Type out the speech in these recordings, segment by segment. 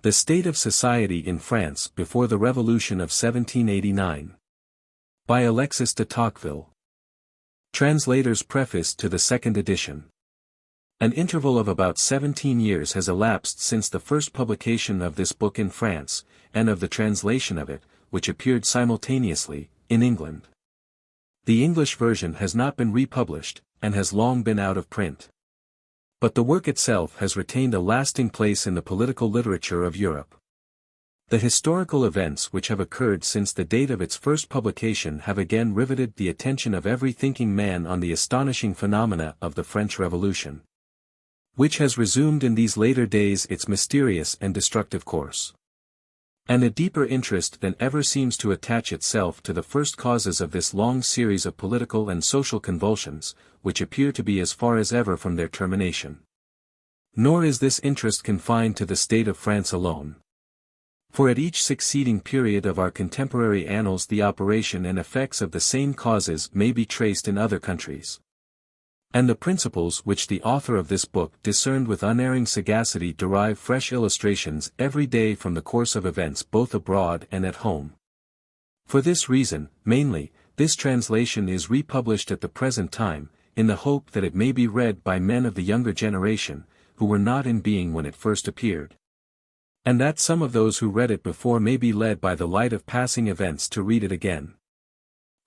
The State of Society in France Before the Revolution of 1789. By Alexis de Tocqueville. Translator's Preface to the second edition. An interval of about 17 years has elapsed since the first publication of this book in France, and of the translation of it, which appeared simultaneously, in England. The English version has not been republished, and has long been out of print. But the work itself has retained a lasting place in the political literature of Europe. The historical events which have occurred since the date of its first publication have again riveted the attention of every thinking man on the astonishing phenomena of the French Revolution, which has resumed in these later days its mysterious and destructive course. And a deeper interest than ever seems to attach itself to the first causes of this long series of political and social convulsions, which appear to be as far as ever from their termination. Nor is this interest confined to the state of France alone. For at each succeeding period of our contemporary annals the operation and effects of the same causes may be traced in other countries. And the principles which the author of this book discerned with unerring sagacity derive fresh illustrations every day from the course of events both abroad and at home. For this reason, mainly, this translation is republished at the present time, in the hope that it may be read by men of the younger generation, who were not in being when it first appeared. And that some of those who read it before may be led by the light of passing events to read it again.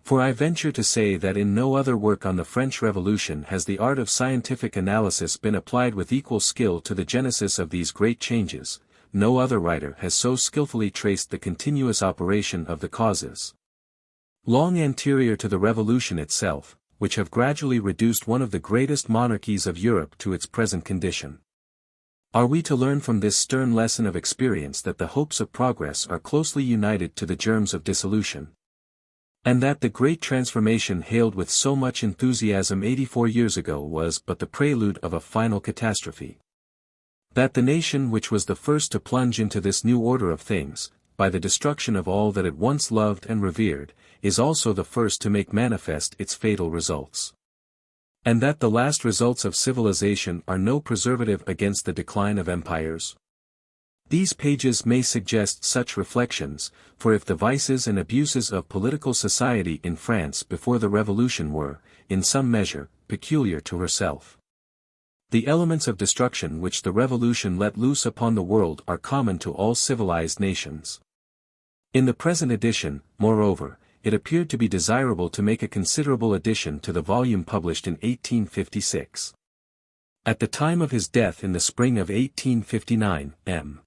For I venture to say that in no other work on the French Revolution has the art of scientific analysis been applied with equal skill to the genesis of these great changes, no other writer has so skillfully traced the continuous operation of the causes, long anterior to the Revolution itself, which have gradually reduced one of the greatest monarchies of Europe to its present condition. Are we to learn from this stern lesson of experience that the hopes of progress are closely united to the germs of dissolution? And that the great transformation hailed with so much enthusiasm 84 years ago was but the prelude of a final catastrophe? That the nation which was the first to plunge into this new order of things, by the destruction of all that it once loved and revered, is also the first to make manifest its fatal results? And that the last results of civilization are no preservative against the decline of empires? These pages may suggest such reflections, for if the vices and abuses of political society in France before the Revolution were, in some measure, peculiar to herself, the elements of destruction which the Revolution let loose upon the world are common to all civilized nations. In the present edition, moreover, it appeared to be desirable to make a considerable addition to the volume published in 1856. At the time of his death in the spring of 1859, M.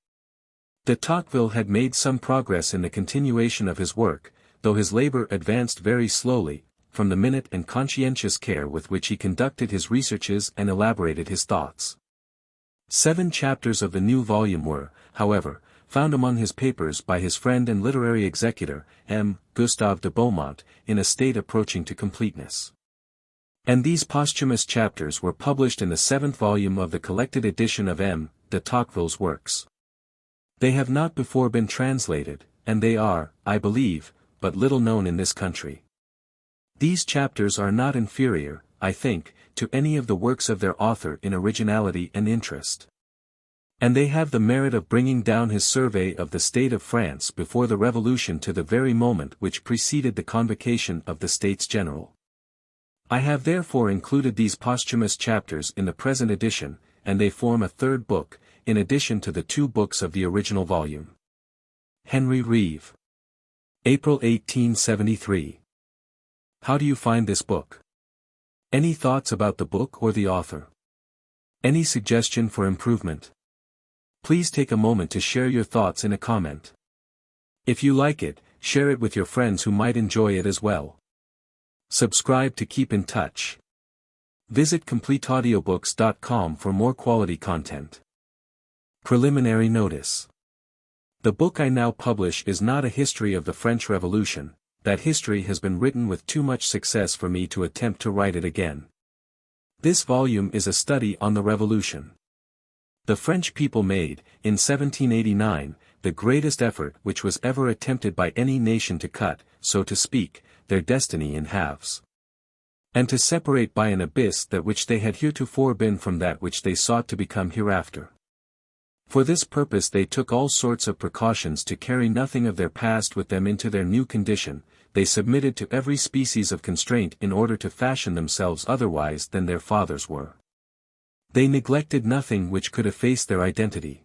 de Tocqueville had made some progress in the continuation of his work, though his labor advanced very slowly, from the minute and conscientious care with which he conducted his researches and elaborated his thoughts. 7 chapters of the new volume were, however, found among his papers by his friend and literary executor, M. Gustave de Beaumont, in a state approaching to completeness. And these posthumous chapters were published in the 7th volume of the collected edition of M. de Tocqueville's works. They have not before been translated, and they are, I believe, but little known in this country. These chapters are not inferior, I think, to any of the works of their author in originality and interest. And they have the merit of bringing down his survey of the state of France before the Revolution to the very moment which preceded the convocation of the States General. I have therefore included these posthumous chapters in the present edition, and they form a third book, in addition to the 2 books of the original volume. Henry Reeve. April 1873. How do you find this book? Any thoughts about the book or the author? Any suggestion for improvement? Please take a moment to share your thoughts in a comment. If you like it, share it with your friends who might enjoy it as well. Subscribe to keep in touch. Visit CompleteAudiobooks.com for more quality content. Preliminary notice. The book I now publish is not a history of the French Revolution. That history has been written with too much success for me to attempt to write it again. This volume is a study on the Revolution. The French people made, in 1789, the greatest effort which was ever attempted by any nation to cut, so to speak, their destiny in halves, and to separate by an abyss that which they had heretofore been from that which they sought to become hereafter. For this purpose they took all sorts of precautions to carry nothing of their past with them into their new condition, they submitted to every species of constraint in order to fashion themselves otherwise than their fathers were. They neglected nothing which could efface their identity.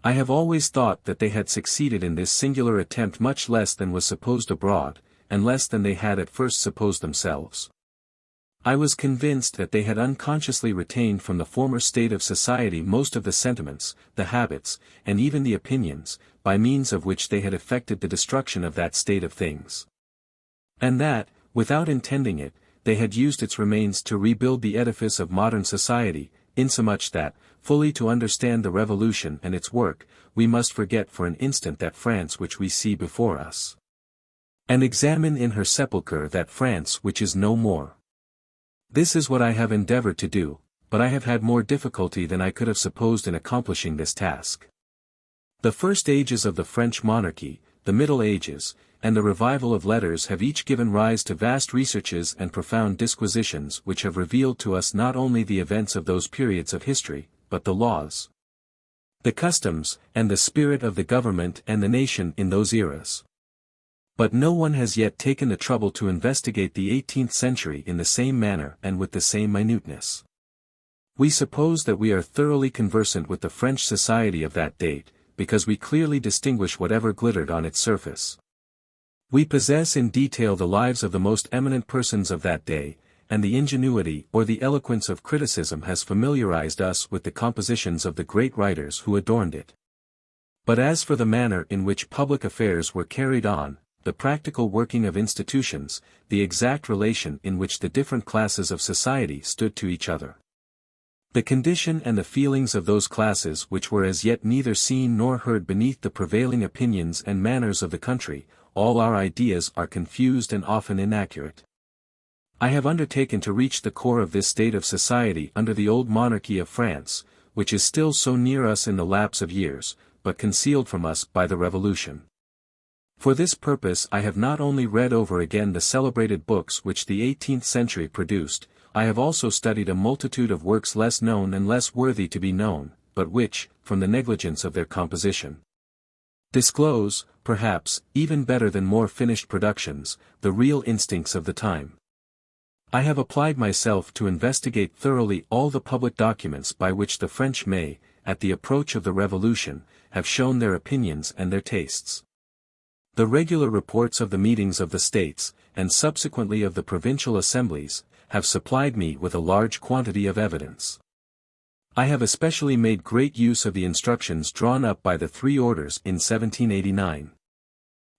I have always thought that they had succeeded in this singular attempt much less than was supposed abroad, and less than they had at first supposed themselves. I was convinced that they had unconsciously retained from the former state of society most of the sentiments, the habits, and even the opinions, by means of which they had effected the destruction of that state of things. And that, without intending it, they had used its remains to rebuild the edifice of modern society, insomuch that, fully to understand the Revolution and its work, we must forget for an instant that France which we see before us, and examine in her sepulchre that France which is no more. This is what I have endeavored to do, but I have had more difficulty than I could have supposed in accomplishing this task. The first ages of the French monarchy, the Middle Ages, and the revival of letters have each given rise to vast researches and profound disquisitions which have revealed to us not only the events of those periods of history, but the laws, the customs, and the spirit of the government and the nation in those eras. But no one has yet taken the trouble to investigate the 18th century in the same manner and with the same minuteness. We suppose that we are thoroughly conversant with the French society of that date, because we clearly distinguish whatever glittered on its surface. We possess in detail the lives of the most eminent persons of that day, and the ingenuity or the eloquence of criticism has familiarized us with the compositions of the great writers who adorned it. But as for the manner in which public affairs were carried on, the practical working of institutions, the exact relation in which the different classes of society stood to each other, the condition and the feelings of those classes which were as yet neither seen nor heard beneath the prevailing opinions and manners of the country, all our ideas are confused and often inaccurate. I have undertaken to reach the core of this state of society under the old monarchy of France, which is still so near us in the lapse of years, but concealed from us by the Revolution. For this purpose I have not only read over again the celebrated books which the 18th century produced, I have also studied a multitude of works less known and less worthy to be known, but which, from the negligence of their composition, disclose, perhaps, even better than more finished productions, the real instincts of the time. I have applied myself to investigate thoroughly all the public documents by which the French may, at the approach of the Revolution, have shown their opinions and their tastes. The regular reports of the meetings of the states, and subsequently of the provincial assemblies, have supplied me with a large quantity of evidence. I have especially made great use of the instructions drawn up by the three orders in 1789.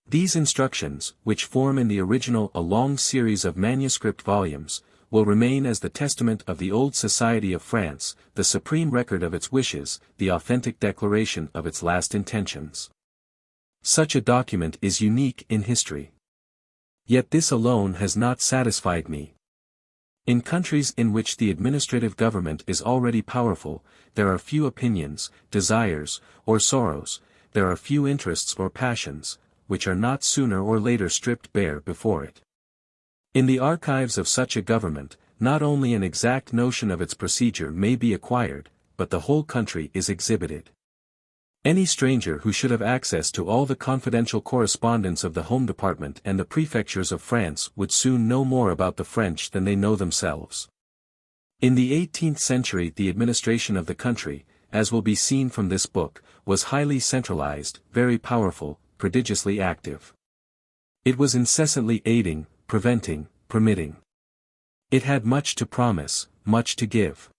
These instructions, which form in the original a long series of manuscript volumes, will remain as the testament of the old society of France, the supreme record of its wishes, the authentic declaration of its last intentions. Such a document is unique in history. Yet this alone has not satisfied me. In countries in which the administrative government is already powerful, there are few opinions, desires, or sorrows, there are few interests or passions, which are not sooner or later stripped bare before it. In the archives of such a government, not only an exact notion of its procedure may be acquired, but the whole country is exhibited. Any stranger who should have access to all the confidential correspondence of the Home Department and the prefectures of France would soon know more about the French than they know themselves. In the 18th century the administration of the country, as will be seen from this book, was highly centralized, very powerful, prodigiously active. It was incessantly aiding, preventing, permitting. It had much to promise, much to give.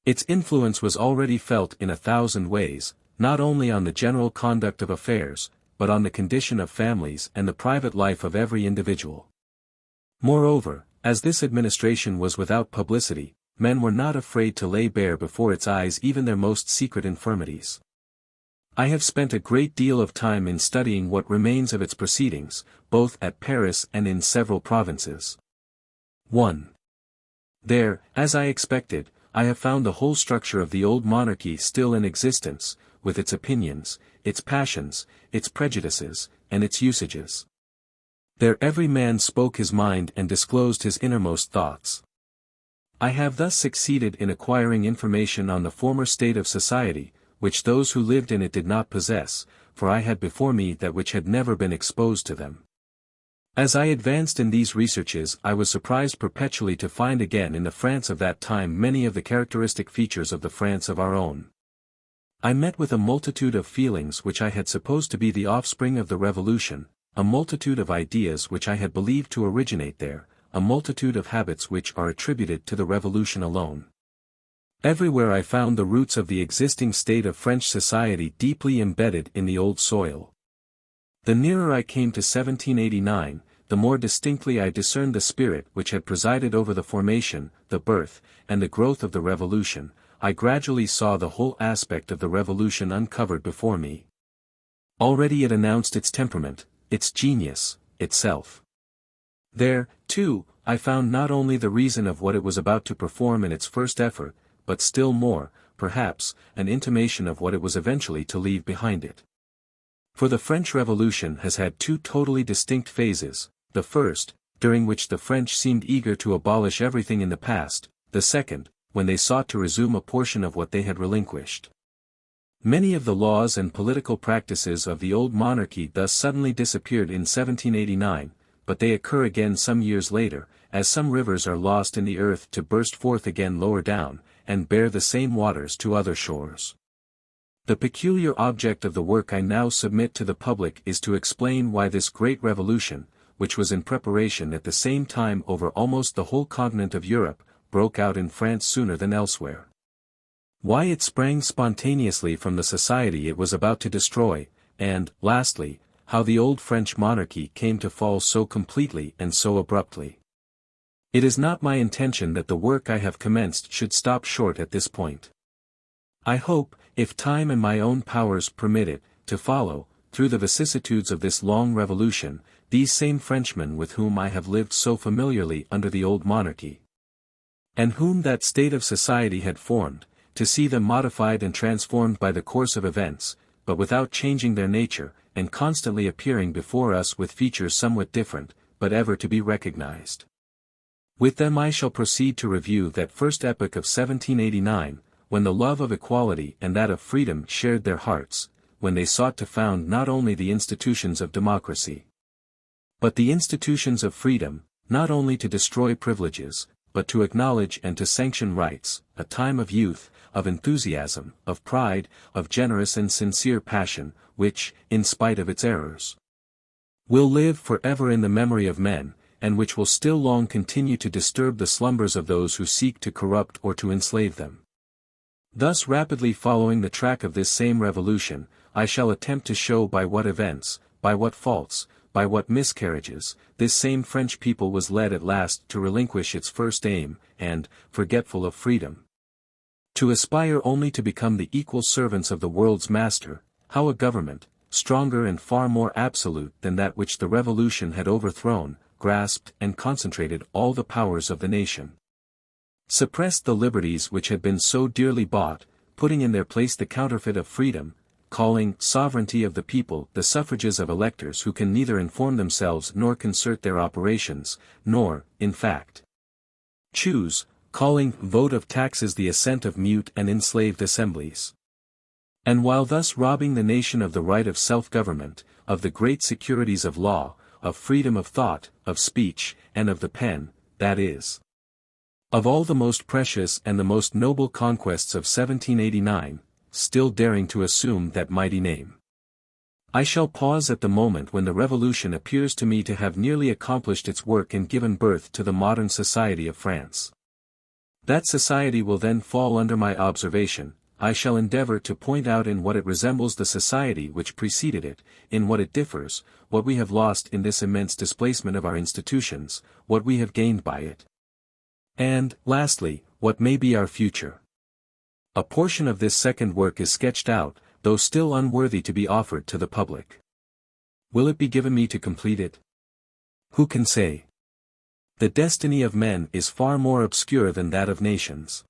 Its influence was already felt in 1,000 ways, not only on the general conduct of affairs, but on the condition of families and the private life of every individual. Moreover, as this administration was without publicity, men were not afraid to lay bare before its eyes even their most secret infirmities. I have spent a great deal of time in studying what remains of its proceedings, both at Paris and in several provinces. 1. There, as I expected, I have found the whole structure of the old monarchy still in existence, with its opinions, its passions, its prejudices, and its usages. There every man spoke his mind and disclosed his innermost thoughts. I have thus succeeded in acquiring information on the former state of society, which those who lived in it did not possess, for I had before me that which had never been exposed to them. As I advanced in these researches I was surprised perpetually to find again in the France of that time many of the characteristic features of the France of our own. I met with a multitude of feelings which I had supposed to be the offspring of the Revolution, a multitude of ideas which I had believed to originate there, a multitude of habits which are attributed to the Revolution alone. Everywhere I found the roots of the existing state of French society deeply embedded in the old soil. The nearer I came to 1789, the more distinctly I discerned the spirit which had presided over the formation, the birth, and the growth of the Revolution. I gradually saw the whole aspect of the Revolution uncovered before me. Already it announced its temperament, its genius, itself. There, too, I found not only the reason of what it was about to perform in its first effort, but still more, perhaps, an intimation of what it was eventually to leave behind it. For the French Revolution has had two totally distinct phases, the first, during which the French seemed eager to abolish everything in the past, the second, when they sought to resume a portion of what they had relinquished. Many of the laws and political practices of the old monarchy thus suddenly disappeared in 1789, but they occur again some years later, as some rivers are lost in the earth to burst forth again lower down, and bear the same waters to other shores. The peculiar object of the work I now submit to the public is to explain why this great revolution, which was in preparation at the same time over almost the whole continent of Europe, broke out in France sooner than elsewhere. Why it sprang spontaneously from the society it was about to destroy, and, lastly, how the old French monarchy came to fall so completely and so abruptly. It is not my intention that the work I have commenced should stop short at this point. I hope, if time and my own powers permit it, to follow, through the vicissitudes of this long revolution, these same Frenchmen with whom I have lived so familiarly under the old monarchy, and whom that state of society had formed, to see them modified and transformed by the course of events, but without changing their nature, and constantly appearing before us with features somewhat different, but ever to be recognized. With them I shall proceed to review that first epoch of 1789, when the love of equality and that of freedom shared their hearts, when they sought to found not only the institutions of democracy, but the institutions of freedom, not only to destroy privileges, but to acknowledge and to sanction rights, a time of youth, of enthusiasm, of pride, of generous and sincere passion, which, in spite of its errors, will live forever in the memory of men, and which will still long continue to disturb the slumbers of those who seek to corrupt or to enslave them. Thus rapidly following the track of this same revolution, I shall attempt to show by what events, by what faults, by what miscarriages, this same French people was led at last to relinquish its first aim, and, forgetful of freedom, to aspire only to become the equal servants of the world's master, how a government, stronger and far more absolute than that which the revolution had overthrown, grasped and concentrated all the powers of the nation, suppressed the liberties which had been so dearly bought, putting in their place the counterfeit of freedom, calling sovereignty of the people the suffrages of electors who can neither inform themselves nor concert their operations, nor, in fact, choose, calling vote of taxes the assent of mute and enslaved assemblies. And while thus robbing the nation of the right of self-government, of the great securities of law, of freedom of thought, of speech, and of the pen, that is, of all the most precious and the most noble conquests of 1789, still daring to assume that mighty name. I shall pause at the moment when the revolution appears to me to have nearly accomplished its work and given birth to the modern society of France. That society will then fall under my observation. I shall endeavor to point out in what it resembles the society which preceded it, in what it differs, what we have lost in this immense displacement of our institutions, what we have gained by it, and, lastly, what may be our future. A portion of this second work is sketched out, though still unworthy to be offered to the public. Will it be given me to complete it? Who can say? The destiny of men is far more obscure than that of nations.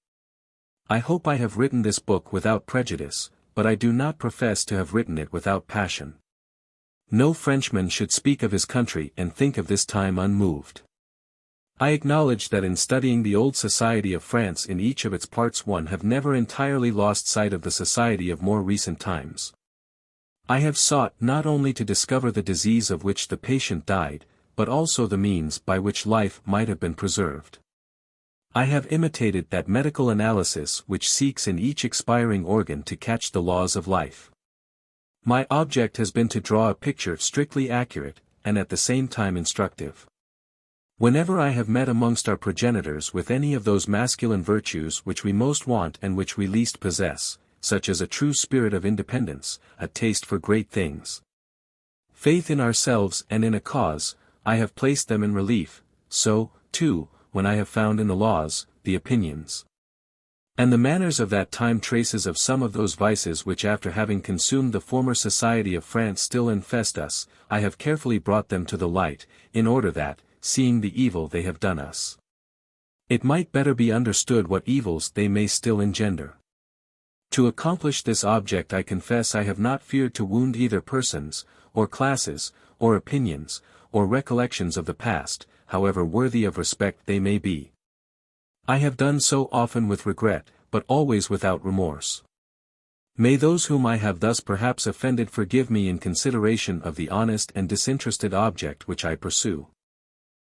I hope I have written this book without prejudice, but I do not profess to have written it without passion. No Frenchman should speak of his country and think of this time unmoved. I acknowledge that in studying the old society of France in each of its parts one have never entirely lost sight of the society of more recent times. I have sought not only to discover the disease of which the patient died, but also the means by which life might have been preserved. I have imitated that medical analysis which seeks in each expiring organ to catch the laws of life. My object has been to draw a picture strictly accurate, and at the same time instructive. Whenever I have met amongst our progenitors with any of those masculine virtues which we most want and which we least possess, such as a true spirit of independence, a taste for great things, faith in ourselves and in a cause, I have placed them in relief, so, too, when I have found in the laws, the opinions, and the manners of that time traces of some of those vices which after having consumed the former society of France still infest us, I have carefully brought them to the light, in order that, seeing the evil they have done us, it might better be understood what evils they may still engender. To accomplish this object I confess I have not feared to wound either persons, or classes, or opinions, or recollections of the past, however worthy of respect they may be. I have done so often with regret, but always without remorse. May those whom I have thus perhaps offended forgive me in consideration of the honest and disinterested object which I pursue.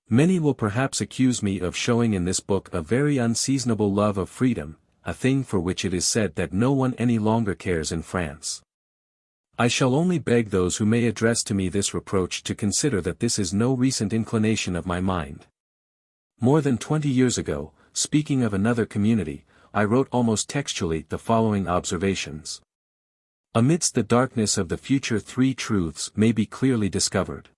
Many will perhaps accuse me of showing in this book a very unseasonable love of freedom, a thing for which it is said that no one any longer cares in France. I shall only beg those who may address to me this reproach to consider that this is no recent inclination of my mind. More than 20 years ago, speaking of another community, I wrote almost textually the following observations. Amidst the darkness of the future 3 truths may be clearly discovered.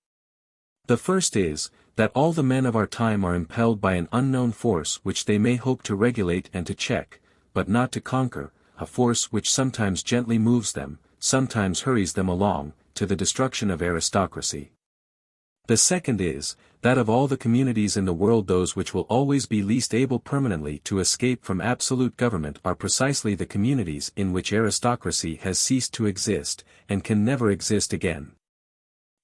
The first is, that all the men of our time are impelled by an unknown force which they may hope to regulate and to check, but not to conquer, a force which sometimes gently moves them, sometimes hurries them along, to the destruction of aristocracy. The second is, that of all the communities in the world those which will always be least able permanently to escape from absolute government are precisely the communities in which aristocracy has ceased to exist, and can never exist again.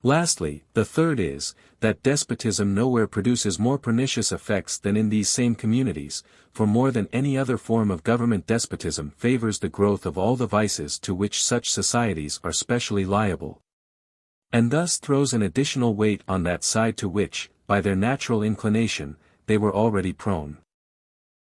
Lastly, the third is, that despotism nowhere produces more pernicious effects than in these same communities, for more than any other form of government despotism favors the growth of all the vices to which such societies are specially liable, and thus throws an additional weight on that side to which, by their natural inclination, they were already prone.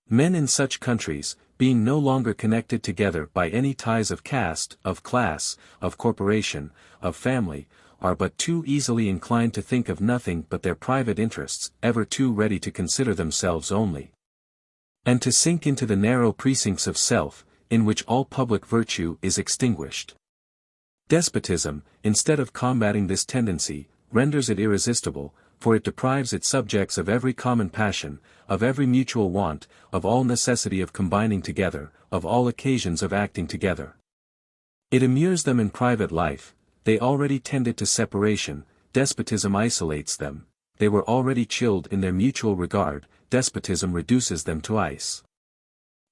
Men in such countries, being no longer connected together by any ties of caste, of class, of corporation, of family, are but too easily inclined to think of nothing but their private interests, ever too ready to consider themselves only, and to sink into the narrow precincts of self, in which all public virtue is extinguished. Despotism, instead of combating this tendency, renders it irresistible, for it deprives its subjects of every common passion, of every mutual want, of all necessity of combining together, of all occasions of acting together. It immures them in private life. They already tended to separation, despotism isolates them. They were already chilled in their mutual regard, despotism reduces them to ice.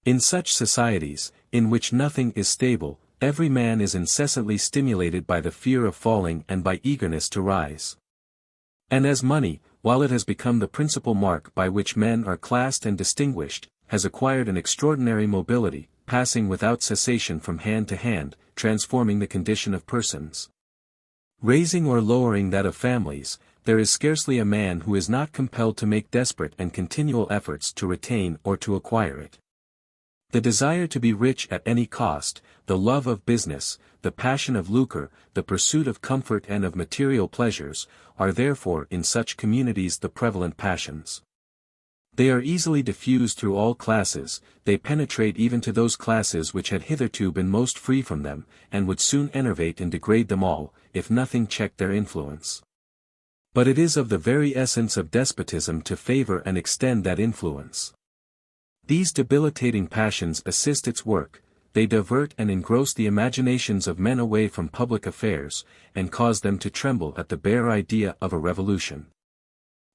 In such societies, in which nothing is stable, every man is incessantly stimulated by the fear of falling and by eagerness to rise. And as money, while it has become the principal mark by which men are classed and distinguished, has acquired an extraordinary mobility, passing without cessation from hand to hand, transforming the condition of persons, raising or lowering that of families, there is scarcely a man who is not compelled to make desperate and continual efforts to retain or to acquire it. The desire to be rich at any cost, the love of business, the passion of lucre, the pursuit of comfort and of material pleasures, are therefore in such communities the prevalent passions. They are easily diffused through all classes, they penetrate even to those classes which had hitherto been most free from them, and would soon enervate and degrade them all, if nothing checked their influence. But it is of the very essence of despotism to favor and extend that influence. These debilitating passions assist its work, they divert and engross the imaginations of men away from public affairs, and cause them to tremble at the bare idea of a revolution.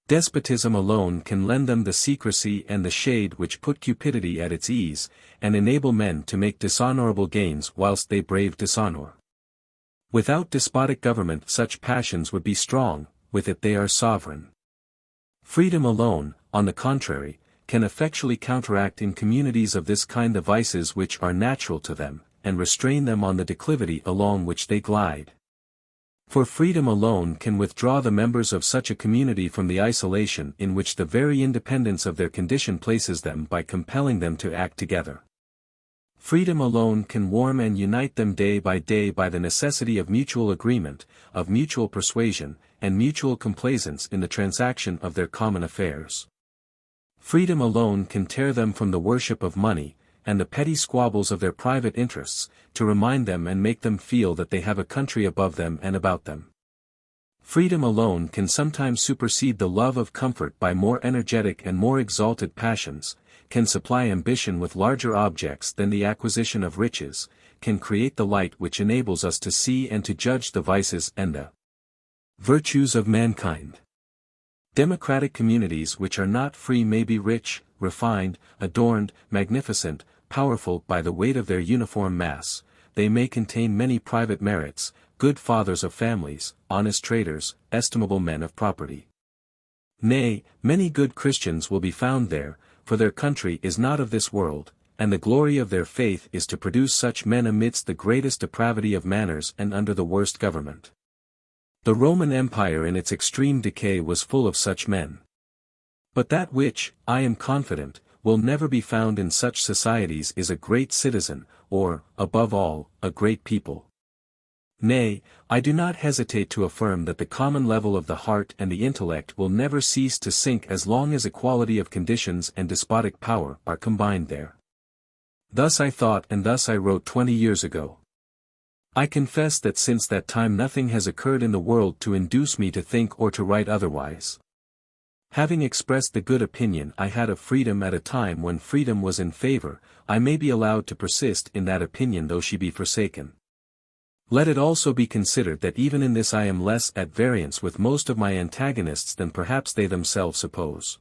Despotism alone can lend them the secrecy and the shade which put cupidity at its ease, and enable men to make dishonorable gains whilst they brave dishonor. Without despotic government such passions would be strong, with it they are sovereign. Freedom alone, on the contrary, can effectually counteract in communities of this kind the vices which are natural to them, and restrain them on the declivity along which they glide. For freedom alone can withdraw the members of such a community from the isolation in which the very independence of their condition places them by compelling them to act together. Freedom alone can warm and unite them day by the necessity of mutual agreement, of mutual persuasion, and mutual complaisance in the transaction of their common affairs. Freedom alone can tear them from the worship of money, and the petty squabbles of their private interests, to remind them and make them feel that they have a country above them and about them. Freedom alone can sometimes supersede the love of comfort by more energetic and more exalted passions, can supply ambition with larger objects than the acquisition of riches, can create the light which enables us to see and to judge the vices and the virtues of mankind. Democratic communities which are not free may be rich, refined, adorned, magnificent, powerful by the weight of their uniform mass, they may contain many private merits, good fathers of families, honest traders, estimable men of property. Nay, many good Christians will be found there, for their country is not of this world, and the glory of their faith is to produce such men amidst the greatest depravity of manners and under the worst government. The Roman Empire in its extreme decay was full of such men. But that which, I am confident, will never be found in such societies is a great citizen, or, above all, a great people. Nay, I do not hesitate to affirm that the common level of the heart and the intellect will never cease to sink as long as equality of conditions and despotic power are combined there. Thus I thought and thus I wrote 20 years ago. I confess that since that time nothing has occurred in the world to induce me to think or to write otherwise. Having expressed the good opinion I had of freedom at a time when freedom was in favor, I may be allowed to persist in that opinion though she be forsaken. Let it also be considered that even in this I am less at variance with most of my antagonists than perhaps they themselves suppose.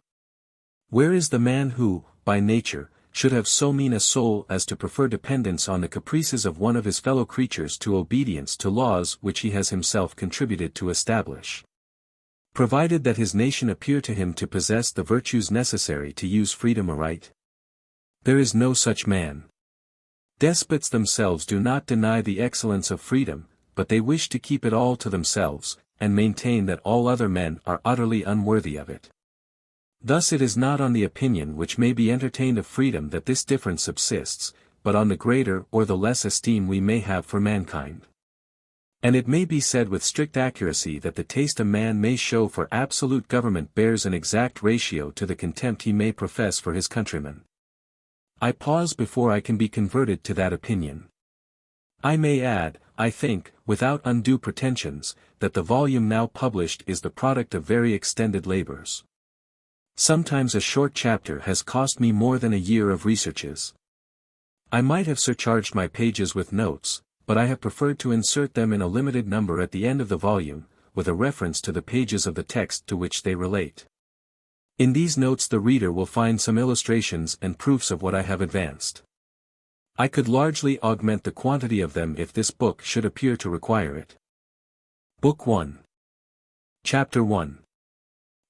Where is the man who, by nature, should have so mean a soul as to prefer dependence on the caprices of one of his fellow creatures to obedience to laws which he has himself contributed to establish? Provided that his nation appear to him to possess the virtues necessary to use freedom aright? There is no such man. Despots themselves do not deny the excellence of freedom, but they wish to keep it all to themselves, and maintain that all other men are utterly unworthy of it. Thus it is not on the opinion which may be entertained of freedom that this difference subsists, but on the greater or the less esteem we may have for mankind. And it may be said with strict accuracy that the taste a man may show for absolute government bears an exact ratio to the contempt he may profess for his countrymen. I pause before I can be converted to that opinion. I may add, I think, without undue pretensions, that the volume now published is the product of very extended labors. Sometimes a short chapter has cost me more than a year of researches. I might have surcharged my pages with notes, but I have preferred to insert them in a limited number at the end of the volume, with a reference to the pages of the text to which they relate. In these notes the reader will find some illustrations and proofs of what I have advanced. I could largely augment the quantity of them if this book should appear to require it. Book 1. Chapter 1.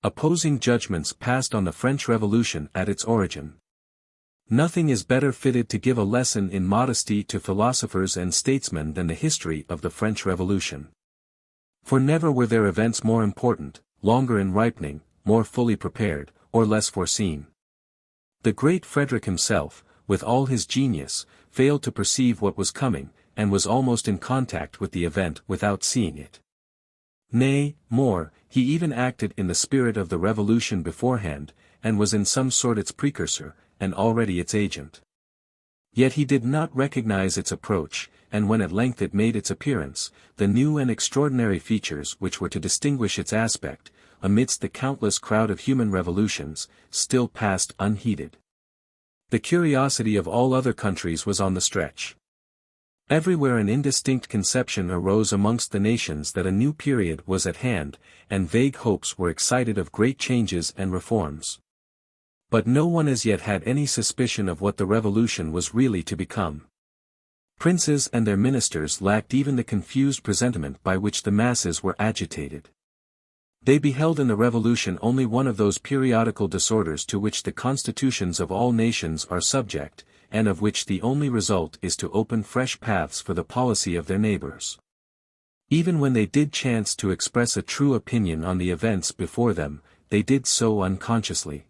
Opposing Judgments Passed on the French Revolution at its Origin. Nothing is better fitted to give a lesson in modesty to philosophers and statesmen than the history of the French Revolution. For never were there events more important, longer in ripening, more fully prepared, or less foreseen. The great Frederick himself, with all his genius, failed to perceive what was coming, and was almost in contact with the event without seeing it. Nay, more, he even acted in the spirit of the revolution beforehand, and was in some sort its precursor, and already its agent. Yet he did not recognize its approach, and when at length it made its appearance, the new and extraordinary features which were to distinguish its aspect, amidst the countless crowd of human revolutions, still passed unheeded. The curiosity of all other countries was on the stretch. Everywhere an indistinct conception arose amongst the nations that a new period was at hand, and vague hopes were excited of great changes and reforms. But no one as yet had any suspicion of what the revolution was really to become. Princes and their ministers lacked even the confused presentiment by which the masses were agitated. They beheld in the revolution only one of those periodical disorders to which the constitutions of all nations are subject, and of which the only result is to open fresh paths for the policy of their neighbors. Even when they did chance to express a true opinion on the events before them, they did so unconsciously.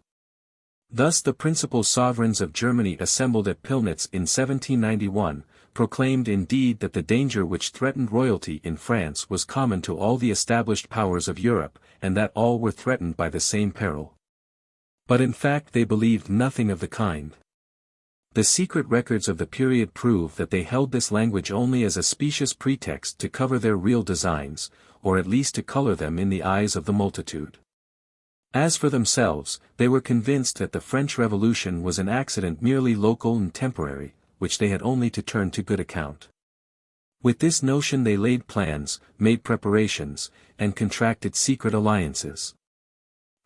Thus the principal sovereigns of Germany assembled at Pillnitz in 1791, proclaimed indeed that the danger which threatened royalty in France was common to all the established powers of Europe, and that all were threatened by the same peril. But in fact they believed nothing of the kind. The secret records of the period prove that they held this language only as a specious pretext to cover their real designs, or at least to color them in the eyes of the multitude. As for themselves, they were convinced that the French Revolution was an accident merely local and temporary, which they had only to turn to good account. With this notion they laid plans, made preparations, and contracted secret alliances.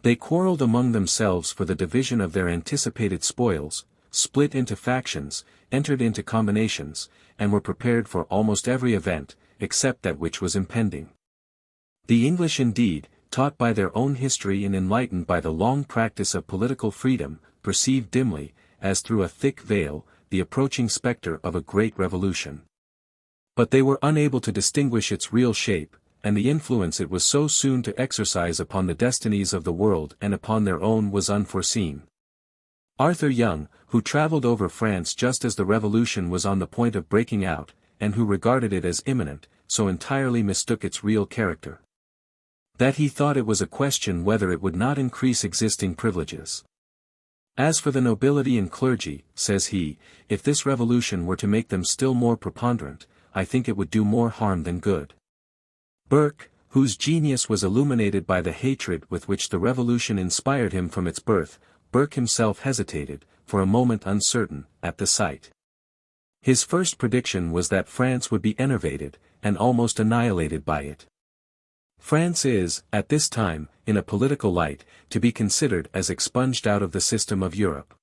They quarreled among themselves for the division of their anticipated spoils, split into factions, entered into combinations, and were prepared for almost every event, except that which was impending. The English indeed, taught by their own history and enlightened by the long practice of political freedom, perceived dimly, as through a thick veil, the approaching spectre of a great revolution. But they were unable to distinguish its real shape, and the influence it was so soon to exercise upon the destinies of the world and upon their own was unforeseen. Arthur Young, who travelled over France just as the revolution was on the point of breaking out, and who regarded it as imminent, so entirely mistook its real character, that he thought it was a question whether it would not increase existing privileges. As for the nobility and clergy, says he, if this revolution were to make them still more preponderant, I think it would do more harm than good. Burke, whose genius was illuminated by the hatred with which the revolution inspired him from its birth, Burke himself hesitated, for a moment uncertain, at the sight. His first prediction was that France would be enervated, and almost annihilated by it. France is, at this time, in a political light, to be considered as expunged out of the system of Europe.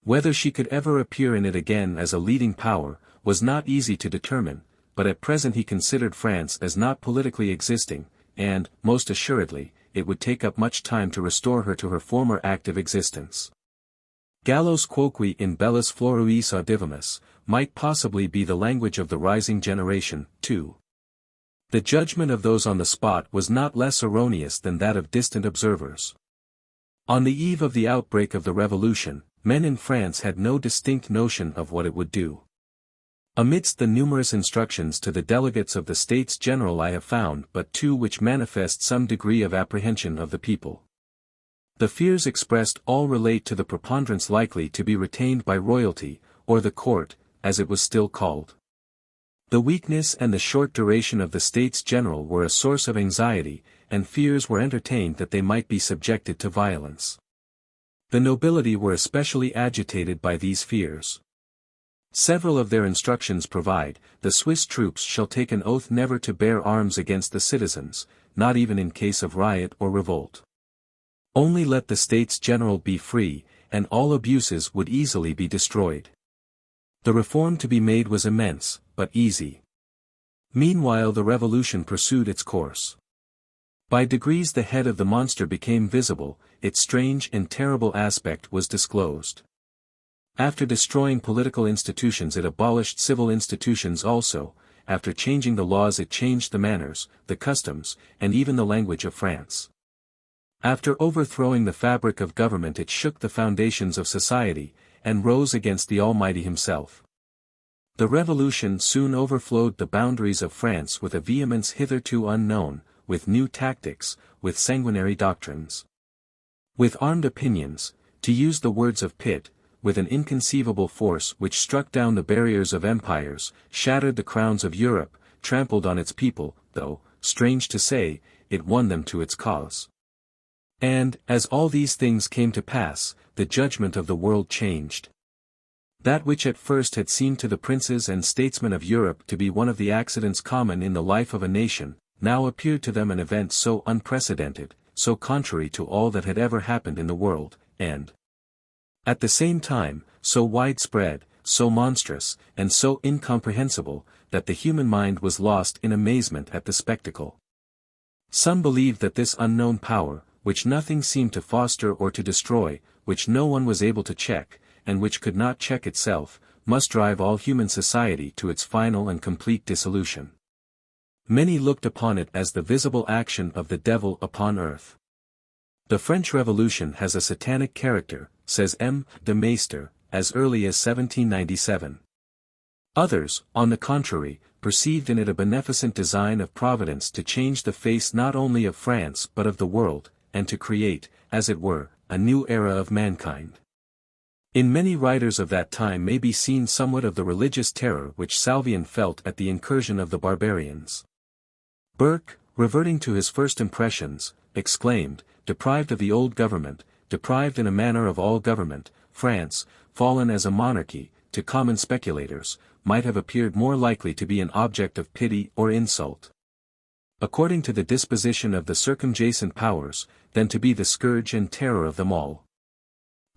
Whether she could ever appear in it again as a leading power, was not easy to determine, but at present he considered France as not politically existing, and, most assuredly, it would take up much time to restore her to her former active existence. Gallos quoque in bellis floruis audivimus, might possibly be the language of the rising generation, too. The judgment of those on the spot was not less erroneous than that of distant observers. On the eve of the outbreak of the revolution, men in France had no distinct notion of what it would do. Amidst the numerous instructions to the delegates of the States General I have found but two which manifest some degree of apprehension of the people. The fears expressed all relate to the preponderance likely to be retained by royalty, or the court, as it was still called. The weakness and the short duration of the States General were a source of anxiety, and fears were entertained that they might be subjected to violence. The nobility were especially agitated by these fears. Several of their instructions provide, the Swiss troops shall take an oath never to bear arms against the citizens, not even in case of riot or revolt. Only let the States General be free, and all abuses would easily be destroyed. The reform to be made was immense, but easy. Meanwhile the revolution pursued its course. By degrees the head of the monster became visible, its strange and terrible aspect was disclosed. After destroying political institutions it abolished civil institutions also, after changing the laws it changed the manners, the customs, and even the language of France. After overthrowing the fabric of government it shook the foundations of society, and rose against the Almighty himself. The revolution soon overflowed the boundaries of France with a vehemence hitherto unknown, with new tactics, with sanguinary doctrines, with armed opinions, to use the words of Pitt, with an inconceivable force which struck down the barriers of empires, shattered the crowns of Europe, trampled on its people, though, strange to say, it won them to its cause. And, as all these things came to pass, the judgment of the world changed. That which at first had seemed to the princes and statesmen of Europe to be one of the accidents common in the life of a nation, now appeared to them an event so unprecedented, so contrary to all that had ever happened in the world, and, at the same time, so widespread, so monstrous, and so incomprehensible, that the human mind was lost in amazement at the spectacle. Some believed that this unknown power, which nothing seemed to foster or to destroy, which no one was able to check, and which could not check itself, must drive all human society to its final and complete dissolution. Many looked upon it as the visible action of the devil upon earth. The French Revolution has a satanic character, says M. de Maistre, as early as 1797. Others, on the contrary, perceived in it a beneficent design of Providence to change the face not only of France but of the world, and to create, as it were, a new era of mankind. In many writers of that time may be seen somewhat of the religious terror which Salvian felt at the incursion of the barbarians. Burke, reverting to his first impressions, exclaimed, "Deprived of the old government, deprived in a manner of all government, France, fallen as a monarchy, to common speculators, might have appeared more likely to be an object of pity or insult, according to the disposition of the circumjacent powers, than to be the scourge and terror of them all.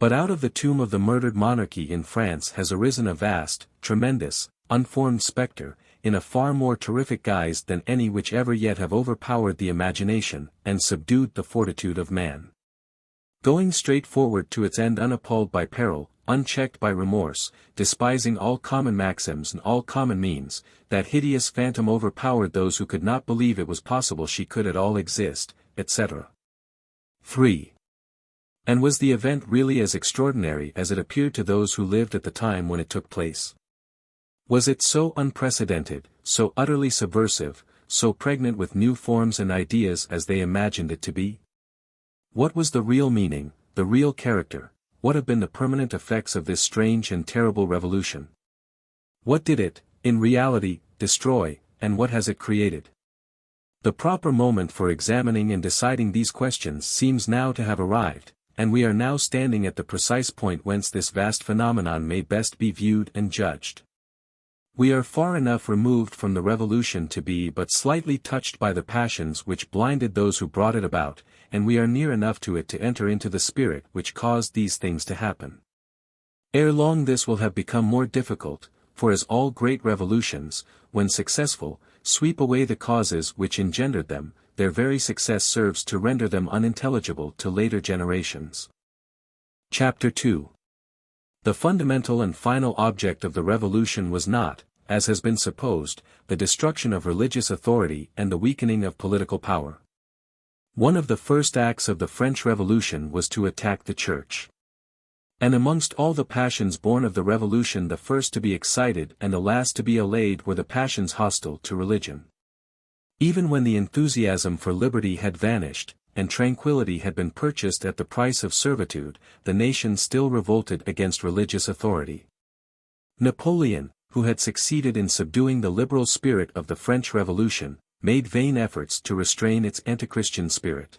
But out of the tomb of the murdered monarchy in France has arisen a vast, tremendous, unformed spectre, in a far more terrific guise than any which ever yet have overpowered the imagination, and subdued the fortitude of man. Going straight forward to its end unappalled by peril, unchecked by remorse, despising all common maxims and all common means, that hideous phantom overpowered those who could not believe it was possible she could at all exist, etc. 3. And was the event really as extraordinary as it appeared to those who lived at the time when it took place? Was it so unprecedented, so utterly subversive, so pregnant with new forms and ideas as they imagined it to be? What was the real meaning, the real character, what have been the permanent effects of this strange and terrible revolution? What did it, in reality, destroy, and what has it created? The proper moment for examining and deciding these questions seems now to have arrived, and we are now standing at the precise point whence this vast phenomenon may best be viewed and judged. We are far enough removed from the revolution to be but slightly touched by the passions which blinded those who brought it about, and we are near enough to it to enter into the spirit which caused these things to happen. Ere long this will have become more difficult, for as all great revolutions, when successful, sweep away the causes which engendered them, their very success serves to render them unintelligible to later generations. Chapter 2. The fundamental and final object of the revolution was not, as has been supposed, the destruction of religious authority and the weakening of political power. One of the first acts of the French Revolution was to attack the Church. And amongst all the passions born of the Revolution, the first to be excited and the last to be allayed were the passions hostile to religion. Even when the enthusiasm for liberty had vanished, and tranquility had been purchased at the price of servitude, the nation still revolted against religious authority. Napoleon, who had succeeded in subduing the liberal spirit of the French Revolution, made vain efforts to restrain its anti-Christian spirit.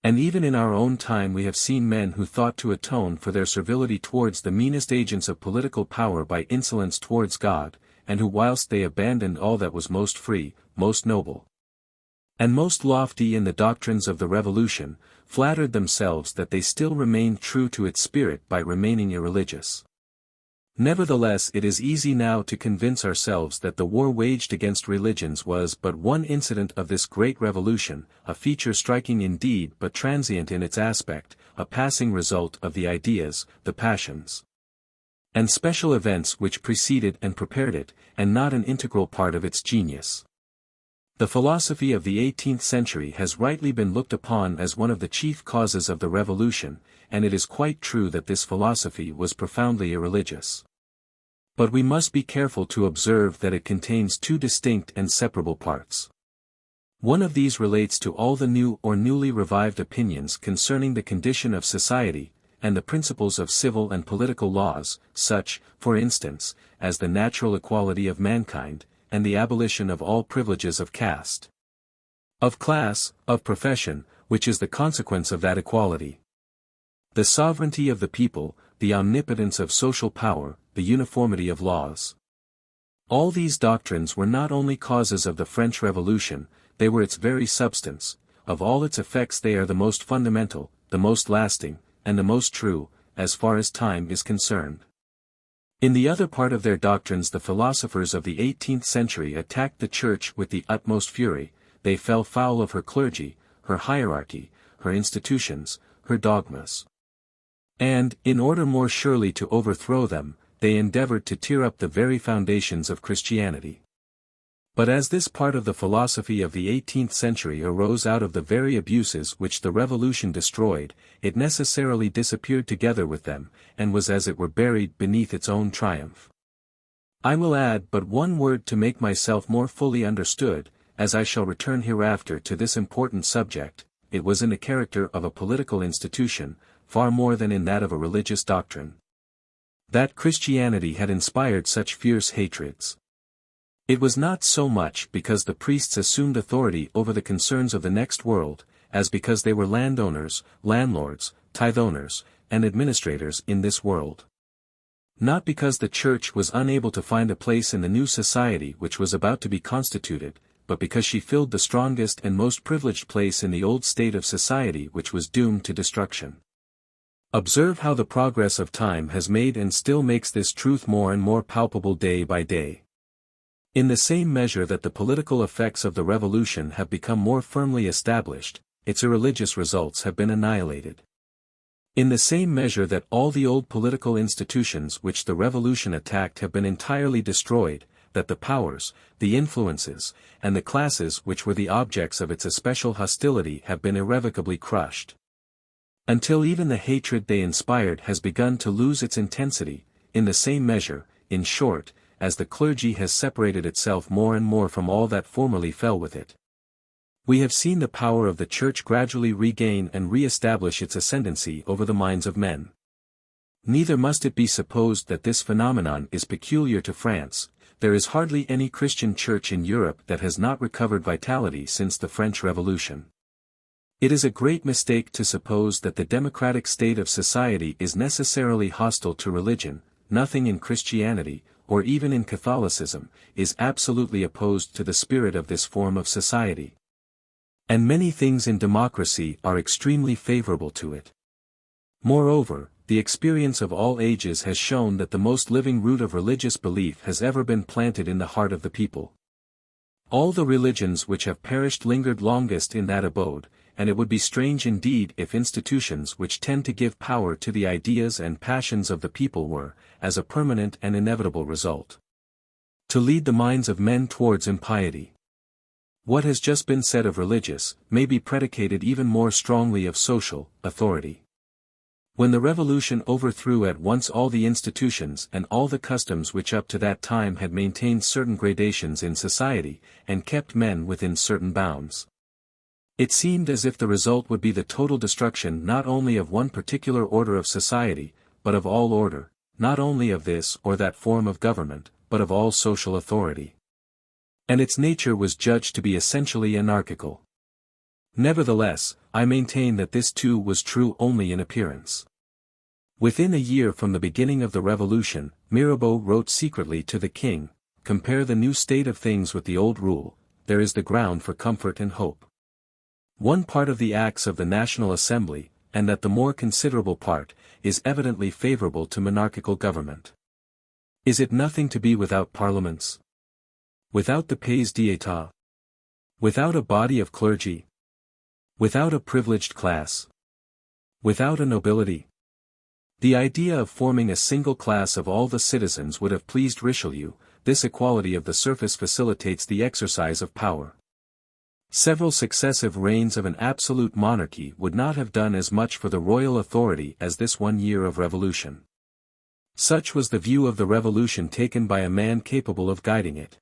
And even in our own time we have seen men who thought to atone for their servility towards the meanest agents of political power by insolence towards God, and who whilst they abandoned all that was most free, most noble, and most lofty in the doctrines of the Revolution, flattered themselves that they still remained true to its spirit by remaining irreligious. Nevertheless, it is easy now to convince ourselves that the war waged against religions was but one incident of this great revolution, a feature striking indeed but transient in its aspect, a passing result of the ideas, the passions, and special events which preceded and prepared it, and not an integral part of its genius. The philosophy of the 18th century has rightly been looked upon as one of the chief causes of the revolution, and it is quite true that this philosophy was profoundly irreligious. But we must be careful to observe that it contains two distinct and separable parts. One of these relates to all the new or newly revived opinions concerning the condition of society, and the principles of civil and political laws, such, for instance, as the natural equality of mankind, and the abolition of all privileges of caste, of class, of profession, which is the consequence of that equality. The sovereignty of the people, the omnipotence of social power, the uniformity of laws. All these doctrines were not only causes of the French Revolution, they were its very substance. Of all its effects they are the most fundamental, the most lasting, and the most true, as far as time is concerned. In the other part of their doctrines the philosophers of the 18th century attacked the Church with the utmost fury, they fell foul of her clergy, her hierarchy, her institutions, her dogmas. And, in order more surely to overthrow them, they endeavored to tear up the very foundations of Christianity. But as this part of the philosophy of the 18th century arose out of the very abuses which the Revolution destroyed, it necessarily disappeared together with them, and was as it were buried beneath its own triumph. I will add but one word to make myself more fully understood, as I shall return hereafter to this important subject. It was in the character of a political institution, far more than in that of a religious doctrine, that Christianity had inspired such fierce hatreds. It was not so much because the priests assumed authority over the concerns of the next world, as because they were landowners, landlords, tithe owners, and administrators in this world. Not because the Church was unable to find a place in the new society which was about to be constituted, but because she filled the strongest and most privileged place in the old state of society which was doomed to destruction. Observe how the progress of time has made and still makes this truth more and more palpable day by day. In the same measure that the political effects of the Revolution have become more firmly established, its irreligious results have been annihilated. In the same measure that all the old political institutions which the Revolution attacked have been entirely destroyed, that the powers, the influences, and the classes which were the objects of its especial hostility have been irrevocably crushed. Until even the hatred they inspired has begun to lose its intensity, in the same measure, in short, as the clergy has separated itself more and more from all that formerly fell with it. We have seen the power of the Church gradually regain and re-establish its ascendancy over the minds of men. Neither must it be supposed that this phenomenon is peculiar to France. There is hardly any Christian church in Europe that has not recovered vitality since the French Revolution. It is a great mistake to suppose that the democratic state of society is necessarily hostile to religion. Nothing in Christianity, or even in Catholicism, is absolutely opposed to the spirit of this form of society. And many things in democracy are extremely favorable to it. Moreover, the experience of all ages has shown that the most living root of religious belief has ever been planted in the heart of the people. All the religions which have perished lingered longest in that abode, and it would be strange indeed if institutions which tend to give power to the ideas and passions of the people were, as a permanent and inevitable result, to lead the minds of men towards impiety. What has just been said of religious, may be predicated even more strongly of social, authority. When the Revolution overthrew at once all the institutions and all the customs which up to that time had maintained certain gradations in society, and kept men within certain bounds, it seemed as if the result would be the total destruction not only of one particular order of society, but of all order, not only of this or that form of government, but of all social authority. And its nature was judged to be essentially anarchical. Nevertheless, I maintain that this too was true only in appearance. Within a year from the beginning of the Revolution, Mirabeau wrote secretly to the king, "Compare the new state of things with the old rule, there is the ground for comfort and hope." One part of the acts of the National Assembly, and that the more considerable part, is evidently favorable to monarchical government. Is it nothing to be without parliaments? Without the pays d'etat? Without a body of clergy? Without a privileged class? Without a nobility? The idea of forming a single class of all the citizens would have pleased Richelieu. This equality of the surface facilitates the exercise of power. Several successive reigns of an absolute monarchy would not have done as much for the royal authority as this 1 year of revolution. Such was the view of the Revolution taken by a man capable of guiding it.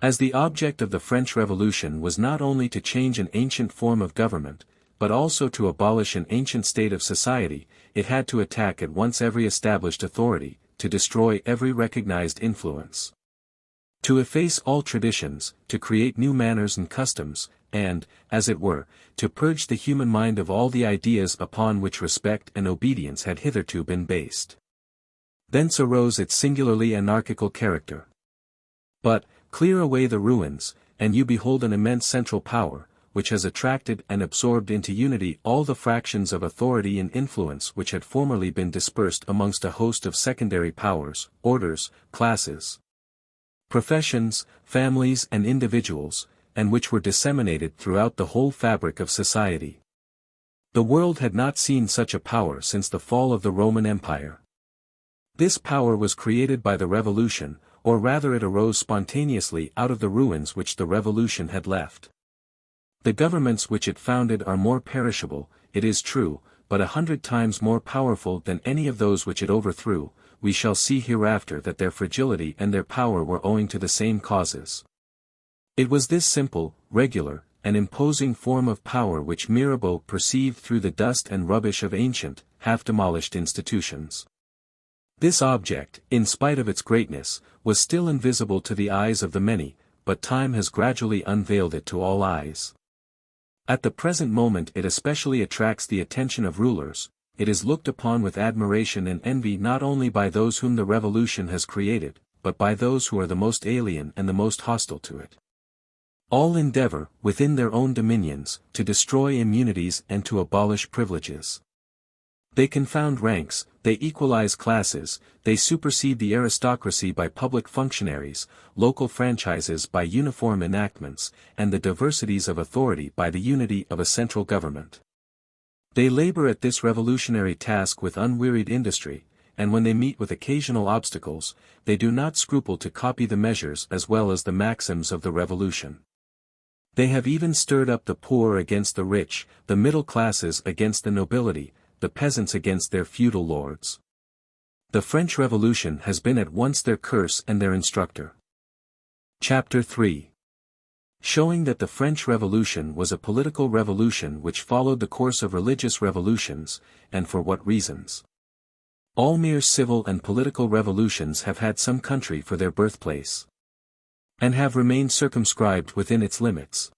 As the object of the French Revolution was not only to change an ancient form of government, but also to abolish an ancient state of society, it had to attack at once every established authority, to destroy every recognized influence, to efface all traditions, to create new manners and customs, and, as it were, to purge the human mind of all the ideas upon which respect and obedience had hitherto been based. Thence arose its singularly anarchical character. But, clear away the ruins, and you behold an immense central power, which has attracted and absorbed into unity all the fractions of authority and influence which had formerly been dispersed amongst a host of secondary powers, orders, classes, professions, families and individuals, and which were disseminated throughout the whole fabric of society. The world had not seen such a power since the fall of the Roman Empire. This power was created by the Revolution, or rather it arose spontaneously out of the ruins which the Revolution had left. The governments which it founded are more perishable, it is true, but 100 times more powerful than any of those which it overthrew. We shall see hereafter that their fragility and their power were owing to the same causes. It was this simple, regular, and imposing form of power which Mirabeau perceived through the dust and rubbish of ancient, half-demolished institutions. This object, in spite of its greatness, was still invisible to the eyes of the many, but time has gradually unveiled it to all eyes. At the present moment it especially attracts the attention of rulers. It is looked upon with admiration and envy not only by those whom the Revolution has created, but by those who are the most alien and the most hostile to it. All endeavor, within their own dominions, to destroy immunities and to abolish privileges. They confound ranks, they equalize classes, they supersede the aristocracy by public functionaries, local franchises by uniform enactments, and the diversities of authority by the unity of a central government. They labor at this revolutionary task with unwearied industry, and when they meet with occasional obstacles, they do not scruple to copy the measures as well as the maxims of the Revolution. They have even stirred up the poor against the rich, the middle classes against the nobility, the peasants against their feudal lords. The French Revolution has been at once their curse and their instructor. Chapter 3. Showing that the French Revolution was a political revolution which followed the course of religious revolutions, and for what reasons. All mere civil and political revolutions have had some country for their birthplace, and have remained circumscribed within its limits.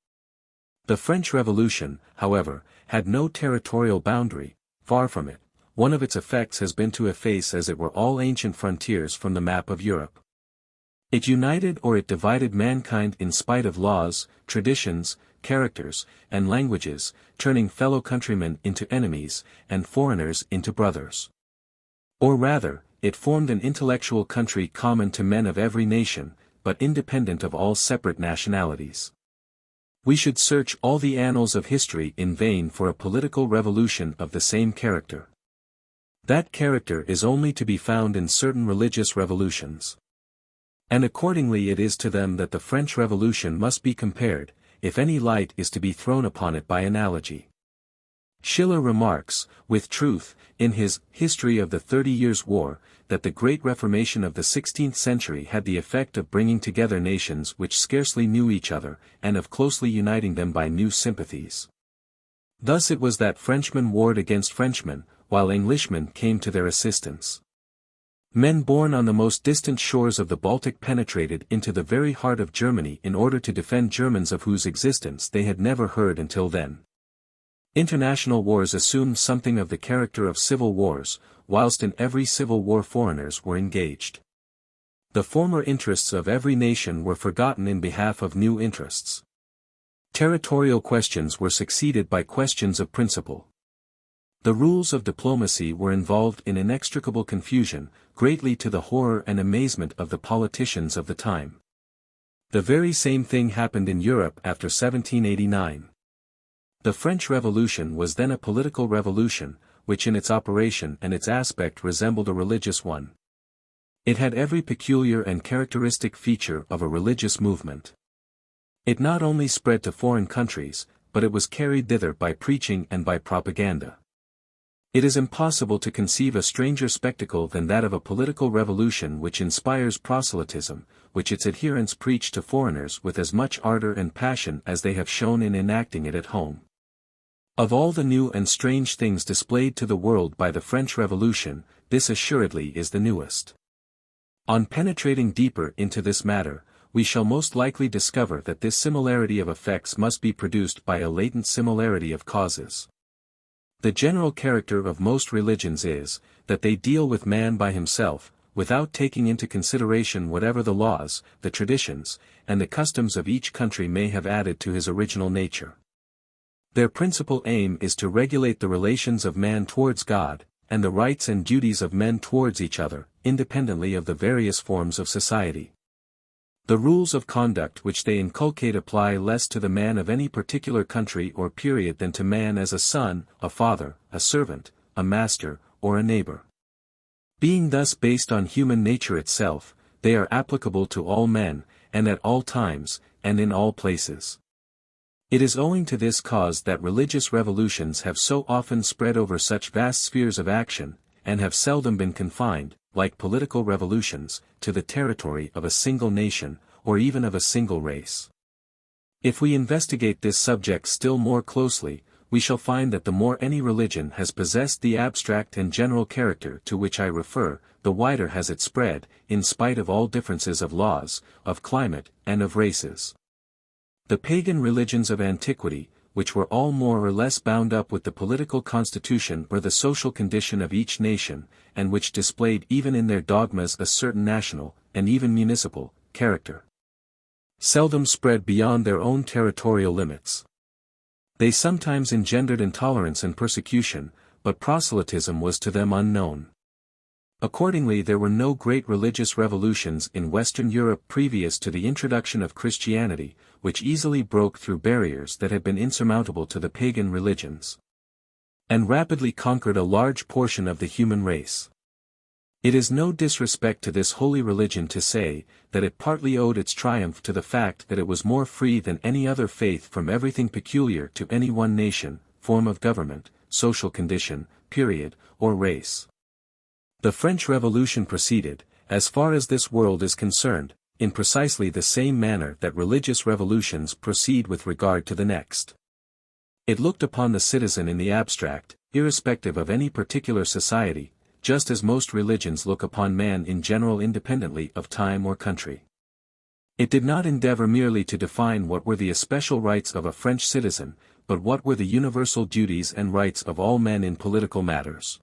The French Revolution, however, had no territorial boundary. Far from it, one of its effects has been to efface as it were all ancient frontiers from the map of Europe. It united or it divided mankind in spite of laws, traditions, characters, and languages, turning fellow countrymen into enemies, and foreigners into brothers. Or rather, it formed an intellectual country common to men of every nation, but independent of all separate nationalities. We should search all the annals of history in vain for a political revolution of the same character. That character is only to be found in certain religious revolutions. And accordingly it is to them that the French Revolution must be compared, if any light is to be thrown upon it by analogy. Schiller remarks, with truth, in his History of the 30 Years' War, that the great Reformation of the 16th century had the effect of bringing together nations which scarcely knew each other, and of closely uniting them by new sympathies. Thus it was that Frenchmen warred against Frenchmen, while Englishmen came to their assistance. Men born on the most distant shores of the Baltic penetrated into the very heart of Germany in order to defend Germans of whose existence they had never heard until then. International wars assumed something of the character of civil wars, whilst in every civil war foreigners were engaged. The former interests of every nation were forgotten in behalf of new interests. Territorial questions were succeeded by questions of principle. The rules of diplomacy were involved in inextricable confusion, greatly to the horror and amazement of the politicians of the time. The very same thing happened in Europe after 1789. The French Revolution was then a political revolution, which in its operation and its aspect resembled a religious one. It had every peculiar and characteristic feature of a religious movement. It not only spread to foreign countries, but it was carried thither by preaching and by propaganda. It is impossible to conceive a stranger spectacle than that of a political revolution which inspires proselytism, which its adherents preach to foreigners with as much ardor and passion as they have shown in enacting it at home. Of all the new and strange things displayed to the world by the French Revolution, this assuredly is the newest. On penetrating deeper into this matter, we shall most likely discover that this similarity of effects must be produced by a latent similarity of causes. The general character of most religions is, that they deal with man by himself, without taking into consideration whatever the laws, the traditions, and the customs of each country may have added to his original nature. Their principal aim is to regulate the relations of man towards God, and the rights and duties of men towards each other, independently of the various forms of society. The rules of conduct which they inculcate apply less to the man of any particular country or period than to man as a son, a father, a servant, a master, or a neighbor. Being thus based on human nature itself, they are applicable to all men, and at all times, and in all places. It is owing to this cause that religious revolutions have so often spread over such vast spheres of action, and have seldom been confined, like political revolutions, to the territory of a single nation, or even of a single race. If we investigate this subject still more closely, we shall find that the more any religion has possessed the abstract and general character to which I refer, the wider has it spread, in spite of all differences of laws, of climate, and of races. The pagan religions of antiquity, which were all more or less bound up with the political constitution or the social condition of each nation, and which displayed even in their dogmas a certain national, and even municipal, character, seldom spread beyond their own territorial limits. They sometimes engendered intolerance and persecution, but proselytism was to them unknown. Accordingly, there were no great religious revolutions in Western Europe previous to the introduction of Christianity, which easily broke through barriers that had been insurmountable to the pagan religions, and rapidly conquered a large portion of the human race. It is no disrespect to this holy religion to say, that it partly owed its triumph to the fact that it was more free than any other faith from everything peculiar to any one nation, form of government, social condition, period, or race. The French Revolution proceeded, as far as this world is concerned, in precisely the same manner that religious revolutions proceed with regard to the next. It looked upon the citizen in the abstract, irrespective of any particular society, just as most religions look upon man in general independently of time or country. It did not endeavor merely to define what were the especial rights of a French citizen, but what were the universal duties and rights of all men in political matters.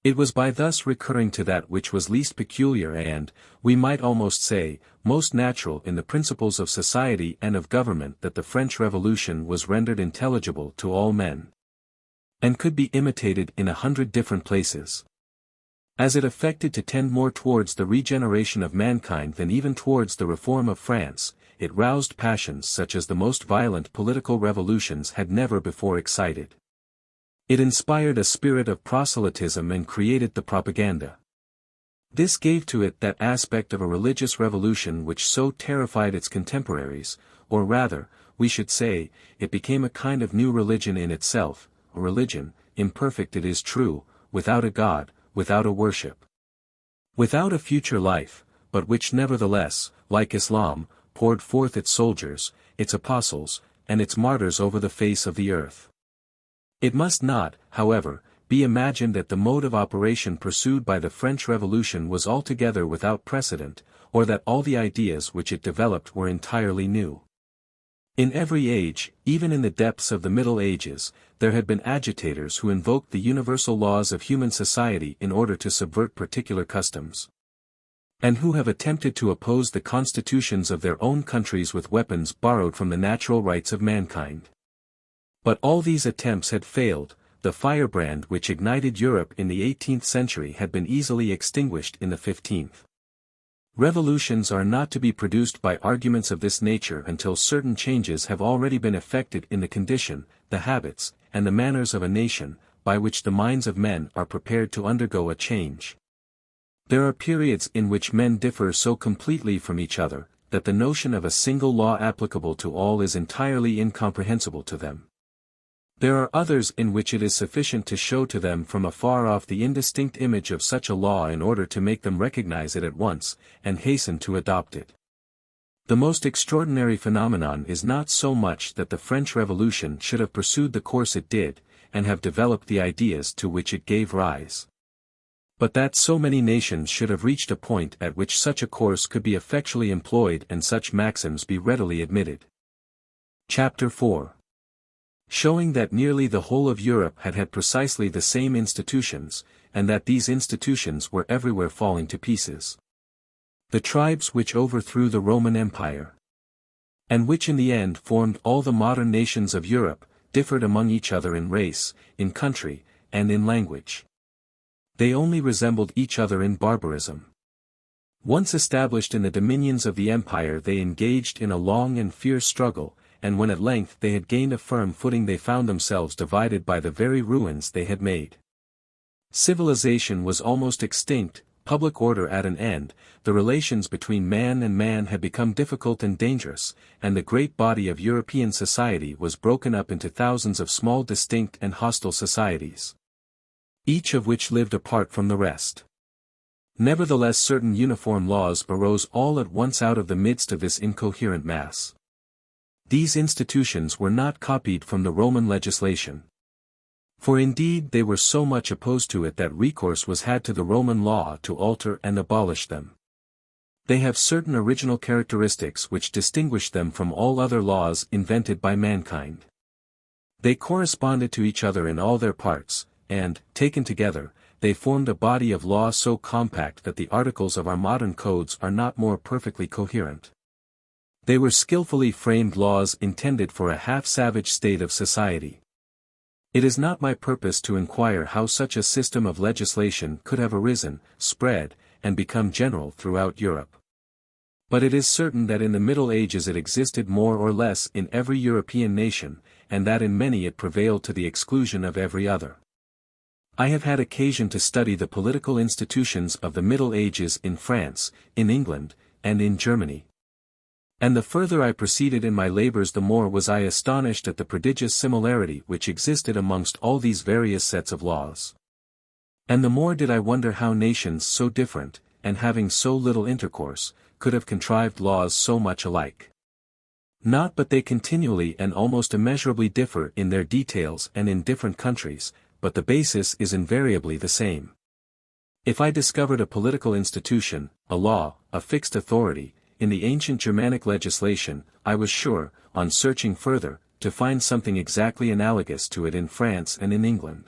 It was by thus recurring to that which was least peculiar and, we might almost say, most natural in the principles of society and of government that the French Revolution was rendered intelligible to all men, and could be imitated in 100 different places. As it affected to tend more towards the regeneration of mankind than even towards the reform of France, it roused passions such as the most violent political revolutions had never before excited. It inspired a spirit of proselytism and created the propaganda. This gave to it that aspect of a religious revolution which so terrified its contemporaries, or rather, we should say, it became a kind of new religion in itself, a religion, imperfect it is true, without a God, without a worship, without a future life, but which nevertheless, like Islam, poured forth its soldiers, its apostles, and its martyrs over the face of the earth. It must not, however, be imagined that the mode of operation pursued by the French Revolution was altogether without precedent, or that all the ideas which it developed were entirely new. In every age, even in the depths of the Middle Ages, there had been agitators who invoked the universal laws of human society in order to subvert particular customs, and who have attempted to oppose the constitutions of their own countries with weapons borrowed from the natural rights of mankind. But all these attempts had failed. The firebrand which ignited Europe in the 18th century had been easily extinguished in the 15th. Revolutions are not to be produced by arguments of this nature until certain changes have already been effected in the condition, the habits, and the manners of a nation, by which the minds of men are prepared to undergo a change. There are periods in which men differ so completely from each other, that the notion of a single law applicable to all is entirely incomprehensible to them. There are others in which it is sufficient to show to them from afar off the indistinct image of such a law in order to make them recognize it at once, and hasten to adopt it. The most extraordinary phenomenon is not so much that the French Revolution should have pursued the course it did, and have developed the ideas to which it gave rise, but that so many nations should have reached a point at which such a course could be effectually employed and such maxims be readily admitted. Chapter 4. Showing that nearly the whole of Europe had had precisely the same institutions, and that these institutions were everywhere falling to pieces. The tribes which overthrew the Roman Empire, and which in the end formed all the modern nations of Europe, differed among each other in race, in country, and in language. They only resembled each other in barbarism. Once established in the dominions of the empire, they engaged in a long and fierce struggle, and when at length they had gained a firm footing, they found themselves divided by the very ruins they had made. Civilization was almost extinct, public order at an end, the relations between man and man had become difficult and dangerous, and the great body of European society was broken up into thousands of small distinct and hostile societies, each of which lived apart from the rest. Nevertheless, certain uniform laws arose all at once out of the midst of this incoherent mass. These institutions were not copied from the Roman legislation. For indeed they were so much opposed to it that recourse was had to the Roman law to alter and abolish them. They have certain original characteristics which distinguish them from all other laws invented by mankind. They corresponded to each other in all their parts, and, taken together, they formed a body of law so compact that the articles of our modern codes are not more perfectly coherent. They were skillfully framed laws intended for a half-savage state of society. It is not my purpose to inquire how such a system of legislation could have arisen, spread, and become general throughout Europe. But it is certain that in the Middle Ages it existed more or less in every European nation, and that in many it prevailed to the exclusion of every other. I have had occasion to study the political institutions of the Middle Ages in France, in England, and in Germany. And the further I proceeded in my labors, the more was I astonished at the prodigious similarity which existed amongst all these various sets of laws. And the more did I wonder how nations so different, and having so little intercourse, could have contrived laws so much alike. Not but they continually and almost immeasurably differ in their details and in different countries, but the basis is invariably the same. If I discovered a political institution, a law, a fixed authority, in the ancient Germanic legislation, I was sure, on searching further, to find something exactly analogous to it in France and in England.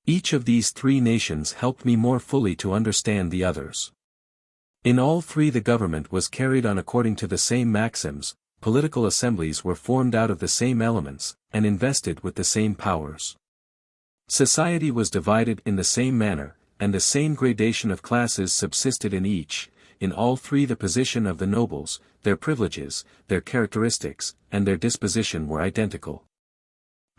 Each of these three nations helped me more fully to understand the others. In all three the government was carried on according to the same maxims, political assemblies were formed out of the same elements, and invested with the same powers. Society was divided in the same manner, and the same gradation of classes subsisted in each. In all three the position of the nobles, their privileges, their characteristics, and their disposition were identical.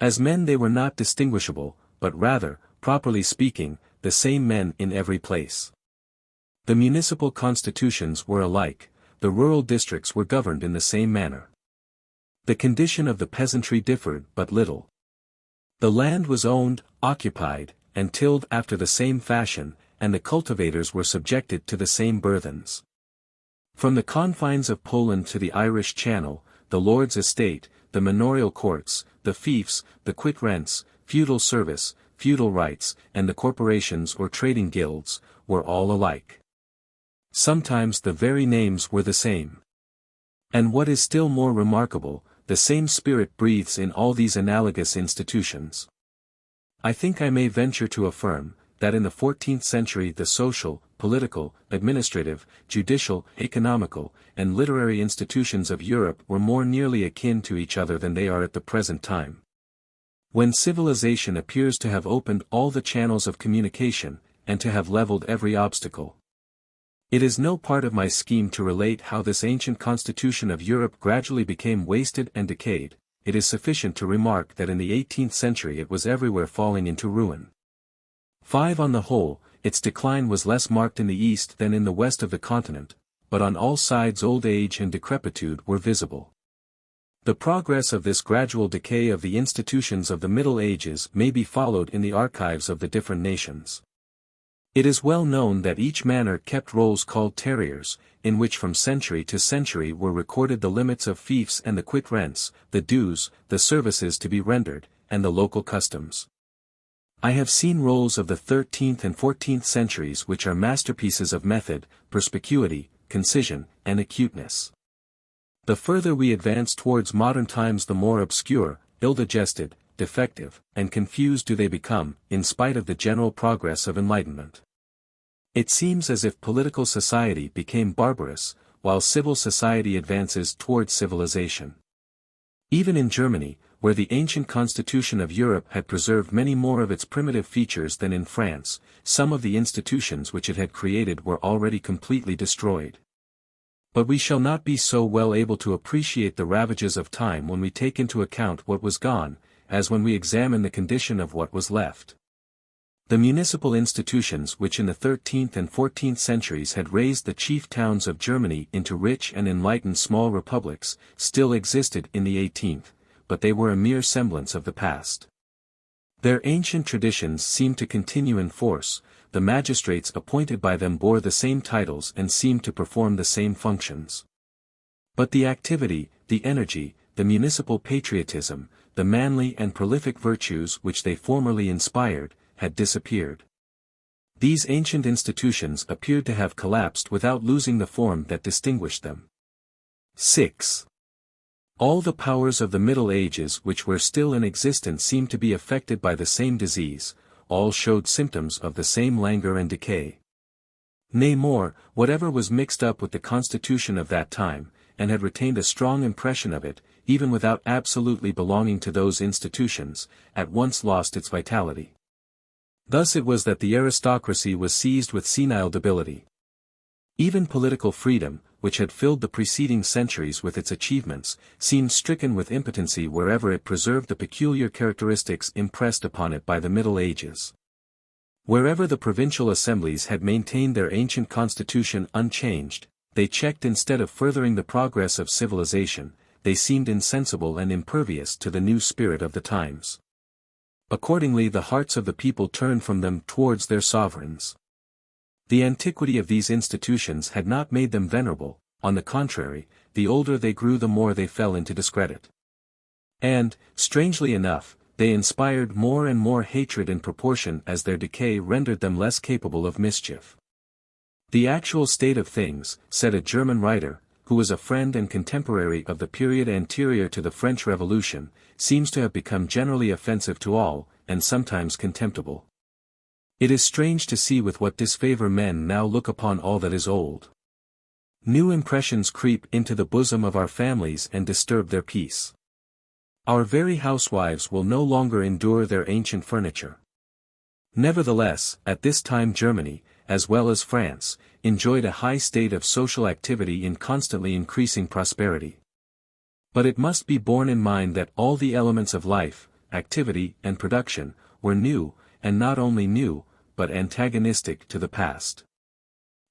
As men they were not distinguishable, but rather, properly speaking, the same men in every place. The municipal constitutions were alike, the rural districts were governed in the same manner. The condition of the peasantry differed but little. The land was owned, occupied, and tilled after the same fashion, and the cultivators were subjected to the same burthens. From the confines of Poland to the Irish Channel, the lord's estate, the manorial courts, the fiefs, the quit rents, feudal service, feudal rights, and the corporations or trading guilds, were all alike. Sometimes the very names were the same. And what is still more remarkable, the same spirit breathes in all these analogous institutions. I think I may venture to affirm, that in the 14th century the social, political, administrative, judicial, economical, and literary institutions of Europe were more nearly akin to each other than they are at the present time. When civilization appears to have opened all the channels of communication, and to have leveled every obstacle. It is no part of my scheme to relate how this ancient constitution of Europe gradually became wasted and decayed. It is sufficient to remark that in the 18th century it was everywhere falling into ruin. 5. On the whole, its decline was less marked in the east than in the west of the continent, but on all sides old age and decrepitude were visible. The progress of this gradual decay of the institutions of the Middle Ages may be followed in the archives of the different nations. It is well known that each manor kept rolls called terriers, in which from century to century were recorded the limits of fiefs and the quit rents, the dues, the services to be rendered, and the local customs. I have seen rolls of the 13th and 14th centuries which are masterpieces of method, perspicuity, concision, and acuteness. The further we advance towards modern times the more obscure, ill-digested, defective, and confused do they become, in spite of the general progress of enlightenment. It seems as if political society became barbarous, while civil society advances towards civilization. Even in Germany, where the ancient constitution of Europe had preserved many more of its primitive features than in France, some of the institutions which it had created were already completely destroyed. But we shall not be so well able to appreciate the ravages of time when we take into account what was gone, as when we examine the condition of what was left. The municipal institutions which in the 13th and 14th centuries had raised the chief towns of Germany into rich and enlightened small republics, still existed in the 18th, but they were a mere semblance of the past. Their ancient traditions seemed to continue in force, the magistrates appointed by them bore the same titles and seemed to perform the same functions. But the activity, the energy, the municipal patriotism, the manly and prolific virtues which they formerly inspired, had disappeared. These ancient institutions appeared to have collapsed without losing the form that distinguished them. 6. All the powers of the Middle Ages which were still in existence seemed to be affected by the same disease, all showed symptoms of the same languor and decay. Nay more, whatever was mixed up with the constitution of that time, and had retained a strong impression of it, even without absolutely belonging to those institutions, at once lost its vitality. Thus it was that the aristocracy was seized with senile debility. Even political freedom, which had filled the preceding centuries with its achievements, seemed stricken with impotency wherever it preserved the peculiar characteristics impressed upon it by the Middle Ages. Wherever the provincial assemblies had maintained their ancient constitution unchanged, they checked instead of furthering the progress of civilization, they seemed insensible and impervious to the new spirit of the times. Accordingly the hearts of the people turned from them towards their sovereigns. The antiquity of these institutions had not made them venerable, on the contrary, the older they grew the more they fell into discredit. And, strangely enough, they inspired more and more hatred in proportion as their decay rendered them less capable of mischief. The actual state of things, said a German writer, who was a friend and contemporary of the period anterior to the French Revolution, seems to have become generally offensive to all, and sometimes contemptible. It is strange to see with what disfavor men now look upon all that is old. New impressions creep into the bosom of our families and disturb their peace. Our very housewives will no longer endure their ancient furniture. Nevertheless, at this time Germany, as well as France, enjoyed a high state of social activity in constantly increasing prosperity. But it must be borne in mind that all the elements of life, activity and production, were new, and not only new, but antagonistic to the past.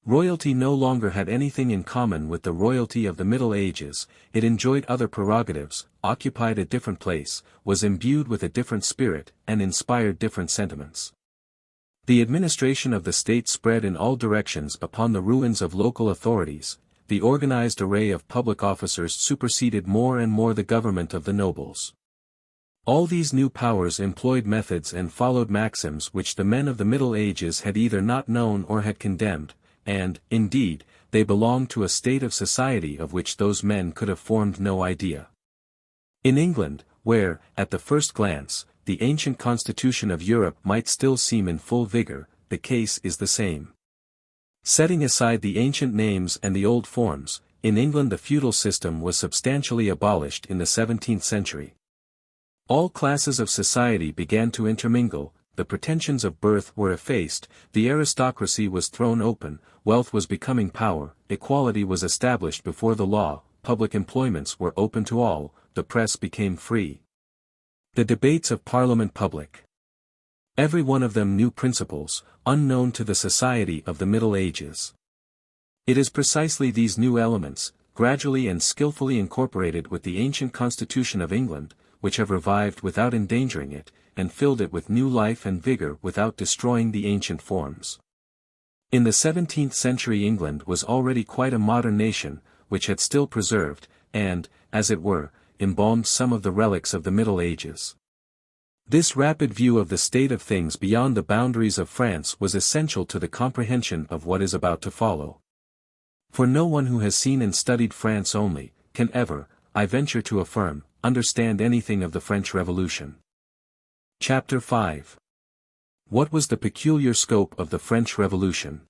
Royalty no longer had anything in common with the royalty of the Middle Ages, it enjoyed other prerogatives, occupied a different place, was imbued with a different spirit, and inspired different sentiments. The administration of the state spread in all directions upon the ruins of local authorities, the organized array of public officers superseded more and more the government of the nobles. All these new powers employed methods and followed maxims which the men of the Middle Ages had either not known or had condemned, and, indeed, they belonged to a state of society of which those men could have formed no idea. In England, where, at the first glance, the ancient constitution of Europe might still seem in full vigor, the case is the same. Setting aside the ancient names and the old forms, in England the feudal system was substantially abolished in the 17th century. All classes of society began to intermingle, the pretensions of birth were effaced, the aristocracy was thrown open, wealth was becoming power, equality was established before the law, public employments were open to all, the press became free. The debates of Parliament public. Every one of them new principles, unknown to the society of the Middle Ages. It is precisely these new elements, gradually and skillfully incorporated with the ancient constitution of England, which have revived without endangering it, and filled it with new life and vigor without destroying the ancient forms. In the 17th century England was already quite a modern nation, which had still preserved, and, as it were, embalmed some of the relics of the Middle Ages. This rapid view of the state of things beyond the boundaries of France was essential to the comprehension of what is about to follow. For no one who has seen and studied France only, can ever, I venture to affirm, understand anything of the French Revolution. Chapter 5. What was the peculiar scope of the French Revolution?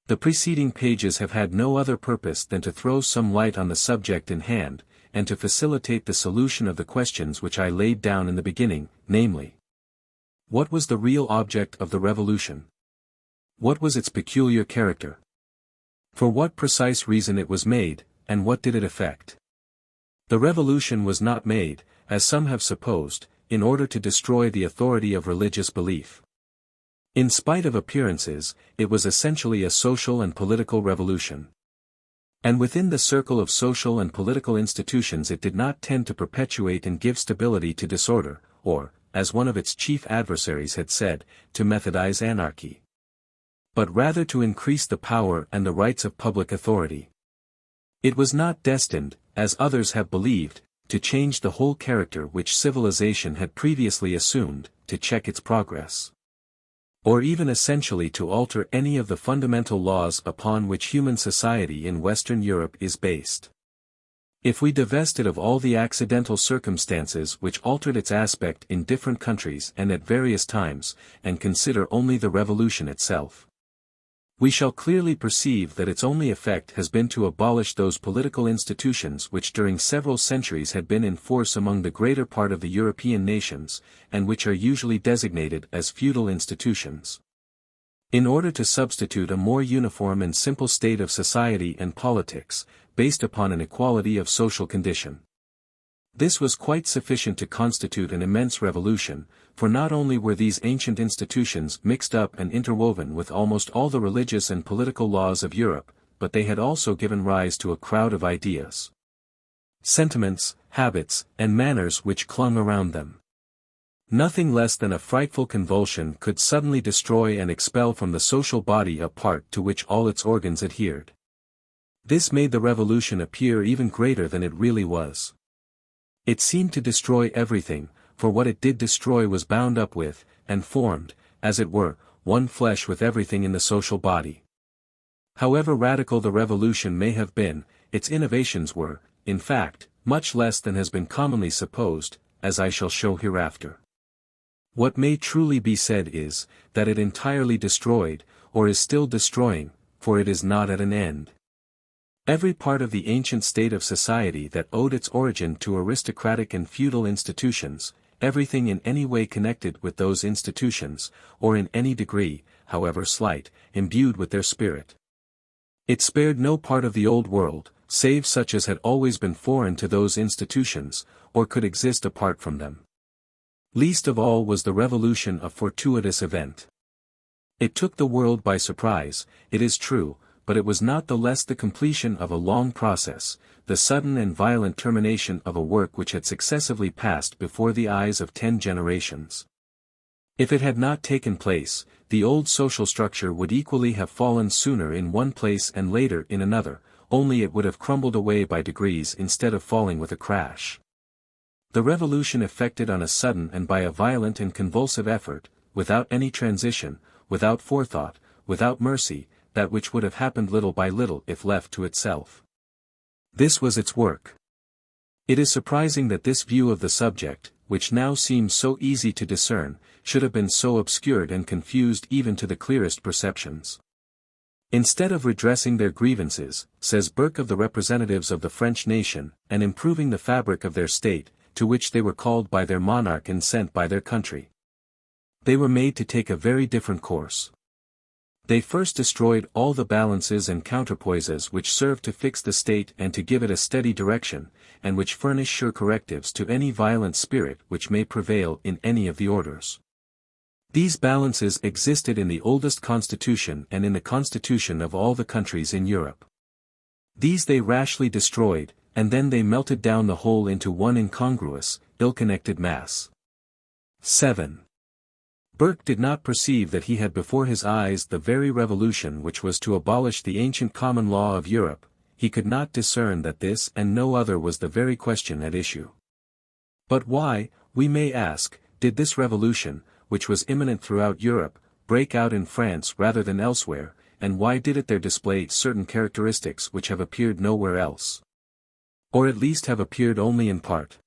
The preceding pages have had no other purpose than to throw some light on the subject in hand, and to facilitate the solution of the questions which I laid down in the beginning, namely, what was the real object of the revolution? What was its peculiar character? For what precise reason it was made, and what did it effect? The revolution was not made, as some have supposed, in order to destroy the authority of religious belief. In spite of appearances, it was essentially a social and political revolution. And within the circle of social and political institutions it did not tend to perpetuate and give stability to disorder, or, as one of its chief adversaries had said, to methodize anarchy. But rather to increase the power and the rights of public authority. It was not destined, as others have believed, to change the whole character which civilization had previously assumed, to check its progress. Or even essentially to alter any of the fundamental laws upon which human society in Western Europe is based. If we divest it of all the accidental circumstances which altered its aspect in different countries and at various times, and consider only the revolution itself, we shall clearly perceive that its only effect has been to abolish those political institutions which during several centuries had been in force among the greater part of the European nations, and which are usually designated as feudal institutions. In order to substitute a more uniform and simple state of society and politics, based upon an equality of social condition. This was quite sufficient to constitute an immense revolution, for not only were these ancient institutions mixed up and interwoven with almost all the religious and political laws of Europe, but they had also given rise to a crowd of ideas, sentiments, habits, and manners which clung around them. Nothing less than a frightful convulsion could suddenly destroy and expel from the social body a part to which all its organs adhered. This made the revolution appear even greater than it really was. It seemed to destroy everything, for what it did destroy was bound up with, and formed, as it were, one flesh with everything in the social body. However radical the revolution may have been, its innovations were, in fact, much less than has been commonly supposed, as I shall show hereafter. What may truly be said is, that it entirely destroyed, or is still destroying, for it is not at an end, every part of the ancient state of society that owed its origin to aristocratic and feudal institutions, everything in any way connected with those institutions, or in any degree, however slight, imbued with their spirit. It spared no part of the old world, save such as had always been foreign to those institutions, or could exist apart from them. Least of all was the revolution a fortuitous event. It took the world by surprise, it is true, but it was not the less the completion of a long process, the sudden and violent termination of a work which had successively passed before the eyes of 10 generations. If it had not taken place, the old social structure would equally have fallen sooner in one place and later in another, only it would have crumbled away by degrees instead of falling with a crash. The revolution effected on a sudden and by a violent and convulsive effort, without any transition, without forethought, without mercy, that which would have happened little by little if left to itself. This was its work. It is surprising that this view of the subject, which now seems so easy to discern, should have been so obscured and confused even to the clearest perceptions. Instead of redressing their grievances, says Burke of the representatives of the French nation, and improving the fabric of their state, to which they were called by their monarch and sent by their country, they were made to take a very different course. They first destroyed all the balances and counterpoises which served to fix the state and to give it a steady direction, and which furnish sure correctives to any violent spirit which may prevail in any of the orders. These balances existed in the oldest constitution and in the constitution of all the countries in Europe. These they rashly destroyed, and then they melted down the whole into one incongruous, ill-connected mass. 7. Burke did not perceive that he had before his eyes the very revolution which was to abolish the ancient common law of Europe. He could not discern that this and no other was the very question at issue. But why, we may ask, did this revolution, which was imminent throughout Europe, break out in France rather than elsewhere, and why did it there display certain characteristics which have appeared nowhere else? Or at least have appeared only in part?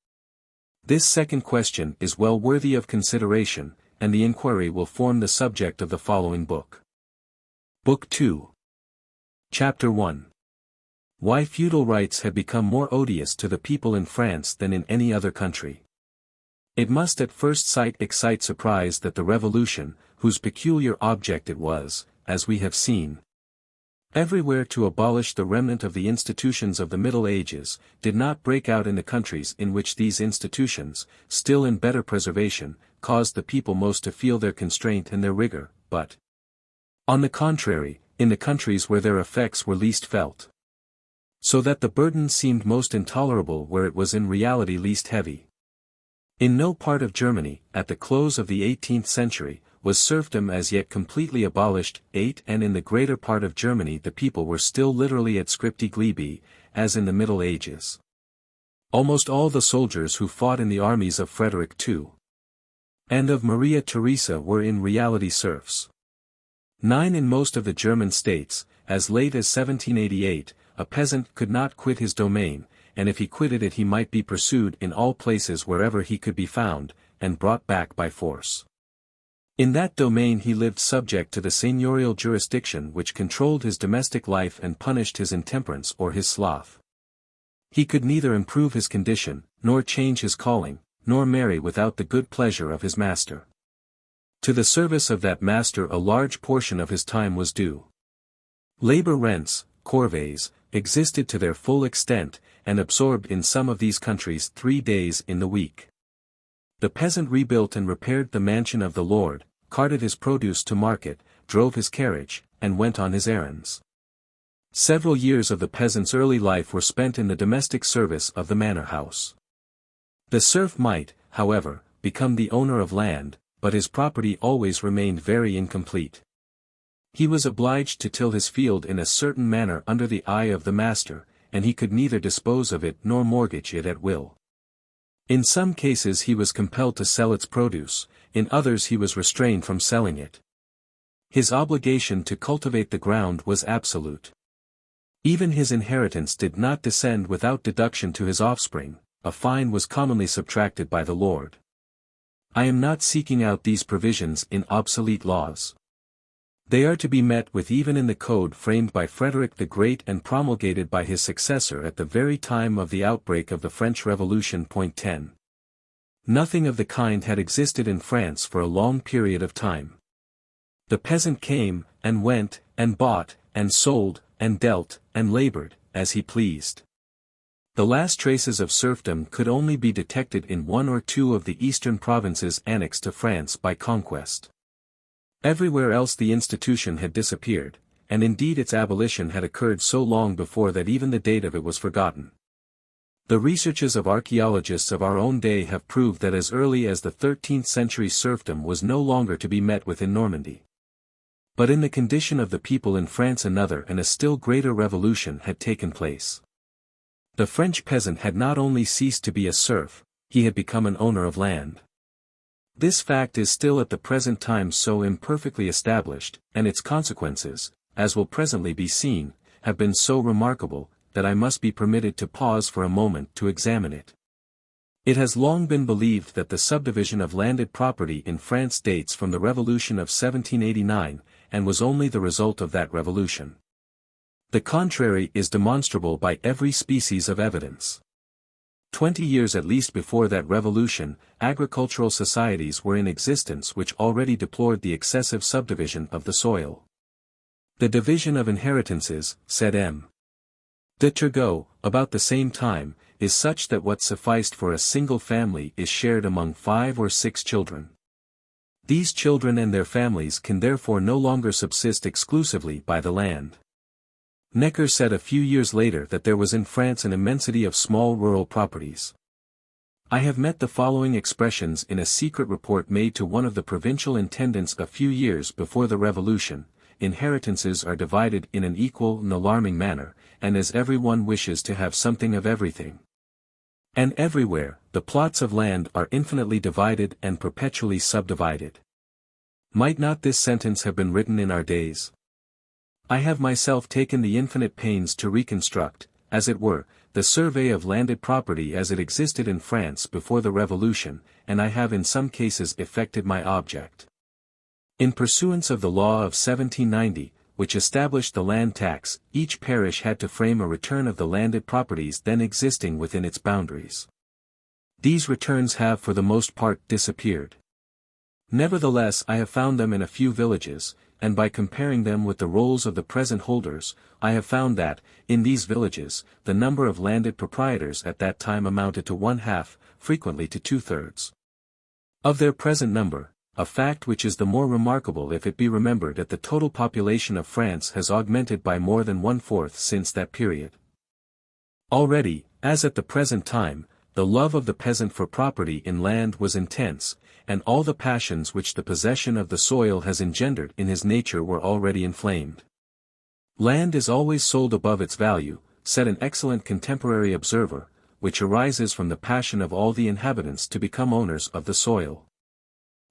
This second question is well worthy of consideration, and the inquiry will form the subject of the following book. Book 2. Chapter 1. Why feudal rights had become more odious to the people in France than in any other country. It must at first sight excite surprise that the revolution, whose peculiar object it was, as we have seen, everywhere to abolish the remnant of the institutions of the Middle Ages, did not break out in the countries in which these institutions, still in better preservation, caused the people most to feel their constraint and their rigor, but, on the contrary, in the countries where their effects were least felt. So that the burden seemed most intolerable where it was in reality least heavy. In no part of Germany, at the close of the 18th century, was serfdom as yet completely abolished, and in the greater part of Germany the people were still literally at scripti glebe, as in the Middle Ages. Almost all the soldiers who fought in the armies of Frederick II and of Maria Theresa were in reality serfs. 9 In most of the German states, as late as 1788, a peasant could not quit his domain, and if he quitted it he might be pursued in all places wherever he could be found, and brought back by force. In that domain he lived subject to the seigneurial jurisdiction which controlled his domestic life and punished his intemperance or his sloth. He could neither improve his condition, nor change his calling, nor marry without the good pleasure of his master. To the service of that master a large portion of his time was due. Labor rents, corvées, existed to their full extent, and absorbed in some of these countries 3 days in the week. The peasant rebuilt and repaired the mansion of the lord, carted his produce to market, drove his carriage, and went on his errands. Several years of the peasant's early life were spent in the domestic service of the manor house. The serf might, however, become the owner of land, but his property always remained very incomplete. He was obliged to till his field in a certain manner under the eye of the master, and he could neither dispose of it nor mortgage it at will. In some cases he was compelled to sell its produce, in others he was restrained from selling it. His obligation to cultivate the ground was absolute. Even his inheritance did not descend without deduction to his offspring, a fine was commonly subtracted by the lord. I am not seeking out these provisions in obsolete laws. They are to be met with even in the code framed by Frederick the Great and promulgated by his successor at the very time of the outbreak of the French Revolution. 10. Nothing of the kind had existed in France for a long period of time. The peasant came, and went, and bought, and sold, and dealt, and labored, as he pleased. The last traces of serfdom could only be detected in 1 or 2 of the eastern provinces annexed to France by conquest. Everywhere else the institution had disappeared, and indeed its abolition had occurred so long before that even the date of it was forgotten. The researches of archaeologists of our own day have proved that as early as the 13th century serfdom was no longer to be met with in Normandy. But in the condition of the people in France another and a still greater revolution had taken place. The French peasant had not only ceased to be a serf, he had become an owner of land. This fact is still at the present time so imperfectly established, and its consequences, as will presently be seen, have been so remarkable, that I must be permitted to pause for a moment to examine it. It has long been believed that the subdivision of landed property in France dates from the Revolution of 1789, and was only the result of that revolution. The contrary is demonstrable by every species of evidence. 20 years at least before that revolution, agricultural societies were in existence which already deplored the excessive subdivision of the soil. The division of inheritances, said M. de Turgot, about the same time, is such that what sufficed for a single family is shared among 5 or 6 children. These children and their families can therefore no longer subsist exclusively by the land. Necker said a few years later that there was in France an immensity of small rural properties. I have met the following expressions in a secret report made to one of the provincial intendants a few years before the Revolution: inheritances are divided in an equal and alarming manner, and as everyone wishes to have something of everything. And everywhere, the plots of land are infinitely divided and perpetually subdivided. Might not this sentence have been written in our days? I have myself taken the infinite pains to reconstruct, as it were, the survey of landed property as it existed in France before the Revolution, and I have in some cases effected my object. In pursuance of the law of 1790, which established the land tax, each parish had to frame a return of the landed properties then existing within its boundaries. These returns have for the most part disappeared. Nevertheless, I have found them in a few villages, and by comparing them with the rolls of the present holders, I have found that, in these villages, the number of landed proprietors at that time amounted to 1/2, frequently to 2/3. Of their present number, a fact which is the more remarkable if it be remembered that the total population of France has augmented by more than 1/4 since that period. Already, as at the present time, the love of the peasant for property in land was intense, and all the passions which the possession of the soil has engendered in his nature were already inflamed. Land is always sold above its value, said an excellent contemporary observer, which arises from the passion of all the inhabitants to become owners of the soil.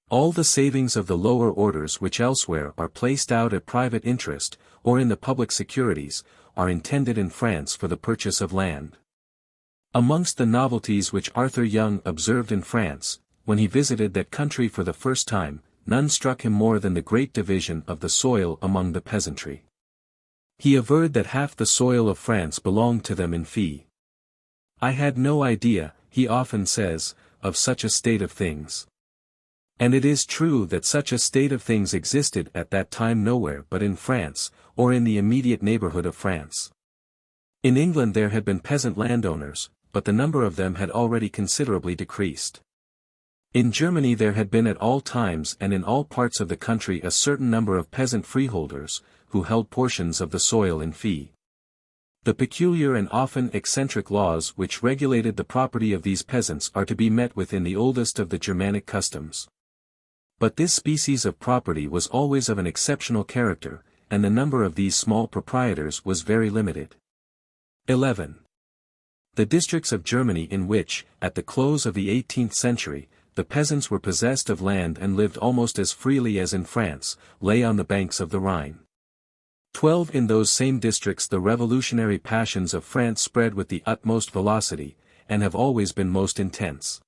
All the savings of the lower orders which elsewhere are placed out at private interest, or in the public securities, are intended in France for the purchase of land. Amongst the novelties which Arthur Young observed in France, when he visited that country for the first time, none struck him more than the great division of the soil among the peasantry. He averred that half the soil of France belonged to them in fee. I had no idea, he often says, of such a state of things. And it is true that such a state of things existed at that time nowhere but in France, or in the immediate neighborhood of France. In England there had been peasant landowners, but the number of them had already considerably decreased. In Germany there had been at all times and in all parts of the country a certain number of peasant freeholders, who held portions of the soil in fee. The peculiar and often eccentric laws which regulated the property of these peasants are to be met with in the oldest of the Germanic customs. But this species of property was always of an exceptional character, and the number of these small proprietors was very limited. 11. The districts of Germany in which, at the close of the 18th century, the peasants were possessed of land and lived almost as freely as in France, lay on the banks of the Rhine. 12. In those same districts the revolutionary passions of France spread with the utmost velocity, and have always been most intense.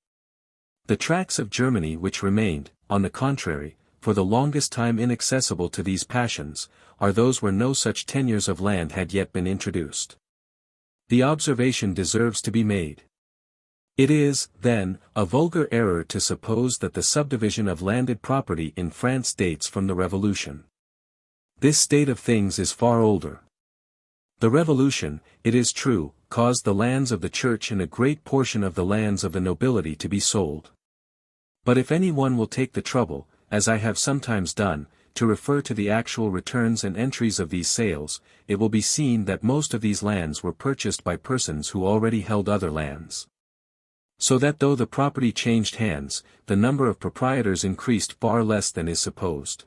The tracts of Germany which remained, on the contrary, for the longest time inaccessible to these passions, are those where no such tenures of land had yet been introduced. The observation deserves to be made. It is, then, a vulgar error to suppose that the subdivision of landed property in France dates from the Revolution. This state of things is far older. The Revolution, it is true, caused the lands of the Church and a great portion of the lands of the nobility to be sold. But if any one will take the trouble, as I have sometimes done, to refer to the actual returns and entries of these sales, it will be seen that most of these lands were purchased by persons who already held other lands. So that though the property changed hands, the number of proprietors increased far less than is supposed.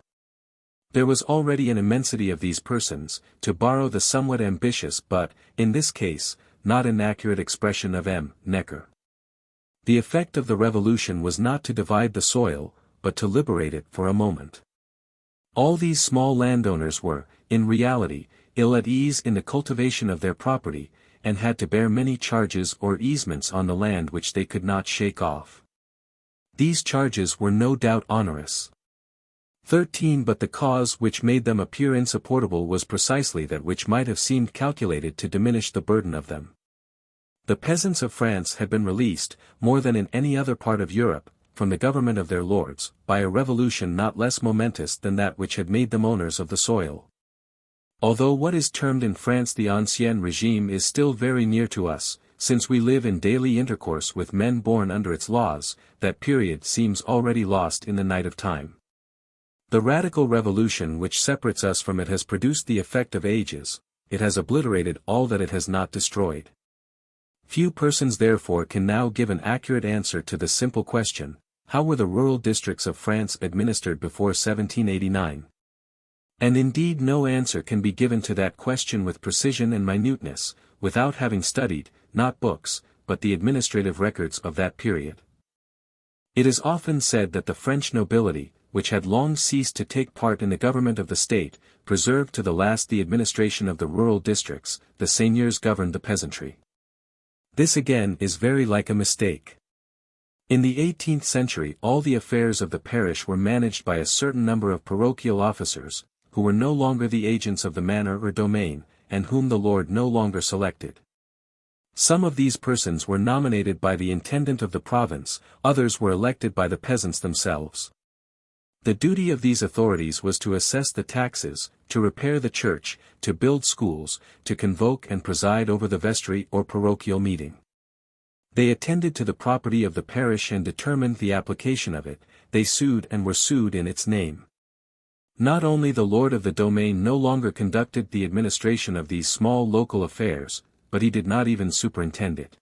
There was already an immensity of these persons, to borrow the somewhat ambitious but, in this case, not inaccurate expression of M. Necker. The effect of the Revolution was not to divide the soil, but to liberate it for a moment. All these small landowners were, in reality, ill at ease in the cultivation of their property, and had to bear many charges or easements on the land which they could not shake off. These charges were no doubt onerous. 13. But the cause which made them appear insupportable was precisely that which might have seemed calculated to diminish the burden of them. The peasants of France had been released, more than in any other part of Europe, from the government of their lords, by a revolution not less momentous than that which had made them owners of the soil. Although what is termed in France the Ancien Régime is still very near to us, since we live in daily intercourse with men born under its laws, that period seems already lost in the night of time. The radical revolution which separates us from it has produced the effect of ages, it has obliterated all that it has not destroyed. Few persons therefore can now give an accurate answer to the simple question, how were the rural districts of France administered before 1789? And indeed no answer can be given to that question with precision and minuteness, without having studied, not books, but the administrative records of that period. It is often said that the French nobility, which had long ceased to take part in the government of the state, preserved to the last the administration of the rural districts, the seigneurs governed the peasantry. This again is very like a mistake. In the 18th century all the affairs of the parish were managed by a certain number of parochial officers, who were no longer the agents of the manor or domain, and whom the lord no longer selected. Some of these persons were nominated by the intendant of the province, others were elected by the peasants themselves. The duty of these authorities was to assess the taxes, to repair the church, to build schools, to convoke and preside over the vestry or parochial meeting. They attended to the property of the parish and determined the application of it, they sued and were sued in its name. Not only the lord of the domain no longer conducted the administration of these small local affairs, but he did not even superintend it.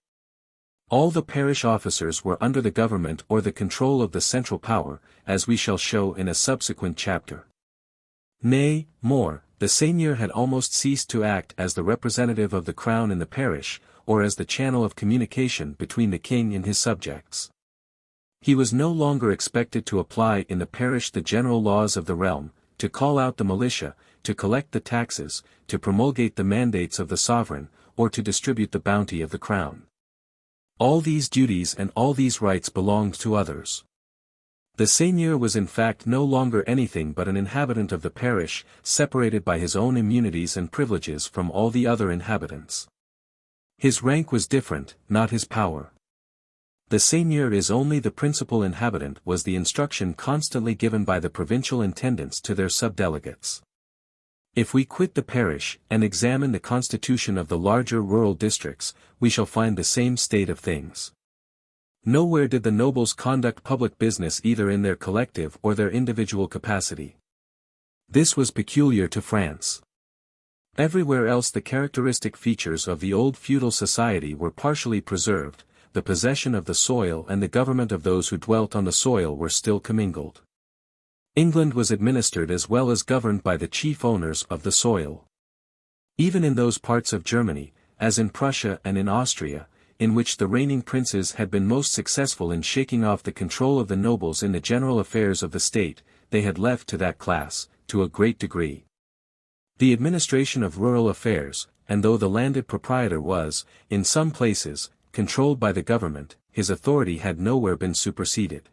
All the parish officers were under the government or the control of the central power, as we shall show in a subsequent chapter. Nay, more, the seigneur had almost ceased to act as the representative of the crown in the parish, or as the channel of communication between the king and his subjects. He was no longer expected to apply in the parish the general laws of the realm, to call out the militia, to collect the taxes, to promulgate the mandates of the sovereign, or to distribute the bounty of the crown. All these duties and all these rights belonged to others. The seigneur was in fact no longer anything but an inhabitant of the parish, separated by his own immunities and privileges from all the other inhabitants. His rank was different, not his power. The seigneur is only the principal inhabitant was the instruction constantly given by the provincial intendants to their subdelegates. If we quit the parish, and examine the constitution of the larger rural districts, we shall find the same state of things. Nowhere did the nobles conduct public business either in their collective or their individual capacity. This was peculiar to France. Everywhere else the characteristic features of the old feudal society were partially preserved, the possession of the soil and the government of those who dwelt on the soil were still commingled. England was administered as well as governed by the chief owners of the soil. Even in those parts of Germany, as in Prussia and in Austria, in which the reigning princes had been most successful in shaking off the control of the nobles in the general affairs of the state, they had left to that class, to a great degree, the administration of rural affairs, and though the landed proprietor was, in some places, controlled by the government, his authority had nowhere been superseded.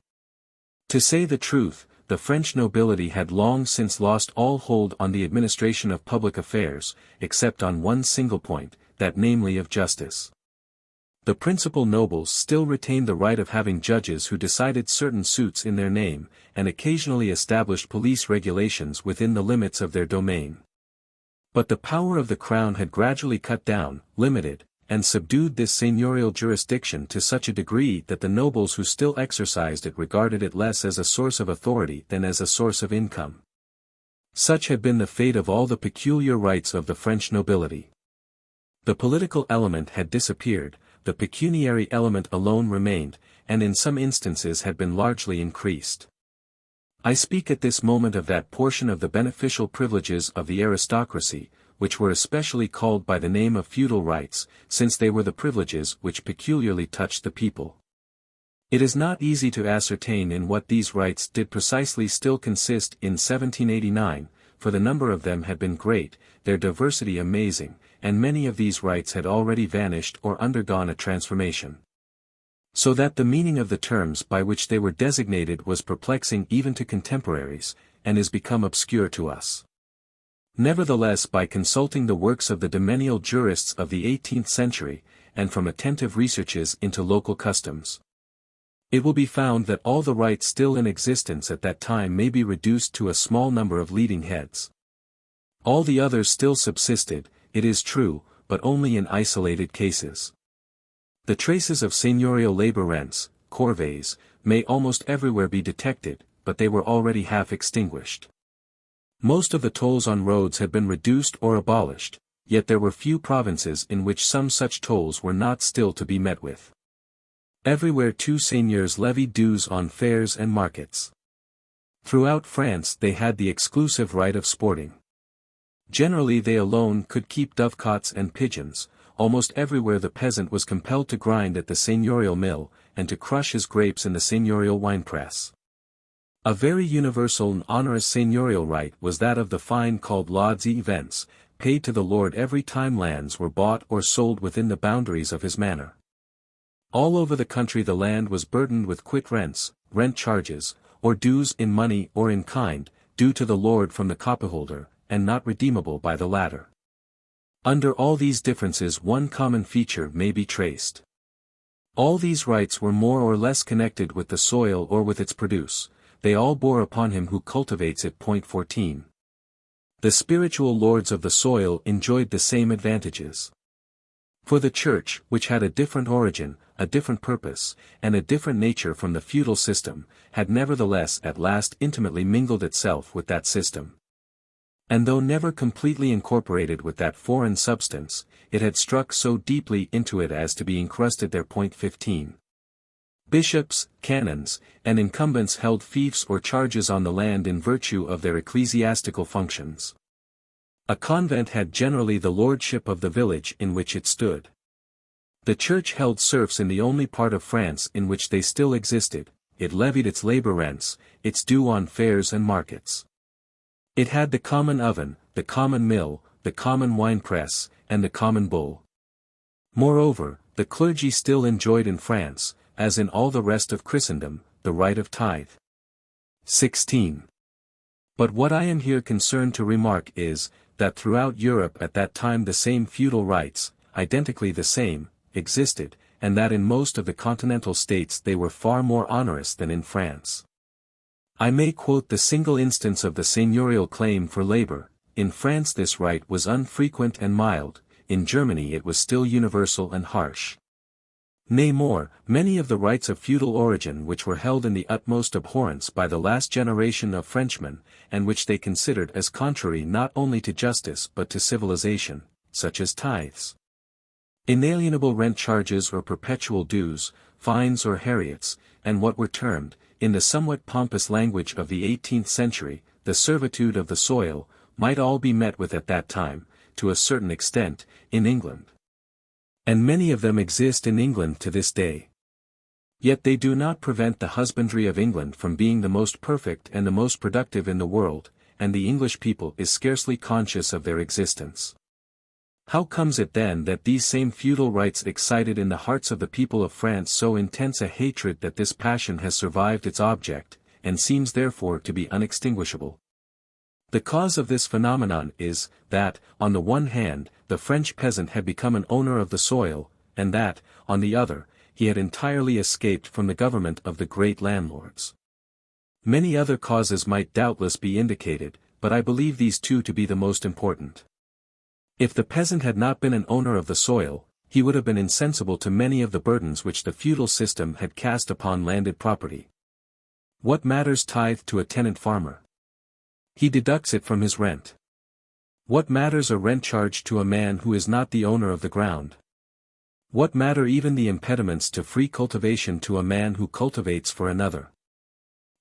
To say the truth, the French nobility had long since lost all hold on the administration of public affairs, except on one single point, that namely of justice. The principal nobles still retained the right of having judges who decided certain suits in their name, and occasionally established police regulations within the limits of their domain. But the power of the crown had gradually cut down, limited, and subdued this seigneurial jurisdiction to such a degree that the nobles who still exercised it regarded it less as a source of authority than as a source of income. Such had been the fate of all the peculiar rights of the French nobility. The political element had disappeared, the pecuniary element alone remained, and in some instances had been largely increased. I speak at this moment of that portion of the beneficial privileges of the aristocracy, which were especially called by the name of feudal rights, since they were the privileges which peculiarly touched the people. It is not easy to ascertain in what these rights did precisely still consist in 1789, for the number of them had been great, their diversity amazing, and many of these rights had already vanished or undergone a transformation. So that the meaning of the terms by which they were designated was perplexing even to contemporaries, and is become obscure to us. Nevertheless, by consulting the works of the domanial jurists of the 18th century, and from attentive researches into local customs, it will be found that all the rights still in existence at that time may be reduced to a small number of leading heads. All the others still subsisted, it is true, but only in isolated cases. The traces of seigneurial labor rents, corvées, may almost everywhere be detected, but they were already half extinguished. Most of the tolls on roads had been reduced or abolished, yet there were few provinces in which some such tolls were not still to be met with. Everywhere two seigneurs levied dues on fairs and markets. Throughout France they had the exclusive right of sporting. Generally they alone could keep dovecots and pigeons, almost everywhere the peasant was compelled to grind at the seigneurial mill, and to crush his grapes in the seigneurial winepress. A very universal and onerous seigneurial right was that of the fine called lauds et ventes, paid to the lord every time lands were bought or sold within the boundaries of his manor. All over the country the land was burdened with quit rents, rent charges, or dues in money or in kind, due to the lord from the copyholder, and not redeemable by the latter. Under all these differences one common feature may be traced. All these rights were more or less connected with the soil or with its produce, they all bore upon him who cultivates it. 14. The spiritual lords of the soil enjoyed the same advantages. For the Church, which had a different origin, a different purpose, and a different nature from the feudal system, had nevertheless at last intimately mingled itself with that system. And though never completely incorporated with that foreign substance, it had struck so deeply into it as to be encrusted there. 15. Bishops, canons, and incumbents held fiefs or charges on the land in virtue of their ecclesiastical functions. A convent had generally the lordship of the village in which it stood. The Church held serfs in the only part of France in which they still existed, it levied its labor rents, its due on fairs and markets. It had the common oven, the common mill, the common winepress, and the common bull. Moreover, the clergy still enjoyed in France, as in all the rest of Christendom, the right of tithe. 16. But what I am here concerned to remark is, that throughout Europe at that time the same feudal rights, identically the same, existed, and that in most of the continental states they were far more onerous than in France. I may quote the single instance of the seigneurial claim for labor. In France this right was unfrequent and mild, in Germany it was still universal and harsh. Nay more, many of the rights of feudal origin which were held in the utmost abhorrence by the last generation of Frenchmen, and which they considered as contrary not only to justice but to civilization, such as tithes, inalienable rent charges or perpetual dues, fines or harriets, and what were termed, in the somewhat pompous language of the 18th century, the servitude of the soil, might all be met with at that time, to a certain extent, in England. And many of them exist in England to this day. Yet they do not prevent the husbandry of England from being the most perfect and the most productive in the world, and the English people is scarcely conscious of their existence. How comes it then that these same feudal rights excited in the hearts of the people of France so intense a hatred that this passion has survived its object, and seems therefore to be unextinguishable? The cause of this phenomenon is, that, on the one hand, the French peasant had become an owner of the soil, and that, on the other, he had entirely escaped from the government of the great landlords. Many other causes might doubtless be indicated, but I believe these two to be the most important. If the peasant had not been an owner of the soil, he would have been insensible to many of the burdens which the feudal system had cast upon landed property. What matters tithe to a tenant farmer? He deducts it from his rent. What matters a rent charge to a man who is not the owner of the ground? What matter even the impediments to free cultivation to a man who cultivates for another?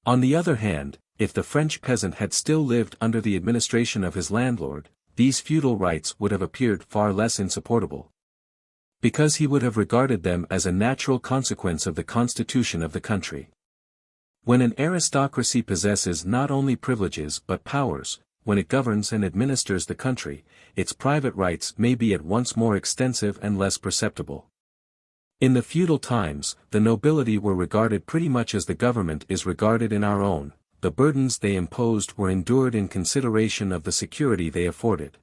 On the other hand, if the French peasant had still lived under the administration of his landlord, these feudal rights would have appeared far less insupportable. Because he would have regarded them as a natural consequence of the constitution of the country. When an aristocracy possesses not only privileges but powers, when it governs and administers the country, its private rights may be at once more extensive and less perceptible. In the feudal times, the nobility were regarded pretty much as the government is regarded in our own. The burdens they imposed were endured in consideration of the security they afforded.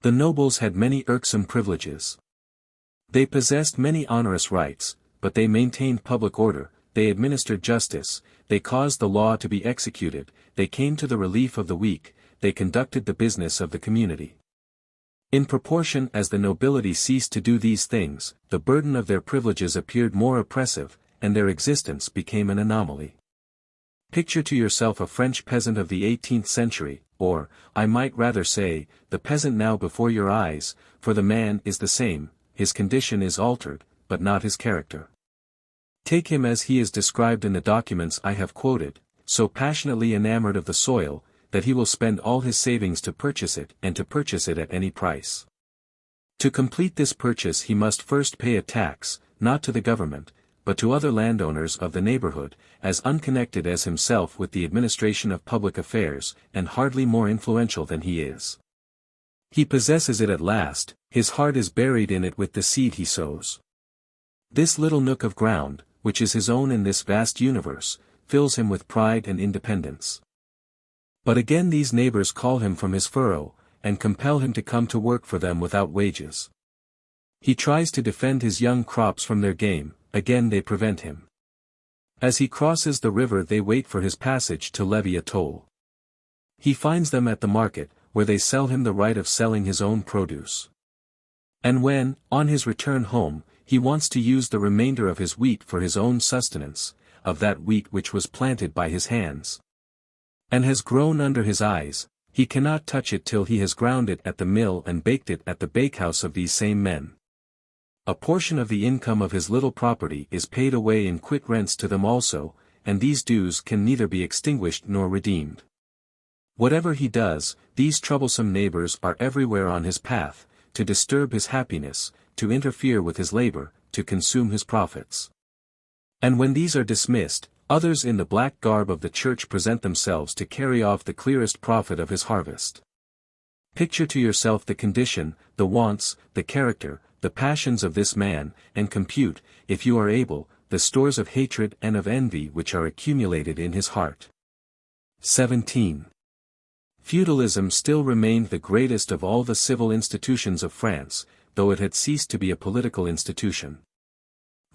The nobles had many irksome privileges. They possessed many onerous rights, but they maintained public order, they administered justice, they caused the law to be executed, they came to the relief of the weak, they conducted the business of the community. In proportion as the nobility ceased to do these things, the burden of their privileges appeared more oppressive, and their existence became an anomaly. Picture to yourself a French peasant of the 18th century, or, I might rather say, the peasant now before your eyes, for the man is the same, his condition is altered, but not his character. Take him as he is described in the documents I have quoted, so passionately enamored of the soil, that he will spend all his savings to purchase it and to purchase it at any price. To complete this purchase he must first pay a tax, not to the government, but to other landowners of the neighborhood, as unconnected as himself with the administration of public affairs, and hardly more influential than he is. He possesses it at last, his heart is buried in it with the seed he sows. This little nook of ground, which is his own in this vast universe, fills him with pride and independence. But again these neighbors call him from his furrow, and compel him to come to work for them without wages. He tries to defend his young crops from their game, again they prevent him. As he crosses the river they wait for his passage to levy a toll. He finds them at the market, where they sell him the right of selling his own produce. And when, on his return home, he wants to use the remainder of his wheat for his own sustenance, of that wheat which was planted by his hands, and has grown under his eyes, he cannot touch it till he has ground it at the mill and baked it at the bakehouse of these same men. A portion of the income of his little property is paid away in quit rents to them also, and these dues can neither be extinguished nor redeemed. Whatever he does, these troublesome neighbors are everywhere on his path, to disturb his happiness, to interfere with his labor, to consume his profits. And when these are dismissed, others in the black garb of the church present themselves to carry off the clearest profit of his harvest. Picture to yourself the condition, the wants, the character, the passions of this man, and compute, if you are able, the stores of hatred and of envy which are accumulated in his heart. 17. Feudalism still remained the greatest of all the civil institutions of France, though it had ceased to be a political institution.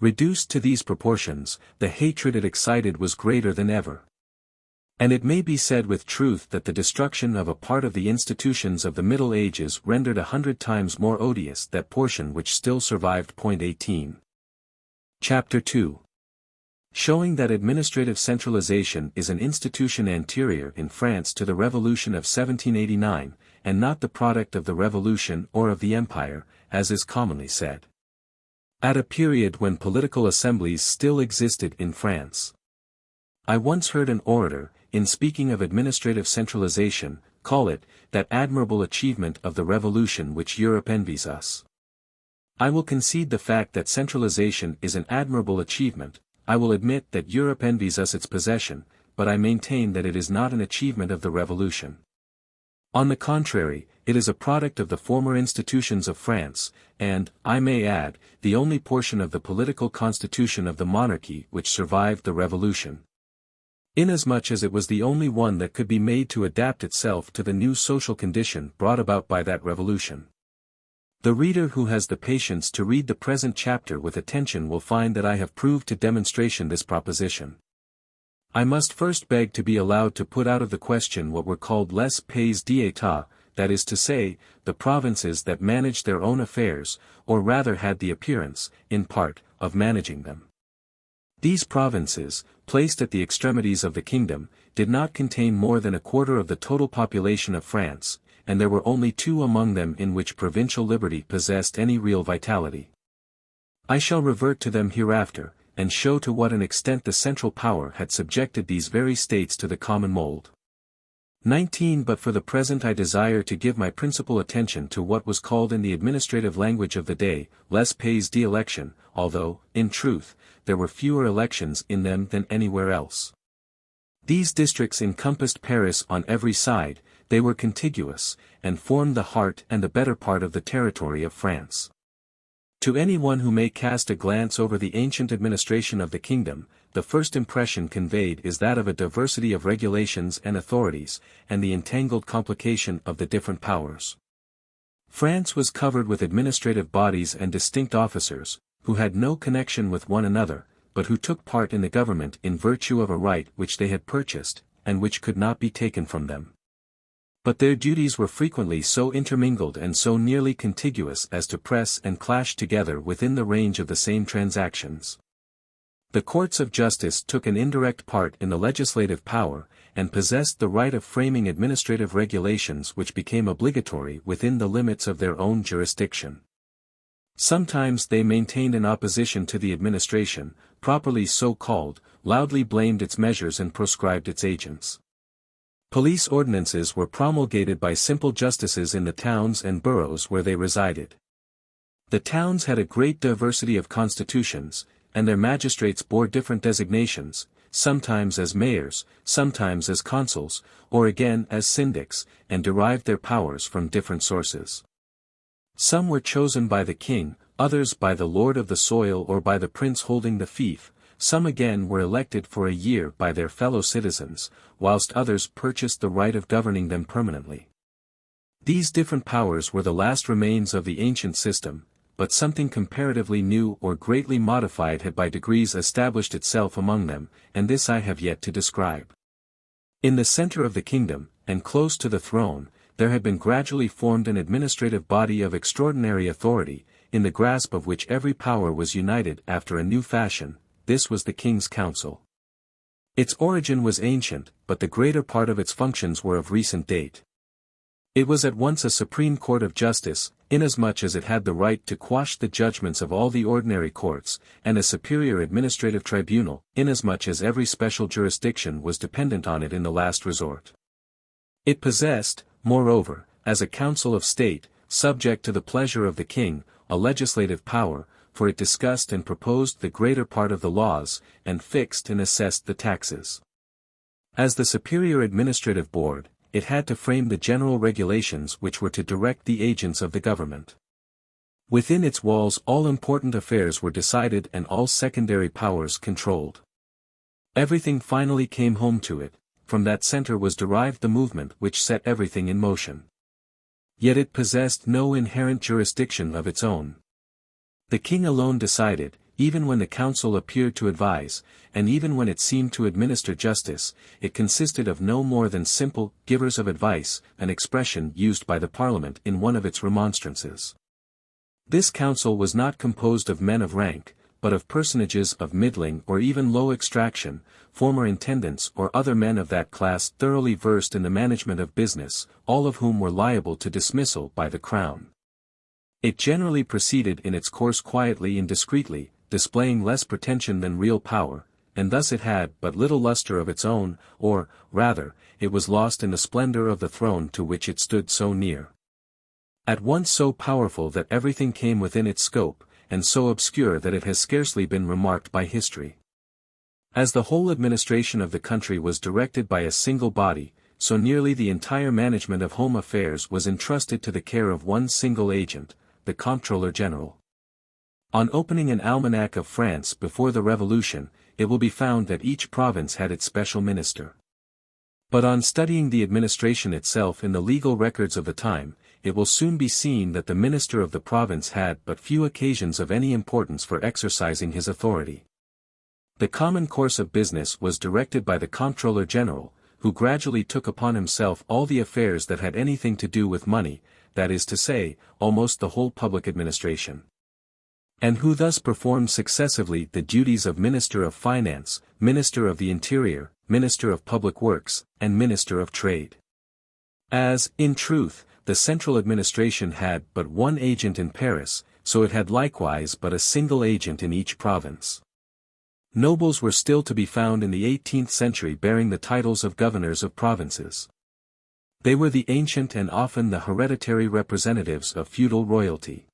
Reduced to these proportions, the hatred it excited was greater than ever. And it may be said with truth that the destruction of a part of the institutions of the Middle Ages rendered 100 times more odious that portion which still survived. 18. Chapter 2. Showing that administrative centralization is an institution anterior in France to the Revolution of 1789, and not the product of the Revolution or of the Empire, as is commonly said. At a period when political assemblies still existed in France. I once heard an orator, in speaking of administrative centralization, call it, that admirable achievement of the revolution which Europe envies us. I will concede the fact that centralization is an admirable achievement, I will admit that Europe envies us its possession, but I maintain that it is not an achievement of the revolution. On the contrary, it is a product of the former institutions of France, and, I may add, the only portion of the political constitution of the monarchy which survived the revolution. Inasmuch as it was the only one that could be made to adapt itself to the new social condition brought about by that revolution. The reader who has the patience to read the present chapter with attention will find that I have proved to demonstration this proposition. I must first beg to be allowed to put out of the question what were called les pays d'état, that is to say, the provinces that managed their own affairs, or rather had the appearance, in part, of managing them. These provinces, placed at the extremities of the kingdom, did not contain more than a quarter of the total population of France, and there were only 2 among them in which provincial liberty possessed any real vitality. I shall revert to them hereafter, and show to what an extent the central power had subjected these very states to the common mold. 19. But for the present I desire to give my principal attention to what was called in the administrative language of the day, les pays d'élection, although, in truth, there were fewer elections in them than anywhere else. These districts encompassed Paris on every side, they were contiguous, and formed the heart and the better part of the territory of France. To anyone who may cast a glance over the ancient administration of the kingdom, the first impression conveyed is that of a diversity of regulations and authorities, and the entangled complication of the different powers. France was covered with administrative bodies and distinct officers, who had no connection with one another, but who took part in the government in virtue of a right which they had purchased, and which could not be taken from them. But their duties were frequently so intermingled and so nearly contiguous as to press and clash together within the range of the same transactions. The courts of justice took an indirect part in the legislative power, and possessed the right of framing administrative regulations which became obligatory within the limits of their own jurisdiction. Sometimes they maintained an opposition to the administration, properly so called, loudly blamed its measures and proscribed its agents. Police ordinances were promulgated by simple justices in the towns and boroughs where they resided. The towns had a great diversity of constitutions, and their magistrates bore different designations, sometimes as mayors, sometimes as consuls, or again as syndics, and derived their powers from different sources. Some were chosen by the king, others by the lord of the soil or by the prince holding the fief, some again were elected for a year by their fellow citizens, whilst others purchased the right of governing them permanently. These different powers were the last remains of the ancient system, but something comparatively new or greatly modified had by degrees established itself among them, and this I have yet to describe. In the center of the kingdom, and close to the throne, there had been gradually formed an administrative body of extraordinary authority, in the grasp of which every power was united after a new fashion. This was the King's Council. Its origin was ancient, but the greater part of its functions were of recent date. It was at once a supreme court of justice, inasmuch as it had the right to quash the judgments of all the ordinary courts, and a superior administrative tribunal, inasmuch as every special jurisdiction was dependent on it in the last resort. It possessed, moreover, as a council of state, subject to the pleasure of the king, a legislative power, for it discussed and proposed the greater part of the laws, and fixed and assessed the taxes. As the superior administrative board, it had to frame the general regulations which were to direct the agents of the government. Within its walls all important affairs were decided and all secondary powers controlled. Everything finally came home to it, from that center was derived the movement which set everything in motion. Yet it possessed no inherent jurisdiction of its own. The king alone decided, even when the council appeared to advise, and even when it seemed to administer justice. It consisted of no more than simple givers of advice, an expression used by the parliament in one of its remonstrances. This council was not composed of men of rank, but of personages of middling or even low extraction, former intendants or other men of that class thoroughly versed in the management of business, all of whom were liable to dismissal by the crown. It generally proceeded in its course quietly and discreetly, displaying less pretension than real power, and thus it had but little luster of its own, or, rather, it was lost in the splendor of the throne to which it stood so near. At once so powerful that everything came within its scope, and so obscure that it has scarcely been remarked by history. As the whole administration of the country was directed by a single body, so nearly the entire management of home affairs was entrusted to the care of one single agent, the Comptroller General. On opening an almanac of France before the Revolution, it will be found that each province had its special minister. But on studying the administration itself in the legal records of the time, it will soon be seen that the minister of the province had but few occasions of any importance for exercising his authority. The common course of business was directed by the Comptroller General, who gradually took upon himself all the affairs that had anything to do with money, that is to say, almost the whole public administration. And who thus performed successively the duties of Minister of Finance, Minister of the Interior, Minister of Public Works, and Minister of Trade. As, in truth, the central administration had but one agent in Paris, so it had likewise but a single agent in each province. Nobles were still to be found in the 18th century bearing the titles of governors of provinces. They were the ancient and often the hereditary representatives of feudal royalty.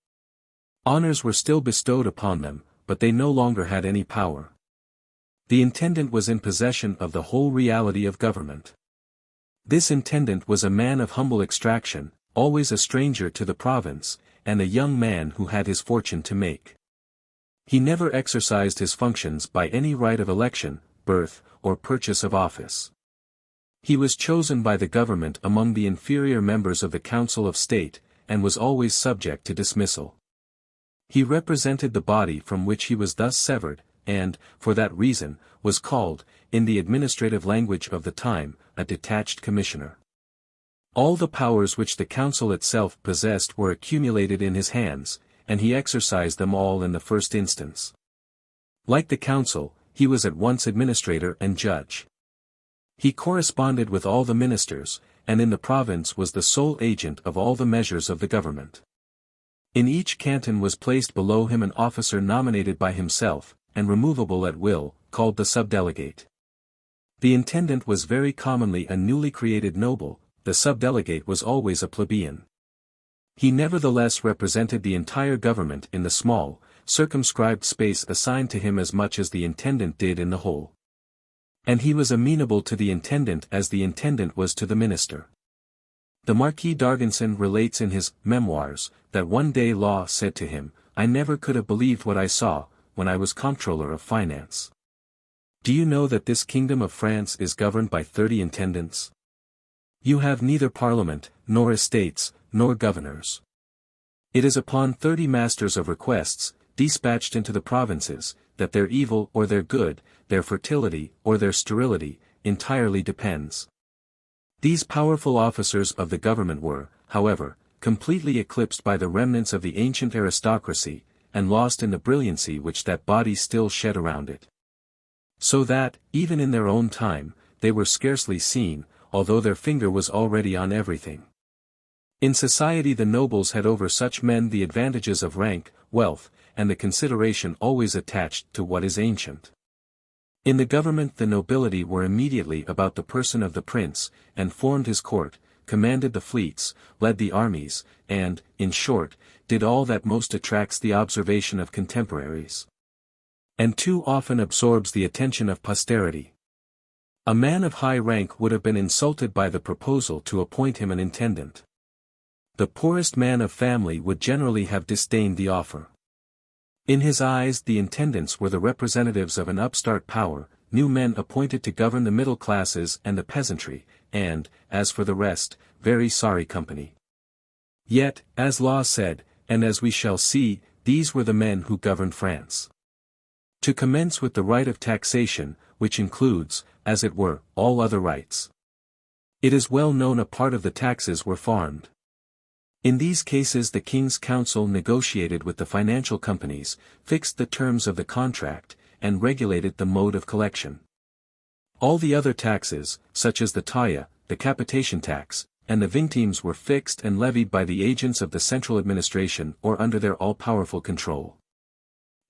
Honors were still bestowed upon them, but they no longer had any power. The intendant was in possession of the whole reality of government. This intendant was a man of humble extraction, always a stranger to the province, and a young man who had his fortune to make. He never exercised his functions by any right of election, birth, or purchase of office. He was chosen by the government among the inferior members of the Council of State, and was always subject to dismissal. He represented the body from which he was thus severed, and, for that reason, was called, in the administrative language of the time, a detached commissioner. All the powers which the council itself possessed were accumulated in his hands, and he exercised them all in the first instance. Like the council, he was at once administrator and judge. He corresponded with all the ministers, and in the province was the sole agent of all the measures of the government. In each canton was placed below him an officer nominated by himself, and removable at will, called the subdelegate. The intendant was very commonly a newly created noble, the subdelegate was always a plebeian. He nevertheless represented the entire government in the small, circumscribed space assigned to him as much as the intendant did in the whole. And he was amenable to the intendant as the intendant was to the minister. The Marquis d'Argenson relates in his Memoirs, that one day Law said to him, "I never could have believed what I saw, when I was Comptroller of Finance. Do you know that this kingdom of France is governed by 30 intendants? You have neither parliament, nor estates, nor governors. It is upon 30 masters of requests, dispatched into the provinces, that their evil or their good, their fertility or their sterility, entirely depends. These powerful officers of the government were, however, completely eclipsed by the remnants of the ancient aristocracy, and lost in the brilliancy which that body still shed around it. So that, even in their own time, they were scarcely seen, although their finger was already on everything. In society the nobles had over such men the advantages of rank, wealth, and the consideration always attached to what is ancient. In the government the nobility were immediately about the person of the prince, and formed his court, commanded the fleets, led the armies, and, in short, did all that most attracts the observation of contemporaries, and too often absorbs the attention of posterity. A man of high rank would have been insulted by the proposal to appoint him an intendant. The poorest man of family would generally have disdained the offer. In his eyes the intendants were the representatives of an upstart power, new men appointed to govern the middle classes and the peasantry, and, as for the rest, very sorry company. Yet, as Law said, and as we shall see, these were the men who governed France. To commence with the right of taxation, which includes, as it were, all other rights. It is well known a part of the taxes were farmed. In these cases the King's Council negotiated with the financial companies, fixed the terms of the contract, and regulated the mode of collection. All the other taxes, such as the taille, the capitation tax, and the vingtiemes were fixed and levied by the agents of the central administration or under their all-powerful control.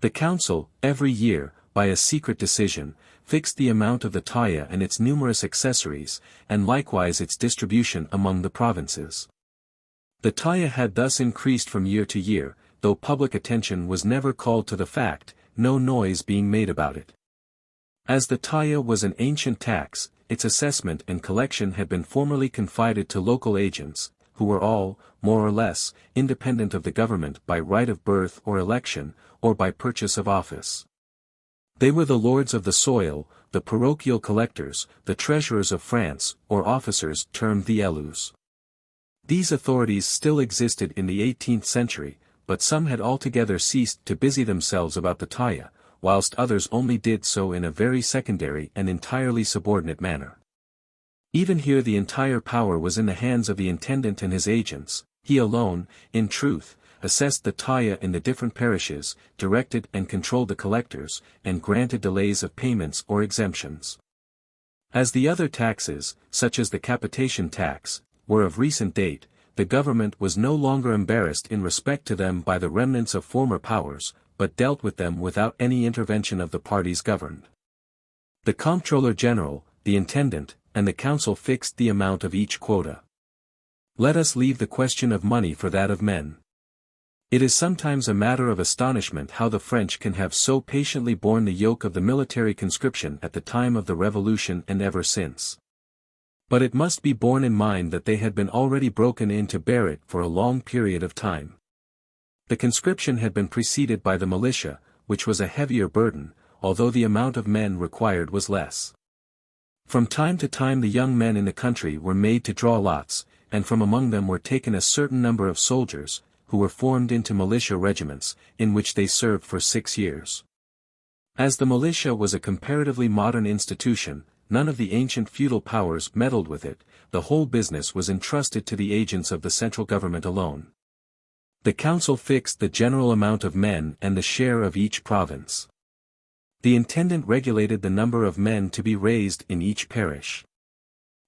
The council, every year, by a secret decision, fixed the amount of the taille and its numerous accessories, and likewise its distribution among the provinces. The taille had thus increased from year to year, though public attention was never called to the fact, no noise being made about it. As the taille was an ancient tax, its assessment and collection had been formerly confided to local agents, who were all, more or less, independent of the government by right of birth or election, or by purchase of office. They were the lords of the soil, the parochial collectors, the treasurers of France, or officers termed the élus. These authorities still existed in the 18th century, but some had altogether ceased to busy themselves about the taille, whilst others only did so in a very secondary and entirely subordinate manner. Even here the entire power was in the hands of the intendant and his agents. He alone, in truth, assessed the taille in the different parishes, directed and controlled the collectors, and granted delays of payments or exemptions. As the other taxes, such as the capitation tax, were of recent date, the government was no longer embarrassed in respect to them by the remnants of former powers, but dealt with them without any intervention of the parties governed. The Comptroller General, the Intendant, and the Council fixed the amount of each quota. Let us leave the question of money for that of men. It is sometimes a matter of astonishment how the French can have so patiently borne the yoke of the military conscription at the time of the Revolution and ever since. But it must be borne in mind that they had been already broken in to bear it for a long period of time. The conscription had been preceded by the militia, which was a heavier burden, although the amount of men required was less. From time to time the young men in the country were made to draw lots, and from among them were taken a certain number of soldiers, who were formed into militia regiments, in which they served for 6 years. As the militia was a comparatively modern institution, none of the ancient feudal powers meddled with it, the whole business was entrusted to the agents of the central government alone. The council fixed the general amount of men and the share of each province. The intendant regulated the number of men to be raised in each parish.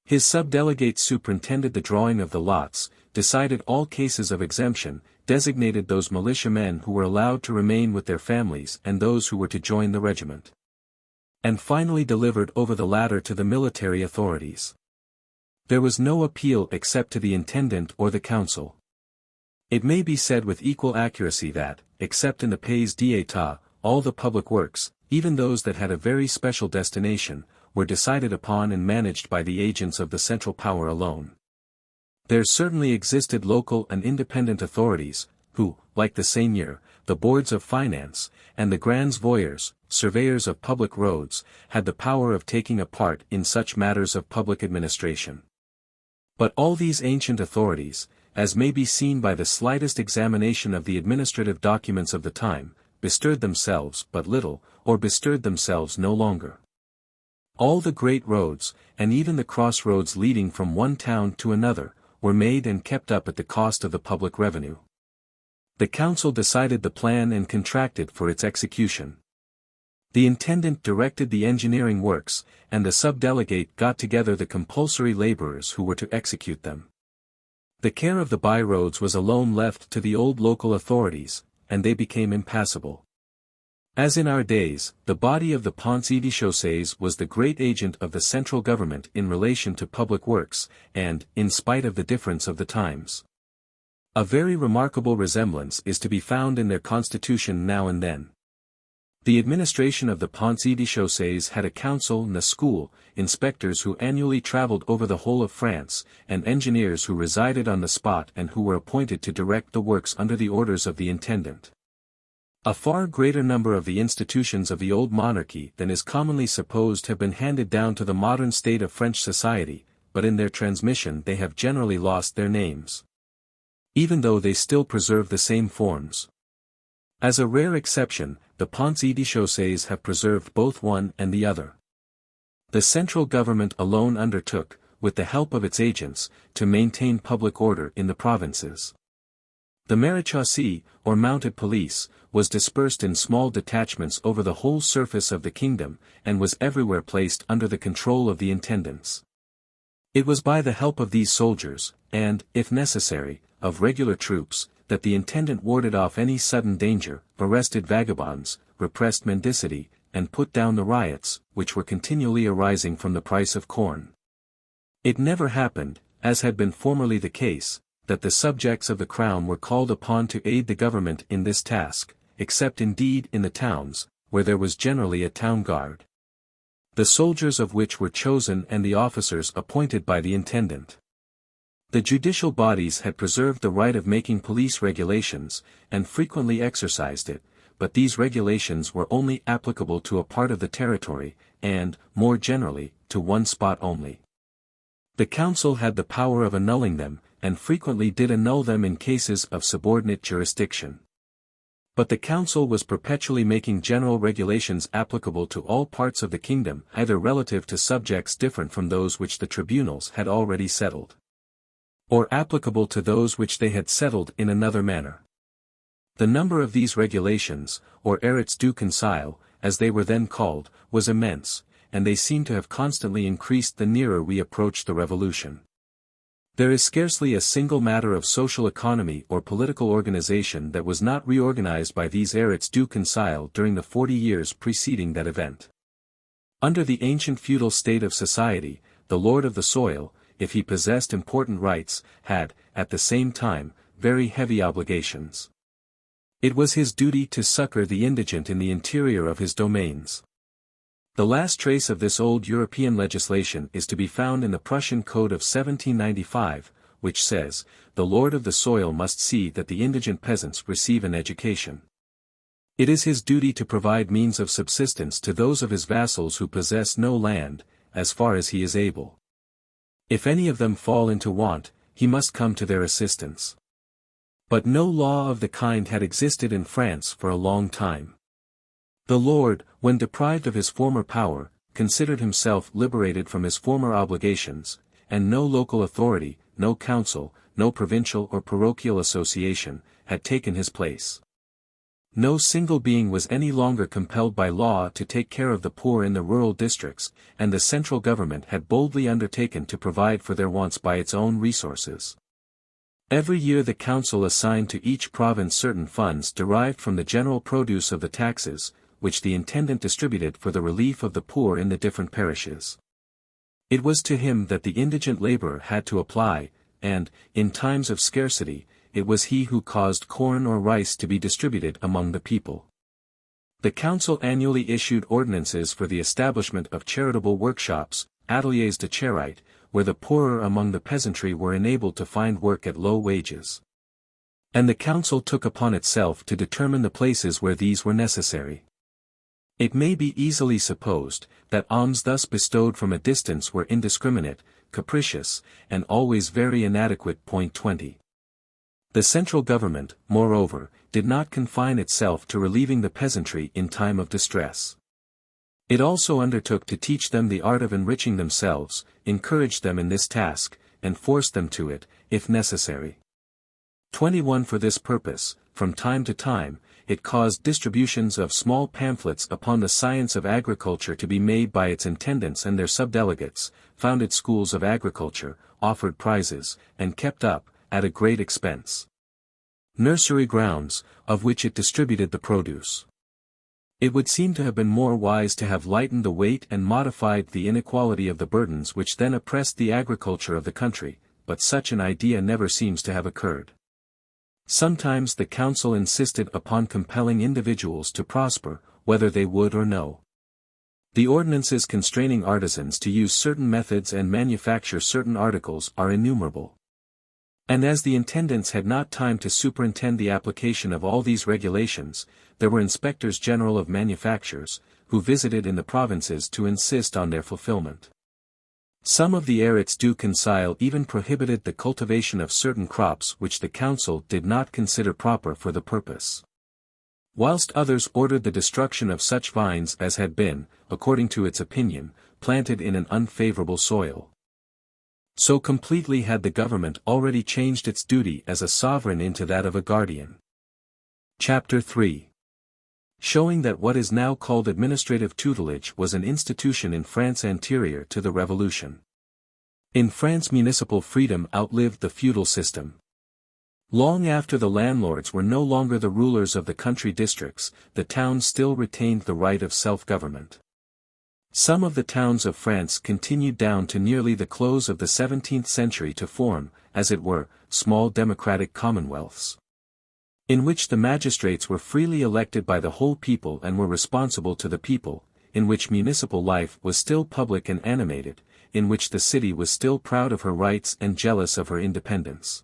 His subdelegates superintended the drawing of the lots, decided all cases of exemption, designated those militiamen who were allowed to remain with their families and those who were to join the regiment, and finally delivered over the latter to the military authorities. There was no appeal except to the intendant or the council. It may be said with equal accuracy that, except in the pays d'etat, all the public works, even those that had a very special destination, were decided upon and managed by the agents of the central power alone. There certainly existed local and independent authorities, who, like the seigneur, the boards of finance, and the grands voyeurs, surveyors of public roads, had the power of taking a part in such matters of public administration. But all these ancient authorities, as may be seen by the slightest examination of the administrative documents of the time, bestirred themselves but little, or bestirred themselves no longer. All the great roads, and even the crossroads leading from one town to another, were made and kept up at the cost of the public revenue. The council decided the plan and contracted for its execution. The intendant directed the engineering works, and the subdelegate got together the compulsory laborers who were to execute them. The care of the by-roads was alone left to the old local authorities, and they became impassable. As in our days, the body of the Ponts Chaussées was the great agent of the central government in relation to public works, and, in spite of the difference of the times, a very remarkable resemblance is to be found in their constitution now and then. The administration of the Ponts Chaussées had a council and a school, inspectors who annually travelled over the whole of France, and engineers who resided on the spot and who were appointed to direct the works under the orders of the intendant. A far greater number of the institutions of the old monarchy than is commonly supposed have been handed down to the modern state of French society, but in their transmission they have generally lost their names, even though they still preserve the same forms. As a rare exception, the Ponts Chaussées have preserved both one and the other. The central government alone undertook, with the help of its agents, to maintain public order in the provinces. The Monarchy, or mounted police, was dispersed in small detachments over the whole surface of the kingdom, and was everywhere placed under the control of the intendants. It was by the help of these soldiers, and, if necessary, of regular troops, that the intendant warded off any sudden danger, arrested vagabonds, repressed mendicity, and put down the riots, which were continually arising from the price of corn. It never happened, as had been formerly the case, that the subjects of the crown were called upon to aid the government in this task, except indeed in the towns, where there was generally a town guard, the soldiers of which were chosen and the officers appointed by the intendant. The judicial bodies had preserved the right of making police regulations, and frequently exercised it, but these regulations were only applicable to a part of the territory, and, more generally, to one spot only. The council had the power of annulling them, and frequently did annul them in cases of subordinate jurisdiction. But the council was perpetually making general regulations applicable to all parts of the kingdom, either relative to subjects different from those which the tribunals had already settled, or applicable to those which they had settled in another manner. The number of these regulations, or arrêts du conseil, as they were then called, was immense, and they seem to have constantly increased the nearer we approached the Revolution. There is scarcely a single matter of social economy or political organization that was not reorganized by these arrêts du conseil during the 40 years preceding that event. Under the ancient feudal state of society, the lord of the soil, if he possessed important rights, had, at the same time, very heavy obligations. It was his duty to succor the indigent in the interior of his domains. The last trace of this old European legislation is to be found in the Prussian Code of 1795, which says, "The lord of the soil must see that the indigent peasants receive an education. It is his duty to provide means of subsistence to those of his vassals who possess no land, as far as he is able. If any of them fall into want, he must come to their assistance." But no law of the kind had existed in France for a long time. The lord, when deprived of his former power, considered himself liberated from his former obligations, and no local authority, no council, no provincial or parochial association, had taken his place. No single being was any longer compelled by law to take care of the poor in the rural districts, and the central government had boldly undertaken to provide for their wants by its own resources. Every year the council assigned to each province certain funds derived from the general produce of the taxes, which the intendant distributed for the relief of the poor in the different parishes. It was to him that the indigent laborer had to apply, and, in times of scarcity, it was he who caused corn or rice to be distributed among the people. The council annually issued ordinances for the establishment of charitable workshops, ateliers de charite, where the poorer among the peasantry were enabled to find work at low wages. And the council took upon itself to determine the places where these were necessary. It may be easily supposed, that alms thus bestowed from a distance were indiscriminate, capricious, and always very inadequate. 20. The central government, moreover, did not confine itself to relieving the peasantry in time of distress. It also undertook to teach them the art of enriching themselves, encouraged them in this task, and forced them to it, if necessary. 21. For this purpose, from time to time, it caused distributions of small pamphlets upon the science of agriculture to be made by its intendants and their subdelegates, founded schools of agriculture, offered prizes, and kept up, at a great expense, nursery grounds, of which it distributed the produce. It would seem to have been more wise to have lightened the weight and modified the inequality of the burdens which then oppressed the agriculture of the country, but such an idea never seems to have occurred. Sometimes the council insisted upon compelling individuals to prosper, whether they would or no. The ordinances constraining artisans to use certain methods and manufacture certain articles are innumerable. And as the intendants had not time to superintend the application of all these regulations, there were inspectors general of manufactures, who visited in the provinces to insist on their fulfillment. Some of the Arits du Conseil even prohibited the cultivation of certain crops which the council did not consider proper for the purpose, whilst others ordered the destruction of such vines as had been, according to its opinion, planted in an unfavourable soil. So completely had the government already changed its duty as a sovereign into that of a guardian. Chapter 3. Showing that what is now called administrative tutelage was an institution in France anterior to the Revolution. In France, municipal freedom outlived the feudal system. Long after the landlords were no longer the rulers of the country districts, the towns still retained the right of self-government. Some of the towns of France continued down to nearly the close of the 17th century to form, as it were, small democratic commonwealths, in which the magistrates were freely elected by the whole people and were responsible to the people, in which municipal life was still public and animated, in which the city was still proud of her rights and jealous of her independence.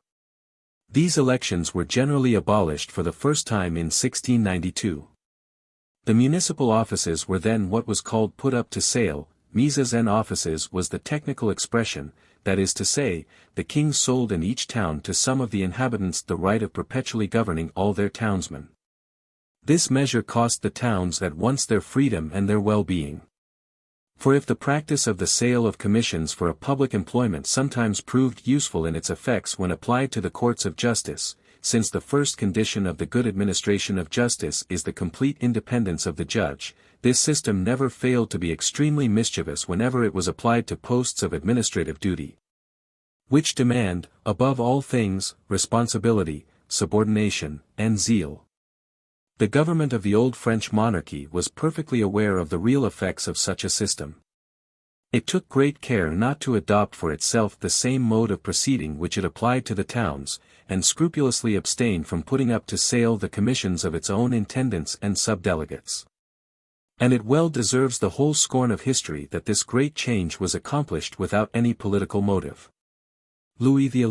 These elections were generally abolished for the first time in 1692. The municipal offices were then what was called put up to sale. Mises en offices was the technical expression, that is to say, the king sold in each town to some of the inhabitants the right of perpetually governing all their townsmen. This measure cost the towns at once their freedom and their well-being. For if the practice of the sale of commissions for a public employment sometimes proved useful in its effects when applied to the courts of justice, since the first condition of the good administration of justice is the complete independence of the judge, this system never failed to be extremely mischievous whenever it was applied to posts of administrative duty, which demand, above all things, responsibility, subordination, and zeal. The government of the old French monarchy was perfectly aware of the real effects of such a system. It took great care not to adopt for itself the same mode of proceeding which it applied to the towns, and scrupulously abstained from putting up to sale the commissions of its own intendants and subdelegates. And it well deserves the whole scorn of history that this great change was accomplished without any political motive. Louis XI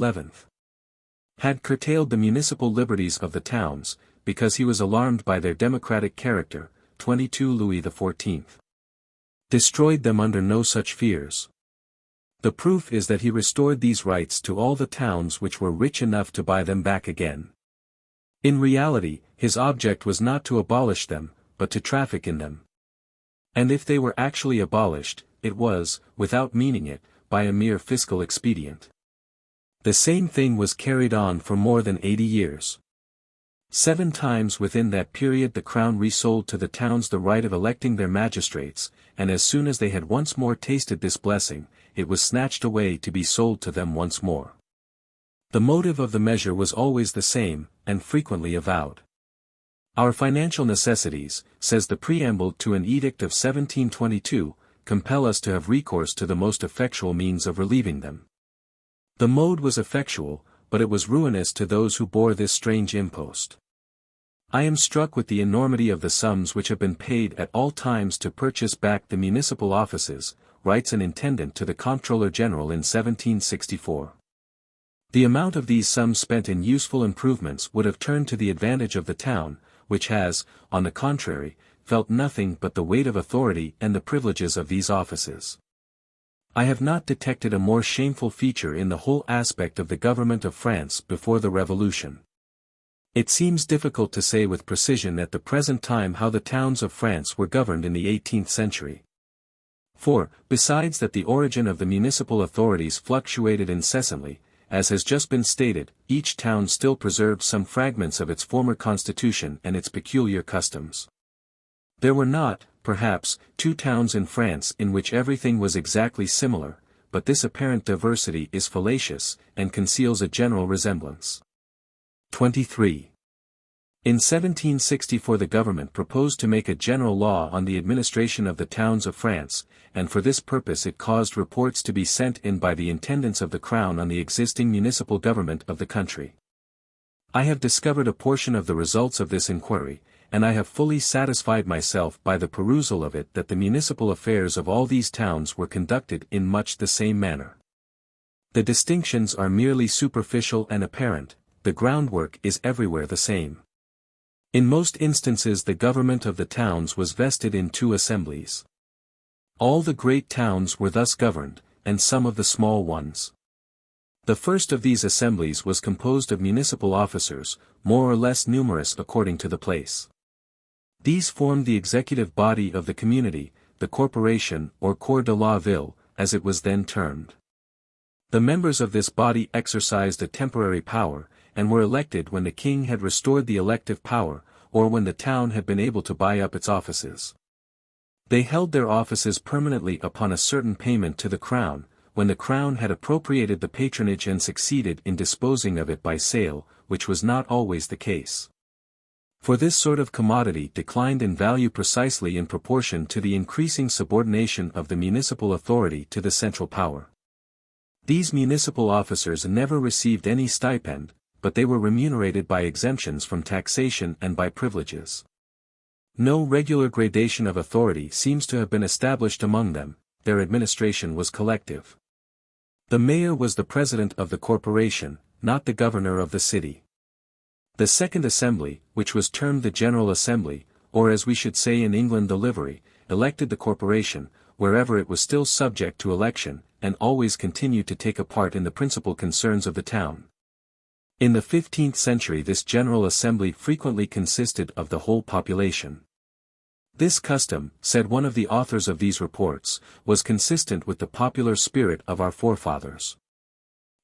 had curtailed the municipal liberties of the towns, because he was alarmed by their democratic character. 22 Louis XIV destroyed them under no such fears. The proof is that he restored these rights to all the towns which were rich enough to buy them back again. In reality, his object was not to abolish them, but to traffic in them. And if they were actually abolished, it was, without meaning it, by a mere fiscal expedient. The same thing was carried on for more than 80 years. 7 times within that period the crown resold to the towns the right of electing their magistrates, and as soon as they had once more tasted this blessing, it was snatched away to be sold to them once more. The motive of the measure was always the same, and frequently avowed. Our financial necessities, says the preamble to an edict of 1722, compel us to have recourse to the most effectual means of relieving them. The mode was effectual, but it was ruinous to those who bore this strange impost. I am struck with the enormity of the sums which have been paid at all times to purchase back the municipal offices, writes an intendant to the Comptroller General in 1764. The amount of these sums spent in useful improvements would have turned to the advantage of the town, which has, on the contrary, felt nothing but the weight of authority and the privileges of these offices. I have not detected a more shameful feature in the whole aspect of the government of France before the Revolution. It seems difficult to say with precision at the present time how the towns of France were governed in the 18th century. For, besides that the origin of the municipal authorities fluctuated incessantly, as has just been stated, each town still preserved some fragments of its former constitution and its peculiar customs. There were not, perhaps, 2 towns in France in which everything was exactly similar, but this apparent diversity is fallacious, and conceals a general resemblance. 23. In 1764 the government proposed to make a general law on the administration of the towns of France, and for this purpose it caused reports to be sent in by the intendants of the Crown on the existing municipal government of the country. I have discovered a portion of the results of this inquiry, and I have fully satisfied myself by the perusal of it that the municipal affairs of all these towns were conducted in much the same manner. The distinctions are merely superficial and apparent, the groundwork is everywhere the same. In most instances the government of the towns was vested in 2 assemblies. All the great towns were thus governed, and some of the small ones. The first of these assemblies was composed of municipal officers, more or less numerous according to the place. These formed the executive body of the community, the corporation or corps de la ville, as it was then termed. The members of this body exercised a temporary power, and were elected when the king had restored the elective power, or when the town had been able to buy up its offices. They held their offices permanently upon a certain payment to the crown, when the crown had appropriated the patronage and succeeded in disposing of it by sale, which was not always the case. For this sort of commodity declined in value precisely in proportion to the increasing subordination of the municipal authority to the central power. These municipal officers never received any stipend, but they were remunerated by exemptions from taxation and by privileges. No regular gradation of authority seems to have been established among them, their administration was collective. The mayor was the president of the corporation, not the governor of the city. The second assembly, which was termed the General Assembly, or as we should say in England the Livery, elected the corporation, wherever it was still subject to election, and always continued to take a part in the principal concerns of the town. In the 15th century this General Assembly frequently consisted of the whole population. This custom, said one of the authors of these reports, was consistent with the popular spirit of our forefathers.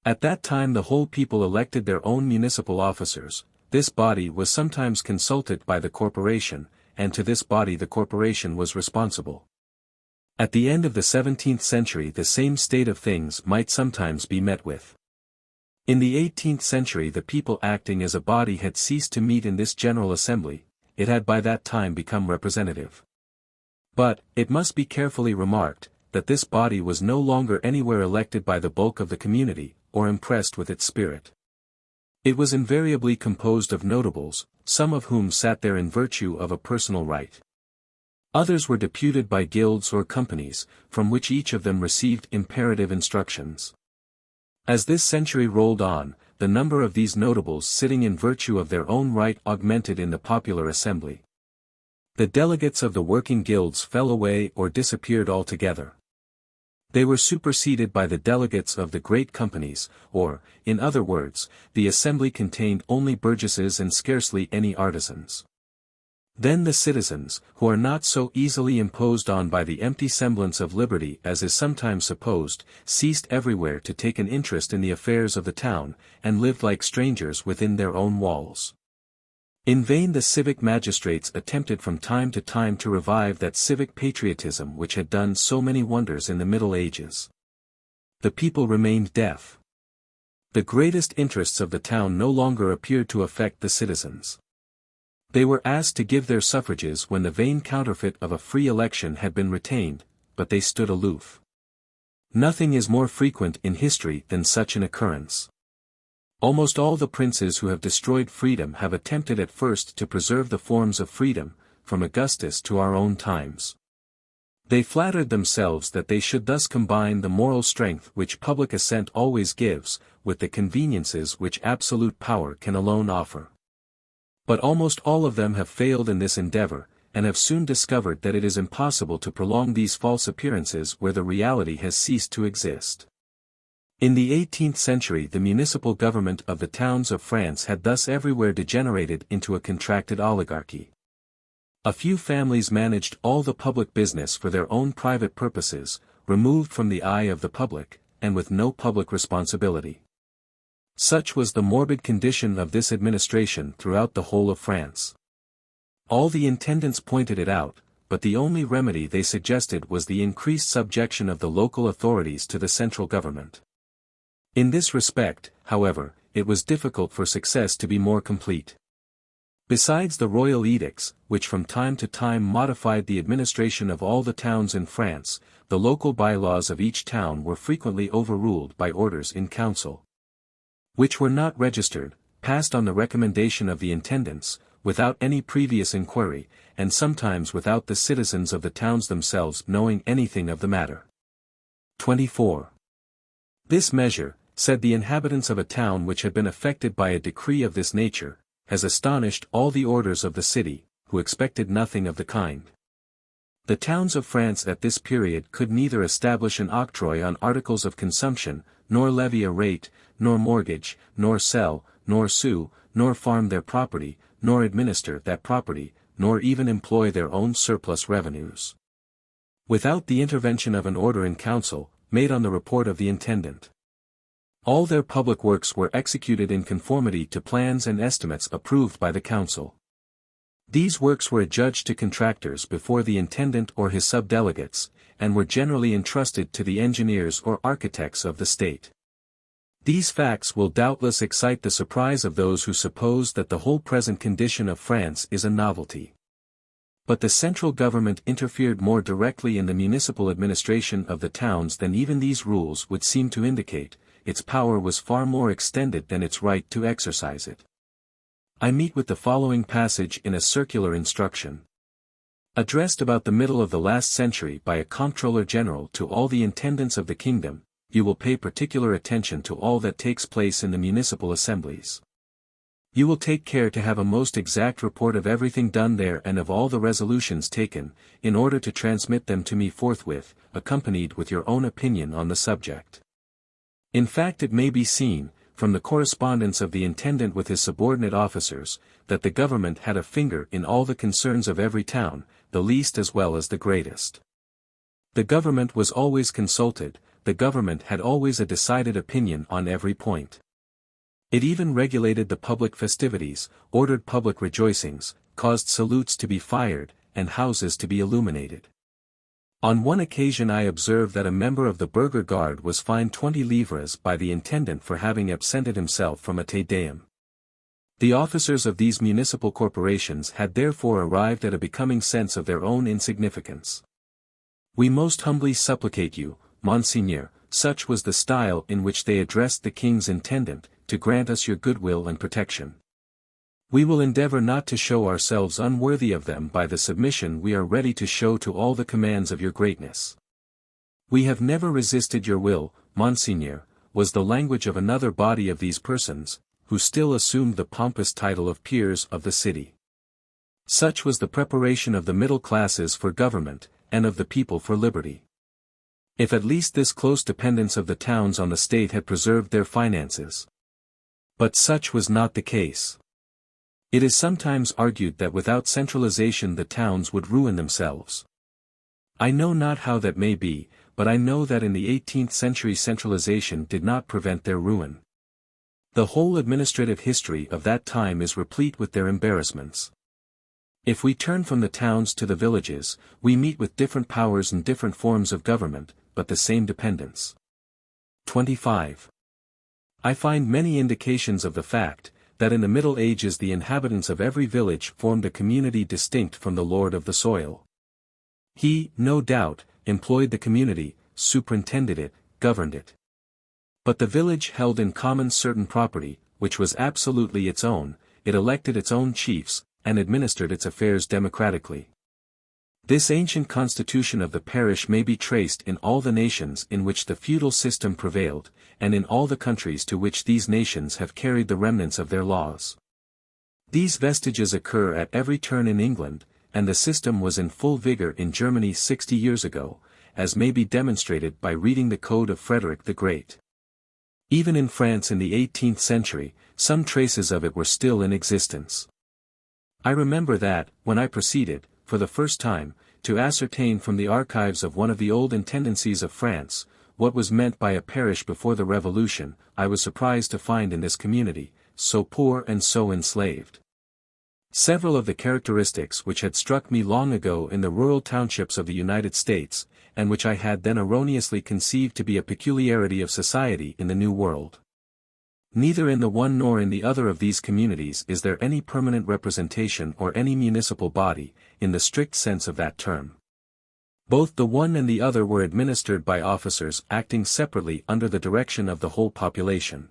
At that time the whole people elected their own municipal officers, this body was sometimes consulted by the corporation, and to this body the corporation was responsible. At the end of the 17th century the same state of things might sometimes be met with. In the 18th century the people acting as a body had ceased to meet in this General Assembly, it had by that time become representative. But, it must be carefully remarked, that this body was no longer anywhere elected by the bulk of the community, or impressed with its spirit. It was invariably composed of notables, some of whom sat there in virtue of a personal right. Others were deputed by guilds or companies, from which each of them received imperative instructions. As this century rolled on, the number of these notables sitting in virtue of their own right augmented in the popular assembly. The delegates of the working guilds fell away or disappeared altogether. They were superseded by the delegates of the great companies, or, in other words, the assembly contained only burgesses and scarcely any artisans. Then the citizens, who are not so easily imposed on by the empty semblance of liberty as is sometimes supposed, ceased everywhere to take an interest in the affairs of the town, and lived like strangers within their own walls. In vain the civic magistrates attempted from time to time to revive that civic patriotism which had done so many wonders in the Middle Ages. The people remained deaf. The greatest interests of the town no longer appeared to affect the citizens. They were asked to give their suffrages when the vain counterfeit of a free election had been retained, but they stood aloof. Nothing is more frequent in history than such an occurrence. Almost all the princes who have destroyed freedom have attempted at first to preserve the forms of freedom, from Augustus to our own times. They flattered themselves that they should thus combine the moral strength which public assent always gives, with the conveniences which absolute power can alone offer. But almost all of them have failed in this endeavor, and have soon discovered that it is impossible to prolong these false appearances where the reality has ceased to exist. In the 18th century the municipal government of the towns of France had thus everywhere degenerated into a contracted oligarchy. A few families managed all the public business for their own private purposes, removed from the eye of the public, and with no public responsibility. Such was the morbid condition of this administration throughout the whole of France. All the intendants pointed it out, but the only remedy they suggested was the increased subjection of the local authorities to the central government. In this respect, however, it was difficult for success to be more complete. Besides the royal edicts, which from time to time modified the administration of all the towns in France, the local bylaws of each town were frequently overruled by orders in council, which were not registered, passed on the recommendation of the intendants, without any previous inquiry, and sometimes without the citizens of the towns themselves knowing anything of the matter. 24. This measure, said the inhabitants of a town which had been affected by a decree of this nature, has astonished all the orders of the city, who expected nothing of the kind. The towns of France at this period could neither establish an octroi on articles of consumption, nor levy a rate, nor mortgage, nor sell, nor sue, nor farm their property, nor administer that property, nor even employ their own surplus revenues, without the intervention of an order in council, made on the report of the intendant. All their public works were executed in conformity to plans and estimates approved by the council. These works were adjudged to contractors before the intendant or his subdelegates, and were generally entrusted to the engineers or architects of the state. These facts will doubtless excite the surprise of those who suppose that the whole present condition of France is a novelty. But the central government interfered more directly in the municipal administration of the towns than even these rules would seem to indicate. Its power was far more extended than its right to exercise it. I meet with the following passage in a circular instruction, addressed about the middle of the last century by a comptroller general to all the intendants of the kingdom. You will pay particular attention to all that takes place in the municipal assemblies. You will take care to have a most exact report of everything done there and of all the resolutions taken, in order to transmit them to me forthwith, accompanied with your own opinion on the subject. In fact, it may be seen, from the correspondence of the intendant with his subordinate officers, that the government had a finger in all the concerns of every town, the least as well as the greatest. The government was always consulted, the government had always a decided opinion on every point. It even regulated the public festivities, ordered public rejoicings, caused salutes to be fired, and houses to be illuminated. On one occasion I observed that a member of the burgher guard was fined 20 livres by the intendant for having absented himself from a Te Deum. The officers of these municipal corporations had therefore arrived at a becoming sense of their own insignificance. We most humbly supplicate you, Monseigneur, such was the style in which they addressed the king's intendant, to grant us your goodwill and protection. We will endeavor not to show ourselves unworthy of them by the submission we are ready to show to all the commands of your greatness. We have never resisted your will, Monseigneur, was the language of another body of these persons, who still assumed the pompous title of peers of the city. Such was the preparation of the middle classes for government, and of the people for liberty. If at least this close dependence of the towns on the state had preserved their finances. But such was not the case. It is sometimes argued that without centralization the towns would ruin themselves. I know not how that may be, but I know that in the 18th century centralization did not prevent their ruin. The whole administrative history of that time is replete with their embarrassments. If we turn from the towns to the villages, we meet with different powers and different forms of government, but the same dependence. 25. I find many indications of the fact, that in the Middle Ages the inhabitants of every village formed a community distinct from the lord of the soil. He, no doubt, employed the community, superintended it, governed it. But the village held in common certain property, which was absolutely its own, it elected its own chiefs, and administered its affairs democratically. This ancient constitution of the parish may be traced in all the nations in which the feudal system prevailed, and in all the countries to which these nations have carried the remnants of their laws. These vestiges occur at every turn in England, and the system was in full vigor in Germany 60 years ago, as may be demonstrated by reading the Code of Frederick the Great. Even in France in the 18th century, some traces of it were still in existence. I remember that, when I proceeded, for the first time, to ascertain from the archives of one of the old intendancies of France, what was meant by a parish before the Revolution, I was surprised to find in this community, so poor and so enslaved, several of the characteristics which had struck me long ago in the rural townships of the United States, and which I had then erroneously conceived to be a peculiarity of society in the New World. Neither in the one nor in the other of these communities is there any permanent representation or any municipal body, in the strict sense of that term. Both the one and the other were administered by officers acting separately under the direction of the whole population.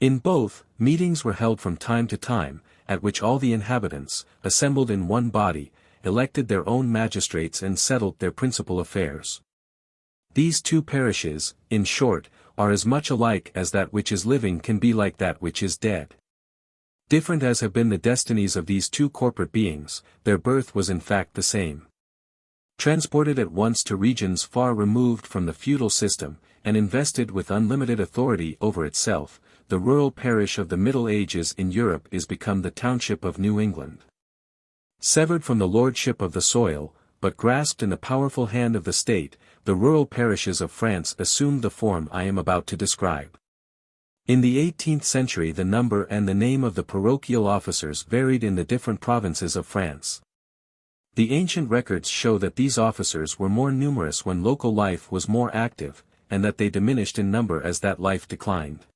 In both, meetings were held from time to time, at which all the inhabitants, assembled in one body, elected their own magistrates and settled their principal affairs. These two parishes, in short, are as much alike as that which is living can be like that which is dead. Different as have been the destinies of these two corporate beings, their birth was in fact the same. Transported at once to regions far removed from the feudal system, and invested with unlimited authority over itself, the rural parish of the Middle Ages in Europe is become the township of New England. Severed from the lordship of the soil, but grasped in the powerful hand of the state, the rural parishes of France assumed the form I am about to describe. In the 18th century the number and the name of the parochial officers varied in the different provinces of France. The ancient records show that these officers were more numerous when local life was more active, and that they diminished in number as that life declined.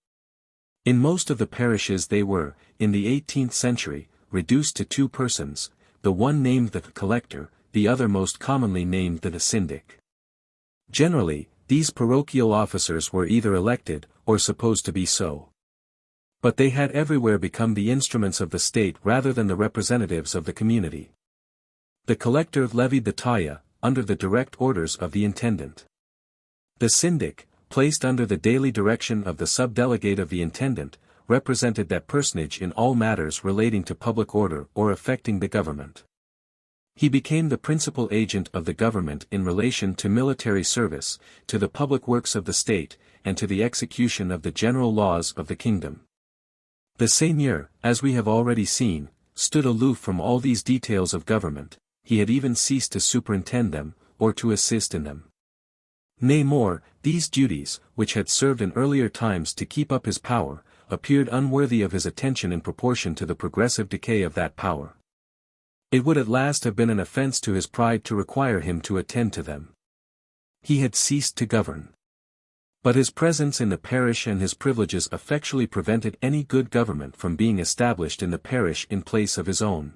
In most of the parishes they were, in the 18th century, reduced to two persons, the one named the collector, the other most commonly named the syndic. Generally, these parochial officers were either elected, or supposed to be so. But they had everywhere become the instruments of the state rather than the representatives of the community. The collector levied the taille, under the direct orders of the intendant. The syndic, placed under the daily direction of the subdelegate of the intendant, represented that personage in all matters relating to public order or affecting the government. He became the principal agent of the government in relation to military service, to the public works of the state, and to the execution of the general laws of the kingdom. The seigneur, as we have already seen, stood aloof from all these details of government, he had even ceased to superintend them, or to assist in them. Nay more, these duties, which had served in earlier times to keep up his power, appeared unworthy of his attention in proportion to the progressive decay of that power. It would at last have been an offense to his pride to require him to attend to them. He had ceased to govern. But his presence in the parish and his privileges effectually prevented any good government from being established in the parish in place of his own.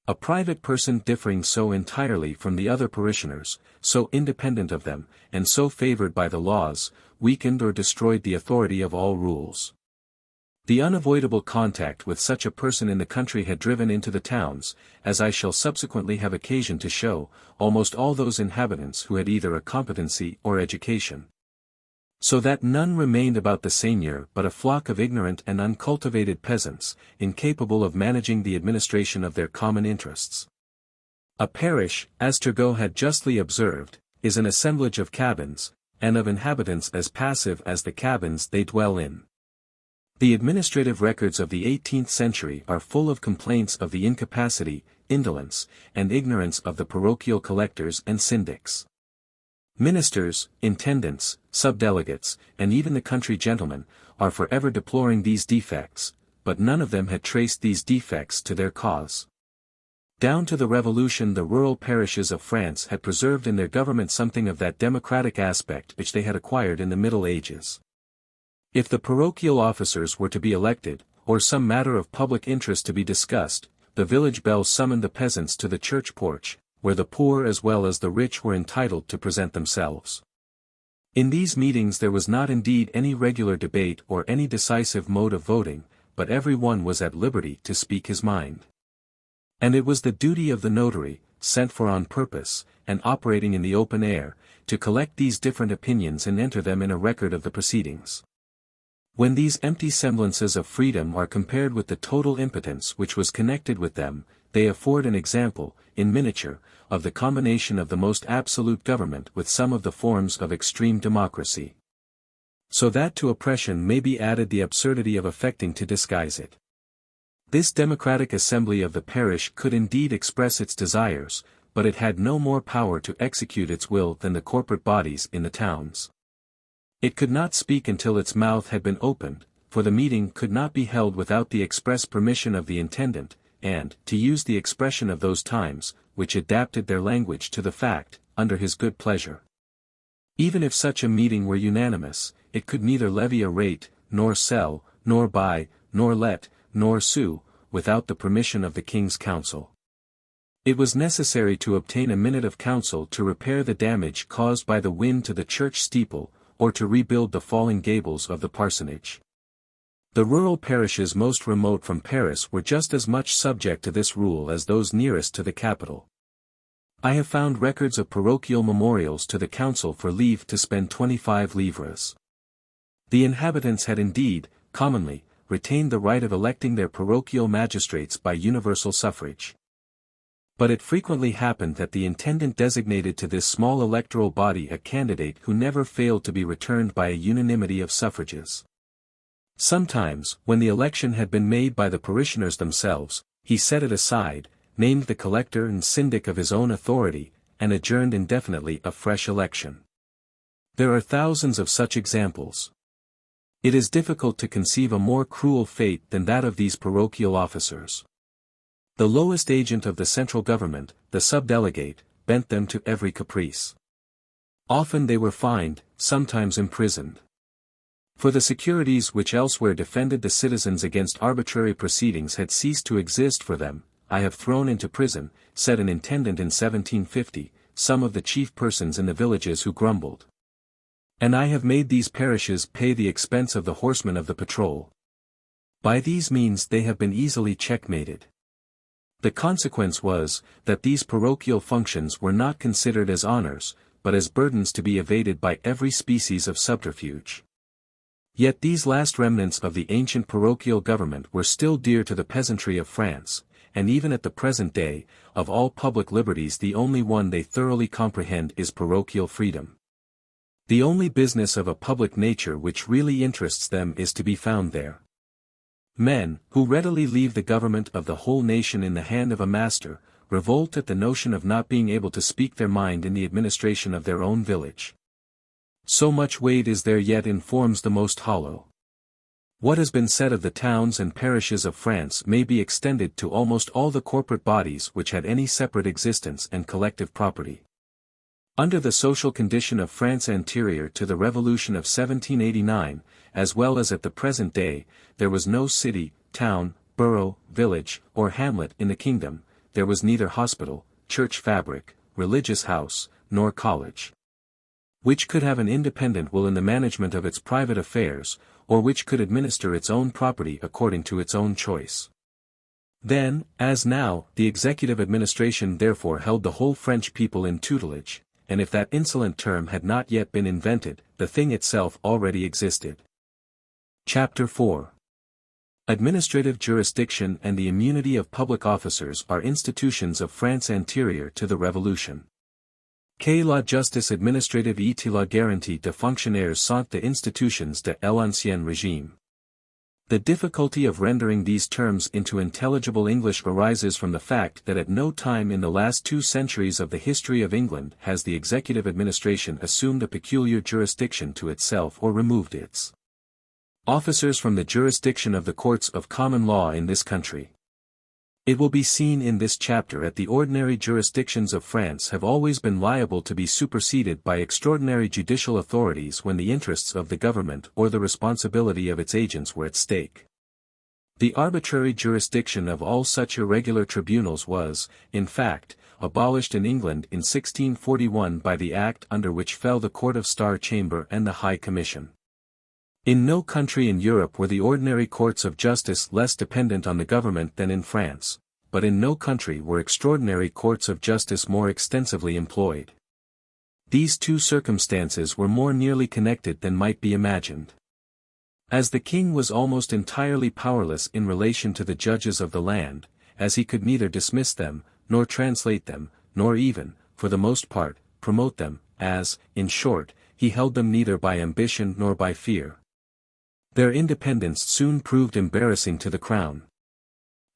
A private person differing so entirely from the other parishioners, so independent of them, and so favored by the laws, weakened or destroyed the authority of all rules. The unavoidable contact with such a person in the country had driven into the towns, as I shall subsequently have occasion to show, almost all those inhabitants who had either a competency or education. So that none remained about the seigneur but a flock of ignorant and uncultivated peasants, incapable of managing the administration of their common interests. A parish, as Turgot had justly observed, is an assemblage of cabins, and of inhabitants as passive as the cabins they dwell in. The administrative records of the 18th century are full of complaints of the incapacity, indolence, and ignorance of the parochial collectors and syndics. Ministers, intendants, subdelegates, and even the country gentlemen, are forever deploring these defects, but none of them had traced these defects to their cause. Down to the Revolution the rural parishes of France had preserved in their government something of that democratic aspect which they had acquired in the Middle Ages. If the parochial officers were to be elected, or some matter of public interest to be discussed, the village bells summoned the peasants to the church porch, where the poor as well as the rich were entitled to present themselves. In these meetings there was not indeed any regular debate or any decisive mode of voting, but every one was at liberty to speak his mind. And it was the duty of the notary, sent for on purpose, and operating in the open air, to collect these different opinions and enter them in a record of the proceedings. When these empty semblances of freedom are compared with the total impotence which was connected with them, they afford an example, in miniature, of the combination of the most absolute government with some of the forms of extreme democracy. So that to oppression may be added the absurdity of affecting to disguise it. This democratic assembly of the parish could indeed express its desires, but it had no more power to execute its will than the corporate bodies in the towns. It could not speak until its mouth had been opened, for the meeting could not be held without the express permission of the intendant, and, to use the expression of those times, which adapted their language to the fact, under his good pleasure. Even if such a meeting were unanimous, it could neither levy a rate, nor sell, nor buy, nor let, nor sue, without the permission of the king's council. It was necessary to obtain a minute of council to repair the damage caused by the wind to the church steeple, or to rebuild the falling gables of the parsonage. The rural parishes most remote from Paris were just as much subject to this rule as those nearest to the capital. I have found records of parochial memorials to the council for leave to spend 25 livres. The inhabitants had indeed, commonly, retained the right of electing their parochial magistrates by universal suffrage. But it frequently happened that the intendant designated to this small electoral body a candidate who never failed to be returned by a unanimity of suffrages. Sometimes, when the election had been made by the parishioners themselves, he set it aside, named the collector and syndic of his own authority, and adjourned indefinitely a fresh election. There are thousands of such examples. It is difficult to conceive a more cruel fate than that of these parochial officers. The lowest agent of the central government, the subdelegate, bent them to every caprice. Often they were fined, sometimes imprisoned. For the securities which elsewhere defended the citizens against arbitrary proceedings had ceased to exist for them, I have thrown into prison, said an intendant in 1750, some of the chief persons in the villages who grumbled. And I have made these parishes pay the expense of the horsemen of the patrol. By these means they have been easily checkmated. The consequence was, that these parochial functions were not considered as honors, but as burdens to be evaded by every species of subterfuge. Yet these last remnants of the ancient parochial government were still dear to the peasantry of France, and even at the present day, of all public liberties the only one they thoroughly comprehend is parochial freedom. The only business of a public nature which really interests them is to be found there. Men, who readily leave the government of the whole nation in the hand of a master, revolt at the notion of not being able to speak their mind in the administration of their own village. So much weight is there yet in forms the most hollow. What has been said of the towns and parishes of France may be extended to almost all the corporate bodies which had any separate existence and collective property. Under the social condition of France anterior to the Revolution of 1789, as well as at the present day, there was no city, town, borough, village, or hamlet in the kingdom, there was neither hospital, church fabric, religious house, nor college, which could have an independent will in the management of its private affairs, or which could administer its own property according to its own choice. Then, as now, the executive administration therefore held the whole French people in tutelage, and if that insolent term had not yet been invented, the thing itself already existed. Chapter 4. Administrative jurisdiction and the immunity of public officers are institutions of France anterior to the Revolution. Que la justice administrative et la garantie de fonctionnaires sont des institutions de l'ancien régime. The difficulty of rendering these terms into intelligible English arises from the fact that at no time in the last 2 centuries of the history of England has the executive administration assumed a peculiar jurisdiction to itself or removed its officers from the jurisdiction of the courts of common law in this country. It will be seen in this chapter that the ordinary jurisdictions of France have always been liable to be superseded by extraordinary judicial authorities when the interests of the government or the responsibility of its agents were at stake. The arbitrary jurisdiction of all such irregular tribunals was, in fact, abolished in England in 1641 by the Act under which fell the Court of Star Chamber and the High Commission. In no country in Europe were the ordinary courts of justice less dependent on the government than in France, but in no country were extraordinary courts of justice more extensively employed. These 2 circumstances were more nearly connected than might be imagined. As the king was almost entirely powerless in relation to the judges of the land, as he could neither dismiss them, nor translate them, nor even, for the most part, promote them, as, in short, he held them neither by ambition nor by fear. Their independence soon proved embarrassing to the crown.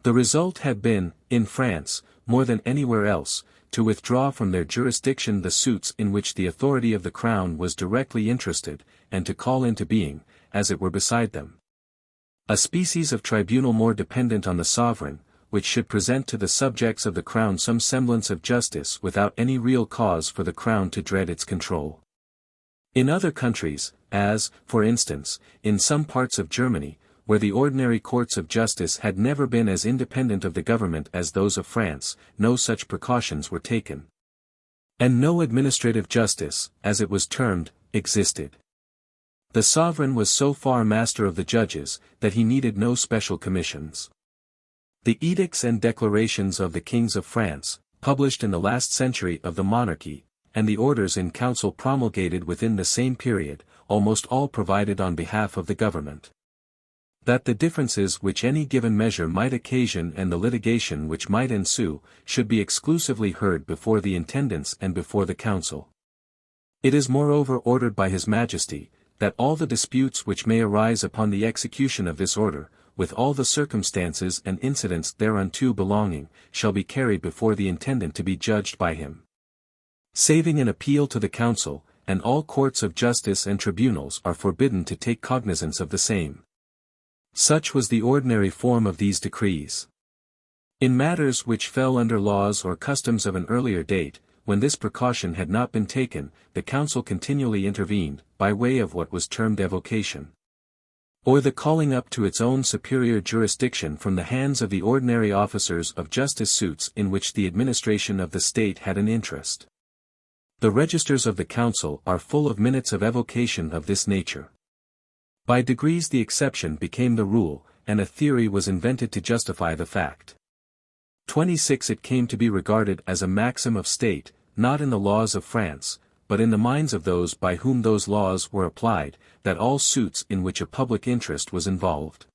The result had been, in France, more than anywhere else, to withdraw from their jurisdiction the suits in which the authority of the crown was directly interested, and to call into being, as it were beside them, a species of tribunal more dependent on the sovereign, which should present to the subjects of the crown some semblance of justice without any real cause for the crown to dread its control. In other countries, as, for instance, in some parts of Germany, where the ordinary courts of justice had never been as independent of the government as those of France, no such precautions were taken. And no administrative justice, as it was termed, existed. The sovereign was so far master of the judges, that he needed no special commissions. The edicts and declarations of the kings of France, published in the last century of the monarchy, and the orders in council promulgated within the same period, almost all provided on behalf of the government. That the differences which any given measure might occasion and the litigation which might ensue, should be exclusively heard before the intendants and before the council. It is moreover ordered by His Majesty, that all the disputes which may arise upon the execution of this order, with all the circumstances and incidents thereunto belonging, shall be carried before the intendant to be judged by him. Saving an appeal to the council, and all courts of justice and tribunals are forbidden to take cognizance of the same. Such was the ordinary form of these decrees. In matters which fell under laws or customs of an earlier date, when this precaution had not been taken, the council continually intervened, by way of what was termed evocation, or the calling up to its own superior jurisdiction from the hands of the ordinary officers of justice suits in which the administration of the state had an interest. The registers of the council are full of minutes of evocation of this nature. By degrees the exception became the rule, and a theory was invented to justify the fact. 26 It came to be regarded as a maxim of state, not in the laws of France, but in the minds of those by whom those laws were applied, that all suits in which a public interest was involved,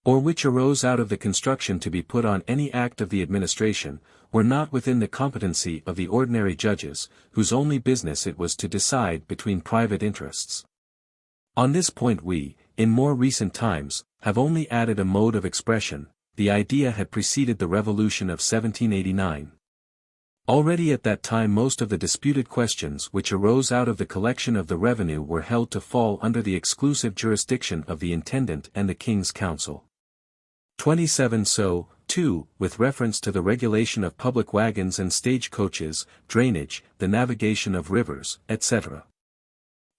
or which arose out of the construction to be put on any act of the administration, were not within the competency of the ordinary judges, whose only business it was to decide between private interests. On this point we, in more recent times, have only added a mode of expression. The idea had preceded the Revolution of 1789. Already at that time most of the disputed questions which arose out of the collection of the revenue were held to fall under the exclusive jurisdiction of the intendant and the King's Council. 27 So, too, with reference to the regulation of public wagons and stage-coaches, drainage, the navigation of rivers, etc.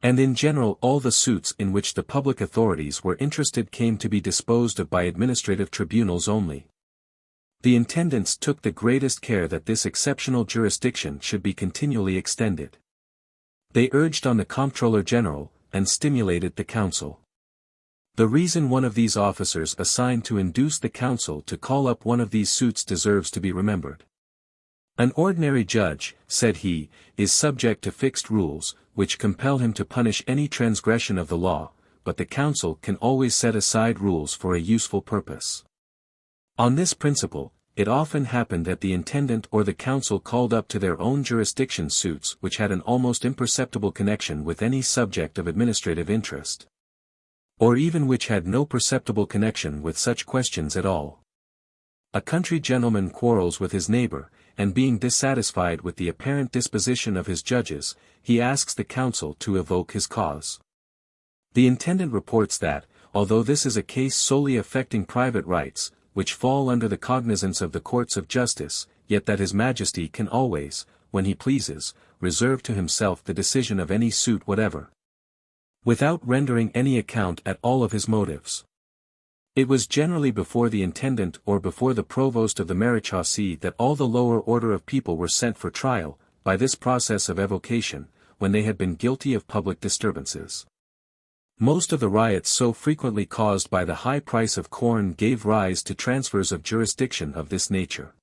And in general all the suits in which the public authorities were interested came to be disposed of by administrative tribunals only. The intendants took the greatest care that this exceptional jurisdiction should be continually extended. They urged on the Comptroller General, and stimulated the council. The reason one of these officers assigned to induce the council to call up one of these suits deserves to be remembered. An ordinary judge, said he, is subject to fixed rules, which compel him to punish any transgression of the law, but the council can always set aside rules for a useful purpose. On this principle, it often happened that the intendant or the council called up to their own jurisdiction suits which had an almost imperceptible connection with any subject of administrative interest, or even which had no perceptible connection with such questions at all. A country gentleman quarrels with his neighbor, and being dissatisfied with the apparent disposition of his judges, he asks the council to evoke his cause. The intendant reports that, although this is a case solely affecting private rights, which fall under the cognizance of the courts of justice, yet that His Majesty can always, when he pleases, reserve to himself the decision of any suit whatever, without rendering any account at all of his motives. It was generally before the intendant or before the provost of the Monarchy that all the lower order of people were sent for trial, by this process of evocation, when they had been guilty of public disturbances. Most of the riots so frequently caused by the high price of corn gave rise to transfers of jurisdiction of this nature.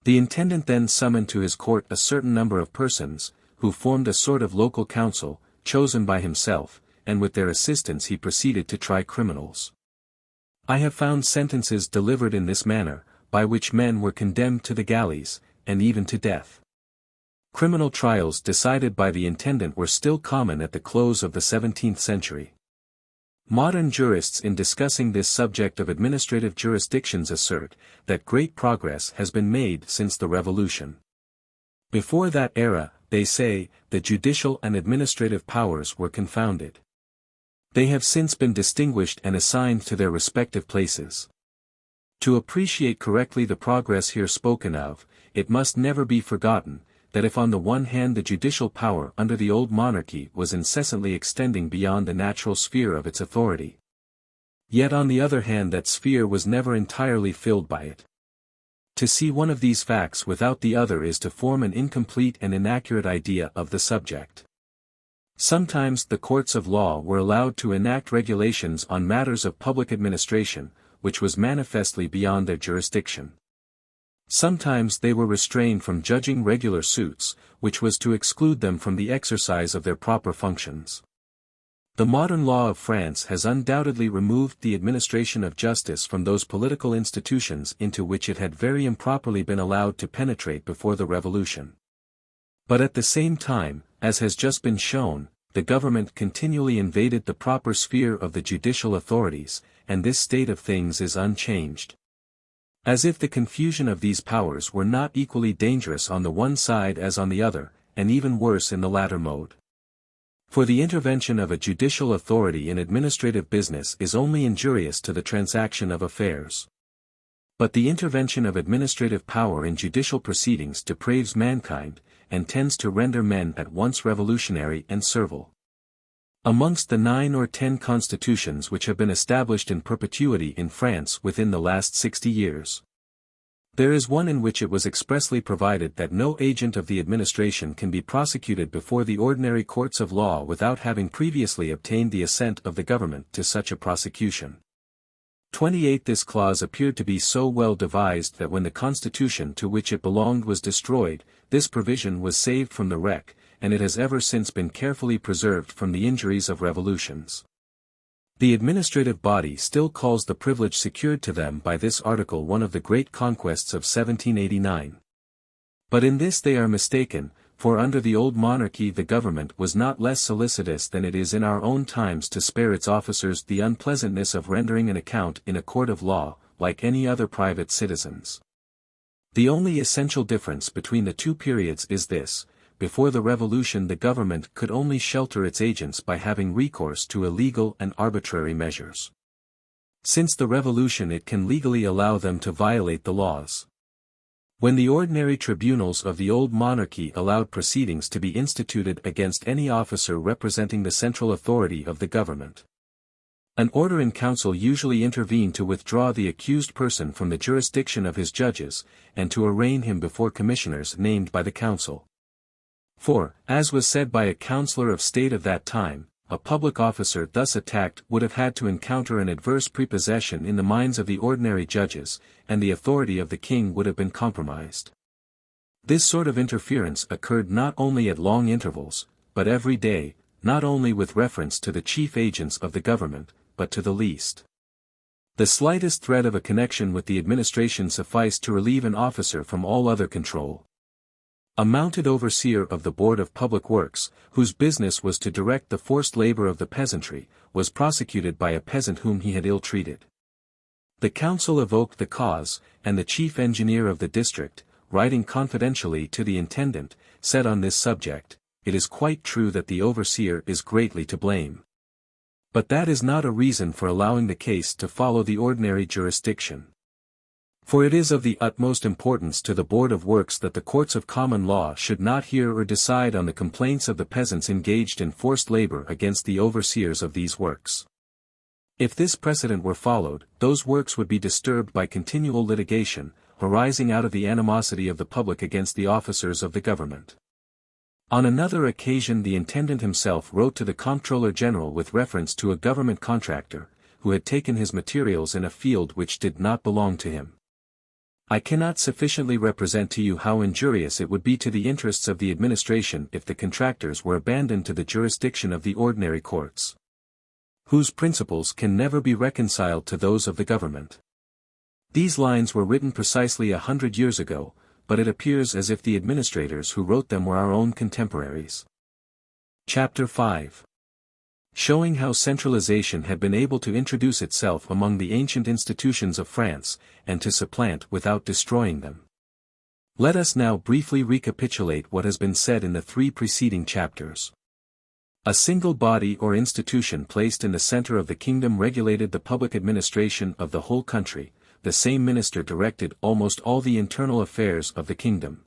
The intendant then summoned to his court a certain number of persons, who formed a sort of local council, chosen by himself, and with their assistance he proceeded to try criminals. I have found sentences delivered in this manner, by which men were condemned to the galleys, and even to death. Criminal trials decided by the intendant were still common at the close of the 17th century. Modern jurists in discussing this subject of administrative jurisdictions assert that great progress has been made since the Revolution. Before that era, they say, the judicial and administrative powers were confounded. They have since been distinguished and assigned to their respective places. To appreciate correctly the progress here spoken of, it must never be forgotten, that if on the one hand the judicial power under the old monarchy was incessantly extending beyond the natural sphere of its authority, yet on the other hand that sphere was never entirely filled by it. To see one of these facts without the other is to form an incomplete and inaccurate idea of the subject. Sometimes the courts of law were allowed to enact regulations on matters of public administration, which was manifestly beyond their jurisdiction. Sometimes they were restrained from judging regular suits, which was to exclude them from the exercise of their proper functions. The modern law of France has undoubtedly removed the administration of justice from those political institutions into which it had very improperly been allowed to penetrate before the Revolution. But at the same time, as has just been shown, the government continually invaded the proper sphere of the judicial authorities, and this state of things is unchanged. As if the confusion of these powers were not equally dangerous on the one side as on the other, and even worse in the latter mode. For the intervention of a judicial authority in administrative business is only injurious to the transaction of affairs. But the intervention of administrative power in judicial proceedings depraves mankind, and tends to render men at once revolutionary and servile. Amongst the 9 or 10 constitutions which have been established in perpetuity in France within the last 60 years, there is one in which it was expressly provided that no agent of the administration can be prosecuted before the ordinary courts of law without having previously obtained the assent of the government to such a prosecution. 28. This clause appeared to be so well devised that when the constitution to which it belonged was destroyed, this provision was saved from the wreck, and it has ever since been carefully preserved from the injuries of revolutions. The administrative body still calls the privilege secured to them by this article one of the great conquests of 1789. But in this they are mistaken, for under the old monarchy the government was not less solicitous than it is in our own times to spare its officers the unpleasantness of rendering an account in a court of law, like any other private citizens. The only essential difference between the two periods is this: before the Revolution the government could only shelter its agents by having recourse to illegal and arbitrary measures. Since the Revolution it can legally allow them to violate the laws. When the ordinary tribunals of the old monarchy allowed proceedings to be instituted against any officer representing the central authority of the government, an order in council usually intervened to withdraw the accused person from the jurisdiction of his judges, and to arraign him before commissioners named by the council. For, as was said by a councillor of state of that time, a public officer thus attacked would have had to encounter an adverse prepossession in the minds of the ordinary judges, and the authority of the king would have been compromised. This sort of interference occurred not only at long intervals, but every day, not only with reference to the chief agents of the government, but to the least. The slightest thread of a connection with the administration sufficed to relieve an officer from all other control. A mounted overseer of the Board of Public Works, whose business was to direct the forced labor of the peasantry, was prosecuted by a peasant whom he had ill-treated. The council evoked the cause, and the chief engineer of the district, writing confidentially to the intendant, said on this subject, "It is quite true that the overseer is greatly to blame. But that is not a reason for allowing the case to follow the ordinary jurisdiction. For it is of the utmost importance to the Board of Works that the courts of common law should not hear or decide on the complaints of the peasants engaged in forced labor against the overseers of these works. If this precedent were followed, those works would be disturbed by continual litigation, arising out of the animosity of the public against the officers of the government." On another occasion the intendant himself wrote to the Comptroller General with reference to a government contractor, who had taken his materials in a field which did not belong to him. "I cannot sufficiently represent to you how injurious it would be to the interests of the administration if the contractors were abandoned to the jurisdiction of the ordinary courts, whose principles can never be reconciled to those of the government. These lines were written precisely 100 years ago, but it appears as if the administrators who wrote them were our own contemporaries. Chapter 5. Showing how centralization had been able to introduce itself among the ancient institutions of France, and to supplant without destroying them. Let us now briefly recapitulate what has been said in the 3 preceding chapters. A single body or institution placed in the center of the kingdom regulated the public administration of the whole country. The same minister directed almost all the internal affairs of the kingdom.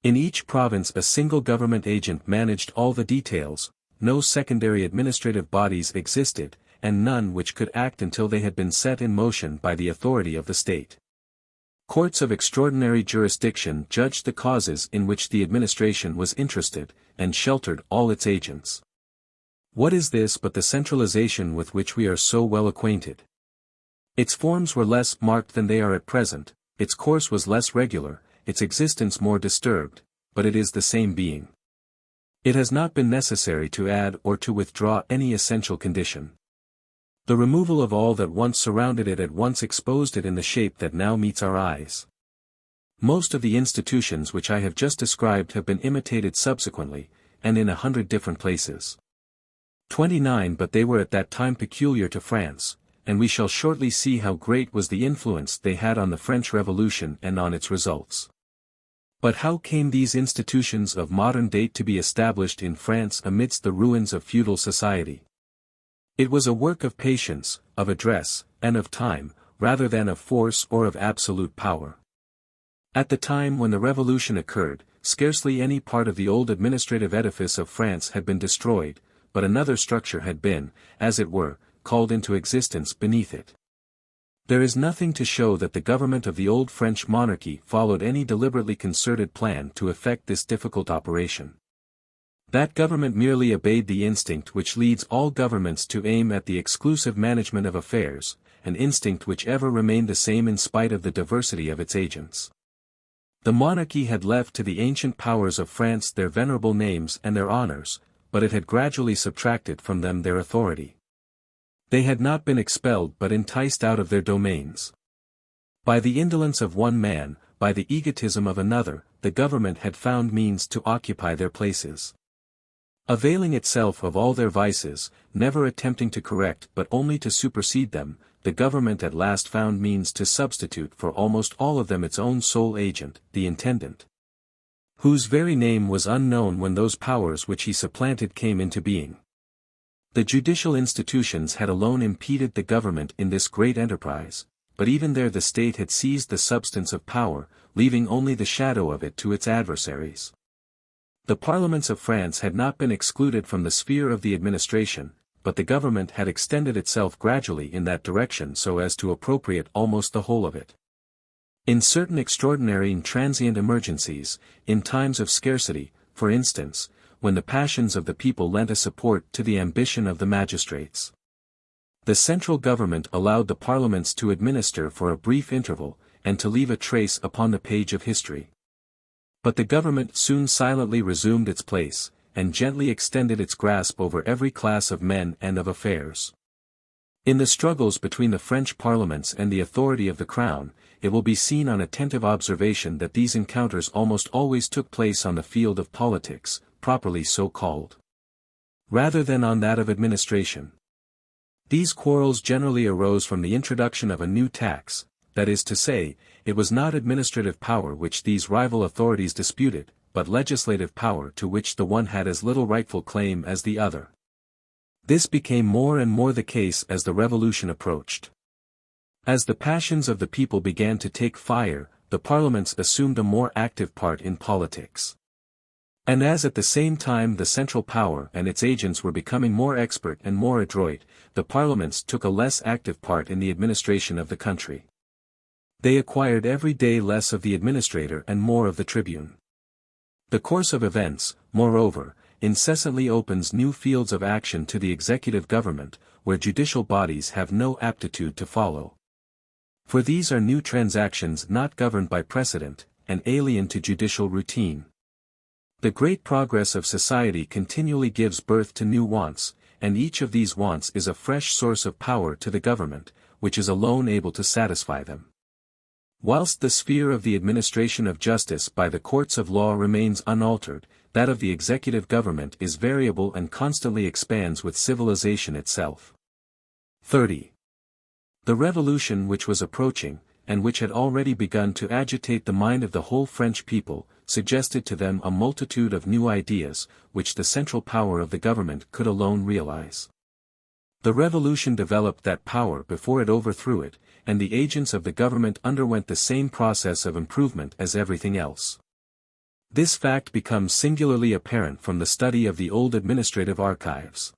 In each province a single government agent managed all the details, no secondary administrative bodies existed, and none which could act until they had been set in motion by the authority of the state. Courts of extraordinary jurisdiction judged the causes in which the administration was interested, and sheltered all its agents. What is this but the centralization with which we are so well acquainted? Its forms were less marked than they are at present, its course was less regular, its existence more disturbed, but it is the same being. It has not been necessary to add or to withdraw any essential condition. The removal of all that once surrounded it at once exposed it in the shape that now meets our eyes. Most of the institutions which I have just described have been imitated subsequently, and in 100 different places. 29 but they were at that time peculiar to France, and we shall shortly see how great was the influence they had on the French Revolution and on its results. But how came these institutions of modern date to be established in France amidst the ruins of feudal society? It was a work of patience, of address, and of time, rather than of force or of absolute power. At the time when the Revolution occurred, scarcely any part of the old administrative edifice of France had been destroyed, but another structure had been, as it were, called into existence beneath it. There is nothing to show that the government of the old French monarchy followed any deliberately concerted plan to effect this difficult operation. That government merely obeyed the instinct which leads all governments to aim at the exclusive management of affairs, an instinct which ever remained the same in spite of the diversity of its agents. The monarchy had left to the ancient powers of France their venerable names and their honors, but it had gradually subtracted from them their authority. They had not been expelled but enticed out of their domains. By the indolence of one man, by the egotism of another, the government had found means to occupy their places. Availing itself of all their vices, never attempting to correct but only to supersede them, the government at last found means to substitute for almost all of them its own sole agent, the intendant, whose very name was unknown when those powers which he supplanted came into being. The judicial institutions had alone impeded the government in this great enterprise, but even there the state had seized the substance of power, leaving only the shadow of it to its adversaries. The parliaments of France had not been excluded from the sphere of the administration, but the government had extended itself gradually in that direction so as to appropriate almost the whole of it. In certain extraordinary and transient emergencies, in times of scarcity, for instance, when the passions of the people lent a support to the ambition of the magistrates, the central government allowed the parliaments to administer for a brief interval, and to leave a trace upon the page of history. But the government soon silently resumed its place, and gently extended its grasp over every class of men and of affairs. In the struggles between the French parliaments and the authority of the crown, it will be seen on attentive observation that these encounters almost always took place on the field of politics, properly so called, rather than on that of administration. These quarrels generally arose from the introduction of a new tax, that is to say, it was not administrative power which these rival authorities disputed, but legislative power to which the one had as little rightful claim as the other. This became more and more the case as the Revolution approached. As the passions of the people began to take fire, the parliaments assumed a more active part in politics. And as at the same time the central power and its agents were becoming more expert and more adroit, the parliaments took a less active part in the administration of the country. They acquired every day less of the administrator and more of the tribune. The course of events, moreover, incessantly opens new fields of action to the executive government, where judicial bodies have no aptitude to follow. For these are new transactions not governed by precedent, and alien to judicial routine. The great progress of society continually gives birth to new wants, and each of these wants is a fresh source of power to the government, which is alone able to satisfy them. Whilst the sphere of the administration of justice by the courts of law remains unaltered, that of the executive government is variable and constantly expands with civilization itself. 30. The revolution which was approaching, and which had already begun to agitate the mind of the whole French people, suggested to them a multitude of new ideas, which the central power of the government could alone realize. The revolution developed that power before it overthrew it, and the agents of the government underwent the same process of improvement as everything else. This fact becomes singularly apparent from the study of the old administrative archives.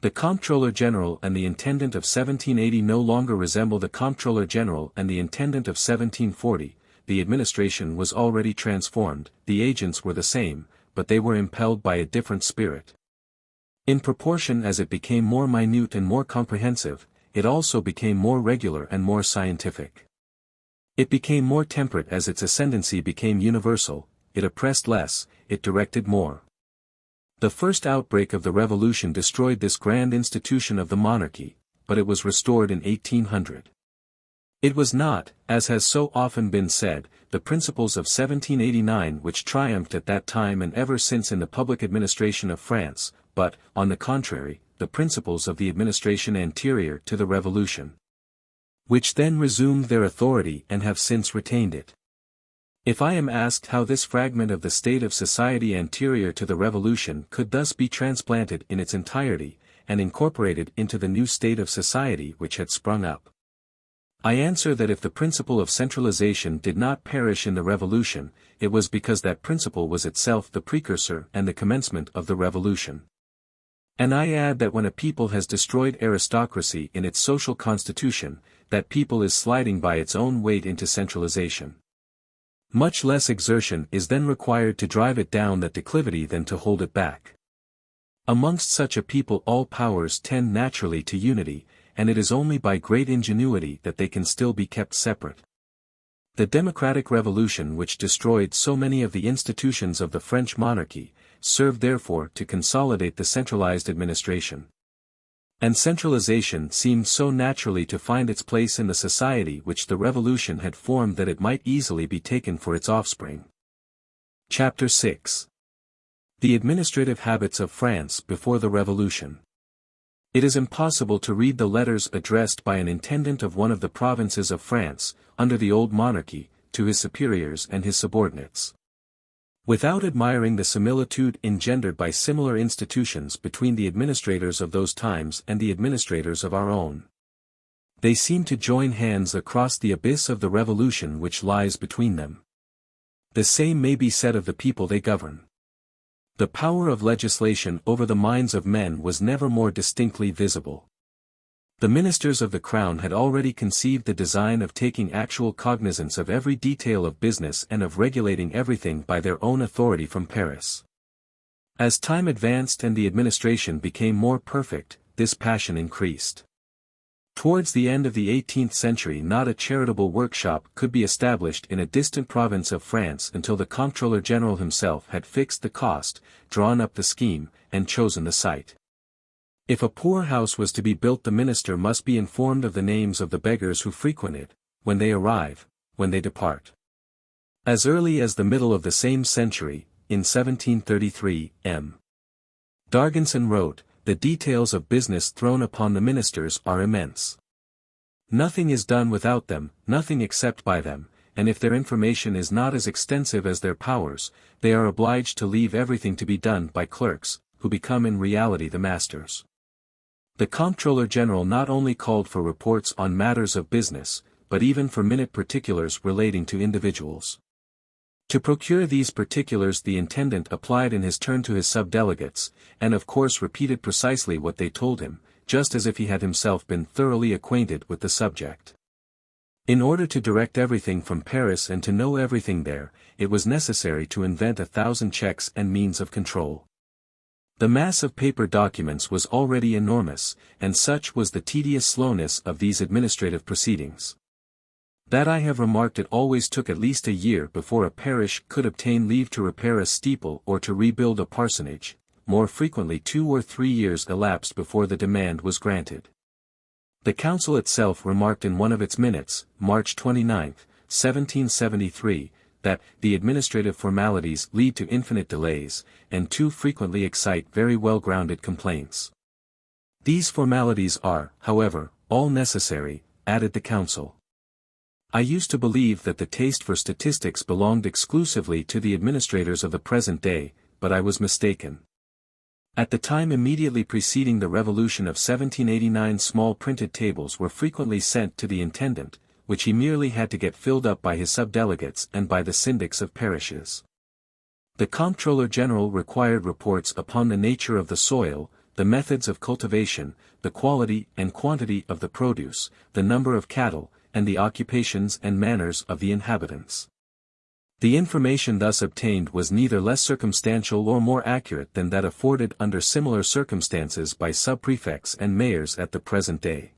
The Comptroller General and the Intendant of 1780 no longer resemble the Comptroller General and the Intendant of 1740, the administration was already transformed, the agents were the same, but they were impelled by a different spirit. In proportion as it became more minute and more comprehensive, it also became more regular and more scientific. It became more temperate as its ascendancy became universal, it oppressed less, it directed more. The first outbreak of the revolution destroyed this grand institution of the monarchy, but it was restored in 1800. It was not, as has so often been said, the principles of 1789 which triumphed at that time and ever since in the public administration of France, but, on the contrary, the principles of the administration anterior to the revolution, which then resumed their authority and have since retained it. If I am asked how this fragment of the state of society anterior to the revolution could thus be transplanted in its entirety, and incorporated into the new state of society which had sprung up, I answer that if the principle of centralization did not perish in the revolution, it was because that principle was itself the precursor and the commencement of the revolution. And I add that when a people has destroyed aristocracy in its social constitution, that people is sliding by its own weight into centralization. Much less exertion is then required to drive it down that declivity than to hold it back. Amongst such a people all powers tend naturally to unity, and it is only by great ingenuity that they can still be kept separate. The democratic revolution which destroyed so many of the institutions of the French monarchy, served therefore to consolidate the centralized administration. And centralization seemed so naturally to find its place in the society which the revolution had formed that it might easily be taken for its offspring. Chapter 6. The administrative habits of France before the revolution. It is impossible to read the letters addressed by an intendant of one of the provinces of France, under the old monarchy, to his superiors and his subordinates, without admiring the similitude engendered by similar institutions between the administrators of those times and the administrators of our own. They seem to join hands across the abyss of the revolution which lies between them. The same may be said of the people they govern. The power of legislation over the minds of men was never more distinctly visible. The ministers of the crown had already conceived the design of taking actual cognizance of every detail of business and of regulating everything by their own authority from Paris. As time advanced and the administration became more perfect, this passion increased. Towards the end of the 18th century not a charitable workshop could be established in a distant province of France until the Comptroller General himself had fixed the cost, drawn up the scheme, and chosen the site. If a poor house was to be built the minister must be informed of the names of the beggars who frequent it, when they arrive, when they depart. As early as the middle of the same century, in 1733, M. D'Argenson wrote, "The details of business thrown upon the ministers are immense. Nothing is done without them, nothing except by them, and if their information is not as extensive as their powers, they are obliged to leave everything to be done by clerks, who become in reality the masters." The Comptroller General not only called for reports on matters of business, but even for minute particulars relating to individuals. To procure these particulars the intendant applied in his turn to his subdelegates, and of course repeated precisely what they told him, just as if he had himself been thoroughly acquainted with the subject. In order to direct everything from Paris and to know everything there, it was necessary to invent 1,000 checks and means of control. The mass of paper documents was already enormous, and such was the tedious slowness of these administrative proceedings, that I have remarked it always took at least a year before a parish could obtain leave to repair a steeple or to rebuild a parsonage, more frequently 2 or 3 years elapsed before the demand was granted. The council itself remarked in one of its minutes, March 29, 1773, that the administrative formalities lead to infinite delays, and too frequently excite very well-grounded complaints. These formalities are, however, all necessary, added the council. I used to believe that the taste for statistics belonged exclusively to the administrators of the present day, but I was mistaken. At the time immediately preceding the Revolution of 1789, small printed tables were frequently sent to the intendant, which he merely had to get filled up by his subdelegates and by the syndics of parishes. The Comptroller General required reports upon the nature of the soil, the methods of cultivation, the quality and quantity of the produce, the number of cattle, and the occupations and manners of the inhabitants. The information thus obtained was neither less circumstantial or more accurate than that afforded under similar circumstances by subprefects and mayors at the present day.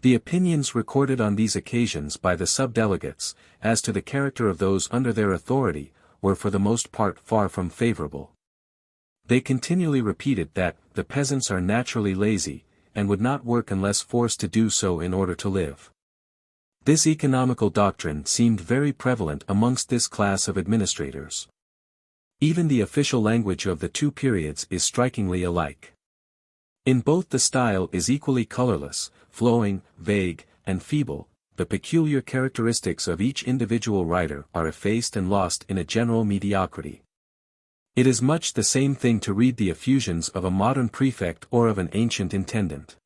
The opinions recorded on these occasions by the subdelegates, as to the character of those under their authority, were for the most part far from favorable. They continually repeated that the peasants are naturally lazy, and would not work unless forced to do so in order to live. This economical doctrine seemed very prevalent amongst this class of administrators. Even the official language of the two periods is strikingly alike. In both the style is equally colorless, flowing, vague, and feeble. The peculiar characteristics of each individual writer are effaced and lost in a general mediocrity. It is much the same thing to read the effusions of a modern prefect or of an ancient intendant.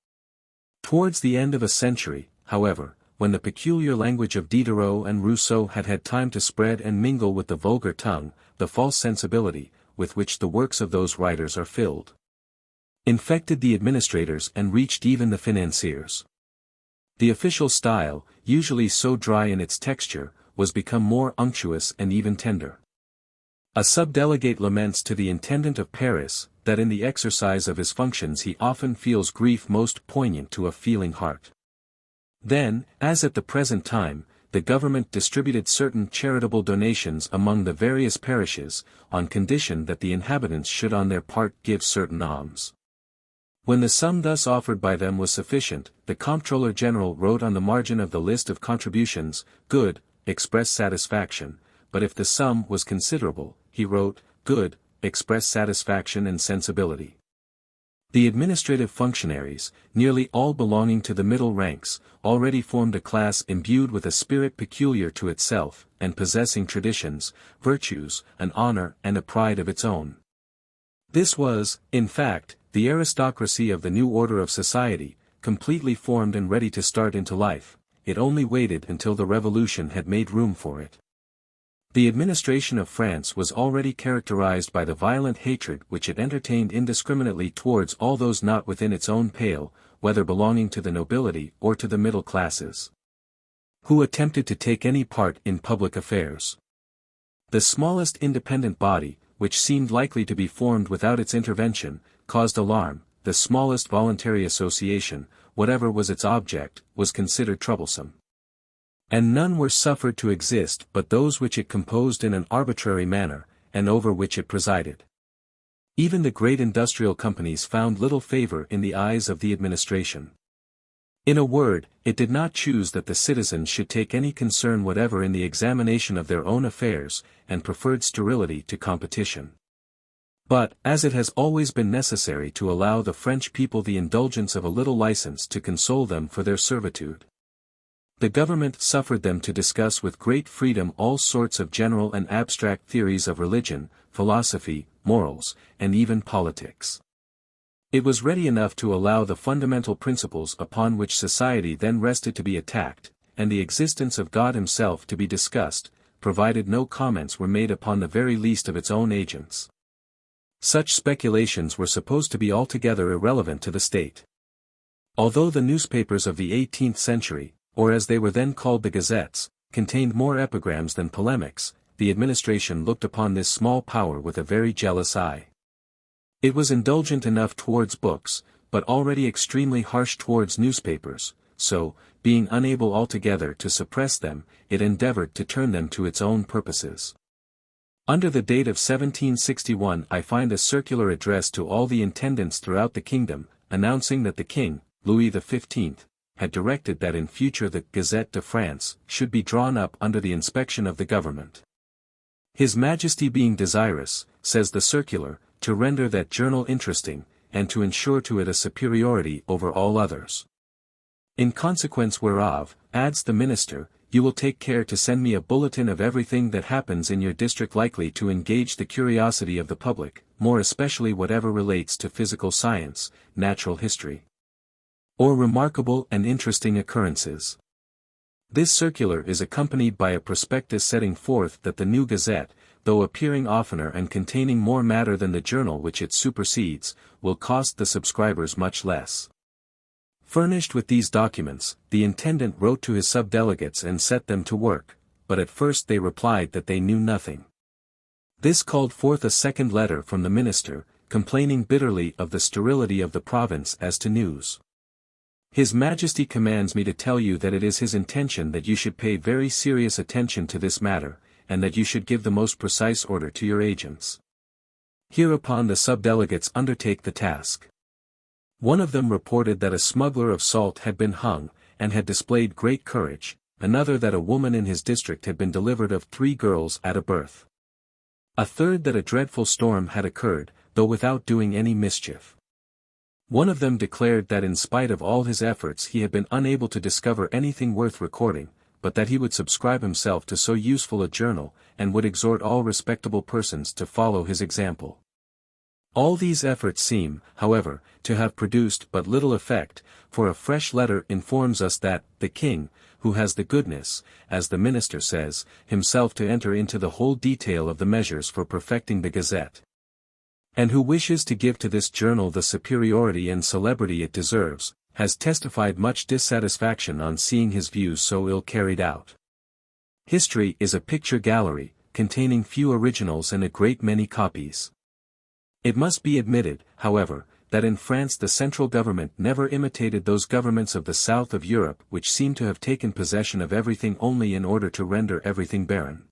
Towards the end of a century, however, when the peculiar language of Diderot and Rousseau had had time to spread and mingle with the vulgar tongue, the false sensibility, with which the works of those writers are filled, infected the administrators and reached even the financiers. The official style, usually so dry in its texture, was become more unctuous and even tender. A subdelegate laments to the intendant of Paris, that in the exercise of his functions he often feels grief most poignant to a feeling heart. Then, as at the present time, the government distributed certain charitable donations among the various parishes, on condition that the inhabitants should on their part give certain alms. When the sum thus offered by them was sufficient, the Comptroller General wrote on the margin of the list of contributions, "Good, express satisfaction," but if the sum was considerable, he wrote, "Good, express satisfaction and sensibility." The administrative functionaries, nearly all belonging to the middle ranks, already formed a class imbued with a spirit peculiar to itself, and possessing traditions, virtues, an honor and a pride of its own. This was, in fact, the aristocracy of the new order of society, completely formed and ready to start into life. It only waited until the Revolution had made room for it. The administration of France was already characterized by the violent hatred which it entertained indiscriminately towards all those not within its own pale, whether belonging to the nobility or to the middle classes, who attempted to take any part in public affairs. The smallest independent body, which seemed likely to be formed without its intervention, caused alarm. The smallest voluntary association, whatever was its object, was considered troublesome. And none were suffered to exist but those which it composed in an arbitrary manner, and over which it presided. Even the great industrial companies found little favor in the eyes of the administration. In a word, it did not choose that the citizens should take any concern whatever in the examination of their own affairs, and preferred sterility to competition. But, as it has always been necessary to allow the French people the indulgence of a little license to console them for their servitude, the government suffered them to discuss with great freedom all sorts of general and abstract theories of religion, philosophy, morals, and even politics. It was ready enough to allow the fundamental principles upon which society then rested to be attacked, and the existence of God himself to be discussed, provided no comments were made upon the very least of its own agents. Such speculations were supposed to be altogether irrelevant to the state. Although the newspapers of the 18th century, or as they were then called the gazettes, contained more epigrams than polemics, the administration looked upon this small power with a very jealous eye. It was indulgent enough towards books, but already extremely harsh towards newspapers, so, being unable altogether to suppress them, it endeavored to turn them to its own purposes. Under the date of 1761 I find a circular address to all the intendants throughout the kingdom, announcing that the king, Louis XV, had directed that in future the Gazette de France should be drawn up under the inspection of the government. His Majesty being desirous, says the circular, to render that journal interesting, and to ensure to it a superiority over all others. In consequence whereof, adds the minister, you will take care to send me a bulletin of everything that happens in your district likely to engage the curiosity of the public, more especially whatever relates to physical science, natural history, or remarkable and interesting occurrences. This circular is accompanied by a prospectus setting forth that the new Gazette, though appearing oftener and containing more matter than the journal which it supersedes, will cost the subscribers much less. Furnished with these documents, the intendant wrote to his subdelegates and set them to work, but at first they replied that they knew nothing. This called forth a second letter from the minister, complaining bitterly of the sterility of the province as to news. His Majesty commands me to tell you that it is his intention that you should pay very serious attention to this matter, and that you should give the most precise order to your agents. Hereupon the subdelegates undertake the task. One of them reported that a smuggler of salt had been hung, and had displayed great courage, another that a woman in his district had been delivered of 3 girls at a birth. A third that a dreadful storm had occurred, though without doing any mischief. One of them declared that in spite of all his efforts he had been unable to discover anything worth recording, but that he would subscribe himself to so useful a journal, and would exhort all respectable persons to follow his example. All these efforts seem, however, to have produced but little effect, for a fresh letter informs us that, the king, who has the goodness, as the minister says, himself to enter into the whole detail of the measures for perfecting the Gazette, and who wishes to give to this journal the superiority and celebrity it deserves, has testified much dissatisfaction on seeing his views so ill carried out. History is a picture gallery, containing few originals and a great many copies. It must be admitted, however, that in France the central government never imitated those governments of the south of Europe which seem to have taken possession of everything only in order to render everything barren.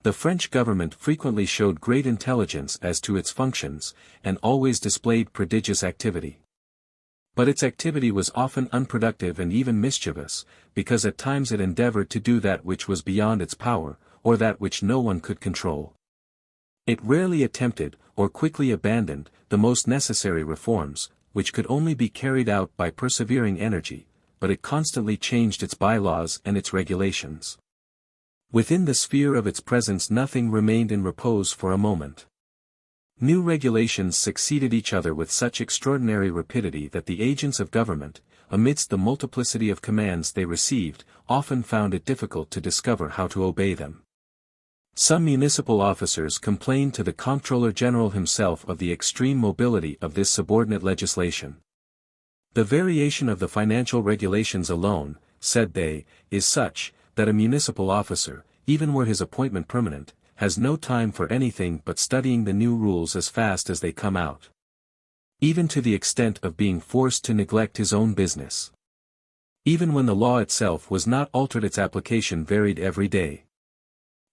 The French government frequently showed great intelligence as to its functions, and always displayed prodigious activity. But its activity was often unproductive and even mischievous, because at times it endeavored to do that which was beyond its power, or that which no one could control. It rarely attempted, or quickly abandoned, the most necessary reforms, which could only be carried out by persevering energy, but it constantly changed its bylaws and its regulations. Within the sphere of its presence nothing remained in repose for a moment. New regulations succeeded each other with such extraordinary rapidity that the agents of government, amidst the multiplicity of commands they received, often found it difficult to discover how to obey them. Some municipal officers complained to the Comptroller General himself of the extreme mobility of this subordinate legislation. The variation of the financial regulations alone, said they, is such, that a municipal officer, even were his appointment permanent, has no time for anything but studying the new rules as fast as they come out. Even to the extent of being forced to neglect his own business. Even when the law itself was not altered, its application varied every day.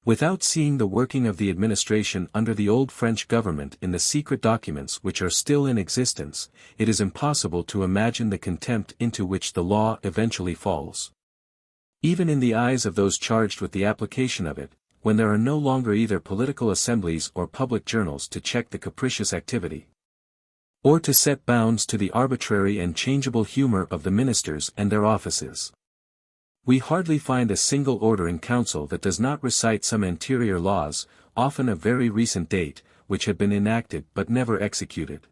Without seeing the working of the administration under the old French government in the secret documents which are still in existence, it is impossible to imagine the contempt into which the law eventually falls. Even in the eyes of those charged with the application of it, when there are no longer either political assemblies or public journals to check the capricious activity, or to set bounds to the arbitrary and changeable humor of the ministers and their offices. We hardly find a single order in council that does not recite some anterior laws, often of very recent date, which had been enacted but never executed.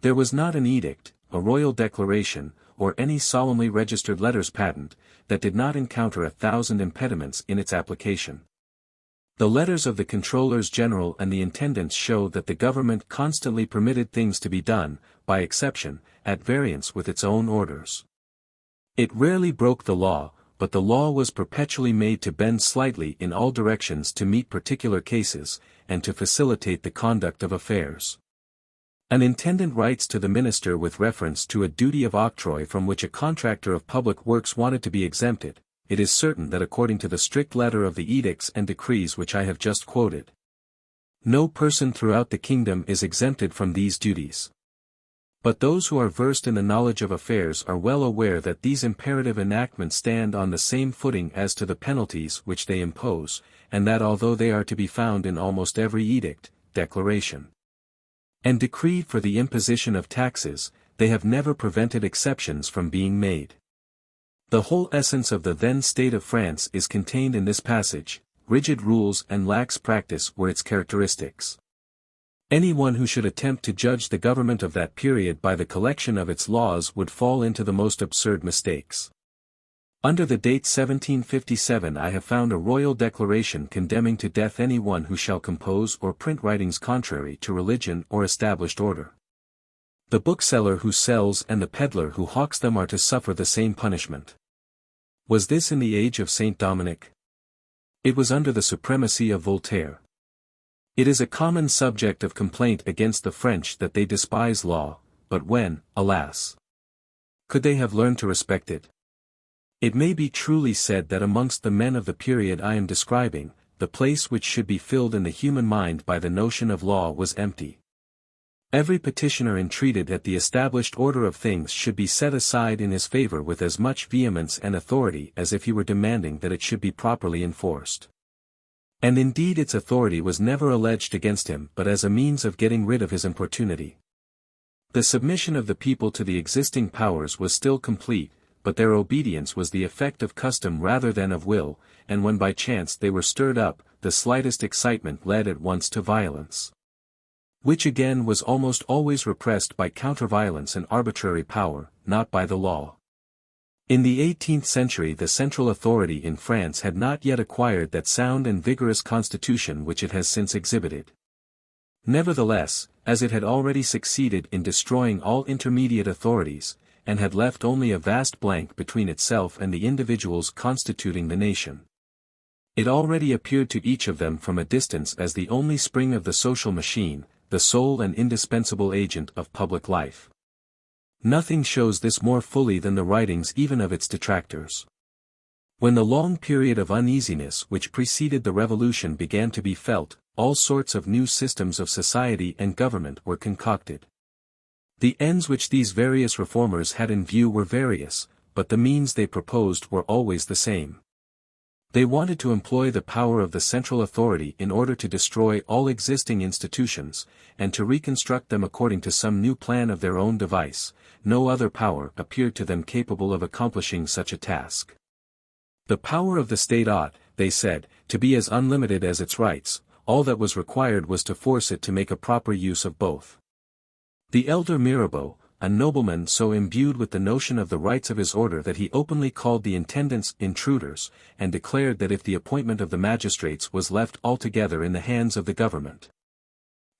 There was not an edict, a royal declaration, or any solemnly registered letters patent, that did not encounter 1,000 impediments in its application. The letters of the controllers general and the intendants show that the government constantly permitted things to be done, by exception, at variance with its own orders. It rarely broke the law, but the law was perpetually made to bend slightly in all directions to meet particular cases, and to facilitate the conduct of affairs. An intendant writes to the minister with reference to a duty of octroi from which a contractor of public works wanted to be exempted. It is certain that according to the strict letter of the edicts and decrees which I have just quoted, no person throughout the kingdom is exempted from these duties. But those who are versed in the knowledge of affairs are well aware that these imperative enactments stand on the same footing as to the penalties which they impose, and that although they are to be found in almost every edict, declaration, and decree for the imposition of taxes, they have never prevented exceptions from being made. The whole essence of the then state of France is contained in this passage. Rigid rules and lax practice were its characteristics. Anyone who should attempt to judge the government of that period by the collection of its laws would fall into the most absurd mistakes. Under the date 1757 I have found a royal declaration condemning to death anyone who shall compose or print writings contrary to religion or established order. The bookseller who sells and the peddler who hawks them are to suffer the same punishment. Was this in the age of Saint Dominic? It was under the supremacy of Voltaire. It is a common subject of complaint against the French that they despise law, but when, alas, could they have learned to respect it? It may be truly said that amongst the men of the period I am describing, the place which should be filled in the human mind by the notion of law was empty. Every petitioner entreated that the established order of things should be set aside in his favor with as much vehemence and authority as if he were demanding that it should be properly enforced. And indeed its authority was never alleged against him but as a means of getting rid of his importunity. The submission of the people to the existing powers was still complete, but their obedience was the effect of custom rather than of will, and when by chance they were stirred up, the slightest excitement led at once to violence, which again was almost always repressed by counter-violence and arbitrary power, not by the law. In the 18th century the central authority in France had not yet acquired that sound and vigorous constitution which it has since exhibited. Nevertheless, as it had already succeeded in destroying all intermediate authorities, and had left only a vast blank between itself and the individuals constituting the nation, it already appeared to each of them from a distance as the only spring of the social machine, the sole and indispensable agent of public life. Nothing shows this more fully than the writings even of its detractors. When the long period of uneasiness which preceded the Revolution began to be felt, all sorts of new systems of society and government were concocted. The ends which these various reformers had in view were various, but the means they proposed were always the same. They wanted to employ the power of the central authority in order to destroy all existing institutions, and to reconstruct them according to some new plan of their own device. No other power appeared to them capable of accomplishing such a task. The power of the state ought, they said, to be as unlimited as its rights. All that was required was to force it to make a proper use of both. The elder Mirabeau, a nobleman so imbued with the notion of the rights of his order that he openly called the intendants intruders, and declared that if the appointment of the magistrates was left altogether in the hands of the government,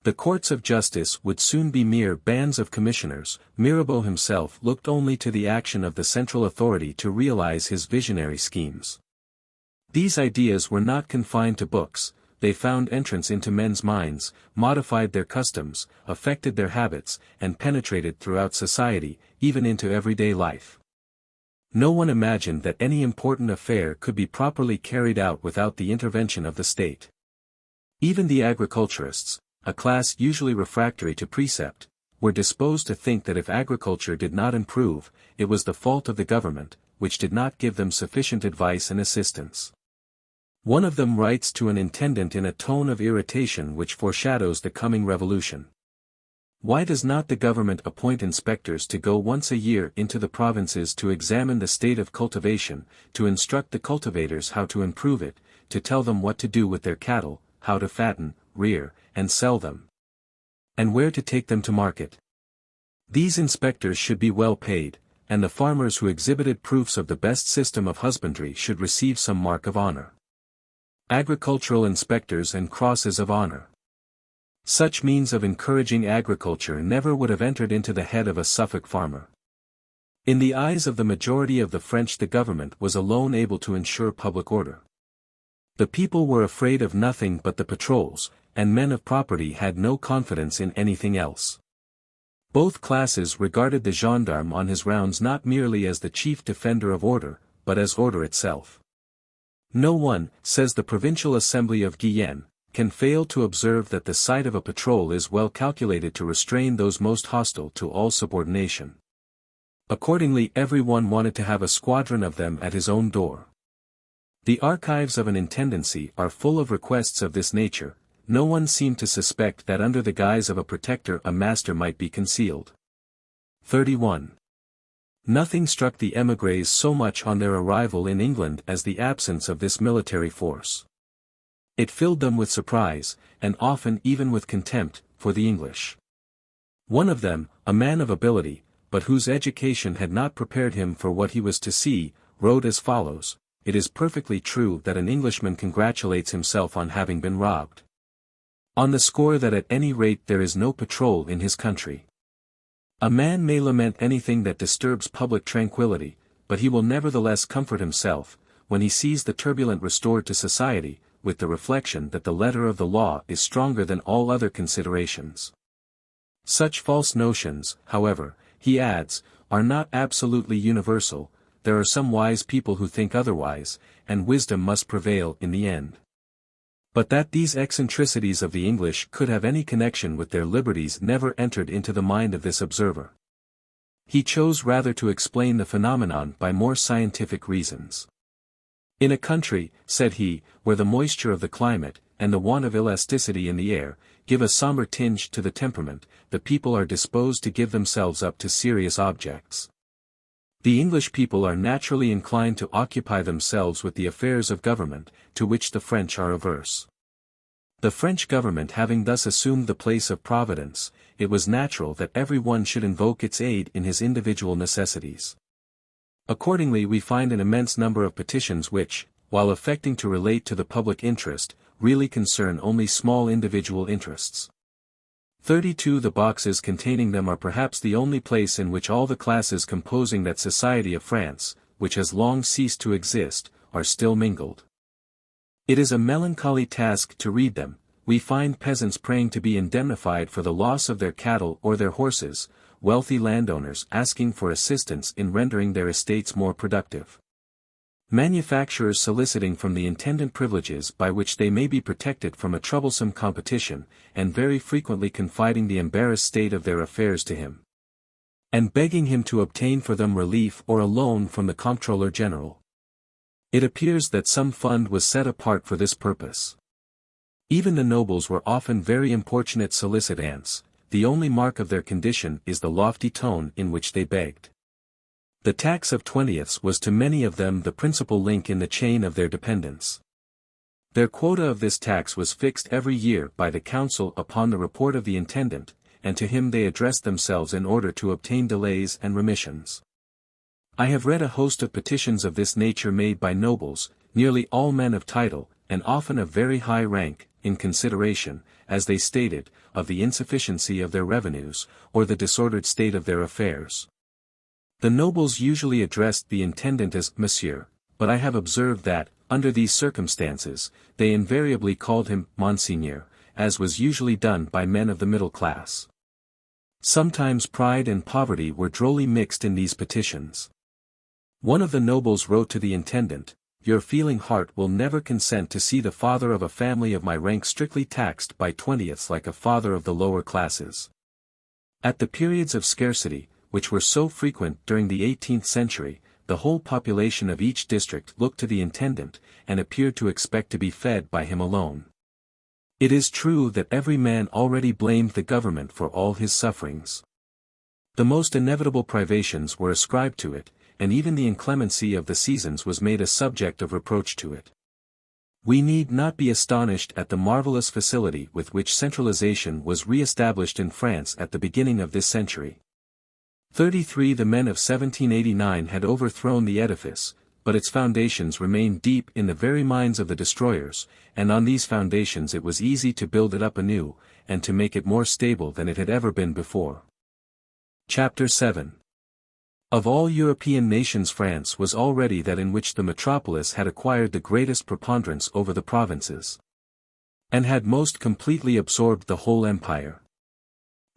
the courts of justice would soon be mere bands of commissioners. Mirabeau himself looked only to the action of the central authority to realize his visionary schemes. These ideas were not confined to books. They found entrance into men's minds, modified their customs, affected their habits, and penetrated throughout society, even into everyday life. No one imagined that any important affair could be properly carried out without the intervention of the state. Even the agriculturists, a class usually refractory to precept, were disposed to think that if agriculture did not improve, it was the fault of the government, which did not give them sufficient advice and assistance. One of them writes to an intendant in a tone of irritation which foreshadows the coming revolution. Why does not the government appoint inspectors to go once a year into the provinces to examine the state of cultivation, to instruct the cultivators how to improve it, to tell them what to do with their cattle, how to fatten, rear, and sell them, and where to take them to market? These inspectors should be well paid, and the farmers who exhibited proofs of the best system of husbandry should receive some mark of honor. Agricultural inspectors and crosses of honor. Such means of encouraging agriculture never would have entered into the head of a Suffolk farmer. In the eyes of the majority of the French the government was alone able to ensure public order. The people were afraid of nothing but the patrols, and men of property had no confidence in anything else. Both classes regarded the gendarme on his rounds not merely as the chief defender of order, but as order itself. No one, says the Provincial Assembly of Guyenne, can fail to observe that the sight of a patrol is well calculated to restrain those most hostile to all subordination. Accordingly, everyone wanted to have a squadron of them at his own door. The archives of an intendancy are full of requests of this nature. No one seemed to suspect that under the guise of a protector a master might be concealed. 31. Nothing struck the émigrés so much on their arrival in England as the absence of this military force. It filled them with surprise, and often even with contempt, for the English. One of them, a man of ability, but whose education had not prepared him for what he was to see, wrote as follows: "It is perfectly true that an Englishman congratulates himself on having been robbed. On the score that at any rate there is no patrol in his country. A man may lament anything that disturbs public tranquility, but he will nevertheless comfort himself, when he sees the turbulent restored to society, with the reflection that the letter of the law is stronger than all other considerations." Such false notions, however, he adds, are not absolutely universal. There are some wise people who think otherwise, and wisdom must prevail in the end. But that these eccentricities of the English could have any connection with their liberties never entered into the mind of this observer. He chose rather to explain the phenomenon by more scientific reasons. "In a country," said he, "where the moisture of the climate, and the want of elasticity in the air, give a somber tinge to the temperament, the people are disposed to give themselves up to serious objects. The English people are naturally inclined to occupy themselves with the affairs of government, to which the French are averse. The French government having thus assumed the place of Providence, it was natural that every one should invoke its aid in his individual necessities. Accordingly we find an immense number of petitions which, while affecting to relate to the public interest, really concern only small individual interests. 32. The boxes containing them are perhaps the only place in which all the classes composing that society of France, which has long ceased to exist, are still mingled. It is a melancholy task to read them. We find peasants praying to be indemnified for the loss of their cattle or their horses, wealthy landowners asking for assistance in rendering their estates more productive, manufacturers soliciting from the intendant privileges by which they may be protected from a troublesome competition, and very frequently confiding the embarrassed state of their affairs to him, and begging him to obtain for them relief or a loan from the Comptroller General. It appears that some fund was set apart for this purpose. Even the nobles were often very importunate solicitants. The only mark of their condition is the lofty tone in which they begged. The tax of 20ths was to many of them the principal link in the chain of their dependence. Their quota of this tax was fixed every year by the council upon the report of the intendant, and to him they addressed themselves in order to obtain delays and remissions. I have read a host of petitions of this nature made by nobles, nearly all men of title, and often of very high rank, in consideration, as they stated, of the insufficiency of their revenues, or the disordered state of their affairs. The nobles usually addressed the intendant as Monsieur, but I have observed that, under these circumstances, they invariably called him Monseigneur, as was usually done by men of the middle class. Sometimes pride and poverty were drolly mixed in these petitions. One of the nobles wrote to the intendant, "Your feeling heart will never consent to see the father of a family of my rank strictly taxed by 20ths like a father of the lower classes." At the periods of scarcity, which were so frequent during the 18th century, the whole population of each district looked to the intendant, and appeared to expect to be fed by him alone. It is true that every man already blamed the government for all his sufferings. The most inevitable privations were ascribed to it, and even the inclemency of the seasons was made a subject of reproach to it. We need not be astonished at the marvelous facility with which centralisation was re-established in France at the beginning of this century. 33. The men of 1789 had overthrown the edifice, but its foundations remained deep in the very minds of the destroyers, and on these foundations it was easy to build it up anew, and to make it more stable than it had ever been before. Chapter 7. Of all European nations France was already that in which the metropolis had acquired the greatest preponderance over the provinces, and had most completely absorbed the whole empire.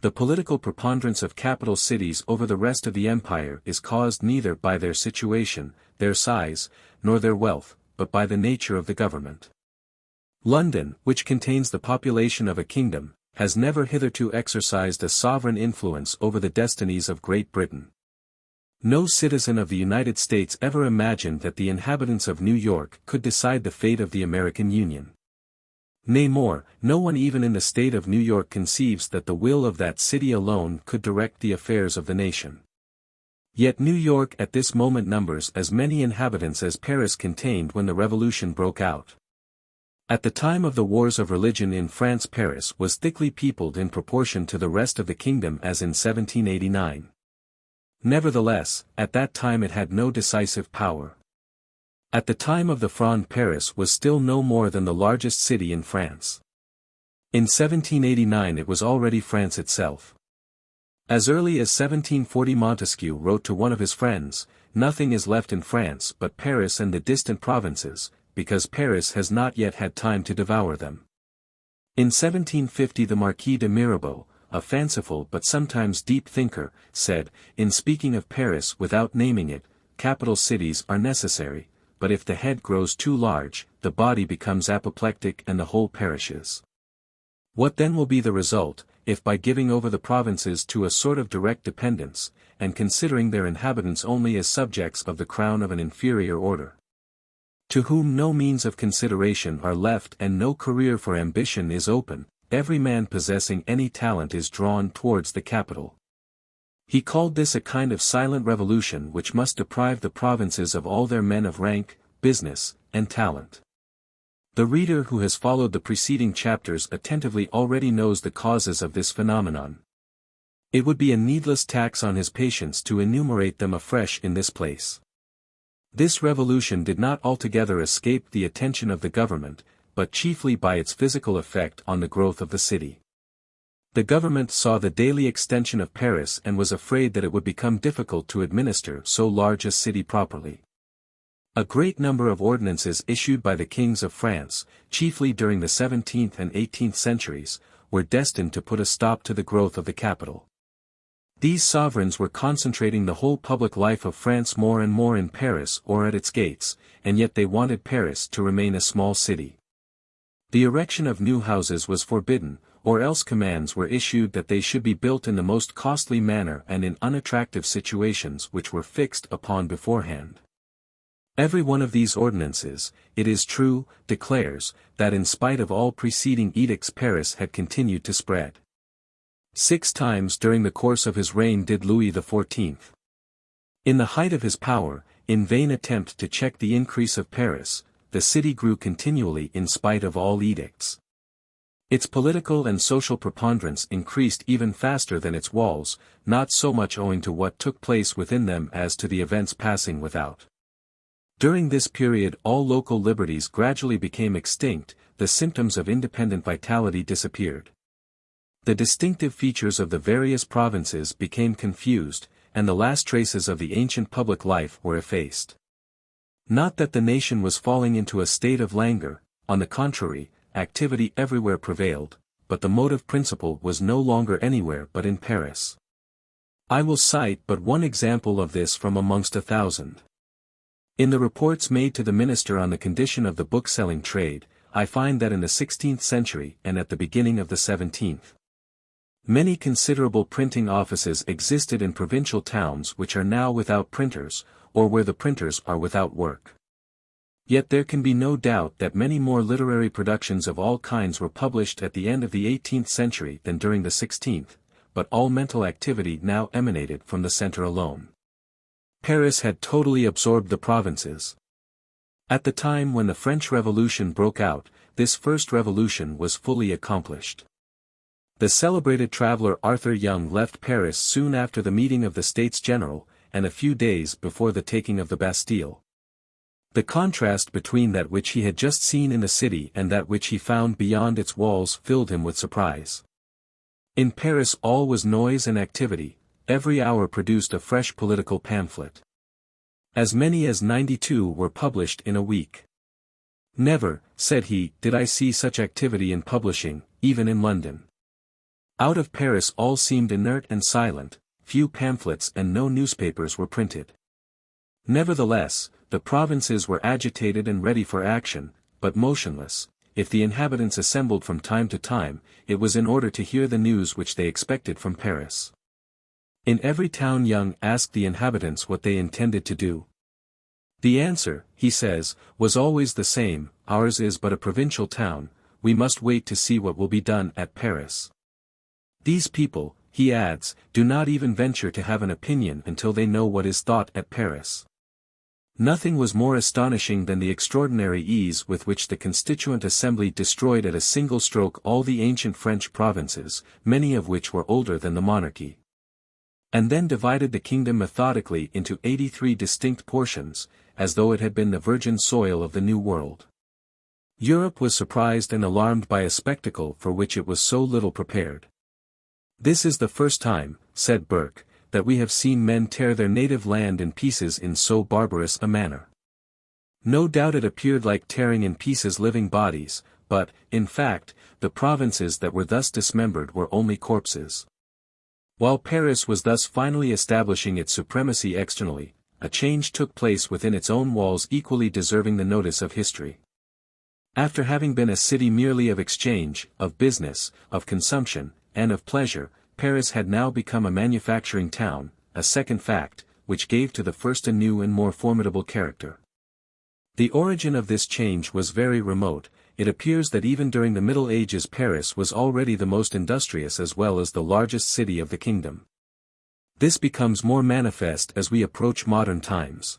The political preponderance of capital cities over the rest of the empire is caused neither by their situation, their size, nor their wealth, but by the nature of the government. London, which contains the population of a kingdom, has never hitherto exercised a sovereign influence over the destinies of Great Britain. No citizen of the United States ever imagined that the inhabitants of New York could decide the fate of the American Union. Nay more, no one even in the state of New York conceives that the will of that city alone could direct the affairs of the nation. Yet New York at this moment numbers as many inhabitants as Paris contained when the Revolution broke out. At the time of the wars of religion in France, Paris was thickly peopled in proportion to the rest of the kingdom as in 1789. Nevertheless, at that time it had no decisive power. At the time of the Fronde, Paris was still no more than the largest city in France. In 1789 it was already France itself. As early as 1740 Montesquieu wrote to one of his friends, "Nothing is left in France but Paris and the distant provinces, because Paris has not yet had time to devour them." In 1750 the Marquis de Mirabeau, a fanciful but sometimes deep thinker, said, in speaking of Paris without naming it, "Capital cities are necessary, but if the head grows too large, the body becomes apoplectic and the whole perishes." What then will be the result, if by giving over the provinces to a sort of direct dependence, and considering their inhabitants only as subjects of the crown of an inferior order, to whom no means of consideration are left and no career for ambition is open, every man possessing any talent is drawn towards the capital? He called this a kind of silent revolution which must deprive the provinces of all their men of rank, business, and talent. The reader who has followed the preceding chapters attentively already knows the causes of this phenomenon. It would be a needless tax on his patience to enumerate them afresh in this place. This revolution did not altogether escape the attention of the government, but chiefly by its physical effect on the growth of the city. The government saw the daily extension of Paris and was afraid that it would become difficult to administer so large a city properly. A great number of ordinances issued by the kings of France, chiefly during the 17th and 18th centuries, were destined to put a stop to the growth of the capital. These sovereigns were concentrating the whole public life of France more and more in Paris or at its gates, and yet they wanted Paris to remain a small city. The erection of new houses was forbidden, or else commands were issued that they should be built in the most costly manner and in unattractive situations which were fixed upon beforehand. Every one of these ordinances, it is true, declares, that in spite of all preceding edicts Paris had continued to spread. 6 times during the course of his reign did Louis XIV, in the height of his power, in vain attempt to check the increase of Paris. The city grew continually in spite of all edicts. Its political and social preponderance increased even faster than its walls, not so much owing to what took place within them as to the events passing without. During this period all local liberties gradually became extinct, the symptoms of independent vitality disappeared. The distinctive features of the various provinces became confused, and the last traces of the ancient public life were effaced. Not that the nation was falling into a state of languor, on the contrary, activity everywhere prevailed, but the motive principle was no longer anywhere but in Paris. I will cite but one example of this from amongst 1,000. In the reports made to the minister on the condition of the bookselling trade, I find that in the 16th century and at the beginning of the 17th, many considerable printing offices existed in provincial towns which are now without printers, or where the printers are without work. Yet there can be no doubt that many more literary productions of all kinds were published at the end of the 18th century than during the 16th, but all mental activity now emanated from the center alone. Paris had totally absorbed the provinces. At the time when the French Revolution broke out, this first revolution was fully accomplished. The celebrated traveler Arthur Young left Paris soon after the meeting of the States General, and a few days before the taking of the Bastille. The contrast between that which he had just seen in the city and that which he found beyond its walls filled him with surprise. In Paris all was noise and activity, every hour produced a fresh political pamphlet. As many as 92 were published in a week. "Never," said he, "did I see such activity in publishing, even in London." Out of Paris all seemed inert and silent, few pamphlets and no newspapers were printed. Nevertheless, the provinces were agitated and ready for action, but motionless, if the inhabitants assembled from time to time, it was in order to hear the news which they expected from Paris. In every town Young asked the inhabitants what they intended to do. The answer, he says, was always the same: ours is but a provincial town, we must wait to see what will be done at Paris. These people, he adds, do not even venture to have an opinion until they know what is thought at Paris. Nothing was more astonishing than the extraordinary ease with which the Constituent Assembly destroyed at a single stroke all the ancient French provinces, many of which were older than the monarchy. And then divided the kingdom methodically into 83 distinct portions, as though it had been the virgin soil of the New World. Europe was surprised and alarmed by a spectacle for which it was so little prepared. This is the first time, said Burke, that we have seen men tear their native land in pieces in so barbarous a manner. No doubt it appeared like tearing in pieces living bodies, but, in fact, the provinces that were thus dismembered were only corpses. While Paris was thus finally establishing its supremacy externally, a change took place within its own walls equally deserving the notice of history. After having been a city merely of exchange, of business, of consumption, and of pleasure, Paris had now become a manufacturing town, a second fact, which gave to the first a new and more formidable character. The origin of this change was very remote. It appears that even during the Middle Ages Paris was already the most industrious as well as the largest city of the kingdom. This becomes more manifest as we approach modern times.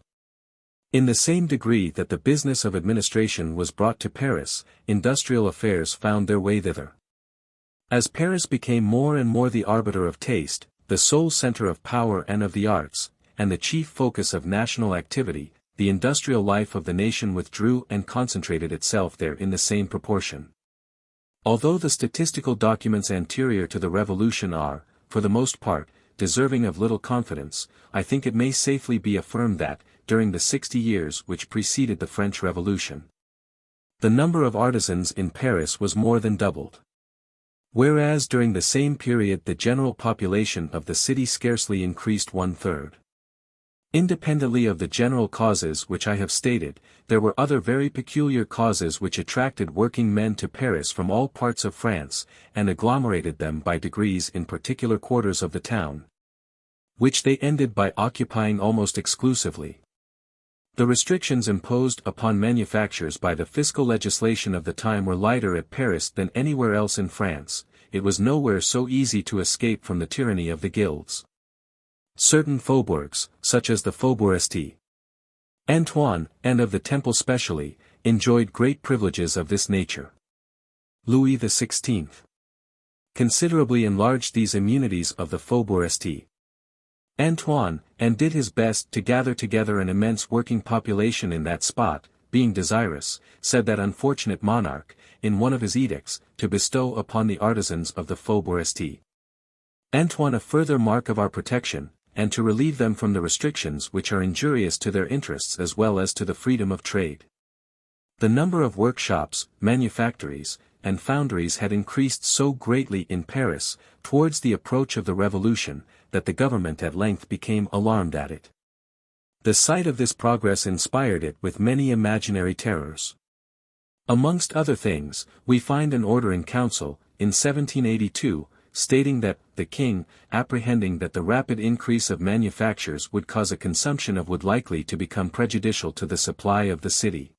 In the same degree that the business of administration was brought to Paris, industrial affairs found their way thither. As Paris became more and more the arbiter of taste, the sole center of power and of the arts, and the chief focus of national activity, the industrial life of the nation withdrew and concentrated itself there in the same proportion. Although the statistical documents anterior to the Revolution are, for the most part, deserving of little confidence, I think it may safely be affirmed that, during the 60 years which preceded the French Revolution, the number of artisans in Paris was more than doubled. Whereas during the same period the general population of the city scarcely increased 1/3. Independently of the general causes which I have stated, there were other very peculiar causes which attracted working men to Paris from all parts of France, and agglomerated them by degrees in particular quarters of the town, which they ended by occupying almost exclusively. The restrictions imposed upon manufactures by the fiscal legislation of the time were lighter at Paris than anywhere else in France. It was nowhere so easy to escape from the tyranny of the guilds. Certain faubourgs, such as the Faubourg St. Antoine, and of the Temple specially, enjoyed great privileges of this nature. Louis XVI considerably enlarged these immunities of the Faubourg St. Antoine, and did his best to gather together an immense working population in that spot, being desirous, said that unfortunate monarch, in one of his edicts, to bestow upon the artisans of the Faubourg St. Antoine a further mark of our protection, and to relieve them from the restrictions which are injurious to their interests as well as to the freedom of trade. The number of workshops, manufactories, and foundries had increased so greatly in Paris, towards the approach of the Revolution, that the government at length became alarmed at it. The sight of this progress inspired it with many imaginary terrors. Amongst other things, we find an order in council, in 1782, stating that, the king, apprehending that the rapid increase of manufactures would cause a consumption of wood likely to become prejudicial to the supply of the city,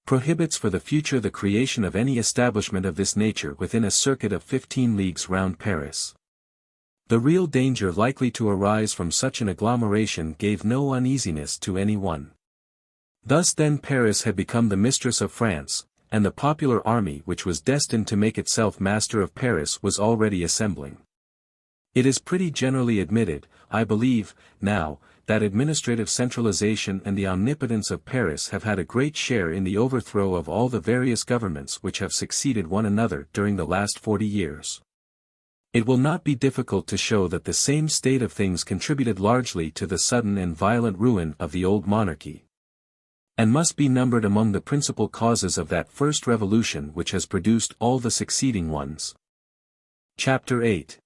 prohibits for the future the creation of any establishment of this nature within a circuit of 15 leagues round Paris. The real danger likely to arise from such an agglomeration gave no uneasiness to any one. Thus then Paris had become the mistress of France, and the popular army which was destined to make itself master of Paris was already assembling. It is pretty generally admitted, I believe, now, that administrative centralization and the omnipotence of Paris have had a great share in the overthrow of all the various governments which have succeeded one another during the last 40 years. It will not be difficult to show that the same state of things contributed largely to the sudden and violent ruin of the old monarchy, and must be numbered among the principal causes of that first revolution which has produced all the succeeding ones. Chapter 8.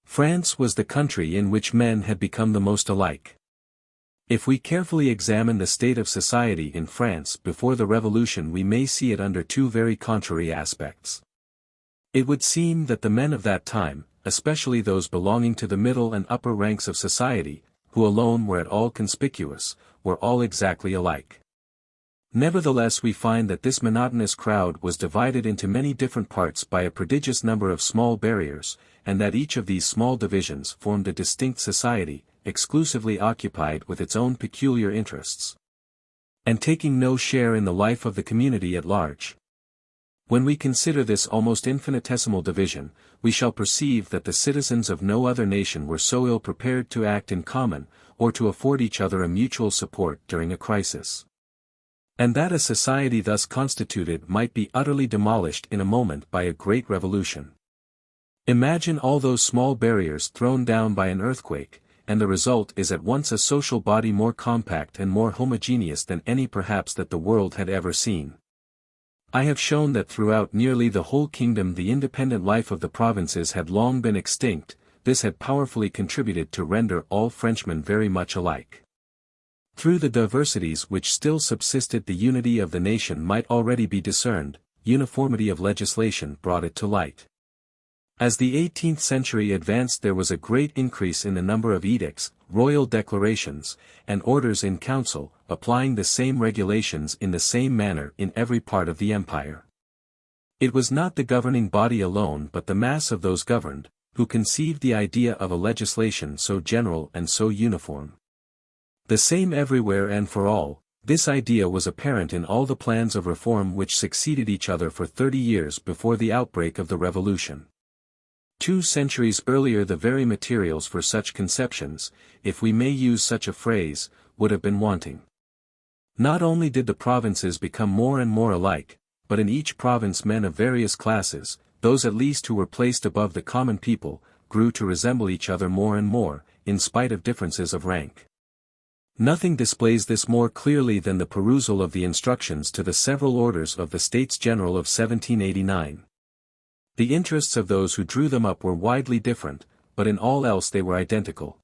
France was the country in which men had become the most alike. If we carefully examine the state of society in France before the Revolution, we may see it under two very contrary aspects. It would seem that the men of that time, especially those belonging to the middle and upper ranks of society, who alone were at all conspicuous, were all exactly alike. Nevertheless, we find that this monotonous crowd was divided into many different parts by a prodigious number of small barriers, and that each of these small divisions formed a distinct society, exclusively occupied with its own peculiar interests, and taking no share in the life of the community at large. When we consider this almost infinitesimal division, we shall perceive that the citizens of no other nation were so ill prepared to act in common, or to afford each other a mutual support during a crisis, and that a society thus constituted might be utterly demolished in a moment by a great revolution. Imagine all those small barriers thrown down by an earthquake, and the result is at once a social body more compact and more homogeneous than any perhaps that the world had ever seen. I have shown that throughout nearly the whole kingdom the independent life of the provinces had long been extinct. This had powerfully contributed to render all Frenchmen very much alike. Through the diversities which still subsisted, the unity of the nation might already be discerned. Uniformity of legislation brought it to light. As the 18th century advanced, there was a great increase in the number of edicts, royal declarations, and orders in council, applying the same regulations in the same manner in every part of the empire. It was not the governing body alone but the mass of those governed, who conceived the idea of a legislation so general and so uniform. The same everywhere and for all. This idea was apparent in all the plans of reform which succeeded each other for 30 years before the outbreak of the Revolution. 2 centuries earlier the very materials for such conceptions, if we may use such a phrase, would have been wanting. Not only did the provinces become more and more alike, but in each province men of various classes, those at least who were placed above the common people, grew to resemble each other more and more, in spite of differences of rank. Nothing displays this more clearly than the perusal of the instructions to the several orders of the States General of 1789. The interests of those who drew them up were widely different, but in all else they were identical.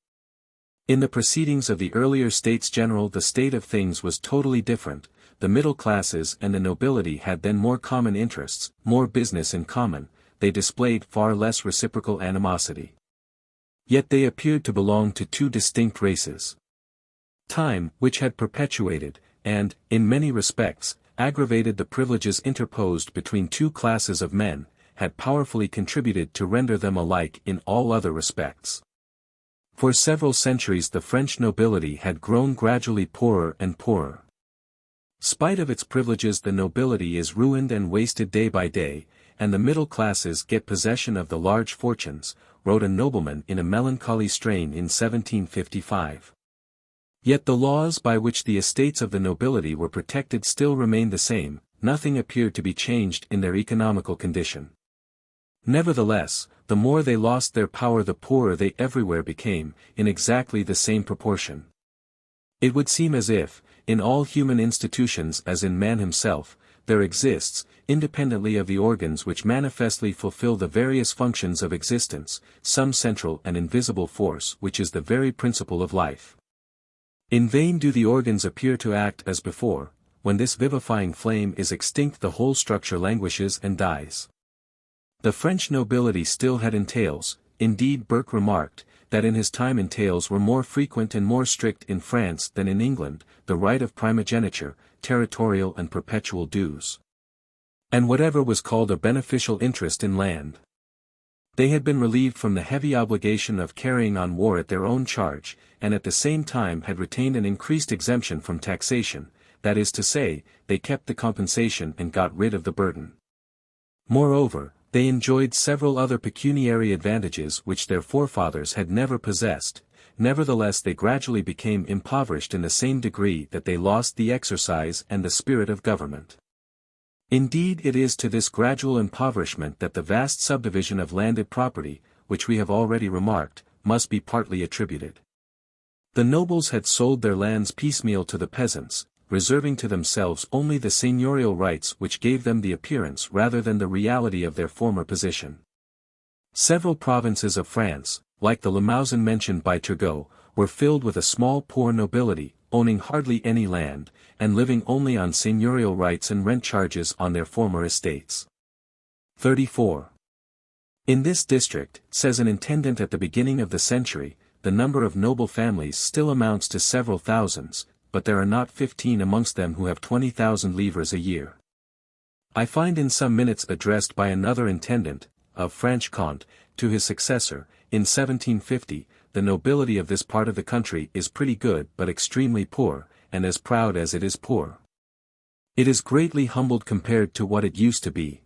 In the proceedings of the earlier States General the state of things was totally different. The middle classes and the nobility had then more common interests, more business in common. They displayed far less reciprocal animosity. Yet they appeared to belong to two distinct races. Time, which had perpetuated, and, in many respects, aggravated the privileges interposed between two classes of men, had powerfully contributed to render them alike in all other respects. For several centuries the French nobility had grown gradually poorer and poorer. Spite of its privileges the nobility is ruined and wasted day by day, and the middle classes get possession of the large fortunes, wrote a nobleman in a melancholy strain in 1755. Yet the laws by which the estates of the nobility were protected still remained the same. Nothing appeared to be changed in their economical condition. Nevertheless, the more they lost their power the poorer they everywhere became, in exactly the same proportion. It would seem as if, in all human institutions as in man himself, there exists, independently of the organs which manifestly fulfill the various functions of existence, some central and invisible force which is the very principle of life. In vain do the organs appear to act as before. When this vivifying flame is extinct the whole structure languishes and dies. The French nobility still had entails. Indeed Burke remarked, that in his time entails were more frequent and more strict in France than in England, the right of primogeniture, territorial and perpetual dues, and whatever was called a beneficial interest in land. They had been relieved from the heavy obligation of carrying on war at their own charge, and at the same time had retained an increased exemption from taxation. That is to say, they kept the compensation and got rid of the burden. Moreover, they enjoyed several other pecuniary advantages which their forefathers had never possessed. Nevertheless they gradually became impoverished in the same degree that they lost the exercise and the spirit of government. Indeed it is to this gradual impoverishment that the vast subdivision of landed property, which we have already remarked, must be partly attributed. The nobles had sold their lands piecemeal to the peasants, reserving to themselves only the seigneurial rights which gave them the appearance rather than the reality of their former position. Several provinces of France, like the Limousin mentioned by Turgot, were filled with a small poor nobility, owning hardly any land, and living only on seigneurial rights and rent charges on their former estates. 34. In this district, says an intendant at the beginning of the century, the number of noble families still amounts to several thousands, but there are not 15 amongst them who have 20,000 livres a year. I find in some minutes addressed by another intendant, of Franche-Comté, to his successor, in 1750, the nobility of this part of the country is pretty good but extremely poor, and as proud as it is poor. It is greatly humbled compared to what it used to be.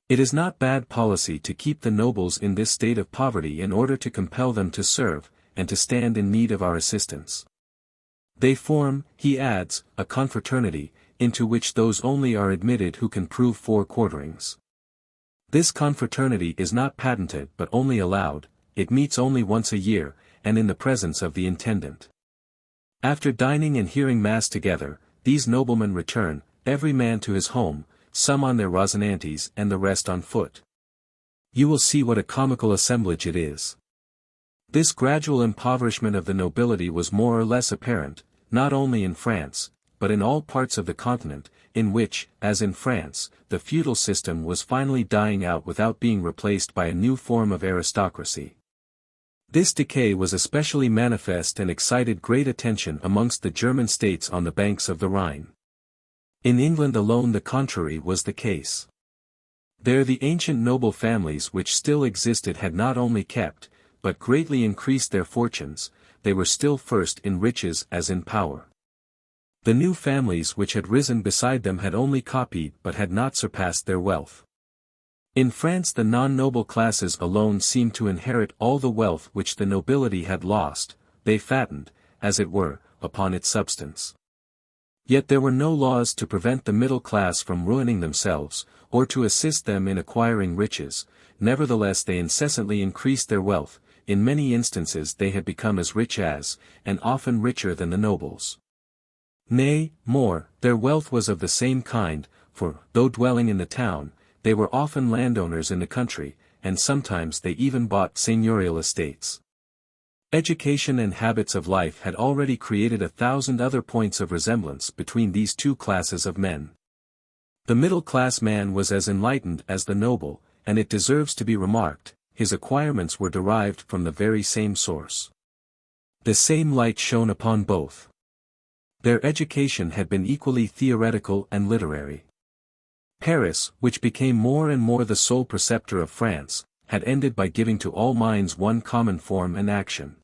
It is not bad policy to keep the nobles in this state of poverty in order to compel them to serve, and to stand in need of our assistance. They form, he adds, a confraternity, into which those only are admitted who can prove 4 quarterings. This confraternity is not patented but only allowed, it meets only once a year, and in the presence of the intendant. After dining and hearing mass together, these noblemen return, every man to his home, some on their Rosinantes and the rest on foot. You will see what a comical assemblage it is. This gradual impoverishment of the nobility was more or less apparent, not only in France, but in all parts of the continent, in which, as in France, the feudal system was finally dying out without being replaced by a new form of aristocracy. This decay was especially manifest and excited great attention amongst the German states on the banks of the Rhine. In England alone the contrary was the case. There the ancient noble families which still existed had not only kept, but greatly increased their fortunes, they were still first in riches as in power. The new families which had risen beside them had only copied but had not surpassed their wealth. In France the non-noble classes alone seemed to inherit all the wealth which the nobility had lost, they fattened, as it were, upon its substance. Yet there were no laws to prevent the middle class from ruining themselves, or to assist them in acquiring riches, nevertheless they incessantly increased their wealth, in many instances they had become as rich as, and often richer than the nobles. Nay, more, their wealth was of the same kind, for, though dwelling in the town, they were often landowners in the country, and sometimes they even bought seigneurial estates. Education and habits of life had already created 1,000 other points of resemblance between these two classes of men. The middle-class man was as enlightened as the noble, and it deserves to be remarked, his acquirements were derived from the very same source. The same light shone upon both. Their education had been equally theoretical and literary. Paris, which became more and more the sole preceptor of France, had ended by giving to all minds one common form and action.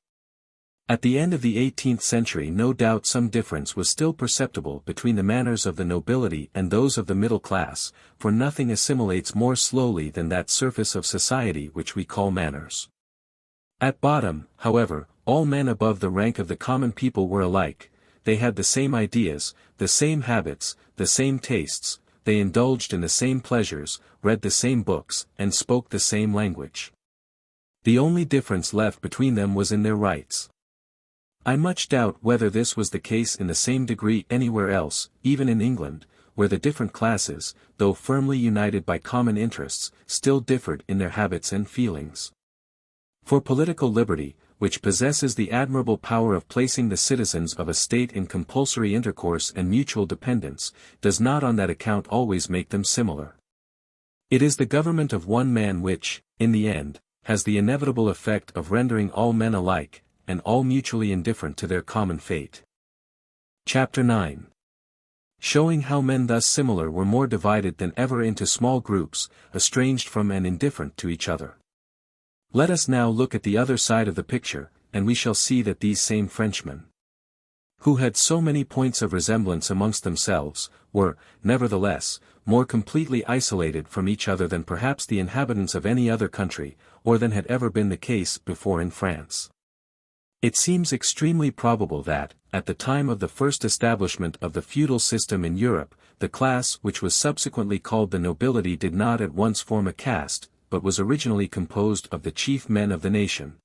At the end of the 18th century no doubt some difference was still perceptible between the manners of the nobility and those of the middle class, for nothing assimilates more slowly than that surface of society which we call manners. At bottom, however, all men above the rank of the common people were alike, they had the same ideas, the same habits, the same tastes, they indulged in the same pleasures, read the same books, and spoke the same language. The only difference left between them was in their rights. I much doubt whether this was the case in the same degree anywhere else, even in England, where the different classes, though firmly united by common interests, still differed in their habits and feelings. For political liberty, which possesses the admirable power of placing the citizens of a state in compulsory intercourse and mutual dependence, does not on that account always make them similar. It is the government of one man which, in the end, has the inevitable effect of rendering all men alike, and all mutually indifferent to their common fate. Chapter 9. Showing how men thus similar were more divided than ever into small groups, estranged from and indifferent to each other. Let us now look at the other side of the picture, and we shall see that these same Frenchmen, who had so many points of resemblance amongst themselves, were, nevertheless, more completely isolated from each other than perhaps the inhabitants of any other country, or than had ever been the case before in France. It seems extremely probable that, at the time of the first establishment of the feudal system in Europe, the class which was subsequently called the nobility did not at once form a caste, but was originally composed of the chief men of the nation,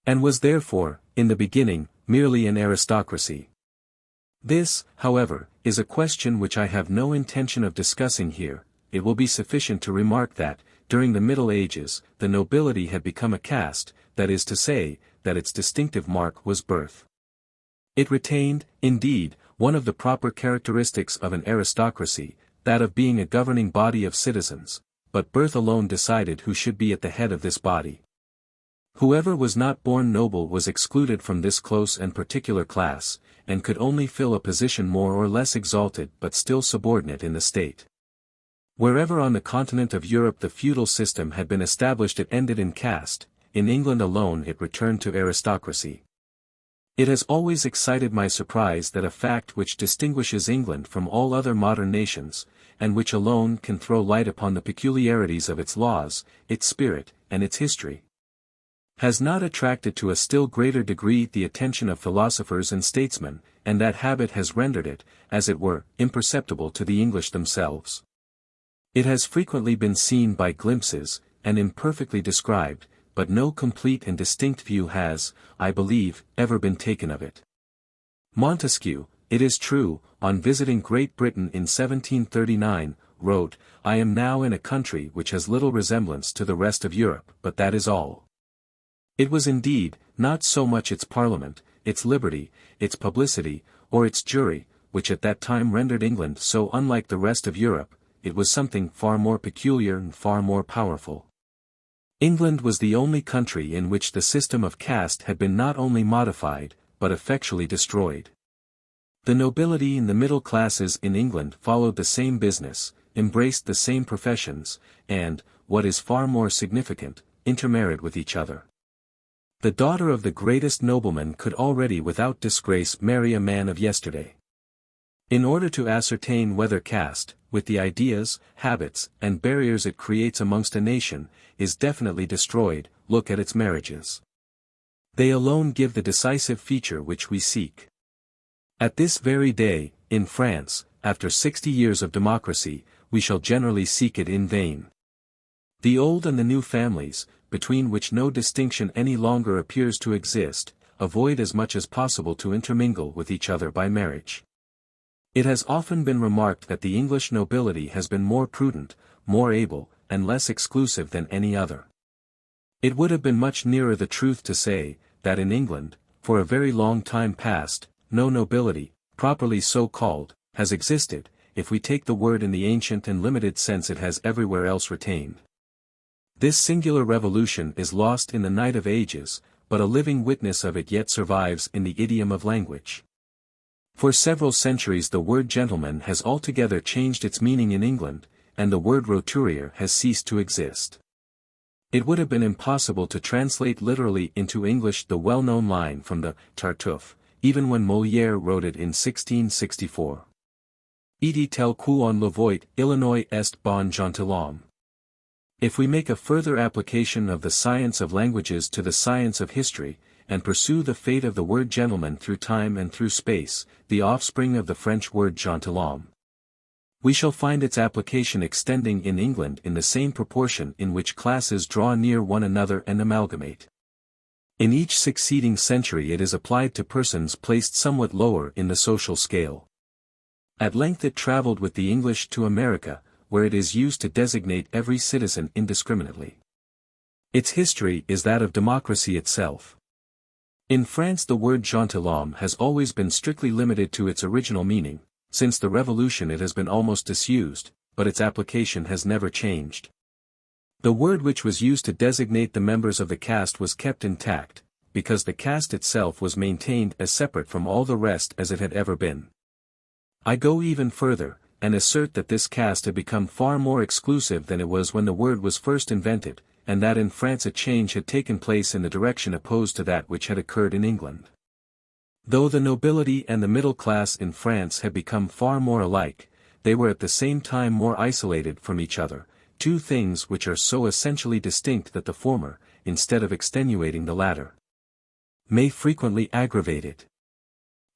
and was therefore, in the beginning, merely an aristocracy. This, however, is a question which I have no intention of discussing here. It will be sufficient to remark that, during the Middle Ages, the nobility had become a caste, that is to say, that its distinctive mark was birth. It retained, indeed, one of the proper characteristics of an aristocracy, that of being a governing body of citizens, but birth alone decided who should be at the head of this body. Whoever was not born noble was excluded from this close and particular class, and could only fill a position more or less exalted but still subordinate in the state. Wherever on the continent of Europe the feudal system had been established it ended in caste, in England alone it returned to aristocracy. It has always excited my surprise that a fact which distinguishes England from all other modern nations, and which alone can throw light upon the peculiarities of its laws, its spirit, and its history, has not attracted to a still greater degree the attention of philosophers and statesmen, and that habit has rendered it, as it were, imperceptible to the English themselves. It has frequently been seen by glimpses, and imperfectly described, but no complete and distinct view has, I believe, ever been taken of it. Montesquieu, it is true, on visiting Great Britain in 1739, wrote, "I am now in a country which has little resemblance to the rest of Europe, but that is all." It was indeed, not so much its parliament, its liberty, its publicity, or its jury, which at that time rendered England so unlike the rest of Europe, it was something far more peculiar and far more powerful. England was the only country in which the system of caste had been not only modified, but effectually destroyed. The nobility and the middle classes in England followed the same business, embraced the same professions, and, what is far more significant, intermarried with each other. The daughter of the greatest nobleman could already without disgrace marry a man of yesterday. In order to ascertain whether caste, with the ideas, habits, and barriers it creates amongst a nation, is definitely destroyed, look at its marriages. They alone give the decisive feature which we seek. At this very day, in France, after 60 years of democracy, we shall generally seek it in vain. The old and the new families, between which no distinction any longer appears to exist, avoid as much as possible to intermingle with each other by marriage. It has often been remarked that the English nobility has been more prudent, more able, and less exclusive than any other. It would have been much nearer the truth to say, that in England, for a very long time past, no nobility, properly so called, has existed, if we take the word in the ancient and limited sense it has everywhere else retained. This singular revolution is lost in the night of ages, but a living witness of it yet survives in the idiom of language. For several centuries the word gentleman has altogether changed its meaning in England, and the word roturier has ceased to exist. It would have been impossible to translate literally into English the well-known line from the Tartuffe, even when Molière wrote it in 1664. Idi tel qu'on le voit, Illinois est bon gentilhomme. If we make a further application of the science of languages to the science of history, and pursue the fate of the word gentleman through time and through space, the offspring of the French word gentilhomme, we shall find its application extending in England in the same proportion in which classes draw near one another and amalgamate. In each succeeding century it is applied to persons placed somewhat lower in the social scale. At length it travelled with the English to America, where it is used to designate every citizen indiscriminately. Its history is that of democracy itself. In France the word gentilhomme has always been strictly limited to its original meaning. Since the Revolution it has been almost disused, but its application has never changed. The word which was used to designate the members of the caste was kept intact, because the caste itself was maintained as separate from all the rest as it had ever been. I go even further, and assert that this caste had become far more exclusive than it was when the word was first invented, and that in France a change had taken place in the direction opposed to that which had occurred in England. Though the nobility and the middle class in France had become far more alike, they were at the same time more isolated from each other, two things which are so essentially distinct that the former, instead of extenuating the latter, may frequently aggravate it.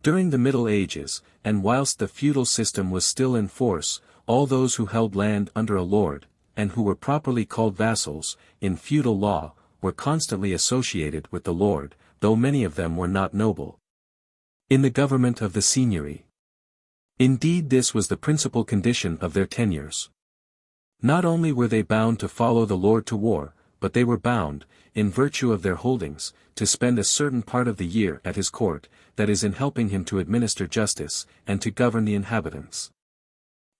During the Middle Ages, and whilst the feudal system was still in force, all those who held land under a lord, and who were properly called vassals, in feudal law, were constantly associated with the lord, though many of them were not noble, in the government of the seigneury. Indeed this was the principal condition of their tenures. Not only were they bound to follow the lord to war, but they were bound, in virtue of their holdings, to spend a certain part of the year at his court, that is in helping him to administer justice, and to govern the inhabitants.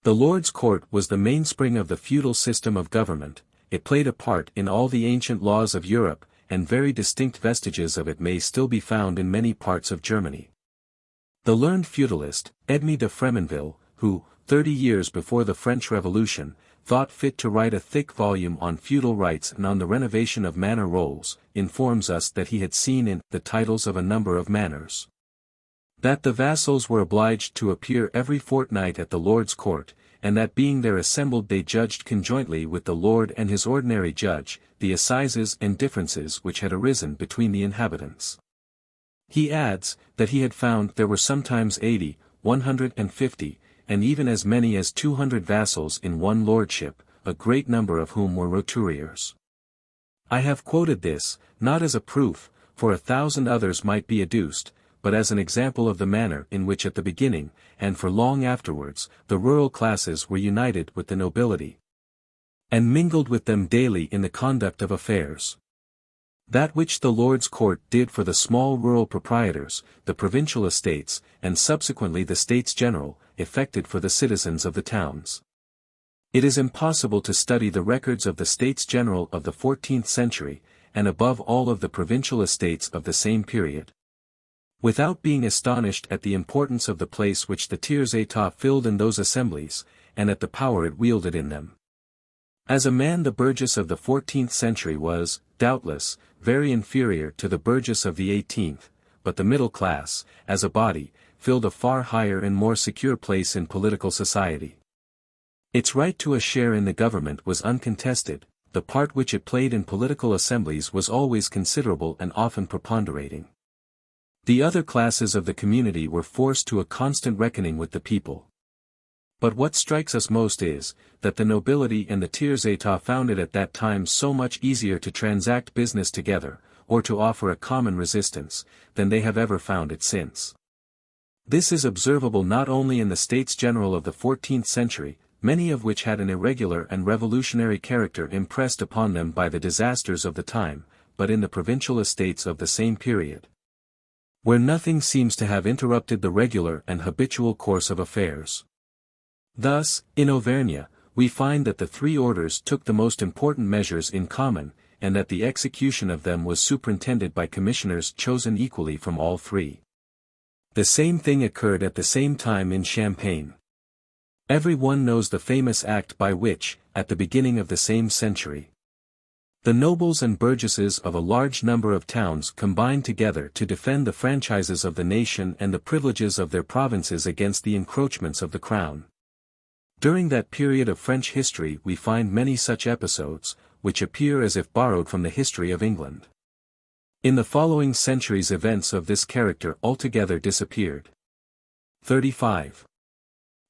The Lord's court was the mainspring of the feudal system of government. It played a part in all the ancient laws of Europe, and very distinct vestiges of it may still be found in many parts of Germany. The learned feudalist, Edme de Fremonville, who, 30 years before the French Revolution, thought fit to write a thick volume on feudal rights and on the renovation of manor rolls, informs us that he had seen in the titles of a number of manors that the vassals were obliged to appear every fortnight at the Lord's court, and that being there assembled they judged conjointly with the Lord and his ordinary judge, the assizes and differences which had arisen between the inhabitants. He adds, that he had found there were sometimes 80, 150, and even as many as 200 vassals in one lordship, a great number of whom were roturiers. I have quoted this, not as a proof, for 1,000 others might be adduced, but as an example of the manner in which at the beginning, and for long afterwards, the rural classes were united with the nobility, and mingled with them daily in the conduct of affairs. That which the Lord's court did for the small rural proprietors, the provincial estates, and subsequently the States General, effected for the citizens of the towns. It is impossible to study the records of the States General of the 14th century, and above all of the provincial estates of the same period, without being astonished at the importance of the place which the tiers état filled in those assemblies, and at the power it wielded in them. As a man the burgess of the 14th century was, doubtless, very inferior to the burgess of the 18th, but the middle class, as a body, filled a far higher and more secure place in political society. Its right to a share in the government was uncontested, the part which it played in political assemblies was always considerable and often preponderating. The other classes of the community were forced to a constant reckoning with the people. But what strikes us most is, that the nobility and the tiers état found it at that time so much easier to transact business together, or to offer a common resistance, than they have ever found it since. This is observable not only in the States General of the 14th century, many of which had an irregular and revolutionary character impressed upon them by the disasters of the time, but in the provincial estates of the same period, where nothing seems to have interrupted the regular and habitual course of affairs. Thus, in Auvergne, we find that the three orders took the most important measures in common, and that the execution of them was superintended by commissioners chosen equally from all three. The same thing occurred at the same time in Champagne. Every one knows the famous act by which, at the beginning of the same century, the nobles and burgesses of a large number of towns combined together to defend the franchises of the nation and the privileges of their provinces against the encroachments of the crown. During that period of French history we find many such episodes, which appear as if borrowed from the history of England. In the following centuries events of this character altogether disappeared. 35.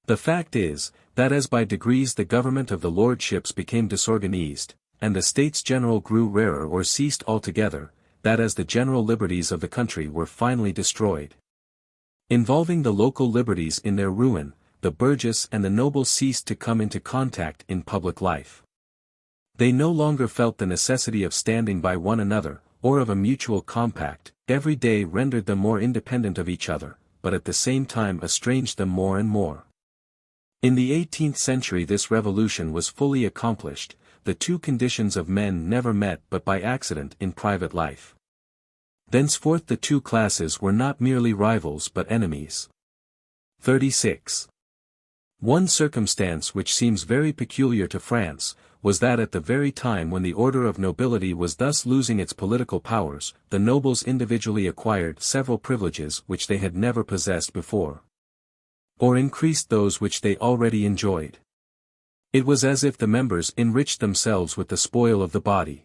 The fact is, that as by degrees the government of the lordships became disorganized, and the States General grew rarer or ceased altogether, that as the general liberties of the country were finally destroyed, involving the local liberties in their ruin, the burgess and the noble ceased to come into contact in public life. They no longer felt the necessity of standing by one another, or of a mutual compact. Every day rendered them more independent of each other, but at the same time estranged them more and more. In the 18th century this revolution was fully accomplished. The two conditions of men never met but by accident in private life. Thenceforth the two classes were not merely rivals but enemies. 36. One circumstance which seems very peculiar to France, was that at the very time when the order of nobility was thus losing its political powers, the nobles individually acquired several privileges which they had never possessed before, or increased those which they already enjoyed. It was as if the members enriched themselves with the spoil of the body.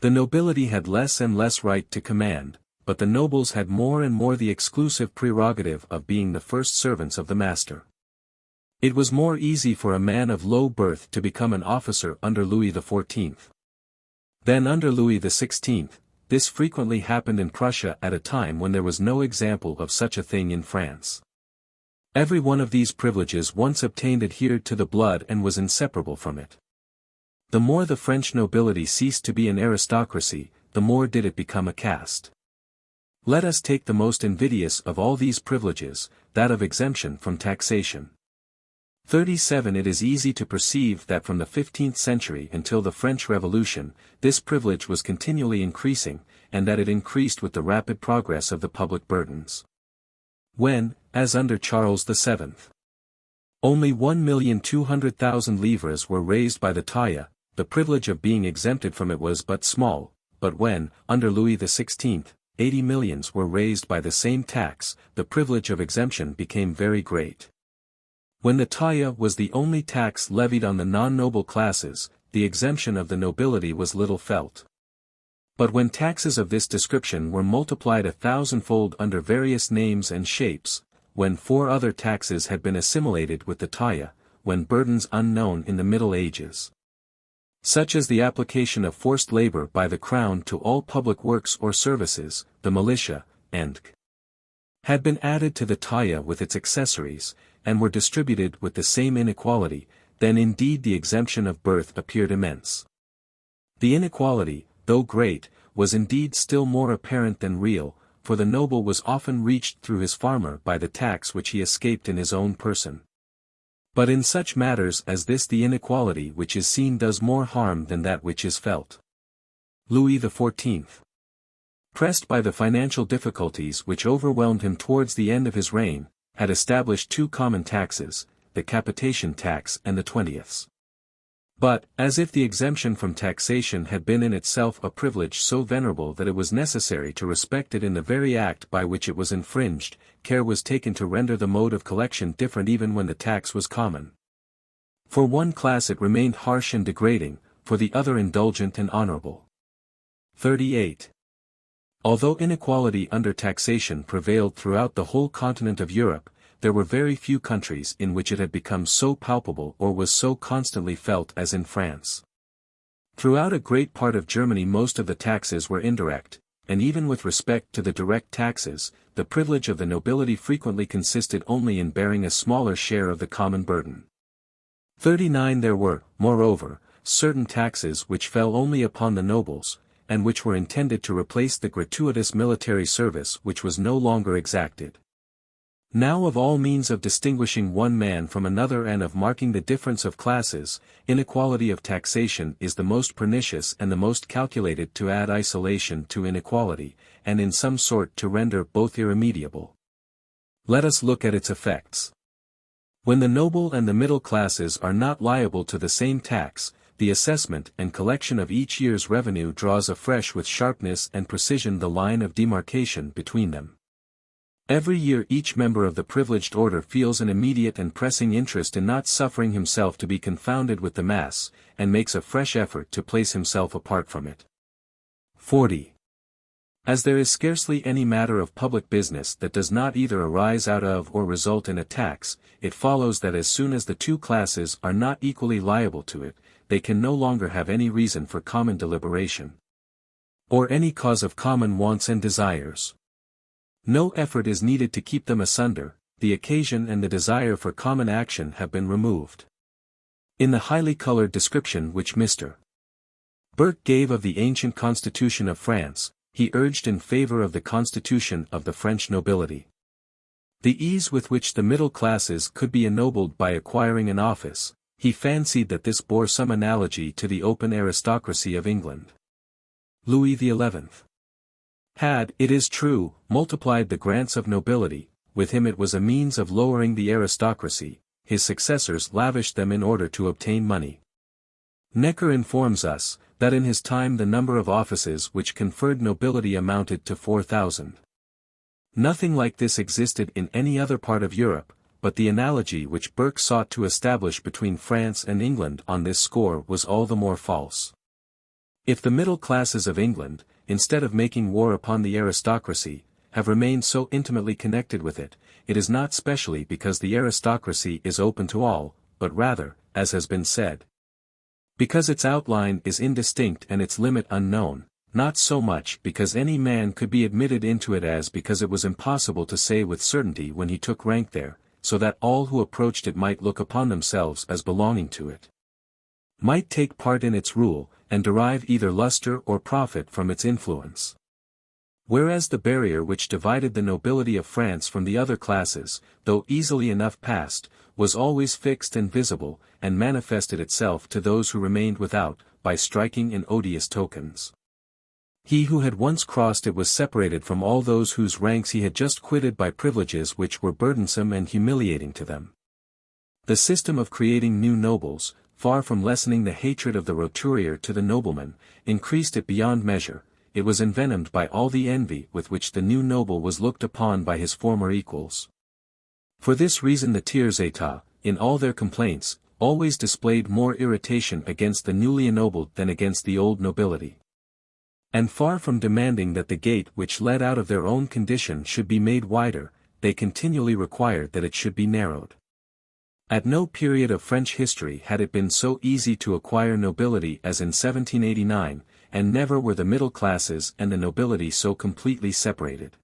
The nobility had less and less right to command, but the nobles had more and more the exclusive prerogative of being the first servants of the master. It was more easy for a man of low birth to become an officer under Louis XIV than under Louis XVI. This frequently happened in Prussia at a time when there was no example of such a thing in France. Every one of these privileges once obtained adhered to the blood and was inseparable from it. The more the French nobility ceased to be an aristocracy, the more did it become a caste. Let us take the most invidious of all these privileges, that of exemption from taxation. 37 It is easy to perceive that from the 15th century until the French Revolution, this privilege was continually increasing, and that it increased with the rapid progress of the public burdens. When, as under Charles VII, only 1,200,000 livres were raised by the taille, the privilege of being exempted from it was but small, but when, under Louis XVI, 80 millions were raised by the same tax, the privilege of exemption became very great. When the taille was the only tax levied on the non-noble classes, the exemption of the nobility was little felt. But when taxes of this description were multiplied 1,000-fold under various names and shapes, when 4 other taxes had been assimilated with the taille, when burdens unknown in the Middle Ages, such as the application of forced labor by the crown to all public works or services, the militia, and had been added to the taille with its accessories, and were distributed with the same inequality, then indeed the exemption of birth appeared immense. The inequality, though great, was indeed still more apparent than real, for the noble was often reached through his farmer by the tax which he escaped in his own person. But in such matters as this the inequality which is seen does more harm than that which is felt. Louis XIV, pressed by the financial difficulties which overwhelmed him towards the end of his reign, had established 2 common taxes, the capitation tax and the 20ths. But, as if the exemption from taxation had been in itself a privilege so venerable that it was necessary to respect it in the very act by which it was infringed, care was taken to render the mode of collection different even when the tax was common. For one class it remained harsh and degrading, for the other indulgent and honorable. 38. Although inequality under taxation prevailed throughout the whole continent of Europe, there were very few countries in which it had become so palpable or was so constantly felt as in France. Throughout a great part of Germany most of the taxes were indirect, and even with respect to the direct taxes, the privilege of the nobility frequently consisted only in bearing a smaller share of the common burden. 39 There were, moreover, certain taxes which fell only upon the nobles, and which were intended to replace the gratuitous military service which was no longer exacted. Now of all means of distinguishing one man from another and of marking the difference of classes, inequality of taxation is the most pernicious and the most calculated to add isolation to inequality, and in some sort to render both irremediable. Let us look at its effects. When the noble and the middle classes are not liable to the same tax, the assessment and collection of each year's revenue draws afresh with sharpness and precision the line of demarcation between them. Every year each member of the privileged order feels an immediate and pressing interest in not suffering himself to be confounded with the mass, and makes a fresh effort to place himself apart from it. 40. As there is scarcely any matter of public business that does not either arise out of or result in a tax, it follows that as soon as the 2 classes are not equally liable to it, they can no longer have any reason for common deliberation, or any cause of common wants and desires. No effort is needed to keep them asunder, the occasion and the desire for common action have been removed. In the highly colored description which Mr. Burke gave of the ancient constitution of France, he urged in favor of the constitution of the French nobility. The ease with which the middle classes could be ennobled by acquiring an office, he fancied that this bore some analogy to the open aristocracy of England. Louis XI had, it is true, multiplied the grants of nobility, with him it was a means of lowering the aristocracy, his successors lavished them in order to obtain money. Necker informs us, that in his time the number of offices which conferred nobility amounted to 4,000. Nothing like this existed in any other part of Europe, but the analogy which Burke sought to establish between France and England on this score was all the more false. If the middle classes of England, instead of making war upon the aristocracy, have remained so intimately connected with it, it is not specially because the aristocracy is open to all, but rather, as has been said, because its outline is indistinct and its limit unknown, not so much because any man could be admitted into it as because it was impossible to say with certainty when he took rank there, so that all who approached it might look upon themselves as belonging to it. might take part in its rule, and derive either luster or profit from its influence. Whereas the barrier which divided the nobility of France from the other classes, though easily enough passed, was always fixed and visible, and manifested itself to those who remained without, by striking and odious tokens. He who had once crossed it was separated from all those whose ranks he had just quitted by privileges which were burdensome and humiliating to them. The system of creating new nobles, far from lessening the hatred of the roturier to the nobleman, increased it beyond measure. It was envenomed by all the envy with which the new noble was looked upon by his former equals. For this reason the tiers état, in all their complaints, always displayed more irritation against the newly ennobled than against the old nobility. And far from demanding that the gate which led out of their own condition should be made wider, they continually required that it should be narrowed. At no period of French history had it been so easy to acquire nobility as in 1789, and never were the middle classes and the nobility so completely separated.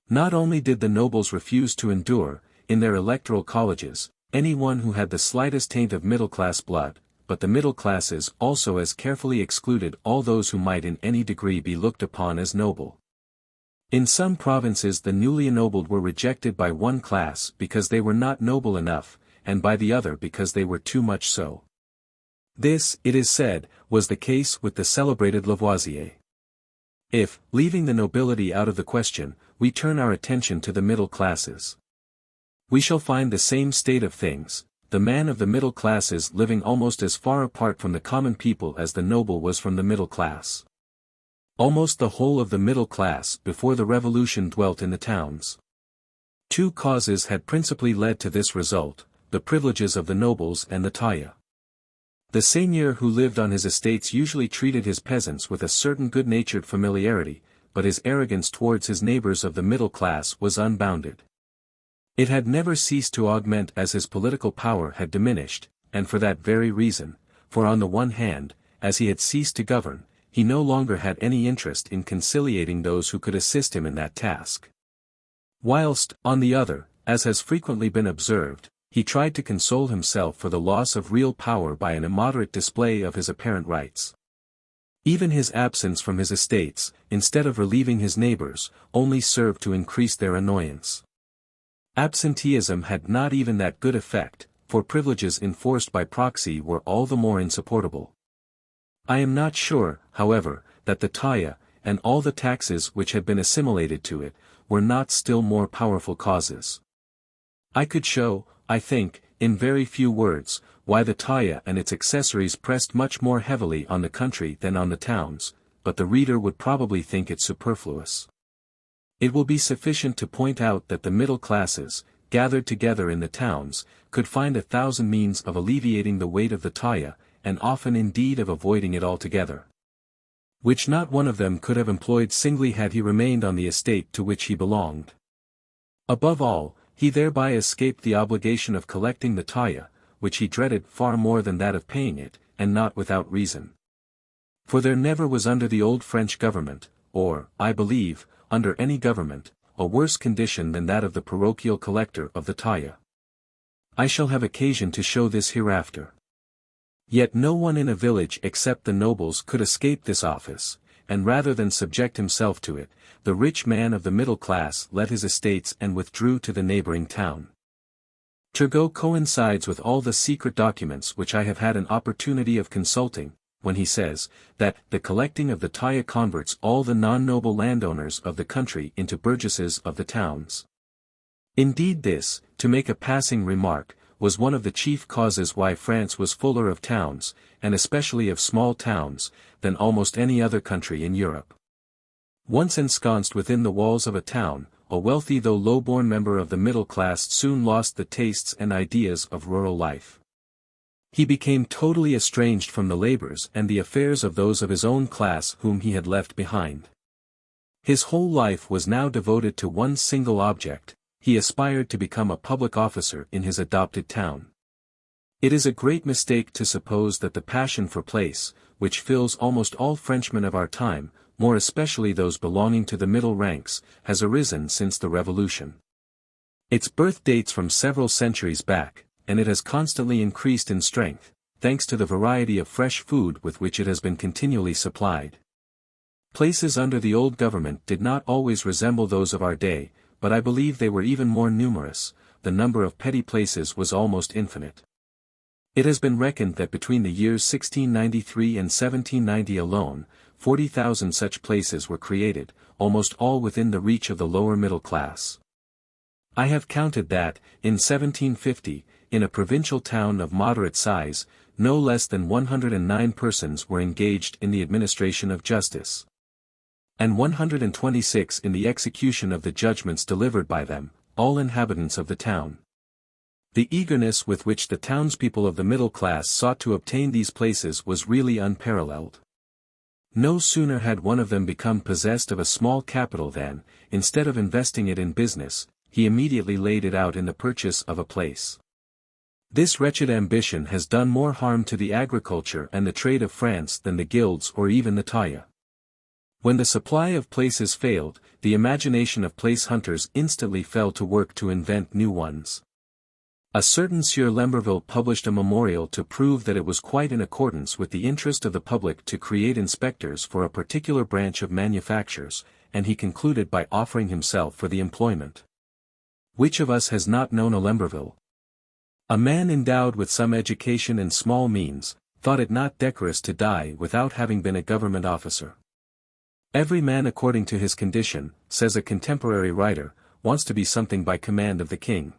Not only did the nobles refuse to endure, in their electoral colleges, anyone who had the slightest taint of middle-class blood, but the middle classes also as carefully excluded all those who might in any degree be looked upon as noble. In some provinces the newly ennobled were rejected by one class because they were not noble enough, and by the other because they were too much so. This, it is said, was the case with the celebrated Lavoisier. If, leaving the nobility out of the question, we turn our attention to the middle classes, we shall find the same state of things, the man of the middle classes living almost as far apart from the common people as the noble was from the middle class. Almost the whole of the middle class before the Revolution dwelt in the towns. Two causes had principally led to this result, the privileges of the nobles and the taille. The seigneur who lived on his estates usually treated his peasants with a certain good-natured familiarity, but his arrogance towards his neighbors of the middle class was unbounded. It had never ceased to augment as his political power had diminished, and for that very reason, for on the one hand, as he had ceased to govern, he no longer had any interest in conciliating those who could assist him in that task. Whilst, on the other, as has frequently been observed, he tried to console himself for the loss of real power by an immoderate display of his apparent rights. Even his absence from his estates, instead of relieving his neighbors, only served to increase their annoyance. Absenteeism had not even that good effect, for privileges enforced by proxy were all the more insupportable. I am not sure, however, that the taille, and all the taxes which had been assimilated to it, were not still more powerful causes. I could show, I think, in very few words, why the taille and its accessories pressed much more heavily on the country than on the towns, but the reader would probably think it superfluous. It will be sufficient to point out that the middle classes, gathered together in the towns, could find 1,000 means of alleviating the weight of the taille, and often indeed of avoiding it altogether, which not one of them could have employed singly had he remained on the estate to which he belonged. Above all, he thereby escaped the obligation of collecting the taille, which he dreaded far more than that of paying it, and not without reason. For there never was under the old French government, or, I believe, under any government, a worse condition than that of the parochial collector of the taille. I shall have occasion to show this hereafter. Yet no one in a village except the nobles could escape this office, and rather than subject himself to it, the rich man of the middle class let his estates and withdrew to the neighboring town. Turgot coincides with all the secret documents which I have had an opportunity of consulting, when he says, that the collecting of the taille converts all the non-noble landowners of the country into burgesses of the towns. Indeed this, to make a passing remark, was one of the chief causes why France was fuller of towns, and especially of small towns, than almost any other country in Europe. Once ensconced within the walls of a town, a wealthy though low-born member of the middle class soon lost the tastes and ideas of rural life. He became totally estranged from the labors and the affairs of those of his own class whom he had left behind. His whole life was now devoted to one single object: he aspired to become a public officer in his adopted town. It is a great mistake to suppose that the passion for place, which fills almost all Frenchmen of our time, more especially those belonging to the middle ranks, has arisen since the Revolution. Its birth dates from several centuries back, and it has constantly increased in strength, thanks to the variety of fresh food with which it has been continually supplied. Places under the old government did not always resemble those of our day, but I believe they were even more numerous. The number of petty places was almost infinite. It has been reckoned that between the years 1693 and 1790 alone, 40,000 such places were created, almost all within the reach of the lower middle class. I have counted that, in 1750, in a provincial town of moderate size, no less than 109 persons were engaged in the administration of justice, and 126 in the execution of the judgments delivered by them, all inhabitants of the town. The eagerness with which the townspeople of the middle class sought to obtain these places was really unparalleled. No sooner had one of them become possessed of a small capital than, instead of investing it in business, he immediately laid it out in the purchase of a place. This wretched ambition has done more harm to the agriculture and the trade of France than the guilds or even the taille. When the supply of places failed, the imagination of place hunters instantly fell to work to invent new ones. A certain Sieur Lemberville published a memorial to prove that it was quite in accordance with the interest of the public to create inspectors for a particular branch of manufactures, and he concluded by offering himself for the employment. Which of us has not known a Lemberville? A man endowed with some education and small means, thought it not decorous to die without having been a government officer. Every man according to his condition, says a contemporary writer, wants to be something by command of the king.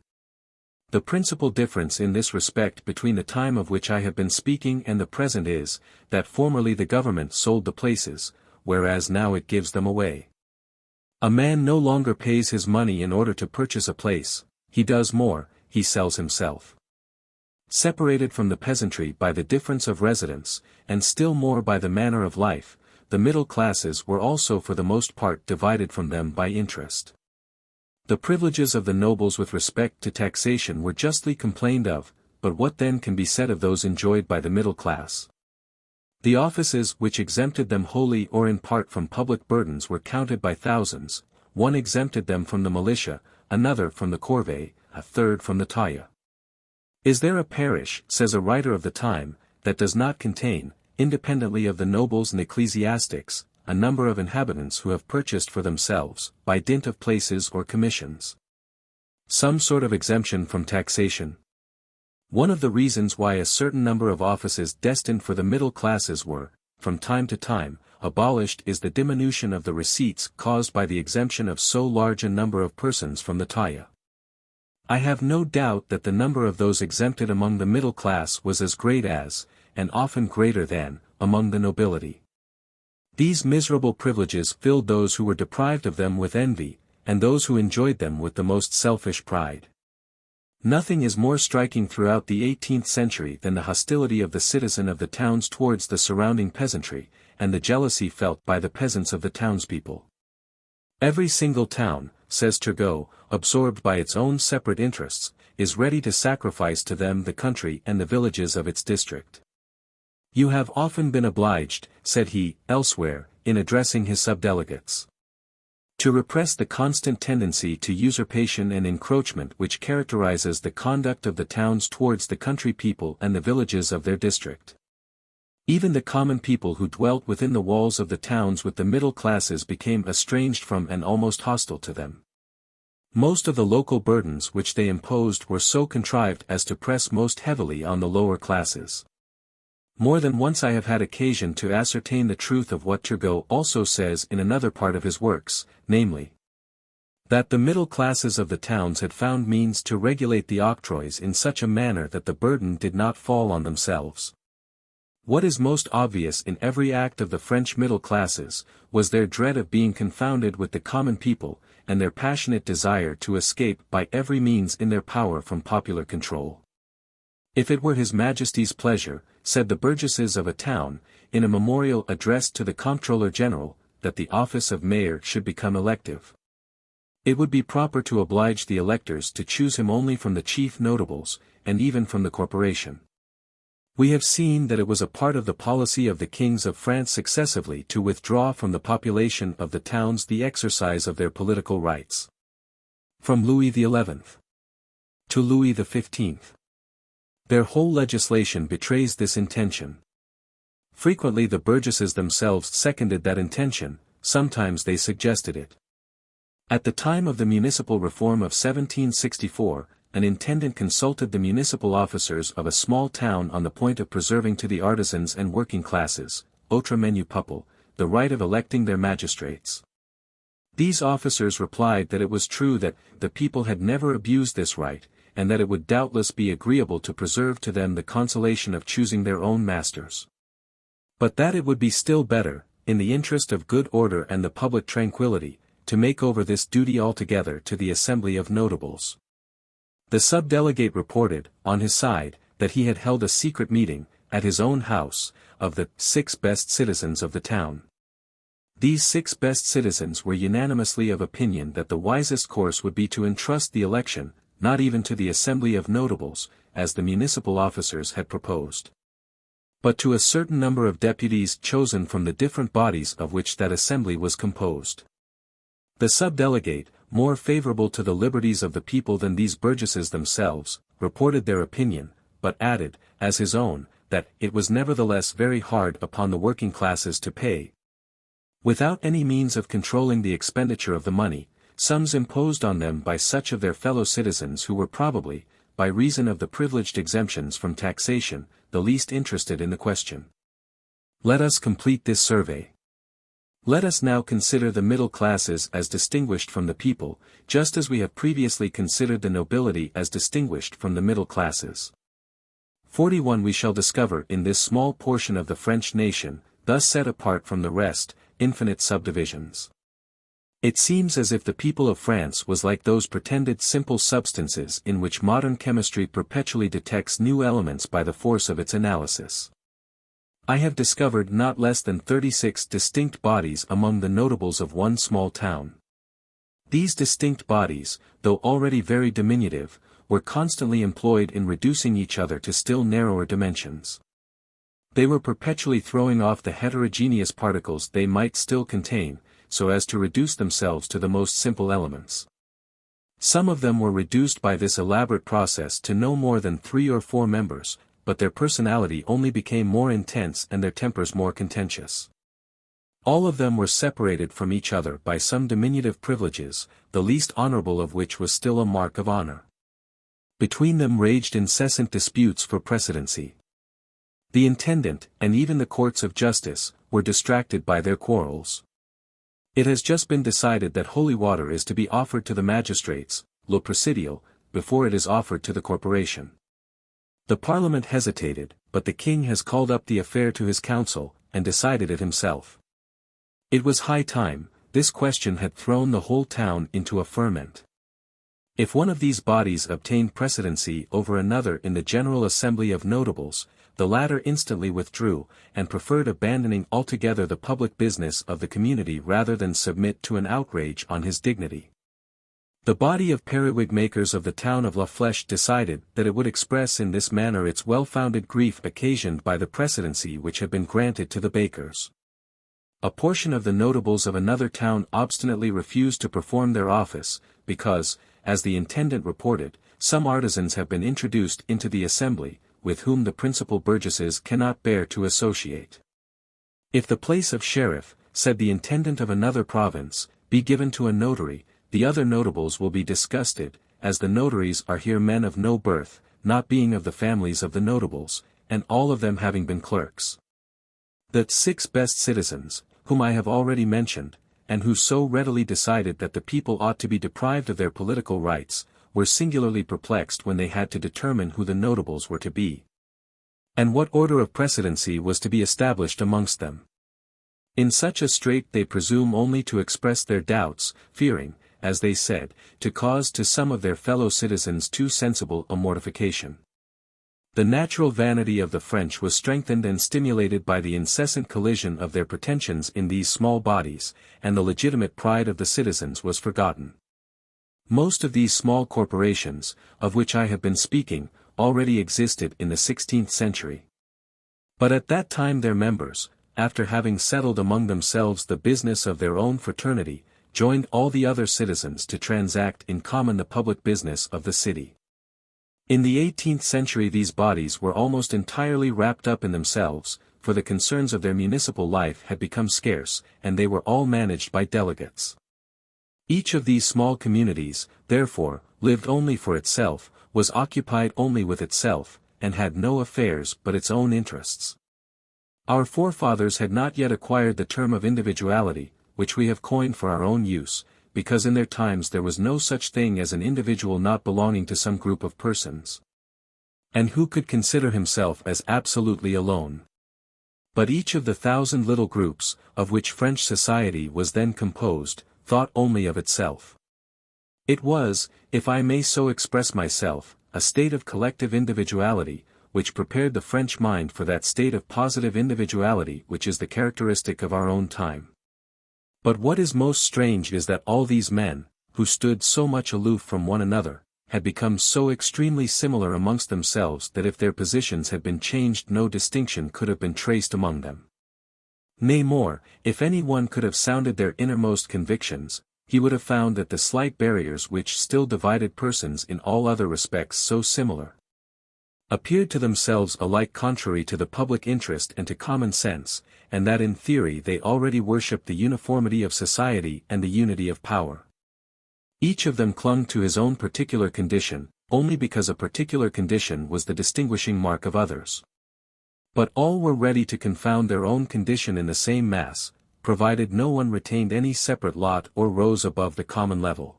The principal difference in this respect between the time of which I have been speaking and the present is, that formerly the government sold the places, whereas now it gives them away. A man no longer pays his money in order to purchase a place, he does more, he sells himself. Separated from the peasantry by the difference of residence, and still more by the manner of life, the middle classes were also for the most part divided from them by interest. The privileges of the nobles with respect to taxation were justly complained of, but what then can be said of those enjoyed by the middle class? The offices which exempted them wholly or in part from public burdens were counted by thousands. One exempted them from the militia, another from the corvée, a third from the taille. Is there a parish, says a writer of the time, that does not contain, independently of the nobles and ecclesiastics, a number of inhabitants who have purchased for themselves, by dint of places or commissions, some sort of exemption from taxation? One of the reasons why a certain number of offices destined for the middle classes were, from time to time, abolished is the diminution of the receipts caused by the exemption of so large a number of persons from the taille. I have no doubt that the number of those exempted among the middle class was as great as, and often greater than, among the nobility. These miserable privileges filled those who were deprived of them with envy, and those who enjoyed them with the most selfish pride. Nothing is more striking throughout the 18th century than the hostility of the citizen of the towns towards the surrounding peasantry, and the jealousy felt by the peasants of the townspeople. Every single town, says Turgot, absorbed by its own separate interests, is ready to sacrifice to them the country and the villages of its district. You have often been obliged, said he, elsewhere, in addressing his subdelegates, to repress the constant tendency to usurpation and encroachment which characterizes the conduct of the towns towards the country people and the villages of their district. Even the common people who dwelt within the walls of the towns with the middle classes became estranged from and almost hostile to them. Most of the local burdens which they imposed were so contrived as to press most heavily on the lower classes. More than once I have had occasion to ascertain the truth of what Turgot also says in another part of his works, namely, that the middle classes of the towns had found means to regulate the octroys in such a manner that the burden did not fall on themselves. What is most obvious in every act of the French middle classes, was their dread of being confounded with the common people, and their passionate desire to escape by every means in their power from popular control. If it were His Majesty's pleasure, said the burgesses of a town, in a memorial addressed to the Comptroller General, that the office of mayor should become elective, it would be proper to oblige the electors to choose him only from the chief notables, and even from the corporation. We have seen that it was a part of the policy of the kings of France successively to withdraw from the population of the towns the exercise of their political rights. From Louis XI to Louis XV. Their whole legislation betrays this intention. Frequently the burgesses themselves seconded that intention, sometimes they suggested it. At the time of the municipal reform of 1764, an intendant consulted the municipal officers of a small town on the point of preserving to the artisans and working classes, autre menu peuple, the right of electing their magistrates. These officers replied that it was true that the people had never abused this right, and that it would doubtless be agreeable to preserve to them the consolation of choosing their own masters. But that it would be still better, in the interest of good order and the public tranquillity, to make over this duty altogether to the assembly of notables. The subdelegate reported, on his side, that he had held a secret meeting, at his own house, of the 6 best citizens of the town. These 6 best citizens were unanimously of opinion that the wisest course would be to entrust the election, not even to the assembly of notables, as the municipal officers had proposed, but to a certain number of deputies chosen from the different bodies of which that assembly was composed. The subdelegate, more favorable to the liberties of the people than these burgesses themselves, reported their opinion, but added, as his own, that it was nevertheless very hard upon the working classes to pay, without any means of controlling the expenditure of the money, sums imposed on them by such of their fellow citizens who were probably, by reason of the privileged exemptions from taxation, the least interested in the question. Let us complete this survey. Let us now consider the middle classes as distinguished from the people, just as we have previously considered the nobility as distinguished from the middle classes. 41 We shall discover in this small portion of the French nation, thus set apart from the rest, infinite subdivisions. It seems as if the people of France was like those pretended simple substances in which modern chemistry perpetually detects new elements by the force of its analysis. I have discovered not less than 36 distinct bodies among the notables of one small town. These distinct bodies, though already very diminutive, were constantly employed in reducing each other to still narrower dimensions. They were perpetually throwing off the heterogeneous particles they might still contain, so as to reduce themselves to the most simple elements. Some of them were reduced by this elaborate process to no more than 3 or 4 members, but their personality only became more intense and their tempers more contentious. All of them were separated from each other by some diminutive privileges, the least honorable of which was still a mark of honor. Between them raged incessant disputes for precedency. The intendant, and even the courts of justice, were distracted by their quarrels. It has just been decided that holy water is to be offered to the magistrates, lo presidio, before it is offered to the corporation. The Parliament hesitated, but the king has called up the affair to his council, and decided it himself. It was high time, this question had thrown the whole town into a ferment. If one of these bodies obtained precedency over another in the General Assembly of Notables, the latter instantly withdrew, and preferred abandoning altogether the public business of the community rather than submit to an outrage on his dignity. The body of periwig makers of the town of La Flèche decided that it would express in this manner its well-founded grief occasioned by the precedency which had been granted to the bakers. A portion of the notables of another town obstinately refused to perform their office, because, as the intendant reported, some artisans have been introduced into the assembly, with whom the principal burgesses cannot bear to associate. If the place of sheriff, said the intendant of another province, be given to a notary, the other notables will be disgusted, as the notaries are here men of no birth, not being of the families of the notables, and all of them having been clerks. The 6 best citizens, whom I have already mentioned, and who so readily decided that the people ought to be deprived of their political rights, were singularly perplexed when they had to determine who the notables were to be, and what order of precedency was to be established amongst them. In such a strait they presume only to express their doubts, fearing, as they said, to cause to some of their fellow citizens too sensible a mortification. The natural vanity of the French was strengthened and stimulated by the incessant collision of their pretensions in these small bodies, and the legitimate pride of the citizens was forgotten. Most of these small corporations, of which I have been speaking, already existed in the 16th century. But at that time their members, after having settled among themselves the business of their own fraternity, joined all the other citizens to transact in common the public business of the city. In the 18th century these bodies were almost entirely wrapped up in themselves, for the concerns of their municipal life had become scarce, and they were all managed by delegates. Each of these small communities, therefore, lived only for itself, was occupied only with itself, and had no affairs but its own interests. Our forefathers had not yet acquired the term of individuality, which we have coined for our own use, because in their times there was no such thing as an individual not belonging to some group of persons, and who could consider himself as absolutely alone. But each of the 1,000 little groups, of which French society was then composed, thought only of itself. It was, if I may so express myself, a state of collective individuality, which prepared the French mind for that state of positive individuality which is the characteristic of our own time. But what is most strange is that all these men, who stood so much aloof from one another, had become so extremely similar amongst themselves that if their positions had been changed no distinction could have been traced among them. Nay more, if any one could have sounded their innermost convictions, he would have found that the slight barriers which still divided persons in all other respects so similar, appeared to themselves alike contrary to the public interest and to common sense, and that in theory they already worshipped the uniformity of society and the unity of power. Each of them clung to his own particular condition, only because a particular condition was the distinguishing mark of others. But all were ready to confound their own condition in the same mass, provided no one retained any separate lot or rose above the common level.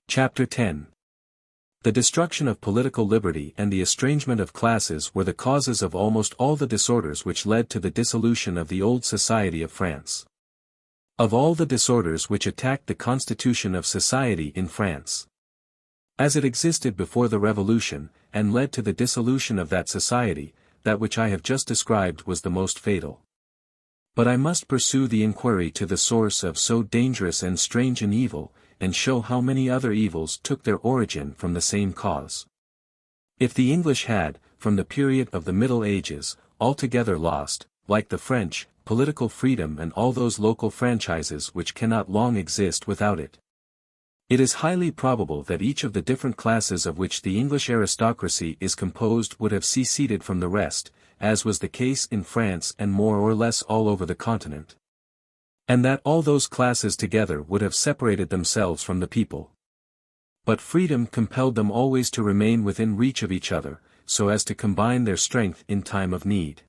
Chapter 10. The destruction of political liberty and the estrangement of classes were the causes of almost all the disorders which led to the dissolution of the old society of France. Of all the disorders which attacked the constitution of society in France, as it existed before the Revolution, and led to the dissolution of that society, that which I have just described was the most fatal. But I must pursue the inquiry to the source of so dangerous and strange an evil, and show how many other evils took their origin from the same cause. If the English had, from the period of the Middle Ages, altogether lost, like the French, political freedom and all those local franchises which cannot long exist without it, it is highly probable that each of the different classes of which the English aristocracy is composed would have seceded from the rest, as was the case in France and more or less all over the continent. And that all those classes together would have separated themselves from the people. But freedom compelled them always to remain within reach of each other, so as to combine their strength in time of need.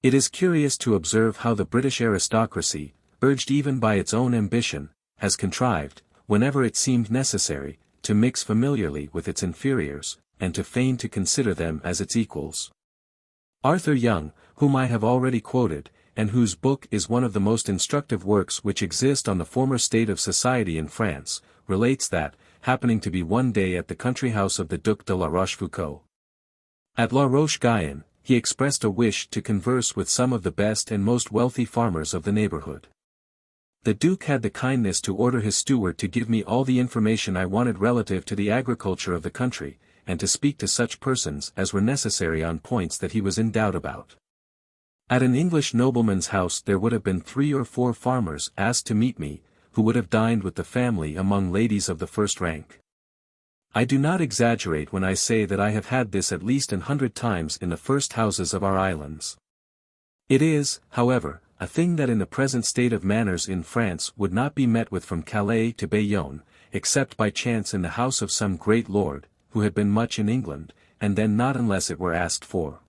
It is curious to observe how the British aristocracy, urged even by its own ambition, has contrived, whenever it seemed necessary, to mix familiarly with its inferiors, and to feign to consider them as its equals. Arthur Young, whom I have already quoted, and whose book is one of the most instructive works which exist on the former state of society in France, relates that, happening to be one day at the country house of the Duc de la Rochefoucauld, at La Roche-Guyon, he expressed a wish to converse with some of the best and most wealthy farmers of the neighborhood. The Duke had the kindness to order his steward to give me all the information I wanted relative to the agriculture of the country, and to speak to such persons as were necessary on points that he was in doubt about. At an English nobleman's house there would have been 3 or 4 farmers asked to meet me, who would have dined with the family among ladies of the first rank. I do not exaggerate when I say that I have had this at least 100 times in the first houses of our islands. It is, however, a thing that in the present state of manners in France would not be met with from Calais to Bayonne, except by chance in the house of some great lord, who had been much in England, and then not unless it were asked for.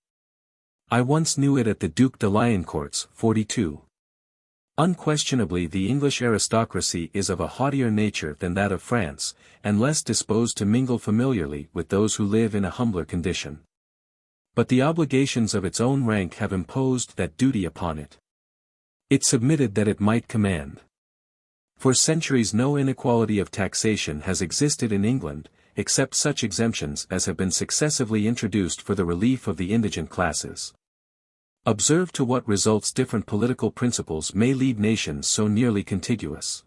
I once knew it at the Duc de Liancourt's, 42. Unquestionably the English aristocracy is of a haughtier nature than that of France, and less disposed to mingle familiarly with those who live in a humbler condition. But the obligations of its own rank have imposed that duty upon it. It submitted that it might command. For centuries no inequality of taxation has existed in England, except such exemptions as have been successively introduced for the relief of the indigent classes. Observe to what results different political principles may lead nations so nearly contiguous.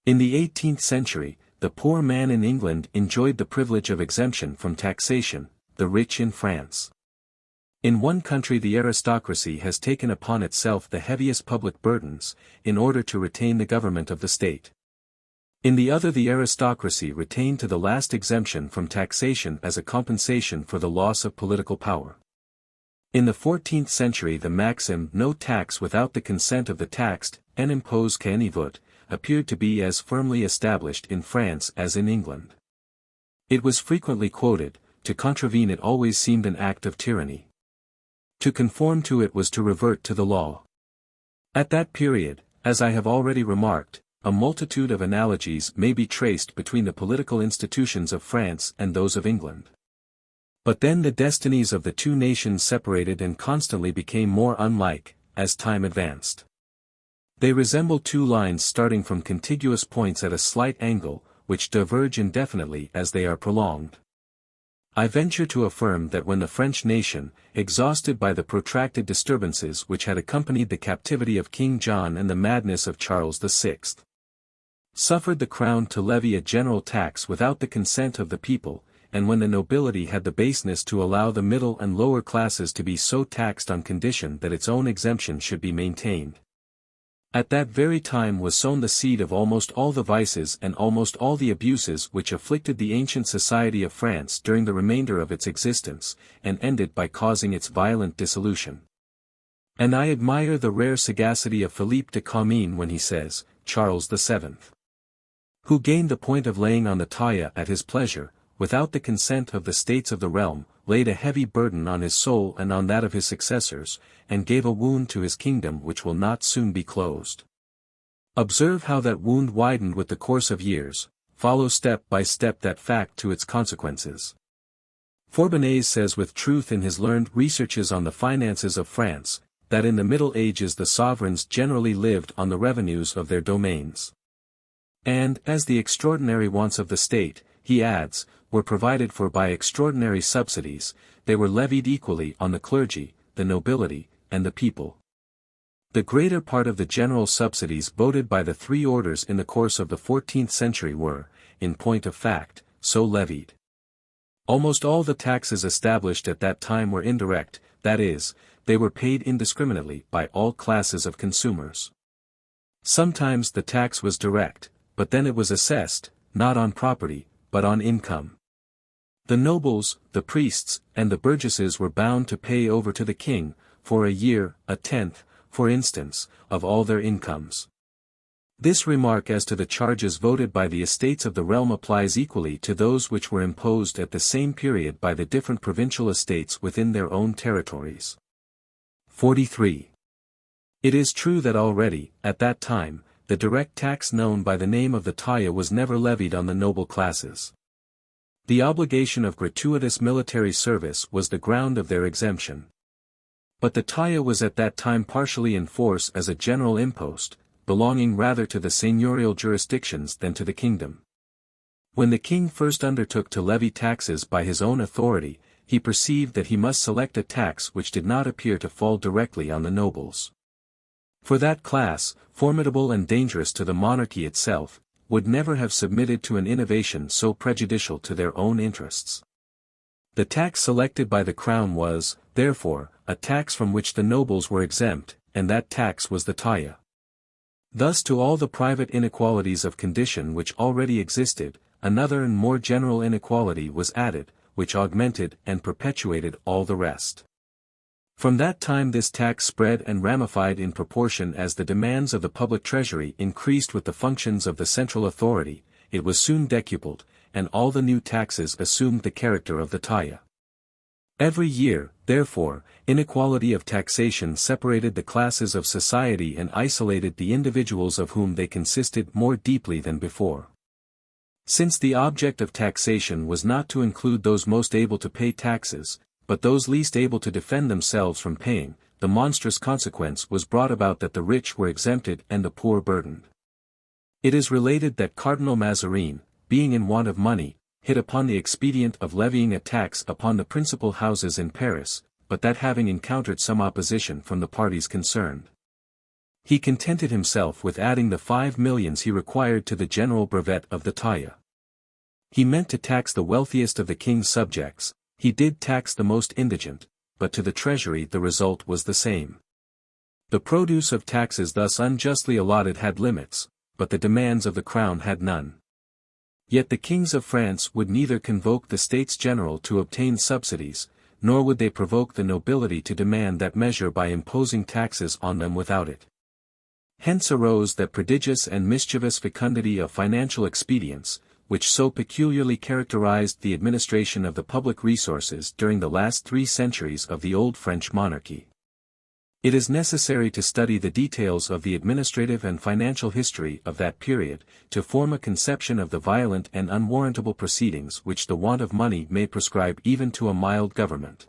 In the 18th century, the poor man in England enjoyed the privilege of exemption from taxation, the rich in France. In one country the aristocracy has taken upon itself the heaviest public burdens, in order to retain the government of the state. In the other, the aristocracy retained to the last exemption from taxation as a compensation for the loss of political power. In the 14th century, the maxim "no tax without the consent of the taxed, en impose qu'en vote," appeared to be as firmly established in France as in England. It was frequently quoted. To contravene it always seemed an act of tyranny. To conform to it was to revert to the law. At that period, as I have already remarked, a multitude of analogies may be traced between the political institutions of France and those of England. But then the destinies of the two nations separated and constantly became more unlike, as time advanced. They resemble two lines starting from contiguous points at a slight angle, which diverge indefinitely as they are prolonged. I venture to affirm that when the French nation, exhausted by the protracted disturbances which had accompanied the captivity of King John and the madness of Charles VI, suffered the crown to levy a general tax without the consent of the people, and when the nobility had the baseness to allow the middle and lower classes to be so taxed on condition that its own exemption should be maintained. At that very time was sown the seed of almost all the vices and almost all the abuses which afflicted the ancient society of France during the remainder of its existence, and ended by causing its violent dissolution. And I admire the rare sagacity of Philippe de Comines when he says, Charles VII, who gained the point of laying on the taille at his pleasure, without the consent of the states of the realm, laid a heavy burden on his soul and on that of his successors, and gave a wound to his kingdom which will not soon be closed. Observe how that wound widened with the course of years, follow step by step that fact to its consequences. Forbonnais says with truth in his learned researches on the finances of France, that in the Middle Ages the sovereigns generally lived on the revenues of their domains. And, as the extraordinary wants of the state, he adds, were provided for by extraordinary subsidies, they were levied equally on the clergy, the nobility, and the people. The greater part of the general subsidies voted by the three orders in the course of the 14th century were, in point of fact, so levied. Almost all the taxes established at that time were indirect, that is, they were paid indiscriminately by all classes of consumers. Sometimes the tax was direct, but then it was assessed, not on property, but on income. The nobles, the priests, and the burgesses were bound to pay over to the king, for a year, a tenth, for instance, of all their incomes. This remark as to the charges voted by the estates of the realm applies equally to those which were imposed at the same period by the different provincial estates within their own territories. 43. It is true that already, at that time, the direct tax known by the name of the taille was never levied on the noble classes. The obligation of gratuitous military service was the ground of their exemption. But the taille was at that time partially in force as a general impost, belonging rather to the seigneurial jurisdictions than to the kingdom. When the king first undertook to levy taxes by his own authority, he perceived that he must select a tax which did not appear to fall directly on the nobles. For that class, formidable and dangerous to the monarchy itself, would never have submitted to an innovation so prejudicial to their own interests. The tax selected by the crown was, therefore, a tax from which the nobles were exempt, and that tax was the taille. Thus to all the private inequalities of condition which already existed, another and more general inequality was added, which augmented and perpetuated all the rest. From that time this tax spread and ramified in proportion as the demands of the public treasury increased with the functions of the central authority, it was soon decupled, and all the new taxes assumed the character of the taille. Every year, therefore, inequality of taxation separated the classes of society and isolated the individuals of whom they consisted more deeply than before. Since the object of taxation was not to include those most able to pay taxes, but those least able to defend themselves from paying, the monstrous consequence was brought about that the rich were exempted and the poor burdened. It is related that Cardinal Mazarin, being in want of money, hit upon the expedient of levying a tax upon the principal houses in Paris, but that having encountered some opposition from the parties concerned, he contented himself with adding the 5 millions he required to the general brevet of the taille. He meant to tax the wealthiest of the king's subjects. He did tax the most indigent, but to the treasury the result was the same. The produce of taxes thus unjustly allotted had limits, but the demands of the crown had none. Yet the kings of France would neither convoke the States General to obtain subsidies, nor would they provoke the nobility to demand that measure by imposing taxes on them without it. Hence arose that prodigious and mischievous fecundity of financial expedients, which so peculiarly characterized the administration of the public resources during the last 3 centuries of the old French monarchy. It is necessary to study the details of the administrative and financial history of that period, to form a conception of the violent and unwarrantable proceedings which the want of money may prescribe even to a mild government.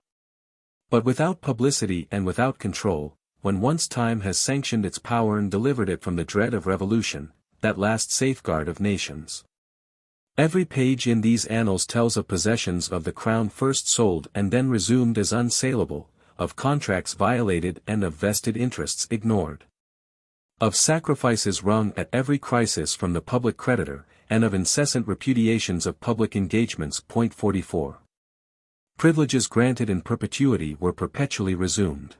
But without publicity and without control, when once time has sanctioned its power and delivered it from the dread of revolution, that last safeguard of nations. Every page in these annals tells of possessions of the crown first sold and then resumed as unsaleable, of contracts violated and of vested interests ignored. Of sacrifices wrung at every crisis from the public creditor, and of incessant repudiations of public engagements. 44. Privileges granted in perpetuity were perpetually resumed.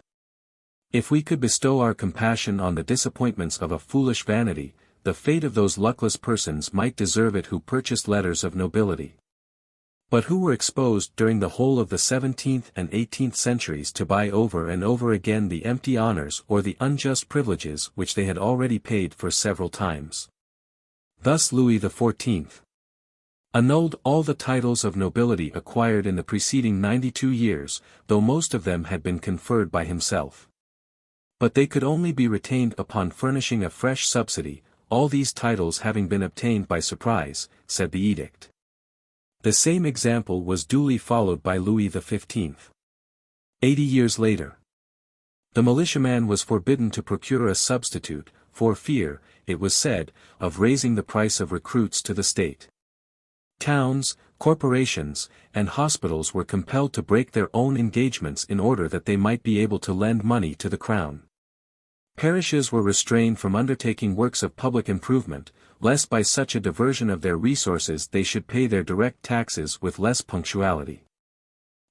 If we could bestow our compassion on the disappointments of a foolish vanity, the fate of those luckless persons might deserve it who purchased letters of nobility. But who were exposed during the whole of the 17th and 18th centuries to buy over and over again the empty honors or the unjust privileges which they had already paid for several times. Thus Louis XIV. Annulled all the titles of nobility acquired in the preceding 92 years, though most of them had been conferred by himself. But they could only be retained upon furnishing a fresh subsidy, all these titles having been obtained by surprise, said the edict. The same example was duly followed by Louis XV. 80 years later, the militiaman was forbidden to procure a substitute, for fear, it was said, of raising the price of recruits to the state. Towns, corporations, and hospitals were compelled to break their own engagements in order that they might be able to lend money to the crown. Parishes were restrained from undertaking works of public improvement, lest by such a diversion of their resources they should pay their direct taxes with less punctuality.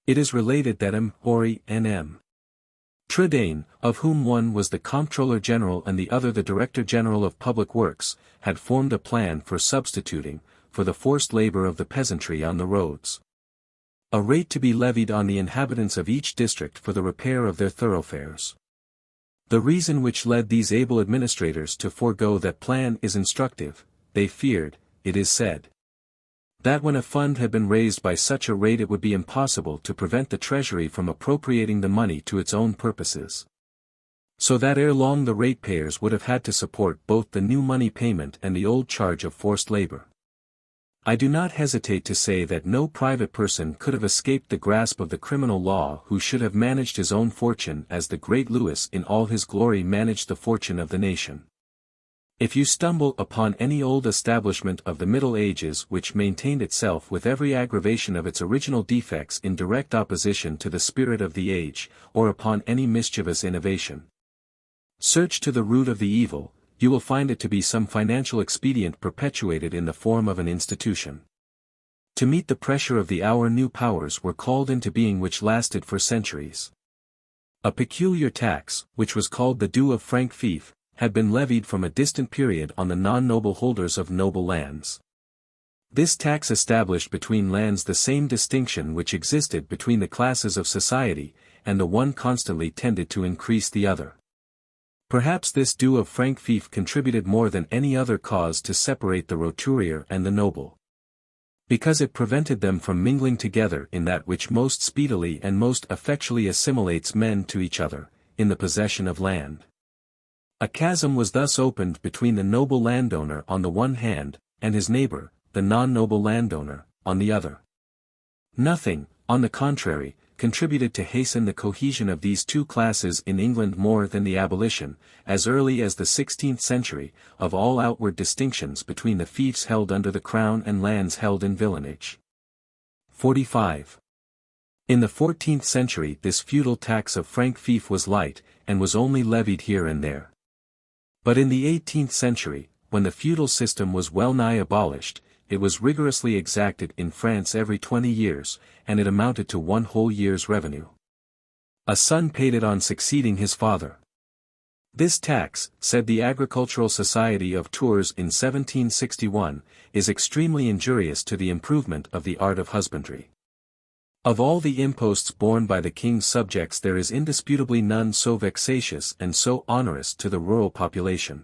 It is related that M. Horry and M. Trudaine, of whom one was the Comptroller General and the other the Director General of Public Works, had formed a plan for substituting, for the forced labor of the peasantry on the roads, a rate to be levied on the inhabitants of each district for the repair of their thoroughfares. The reason which led these able administrators to forego that plan is instructive. They feared, it is said, that when a fund had been raised by such a rate it would be impossible to prevent the treasury from appropriating the money to its own purposes. So that ere long the ratepayers would have had to support both the new money payment and the old charge of forced labor. I do not hesitate to say that no private person could have escaped the grasp of the criminal law who should have managed his own fortune as the great Louis in all his glory managed the fortune of the nation. If you stumble upon any old establishment of the Middle Ages which maintained itself with every aggravation of its original defects in direct opposition to the spirit of the age, or upon any mischievous innovation, search to the root of the evil, you will find it to be some financial expedient perpetuated in the form of an institution. To meet the pressure of the hour new powers were called into being which lasted for centuries. A peculiar tax, which was called the due of franc fief, had been levied from a distant period on the non-noble holders of noble lands. This tax established between lands the same distinction which existed between the classes of society, and the one constantly tended to increase the other. Perhaps this due of franc fief contributed more than any other cause to separate the roturier and the noble, because it prevented them from mingling together in that which most speedily and most effectually assimilates men to each other, in the possession of land. A chasm was thus opened between the noble landowner on the one hand, and his neighbor, the non-noble landowner, on the other. Nothing, on the contrary, contributed to hasten the cohesion of these two classes in England more than the abolition, as early as the 16th century, of all outward distinctions between the fiefs held under the crown and lands held in villanage. 45. In the 14th century this feudal tax of franc fief was light, and was only levied here and there. But in the 18th century, when the feudal system was well nigh abolished, it was rigorously exacted in France every 20 years, and it amounted to one whole year's revenue. A son paid it on succeeding his father. This tax, said the Agricultural Society of Tours in 1761, is extremely injurious to the improvement of the art of husbandry. Of all the imposts borne by the king's subjects there is indisputably none so vexatious and so onerous to the rural population.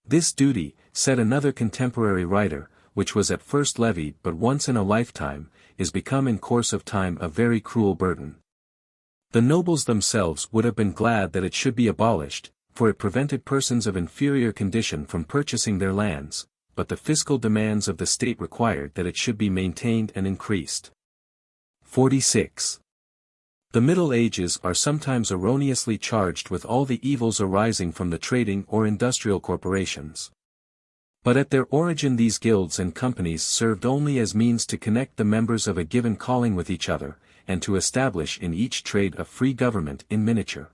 This duty, said another contemporary writer, which was at first levied but once in a lifetime, is become in course of time a very cruel burden. The nobles themselves would have been glad that it should be abolished, for it prevented persons of inferior condition from purchasing their lands, but the fiscal demands of the state required that it should be maintained and increased. 46. The Middle Ages are sometimes erroneously charged with all the evils arising from the trading or industrial corporations. But at their origin these guilds and companies served only as means to connect the members of a given calling with each other, and to establish in each trade a free government in miniature,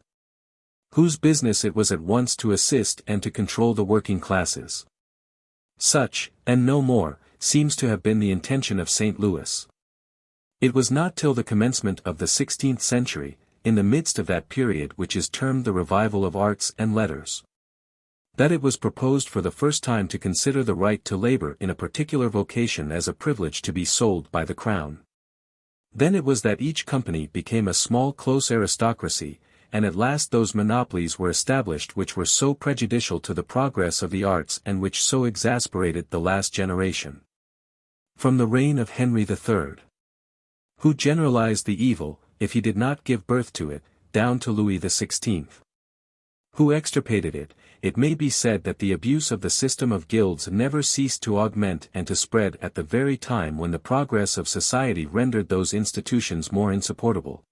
whose business it was at once to assist and to control the working classes. Such, and no more, seems to have been the intention of St. Louis. It was not till the commencement of the 16th century, in the midst of that period which is termed the revival of arts and letters, that it was proposed for the first time to consider the right to labor in a particular vocation as a privilege to be sold by the crown. Then it was that each company became a small close aristocracy, and at last those monopolies were established which were so prejudicial to the progress of the arts and which so exasperated the last generation. From the reign of Henry III, who generalized the evil, if he did not give birth to it, down to Louis XVI, who extirpated it, it may be said that the abuse of the system of guilds never ceased to augment and to spread at the very time when the progress of society rendered those institutions more insupportable,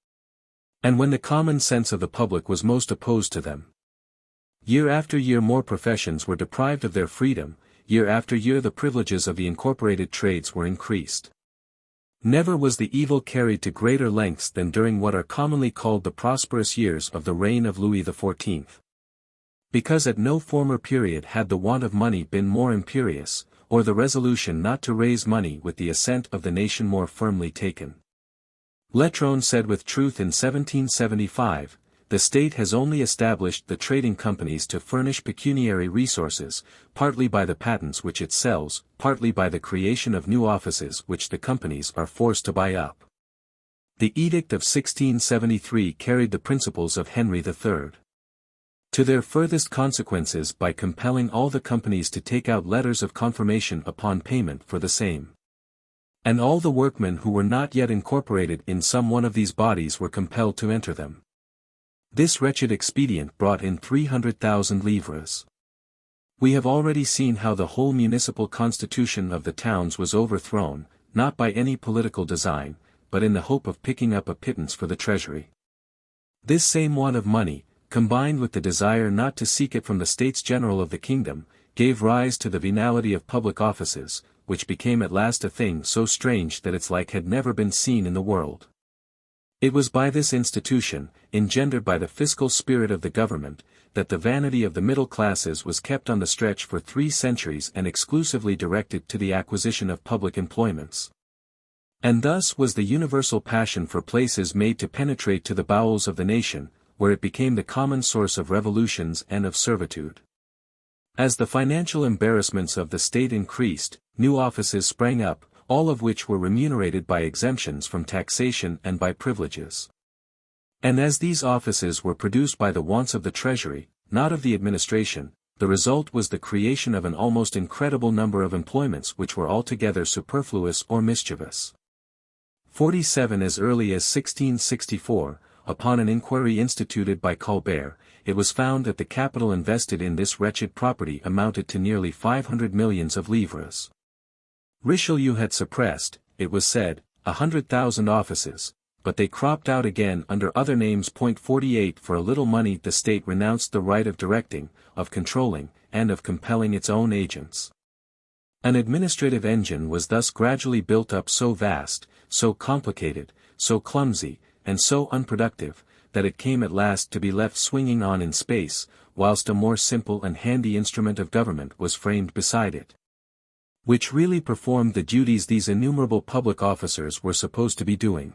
and when the common sense of the public was most opposed to them. Year after year more professions were deprived of their freedom, year after year the privileges of the incorporated trades were increased. Never was the evil carried to greater lengths than during what are commonly called the prosperous years of the reign of Louis XIV. Because at no former period had the want of money been more imperious, or the resolution not to raise money with the assent of the nation more firmly taken. Letron said with truth in 1775, the state has only established the trading companies to furnish pecuniary resources, partly by the patents which it sells, partly by the creation of new offices which the companies are forced to buy up. The Edict of 1673 carried the principles of Henry III to their furthest consequences by compelling all the companies to take out letters of confirmation upon payment for the same. And all the workmen who were not yet incorporated in some one of these bodies were compelled to enter them. This wretched expedient brought in 300,000 livres. We have already seen how the whole municipal constitution of the towns was overthrown, not by any political design, but in the hope of picking up a pittance for the treasury. This same want of money, combined with the desire not to seek it from the States General of the kingdom, gave rise to the venality of public offices, which became at last a thing so strange that its like had never been seen in the world. It was by this institution, engendered by the fiscal spirit of the government, that the vanity of the middle classes was kept on the stretch for 3 centuries and exclusively directed to the acquisition of public employments. And thus was the universal passion for places made to penetrate to the bowels of the nation, where it became the common source of revolutions and of servitude. As the financial embarrassments of the state increased, new offices sprang up, all of which were remunerated by exemptions from taxation and by privileges. And as these offices were produced by the wants of the treasury, not of the administration, the result was the creation of an almost incredible number of employments which were altogether superfluous or mischievous. 47 As early as 1664, upon an inquiry instituted by Colbert, it was found that the capital invested in this wretched property amounted to nearly 500 millions of livres. Richelieu had suppressed, it was said, 100,000 offices, but they cropped out again under other names. 48 For a little money the state renounced the right of directing, of controlling, and of compelling its own agents. An administrative engine was thus gradually built up so vast, so complicated, so clumsy, and so unproductive, that it came at last to be left swinging on in space, whilst a more simple and handy instrument of government was framed beside it, which really performed the duties these innumerable public officers were supposed to be doing.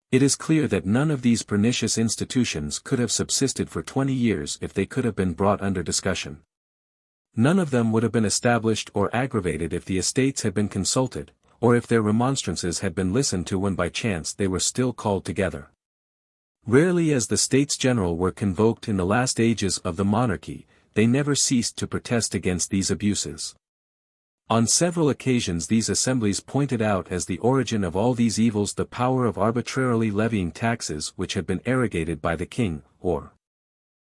It is clear that none of these pernicious institutions could have subsisted for 20 years if they could have been brought under discussion. None of them would have been established or aggravated if the estates had been consulted, or if their remonstrances had been listened to when by chance they were still called together. Rarely as the States General were convoked in the last ages of the monarchy, they never ceased to protest against these abuses. On several occasions these assemblies pointed out as the origin of all these evils the power of arbitrarily levying taxes which had been arrogated by the king, or,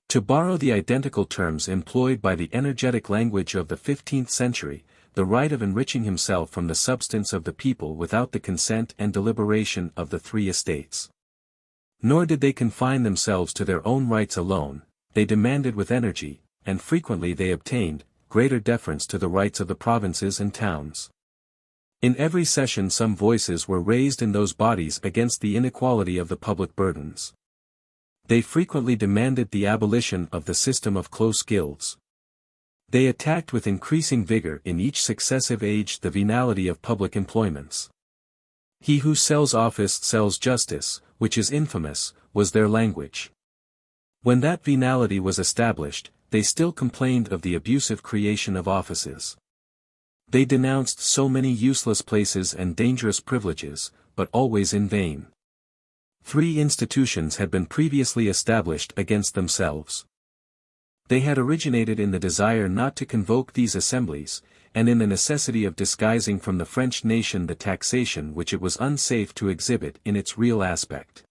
to borrow the identical terms employed by the energetic language of the 15th century, the right of enriching himself from the substance of the people without the consent and deliberation of the three estates. Nor did they confine themselves to their own rights alone, they demanded with energy, and frequently they obtained, greater deference to the rights of the provinces and towns. In every session some voices were raised in those bodies against the inequality of the public burdens. They frequently demanded the abolition of the system of close guilds. They attacked with increasing vigor in each successive age the venality of public employments. He who sells office sells justice, which is infamous, was their language. When that venality was established, they still complained of the abusive creation of offices. They denounced so many useless places and dangerous privileges, but always in vain. 3 institutions had been previously established against themselves. They had originated in the desire not to convoke these assemblies, and in the necessity of disguising from the French nation the taxation which it was unsafe to exhibit in its real aspect.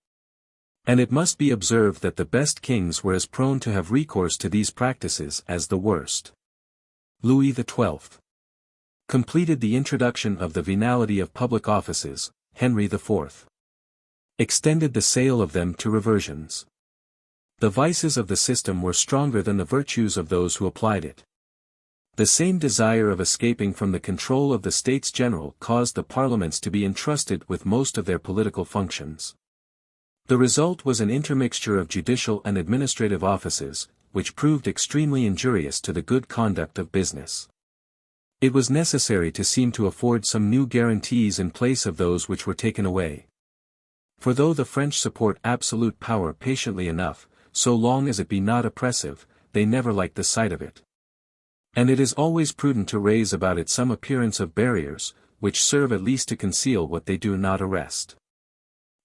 And it must be observed that the best kings were as prone to have recourse to these practices as the worst. Louis XII completed the introduction of the venality of public offices. Henry IV extended the sale of them to reversions. The vices of the system were stronger than the virtues of those who applied it. The same desire of escaping from the control of the States General caused the parliaments to be entrusted with most of their political functions. The result was an intermixture of judicial and administrative offices, which proved extremely injurious to the good conduct of business. It was necessary to seem to afford some new guarantees in place of those which were taken away. For though the French support absolute power patiently enough, so long as it be not oppressive, they never like the sight of it. And it is always prudent to raise about it some appearance of barriers, which serve at least to conceal what they do not arrest.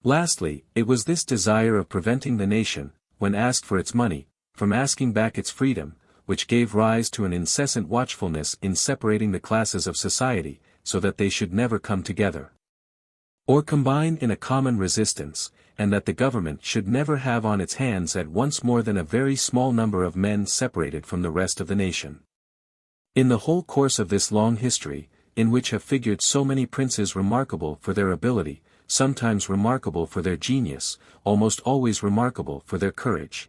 Lastly, it was this desire of preventing the nation, when asked for its money, from asking back its freedom, which gave rise to an incessant watchfulness in separating the classes of society, so that they should never come together, or combine in a common resistance, and that the government should never have on its hands at once more than a very small number of men separated from the rest of the nation. In the whole course of this long history, in which have figured so many princes remarkable for their ability, sometimes remarkable for their genius, almost always remarkable for their courage,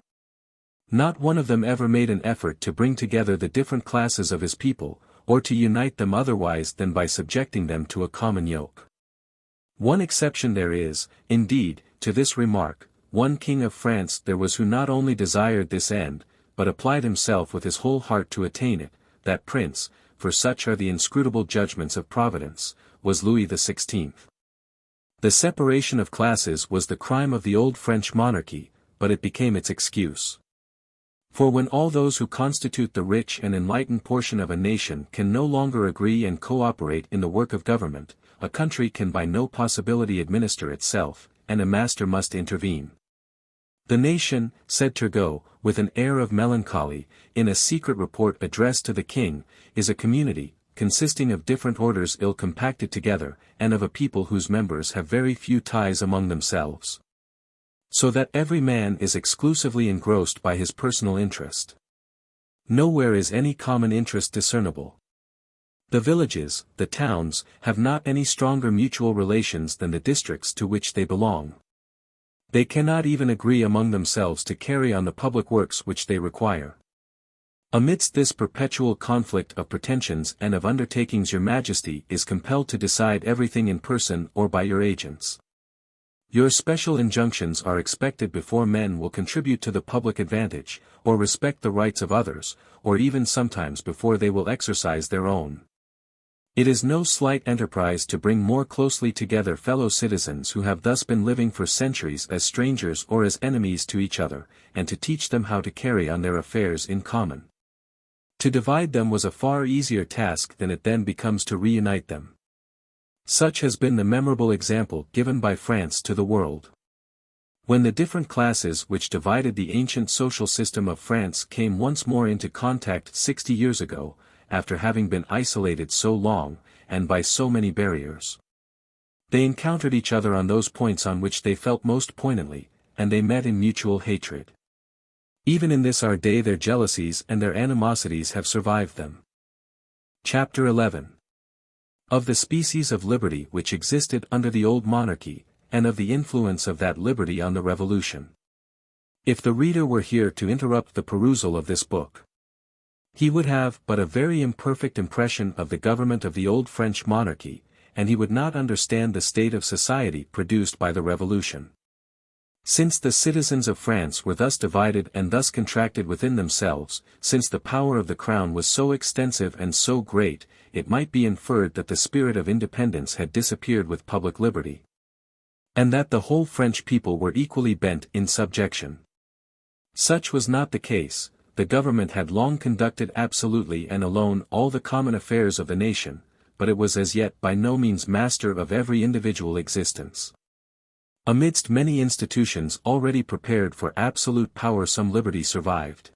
not one of them ever made an effort to bring together the different classes of his people, or to unite them otherwise than by subjecting them to a common yoke. One exception there is, indeed, to this remark. One king of France there was who not only desired this end, but applied himself with his whole heart to attain it. That prince, for such are the inscrutable judgments of Providence, was Louis XVI. The separation of classes was the crime of the old French monarchy, but it became its excuse. For when all those who constitute the rich and enlightened portion of a nation can no longer agree and co-operate in the work of government, a country can by no possibility administer itself, and a master must intervene. The nation, said Turgot, with an air of melancholy, in a secret report addressed to the king, is a community, consisting of different orders ill compacted together, and of a people whose members have very few ties among themselves, so that every man is exclusively engrossed by his personal interest. Nowhere is any common interest discernible. The villages, the towns, have not any stronger mutual relations than the districts to which they belong. They cannot even agree among themselves to carry on the public works which they require. Amidst this perpetual conflict of pretensions and of undertakings your Majesty is compelled to decide everything in person or by your agents. Your special injunctions are expected before men will contribute to the public advantage, or respect the rights of others, or even sometimes before they will exercise their own. It is no slight enterprise to bring more closely together fellow citizens who have thus been living for centuries as strangers or as enemies to each other, and to teach them how to carry on their affairs in common. To divide them was a far easier task than it then becomes to reunite them. Such has been the memorable example given by France to the world. When the different classes which divided the ancient social system of France came once more into contact 60 years ago, after having been isolated so long, and by so many barriers, they encountered each other on those points on which they felt most poignantly, and they met in mutual hatred. Even in this our day their jealousies and their animosities have survived them. Chapter 11. Of the species of liberty which existed under the old monarchy, and of the influence of that liberty on the Revolution. If the reader were here to interrupt the perusal of this book, he would have but a very imperfect impression of the government of the old French monarchy, and he would not understand the state of society produced by the Revolution. Since the citizens of France were thus divided and thus contracted within themselves, since the power of the crown was so extensive and so great, it might be inferred that the spirit of independence had disappeared with public liberty, and that the whole French people were equally bent in subjection. Such was not the case. The government had long conducted absolutely and alone all the common affairs of the nation, but it was as yet by no means master of every individual existence. Amidst many institutions already prepared for absolute power some liberty survived.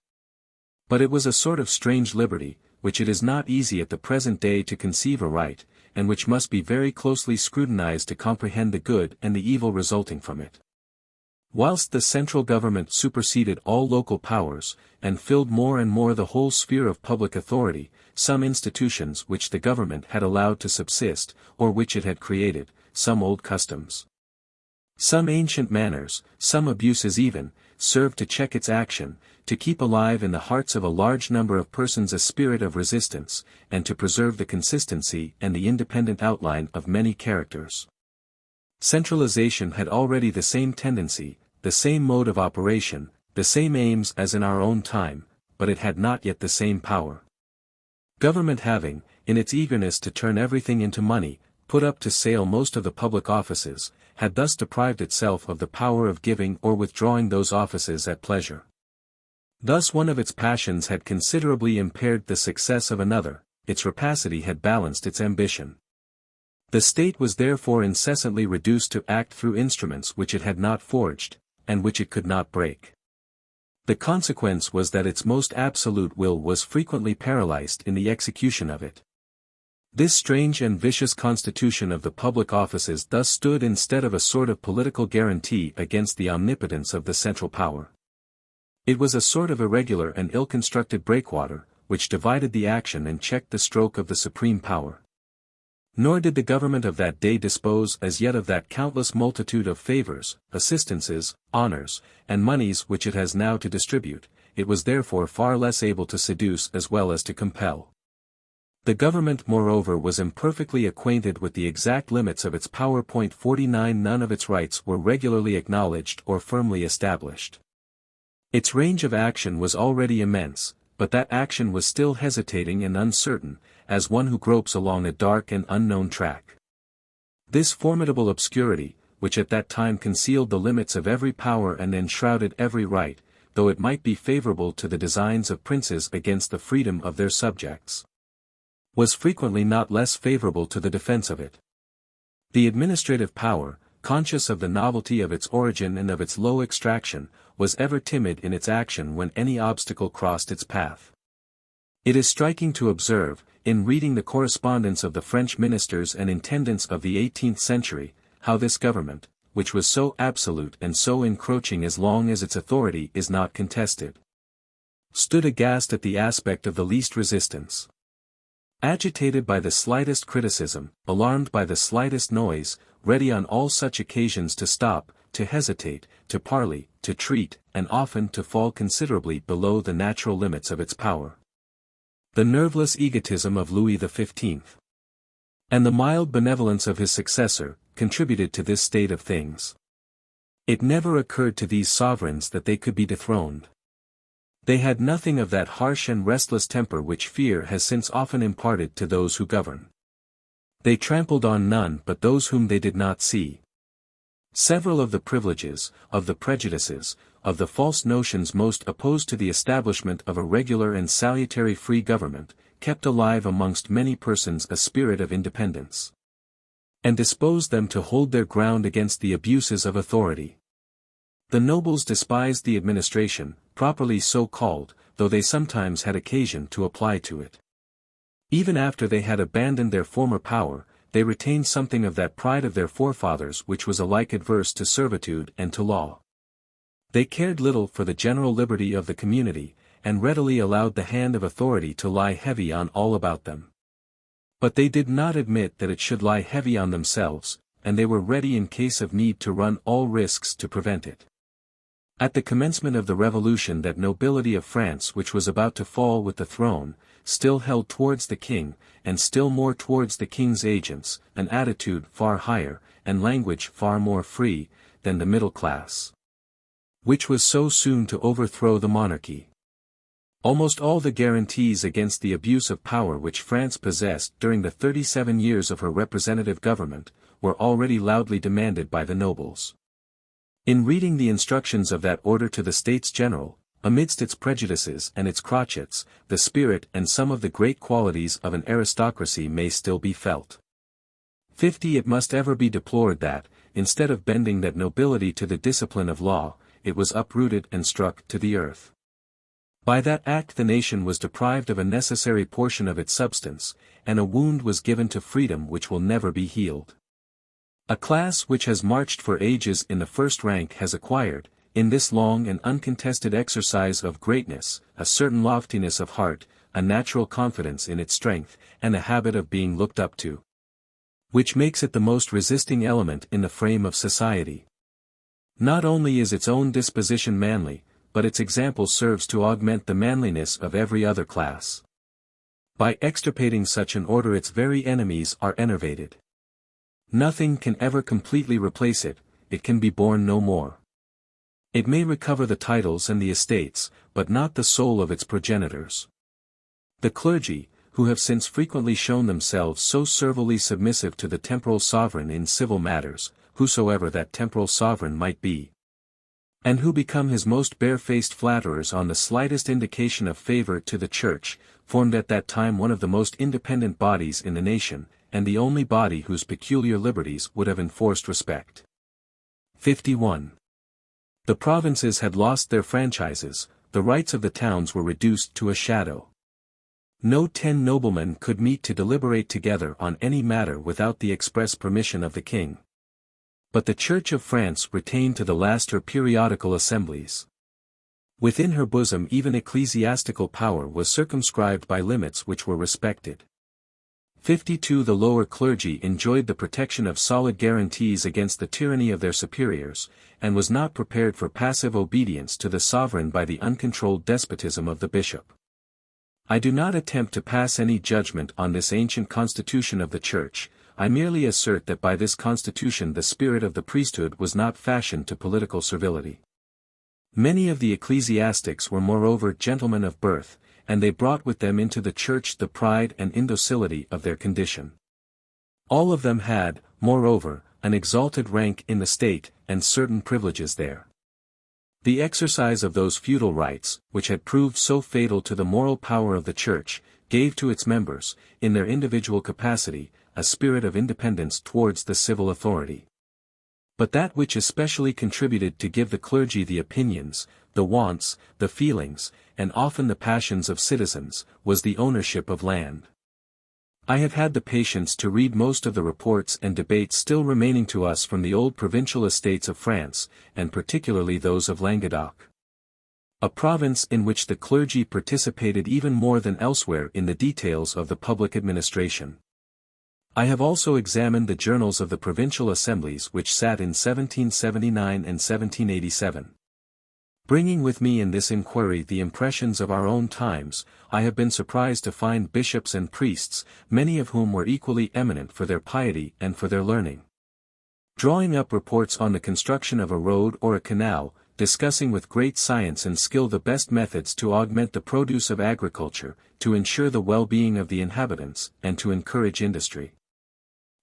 But it was a sort of strange liberty, which it is not easy at the present day to conceive aright, and which must be very closely scrutinized to comprehend the good and the evil resulting from it. Whilst the central government superseded all local powers, and filled more and more the whole sphere of public authority, some institutions which the government had allowed to subsist, or which it had created, some old customs, some ancient manners, some abuses even, served to check its action, to keep alive in the hearts of a large number of persons a spirit of resistance, and to preserve the consistency and the independent outline of many characters. Centralization had already the same tendency, the same mode of operation, the same aims as in our own time, but it had not yet the same power. Government having, in its eagerness to turn everything into money, put up to sale most of the public offices, had thus deprived itself of the power of giving or withdrawing those offices at pleasure. Thus one of its passions had considerably impaired the success of another, its rapacity had balanced its ambition. The state was therefore incessantly reduced to act through instruments which it had not forged, and which it could not break. The consequence was that its most absolute will was frequently paralyzed in the execution of it. This strange and vicious constitution of the public offices thus stood instead of a sort of political guarantee against the omnipotence of the central power. It was a sort of irregular and ill-constructed breakwater, which divided the action and checked the stroke of the supreme power. Nor did the government of that day dispose as yet of that countless multitude of favors, assistances, honors, and moneys which it has now to distribute. It was therefore far less able to seduce as well as to compel. The government moreover was imperfectly acquainted with the exact limits of its power. 49 None of its rights were regularly acknowledged or firmly established. Its range of action was already immense, but that action was still hesitating and uncertain, as one who gropes along a dark and unknown track. This formidable obscurity, which at that time concealed the limits of every power and enshrouded every right, though it might be favorable to the designs of princes against the freedom of their subjects, was frequently not less favorable to the defense of it. The administrative power, conscious of the novelty of its origin and of its low extraction, was ever timid in its action when any obstacle crossed its path. It is striking to observe, in reading the correspondence of the French ministers and intendants of the 18th century, how this government, which was so absolute and so encroaching as long as its authority is not contested, stood aghast at the aspect of the least resistance. Agitated by the slightest criticism, alarmed by the slightest noise, ready on all such occasions to stop, to hesitate, to parley, to treat, and often to fall considerably below the natural limits of its power. The nerveless egotism of Louis XV, and the mild benevolence of his successor, contributed to this state of things. It never occurred to these sovereigns that they could be dethroned. They had nothing of that harsh and restless temper which fear has since often imparted to those who govern. They trampled on none but those whom they did not see. Several of the privileges, of the prejudices, of the false notions most opposed to the establishment of a regular and salutary free government, kept alive amongst many persons a spirit of independence, and disposed them to hold their ground against the abuses of authority. The nobles despised the administration, properly so called, though they sometimes had occasion to apply to it. Even after they had abandoned their former power, they retained something of that pride of their forefathers which was alike adverse to servitude and to law. They cared little for the general liberty of the community, and readily allowed the hand of authority to lie heavy on all about them. But they did not admit that it should lie heavy on themselves, and they were ready in case of need to run all risks to prevent it. At the commencement of the Revolution, that nobility of France which was about to fall with the throne, still held towards the king, and still more towards the king's agents, an attitude far higher, and language far more free, than the middle class, which was so soon to overthrow the monarchy. Almost all the guarantees against the abuse of power which France possessed during the 37 years of her representative government, were already loudly demanded by the nobles. In reading the instructions of that order to the States General, amidst its prejudices and its crotchets, the spirit and some of the great qualities of an aristocracy may still be felt. 50. It must ever be deplored that, instead of bending that nobility to the discipline of law, it was uprooted and struck to the earth. By that act the nation was deprived of a necessary portion of its substance, and a wound was given to freedom which will never be healed. A class which has marched for ages in the first rank has acquired, in this long and uncontested exercise of greatness, a certain loftiness of heart, a natural confidence in its strength, and a habit of being looked up to, which makes it the most resisting element in the frame of society. Not only is its own disposition manly, but its example serves to augment the manliness of every other class. By extirpating such an order its very enemies are enervated. Nothing can ever completely replace it, it can be borne no more. It may recover the titles and the estates, but not the soul of its progenitors. The clergy, who have since frequently shown themselves so servilely submissive to the temporal sovereign in civil matters, whosoever that temporal sovereign might be, and who become his most barefaced flatterers on the slightest indication of favor to the Church, formed at that time one of the most independent bodies in the nation, and the only body whose peculiar liberties would have enforced respect. 51. The provinces had lost their franchises, the rights of the towns were reduced to a shadow. No 10 noblemen could meet to deliberate together on any matter without the express permission of the king. But the Church of France retained to the last her periodical assemblies. Within her bosom even ecclesiastical power was circumscribed by limits which were respected. 52. The lower clergy enjoyed the protection of solid guarantees against the tyranny of their superiors, and was not prepared for passive obedience to the sovereign by the uncontrolled despotism of the bishop. I do not attempt to pass any judgment on this ancient constitution of the Church, I merely assert that by this constitution the spirit of the priesthood was not fashioned to political servility. Many of the ecclesiastics were moreover gentlemen of birth, and they brought with them into the Church the pride and indocility of their condition. All of them had, moreover, an exalted rank in the state, and certain privileges there. The exercise of those feudal rights, which had proved so fatal to the moral power of the Church, gave to its members, in their individual capacity, a spirit of independence towards the civil authority. But that which especially contributed to give the clergy the opinions, the wants, the feelings, and often the passions of citizens, was the ownership of land. I have had the patience to read most of the reports and debates still remaining to us from the old provincial estates of France, and particularly those of Languedoc, a province in which the clergy participated even more than elsewhere in the details of the public administration. I have also examined the journals of the provincial assemblies which sat in 1779 and 1787. Bringing with me in this inquiry the impressions of our own times, I have been surprised to find bishops and priests, many of whom were equally eminent for their piety and for their learning, drawing up reports on the construction of a road or a canal, discussing with great science and skill the best methods to augment the produce of agriculture, to ensure the well-being of the inhabitants, and to encourage industry.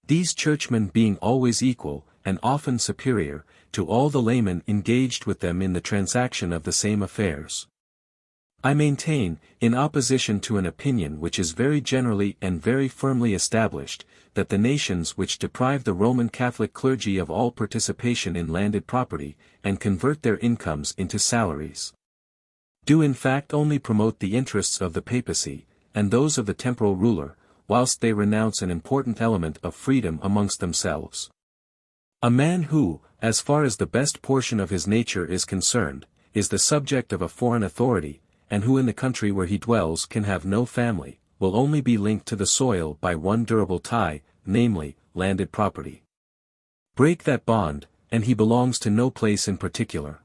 These churchmen being always equal, and often superior, to all the laymen engaged with them in the transaction of the same affairs. I maintain, in opposition to an opinion which is very generally and very firmly established, that the nations which deprive the Roman Catholic clergy of all participation in landed property, and convert their incomes into salaries, do in fact only promote the interests of the papacy, and those of the temporal ruler, whilst they renounce an important element of freedom amongst themselves. A man who, as far as the best portion of his nature is concerned, is the subject of a foreign authority, and who in the country where he dwells can have no family, will only be linked to the soil by one durable tie, namely, landed property. Break that bond, and he belongs to no place in particular.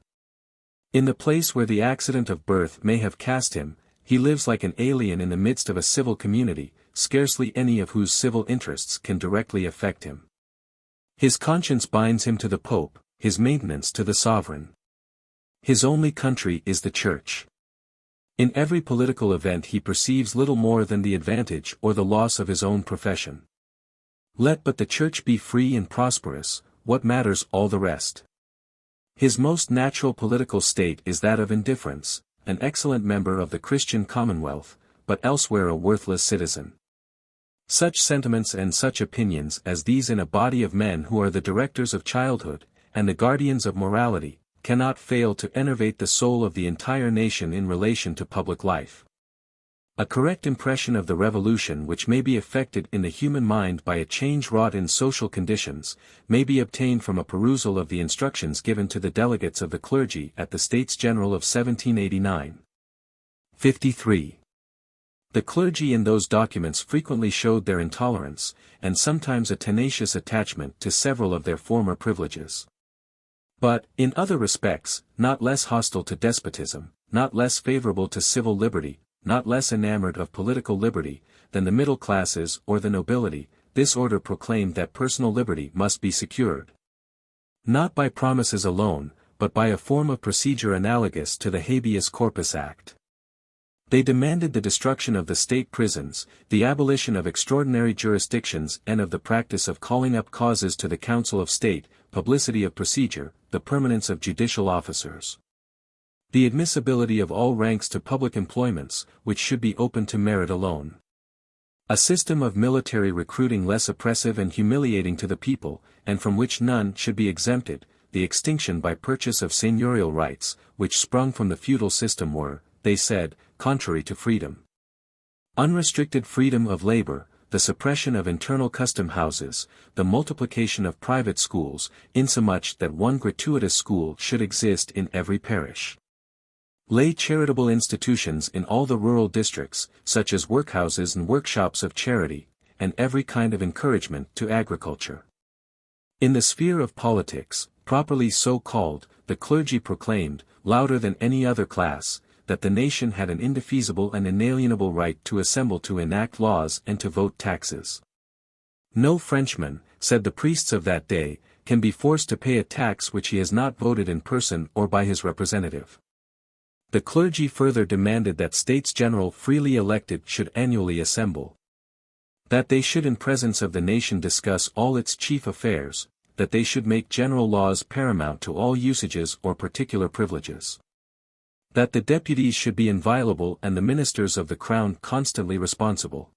In the place where the accident of birth may have cast him, he lives like an alien in the midst of a civil community, scarcely any of whose civil interests can directly affect him. His conscience binds him to the Pope, his maintenance to the sovereign. His only country is the Church. In every political event he perceives little more than the advantage or the loss of his own profession. Let but the Church be free and prosperous, what matters all the rest? His most natural political state is that of indifference, an excellent member of the Christian commonwealth, but elsewhere a worthless citizen. Such sentiments and such opinions as these in a body of men who are the directors of childhood, and the guardians of morality, cannot fail to enervate the soul of the entire nation in relation to public life. A correct impression of the revolution which may be effected in the human mind by a change wrought in social conditions, may be obtained from a perusal of the instructions given to the delegates of the clergy at the States General of 1789. 53. The clergy in those documents frequently showed their intolerance, and sometimes a tenacious attachment to several of their former privileges. But, in other respects, not less hostile to despotism, not less favorable to civil liberty, not less enamored of political liberty, than the middle classes or the nobility, this order proclaimed that personal liberty must be secured. Not by promises alone, but by a form of procedure analogous to the Habeas Corpus Act. They demanded the destruction of the state prisons, the abolition of extraordinary jurisdictions and of the practice of calling up causes to the Council of State, publicity of procedure, the permanence of judicial officers. The admissibility of all ranks to public employments, which should be open to merit alone. A system of military recruiting less oppressive and humiliating to the people, and from which none should be exempted, the extinction by purchase of seigneurial rights, which sprung from the feudal system were, they said, contrary to freedom. Unrestricted freedom of labor, the suppression of internal custom houses, the multiplication of private schools, insomuch that one gratuitous school should exist in every parish. Lay charitable institutions in all the rural districts, such as workhouses and workshops of charity, and every kind of encouragement to agriculture. In the sphere of politics, properly so called, the clergy proclaimed, louder than any other class, that the nation had an indefeasible and inalienable right to assemble to enact laws and to vote taxes. No Frenchman, said the priests of that day, can be forced to pay a tax which he has not voted in person or by his representative. The clergy further demanded that States General freely elected should annually assemble. That they should in presence of the nation discuss all its chief affairs, that they should make general laws paramount to all usages or particular privileges. That the deputies should be inviolable and the ministers of the crown constantly responsible.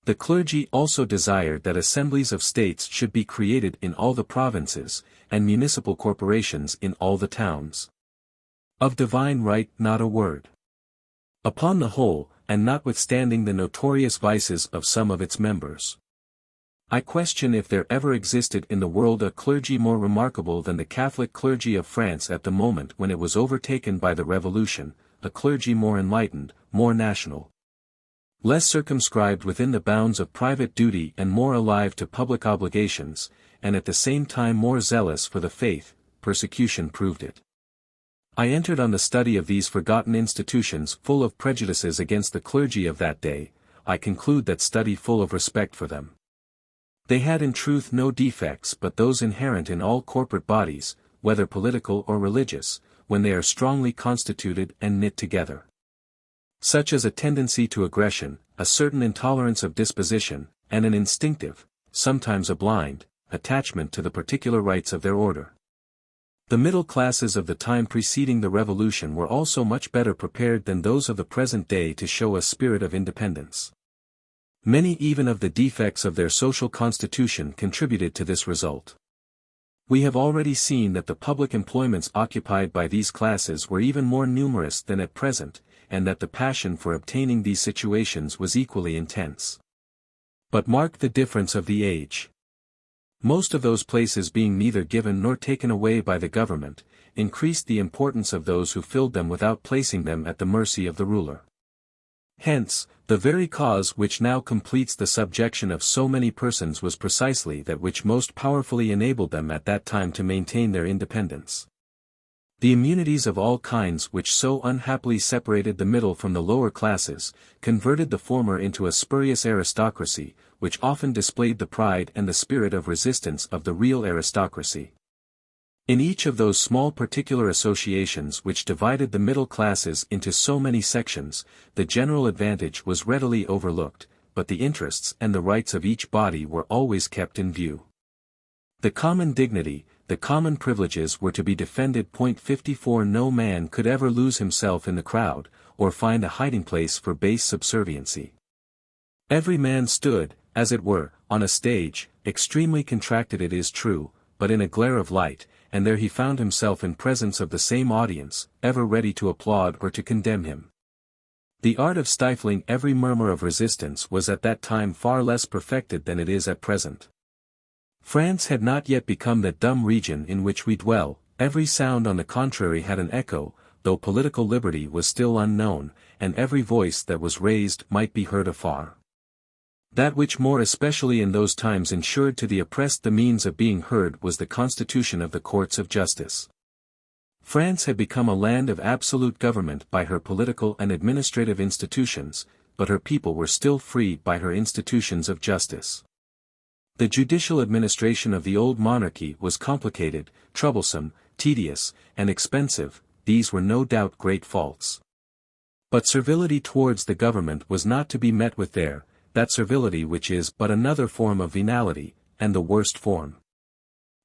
The clergy also desired that assemblies of states should be created in all the provinces, and municipal corporations in all the towns. Of divine right not a word. Upon the whole, and notwithstanding the notorious vices of some of its members, I question if there ever existed in the world a clergy more remarkable than the Catholic clergy of France at the moment when it was overtaken by the Revolution, a clergy more enlightened, more national, less circumscribed within the bounds of private duty and more alive to public obligations, and at the same time more zealous for the faith. Persecution proved it. I entered on the study of these forgotten institutions full of prejudices against the clergy of that day. I conclude that study full of respect for them. They had in truth no defects but those inherent in all corporate bodies, whether political or religious, when they are strongly constituted and knit together. Such as a tendency to aggression, a certain intolerance of disposition, and an instinctive, sometimes a blind, attachment to the particular rights of their order. The middle classes of the time preceding the revolution were also much better prepared than those of the present day to show a spirit of independence. Many even of the defects of their social constitution contributed to this result. We have already seen that the public employments occupied by these classes were even more numerous than at present, and that the passion for obtaining these situations was equally intense. But mark the difference of the age. Most of those places being neither given nor taken away by the government, increased the importance of those who filled them without placing them at the mercy of the ruler. Hence, the very cause which now completes the subjection of so many persons was precisely that which most powerfully enabled them at that time to maintain their independence. The immunities of all kinds which so unhappily separated the middle from the lower classes, converted the former into a spurious aristocracy, which often displayed the pride and the spirit of resistance of the real aristocracy. In each of those small particular associations which divided the middle classes into so many sections, the general advantage was readily overlooked, but the interests and the rights of each body were always kept in view. The common dignity, the common privileges were to be defended. 54 No man could ever lose himself in the crowd, or find a hiding place for base subserviency. Every man stood, as it were, on a stage, extremely contracted it is true, but in a glare of light, and there he found himself in presence of the same audience, ever ready to applaud or to condemn him. The art of stifling every murmur of resistance was at that time far less perfected than it is at present. France had not yet become that dumb region in which we dwell, every sound on the contrary had an echo, though political liberty was still unknown, and every voice that was raised might be heard afar. That which more especially in those times ensured to the oppressed the means of being heard was the constitution of the courts of justice. France had become a land of absolute government by her political and administrative institutions, but her people were still free by her institutions of justice. The judicial administration of the old monarchy was complicated, troublesome, tedious, and expensive. These were no doubt great faults. But servility towards the government was not to be met with there, that servility which is but another form of venality, and the worst form.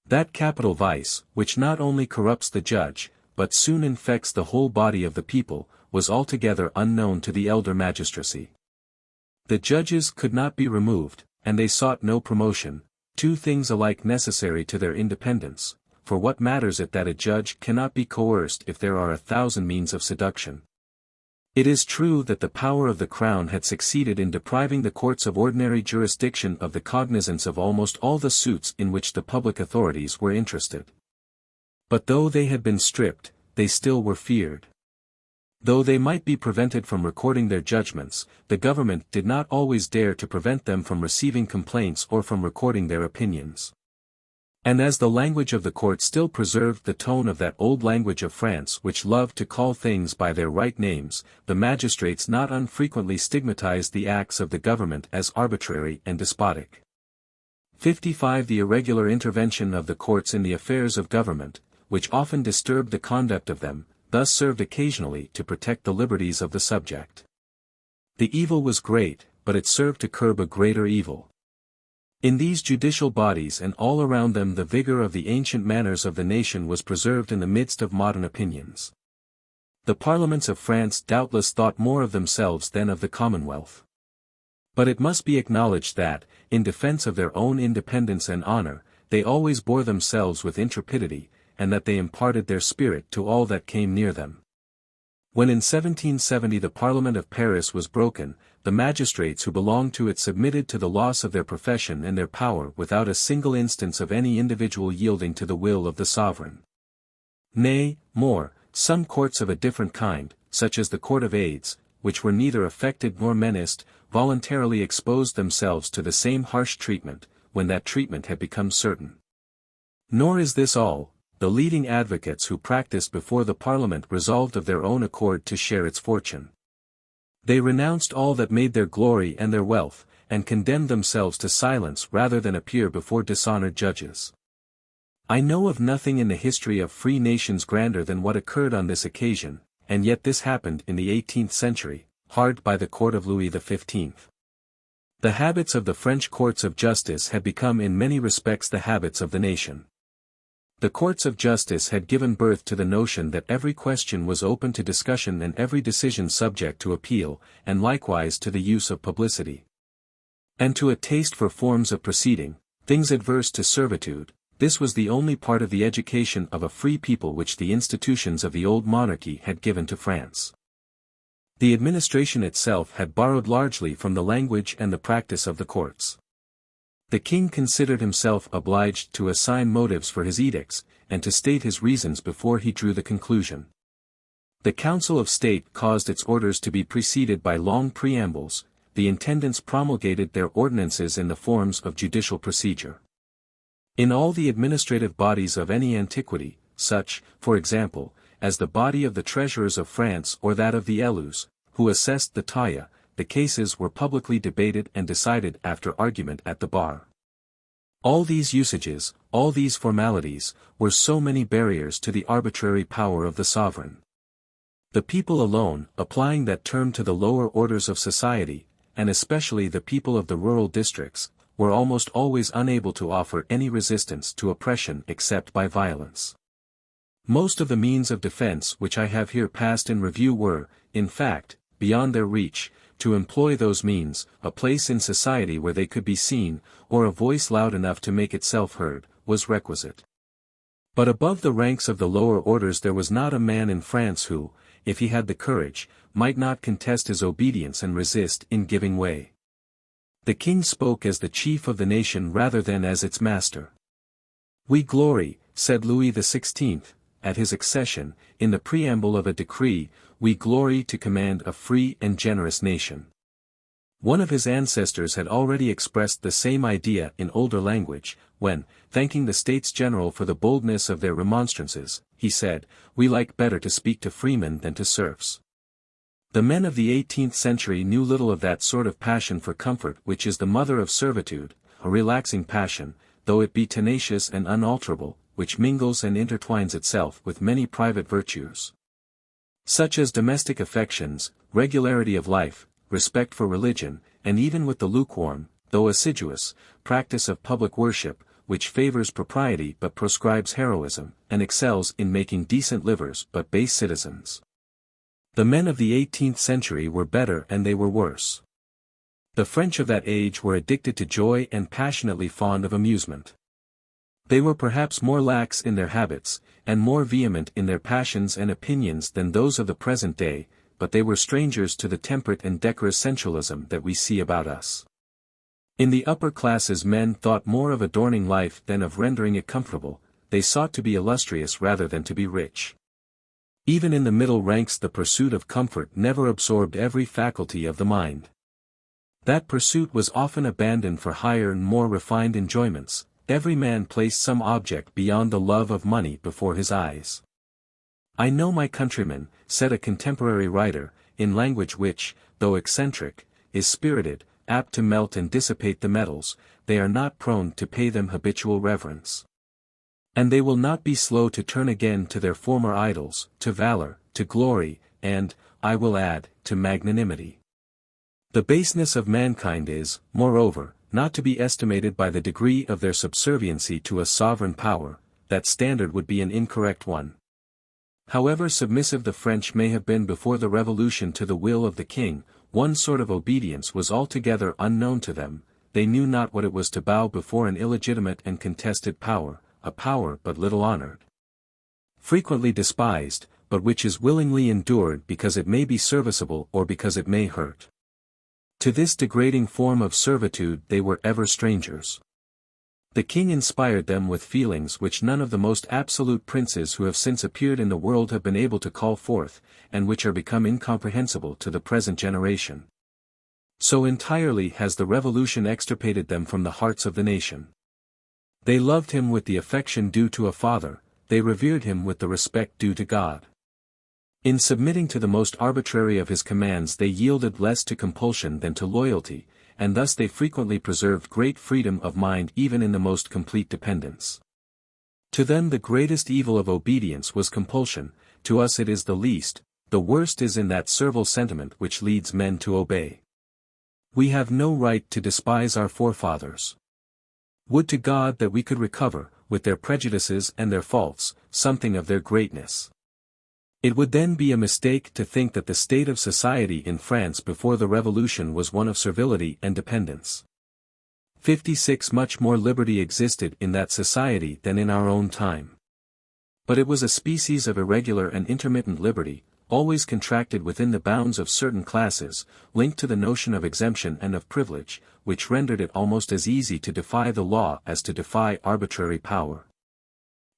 That capital vice, which not only corrupts the judge, but soon infects the whole body of the people, was altogether unknown to the elder magistracy. The judges could not be removed, and they sought no promotion, two things alike necessary to their independence, for what matters it that a judge cannot be coerced if there are 1,000 means of seduction? It is true that the power of the crown had succeeded in depriving the courts of ordinary jurisdiction of the cognizance of almost all the suits in which the public authorities were interested. But though they had been stripped, they still were feared. Though they might be prevented from recording their judgments, the government did not always dare to prevent them from receiving complaints or from recording their opinions. And as the language of the court still preserved the tone of that old language of France which loved to call things by their right names, the magistrates not unfrequently stigmatized the acts of the government as arbitrary and despotic. 55 The irregular intervention of the courts in the affairs of government, which often disturbed the conduct of them, thus served occasionally to protect the liberties of the subject. The evil was great, but it served to curb a greater evil. In these judicial bodies and all around them the vigor of the ancient manners of the nation was preserved in the midst of modern opinions. The parliaments of France doubtless thought more of themselves than of the Commonwealth. But it must be acknowledged that, in defense of their own independence and honor, they always bore themselves with intrepidity, and that they imparted their spirit to all that came near them. When in 1770 the Parliament of Paris was broken, the magistrates who belonged to it submitted to the loss of their profession and their power without a single instance of any individual yielding to the will of the sovereign. Nay, more, some courts of a different kind, such as the Court of Aids, which were neither affected nor menaced, voluntarily exposed themselves to the same harsh treatment, when that treatment had become certain. Nor is this all. The leading advocates who practiced before the Parliament resolved of their own accord to share its fortune. They renounced all that made their glory and their wealth, and condemned themselves to silence rather than appear before dishonored judges. I know of nothing in the history of free nations grander than what occurred on this occasion, and yet this happened in the 18th century, hard by the court of Louis XV. The habits of the French courts of justice had become in many respects the habits of the nation. The courts of justice had given birth to the notion that every question was open to discussion and every decision subject to appeal, and likewise to the use of publicity. And to a taste for forms of proceeding, things adverse to servitude, this was the only part of the education of a free people which the institutions of the old monarchy had given to France. The administration itself had borrowed largely from the language and the practice of the courts. The king considered himself obliged to assign motives for his edicts, and to state his reasons before he drew the conclusion. The Council of State caused its orders to be preceded by long preambles, the intendants promulgated their ordinances in the forms of judicial procedure. In all the administrative bodies of any antiquity, such, for example, as the body of the treasurers of France or that of the élus, who assessed the taille, the cases were publicly debated and decided after argument at the bar. All these usages, all these formalities, were so many barriers to the arbitrary power of the sovereign. The people alone, applying that term to the lower orders of society, and especially the people of the rural districts, were almost always unable to offer any resistance to oppression except by violence. Most of the means of defense which I have here passed in review were, in fact, beyond their reach. To employ those means, a place in society where they could be seen, or a voice loud enough to make itself heard, was requisite. But above the ranks of the lower orders there was not a man in France who, if he had the courage, might not contest his obedience and resist in giving way. The king spoke as the chief of the nation rather than as its master. "We glory," said Louis XVI, at his accession, in the preamble of a decree, "we glory to command a free and generous nation." One of his ancestors had already expressed the same idea in older language, when, thanking the States General for the boldness of their remonstrances, he said, "We like better to speak to freemen than to serfs." The men of the 18th century knew little of that sort of passion for comfort which is the mother of servitude, a relaxing passion, though it be tenacious and unalterable, which mingles and intertwines itself with many private virtues, such as domestic affections, regularity of life, respect for religion, and even with the lukewarm, though assiduous, practice of public worship, which favors propriety but proscribes heroism, and excels in making decent livers but base citizens. The men of the 18th century were better and they were worse. The French of that age were addicted to joy and passionately fond of amusement. They were perhaps more lax in their habits, and more vehement in their passions and opinions than those of the present day, but they were strangers to the temperate and decorous sensualism that we see about us. In the upper classes men thought more of adorning life than of rendering it comfortable, they sought to be illustrious rather than to be rich. Even in the middle ranks the pursuit of comfort never absorbed every faculty of the mind. That pursuit was often abandoned for higher and more refined enjoyments. Every man placed some object beyond the love of money before his eyes. "I know my countrymen," said a contemporary writer, in language which, though eccentric, is spirited, apt to melt and dissipate the metals, they are not prone to pay them habitual reverence. And they will not be slow to turn again to their former idols, to valor, to glory, and, I will add, to magnanimity. The baseness of mankind is, moreover, not to be estimated by the degree of their subserviency to a sovereign power, that standard would be an incorrect one. However submissive the French may have been before the Revolution to the will of the king, one sort of obedience was altogether unknown to them. They knew not what it was to bow before an illegitimate and contested power, a power but little honored, frequently despised, but which is willingly endured because it may be serviceable or because it may hurt. To this degrading form of servitude they were ever strangers. The king inspired them with feelings which none of the most absolute princes who have since appeared in the world have been able to call forth, and which are become incomprehensible to the present generation. So entirely has the Revolution extirpated them from the hearts of the nation. They loved him with the affection due to a father, they revered him with the respect due to God. In submitting to the most arbitrary of his commands they yielded less to compulsion than to loyalty, and thus they frequently preserved great freedom of mind even in the most complete dependence. To them the greatest evil of obedience was compulsion, to us it is the least, the worst is in that servile sentiment which leads men to obey. We have no right to despise our forefathers. Would to God that we could recover, with their prejudices and their faults, something of their greatness. It would then be a mistake to think that the state of society in France before the Revolution was one of servility and dependence. 56 Much more liberty existed in that society than in our own time. But it was a species of irregular and intermittent liberty, always contracted within the bounds of certain classes, linked to the notion of exemption and of privilege, which rendered it almost as easy to defy the law as to defy arbitrary power.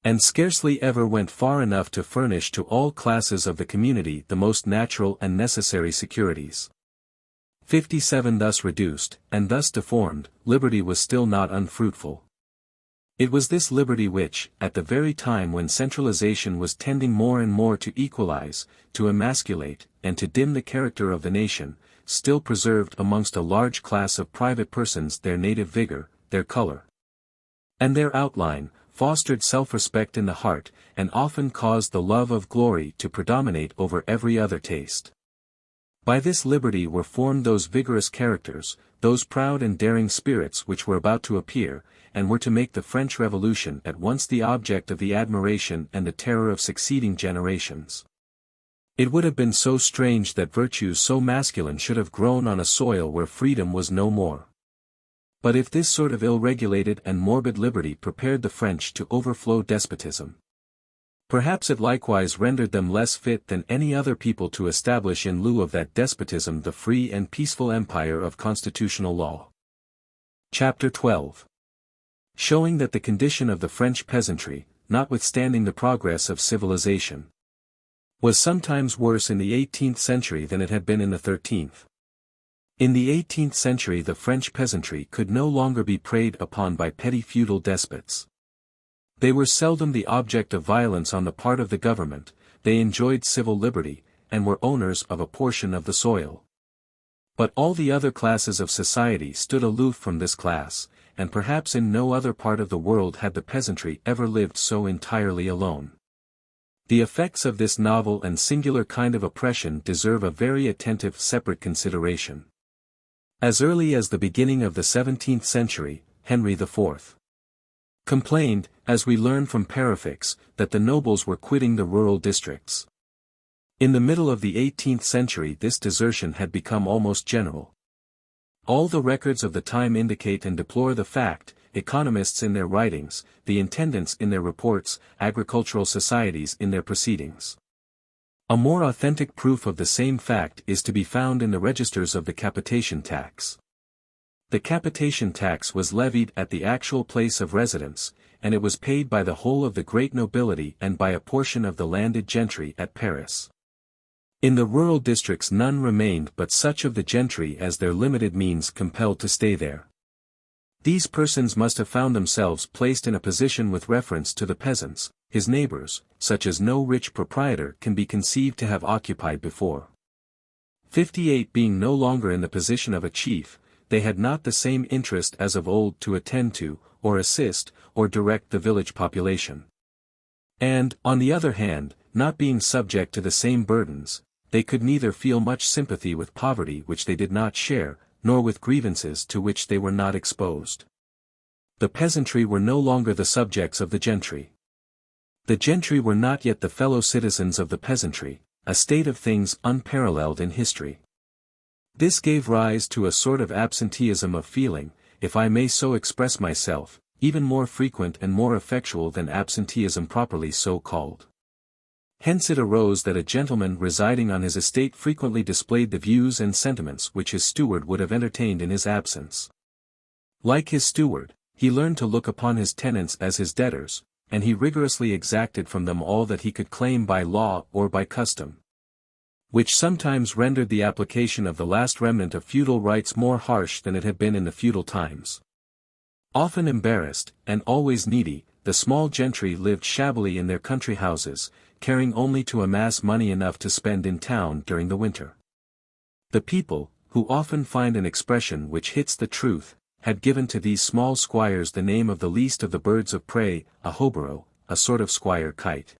And scarcely ever went far enough to furnish to all classes of the community the most natural and necessary securities. 57 Thus reduced, and thus deformed, liberty was still not unfruitful. It was this liberty which, at the very time when centralization was tending more and more to equalize, to emasculate, and to dim the character of the nation, still preserved amongst a large class of private persons their native vigor, their color, and their outline, fostered self-respect in the heart, and often caused the love of glory to predominate over every other taste. By this liberty were formed those vigorous characters, those proud and daring spirits which were about to appear, and were to make the French Revolution at once the object of the admiration and the terror of succeeding generations. It would have been so strange that virtues so masculine should have grown on a soil where freedom was no more. But if this sort of ill-regulated and morbid liberty prepared the French to overflow despotism, perhaps it likewise rendered them less fit than any other people to establish in lieu of that despotism the free and peaceful empire of constitutional law. Chapter 12. Showing that the condition of the French peasantry, notwithstanding the progress of civilization, was sometimes worse in the 18th century than it had been in the 13th. In the 18th century the French peasantry could no longer be preyed upon by petty feudal despots. They were seldom the object of violence on the part of the government, they enjoyed civil liberty, and were owners of a portion of the soil. But all the other classes of society stood aloof from this class, and perhaps in no other part of the world had the peasantry ever lived so entirely alone. The effects of this novel and singular kind of oppression deserve a very attentive separate consideration. As early as the beginning of the 17th century, Henry IV complained, as we learn from Preface, that the nobles were quitting the rural districts. In the middle of the 18th century this desertion had become almost general. All the records of the time indicate and deplore the fact, economists in their writings, the intendants in their reports, agricultural societies in their proceedings. A more authentic proof of the same fact is to be found in the registers of the capitation tax. The capitation tax was levied at the actual place of residence, and it was paid by the whole of the great nobility and by a portion of the landed gentry at Paris. In the rural districts none remained but such of the gentry as their limited means compelled to stay there. These persons must have found themselves placed in a position with reference to the peasants, his neighbors, such as no rich proprietor can be conceived to have occupied before. 58 Being no longer in the position of a chief, they had not the same interest as of old to attend to, or assist, or direct the village population. And, on the other hand, not being subject to the same burdens, they could neither feel much sympathy with poverty which they did not share, nor with grievances to which they were not exposed. The peasantry were no longer the subjects of the gentry. The gentry were not yet the fellow citizens of the peasantry, a state of things unparalleled in history. This gave rise to a sort of absenteeism of feeling, if I may so express myself, even more frequent and more effectual than absenteeism properly so called. Hence it arose that a gentleman residing on his estate frequently displayed the views and sentiments which his steward would have entertained in his absence. Like his steward, he learned to look upon his tenants as his debtors, and he rigorously exacted from them all that he could claim by law or by custom, which sometimes rendered the application of the last remnant of feudal rights more harsh than it had been in the feudal times. Often embarrassed, and always needy, the small gentry lived shabbily in their country houses, caring only to amass money enough to spend in town during the winter. The people, who often find an expression which hits the truth, had given to these small squires the name of the least of the birds of prey, a hobaro, a sort of squire kite.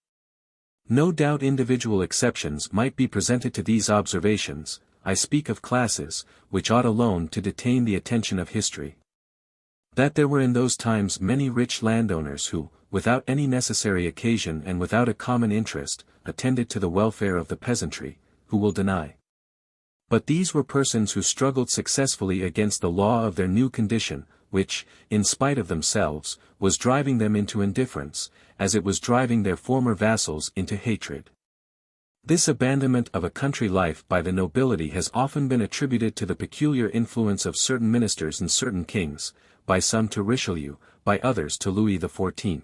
No doubt individual exceptions might be presented to these observations, I speak of classes, which ought alone to detain the attention of history. That there were in those times many rich landowners who, without any necessary occasion and without a common interest, attended to the welfare of the peasantry, who will deny? But these were persons who struggled successfully against the law of their new condition, which, in spite of themselves, was driving them into indifference, as it was driving their former vassals into hatred. This abandonment of a country life by the nobility has often been attributed to the peculiar influence of certain ministers and certain kings, by some to Richelieu, by others to Louis XIV.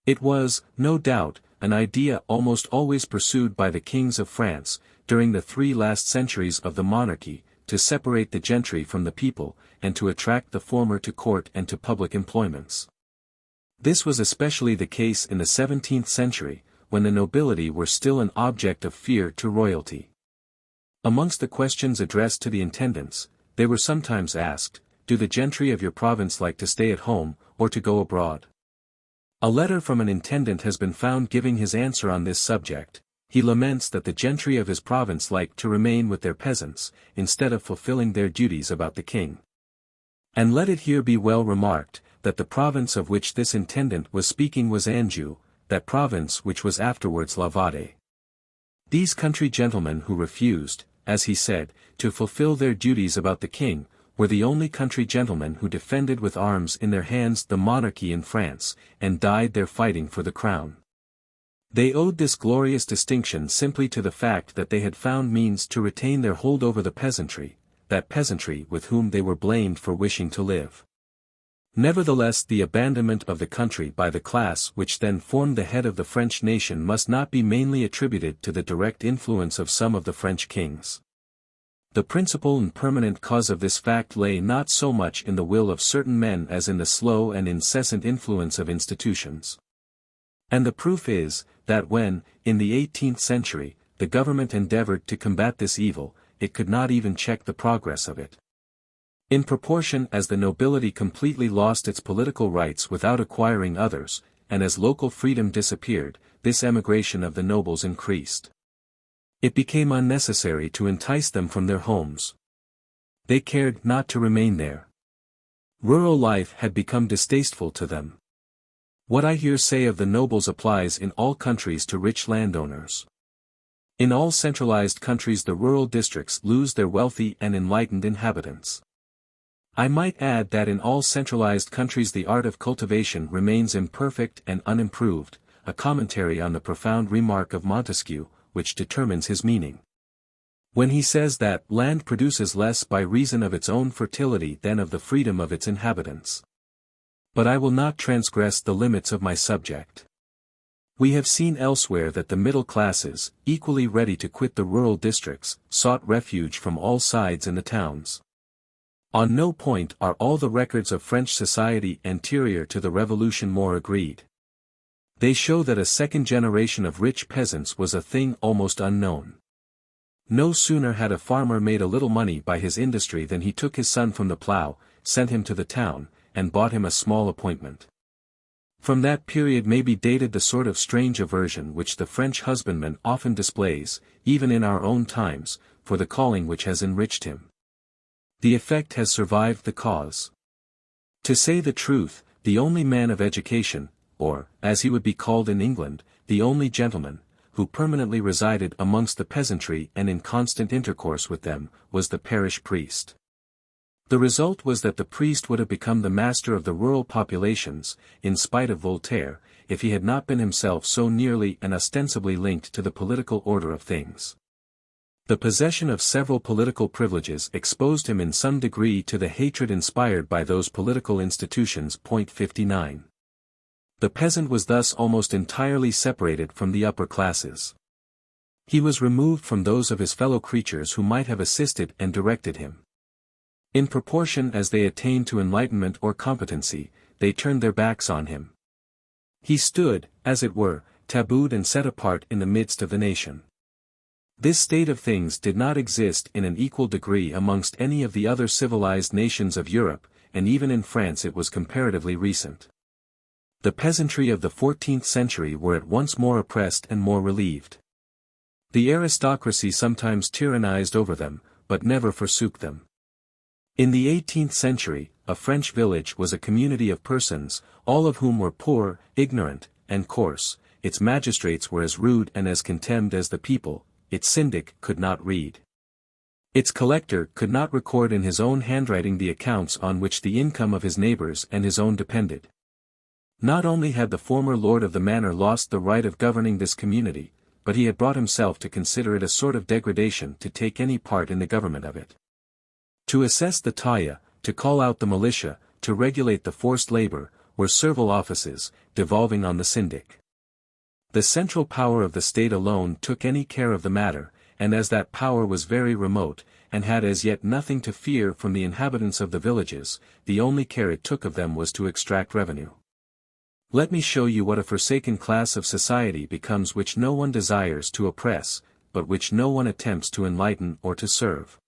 It was, no doubt, an idea almost always pursued by the kings of France, during the 3 last centuries of the monarchy, to separate the gentry from the people, and to attract the former to court and to public employments. This was especially the case in the 17th century, when the nobility were still an object of fear to royalty. Amongst the questions addressed to the intendants, they were sometimes asked, "Do the gentry of your province like to stay at home, or to go abroad?" A letter from an intendant has been found giving his answer on this subject. He laments that the gentry of his province like to remain with their peasants, instead of fulfilling their duties about the king. And let it here be well remarked, that the province of which this intendant was speaking was Anjou, that province which was afterwards La Vendée. These country gentlemen who refused, as he said, to fulfill their duties about the king, were the only country gentlemen who defended with arms in their hands the monarchy in France, and died there fighting for the crown. They owed this glorious distinction simply to the fact that they had found means to retain their hold over the peasantry, that peasantry with whom they were blamed for wishing to live. Nevertheless, the abandonment of the country by the class which then formed the head of the French nation must not be mainly attributed to the direct influence of some of the French kings. The principal and permanent cause of this fact lay not so much in the will of certain men as in the slow and incessant influence of institutions. And the proof is, that when, in the 18th century, the government endeavored to combat this evil, it could not even check the progress of it. In proportion as the nobility completely lost its political rights without acquiring others, and as local freedom disappeared, this emigration of the nobles increased. It became unnecessary to entice them from their homes. They cared not to remain there. Rural life had become distasteful to them. What I here say of the nobles applies in all countries to rich landowners. In all centralized countries the rural districts lose their wealthy and enlightened inhabitants. I might add that in all centralized countries the art of cultivation remains imperfect and unimproved, a commentary on the profound remark of Montesquieu, which determines his meaning. When he says that land produces less by reason of its own fertility than of the freedom of its inhabitants. But I will not transgress the limits of my subject. We have seen elsewhere that the middle classes, equally ready to quit the rural districts, sought refuge from all sides in the towns. On no point are all the records of French society anterior to the Revolution more agreed. They show that a second generation of rich peasants was a thing almost unknown. No sooner had a farmer made a little money by his industry than he took his son from the plough, sent him to the town, and bought him a small appointment. From that period may be dated the sort of strange aversion which the French husbandman often displays, even in our own times, for the calling which has enriched him. The effect has survived the cause. To say the truth, the only man of education, or, as he would be called in England, the only gentleman, who permanently resided amongst the peasantry and in constant intercourse with them, was the parish priest. The result was that the priest would have become the master of the rural populations, in spite of Voltaire, if he had not been himself so nearly and ostensibly linked to the political order of things. The possession of several political privileges exposed him in some degree to the hatred inspired by those political institutions. 59. The peasant was thus almost entirely separated from the upper classes. He was removed from those of his fellow creatures who might have assisted and directed him. In proportion as they attained to enlightenment or competency, they turned their backs on him. He stood, as it were, tabooed and set apart in the midst of the nation. This state of things did not exist in an equal degree amongst any of the other civilized nations of Europe, and even in France it was comparatively recent. The peasantry of the 14th century were at once more oppressed and more relieved. The aristocracy sometimes tyrannized over them, but never forsook them. In the 18th century, a French village was a community of persons, all of whom were poor, ignorant, and coarse. Its magistrates were as rude and as contemned as the people. Its syndic could not read. Its collector could not record in his own handwriting the accounts on which the income of his neighbors and his own depended. Not only had the former lord of the manor lost the right of governing this community, but he had brought himself to consider it a sort of degradation to take any part in the government of it. To assess the taille, to call out the militia, to regulate the forced labor, were servile offices, devolving on the syndic. The central power of the state alone took any care of the matter, and as that power was very remote, and had as yet nothing to fear from the inhabitants of the villages, the only care it took of them was to extract revenue. Let me show you what a forsaken class of society becomes which no one desires to oppress, but which no one attempts to enlighten or to serve.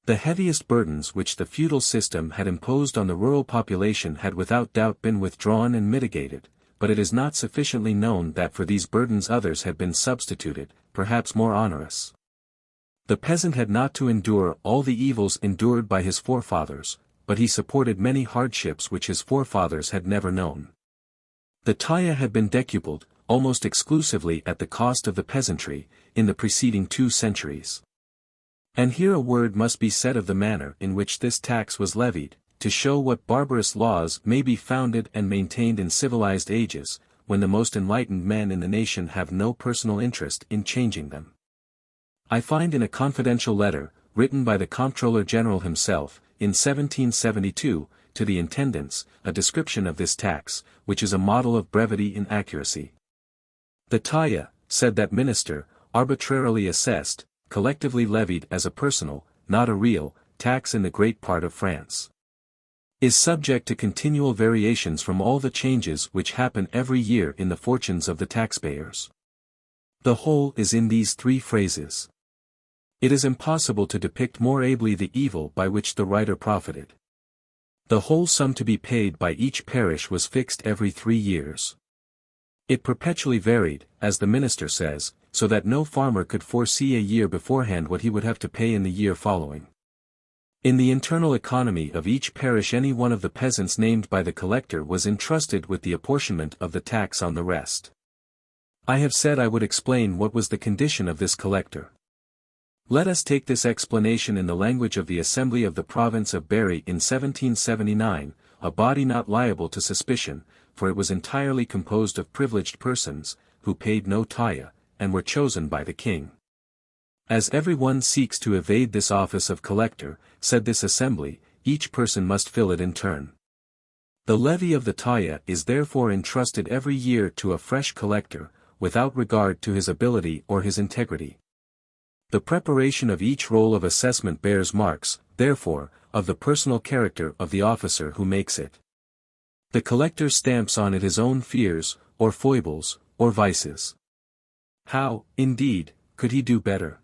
The heaviest burdens which the feudal system had imposed on the rural population had without doubt been withdrawn and mitigated, but it is not sufficiently known that for these burdens others had been substituted, perhaps more onerous. The peasant had not to endure all the evils endured by his forefathers, but he supported many hardships which his forefathers had never known. The taille had been decupled, almost exclusively at the cost of the peasantry, in the preceding 2 centuries. And here a word must be said of the manner in which this tax was levied, to show what barbarous laws may be founded and maintained in civilized ages, when the most enlightened men in the nation have no personal interest in changing them. I find in a confidential letter, written by the Comptroller General himself, in 1772, to the intendants, a description of this tax, which is a model of brevity and accuracy. The taille, said that minister, arbitrarily assessed, collectively levied as a personal, not a real, tax in the great part of France, is subject to continual variations from all the changes which happen every year in the fortunes of the taxpayers. The whole is in these 3 phrases. It is impossible to depict more ably the evil by which the writer profited. The whole sum to be paid by each parish was fixed every 3 years. It perpetually varied, as the minister says, so that no farmer could foresee a year beforehand what he would have to pay in the year following. In the internal economy of each parish any one of the peasants named by the collector was entrusted with the apportionment of the tax on the rest. I have said I would explain what was the condition of this collector. Let us take this explanation in the language of the Assembly of the Province of Berry in 1779, a body not liable to suspicion, for it was entirely composed of privileged persons, who paid no taille, and were chosen by the king. As every one seeks to evade this office of collector, said this assembly, each person must fill it in turn. The levy of the taille is therefore entrusted every year to a fresh collector, without regard to his ability or his integrity. The preparation of each roll of assessment bears marks, therefore, of the personal character of the officer who makes it. The collector stamps on it his own fears, or foibles, or vices. How, indeed, could he do better?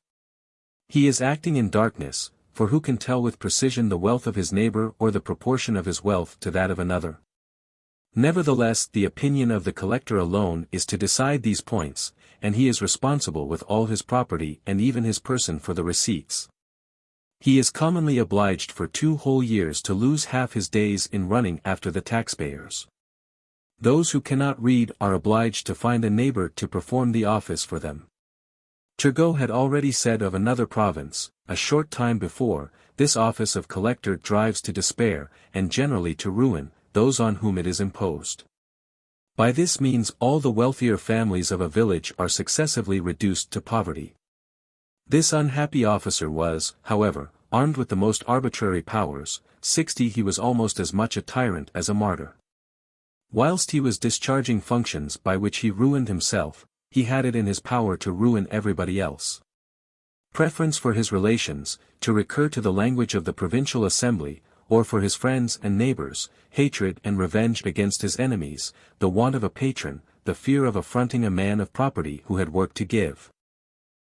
He is acting in darkness, for who can tell with precision the wealth of his neighbor or the proportion of his wealth to that of another? Nevertheless, the opinion of the collector alone is to decide these points, and he is responsible with all his property and even his person for the receipts. He is commonly obliged for 2 whole years to lose half his days in running after the taxpayers. Those who cannot read are obliged to find a neighbor to perform the office for them. Turgot had already said of another province, a short time before, this office of collector drives to despair, and generally to ruin, those on whom it is imposed. By this means all the wealthier families of a village are successively reduced to poverty. This unhappy officer was, however, armed with the most arbitrary powers. 60 He was almost as much a tyrant as a martyr. Whilst he was discharging functions by which he ruined himself, he had it in his power to ruin everybody else. Preference for his relations, to recur to the language of the provincial assembly, or for his friends and neighbors, hatred and revenge against his enemies, the want of a patron, the fear of affronting a man of property who had work to give,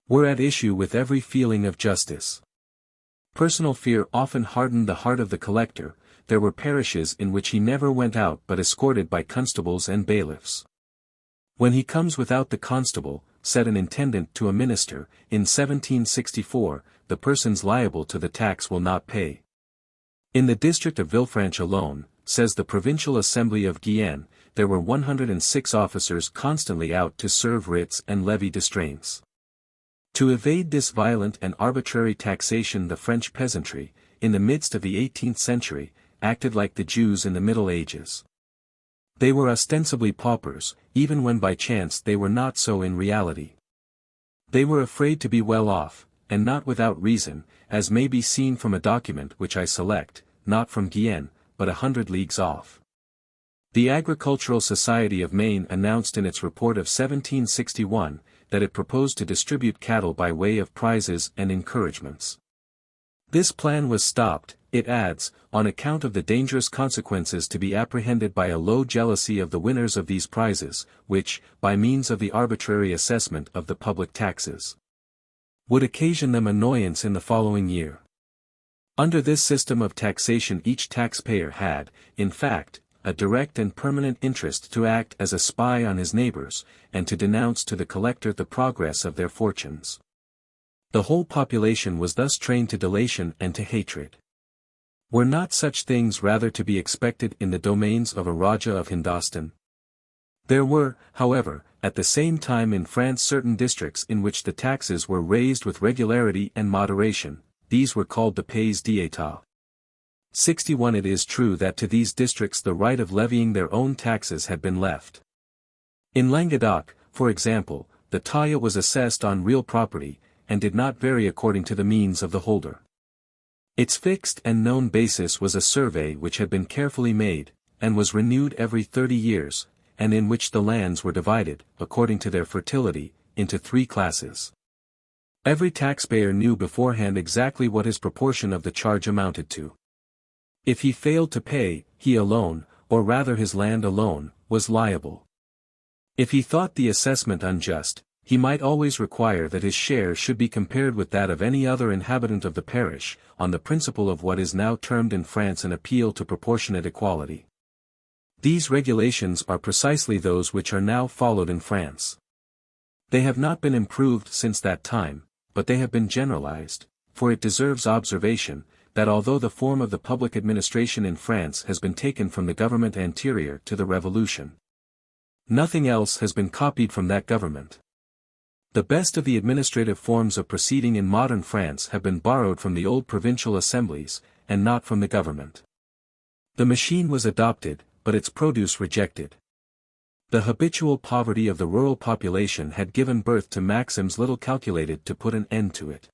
were at issue with every feeling of justice. Personal fear often hardened the heart of the collector. There were parishes in which he never went out but escorted by constables and bailiffs. When he comes without the constable, said an intendant to a minister, in 1764, the persons liable to the tax will not pay. In the district of Villefranche alone, says the Provincial Assembly of Guyenne, there were 106 officers constantly out to serve writs and levy distraints. To evade this violent and arbitrary taxation the French peasantry, in the midst of the 18th century, acted like the Jews in the Middle Ages. They were ostensibly paupers, even when by chance they were not so in reality. They were afraid to be well off, and not without reason, as may be seen from a document which I select, not from Guyenne, but 100 leagues off. The Agricultural Society of Maine announced in its report of 1761, that it proposed to distribute cattle by way of prizes and encouragements. This plan was stopped, it adds, on account of the dangerous consequences to be apprehended by a low jealousy of the winners of these prizes, which, by means of the arbitrary assessment of the public taxes, would occasion them annoyance in the following year. Under this system of taxation each taxpayer had, in fact, a direct and permanent interest to act as a spy on his neighbors, and to denounce to the collector the progress of their fortunes. The whole population was thus trained to delation and to hatred. Were not such things rather to be expected in the domains of a Raja of Hindostan? There were, however, at the same time in France certain districts in which the taxes were raised with regularity and moderation. These were called the pays d'etat. 61 It is true that to these districts the right of levying their own taxes had been left. In Languedoc, for example, the taille was assessed on real property, and did not vary according to the means of the holder. Its fixed and known basis was a survey which had been carefully made, and was renewed every 30 years, and in which the lands were divided, according to their fertility, into 3 classes. Every taxpayer knew beforehand exactly what his proportion of the charge amounted to. If he failed to pay, he alone, or rather his land alone, was liable. If he thought the assessment unjust, he might always require that his share should be compared with that of any other inhabitant of the parish, on the principle of what is now termed in France an appeal to proportionate equality. These regulations are precisely those which are now followed in France. They have not been improved since that time, but they have been generalized, for it deserves observation, that although the form of the public administration in France has been taken from the government anterior to the Revolution, nothing else has been copied from that government. The best of the administrative forms of proceeding in modern France have been borrowed from the old provincial assemblies, and not from the government. The machine was adopted, but its produce rejected. The habitual poverty of the rural population had given birth to maxims little calculated to put an end to it.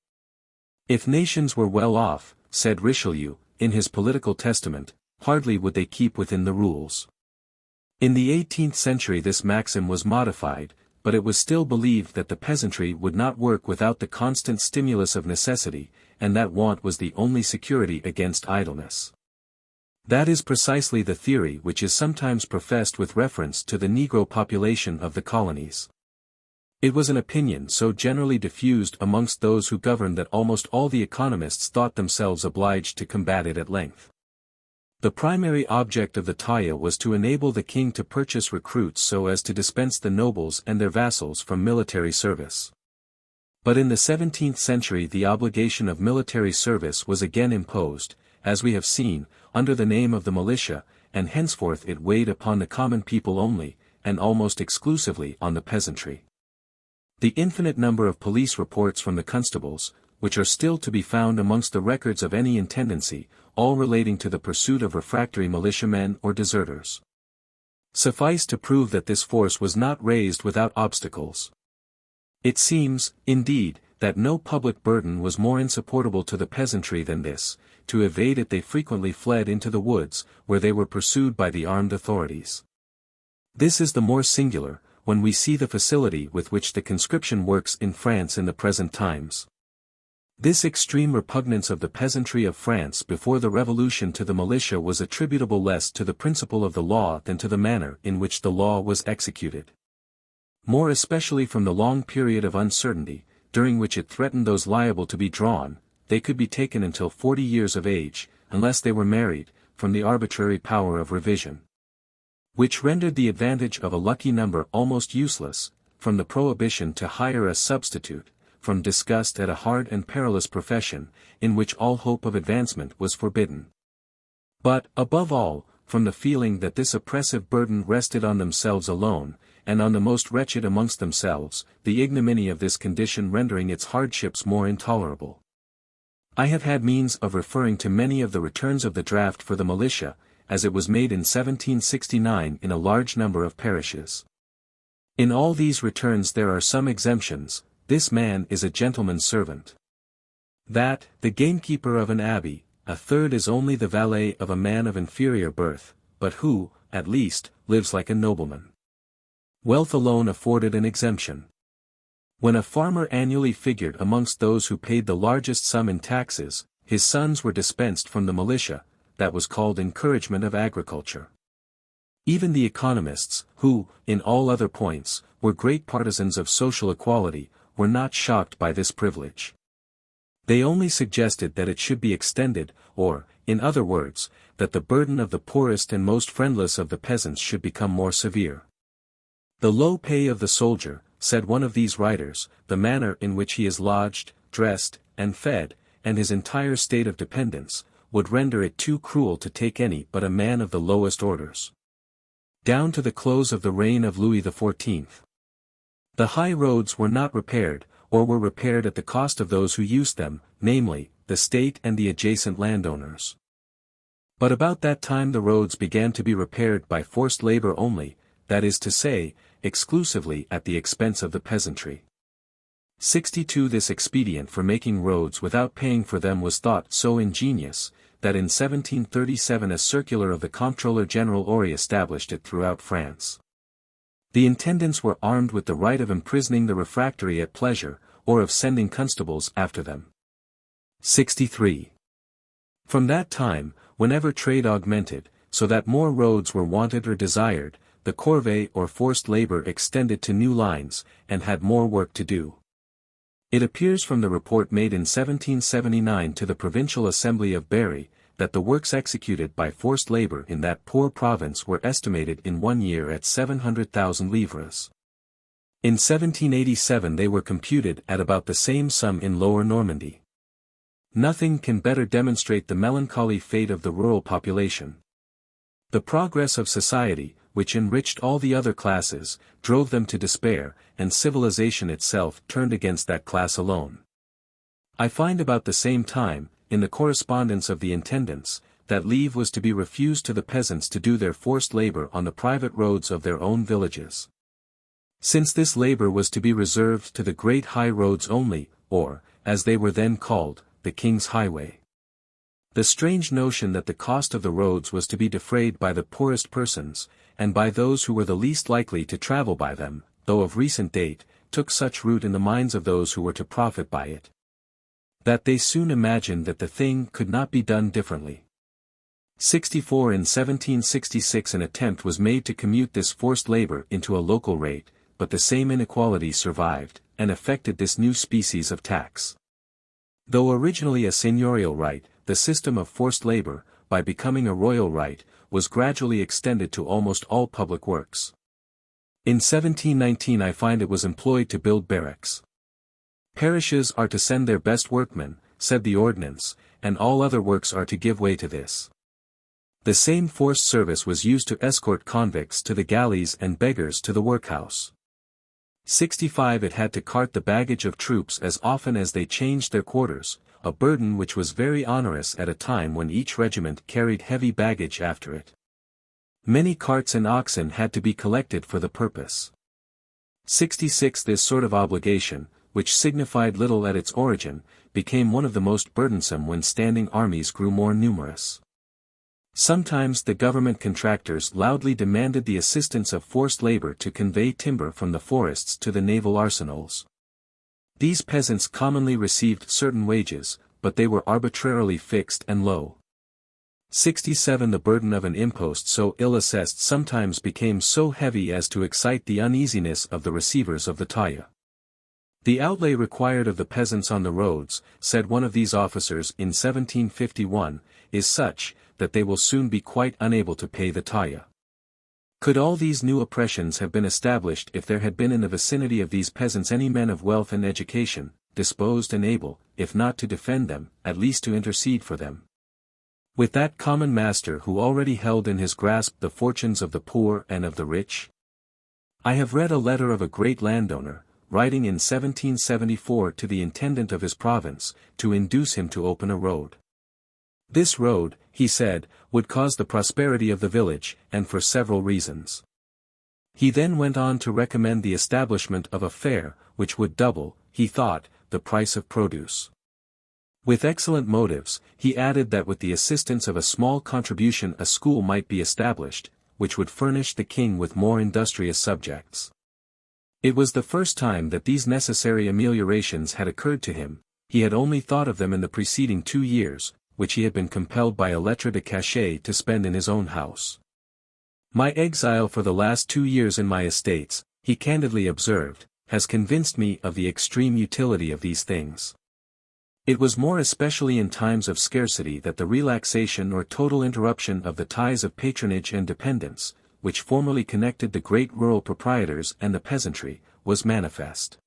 If nations were well off, said Richelieu, in his political testament, hardly would they keep within the rules. In the 18th century this maxim was modified, but it was still believed that the peasantry would not work without the constant stimulus of necessity, and that want was the only security against idleness. That is precisely the theory which is sometimes professed with reference to the Negro population of the colonies. It was an opinion so generally diffused amongst those who governed that almost all the economists thought themselves obliged to combat it at length. The primary object of the taille was to enable the king to purchase recruits so as to dispense the nobles and their vassals from military service. But in the 17th century the obligation of military service was again imposed, as we have seen, under the name of the militia, and henceforth it weighed upon the common people only, and almost exclusively on the peasantry. The infinite number of police reports from the constables, which are still to be found amongst the records of any intendancy, all relating to the pursuit of refractory militiamen or deserters, suffice to prove that this force was not raised without obstacles. It seems, indeed, that no public burden was more insupportable to the peasantry than this. To evade it they frequently fled into the woods, where they were pursued by the armed authorities. This is the more singular, when we see the facility with which the conscription works in France in the present times. This extreme repugnance of the peasantry of France before the Revolution to the militia was attributable less to the principle of the law than to the manner in which the law was executed. More especially from the long period of uncertainty, during which it threatened those liable to be drawn, they could be taken until 40 years of age, unless they were married, from the arbitrary power of revision. which rendered the advantage of a lucky number almost useless, from the prohibition to hire a substitute, from disgust at a hard and perilous profession, in which all hope of advancement was forbidden. But, above all, from the feeling that this oppressive burden rested on themselves alone, and on the most wretched amongst themselves, the ignominy of this condition rendering its hardships more intolerable. I have had means of referring to many of the returns of the draft for the militia, as it was made in 1769 in a large number of parishes. In all these returns there are some exemptions. This man is a gentleman's servant. That, the gamekeeper of an abbey, a third is only the valet of a man of inferior birth, but who, at least, lives like a nobleman. Wealth alone afforded an exemption. When a farmer annually figured amongst those who paid the largest sum in taxes, his sons were dispensed from the militia, that was called encouragement of agriculture. Even the economists, who, in all other points, were great partisans of social equality, were not shocked by this privilege. They only suggested that it should be extended, or, in other words, that the burden of the poorest and most friendless of the peasants should become more severe. The low pay of the soldier, said one of these writers, the manner in which he is lodged, dressed, and fed, and his entire state of dependence, would render it too cruel to take any but a man of the lowest orders. Down to the close of the reign of Louis XIV. The high roads were not repaired, or were repaired at the cost of those who used them, namely, the state and the adjacent landowners. But about that time the roads began to be repaired by forced labor only, that is to say, exclusively at the expense of the peasantry. 62 This expedient for making roads without paying for them was thought so ingenious, that in 1737 a circular of the Comptroller General Ory established it throughout France. The intendants were armed with the right of imprisoning the refractory at pleasure, or of sending constables after them. 63. From that time, whenever trade augmented, so that more roads were wanted or desired, the corvée or forced labor extended to new lines, and had more work to do. It appears from the report made in 1779 to the Provincial Assembly of Berry, that the works executed by forced labor in that poor province were estimated in 1 year at 700,000 livres. In 1787 they were computed at about the same sum in Lower Normandy. Nothing can better demonstrate the melancholy fate of the rural population. The progress of society, which enriched all the other classes, drove them to despair, and civilization itself turned against that class alone. I find about the same time, in the correspondence of the intendants, that leave was to be refused to the peasants to do their forced labor on the private roads of their own villages. Since this labor was to be reserved to the great high roads only, or, as they were then called, the King's Highway. The strange notion that the cost of the roads was to be defrayed by the poorest persons, and by those who were the least likely to travel by them, though of recent date, took such root in the minds of those who were to profit by it, that they soon imagined that the thing could not be done differently. 64 In 1766 an attempt was made to commute this forced labor into a local rate, but the same inequality survived, and affected this new species of tax. Though originally a seigneurial right, the system of forced labor, by becoming a royal right, was gradually extended to almost all public works. In 1719 I find it was employed to build barracks. Parishes are to send their best workmen, said the ordinance, and all other works are to give way to this. The same forced service was used to escort convicts to the galleys and beggars to the workhouse. 65 It had to cart the baggage of troops as often as they changed their quarters, a burden which was very onerous at a time when each regiment carried heavy baggage after it. Many carts and oxen had to be collected for the purpose. 66 This sort of obligation, which signified little at its origin, became one of the most burdensome when standing armies grew more numerous. Sometimes the government contractors loudly demanded the assistance of forced labor to convey timber from the forests to the naval arsenals. These peasants commonly received certain wages, but they were arbitrarily fixed and low. 67 The burden of an impost so ill assessed sometimes became so heavy as to excite the uneasiness of the receivers of the taille. The outlay required of the peasants on the roads, said one of these officers in 1751, is such, that they will soon be quite unable to pay the taille. Could all these new oppressions have been established if there had been in the vicinity of these peasants any men of wealth and education, disposed and able, if not to defend them, at least to intercede for them? With that common master who already held in his grasp the fortunes of the poor and of the rich? I have read a letter of a great landowner, writing in 1774 to the intendant of his province, to induce him to open a road. This road, he said, would cause the prosperity of the village, and for several reasons. He then went on to recommend the establishment of a fair, which would double, he thought, the price of produce. With excellent motives, he added that with the assistance of a small contribution a school might be established, which would furnish the king with more industrious subjects. It was the first time that these necessary ameliorations had occurred to him. He had only thought of them in the preceding 2 years, which he had been compelled by a lettre de cachet to spend in his own house. My exile for the last 2 years in my estates, he candidly observed, has convinced me of the extreme utility of these things. It was more especially in times of scarcity that the relaxation or total interruption of the ties of patronage and dependence, which formerly connected the great rural proprietors and the peasantry, was manifest.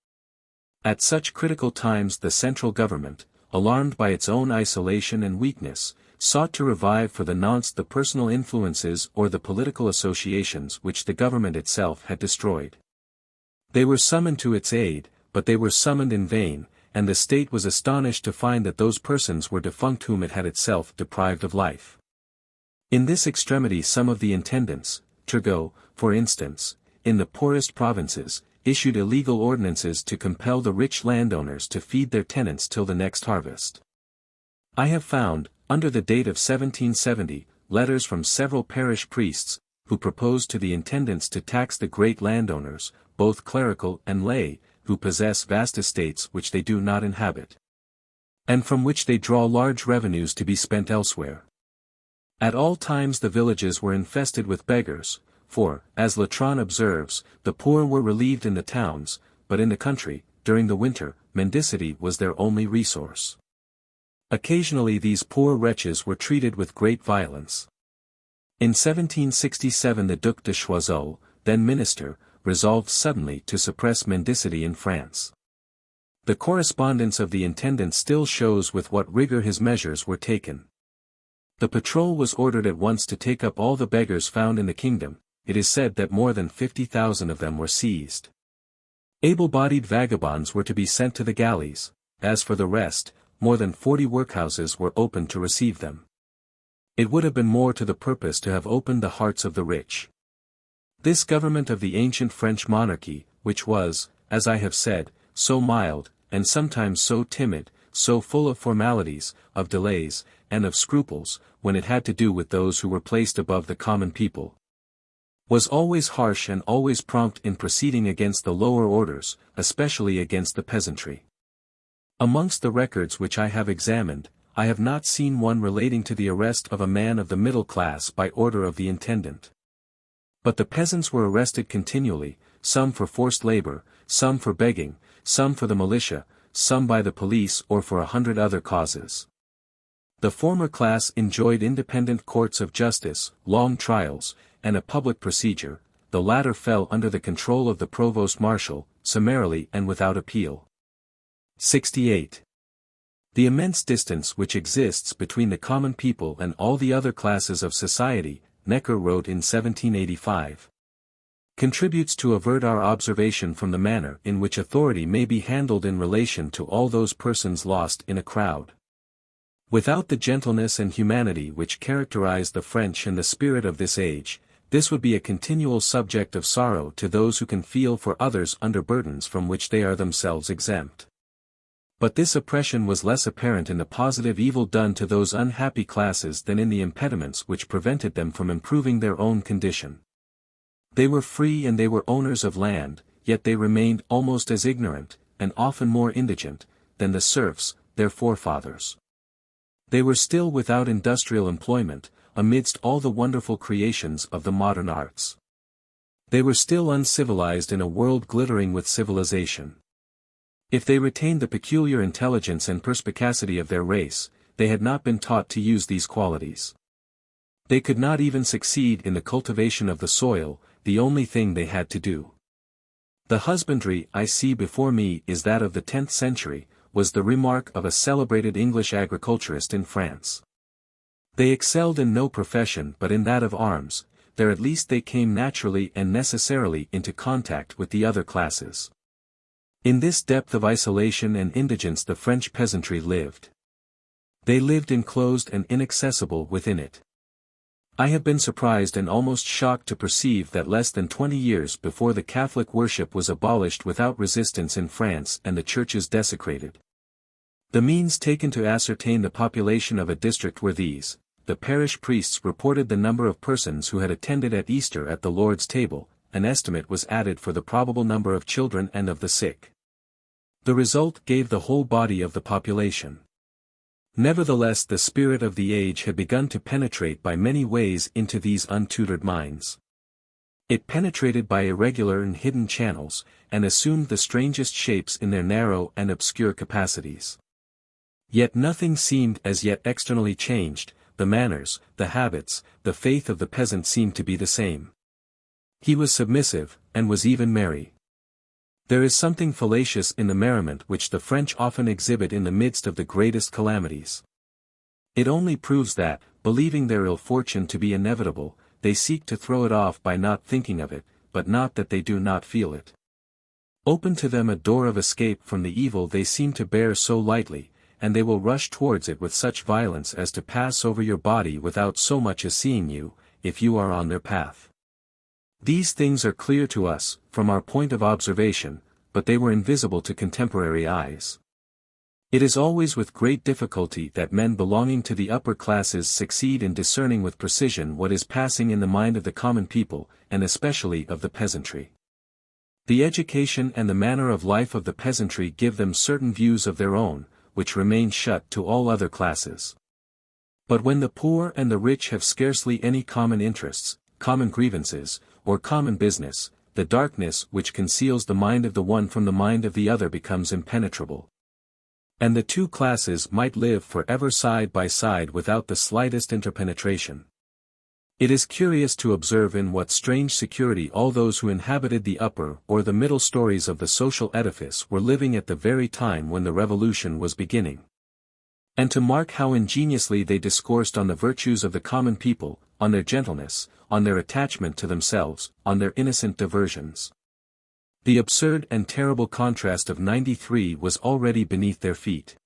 At such critical times the central government, alarmed by its own isolation and weakness, sought to revive for the nonce the personal influences or the political associations which the government itself had destroyed. They were summoned to its aid, but they were summoned in vain, and the state was astonished to find that those persons were defunct whom it had itself deprived of life. In this extremity some of the intendants, Turgot, for instance, in the poorest provinces, issued illegal ordinances to compel the rich landowners to feed their tenants till the next harvest. I have found, under the date of 1770, letters from several parish priests, who proposed to the intendants to tax the great landowners, both clerical and lay, who possess vast estates which they do not inhabit, and from which they draw large revenues to be spent elsewhere. At all times the villages were infested with beggars, for, as Latran observes, the poor were relieved in the towns, but in the country, during the winter, mendicity was their only resource. Occasionally these poor wretches were treated with great violence. In 1767 the Duc de Choiseul, then minister, resolved suddenly to suppress mendicity in France. The correspondence of the intendant still shows with what rigor his measures were taken. The patrol was ordered at once to take up all the beggars found in the kingdom. It is said that more than 50,000 of them were seized. Able-bodied vagabonds were to be sent to the galleys. As for the rest, more than 40 workhouses were opened to receive them. It would have been more to the purpose to have opened the hearts of the rich. This government of the ancient French monarchy, which was, as I have said, so mild, and sometimes so timid, so full of formalities, of delays, and of scruples, when it had to do with those who were placed above the common people, was always harsh and always prompt in proceeding against the lower orders, especially against the peasantry. Amongst the records which I have examined, I have not seen one relating to the arrest of a man of the middle class by order of the intendant. But the peasants were arrested continually, some for forced labor, some for begging, some for the militia, some by the police or for 100 other causes. The former class enjoyed independent courts of justice, long trials, and a public procedure. The latter fell under the control of the provost marshal, summarily and without appeal. 68. The immense distance which exists between the common people and all the other classes of society, Necker wrote in 1785, contributes to avert our observation from the manner in which authority may be handled in relation to all those persons lost in a crowd. Without the gentleness and humanity which characterize the French and the spirit of this age, this would be a continual subject of sorrow to those who can feel for others under burdens from which they are themselves exempt. But this oppression was less apparent in the positive evil done to those unhappy classes than in the impediments which prevented them from improving their own condition. They were free and they were owners of land, yet they remained almost as ignorant, and often more indigent, than the serfs, their forefathers. They were still without industrial employment, amidst all the wonderful creations of the modern arts. They were still uncivilized in a world glittering with civilization. If they retained the peculiar intelligence and perspicacity of their race, they had not been taught to use these qualities. They could not even succeed in the cultivation of the soil, the only thing they had to do. The husbandry I see before me is that of the 10th century, was the remark of a celebrated English agriculturist in France. They excelled in no profession but in that of arms, there at least they came naturally and necessarily into contact with the other classes. In this depth of isolation and indigence the French peasantry lived. They lived enclosed and inaccessible within it. I have been surprised and almost shocked to perceive that less than 20 years before the Catholic worship was abolished without resistance in France and the churches desecrated. The means taken to ascertain the population of a district were these: the parish priests reported the number of persons who had attended at Easter at the Lord's table, an estimate was added for the probable number of children and of the sick. The result gave the whole body of the population. Nevertheless the spirit of the age had begun to penetrate by many ways into these untutored minds. It penetrated by irregular and hidden channels, and assumed the strangest shapes in their narrow and obscure capacities. Yet nothing seemed as yet externally changed, the manners, the habits, the faith of the peasant seemed to be the same. He was submissive, and was even merry. There is something fallacious in the merriment which the French often exhibit in the midst of the greatest calamities. It only proves that, believing their ill fortune to be inevitable, they seek to throw it off by not thinking of it, but not that they do not feel it. Open to them a door of escape from the evil they seem to bear so lightly, and they will rush towards it with such violence as to pass over your body without so much as seeing you, if you are on their path. These things are clear to us, from our point of observation, but they were invisible to contemporary eyes. It is always with great difficulty that men belonging to the upper classes succeed in discerning with precision what is passing in the mind of the common people, and especially of the peasantry. The education and the manner of life of the peasantry give them certain views of their own, which remain shut to all other classes. But when the poor and the rich have scarcely any common interests, common grievances, or common business, the darkness which conceals the mind of the one from the mind of the other becomes impenetrable. And the two classes might live forever side by side without the slightest interpenetration. It is curious to observe in what strange security all those who inhabited the upper or the middle stories of the social edifice were living at the very time when the revolution was beginning. And to mark how ingeniously they discoursed on the virtues of the common people, on their gentleness, on their attachment to themselves, on their innocent diversions. The absurd and terrible contrast of 93 was already beneath their feet.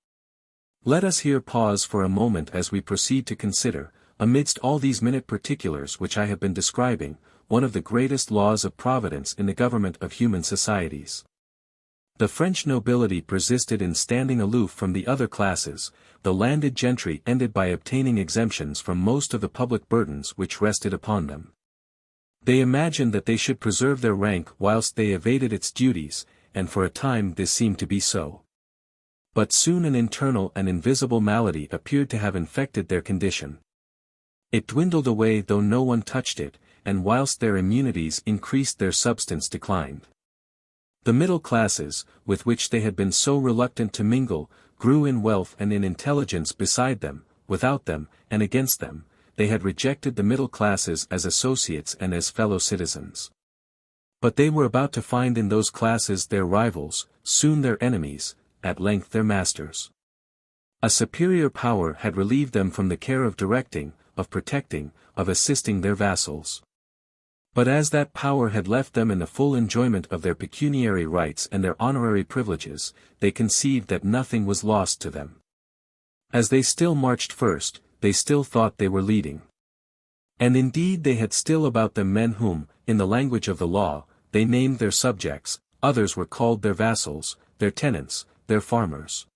Let us here pause for a moment as we proceed to consider, amidst all these minute particulars which I have been describing, one of the greatest laws of Providence in the government of human societies. The French nobility persisted in standing aloof from the other classes, the landed gentry ended by obtaining exemptions from most of the public burdens which rested upon them. They imagined that they should preserve their rank whilst they evaded its duties, and for a time this seemed to be so. But soon an internal and invisible malady appeared to have infected their condition. It dwindled away though no one touched it, and whilst their immunities increased their substance declined. The middle classes, with which they had been so reluctant to mingle, grew in wealth and in intelligence beside them, without them, and against them. They had rejected the middle classes as associates and as fellow citizens. But they were about to find in those classes their rivals, soon their enemies, at length their masters. A superior power had relieved them from the care of directing, of protecting, of assisting their vassals. But as that power had left them in the full enjoyment of their pecuniary rights and their honorary privileges, they conceived that nothing was lost to them. As they still marched first, they still thought they were leading. And indeed they had still about them men whom, in the language of the law, they named their subjects, others were called their vassals, their tenants, their farmers.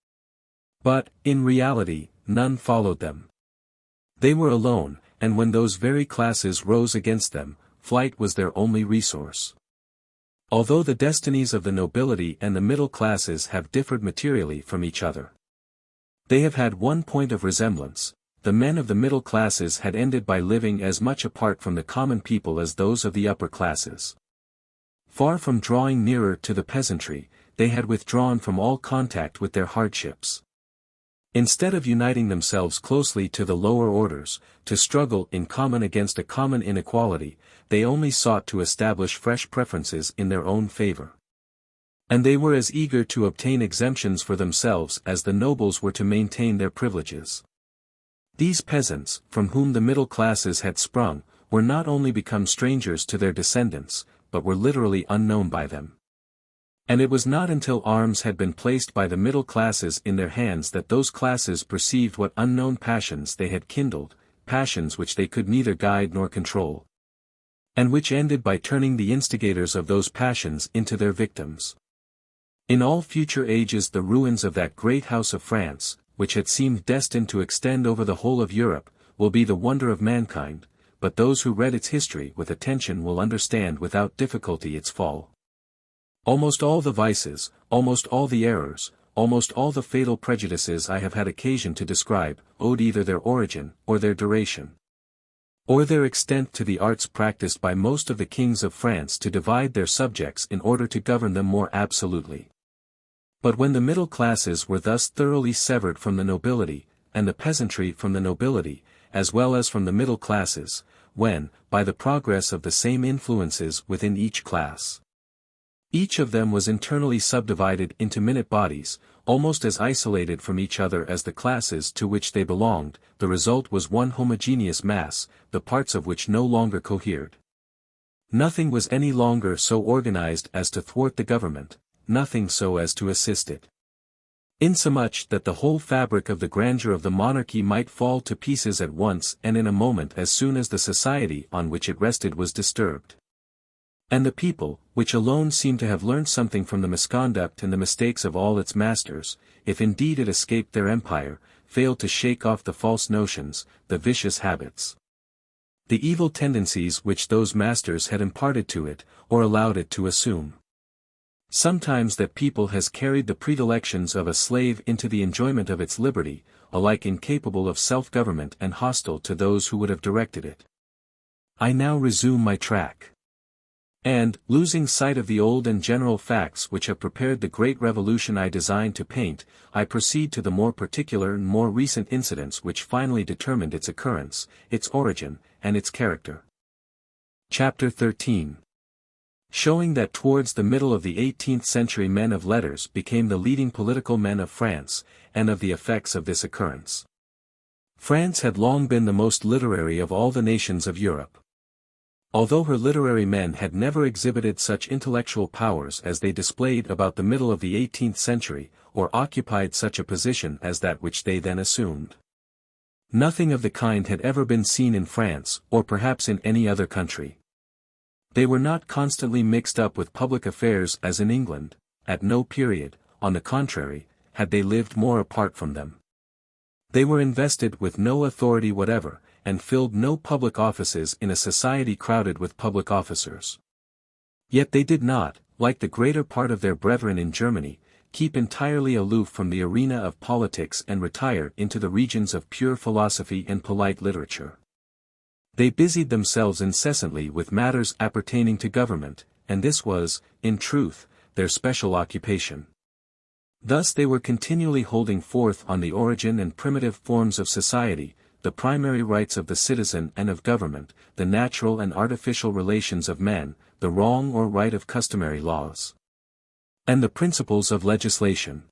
But, in reality, none followed them. They were alone, and when those very classes rose against them, flight was their only resource. Although the destinies of the nobility and the middle classes have differed materially from each other, they have had one point of resemblance: the men of the middle classes had ended by living as much apart from the common people as those of the upper classes. Far from drawing nearer to the peasantry, they had withdrawn from all contact with their hardships. Instead of uniting themselves closely to the lower orders, to struggle in common against a common inequality, they only sought to establish fresh preferences in their own favor. And they were as eager to obtain exemptions for themselves as the nobles were to maintain their privileges. These peasants, from whom the middle classes had sprung, were not only become strangers to their descendants, but were literally unknown by them. And it was not until arms had been placed by the middle classes in their hands that those classes perceived what unknown passions they had kindled, passions which they could neither guide nor control, and which ended by turning the instigators of those passions into their victims. In all future ages the ruins of that great house of France, which had seemed destined to extend over the whole of Europe, will be the wonder of mankind, but those who read its history with attention will understand without difficulty its fall. Almost all the vices, almost all the errors, almost all the fatal prejudices I have had occasion to describe, owed either their origin, or their duration, or their extent to the arts practiced by most of the kings of France to divide their subjects in order to govern them more absolutely. But when the middle classes were thus thoroughly severed from the nobility, and the peasantry from the nobility, as well as from the middle classes, when, by the progress of the same influences within each class, each of them was internally subdivided into minute bodies, almost as isolated from each other as the classes to which they belonged, the result was one homogeneous mass, the parts of which no longer cohered. Nothing was any longer so organized as to thwart the government, nothing so as to assist it. Insomuch that the whole fabric of the grandeur of the monarchy might fall to pieces at once and in a moment as soon as the society on which it rested was disturbed. And the people, which alone seemed to have learnt something from the misconduct and the mistakes of all its masters, if indeed it escaped their empire, failed to shake off the false notions, the vicious habits, the evil tendencies which those masters had imparted to it, or allowed it to assume. Sometimes that people has carried the predilections of a slave into the enjoyment of its liberty, alike incapable of self-government and hostile to those who would have directed it. I now resume my track. And, losing sight of the old and general facts which have prepared the great revolution I design to paint, I proceed to the more particular and more recent incidents which finally determined its occurrence, its origin, and its character. Chapter 13. Showing that towards the middle of the 18th century men of letters became the leading political men of France, and of the effects of this occurrence. France had long been the most literary of all the nations of Europe. Although her literary men had never exhibited such intellectual powers as they displayed about the middle of the 18th century, or occupied such a position as that which they then assumed. Nothing of the kind had ever been seen in France, or perhaps in any other country. They were not constantly mixed up with public affairs as in England, at no period, on the contrary, had they lived more apart from them. They were invested with no authority whatever, and filled no public offices in a society crowded with public officers. Yet they did not, like the greater part of their brethren in Germany, keep entirely aloof from the arena of politics and retire into the regions of pure philosophy and polite literature. They busied themselves incessantly with matters appertaining to government, and this was, in truth, their special occupation. Thus they were continually holding forth on the origin and primitive forms of society, the primary rights of the citizen and of government, the natural and artificial relations of men, the wrong or right of customary laws, and the principles of legislation.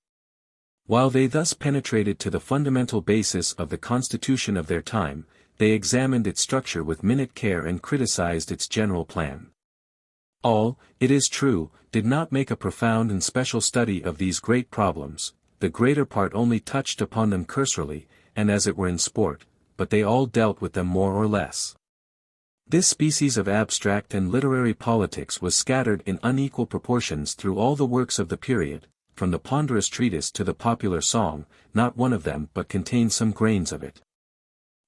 While they thus penetrated to the fundamental basis of the constitution of their time, they examined its structure with minute care and criticized its general plan. All, it is true, did not make a profound and special study of these great problems, the greater part only touched upon them cursorily, and as it were in sport, but they all dealt with them more or less. This species of abstract and literary politics was scattered in unequal proportions through all the works of the period, from the ponderous treatise to the popular song, not one of them but contained some grains of it.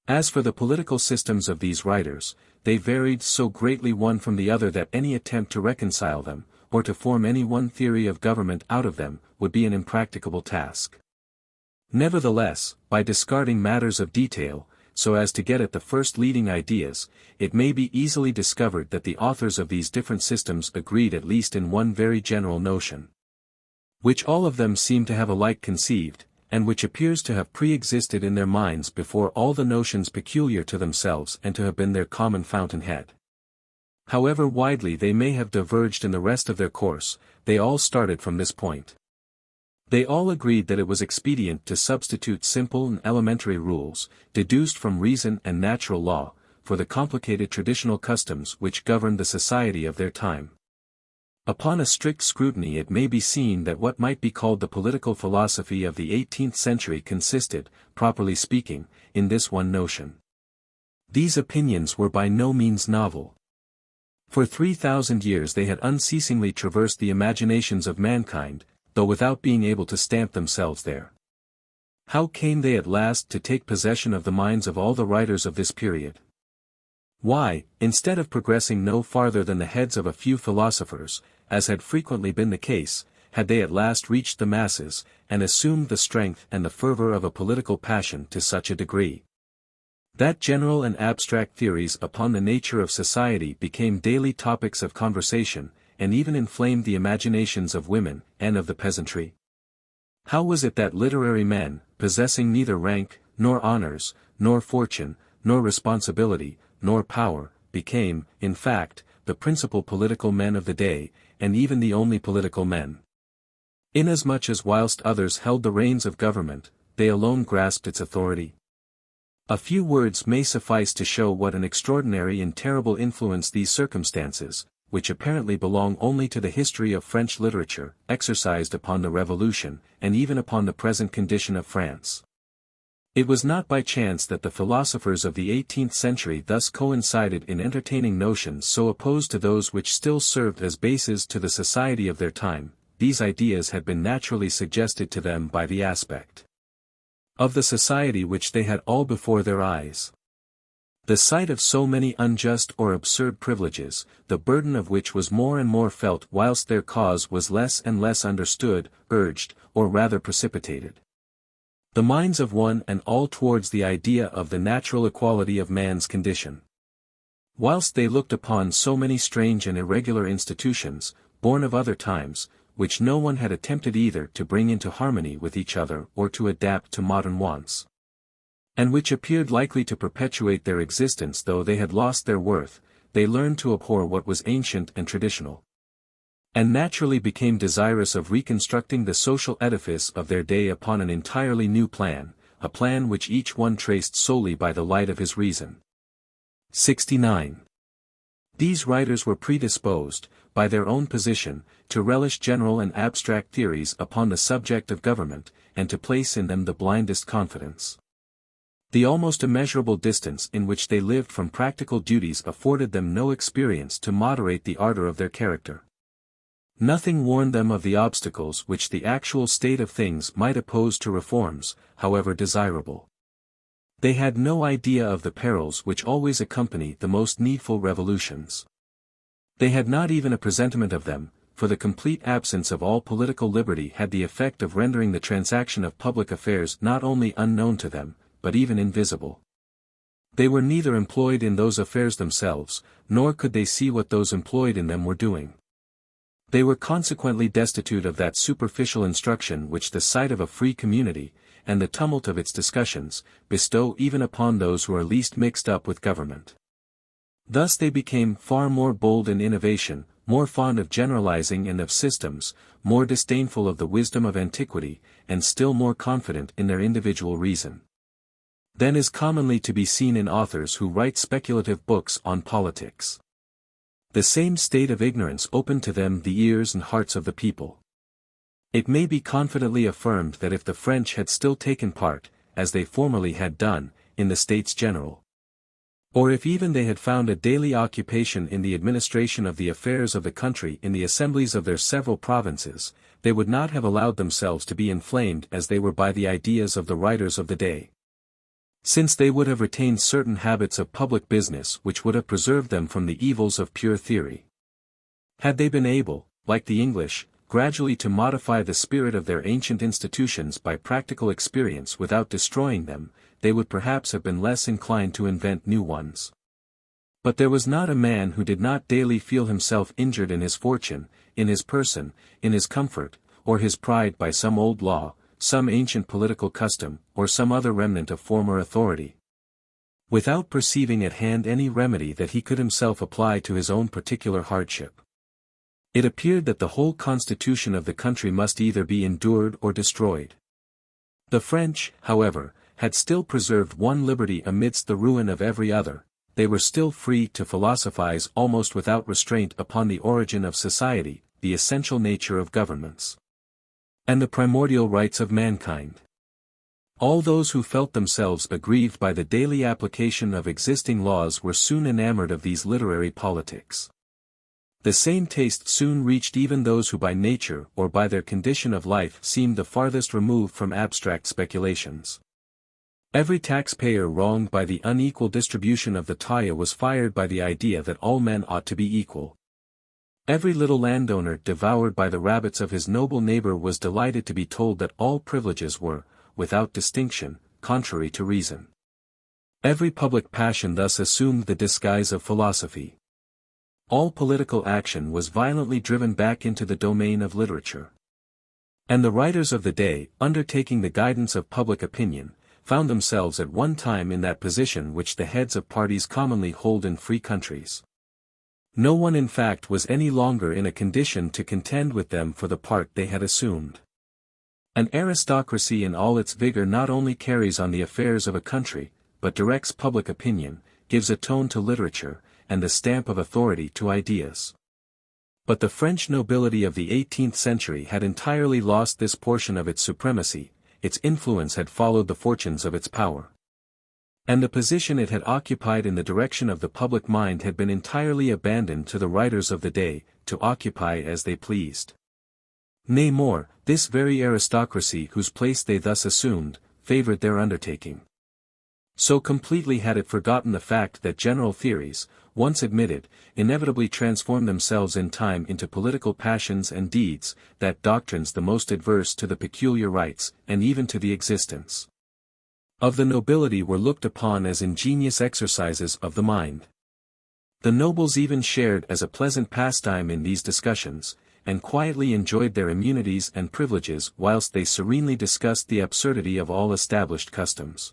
As for the political systems of these writers, they varied so greatly one from the other that any attempt to reconcile them, or to form any one theory of government out of them, would be an impracticable task. Nevertheless, by discarding matters of detail, so as to get at the first leading ideas, it may be easily discovered that the authors of these different systems agreed at least in one very general notion, which all of them seem to have alike conceived, and which appears to have pre-existed in their minds before all the notions peculiar to themselves and to have been their common fountainhead. However widely they may have diverged in the rest of their course, they all started from this point. They all agreed that it was expedient to substitute simple and elementary rules, deduced from reason and natural law, for the complicated traditional customs which governed the society of their time. Upon a strict scrutiny it may be seen that what might be called the political philosophy of the 18th century consisted, properly speaking, in this one notion. These opinions were by no means novel. For 3,000 years they had unceasingly traversed the imaginations of mankind, though without being able to stamp themselves there. How came they at last to take possession of the minds of all the writers of this period? Why, instead of progressing no farther than the heads of a few philosophers, as had frequently been the case, had they at last reached the masses, and assumed the strength and the fervor of a political passion to such a degree that general and abstract theories upon the nature of society became daily topics of conversation, and even inflamed the imaginations of women, and of the peasantry? How was it that literary men, possessing neither rank, nor honors, nor fortune, nor responsibility, nor power, became, in fact, the principal political men of the day, and even the only political men? Inasmuch as whilst others held the reins of government, they alone grasped its authority. A few words may suffice to show what an extraordinary and terrible influence these circumstances, which apparently belong only to the history of French literature, exercised upon the Revolution, and even upon the present condition of France. It was not by chance that the philosophers of the 18th century thus coincided in entertaining notions so opposed to those which still served as bases to the society of their time. These ideas had been naturally suggested to them by the aspect of the society which they had all before their eyes. The sight of so many unjust or absurd privileges, the burden of which was more and more felt whilst their cause was less and less understood, urged, or rather precipitated the minds of one and all towards the idea of the natural equality of man's condition. Whilst they looked upon so many strange and irregular institutions, born of other times, which no one had attempted either to bring into harmony with each other or to adapt to modern wants, and which appeared likely to perpetuate their existence though they had lost their worth, they learned to abhor what was ancient and traditional, and naturally became desirous of reconstructing the social edifice of their day upon an entirely new plan, a plan which each one traced solely by the light of his reason. 69. These writers were predisposed, by their own position, to relish general and abstract theories upon the subject of government, and to place in them the blindest confidence. The almost immeasurable distance in which they lived from practical duties afforded them no experience to moderate the ardor of their character. Nothing warned them of the obstacles which the actual state of things might oppose to reforms, however desirable. They had no idea of the perils which always accompany the most needful revolutions. They had not even a presentiment of them, for the complete absence of all political liberty had the effect of rendering the transaction of public affairs not only unknown to them, but even invisible. They were neither employed in those affairs themselves, nor could they see what those employed in them were doing. They were consequently destitute of that superficial instruction which the sight of a free community, and the tumult of its discussions, bestow even upon those who are least mixed up with government. Thus they became far more bold in innovation, more fond of generalizing and of systems, more disdainful of the wisdom of antiquity, and still more confident in their individual reason than is commonly to be seen in authors who write speculative books on politics. The same state of ignorance opened to them the ears and hearts of the people. It may be confidently affirmed that if the French had still taken part, as they formerly had done, in the States General, or if even they had found a daily occupation in the administration of the affairs of the country in the assemblies of their several provinces, they would not have allowed themselves to be inflamed as they were by the ideas of the writers of the day. Since they would have retained certain habits of public business which would have preserved them from the evils of pure theory. Had they been able, like the English, gradually to modify the spirit of their ancient institutions by practical experience without destroying them, they would perhaps have been less inclined to invent new ones. But there was not a man who did not daily feel himself injured in his fortune, in his person, in his comfort, or his pride by some old law, some ancient political custom, or some other remnant of former authority. Without perceiving at hand any remedy that he could himself apply to his own particular hardship. It appeared that the whole constitution of the country must either be endured or destroyed. The French, however, had still preserved one liberty amidst the ruin of every other. They were still free to philosophize almost without restraint upon the origin of society, the essential nature of governments, and the primordial rights of mankind. All those who felt themselves aggrieved by the daily application of existing laws were soon enamored of these literary politics. The same taste soon reached even those who by nature or by their condition of life seemed the farthest removed from abstract speculations. Every taxpayer wronged by the unequal distribution of the taille was fired by the idea that all men ought to be equal. Every little landowner devoured by the rabbits of his noble neighbor was delighted to be told that all privileges were, without distinction, contrary to reason. Every public passion thus assumed the disguise of philosophy. All political action was violently driven back into the domain of literature. And the writers of the day, undertaking the guidance of public opinion, found themselves at one time in that position which the heads of parties commonly hold in free countries. No one in fact was any longer in a condition to contend with them for the part they had assumed. An aristocracy in all its vigor not only carries on the affairs of a country, but directs public opinion, gives a tone to literature, and the stamp of authority to ideas. But the French nobility of the 18th century had entirely lost this portion of its supremacy, its influence had followed the fortunes of its power. And the position it had occupied in the direction of the public mind had been entirely abandoned to the writers of the day, to occupy as they pleased. Nay more, this very aristocracy whose place they thus assumed, favored their undertaking. So completely had it forgotten the fact that general theories, once admitted, inevitably transform themselves in time into political passions and deeds, that doctrines the most adverse to the peculiar rights, and even to the existence of the nobility were looked upon as ingenious exercises of the mind. The nobles even shared as a pleasant pastime in these discussions, and quietly enjoyed their immunities and privileges whilst they serenely discussed the absurdity of all established customs.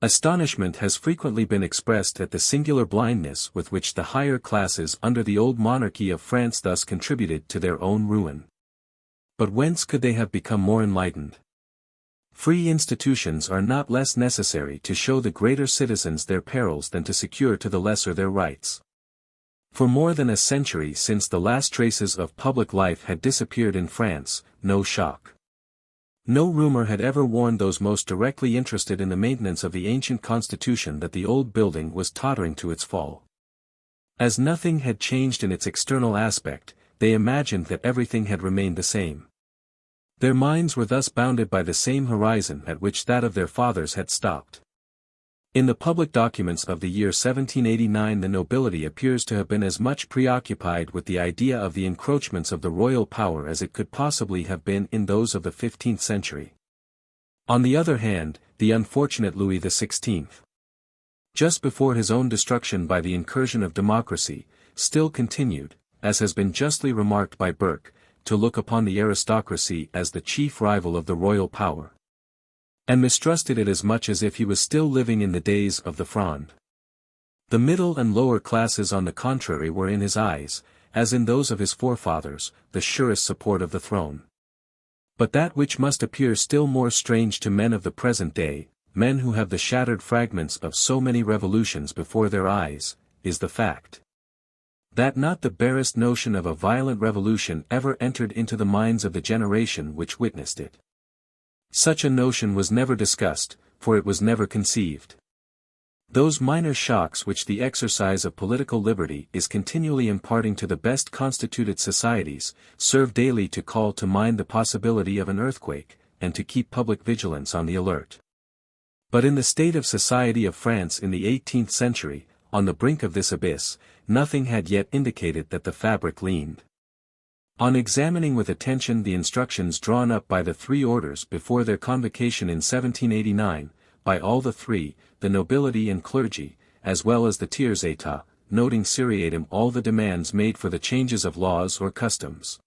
Astonishment has frequently been expressed at the singular blindness with which the higher classes under the old monarchy of France thus contributed to their own ruin. But whence could they have become more enlightened? Free institutions are not less necessary to show the greater citizens their perils than to secure to the lesser their rights. For more than a century since the last traces of public life had disappeared in France, no shock, no rumor had ever warned those most directly interested in the maintenance of the ancient constitution that the old building was tottering to its fall. As nothing had changed in its external aspect, they imagined that everything had remained the same. Their minds were thus bounded by the same horizon at which that of their fathers had stopped. In the public documents of the year 1789 the nobility appears to have been as much preoccupied with the idea of the encroachments of the royal power as it could possibly have been in those of the 15th century. On the other hand, the unfortunate Louis XVI, just before his own destruction by the incursion of democracy, still continued, as has been justly remarked by Burke, to look upon the aristocracy as the chief rival of the royal power, and mistrusted it as much as if he was still living in the days of the Fronde. The middle and lower classes on the contrary were in his eyes, as in those of his forefathers, the surest support of the throne. But that which must appear still more strange to men of the present day, men who have the shattered fragments of so many revolutions before their eyes, is the fact that not the barest notion of a violent revolution ever entered into the minds of the generation which witnessed it. Such a notion was never discussed, for it was never conceived. Those minor shocks which the exercise of political liberty is continually imparting to the best constituted societies, serve daily to call to mind the possibility of an earthquake, and to keep public vigilance on the alert. But in the state of society of France in the 18th century, on the brink of this abyss, nothing had yet indicated that the fabric leaned. On examining with attention the instructions drawn up by the three orders before their convocation in 1789, by all the three, the nobility and clergy, as well as the tiers état, noting seriatim all the demands made for the changes of laws or customs,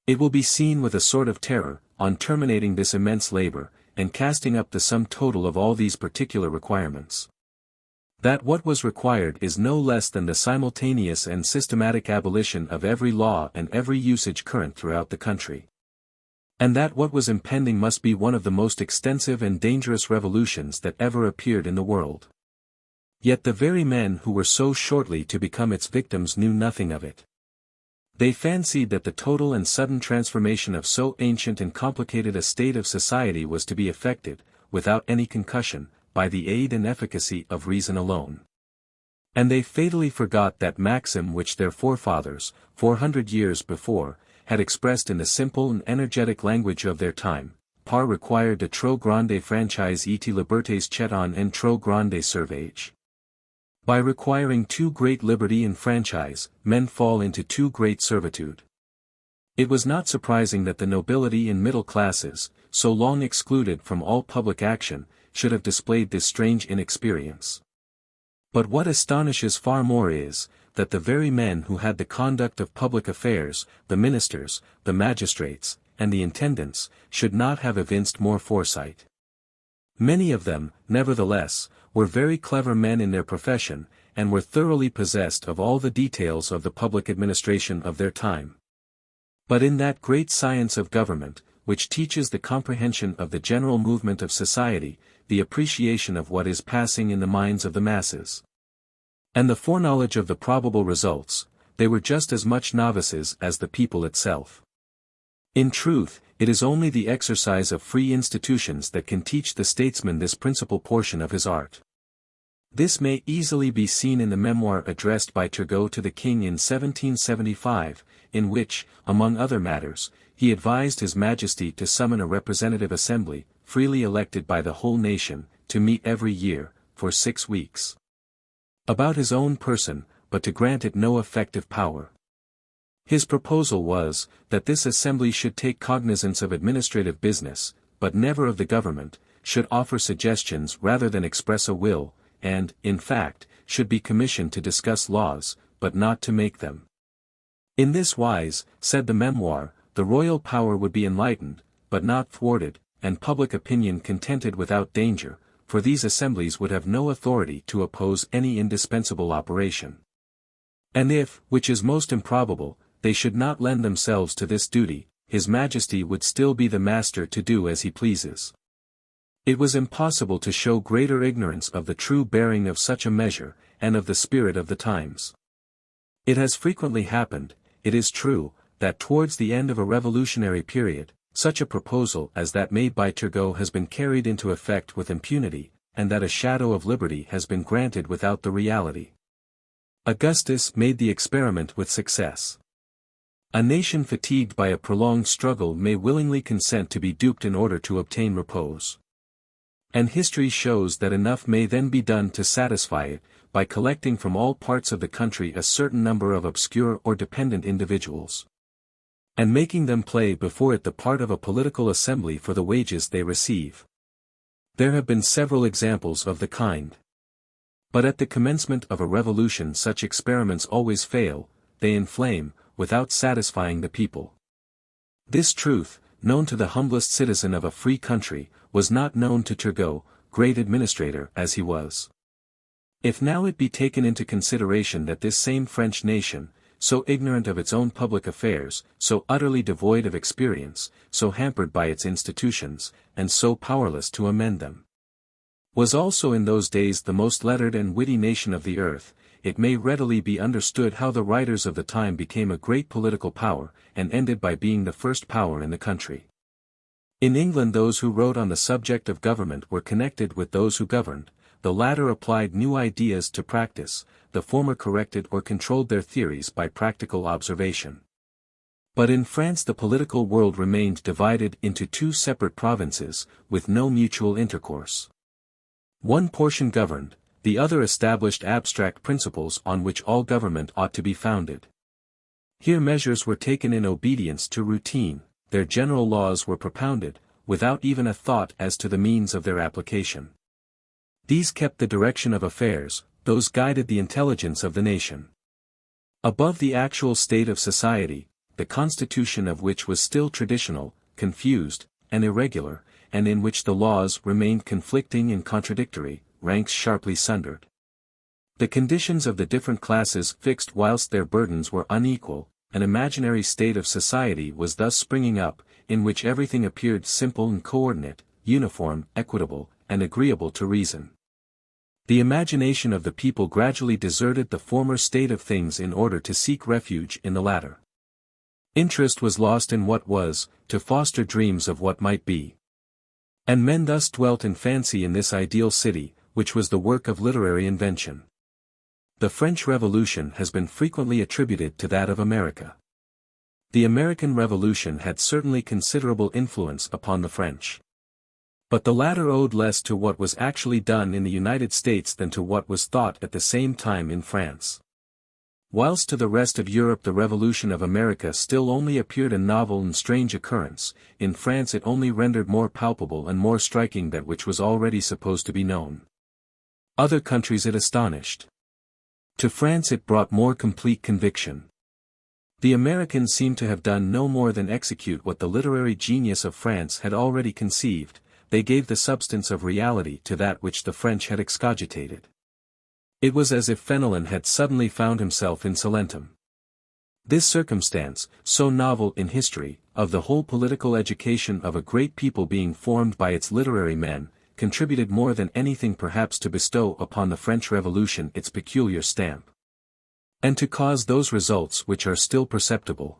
it will be seen with a sort of terror, on terminating this immense labor, and casting up the sum total of all these particular requirements. That what was required is no less than the simultaneous and systematic abolition of every law and every usage current throughout the country. And that what was impending must be one of the most extensive and dangerous revolutions that ever appeared in the world. Yet the very men who were so shortly to become its victims knew nothing of it. They fancied that the total and sudden transformation of so ancient and complicated a state of society was to be effected, without any concussion, by the aid and efficacy of reason alone. And they fatally forgot that maxim which their forefathers, 400 years before, had expressed in the simple and energetic language of their time: par required de trop grande franchise et libertés cheton en trop grande servage. By requiring too great liberty and franchise, men fall into too great servitude. It was not surprising that the nobility and middle classes, so long excluded from all public action, should have displayed this strange inexperience. But what astonishes far more is, that the very men who had the conduct of public affairs, the ministers, the magistrates, and the intendants, should not have evinced more foresight. Many of them, nevertheless, were very clever men in their profession, and were thoroughly possessed of all the details of the public administration of their time. But in that great science of government, which teaches the comprehension of the general movement of society, the appreciation of what is passing in the minds of the masses, and the foreknowledge of the probable results, they were just as much novices as the people itself. In truth, it is only the exercise of free institutions that can teach the statesman this principal portion of his art. This may easily be seen in the memoir addressed by Turgot to the king in 1775, in which, among other matters, he advised His Majesty to summon a representative assembly, freely elected by the whole nation, to meet every year, for 6 weeks. About his own person, but to grant it no effective power. His proposal was, that this assembly should take cognizance of administrative business, but never of the government, should offer suggestions rather than express a will, and, in fact, should be commissioned to discuss laws, but not to make them. In this wise, said the memoir, the royal power would be enlightened, but not thwarted, and public opinion contented without danger, for these assemblies would have no authority to oppose any indispensable operation. And if, which is most improbable, they should not lend themselves to this duty, His Majesty would still be the master to do as he pleases. It was impossible to show greater ignorance of the true bearing of such a measure, and of the spirit of the times. It has frequently happened, it is true, that towards the end of a revolutionary period, such a proposal as that made by Turgot has been carried into effect with impunity, and that a shadow of liberty has been granted without the reality. Augustus made the experiment with success. A nation fatigued by a prolonged struggle may willingly consent to be duped in order to obtain repose. And history shows that enough may then be done to satisfy it, by collecting from all parts of the country a certain number of obscure or dependent individuals, and making them play before it the part of a political assembly for the wages they receive. There have been several examples of the kind. But at the commencement of a revolution such experiments always fail, they inflame, without satisfying the people. This truth, known to the humblest citizen of a free country, was not known to Turgot, great administrator as he was. If now it be taken into consideration that this same French nation, so ignorant of its own public affairs, so utterly devoid of experience, so hampered by its institutions, and so powerless to amend them, was also in those days the most lettered and witty nation of the earth, it may readily be understood how the writers of the time became a great political power, and ended by being the first power in the country. In England those who wrote on the subject of government were connected with those who governed, the latter applied new ideas to practice, the former corrected or controlled their theories by practical observation. But in France the political world remained divided into two separate provinces, with no mutual intercourse. One portion governed, the other established abstract principles on which all government ought to be founded. Here measures were taken in obedience to routine, their general laws were propounded, without even a thought as to the means of their application. These kept the direction of affairs, those guided the intelligence of the nation. Above the actual state of society, the constitution of which was still traditional, confused, and irregular, and in which the laws remained conflicting and contradictory, ranks sharply sundered. The conditions of the different classes fixed whilst their burdens were unequal, an imaginary state of society was thus springing up, in which everything appeared simple and coordinate, uniform, equitable, and agreeable to reason. The imagination of the people gradually deserted the former state of things in order to seek refuge in the latter. Interest was lost in what was, to foster dreams of what might be. And men thus dwelt in fancy in this ideal city, which was the work of literary invention. The French Revolution has been frequently attributed to that of America. The American Revolution had certainly considerable influence upon the French. But the latter owed less to what was actually done in the United States than to what was thought at the same time in France. Whilst to the rest of Europe the Revolution of America still only appeared a novel and strange occurrence, in France it only rendered more palpable and more striking that which was already supposed to be known. Other countries it astonished. To France it brought more complete conviction. The Americans seem to have done no more than execute what the literary genius of France had already conceived. They gave the substance of reality to that which the French had excogitated. It was as if Fenelon had suddenly found himself in Salentum. This circumstance, so novel in history, of the whole political education of a great people being formed by its literary men, contributed more than anything perhaps to bestow upon the French Revolution its peculiar stamp. And to cause those results which are still perceptible.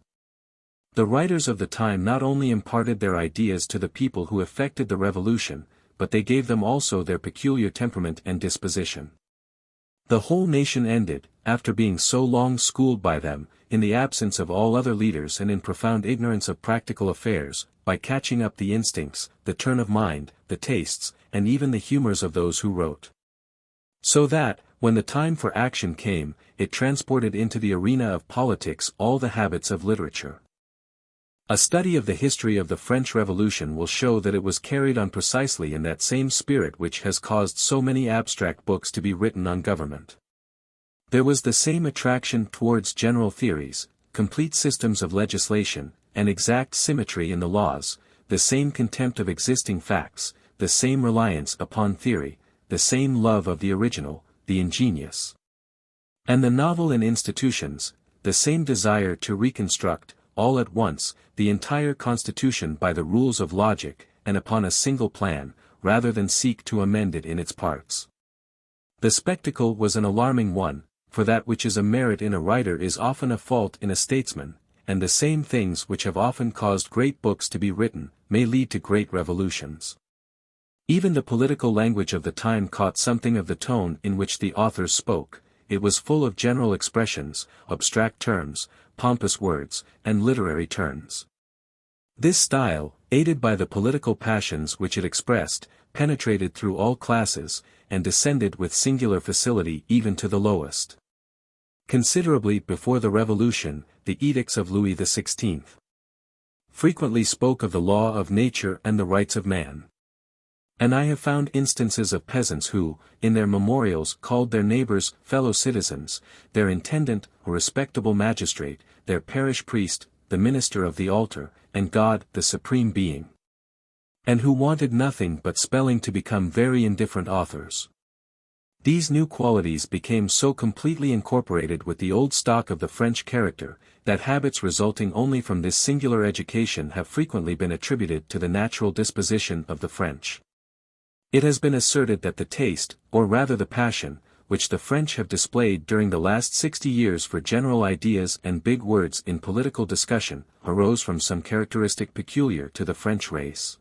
The writers of the time not only imparted their ideas to the people who effected the revolution, but they gave them also their peculiar temperament and disposition. The whole nation ended, after being so long schooled by them, in the absence of all other leaders and in profound ignorance of practical affairs, by catching up the instincts, the turn of mind, the tastes, and even the humors of those who wrote. So that, when the time for action came, it transported into the arena of politics all the habits of literature. A study of the history of the French Revolution will show that it was carried on precisely in that same spirit which has caused so many abstract books to be written on government. There was the same attraction towards general theories, complete systems of legislation, and exact symmetry in the laws, the same contempt of existing facts, the same reliance upon theory, the same love of the original, the ingenious, and the novel in institutions, the same desire to reconstruct, all at once, the entire constitution by the rules of logic, and upon a single plan, rather than seek to amend it in its parts. The spectacle was an alarming one, for that which is a merit in a writer is often a fault in a statesman, and the same things which have often caused great books to be written, may lead to great revolutions. Even the political language of the time caught something of the tone in which the authors spoke. It was full of general expressions, abstract terms, pompous words, and literary turns. This style, aided by the political passions which it expressed, penetrated through all classes, and descended with singular facility even to the lowest. Considerably before the Revolution, the edicts of Louis XVI frequently spoke of the law of nature and the rights of man. And I have found instances of peasants who, in their memorials called their neighbors fellow citizens, their intendant, a respectable magistrate, their parish priest, the minister of the altar, and God, the supreme being. And who wanted nothing but spelling to become very indifferent authors. These new qualities became so completely incorporated with the old stock of the French character, that habits resulting only from this singular education have frequently been attributed to the natural disposition of the French. It has been asserted that the taste, or rather the passion, which the French have displayed during the last 60 years for general ideas and big words in political discussion, arose from some characteristic peculiar to the French race,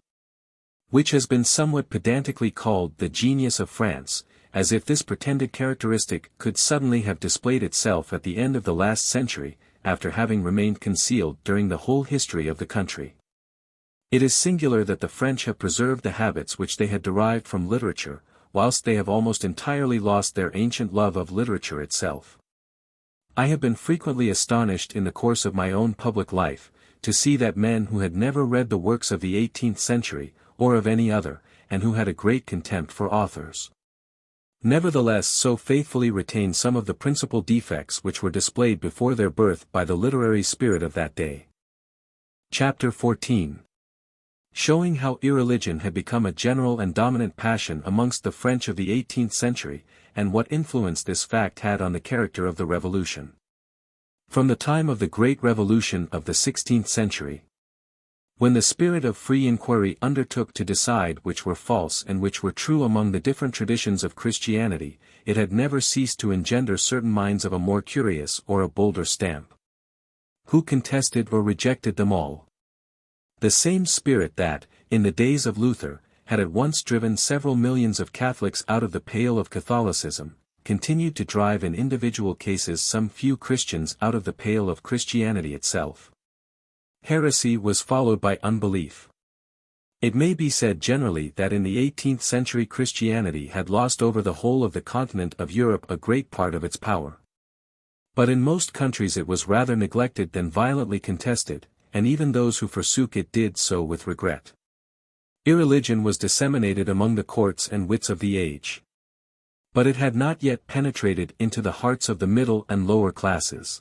which has been somewhat pedantically called the genius of France, as if this pretended characteristic could suddenly have displayed itself at the end of the last century, after having remained concealed during the whole history of the country. It is singular that the French have preserved the habits which they had derived from literature, whilst they have almost entirely lost their ancient love of literature itself. I have been frequently astonished in the course of my own public life, to see that men who had never read the works of the 18th century, or of any other, and who had a great contempt for authors, nevertheless so faithfully retain some of the principal defects which were displayed before their birth by the literary spirit of that day. Chapter 14. showing how irreligion had become a general and dominant passion amongst the French of the 18th century, and what influence this fact had on the character of the Revolution. From the time of the Great Revolution of the 16th century, when the spirit of free inquiry undertook to decide which were false and which were true among the different traditions of Christianity, it had never ceased to engender certain minds of a more curious or a bolder stamp, who contested or rejected them all. The same spirit that, in the days of Luther, had at once driven several millions of Catholics out of the pale of Catholicism, continued to drive in individual cases some few Christians out of the pale of Christianity itself. Heresy was followed by unbelief. It may be said generally that in the 18th century Christianity had lost over the whole of the continent of Europe a great part of its power. But in most countries it was rather neglected than violently contested, and even those who forsook it did so with regret. Irreligion was disseminated among the courts and wits of the age. But it had not yet penetrated into the hearts of the middle and lower classes.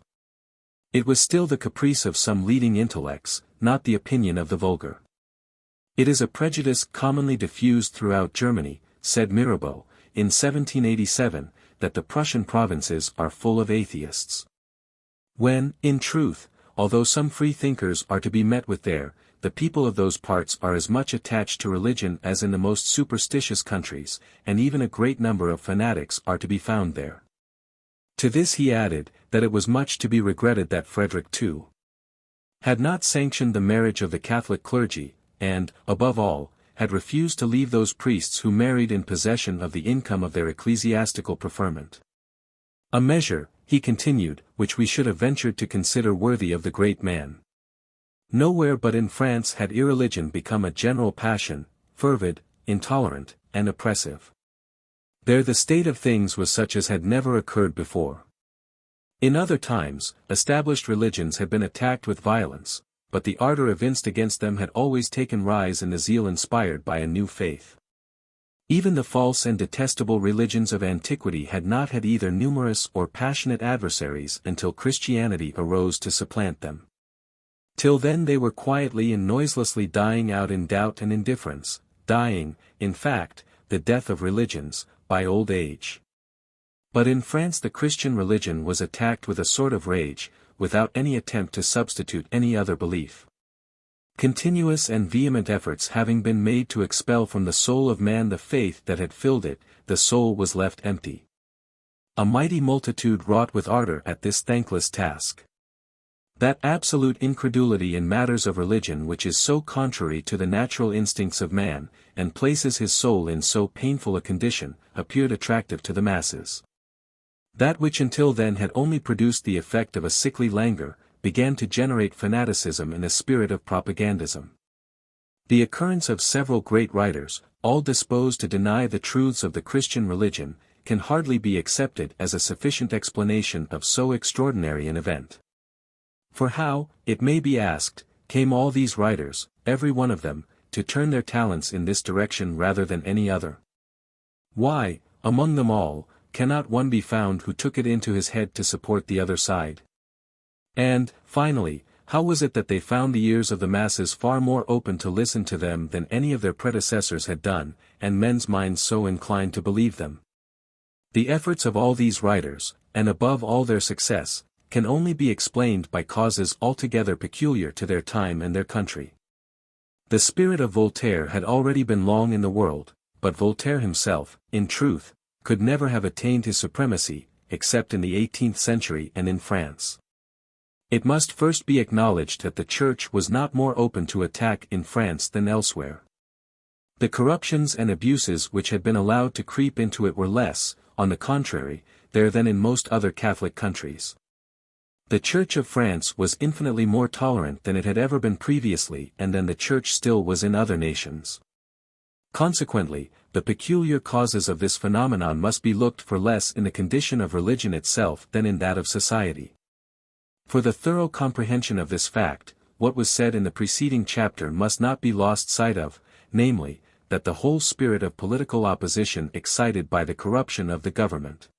It was still the caprice of some leading intellects, not the opinion of the vulgar. It is a prejudice commonly diffused throughout Germany, said Mirabeau, in 1787, that the Prussian provinces are full of atheists. When, in truth, although some free thinkers are to be met with there, the people of those parts are as much attached to religion as in the most superstitious countries, and even a great number of fanatics are to be found there. To this he added, that it was much to be regretted that Frederick II had not sanctioned the marriage of the Catholic clergy, and, above all, had refused to leave those priests who married in possession of the income of their ecclesiastical preferment. A measure, he continued, which we should have ventured to consider worthy of the great man. Nowhere but in France had irreligion become a general passion, fervid, intolerant, and oppressive. There the state of things was such as had never occurred before. In other times, established religions had been attacked with violence, but the ardor evinced against them had always taken rise in the zeal inspired by a new faith. Even the false and detestable religions of antiquity had not had either numerous or passionate adversaries until Christianity arose to supplant them. Till then they were quietly and noiselessly dying out in doubt and indifference, dying, in fact, the death of religions, by old age. But in France the Christian religion was attacked with a sort of rage, without any attempt to substitute any other belief. Continuous and vehement efforts having been made to expel from the soul of man the faith that had filled it, the soul was left empty. A mighty multitude wrought with ardor at this thankless task. That absolute incredulity in matters of religion which is so contrary to the natural instincts of man, and places his soul in so painful a condition, appeared attractive to the masses. That which until then had only produced the effect of a sickly languor, began to generate fanaticism and a spirit of propagandism. The occurrence of several great writers, all disposed to deny the truths of the Christian religion, can hardly be accepted as a sufficient explanation of so extraordinary an event. For how, it may be asked, came all these writers, every one of them, to turn their talents in this direction rather than any other? Why, among them all, cannot one be found who took it into his head to support the other side? And, finally, how was it that they found the ears of the masses far more open to listen to them than any of their predecessors had done, and men's minds so inclined to believe them? The efforts of all these writers, and above all their success, can only be explained by causes altogether peculiar to their time and their country. The spirit of Voltaire had already been long in the world, but Voltaire himself, in truth, could never have attained his supremacy, except in the 18th century and in France. It must first be acknowledged that the Church was not more open to attack in France than elsewhere. The corruptions and abuses which had been allowed to creep into it were less, on the contrary, there than in most other Catholic countries. The Church of France was infinitely more tolerant than it had ever been previously and than the Church still was in other nations. Consequently, the peculiar causes of this phenomenon must be looked for less in the condition of religion itself than in that of society. For the thorough comprehension of this fact, what was said in the preceding chapter must not be lost sight of, namely, that the whole spirit of political opposition excited by the corruption of the government,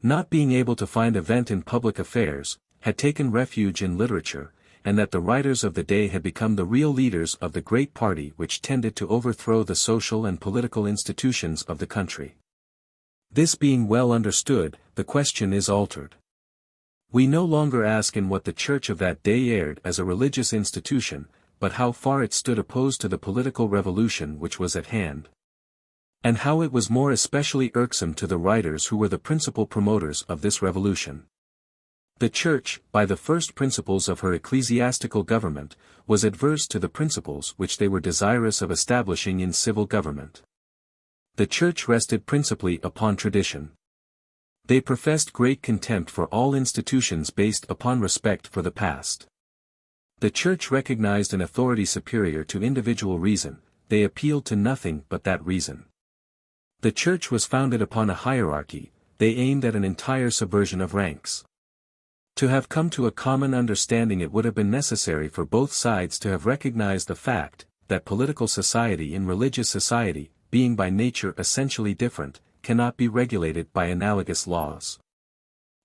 not being able to find a vent in public affairs, had taken refuge in literature, and that the writers of the day had become the real leaders of the great party which tended to overthrow the social and political institutions of the country. This being well understood, the question is altered. We no longer ask in what the Church of that day erred as a religious institution, but how far it stood opposed to the political revolution which was at hand. And how it was more especially irksome to the writers who were the principal promoters of this revolution. The Church, by the first principles of her ecclesiastical government, was adverse to the principles which they were desirous of establishing in civil government. The Church rested principally upon tradition. They professed great contempt for all institutions based upon respect for the past. The Church recognized an authority superior to individual reason, they appealed to nothing but that reason. The Church was founded upon a hierarchy, they aimed at an entire subversion of ranks. To have come to a common understanding, it would have been necessary for both sides to have recognized the fact, that political society and religious society, being by nature essentially different, cannot be regulated by analogous laws.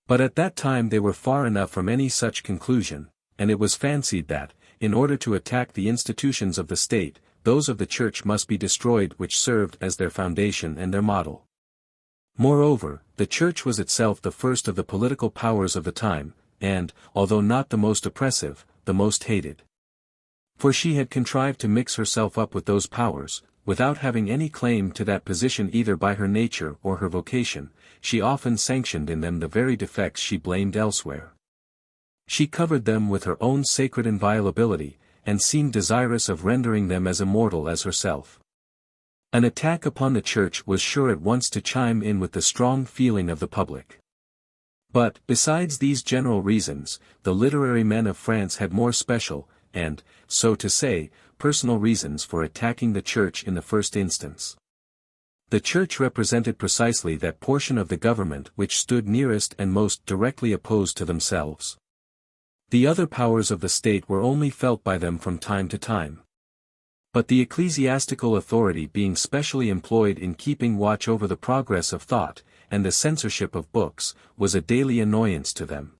But at that time they were far enough from any such conclusion, and it was fancied that, in order to attack the institutions of the state, those of the Church must be destroyed which served as their foundation and their model. Moreover, the Church was itself the first of the political powers of the time, and, although not the most oppressive, the most hated. For she had contrived to mix herself up with those powers, without having any claim to that position either by her nature or her vocation. She often sanctioned in them the very defects she blamed elsewhere. She covered them with her own sacred inviolability, and seemed desirous of rendering them as immortal as herself. An attack upon the Church was sure at once to chime in with the strong feeling of the public. But, besides these general reasons, the literary men of France had more special, and, so to say, personal reasons for attacking the Church in the first instance. The Church represented precisely that portion of the government which stood nearest and most directly opposed to themselves. The other powers of the state were only felt by them from time to time. But the ecclesiastical authority being specially employed in keeping watch over the progress of thought, and the censorship of books, was a daily annoyance to them.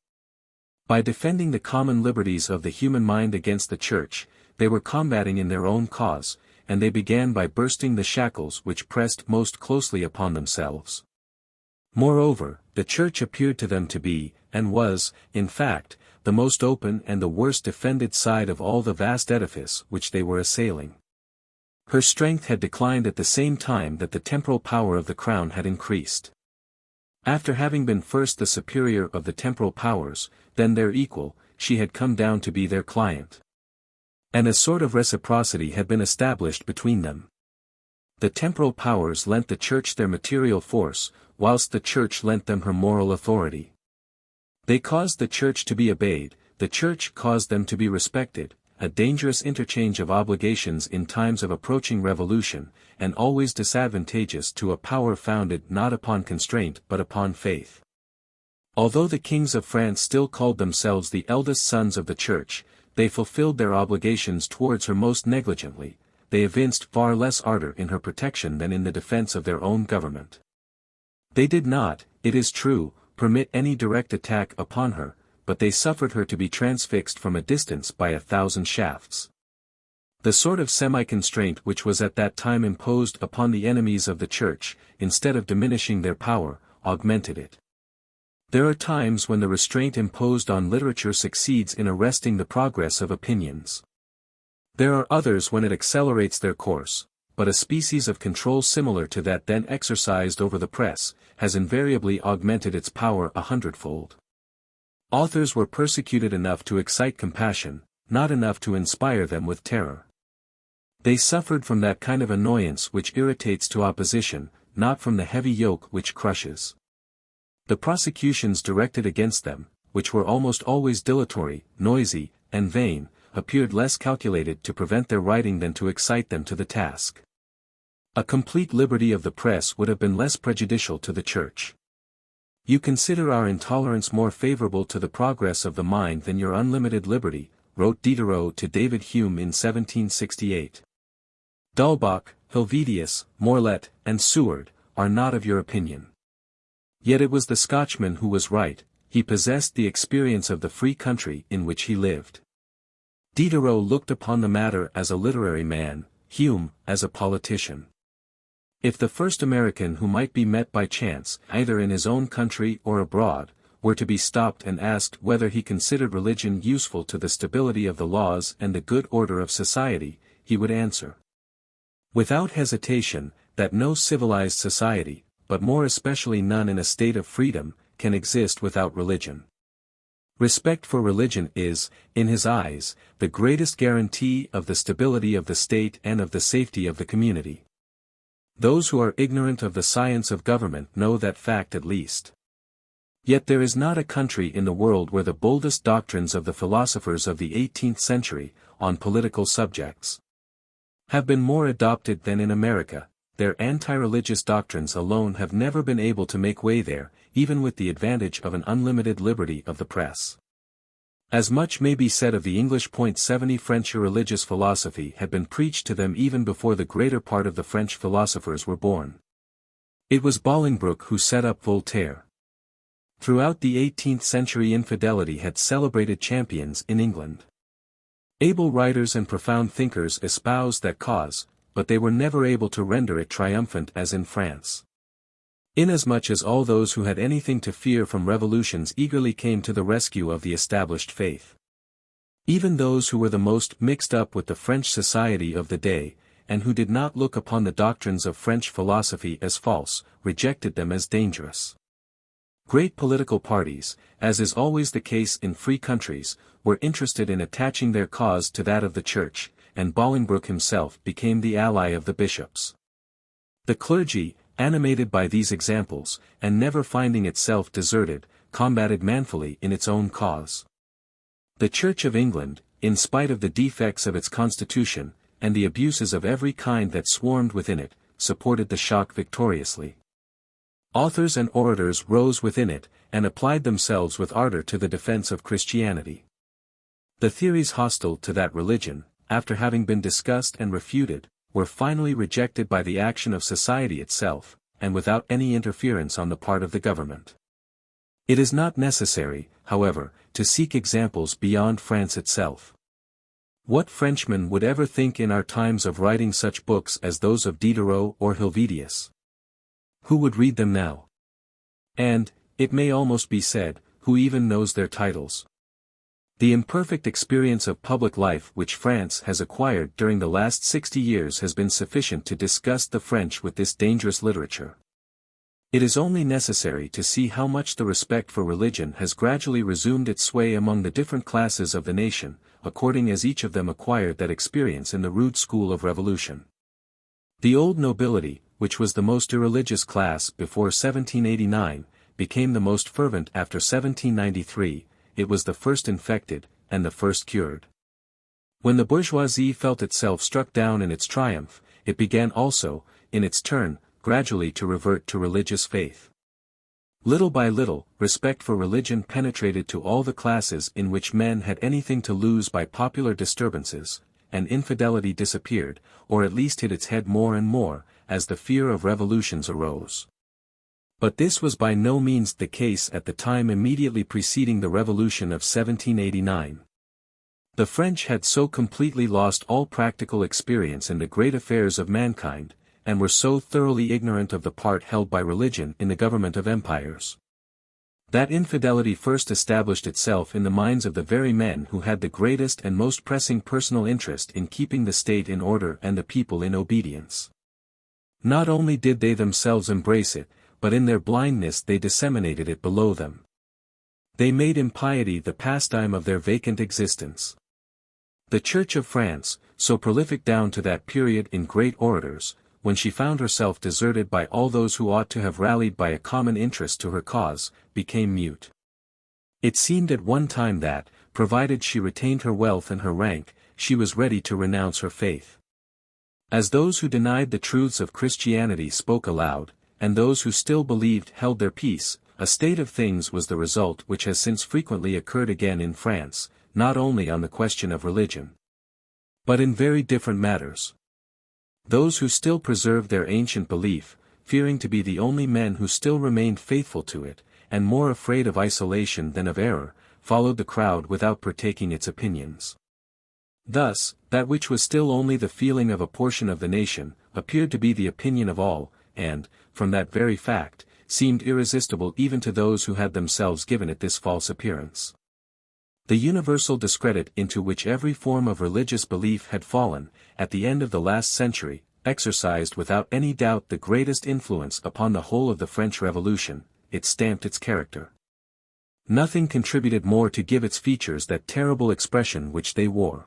By defending the common liberties of the human mind against the Church, they were combating in their own cause, and they began by bursting the shackles which pressed most closely upon themselves. Moreover, the Church appeared to them to be, and was, in fact, the most open and the worst defended side of all the vast edifice which they were assailing. Her strength had declined at the same time that the temporal power of the crown had increased. After having been first the superior of the temporal powers, then their equal, she had come down to be their client. And a sort of reciprocity had been established between them. The temporal powers lent the Church their material force, whilst the Church lent them her moral authority. They caused the Church to be obeyed, the Church caused them to be respected, a dangerous interchange of obligations in times of approaching revolution, and always disadvantageous to a power founded not upon constraint but upon faith. Although the kings of France still called themselves the eldest sons of the Church, they fulfilled their obligations towards her most negligently, they evinced far less ardor in her protection than in the defense of their own government. They did not, it is true, permit any direct attack upon her, but they suffered her to be transfixed from a distance by 1,000 shafts. The sort of semi-constraint which was at that time imposed upon the enemies of the Church, instead of diminishing their power, augmented it. There are times when the restraint imposed on literature succeeds in arresting the progress of opinions. There are others when it accelerates their course, but a species of control similar to that then exercised over the press, has invariably augmented its power 100-fold. Authors were persecuted enough to excite compassion, not enough to inspire them with terror. They suffered from that kind of annoyance which irritates to opposition, not from the heavy yoke which crushes. The prosecutions directed against them, which were almost always dilatory, noisy, and vain, appeared less calculated to prevent their writing than to excite them to the task. A complete liberty of the press would have been less prejudicial to the Church. You consider our intolerance more favorable to the progress of the mind than your unlimited liberty, wrote Diderot to David Hume in 1768. D'Holbach, Helvetius, Morlet, and Seward, are not of your opinion. Yet it was the Scotchman who was right, he possessed the experience of the free country in which he lived. Diderot looked upon the matter as a literary man, Hume as a politician. If the first American who might be met by chance, either in his own country or abroad, were to be stopped and asked whether he considered religion useful to the stability of the laws and the good order of society, he would answer, without hesitation, that no civilized society, but more especially none in a state of freedom, can exist without religion. Respect for religion is, in his eyes, the greatest guarantee of the stability of the state and of the safety of the community. Those who are ignorant of the science of government know that fact at least. Yet there is not a country in the world where the boldest doctrines of the philosophers of the 18th century, on political subjects, have been more adopted than in America. Their anti-religious doctrines alone have never been able to make way there, even with the advantage of an unlimited liberty of the press. As much may be said of the English. 70 French irreligious philosophy had been preached to them even before the greater part of the French philosophers were born. It was Bolingbroke who set up Voltaire. Throughout the 18th century infidelity had celebrated champions in England. Able writers and profound thinkers espoused that cause, but they were never able to render it triumphant as in France. Inasmuch as all those who had anything to fear from revolutions eagerly came to the rescue of the established faith. Even those who were the most mixed up with the French society of the day, and who did not look upon the doctrines of French philosophy as false, rejected them as dangerous. Great political parties, as is always the case in free countries, were interested in attaching their cause to that of the Church, and Bolingbroke himself became the ally of the bishops. The clergy, animated by these examples, and never finding itself deserted, combated manfully in its own cause. The Church of England, in spite of the defects of its constitution, and the abuses of every kind that swarmed within it, supported the shock victoriously. Authors and orators rose within it, and applied themselves with ardor to the defense of Christianity. The theories hostile to that religion, after having been discussed and refuted, were finally rejected by the action of society itself, and without any interference on the part of the government. It is not necessary, however, to seek examples beyond France itself. What Frenchman would ever think in our times of writing such books as those of Diderot or Helvetius? Who would read them now? And, it may almost be said, who even knows their titles? The imperfect experience of public life which France has acquired during the last 60 years has been sufficient to disgust the French with this dangerous literature. It is only necessary to see how much the respect for religion has gradually resumed its sway among the different classes of the nation, according as each of them acquired that experience in the rude school of revolution. The old nobility, which was the most irreligious class before 1789, became the most fervent after 1793. It was the first infected, and the first cured. When the bourgeoisie felt itself struck down in its triumph, it began also, in its turn, gradually to revert to religious faith. Little by little, respect for religion penetrated to all the classes in which men had anything to lose by popular disturbances, and infidelity disappeared, or at least hid its head more and more, as the fear of revolutions arose. But this was by no means the case at the time immediately preceding the Revolution of 1789. The French had so completely lost all practical experience in the great affairs of mankind, and were so thoroughly ignorant of the part held by religion in the government of empires. That infidelity first established itself in the minds of the very men who had the greatest and most pressing personal interest in keeping the state in order and the people in obedience. Not only did they themselves embrace it, but in their blindness they disseminated it below them. They made impiety the pastime of their vacant existence. The Church of France, so prolific down to that period in great orators, when she found herself deserted by all those who ought to have rallied by a common interest to her cause, became mute. It seemed at one time that, provided she retained her wealth and her rank, she was ready to renounce her faith. As those who denied the truths of Christianity spoke aloud, and those who still believed held their peace, a state of things was the result which has since frequently occurred again in France, not only on the question of religion, but in very different matters. Those who still preserved their ancient belief, fearing to be the only men who still remained faithful to it, and more afraid of isolation than of error, followed the crowd without partaking its opinions. Thus, that which was still only the feeling of a portion of the nation, appeared to be the opinion of all, and, from that very fact, seemed irresistible even to those who had themselves given it this false appearance. The universal discredit into which every form of religious belief had fallen, at the end of the last century, exercised without any doubt the greatest influence upon the whole of the French Revolution. It stamped its character. Nothing contributed more to give its features that terrible expression which they wore.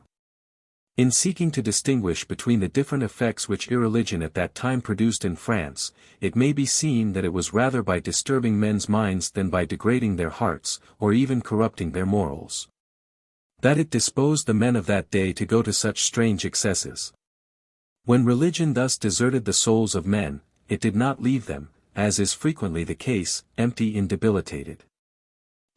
In seeking to distinguish between the different effects which irreligion at that time produced in France, it may be seen that it was rather by disturbing men's minds than by degrading their hearts, or even corrupting their morals. That it disposed the men of that day to go to such strange excesses. When religion thus deserted the souls of men, it did not leave them, as is frequently the case, empty and debilitated.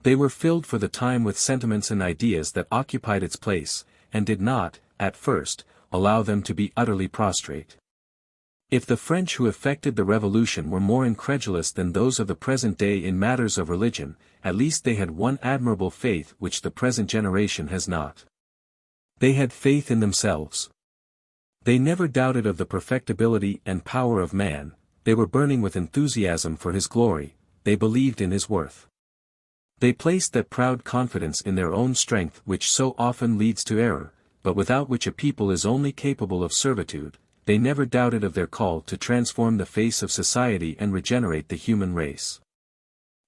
They were filled for the time with sentiments and ideas that occupied its place, and did not, at first, allow them to be utterly prostrate. If the French who effected the Revolution were more incredulous than those of the present day in matters of religion, at least they had one admirable faith which the present generation has not. They had faith in themselves. They never doubted of the perfectibility and power of man, they were burning with enthusiasm for his glory, they believed in his worth. They placed that proud confidence in their own strength which so often leads to error, but without which a people is only capable of servitude. They never doubted of their call to transform the face of society and regenerate the human race.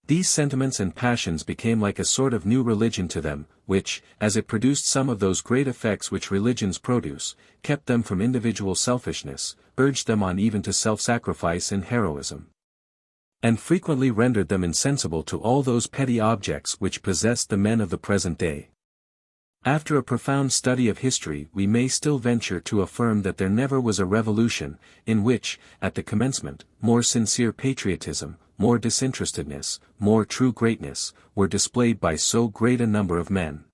These sentiments and passions became like a sort of new religion to them, which, as it produced some of those great effects which religions produce, kept them from individual selfishness, urged them on even to self-sacrifice and heroism, and frequently rendered them insensible to all those petty objects which possessed the men of the present day. After a profound study of history we may still venture to affirm that there never was a revolution, in which, at the commencement, more sincere patriotism, more disinterestedness, more true greatness, were displayed by so great a number of men.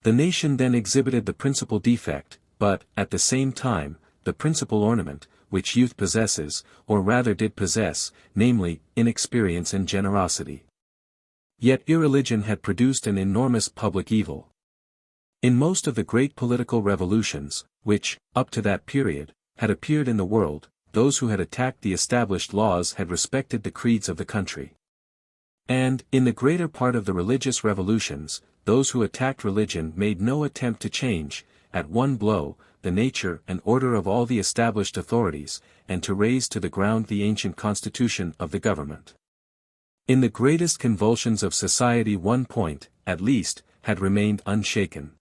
The nation then exhibited the principal defect, but, at the same time, the principal ornament, which youth possesses, or rather did possess, namely, inexperience and generosity. Yet irreligion had produced an enormous public evil. In most of the great political revolutions, which, up to that period, had appeared in the world, those who had attacked the established laws had respected the creeds of the country. And, in the greater part of the religious revolutions, those who attacked religion made no attempt to change, at one blow, the nature and order of all the established authorities, and to raze to the ground the ancient constitution of the government. In the greatest convulsions of society one point, at least, had remained unshaken.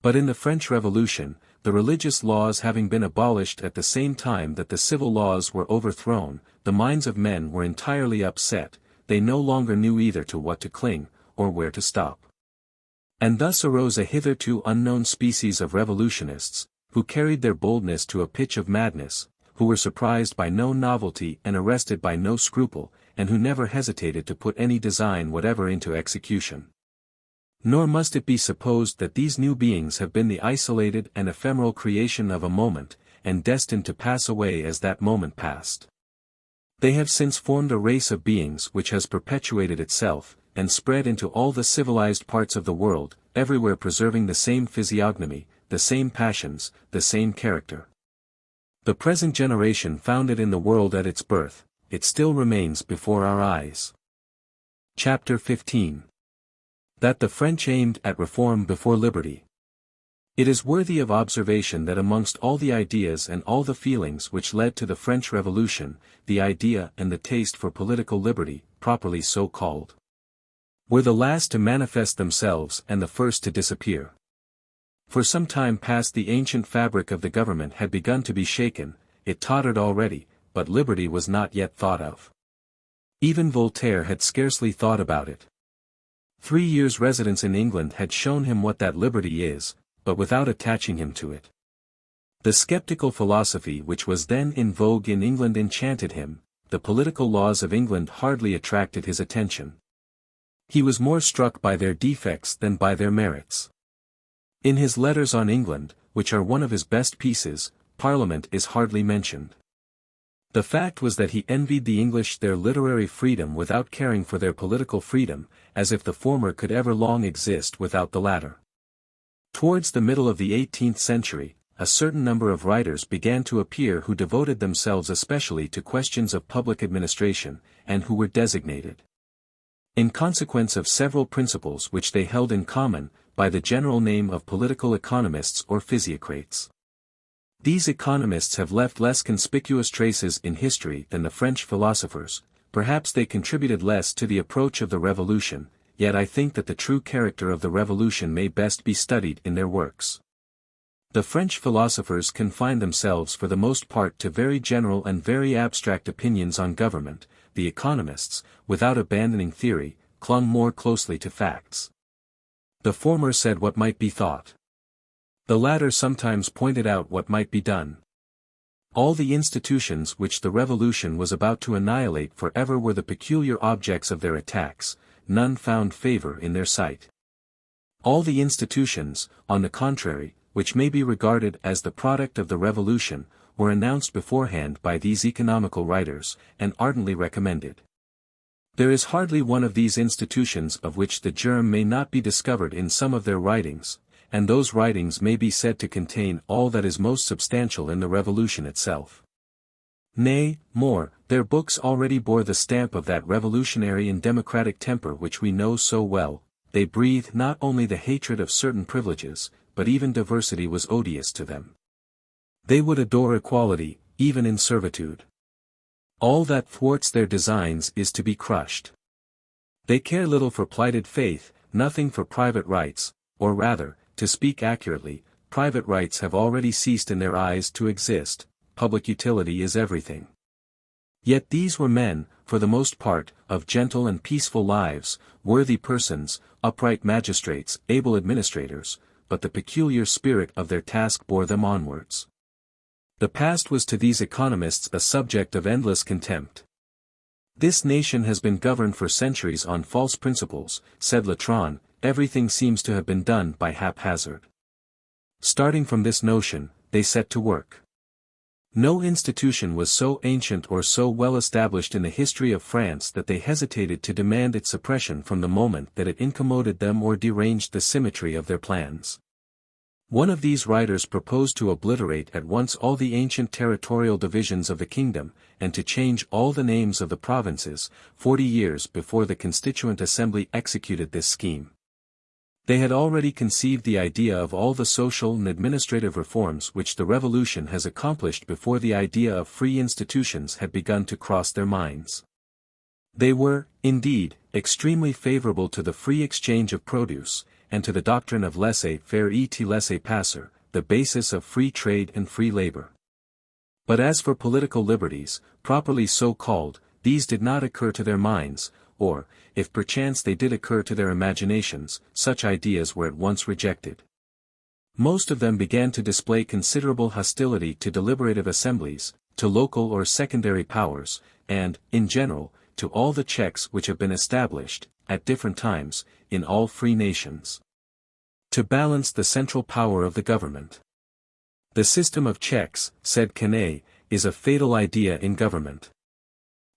But in the French Revolution, the religious laws having been abolished at the same time that the civil laws were overthrown, the minds of men were entirely upset, they no longer knew either to what to cling, or where to stop. And thus arose a hitherto unknown species of revolutionists, who carried their boldness to a pitch of madness, who were surprised by no novelty and arrested by no scruple, and who never hesitated to put any design whatever into execution. Nor must it be supposed that these new beings have been the isolated and ephemeral creation of a moment, and destined to pass away as that moment passed. They have since formed a race of beings which has perpetuated itself, and spread into all the civilized parts of the world, everywhere preserving the same physiognomy, the same passions, the same character. The present generation found it in the world at its birth, it still remains before our eyes. Chapter 15. That the French aimed at reform before liberty. It is worthy of observation that amongst all the ideas and all the feelings which led to the French Revolution, the idea and the taste for political liberty, properly so called, were the last to manifest themselves and the first to disappear. For some time past the ancient fabric of the government had begun to be shaken, it tottered already, but liberty was not yet thought of. Even Voltaire had scarcely thought about it. 3 years' residence in England had shown him what that liberty is, but without attaching him to it. The sceptical philosophy which was then in vogue in England enchanted him, the political laws of England hardly attracted his attention. He was more struck by their defects than by their merits. In his Letters on England, which are one of his best pieces, Parliament is hardly mentioned. The fact was that he envied the English their literary freedom without caring for their political freedom, as if the former could ever long exist without the latter. Towards the middle of the 18th century, a certain number of writers began to appear who devoted themselves especially to questions of public administration, and who were designated, in consequence of several principles which they held in common, by the general name of political economists or physiocrates. These economists have left less conspicuous traces in history than the French philosophers. Perhaps they contributed less to the approach of the Revolution, yet I think that the true character of the Revolution may best be studied in their works. The French philosophers confined themselves for the most part to very general and very abstract opinions on government. The economists, without abandoning theory, clung more closely to facts. The former said what might be thought. The latter sometimes pointed out what might be done. All the institutions which the Revolution was about to annihilate forever were the peculiar objects of their attacks. None found favor in their sight. All the institutions, on the contrary, which may be regarded as the product of the Revolution, were announced beforehand by these economical writers, and ardently recommended. There is hardly one of these institutions of which the germ may not be discovered in some of their writings, and those writings may be said to contain all that is most substantial in the Revolution itself. Nay, more, their books already bore the stamp of that revolutionary and democratic temper which we know so well. They breathed not only the hatred of certain privileges, but even diversity was odious to them. They would adore equality, even in servitude. All that thwarts their designs is to be crushed. They care little for plighted faith, nothing for private rights, or rather, to speak accurately, private rights have already ceased in their eyes to exist. Public utility is everything. Yet these were men, for the most part, of gentle and peaceful lives, worthy persons, upright magistrates, able administrators, but the peculiar spirit of their task bore them onwards. The past was to these economists a subject of endless contempt. This nation has been governed for centuries on false principles, said Latran. Everything seems to have been done by haphazard. Starting from this notion, they set to work. No institution was so ancient or so well established in the history of France that they hesitated to demand its suppression from the moment that it incommoded them or deranged the symmetry of their plans. One of these writers proposed to obliterate at once all the ancient territorial divisions of the kingdom, and to change all the names of the provinces, 40 years before the Constituent Assembly executed this scheme. They had already conceived the idea of all the social and administrative reforms which the Revolution has accomplished before the idea of free institutions had begun to cross their minds. They were, indeed, extremely favorable to the free exchange of produce, and to the doctrine of laissez-faire et laissez-passer, the basis of free trade and free labor. But as for political liberties, properly so called, these did not occur to their minds, or, if perchance they did occur to their imaginations, such ideas were at once rejected. Most of them began to display considerable hostility to deliberative assemblies, to local or secondary powers, and, in general, to all the checks which have been established, at different times, in all free nations, to balance the central power of the government. The system of checks, said Quesnay, is a fatal idea in government.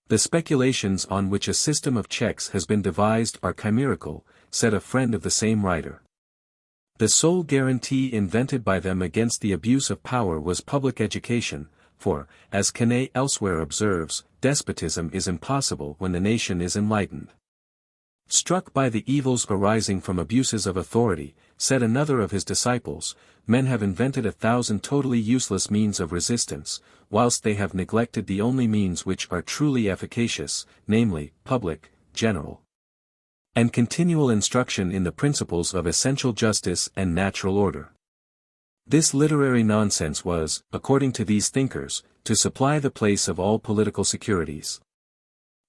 The speculations on which a system of checks has been devised are chimerical, said a friend of the same writer. The sole guarantee invented by them against the abuse of power was public education, for, as Quesnay elsewhere observes, despotism is impossible when the nation is enlightened. Struck by the evils arising from abuses of authority, said another of his disciples, men have invented 1,000 totally useless means of resistance, whilst they have neglected the only means which are truly efficacious, namely, public, general, and continual instruction in the principles of essential justice and natural order. This literary nonsense was, according to these thinkers, to supply the place of all political securities.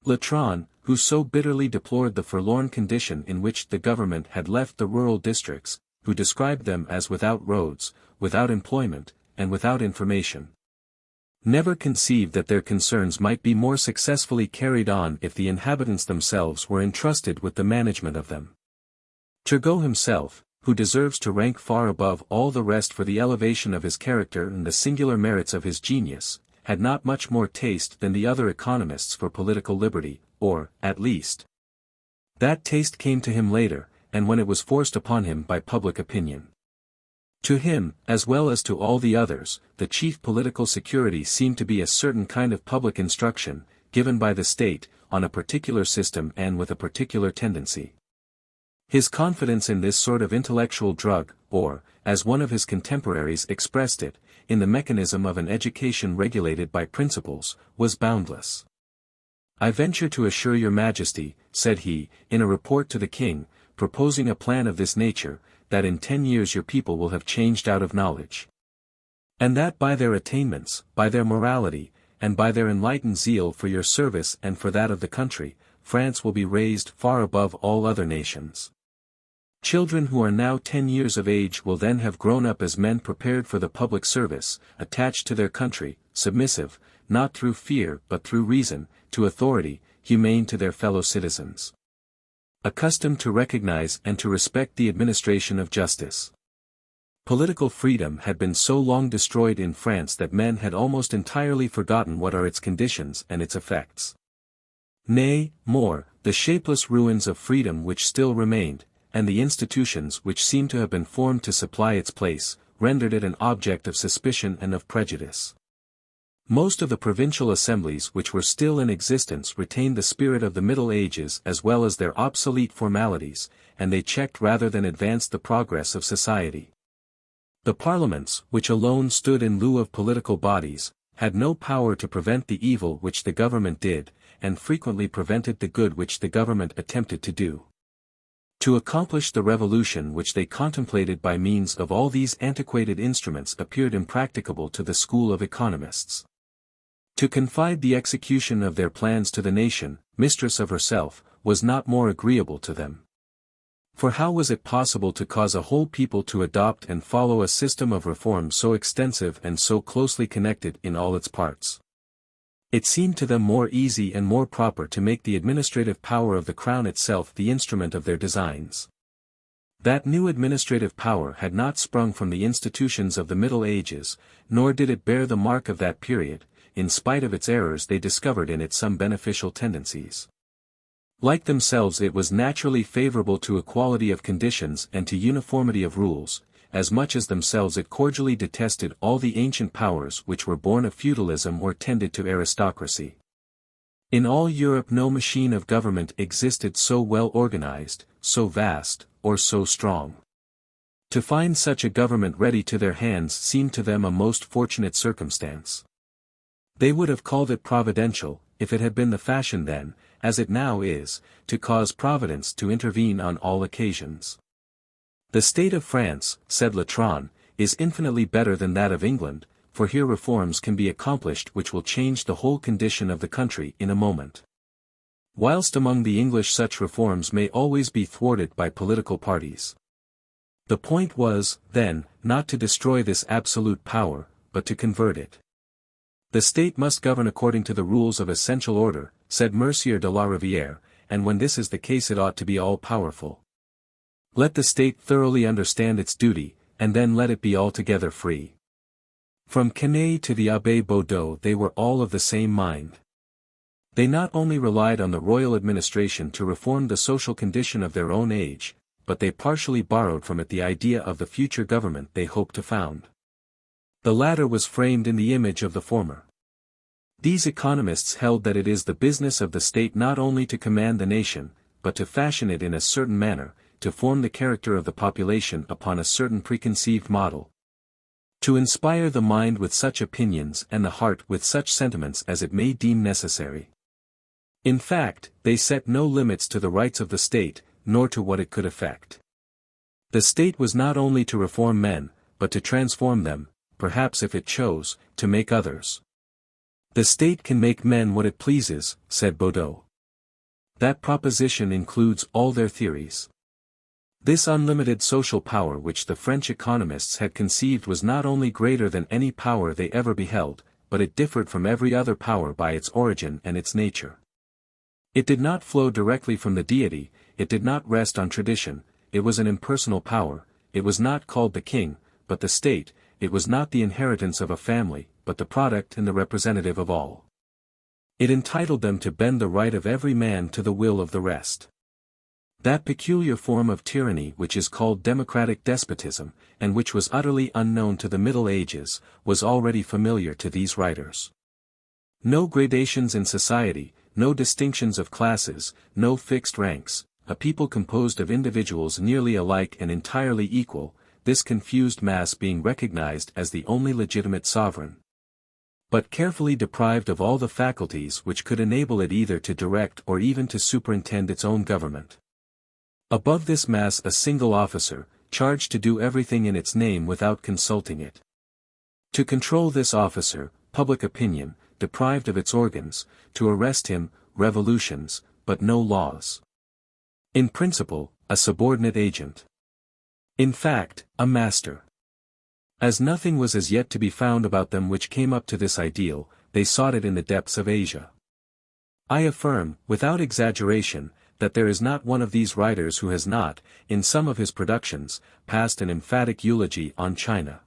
Latran, who so bitterly deplored the forlorn condition in which the government had left the rural districts, who described them as without roads, without employment, and without information, never conceived that their concerns might be more successfully carried on if the inhabitants themselves were entrusted with the management of them. Turgot himself, who deserves to rank far above all the rest for the elevation of his character and the singular merits of his genius, had not much more taste than the other economists for political liberty, or, at least, that taste came to him later, and when it was forced upon him by public opinion. To him, as well as to all the others, the chief political security seemed to be a certain kind of public instruction, given by the state, on a particular system and with a particular tendency. His confidence in this sort of intellectual drug, or, as one of his contemporaries expressed it, in the mechanism of an education regulated by principles, was boundless. "I venture to assure your Majesty," said he, in a report to the king, proposing a plan of this nature, "that in 10 years your people will have changed out of knowledge. And that by their attainments, by their morality, and by their enlightened zeal for your service and for that of the country, France will be raised far above all other nations. Children who are now 10 years of age will then have grown up as men prepared for the public service, attached to their country, submissive, not through fear but through reason, to authority, humane to their fellow citizens. Accustomed to recognize and to respect the administration of justice." Political freedom had been so long destroyed in France that men had almost entirely forgotten what are its conditions and its effects. Nay, more, the shapeless ruins of freedom which still remained, and the institutions which seemed to have been formed to supply its place, rendered it an object of suspicion and of prejudice. Most of the provincial assemblies which were still in existence retained the spirit of the Middle Ages as well as their obsolete formalities, and they checked rather than advanced the progress of society. The parliaments, which alone stood in lieu of political bodies, had no power to prevent the evil which the government did, and frequently prevented the good which the government attempted to do. To accomplish the revolution which they contemplated by means of all these antiquated instruments appeared impracticable to the school of economists. To confide the execution of their plans to the nation, mistress of herself, was not more agreeable to them. For how was it possible to cause a whole people to adopt and follow a system of reform so extensive and so closely connected in all its parts? It seemed to them more easy and more proper to make the administrative power of the crown itself the instrument of their designs. That new administrative power had not sprung from the institutions of the Middle Ages, nor did it bear the mark of that period. In spite of its errors they discovered in it some beneficial tendencies. Like themselves it was naturally favorable to equality of conditions and to uniformity of rules, as much as themselves it cordially detested all the ancient powers which were born of feudalism or tended to aristocracy. In all Europe no machine of government existed so well organized, so vast, or so strong. To find such a government ready to their hands seemed to them a most fortunate circumstance. They would have called it providential, if it had been the fashion then, as it now is, to cause Providence to intervene on all occasions. "The state of France," said Latran, "is infinitely better than that of England, for here reforms can be accomplished which will change the whole condition of the country in a moment. Whilst among the English such reforms may always be thwarted by political parties." The point was, then, not to destroy this absolute power, but to convert it. "The state must govern according to the rules of essential order," said Mercier de la Rivière, "and when this is the case it ought to be all-powerful. Let the state thoroughly understand its duty, and then let it be altogether free." From Quesnay to the Abbé Baudot they were all of the same mind. They not only relied on the royal administration to reform the social condition of their own age, but they partially borrowed from it the idea of the future government they hoped to found. The latter was framed in the image of the former. These economists held that it is the business of the state not only to command the nation, but to fashion it in a certain manner, to form the character of the population upon a certain preconceived model. To inspire the mind with such opinions and the heart with such sentiments as it may deem necessary. In fact, they set no limits to the rights of the state, nor to what it could effect. The state was not only to reform men, but to transform them, perhaps if it chose, to make others. "The state can make men what it pleases," said Baudot. That proposition includes all their theories. This unlimited social power which the French economists had conceived was not only greater than any power they ever beheld, but it differed from every other power by its origin and its nature. It did not flow directly from the deity, it did not rest on tradition, it was an impersonal power, it was not called the king, but the state, it was not the inheritance of a family, but the product and the representative of all. It entitled them to bend the right of every man to the will of the rest. That peculiar form of tyranny which is called democratic despotism, and which was utterly unknown to the Middle Ages, was already familiar to these writers. No gradations in society, no distinctions of classes, no fixed ranks, a people composed of individuals nearly alike and entirely equal, this confused mass being recognized as the only legitimate sovereign, but carefully deprived of all the faculties which could enable it either to direct or even to superintend its own government. Above this mass a single officer, charged to do everything in its name without consulting it. To control this officer, public opinion, deprived of its organs, to arrest him, revolutions, but no laws. In principle, a subordinate agent. In fact, a master. As nothing was as yet to be found about them which came up to this ideal, they sought it in the depths of Asia. I affirm, without exaggeration, that there is not one of these writers who has not, in some of his productions, passed an emphatic eulogy on China.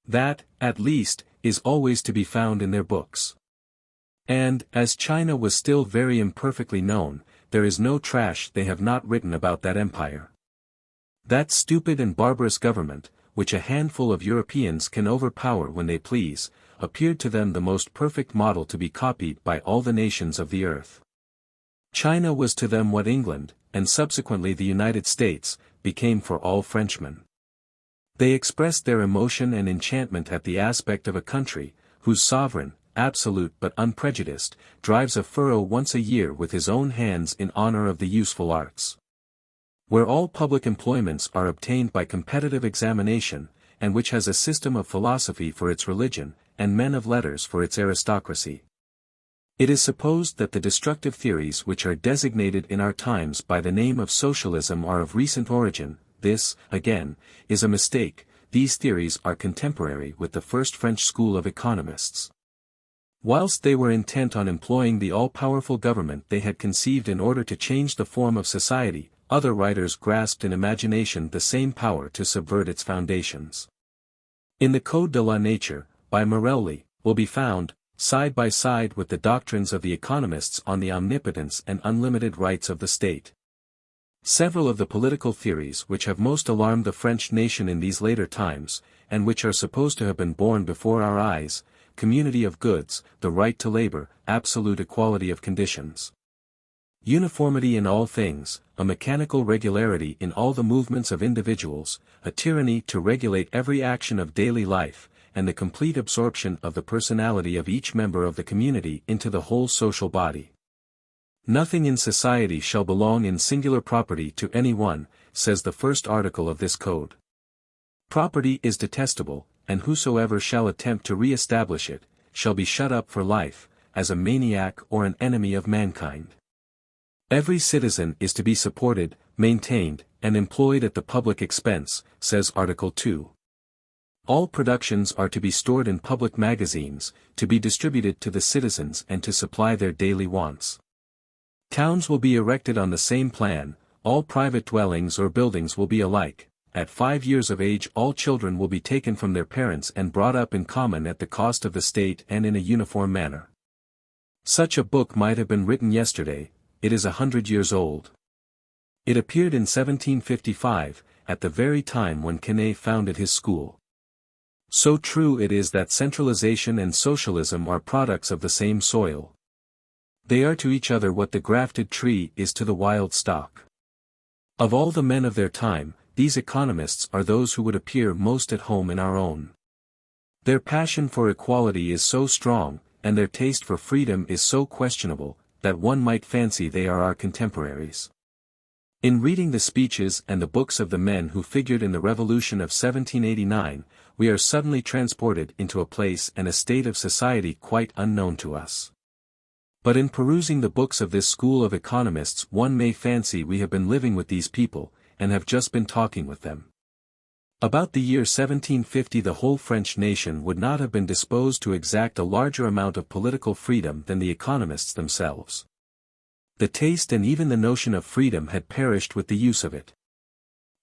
That, at least, is always to be found in their books. And, as China was still very imperfectly known, there is no trash they have not written about that empire. That stupid and barbarous government, which a handful of Europeans can overpower when they please, appeared to them the most perfect model to be copied by all the nations of the earth. China was to them what England, and subsequently the United States, became for all Frenchmen. They expressed their emotion and enchantment at the aspect of a country, whose sovereign, absolute but unprejudiced, drives a furrow once a year with his own hands in honor of the useful arts. Where all public employments are obtained by competitive examination, and which has a system of philosophy for its religion, and men of letters for its aristocracy. It is supposed that the destructive theories which are designated in our times by the name of socialism are of recent origin. This, again, is a mistake. These theories are contemporary with the first French school of economists. Whilst they were intent on employing the all-powerful government they had conceived in order to change the form of society, other writers grasped in imagination the same power to subvert its foundations. In the Code de la Nature, by Morelli, will be found, side by side with the doctrines of the economists on the omnipotence and unlimited rights of the state, several of the political theories which have most alarmed the French nation in these later times, and which are supposed to have been born before our eyes: community of goods, the right to labor, absolute equality of conditions, uniformity in all things, a mechanical regularity in all the movements of individuals, a tyranny to regulate every action of daily life, and the complete absorption of the personality of each member of the community into the whole social body. Nothing in society shall belong in singular property to any one, says the first article of this code. Property is detestable, and whosoever shall attempt to re-establish it, shall be shut up for life, as a maniac or an enemy of mankind. Every citizen is to be supported, maintained, and employed at the public expense, says Article 2. All productions are to be stored in public magazines, to be distributed to the citizens and to supply their daily wants. Towns will be erected on the same plan, all private dwellings or buildings will be alike. At 5 years of age all children will be taken from their parents and brought up in common at the cost of the state and in a uniform manner. Such a book might have been written yesterday. It is 100 years old. It appeared in 1755, at the very time when Quesnay founded his school. So true it is that centralization and socialism are products of the same soil. They are to each other what the grafted tree is to the wild stock. Of all the men of their time, these economists are those who would appear most at home in our own. Their passion for equality is so strong, and their taste for freedom is so questionable, that one might fancy they are our contemporaries. In reading the speeches and the books of the men who figured in the Revolution of 1789, we are suddenly transported into a place and a state of society quite unknown to us. But in perusing the books of this school of economists one may fancy we have been living with these people, and have just been talking with them. About the year 1750 the whole French nation would not have been disposed to exact a larger amount of political freedom than the economists themselves. The taste and even the notion of freedom had perished with the use of it.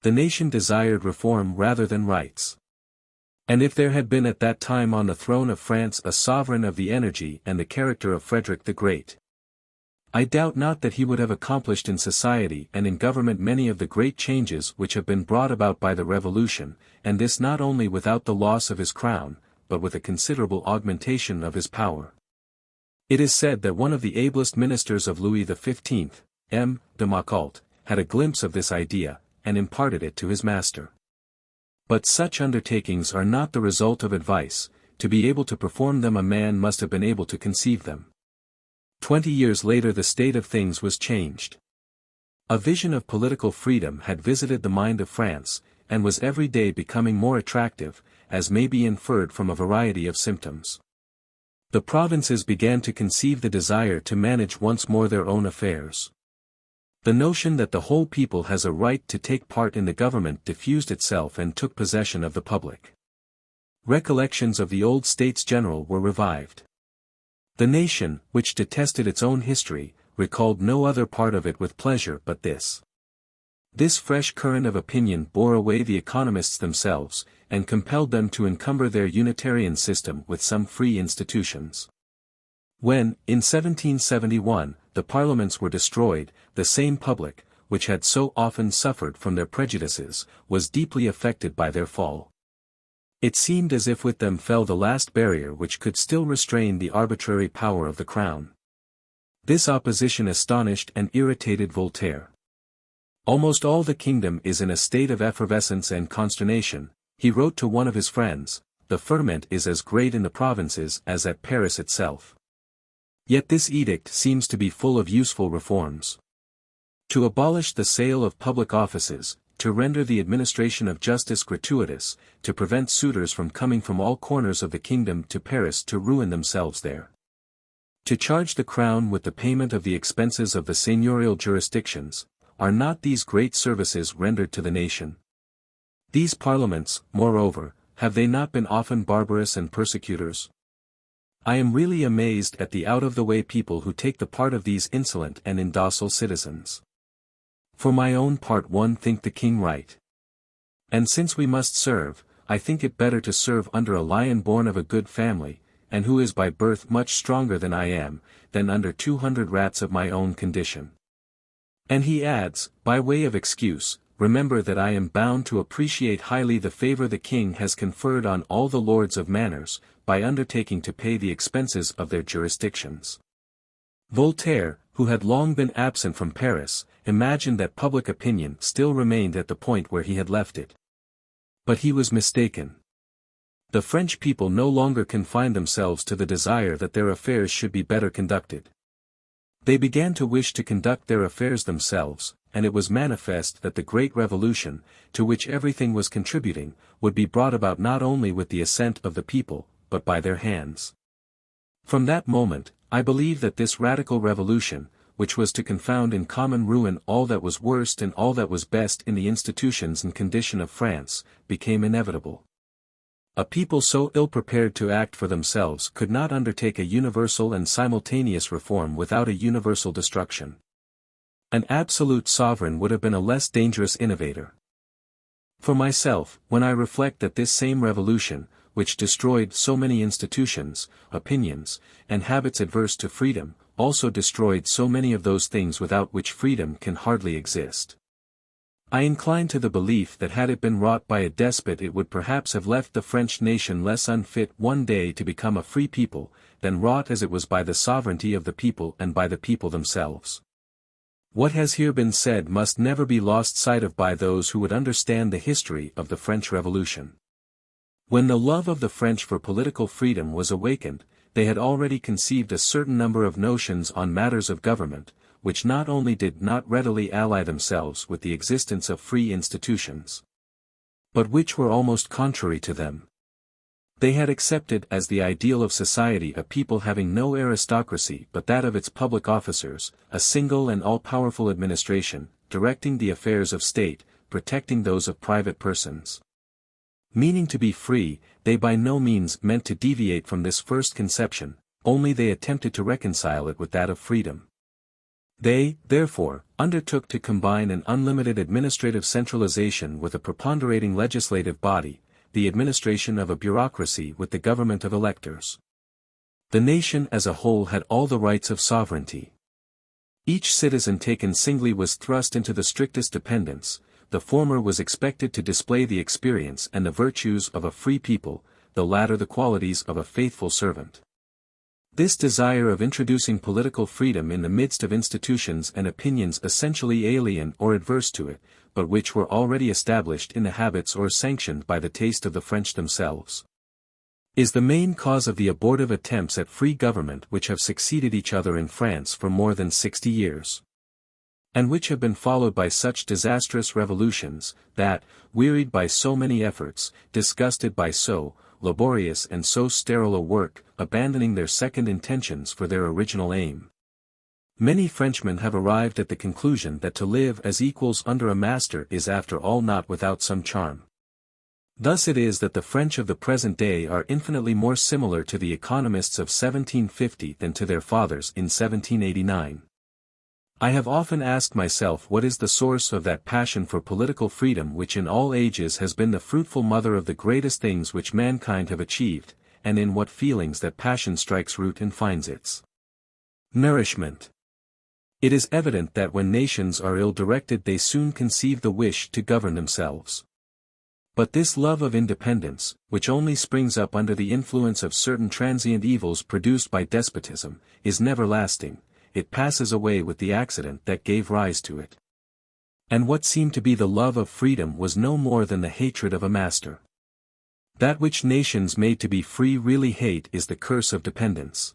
The nation desired reform rather than rights. And if there had been at that time on the throne of France a sovereign of the energy and the character of Frederick the Great, I doubt not that he would have accomplished in society and in government many of the great changes which have been brought about by the Revolution, and this not only without the loss of his crown, but with a considerable augmentation of his power. It is said that one of the ablest ministers of Louis XV, M. de Macault, had a glimpse of this idea, and imparted it to his master. But such undertakings are not the result of advice; to be able to perform them a man must have been able to conceive them. 20 years later the state of things was changed. A vision of political freedom had visited the mind of France, and was every day becoming more attractive, as may be inferred from a variety of symptoms. The provinces began to conceive the desire to manage once more their own affairs. The notion that the whole people has a right to take part in the government diffused itself and took possession of the public. Recollections of the old States General were revived. The nation, which detested its own history, recalled no other part of it with pleasure but this. This fresh current of opinion bore away the economists themselves, and compelled them to encumber their Unitarian system with some free institutions. When, in 1771, the parliaments were destroyed, the same public, which had so often suffered from their prejudices, was deeply affected by their fall. It seemed as if with them fell the last barrier which could still restrain the arbitrary power of the crown. This opposition astonished and irritated Voltaire. Almost all the kingdom is in a state of effervescence and consternation, he wrote to one of his friends, the ferment is as great in the provinces as at Paris itself. Yet this edict seems to be full of useful reforms. To abolish the sale of public offices, to render the administration of justice gratuitous, to prevent suitors from coming from all corners of the kingdom to Paris to ruin themselves there. To charge the crown with the payment of the expenses of the seigneurial jurisdictions, are not these great services rendered to the nation? These parliaments, moreover, have they not been often barbarous and persecutors? I am really amazed at the out-of-the-way people who take the part of these insolent and indocile citizens. For my own part one think the king right. And since we must serve, I think it better to serve under a lion born of a good family, and who is by birth much stronger than I am, than under 200 rats of my own condition. And he adds, by way of excuse, remember that I am bound to appreciate highly the favor the king has conferred on all the lords of manors, by undertaking to pay the expenses of their jurisdictions. Voltaire, who had long been absent from Paris, imagined that public opinion still remained at the point where he had left it. But he was mistaken. The French people no longer confined themselves to the desire that their affairs should be better conducted. They began to wish to conduct their affairs themselves, and it was manifest that the Great Revolution, to which everything was contributing, would be brought about not only with the assent of the people, but by their hands. From that moment, I believe that this radical revolution, which was to confound in common ruin all that was worst and all that was best in the institutions and condition of France, became inevitable. A people so ill-prepared to act for themselves could not undertake a universal and simultaneous reform without a universal destruction. An absolute sovereign would have been a less dangerous innovator. For myself, when I reflect that this same revolution, which destroyed so many institutions, opinions, and habits adverse to freedom, also destroyed so many of those things without which freedom can hardly exist. I incline to the belief that had it been wrought by a despot it would perhaps have left the French nation less unfit one day to become a free people, than wrought as it was by the sovereignty of the people and by the people themselves. What has here been said must never be lost sight of by those who would understand the history of the French Revolution. When the love of the French for political freedom was awakened, they had already conceived a certain number of notions on matters of government, which not only did not readily ally themselves with the existence of free institutions, but which were almost contrary to them. They had accepted as the ideal of society a people having no aristocracy but that of its public officers, a single and all-powerful administration, directing the affairs of state, protecting those of private persons. Meaning to be free, they by no means meant to deviate from this first conception, only they attempted to reconcile it with that of freedom. They, therefore, undertook to combine an unlimited administrative centralization with a preponderating legislative body, the administration of a bureaucracy with the government of electors. The nation as a whole had all the rights of sovereignty. Each citizen taken singly was thrust into the strictest dependence. The former was expected to display the experience and the virtues of a free people, the latter the qualities of a faithful servant. This desire of introducing political freedom in the midst of institutions and opinions essentially alien or adverse to it, but which were already established in the habits or sanctioned by the taste of the French themselves, is the main cause of the abortive attempts at free government which have succeeded each other in France for more than 60 years. And which have been followed by such disastrous revolutions, that, wearied by so many efforts, disgusted by so laborious and so sterile a work, abandoning their second intentions for their original aim, many Frenchmen have arrived at the conclusion that to live as equals under a master is after all not without some charm. Thus it is that the French of the present day are infinitely more similar to the economists of 1750 than to their fathers in 1789. I have often asked myself what is the source of that passion for political freedom which in all ages has been the fruitful mother of the greatest things which mankind have achieved, and in what feelings that passion strikes root and finds its nourishment. It is evident that when nations are ill-directed they soon conceive the wish to govern themselves. But this love of independence, which only springs up under the influence of certain transient evils produced by despotism, is never lasting. It passes away with the accident that gave rise to it. And what seemed to be the love of freedom was no more than the hatred of a master. That which nations made to be free really hate is the curse of dependence.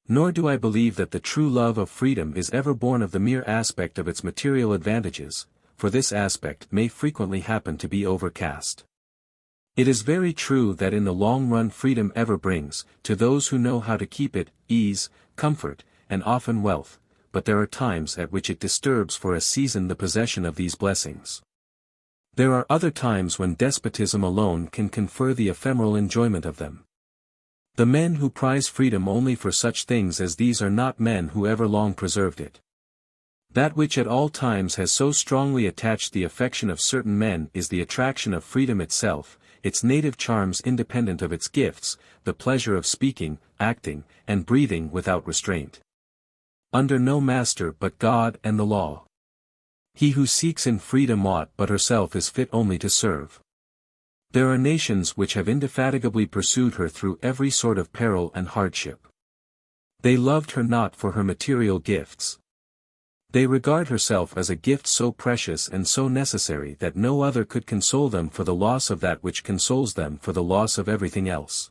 Nor do I believe that the true love of freedom is ever born of the mere aspect of its material advantages, for this aspect may frequently happen to be overcast. It is very true that in the long run freedom ever brings, to those who know how to keep it, ease, comfort, and often wealth, but there are times at which it disturbs for a season the possession of these blessings. There are other times when despotism alone can confer the ephemeral enjoyment of them. The men who prize freedom only for such things as these are not men who ever long preserved it. That which at all times has so strongly attached the affection of certain men is the attraction of freedom itself, its native charms independent of its gifts, the pleasure of speaking, acting, and breathing without restraint, under no master but God and the law. He who seeks in freedom aught but herself is fit only to serve. There are nations which have indefatigably pursued her through every sort of peril and hardship. They loved her not for her material gifts. They regard herself as a gift so precious and so necessary that no other could console them for the loss of that which consoles them for the loss of everything else.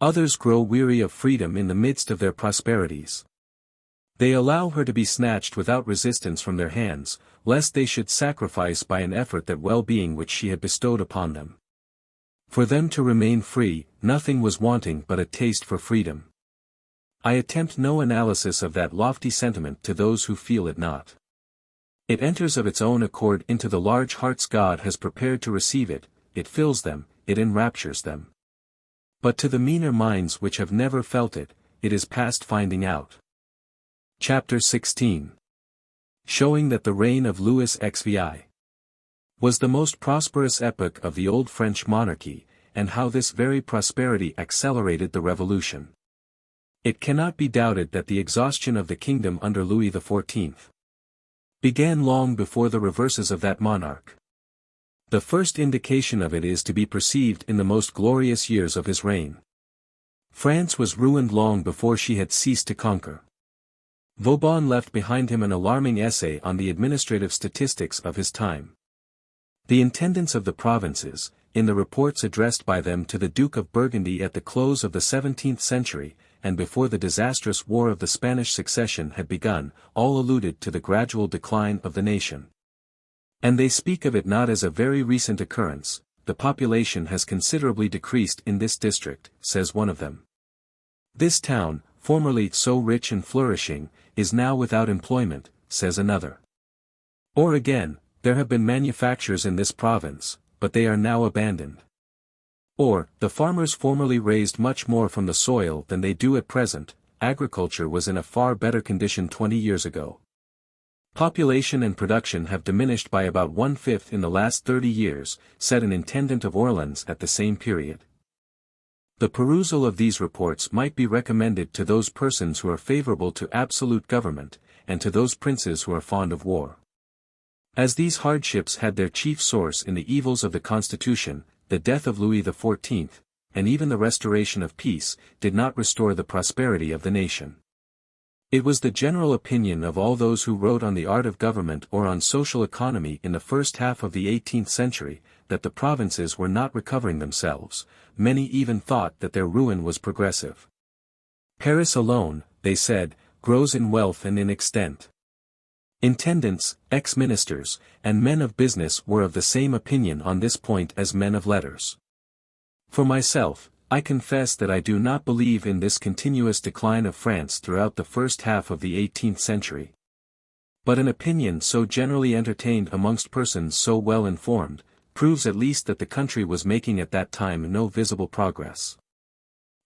Others grow weary of freedom in the midst of their prosperities. They allow her to be snatched without resistance from their hands, lest they should sacrifice by an effort that well-being which she had bestowed upon them. For them to remain free, nothing was wanting but a taste for freedom. I attempt no analysis of that lofty sentiment to those who feel it not. It enters of its own accord into the large hearts God has prepared to receive it, it fills them, it enraptures them. But to the meaner minds which have never felt it, it is past finding out. Chapter 16. Showing that the reign of Louis XVI was the most prosperous epoch of the old French monarchy, and how this very prosperity accelerated the revolution. It cannot be doubted that the exhaustion of the kingdom under Louis XIV began long before the reverses of that monarch. The first indication of it is to be perceived in the most glorious years of his reign. France was ruined long before she had ceased to conquer. Vauban left behind him an alarming essay on the administrative statistics of his time. The intendants of the provinces, in the reports addressed by them to the Duke of Burgundy at the close of the 17th century, and before the disastrous War of the Spanish Succession had begun, all alluded to the gradual decline of the nation. And they speak of it not as a very recent occurrence. The population has considerably decreased in this district, says one of them. This town, formerly so rich and flourishing, is now without employment, says another. Or again, there have been manufactures in this province, but they are now abandoned. Or, the farmers formerly raised much more from the soil than they do at present. Agriculture was in a far better condition 20 years ago. Population and production have diminished by about 1/5 in the last 30 years, said an intendant of Orleans at the same period. The perusal of these reports might be recommended to those persons who are favorable to absolute government, and to those princes who are fond of war. As these hardships had their chief source in the evils of the constitution, the death of Louis XIV, and even the restoration of peace, did not restore the prosperity of the nation. It was the general opinion of all those who wrote on the art of government or on social economy in the first half of the 18th century, that the provinces were not recovering themselves. Many even thought that their ruin was progressive. Paris alone, they said, grows in wealth and in extent. Intendants, ex-ministers, and men of business were of the same opinion on this point as men of letters. For myself, I confess that I do not believe in this continuous decline of France throughout the first half of the 18th century. But an opinion so generally entertained amongst persons so well informed, proves at least that the country was making at that time no visible progress.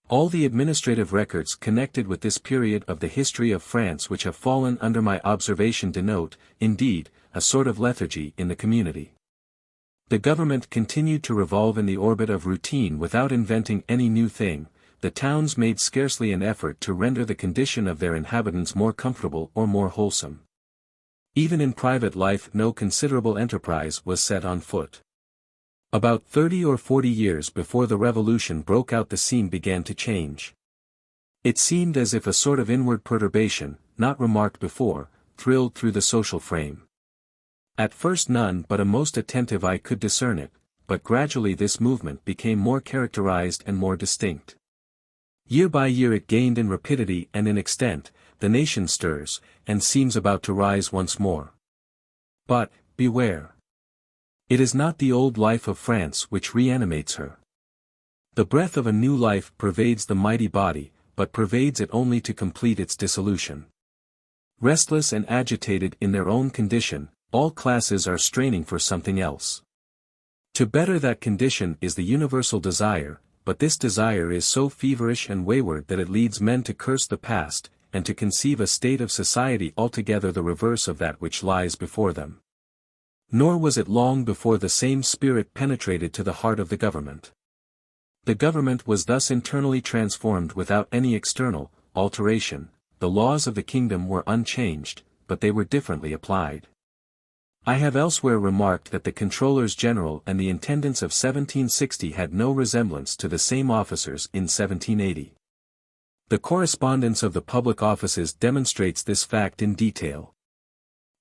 All the administrative records connected with this period of the history of France which have fallen under my observation denote, indeed, a sort of lethargy in the community. The government continued to revolve in the orbit of routine without inventing any new thing. The towns made scarcely an effort to render the condition of their inhabitants more comfortable or more wholesome. Even in private life no considerable enterprise was set on foot. About 30 or 40 years before the Revolution broke out the scene began to change. It seemed as if a sort of inward perturbation, not remarked before, thrilled through the social frame. At first none but a most attentive eye could discern it, but gradually this movement became more characterized and more distinct. Year by year it gained in rapidity and in extent, the nation stirs, and seems about to rise once more. But, beware! It is not the old life of France which reanimates her. The breath of a new life pervades the mighty body, but pervades it only to complete its dissolution. Restless and agitated in their own condition, all classes are straining for something else. To better that condition is the universal desire, but this desire is so feverish and wayward that it leads men to curse the past, and to conceive a state of society altogether the reverse of that which lies before them. Nor was it long before the same spirit penetrated to the heart of the government. The government was thus internally transformed without any external alteration. The laws of the kingdom were unchanged, but they were differently applied. I have elsewhere remarked that the controllers general and the intendants of 1760 had no resemblance to the same officers in 1780. The correspondence of the public offices demonstrates this fact in detail.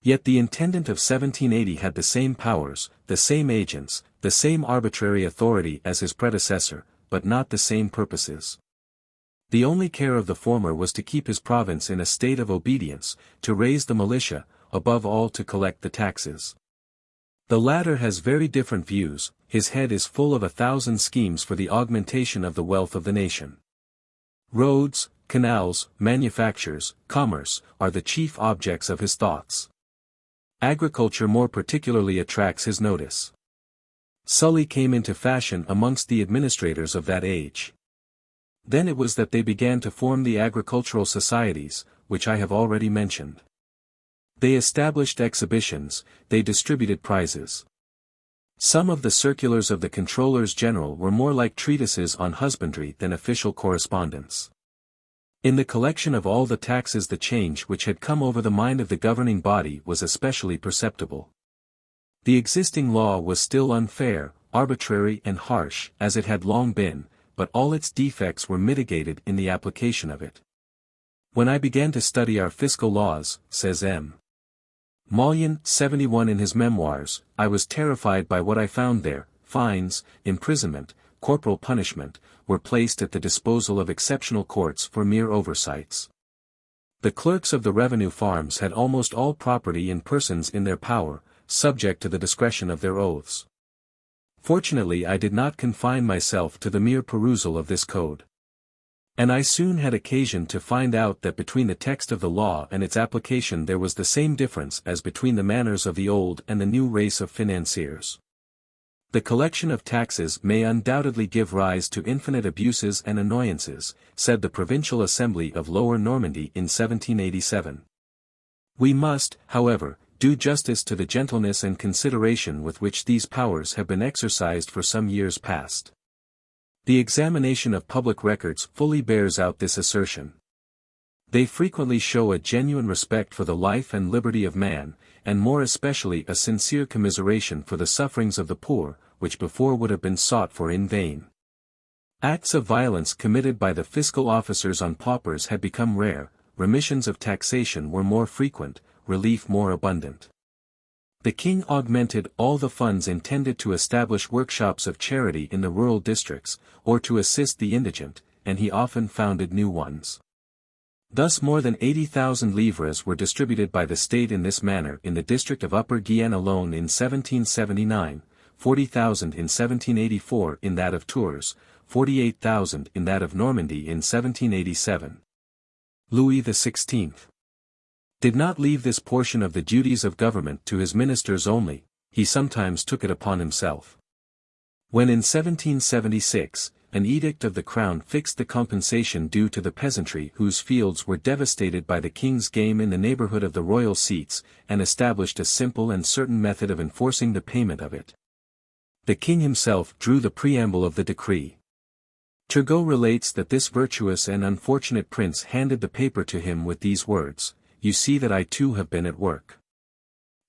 Yet the intendant of 1780 had the same powers, the same agents, the same arbitrary authority as his predecessor, but not the same purposes. The only care of the former was to keep his province in a state of obedience, to raise the militia, above all to collect the taxes. The latter has very different views. His head is full of 1,000 schemes for the augmentation of the wealth of the nation. Roads, canals, manufactures, commerce, are the chief objects of his thoughts. Agriculture more particularly attracts his notice. Sully came into fashion amongst the administrators of that age. Then it was that they began to form the agricultural societies, which I have already mentioned. They established exhibitions, they distributed prizes. Some of the circulars of the controllers general were more like treatises on husbandry than official correspondence. In the collection of all the taxes the change which had come over the mind of the governing body was especially perceptible. The existing law was still unfair, arbitrary and harsh as it had long been, but all its defects were mitigated in the application of it. When I began to study our fiscal laws, says M. Mollien 71 in his memoirs, I was terrified by what I found there. Fines, imprisonment, corporal punishment, were placed at the disposal of exceptional courts for mere oversights. The clerks of the revenue farms had almost all property in persons in their power, subject to the discretion of their oaths. Fortunately I did not confine myself to the mere perusal of this code. And I soon had occasion to find out that between the text of the law and its application there was the same difference as between the manners of the old and the new race of financiers. The collection of taxes may undoubtedly give rise to infinite abuses and annoyances, said the Provincial Assembly of Lower Normandy in 1787. We must, however, do justice to the gentleness and consideration with which these powers have been exercised for some years past. The examination of public records fully bears out this assertion. They frequently show a genuine respect for the life and liberty of man, and more especially a sincere commiseration for the sufferings of the poor, which before would have been sought for in vain. Acts of violence committed by the fiscal officers on paupers had become rare, remissions of taxation were more frequent, relief more abundant. The king augmented all the funds intended to establish workshops of charity in the rural districts, or to assist the indigent, and he often founded new ones. Thus more than 80,000 livres were distributed by the state in this manner in the district of Upper Guyenne alone in 1779, 40,000 in 1784 in that of Tours, 48,000 in that of Normandy in 1787. Louis XVI did not leave this portion of the duties of government to his ministers only, he sometimes took it upon himself. When in 1776, an edict of the crown fixed the compensation due to the peasantry whose fields were devastated by the king's game in the neighborhood of the royal seats, and established a simple and certain method of enforcing the payment of it, the king himself drew the preamble of the decree. Turgot relates that this virtuous and unfortunate prince handed the paper to him with these words, "You see that I too have been at work."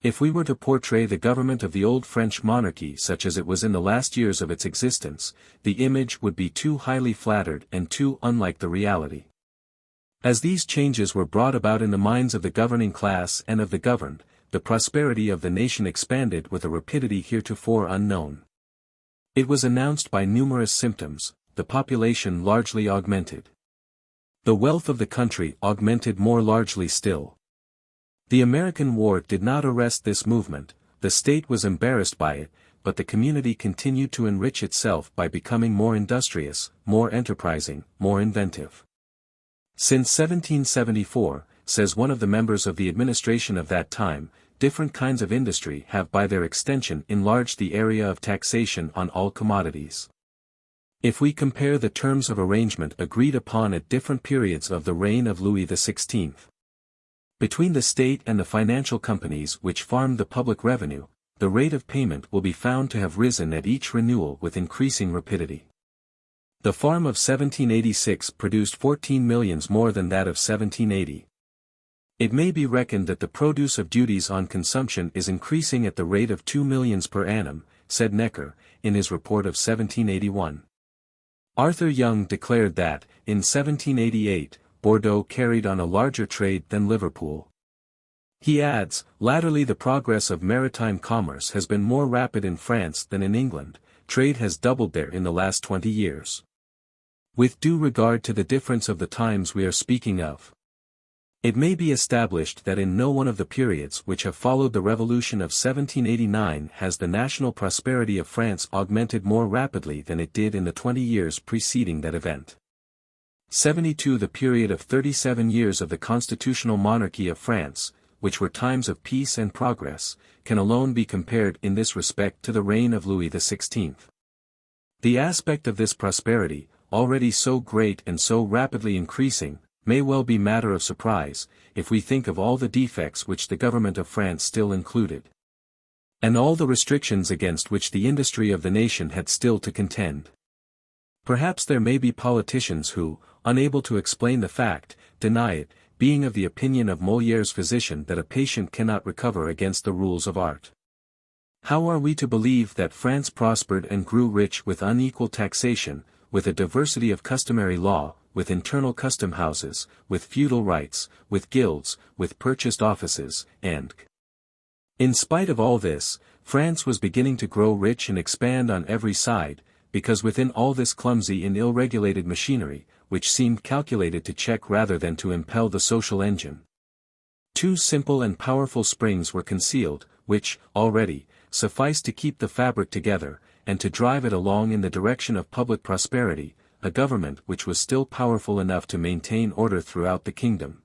If we were to portray the government of the old French monarchy such as it was in the last years of its existence, the image would be too highly flattered and too unlike the reality. As these changes were brought about in the minds of the governing class and of the governed, the prosperity of the nation expanded with a rapidity heretofore unknown. It was announced by numerous symptoms. The population largely augmented. The wealth of the country augmented more largely still. The American War did not arrest this movement, the state was embarrassed by it, but the community continued to enrich itself by becoming more industrious, more enterprising, more inventive. Since 1774, says one of the members of the administration of that time, different kinds of industry have by their extension enlarged the area of taxation on all commodities. If we compare the terms of arrangement agreed upon at different periods of the reign of Louis XVI, between the state and the financial companies which farmed the public revenue, the rate of payment will be found to have risen at each renewal with increasing rapidity. The farm of 1786 produced 14 millions more than that of 1780. It may be reckoned that the produce of duties on consumption is increasing at the rate of 2 millions per annum, said Necker, in his report of 1781. Arthur Young declared that, in 1788, Bordeaux carried on a larger trade than Liverpool. He adds, latterly the progress of maritime commerce has been more rapid in France than in England, trade has doubled there in the last 20 years. With due regard to the difference of the times we are speaking of, it may be established that in no one of the periods which have followed the Revolution of 1789 has the national prosperity of France augmented more rapidly than it did in the 20 years preceding that event. 72 The period of 37 years of the constitutional monarchy of France, which were times of peace and progress, can alone be compared in this respect to the reign of Louis XVI. The aspect of this prosperity, already so great and so rapidly increasing, may well be matter of surprise, if we think of all the defects which the government of France still included, and all the restrictions against which the industry of the nation had still to contend. Perhaps there may be politicians who, unable to explain the fact, deny it, being of the opinion of Molière's physician that a patient cannot recover against the rules of art. How are we to believe that France prospered and grew rich with unequal taxation, with a diversity of customary law, with internal custom houses, with feudal rights, with guilds, with purchased offices, and in spite of all this, France was beginning to grow rich and expand on every side, because within all this clumsy and ill-regulated machinery, which seemed calculated to check rather than to impel the social engine, two simple and powerful springs were concealed, which, already, sufficed to keep the fabric together, and to drive it along in the direction of public prosperity, a government which was still powerful enough to maintain order throughout the kingdom,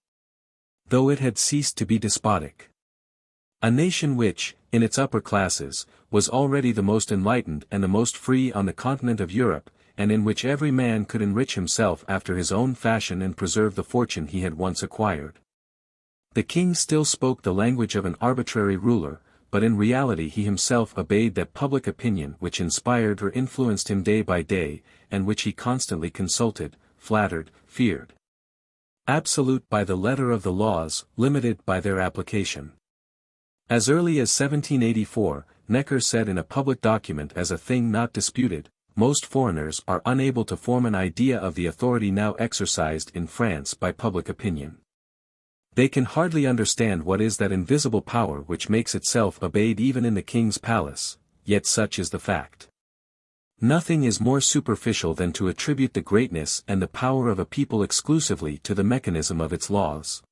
though it had ceased to be despotic. A nation which, in its upper classes, was already the most enlightened and the most free on the continent of Europe, and in which every man could enrich himself after his own fashion and preserve the fortune he had once acquired. The king still spoke the language of an arbitrary ruler, but in reality he himself obeyed that public opinion which inspired or influenced him day by day, and which he constantly consulted, flattered, feared. Absolute by the letter of the laws, limited by their application. As early as 1784, Necker said in a public document as a thing not disputed, most foreigners are unable to form an idea of the authority now exercised in France by public opinion. They can hardly understand what is that invisible power which makes itself obeyed even in the king's palace, yet such is the fact. Nothing is more superficial than to attribute the greatness and the power of a people exclusively to the mechanism of its laws.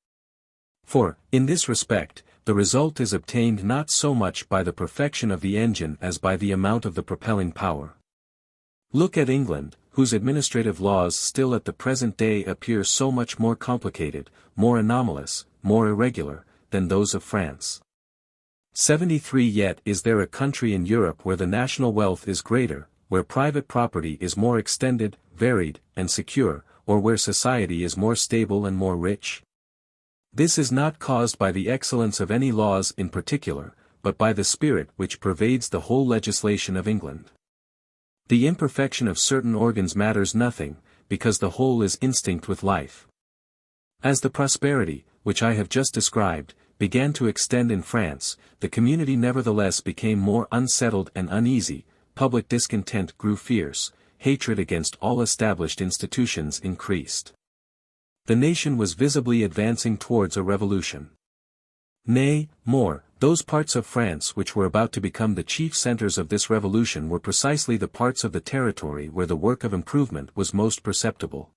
For, in this respect, the result is obtained not so much by the perfection of the engine as by the amount of the propelling power. Look at England, whose administrative laws still at the present day appear so much more complicated, more anomalous, more irregular, than those of France. 73 Yet is there a country in Europe where the national wealth is greater, where private property is more extended, varied, and secure, or where society is more stable and more rich? This is not caused by the excellence of any laws in particular, but by the spirit which pervades the whole legislation of England. The imperfection of certain organs matters nothing, because the whole is instinct with life. As the prosperity, which I have just described, began to extend in France, the community nevertheless became more unsettled and uneasy, public discontent grew fierce, hatred against all established institutions increased. The nation was visibly advancing towards a revolution. Nay, more, those parts of France which were about to become the chief centers of this revolution were precisely the parts of the territory where the work of improvement was most perceptible.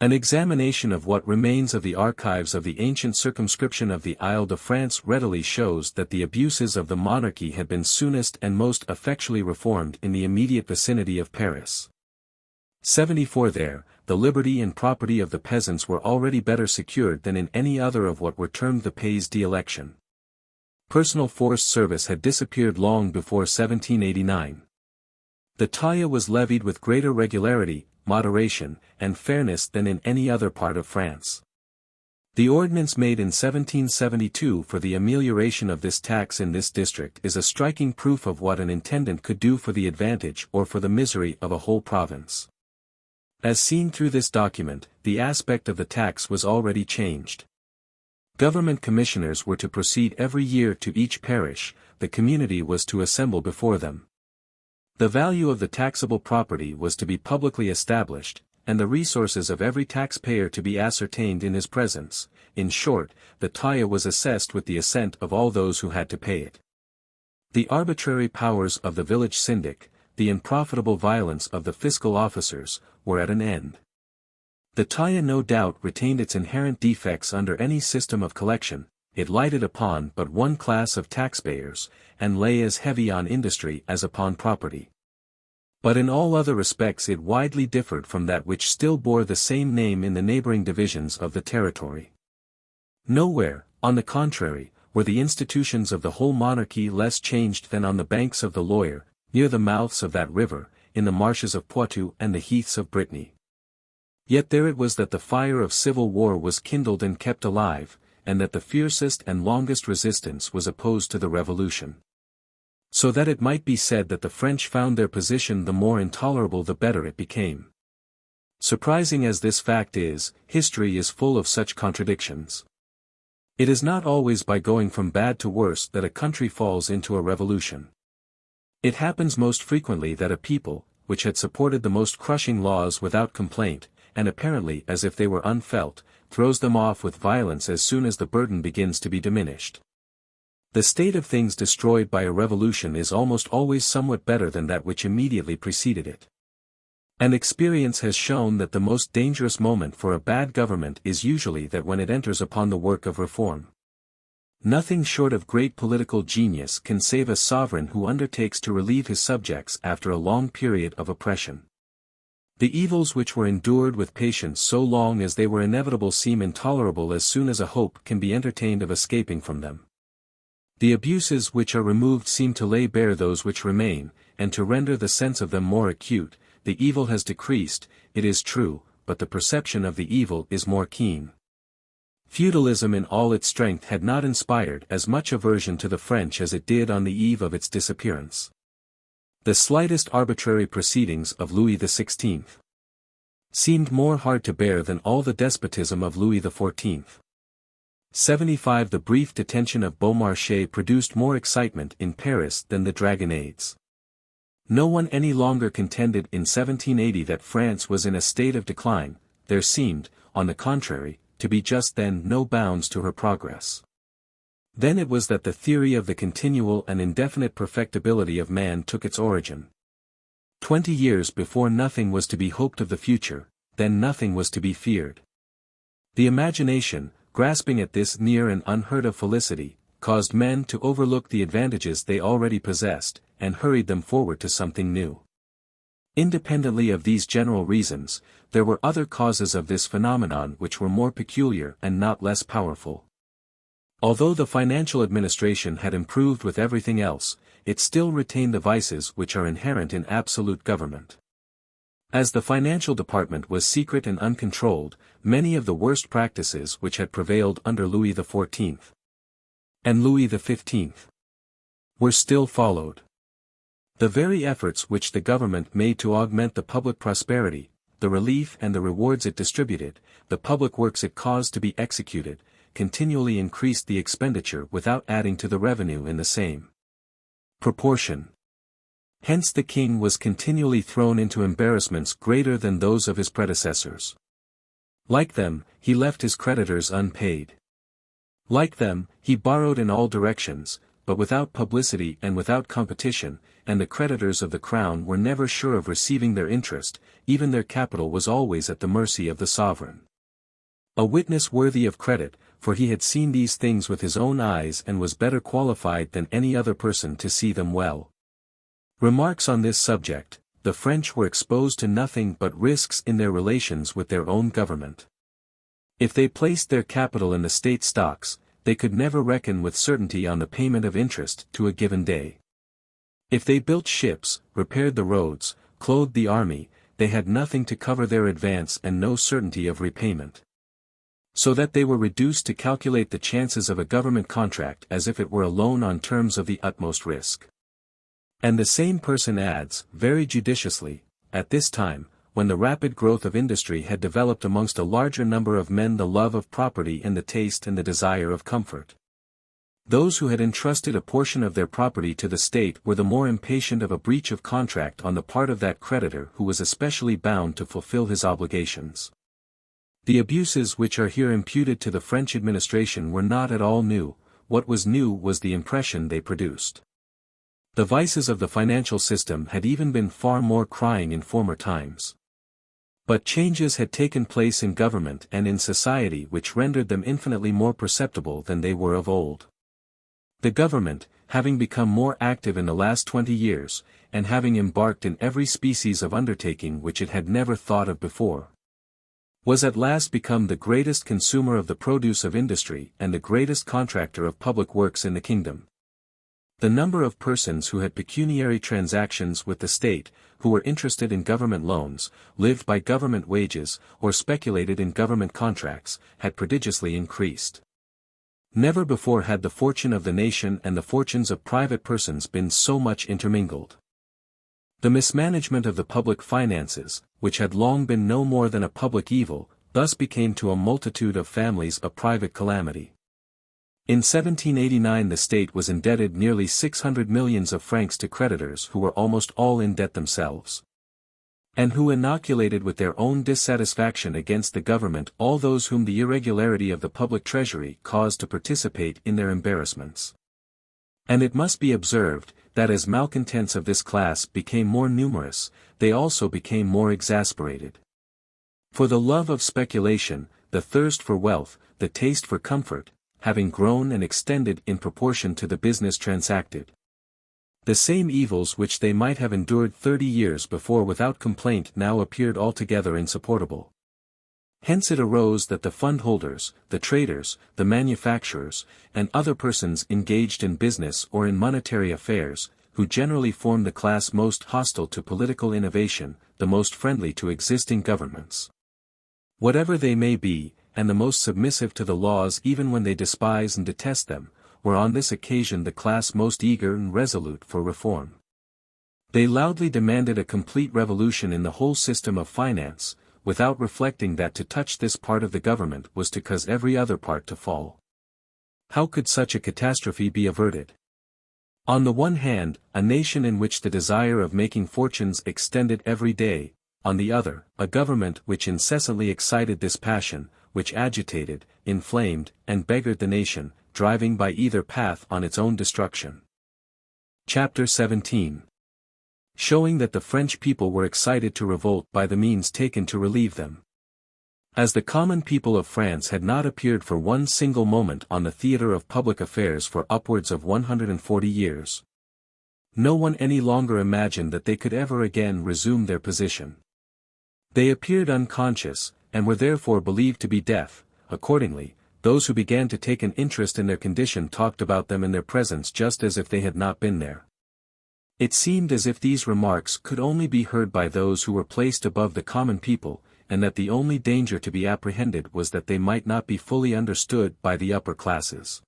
An examination of what remains of the archives of the ancient circumscription of the Isle de France readily shows that the abuses of the monarchy had been soonest and most effectually reformed in the immediate vicinity of Paris. 74 There, the liberty and property of the peasants were already better secured than in any other of what were termed the pays d'election. Personal forced service had disappeared long before 1789. The taille was levied with greater regularity, moderation, and fairness than in any other part of France. The ordinance made in 1772 for the amelioration of this tax in this district is a striking proof of what an intendant could do for the advantage or for the misery of a whole province. As seen through this document, the aspect of the tax was already changed. Government commissioners were to proceed every year to each parish, the community was to assemble before them. The value of the taxable property was to be publicly established, and the resources of every taxpayer to be ascertained in his presence. In short, the taille was assessed with the assent of all those who had to pay it. The arbitrary powers of the village syndic, the unprofitable violence of the fiscal officers, were at an end. The taille no doubt retained its inherent defects under any system of collection, it lighted upon but one class of taxpayers, and lay as heavy on industry as upon property. But in all other respects it widely differed from that which still bore the same name in the neighboring divisions of the territory. Nowhere, on the contrary, were the institutions of the whole monarchy less changed than on the banks of the Loire, near the mouths of that river, in the marshes of Poitou and the heaths of Brittany. Yet there it was that the fire of civil war was kindled and kept alive, and that the fiercest and longest resistance was opposed to the revolution. So that it might be said that the French found their position the more intolerable the better it became. Surprising as this fact is, history is full of such contradictions. It is not always by going from bad to worse that a country falls into a revolution. It happens most frequently that a people, which had supported the most crushing laws without complaint, and apparently as if they were unfelt, throws them off with violence as soon as the burden begins to be diminished. The state of things destroyed by a revolution is almost always somewhat better than that which immediately preceded it. And experience has shown that the most dangerous moment for a bad government is usually that when it enters upon the work of reform. Nothing short of great political genius can save a sovereign who undertakes to relieve his subjects after a long period of oppression. The evils which were endured with patience so long as they were inevitable seem intolerable as soon as a hope can be entertained of escaping from them. The abuses which are removed seem to lay bare those which remain, and to render the sense of them more acute. The evil has decreased, it is true, but the perception of the evil is more keen. Feudalism in all its strength had not inspired as much aversion to the French as it did on the eve of its disappearance. The slightest arbitrary proceedings of Louis XVI. seemed more hard to bear than all the despotism of Louis XIV. 75 The brief detention of Beaumarchais produced more excitement in Paris than the dragonnades. No one any longer contended in 1780 that France was in a state of decline. There seemed, on the contrary, to be just then no bounds to her progress. Then it was that the theory of the continual and indefinite perfectibility of man took its origin. 20 years before nothing was to be hoped of the future, then nothing was to be feared. The imagination, grasping at this near and unheard of felicity, caused men to overlook the advantages they already possessed, and hurried them forward to something new. Independently of these general reasons, there were other causes of this phenomenon which were more peculiar and not less powerful. Although the financial administration had improved with everything else, it still retained the vices which are inherent in absolute government. As the financial department was secret and uncontrolled, many of the worst practices which had prevailed under Louis XIV and Louis XV were still followed. The very efforts which the government made to augment the public prosperity, the relief and the rewards it distributed, the public works it caused to be executed, continually increased the expenditure without adding to the revenue in the same proportion. Hence the king was continually thrown into embarrassments greater than those of his predecessors. Like them, he left his creditors unpaid. Like them, he borrowed in all directions, but without publicity and without competition, and the creditors of the crown were never sure of receiving their interest, even their capital was always at the mercy of the sovereign. A witness worthy of credit, for he had seen these things with his own eyes and was better qualified than any other person to see them well. Remarks on this subject: the French were exposed to nothing but risks in their relations with their own government. If they placed their capital in the state stocks, they could never reckon with certainty on the payment of interest to a given day. If they built ships, repaired the roads, clothed the army, they had nothing to cover their advance and no certainty of repayment. So that they were reduced to calculate the chances of a government contract as if it were a loan on terms of the utmost risk. And the same person adds, very judiciously, at this time, when the rapid growth of industry had developed amongst a larger number of men the love of property and the taste and the desire of comfort. Those who had entrusted a portion of their property to the state were the more impatient of a breach of contract on the part of that creditor who was especially bound to fulfill his obligations. The abuses which are here imputed to the French administration were not at all new. What was new was the impression they produced. The vices of the financial system had even been far more crying in former times. But changes had taken place in government and in society which rendered them infinitely more perceptible than they were of old. The government, having become more active in the last 20 years, and having embarked in every species of undertaking which it had never thought of before, was at last become the greatest consumer of the produce of industry and the greatest contractor of public works in the kingdom. The number of persons who had pecuniary transactions with the state, who were interested in government loans, lived by government wages, or speculated in government contracts, had prodigiously increased. Never before had the fortune of the nation and the fortunes of private persons been so much intermingled. The mismanagement of the public finances, which had long been no more than a public evil, thus became to a multitude of families a private calamity. In 1789 the state was indebted nearly 600 millions of francs to creditors who were almost all in debt themselves, and who inoculated with their own dissatisfaction against the government all those whom the irregularity of the public treasury caused to participate in their embarrassments. And it must be observed, that as malcontents of this class became more numerous, they also became more exasperated. For the love of speculation, the thirst for wealth, the taste for comfort, having grown and extended in proportion to the business transacted, the same evils which they might have endured 30 years before without complaint now appeared altogether insupportable. Hence it arose that the fundholders, the traders, the manufacturers, and other persons engaged in business or in monetary affairs, who generally form the class most hostile to political innovation, the most friendly to existing governments, whatever they may be, and the most submissive to the laws even when they despise and detest them, were on this occasion the class most eager and resolute for reform. They loudly demanded a complete revolution in the whole system of finance, without reflecting that to touch this part of the government was to cause every other part to fall. How could such a catastrophe be averted? On the one hand, a nation in which the desire of making fortunes extended every day, on the other, a government which incessantly excited this passion, which agitated, inflamed, and beggared the nation, driving by either path on its own destruction. Chapter 17. Showing that the French people were excited to revolt by the means taken to relieve them. As the common people of France had not appeared for one single moment on the theatre of public affairs for upwards of 140 years. No one any longer imagined that they could ever again resume their position. They appeared unconscious, and were therefore believed to be deaf. Accordingly, those who began to take an interest in their condition talked about them in their presence just as if they had not been there. It seemed as if these remarks could only be heard by those who were placed above the common people, and that the only danger to be apprehended was that they might not be fully understood by the upper classes.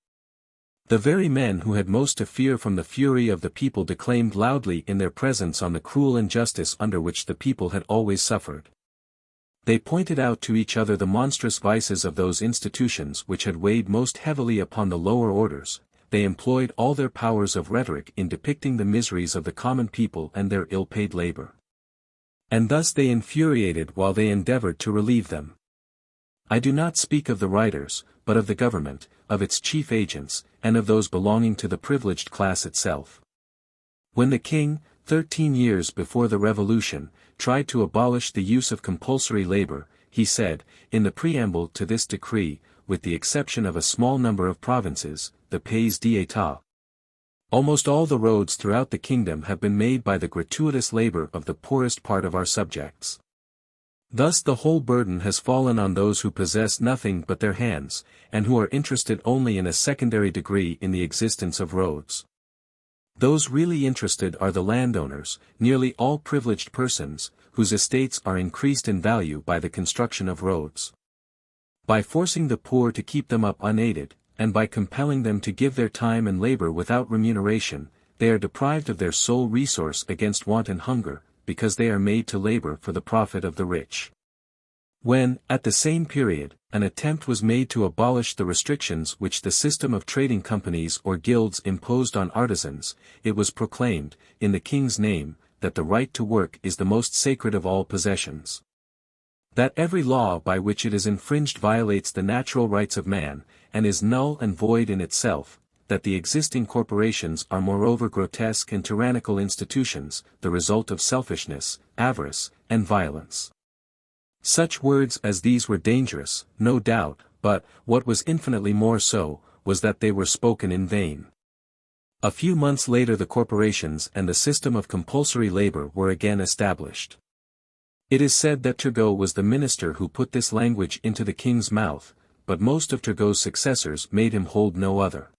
The very men who had most to fear from the fury of the people declaimed loudly in their presence on the cruel injustice under which the people had always suffered. They pointed out to each other the monstrous vices of those institutions which had weighed most heavily upon the lower orders. They employed all their powers of rhetoric in depicting the miseries of the common people and their ill-paid labor. And thus they infuriated while they endeavored to relieve them. I do not speak of the writers, but of the government, of its chief agents, and of those belonging to the privileged class itself. When the king, 13 years before the Revolution, tried to abolish the use of compulsory labor, he said, in the preamble to this decree, with the exception of a small number of provinces, the pays d'état. Almost all the roads throughout the kingdom have been made by the gratuitous labor of the poorest part of our subjects. Thus the whole burden has fallen on those who possess nothing but their hands, and who are interested only in a secondary degree in the existence of roads. Those really interested are the landowners, nearly all privileged persons, whose estates are increased in value by the construction of roads. By forcing the poor to keep them up unaided, and by compelling them to give their time and labor without remuneration, they are deprived of their sole resource against want and hunger, because they are made to labor for the profit of the rich. When, at the same period, an attempt was made to abolish the restrictions which the system of trading companies or guilds imposed on artisans, it was proclaimed, in the king's name, that the right to work is the most sacred of all possessions. That every law by which it is infringed violates the natural rights of man, and is null and void in itself, that the existing corporations are moreover grotesque and tyrannical institutions, the result of selfishness, avarice, and violence. Such words as these were dangerous, no doubt, but, what was infinitely more so, was that they were spoken in vain. A few months later the corporations and the system of compulsory labor were again established. It is said that Turgot was the minister who put this language into the king's mouth, but most of Turgot's successors made him hold no other.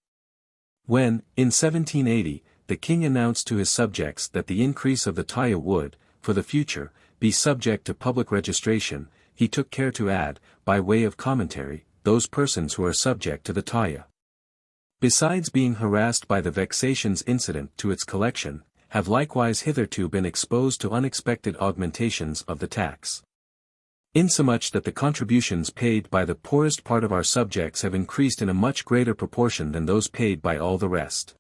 When, in 1780, the king announced to his subjects that the increase of the taille would, for the future, be subject to public registration, he took care to add, by way of commentary, those persons who are subject to the taille. Besides being harassed by the vexations incident to its collection, have likewise hitherto been exposed to unexpected augmentations of the tax. Insomuch that the contributions paid by the poorest part of our subjects have increased in a much greater proportion than those paid by all the rest.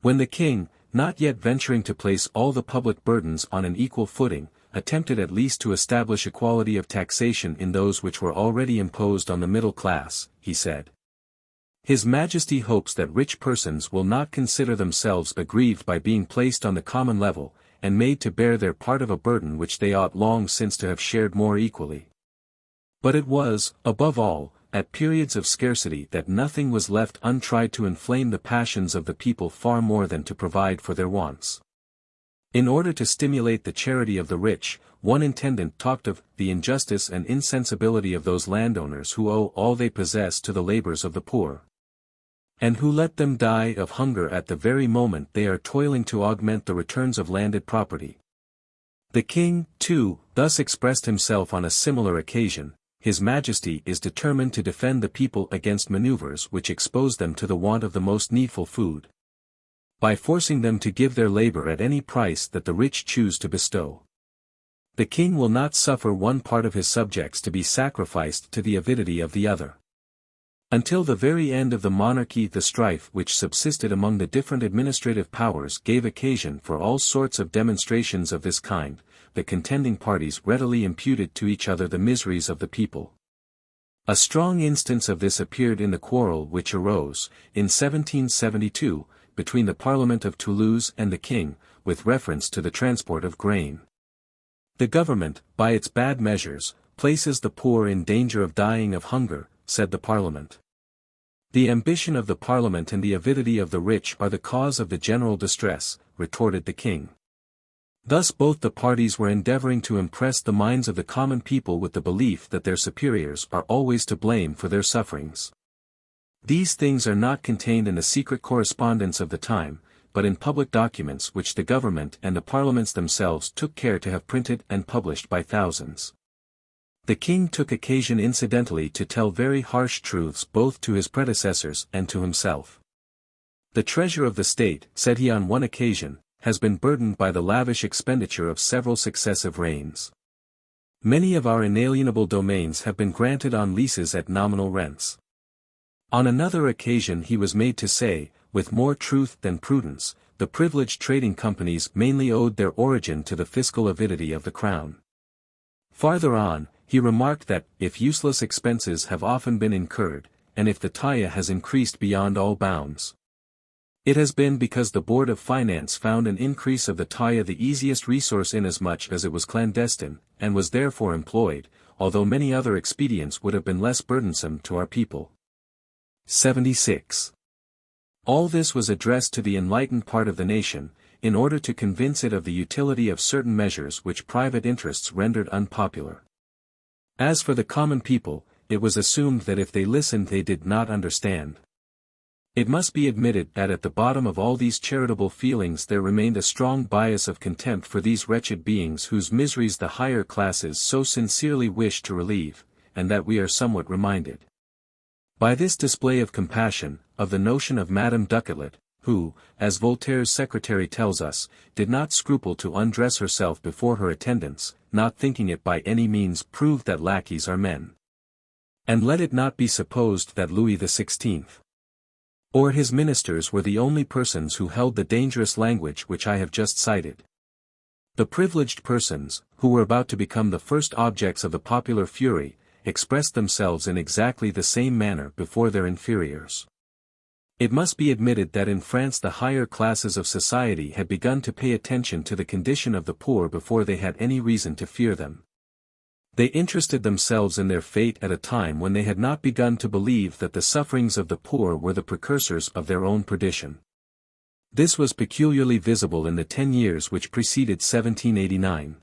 When the king, not yet venturing to place all the public burdens on an equal footing, attempted at least to establish equality of taxation in those which were already imposed on the middle class, he said, His Majesty hopes that rich persons will not consider themselves aggrieved by being placed on the common level, and made to bear their part of a burden which they ought long since to have shared more equally. But it was, above all, at periods of scarcity that nothing was left untried to inflame the passions of the people far more than to provide for their wants. In order to stimulate the charity of the rich, one intendant talked of the injustice and insensibility of those landowners who owe all they possess to the labors of the poor, and who let them die of hunger at the very moment they are toiling to augment the returns of landed property. The king, too, thus expressed himself on a similar occasion: His Majesty is determined to defend the people against maneuvers which expose them to the want of the most needful food, by forcing them to give their labor at any price that the rich choose to bestow. The king will not suffer one part of his subjects to be sacrificed to the avidity of the other. Until the very end of the monarchy, the strife which subsisted among the different administrative powers gave occasion for all sorts of demonstrations of this kind. The contending parties readily imputed to each other the miseries of the people. A strong instance of this appeared in the quarrel which arose, in 1772, between the Parliament of Toulouse and the king, with reference to the transport of grain. The government, by its bad measures, places the poor in danger of dying of hunger, said the Parliament. The ambition of the Parliament and the avidity of the rich are the cause of the general distress, retorted the king. Thus both the parties were endeavoring to impress the minds of the common people with the belief that their superiors are always to blame for their sufferings. These things are not contained in the secret correspondence of the time, but in public documents which the government and the parliaments themselves took care to have printed and published by thousands. The king took occasion incidentally to tell very harsh truths both to his predecessors and to himself. The treasure of the state, said he on one occasion, has been burdened by the lavish expenditure of several successive reigns. Many of our inalienable domains have been granted on leases at nominal rents. On another occasion he was made to say, with more truth than prudence, the privileged trading companies mainly owed their origin to the fiscal avidity of the crown. Farther on, he remarked that, if useless expenses have often been incurred, and if the taille has increased beyond all bounds, it has been because the Board of Finance found an increase of the taille the easiest resource inasmuch as it was clandestine, and was therefore employed, although many other expedients would have been less burdensome to our people. 76. All this was addressed to the enlightened part of the nation, in order to convince it of the utility of certain measures which private interests rendered unpopular. As for the common people, it was assumed that if they listened they did not understand. It must be admitted that at the bottom of all these charitable feelings there remained a strong bias of contempt for these wretched beings whose miseries the higher classes so sincerely wish to relieve, and that we are somewhat reminded, by this display of compassion, of the notion of Madame Ducatelet, who, as Voltaire's secretary tells us, did not scruple to undress herself before her attendants, not thinking it by any means proved that lackeys are men. And let it not be supposed that Louis XVI or his ministers were the only persons who held the dangerous language which I have just cited. The privileged persons, who were about to become the first objects of the popular fury, expressed themselves in exactly the same manner before their inferiors. It must be admitted that in France the higher classes of society had begun to pay attention to the condition of the poor before they had any reason to fear them. They interested themselves in their fate at a time when they had not begun to believe that the sufferings of the poor were the precursors of their own perdition. This was peculiarly visible in the 10 years which preceded 1789.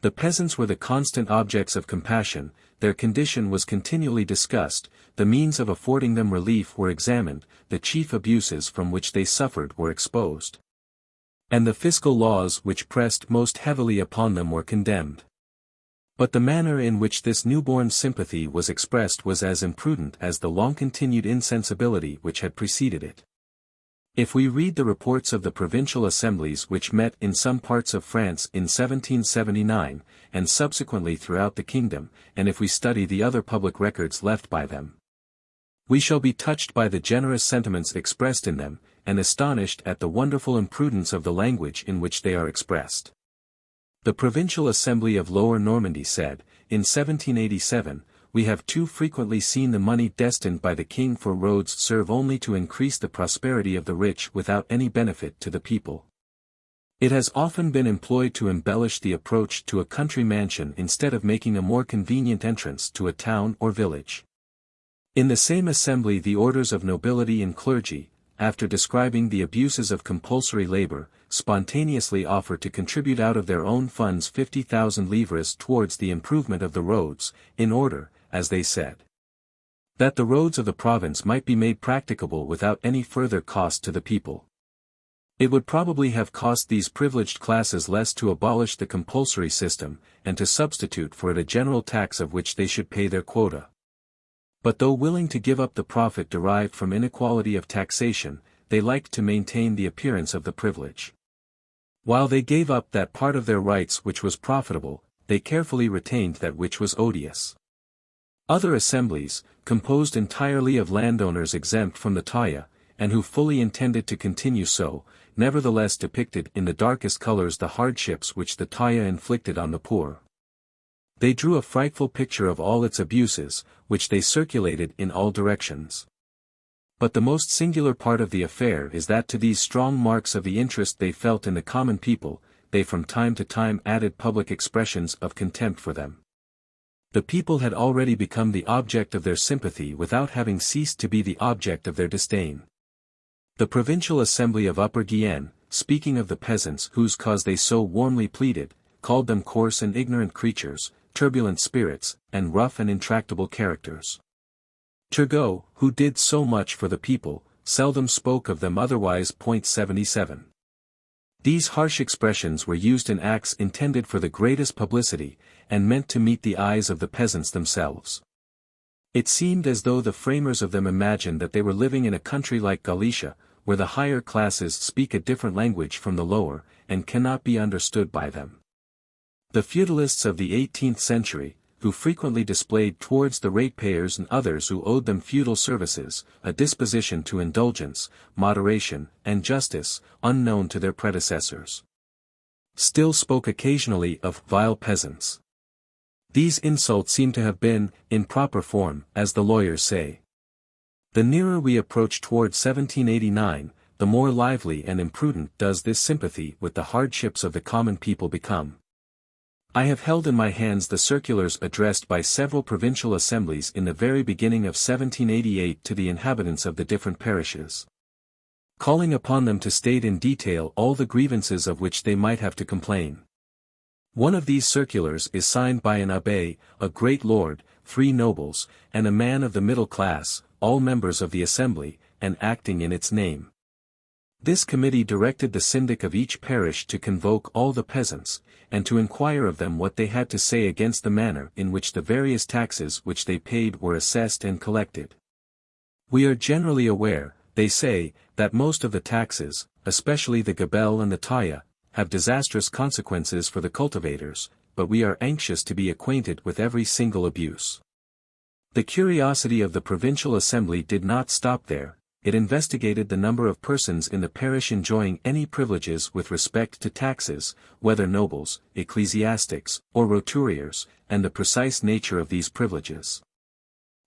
The peasants were the constant objects of compassion, their condition was continually discussed, the means of affording them relief were examined, the chief abuses from which they suffered were exposed, and the fiscal laws which pressed most heavily upon them were condemned. But the manner in which this newborn sympathy was expressed was as imprudent as the long-continued insensibility which had preceded it. If we read the reports of the provincial assemblies which met in some parts of France in 1779, and subsequently throughout the kingdom, and if we study the other public records left by them, we shall be touched by the generous sentiments expressed in them, and astonished at the wonderful imprudence of the language in which they are expressed. The Provincial Assembly of Lower Normandy said, in 1787, "We have too frequently seen the money destined by the king for roads serve only to increase the prosperity of the rich without any benefit to the people. It has often been employed to embellish the approach to a country mansion instead of making a more convenient entrance to a town or village." In the same assembly the orders of nobility and clergy, after describing the abuses of compulsory labor, spontaneously offered to contribute out of their own funds 50,000 livres towards the improvement of the roads, in order, as they said, that the roads of the province might be made practicable without any further cost to the people. It would probably have cost these privileged classes less to abolish the compulsory system, and to substitute for it a general tax of which they should pay their quota. But though willing to give up the profit derived from inequality of taxation, they liked to maintain the appearance of the privilege. While they gave up that part of their rights which was profitable, they carefully retained that which was odious. Other assemblies, composed entirely of landowners exempt from the taille, and who fully intended to continue so, nevertheless depicted in the darkest colors the hardships which the taille inflicted on the poor. They drew a frightful picture of all its abuses, which they circulated in all directions. But the most singular part of the affair is that to these strong marks of the interest they felt in the common people, they from time to time added public expressions of contempt for them. The people had already become the object of their sympathy without having ceased to be the object of their disdain. The provincial assembly of Upper Guyenne, speaking of the peasants whose cause they so warmly pleaded, called them coarse and ignorant creatures, turbulent spirits, and rough and intractable characters. Turgot, who did so much for the people, seldom spoke of them otherwise. 77. These harsh expressions were used in acts intended for the greatest publicity, and meant to meet the eyes of the peasants themselves. It seemed as though the framers of them imagined that they were living in a country like Galicia, where the higher classes speak a different language from the lower, and cannot be understood by them. The feudalists of the 18th century, who frequently displayed towards the ratepayers and others who owed them feudal services, a disposition to indulgence, moderation, and justice, unknown to their predecessors, still spoke occasionally of vile peasants. These insults seem to have been, in proper form, as the lawyers say. The nearer we approach toward 1789, the more lively and imprudent does this sympathy with the hardships of the common people become. I have held in my hands the circulars addressed by several provincial assemblies in the very beginning of 1788 to the inhabitants of the different parishes, calling upon them to state in detail all the grievances of which they might have to complain. One of these circulars is signed by an abbé, a great lord, 3 nobles, and a man of the middle class, all members of the assembly, and acting in its name. This committee directed the syndic of each parish to convoke all the peasants, and to inquire of them what they had to say against the manner in which the various taxes which they paid were assessed and collected. We are generally aware, they say, that most of the taxes, especially the gabelle and the taille, have disastrous consequences for the cultivators, but we are anxious to be acquainted with every single abuse. The curiosity of the provincial assembly did not stop there. It investigated the number of persons in the parish enjoying any privileges with respect to taxes, whether nobles, ecclesiastics, or roturiers, and the precise nature of these privileges.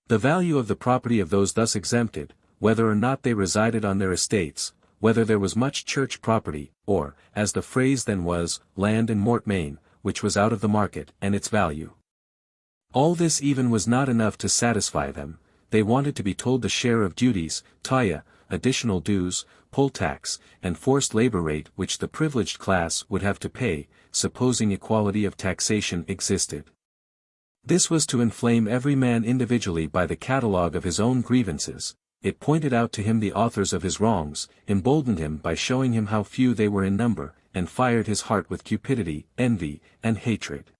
The value of the property of those thus exempted, whether or not they resided on their estates, whether there was much church property, or, as the phrase then was, land in mortmain, which was out of the market, and its value. All this even was not enough to satisfy them. They wanted to be told the share of duties, taille, additional dues, poll tax, and forced labor rate which the privileged class would have to pay, supposing equality of taxation existed. This was to inflame every man individually by the catalogue of his own grievances. It pointed out to him the authors of his wrongs, emboldened him by showing him how few they were in number, and fired his heart with cupidity, envy, and hatred.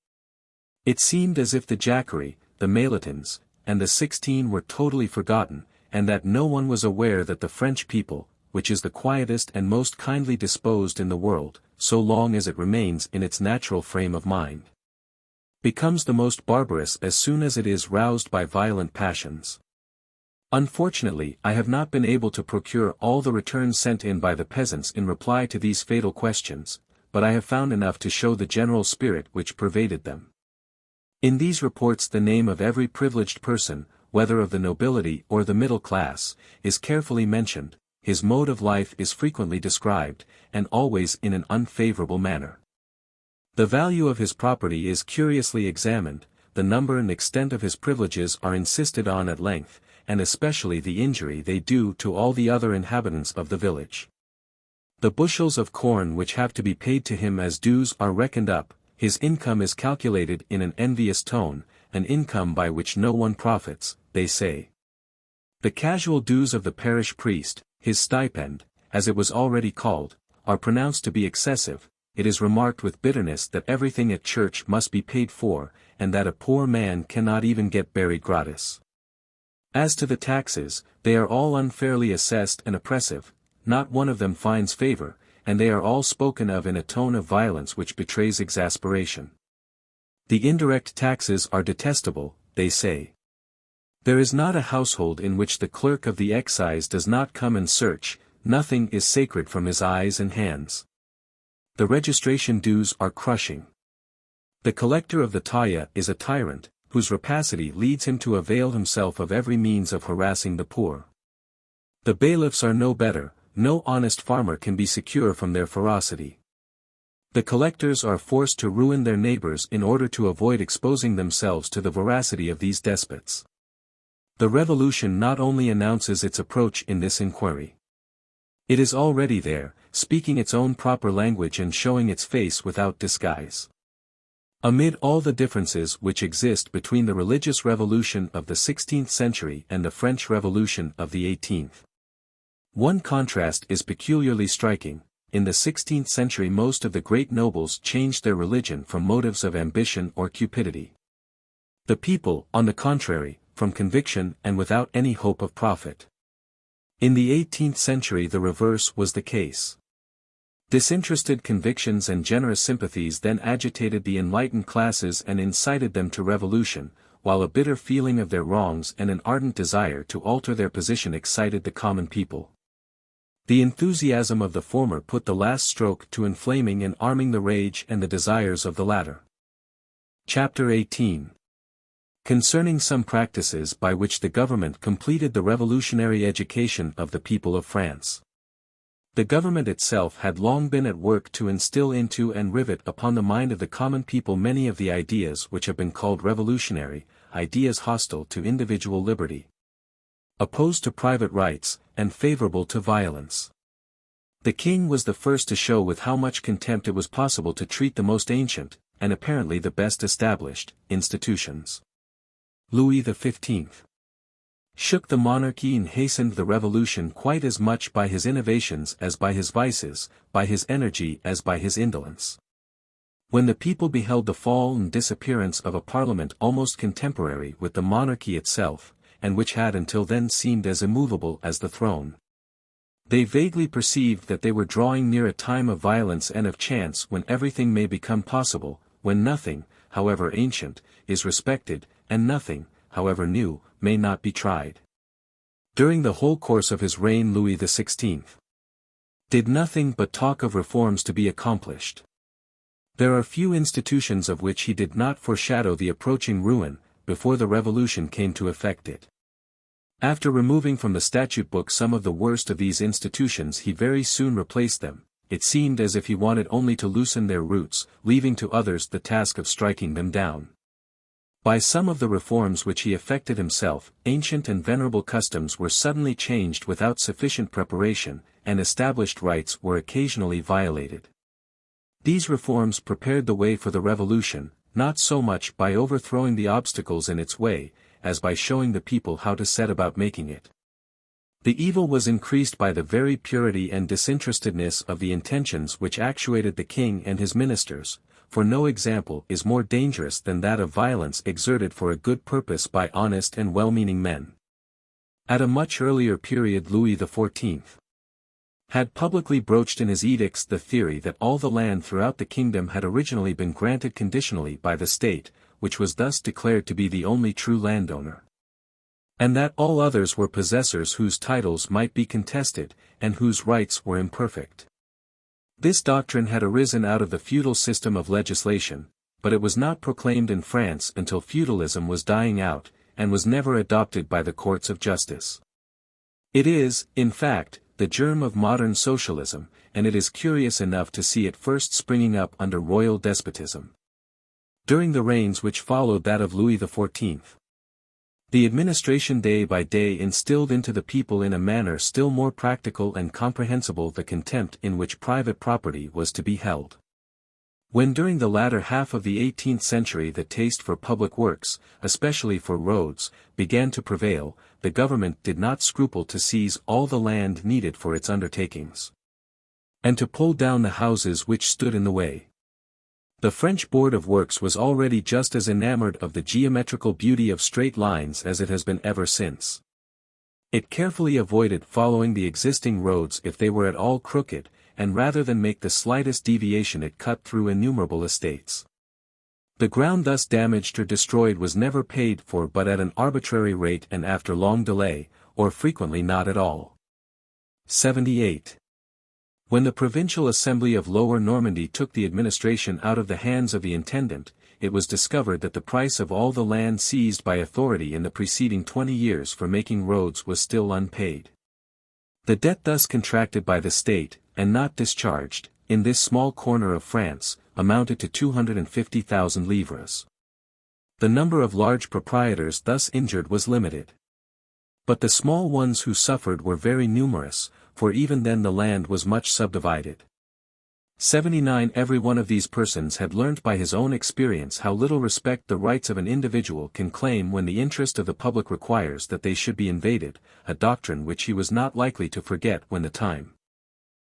It seemed as if the Jacquerie, the Maillotins, and the 16 were totally forgotten, and that no one was aware that the French people, which is the quietest and most kindly disposed in the world, so long as it remains in its natural frame of mind, becomes the most barbarous as soon as it is roused by violent passions. Unfortunately, I have not been able to procure all the returns sent in by the peasants in reply to these fatal questions, but I have found enough to show the general spirit which pervaded them. In these reports the name of every privileged person, whether of the nobility or the middle class, is carefully mentioned, his mode of life is frequently described, and always in an unfavorable manner. The value of his property is curiously examined, the number and extent of his privileges are insisted on at length, and especially the injury they do to all the other inhabitants of the village. The bushels of corn which have to be paid to him as dues are reckoned up. His income is calculated in an envious tone, an income by which no one profits, they say. The casual dues of the parish priest, his stipend, as it was already called, are pronounced to be excessive. It is remarked with bitterness that everything at church must be paid for, and that a poor man cannot even get buried gratis. As to the taxes, they are all unfairly assessed and oppressive, not one of them finds favor, and they are all spoken of in a tone of violence which betrays exasperation. The indirect taxes are detestable, they say. There is not a household in which the clerk of the excise does not come and search, nothing is sacred from his eyes and hands. The registration dues are crushing. The collector of the taille is a tyrant, whose rapacity leads him to avail himself of every means of harassing the poor. The bailiffs are no better, no honest farmer can be secure from their ferocity. The collectors are forced to ruin their neighbors in order to avoid exposing themselves to the voracity of these despots. The revolution not only announces its approach in this inquiry. It is already there, speaking its own proper language and showing its face without disguise. Amid all the differences which exist between the religious revolution of the 16th century and the French Revolution of the 18th, one contrast is peculiarly striking. In the 16th century most of the great nobles changed their religion from motives of ambition or cupidity. The people, on the contrary, from conviction and without any hope of profit. In the 18th century the reverse was the case. Disinterested convictions and generous sympathies then agitated the enlightened classes and incited them to revolution, while a bitter feeling of their wrongs and an ardent desire to alter their position excited the common people. The enthusiasm of the former put the last stroke to inflaming and arming the rage and the desires of the latter. Chapter 18. Concerning some practices by which the government completed the revolutionary education of the people of France. The government itself had long been at work to instill into and rivet upon the mind of the common people many of the ideas which have been called revolutionary, ideas hostile to individual liberty, opposed to private rights, and favorable to violence. The king was the first to show with how much contempt it was possible to treat the most ancient, and apparently the best established, institutions. Louis XV shook the monarchy and hastened the revolution quite as much by his innovations as by his vices, by his energy as by his indolence. When the people beheld the fall and disappearance of a parliament almost contemporary with the monarchy itself, and which had until then seemed as immovable as the throne, they vaguely perceived that they were drawing near a time of violence and of chance when everything may become possible, when nothing, however ancient, is respected, and nothing, however new, may not be tried. During the whole course of his reign Louis XVI did nothing but talk of reforms to be accomplished. There are few institutions of which he did not foreshadow the approaching ruin, before the revolution came to effect it. After removing from the statute book some of the worst of these institutions he very soon replaced them. It seemed as if he wanted only to loosen their roots, leaving to others the task of striking them down. By some of the reforms which he effected himself, ancient and venerable customs were suddenly changed without sufficient preparation, and established rights were occasionally violated. These reforms prepared the way for the revolution, not so much by overthrowing the obstacles in its way, as by showing the people how to set about making it. The evil was increased by the very purity and disinterestedness of the intentions which actuated the king and his ministers, for no example is more dangerous than that of violence exerted for a good purpose by honest and well-meaning men. At a much earlier period Louis XIV had publicly broached in his edicts the theory that all the land throughout the kingdom had originally been granted conditionally by the state, which was thus declared to be the only true landowner, and that all others were possessors whose titles might be contested, and whose rights were imperfect. This doctrine had arisen out of the feudal system of legislation, but it was not proclaimed in France until feudalism was dying out, and was never adopted by the courts of justice. It is, in fact, the germ of modern socialism, and it is curious enough to see it first springing up under royal despotism. During the reigns which followed that of Louis XIV, the administration day by day instilled into the people in a manner still more practical and comprehensible the contempt in which private property was to be held. When during the latter half of the 18th century the taste for public works, especially for roads, began to prevail, the government did not scruple to seize all the land needed for its undertakings, and to pull down the houses which stood in the way. The French Board of Works was already just as enamored of the geometrical beauty of straight lines as it has been ever since. It carefully avoided following the existing roads if they were at all crooked, and rather than make the slightest deviation it cut through innumerable estates. The ground thus damaged or destroyed was never paid for but at an arbitrary rate and after long delay, or frequently not at all. 78. When the Provincial Assembly of Lower Normandy took the administration out of the hands of the intendant, it was discovered that the price of all the land seized by authority in the preceding 20 years for making roads was still unpaid. The debt thus contracted by the state, and not discharged, in this small corner of France, amounted to 250,000 livres. The number of large proprietors thus injured was limited. But the small ones who suffered were very numerous, for even then the land was much subdivided. 79. Every one of these persons had learnt by his own experience how little respect the rights of an individual can claim when the interest of the public requires that they should be invaded, a doctrine which he was not likely to forget when the time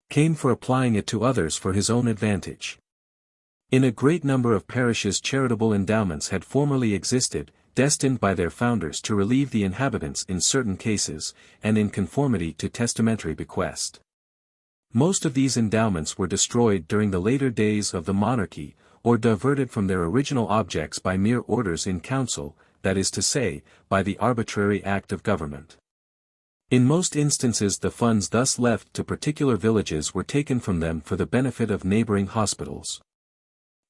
came for applying it to others for his own advantage. In a great number of parishes charitable endowments had formerly existed, destined by their founders to relieve the inhabitants in certain cases, and in conformity to testamentary bequest. Most of these endowments were destroyed during the later days of the monarchy, or diverted from their original objects by mere orders in council, that is to say, by the arbitrary act of government. In most instances the funds thus left to particular villages were taken from them for the benefit of neighboring hospitals.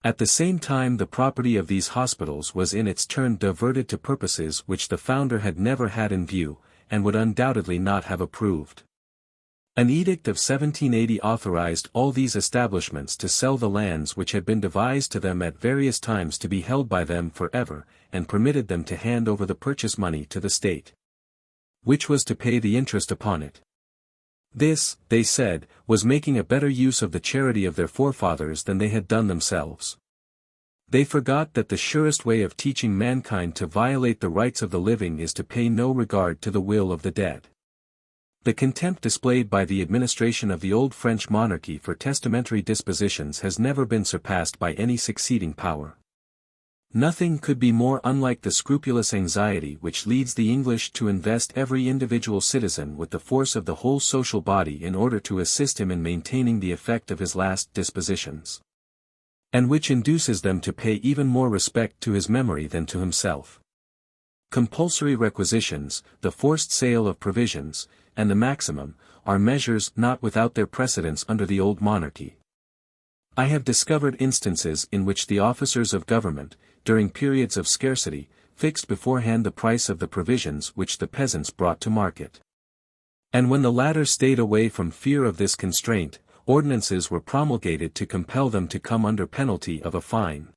At the same time the property of these hospitals was in its turn diverted to purposes which the founder had never had in view, and would undoubtedly not have approved. An edict of 1780 authorized all these establishments to sell the lands which had been devised to them at various times to be held by them forever, and permitted them to hand over the purchase money to the state, which was to pay the interest upon it. This, they said, was making a better use of the charity of their forefathers than they had done themselves. They forgot that the surest way of teaching mankind to violate the rights of the living is to pay no regard to the will of the dead. The contempt displayed by the administration of the old French monarchy for testamentary dispositions has never been surpassed by any succeeding power. Nothing could be more unlike the scrupulous anxiety which leads the English to invest every individual citizen with the force of the whole social body in order to assist him in maintaining the effect of his last dispositions, and which induces them to pay even more respect to his memory than to himself. Compulsory requisitions, the forced sale of provisions, and the maximum, are measures not without their precedents under the old monarchy. I have discovered instances in which the officers of government, during periods of scarcity, fixed beforehand the price of the provisions which the peasants brought to market. And when the latter stayed away from fear of this constraint, ordinances were promulgated to compel them to come under penalty of a fine.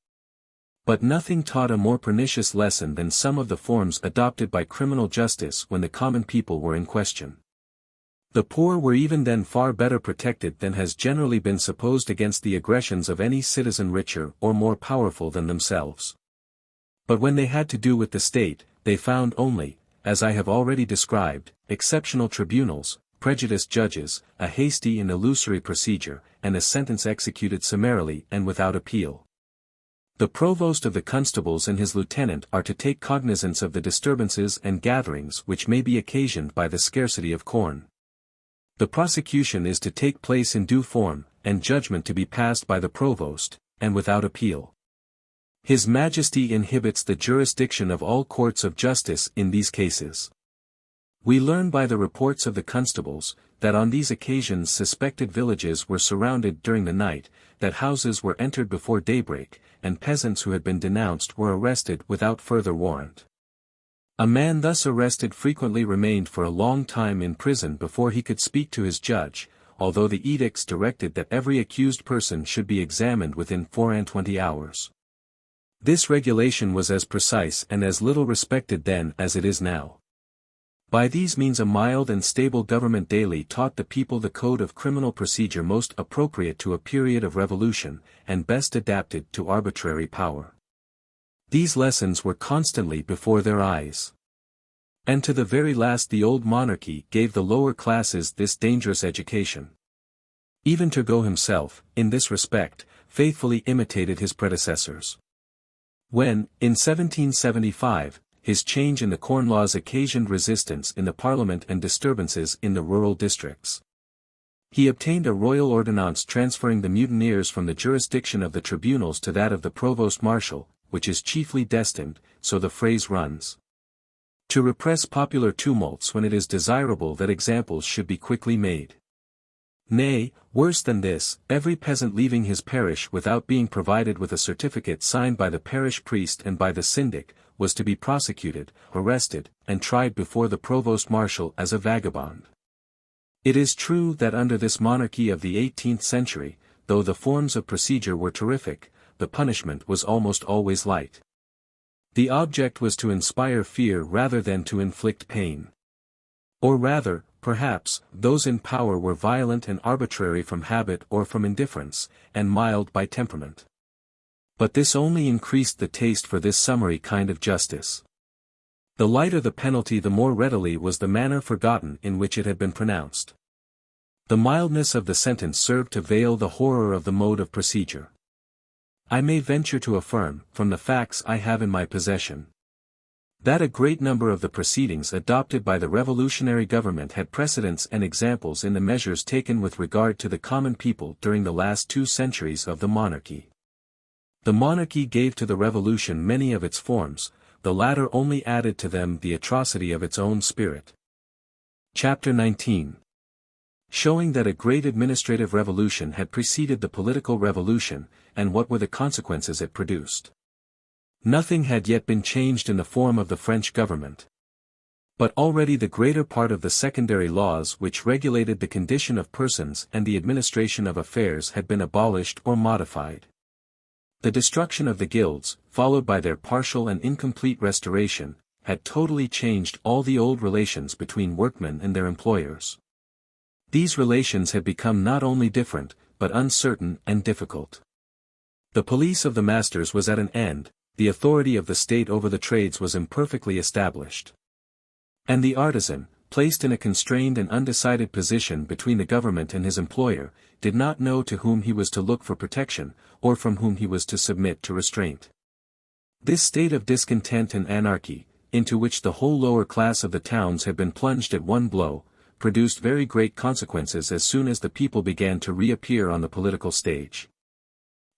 But nothing taught a more pernicious lesson than some of the forms adopted by criminal justice when the common people were in question. The poor were even then far better protected than has generally been supposed against the aggressions of any citizen richer or more powerful than themselves. But when they had to do with the state, they found only, as I have already described, exceptional tribunals, prejudiced judges, a hasty and illusory procedure, and a sentence executed summarily and without appeal. The provost of the constables and his lieutenant are to take cognizance of the disturbances and gatherings which may be occasioned by the scarcity of corn. The prosecution is to take place in due form, and judgment to be passed by the provost, and without appeal. His Majesty inhibits the jurisdiction of all courts of justice in these cases. We learn by the reports of the constables, that on these occasions suspected villages were surrounded during the night, that houses were entered before daybreak, and peasants who had been denounced were arrested without further warrant. A man thus arrested frequently remained for a long time in prison before he could speak to his judge, although the edicts directed that every accused person should be examined within 24 hours. This regulation was as precise and as little respected then as it is now. By these means a mild and stable government daily taught the people the code of criminal procedure most appropriate to a period of revolution, and best adapted to arbitrary power. These lessons were constantly before their eyes. And to the very last the old monarchy gave the lower classes this dangerous education. Even Turgot himself, in this respect, faithfully imitated his predecessors. When, in 1775, his change in the corn laws occasioned resistance in the parliament and disturbances in the rural districts, He obtained a royal ordinance transferring the mutineers from the jurisdiction of the tribunals to that of the provost marshal, which is chiefly destined, so the phrase runs, to repress popular tumults when it is desirable that examples should be quickly made. Nay, worse than this, every peasant leaving his parish without being provided with a certificate signed by the parish priest and by the syndic, was to be prosecuted, arrested, and tried before the provost marshal as a vagabond. It is true that under this monarchy of the 18th century, though the forms of procedure were terrific, the punishment was almost always light. The object was to inspire fear rather than to inflict pain. Or rather, perhaps, those in power were violent and arbitrary from habit or from indifference, and mild by temperament. But this only increased the taste for this summary kind of justice. The lighter the penalty, the more readily was the manner forgotten in which it had been pronounced. The mildness of the sentence served to veil the horror of the mode of procedure. I may venture to affirm, from the facts I have in my possession, that a great number of the proceedings adopted by the revolutionary government had precedents and examples in the measures taken with regard to the common people during the last 2 centuries of the monarchy. The monarchy gave to the revolution many of its forms, the latter only added to them the atrocity of its own spirit. Chapter 19. Showing that a great administrative revolution had preceded the political revolution, and what were the consequences it produced. Nothing had yet been changed in the form of the French government. But already the greater part of the secondary laws which regulated the condition of persons and the administration of affairs had been abolished or modified. The destruction of the guilds, followed by their partial and incomplete restoration, had totally changed all the old relations between workmen and their employers. These relations had become not only different, but uncertain and difficult. The police of the masters was at an end, the authority of the state over the trades was imperfectly established. And the artisan, placed in a constrained and undecided position between the government and his employer, did not know to whom he was to look for protection, or from whom he was to submit to restraint. This state of discontent and anarchy, into which the whole lower class of the towns had been plunged at one blow, produced very great consequences as soon as the people began to reappear on the political stage.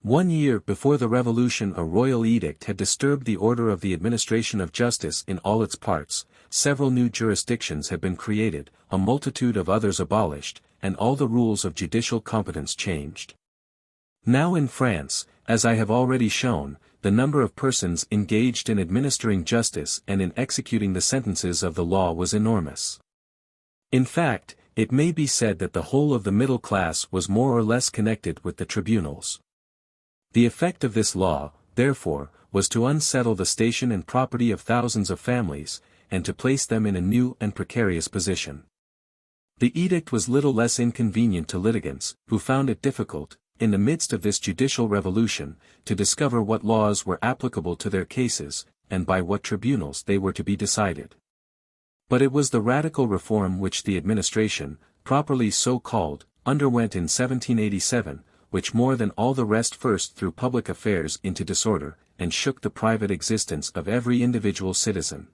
1 year before the revolution a royal edict had disturbed the order of the administration of justice in all its parts, several new jurisdictions had been created, a multitude of others abolished, and all the rules of judicial competence changed. Now in France, as I have already shown, the number of persons engaged in administering justice and in executing the sentences of the law was enormous. In fact, it may be said that the whole of the middle class was more or less connected with the tribunals. The effect of this law, therefore, was to unsettle the station and property of thousands of families, and to place them in a new and precarious position. The edict was little less inconvenient to litigants, who found it difficult, in the midst of this judicial revolution, to discover what laws were applicable to their cases, and by what tribunals they were to be decided. But it was the radical reform which the administration, properly so called, underwent in 1787, which more than all the rest first threw public affairs into disorder, and shook the private existence of every individual citizen.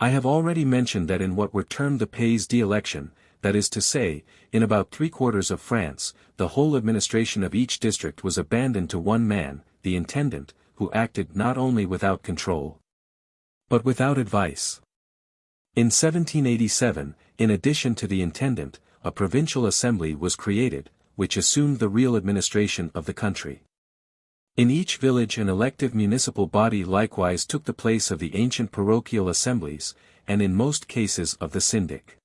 I have already mentioned that in what were termed the pays d'election, that is to say, in about 3/4 of France, the whole administration of each district was abandoned to one man, the intendant, who acted not only without control, but without advice. In 1787, in addition to the intendant, a provincial assembly was created, which assumed the real administration of the country. In each village an elective municipal body likewise took the place of the ancient parochial assemblies, and in most cases of the syndic.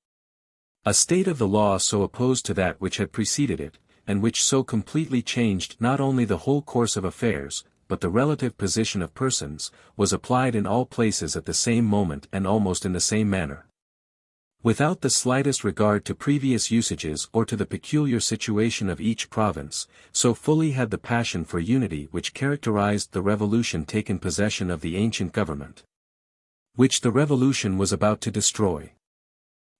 A state of the law so opposed to that which had preceded it, and which so completely changed not only the whole course of affairs, but the relative position of persons, was applied in all places at the same moment and almost in the same manner. Without the slightest regard to previous usages or to the peculiar situation of each province, so fully had the passion for unity which characterized the revolution taken possession of the ancient government, which the revolution was about to destroy.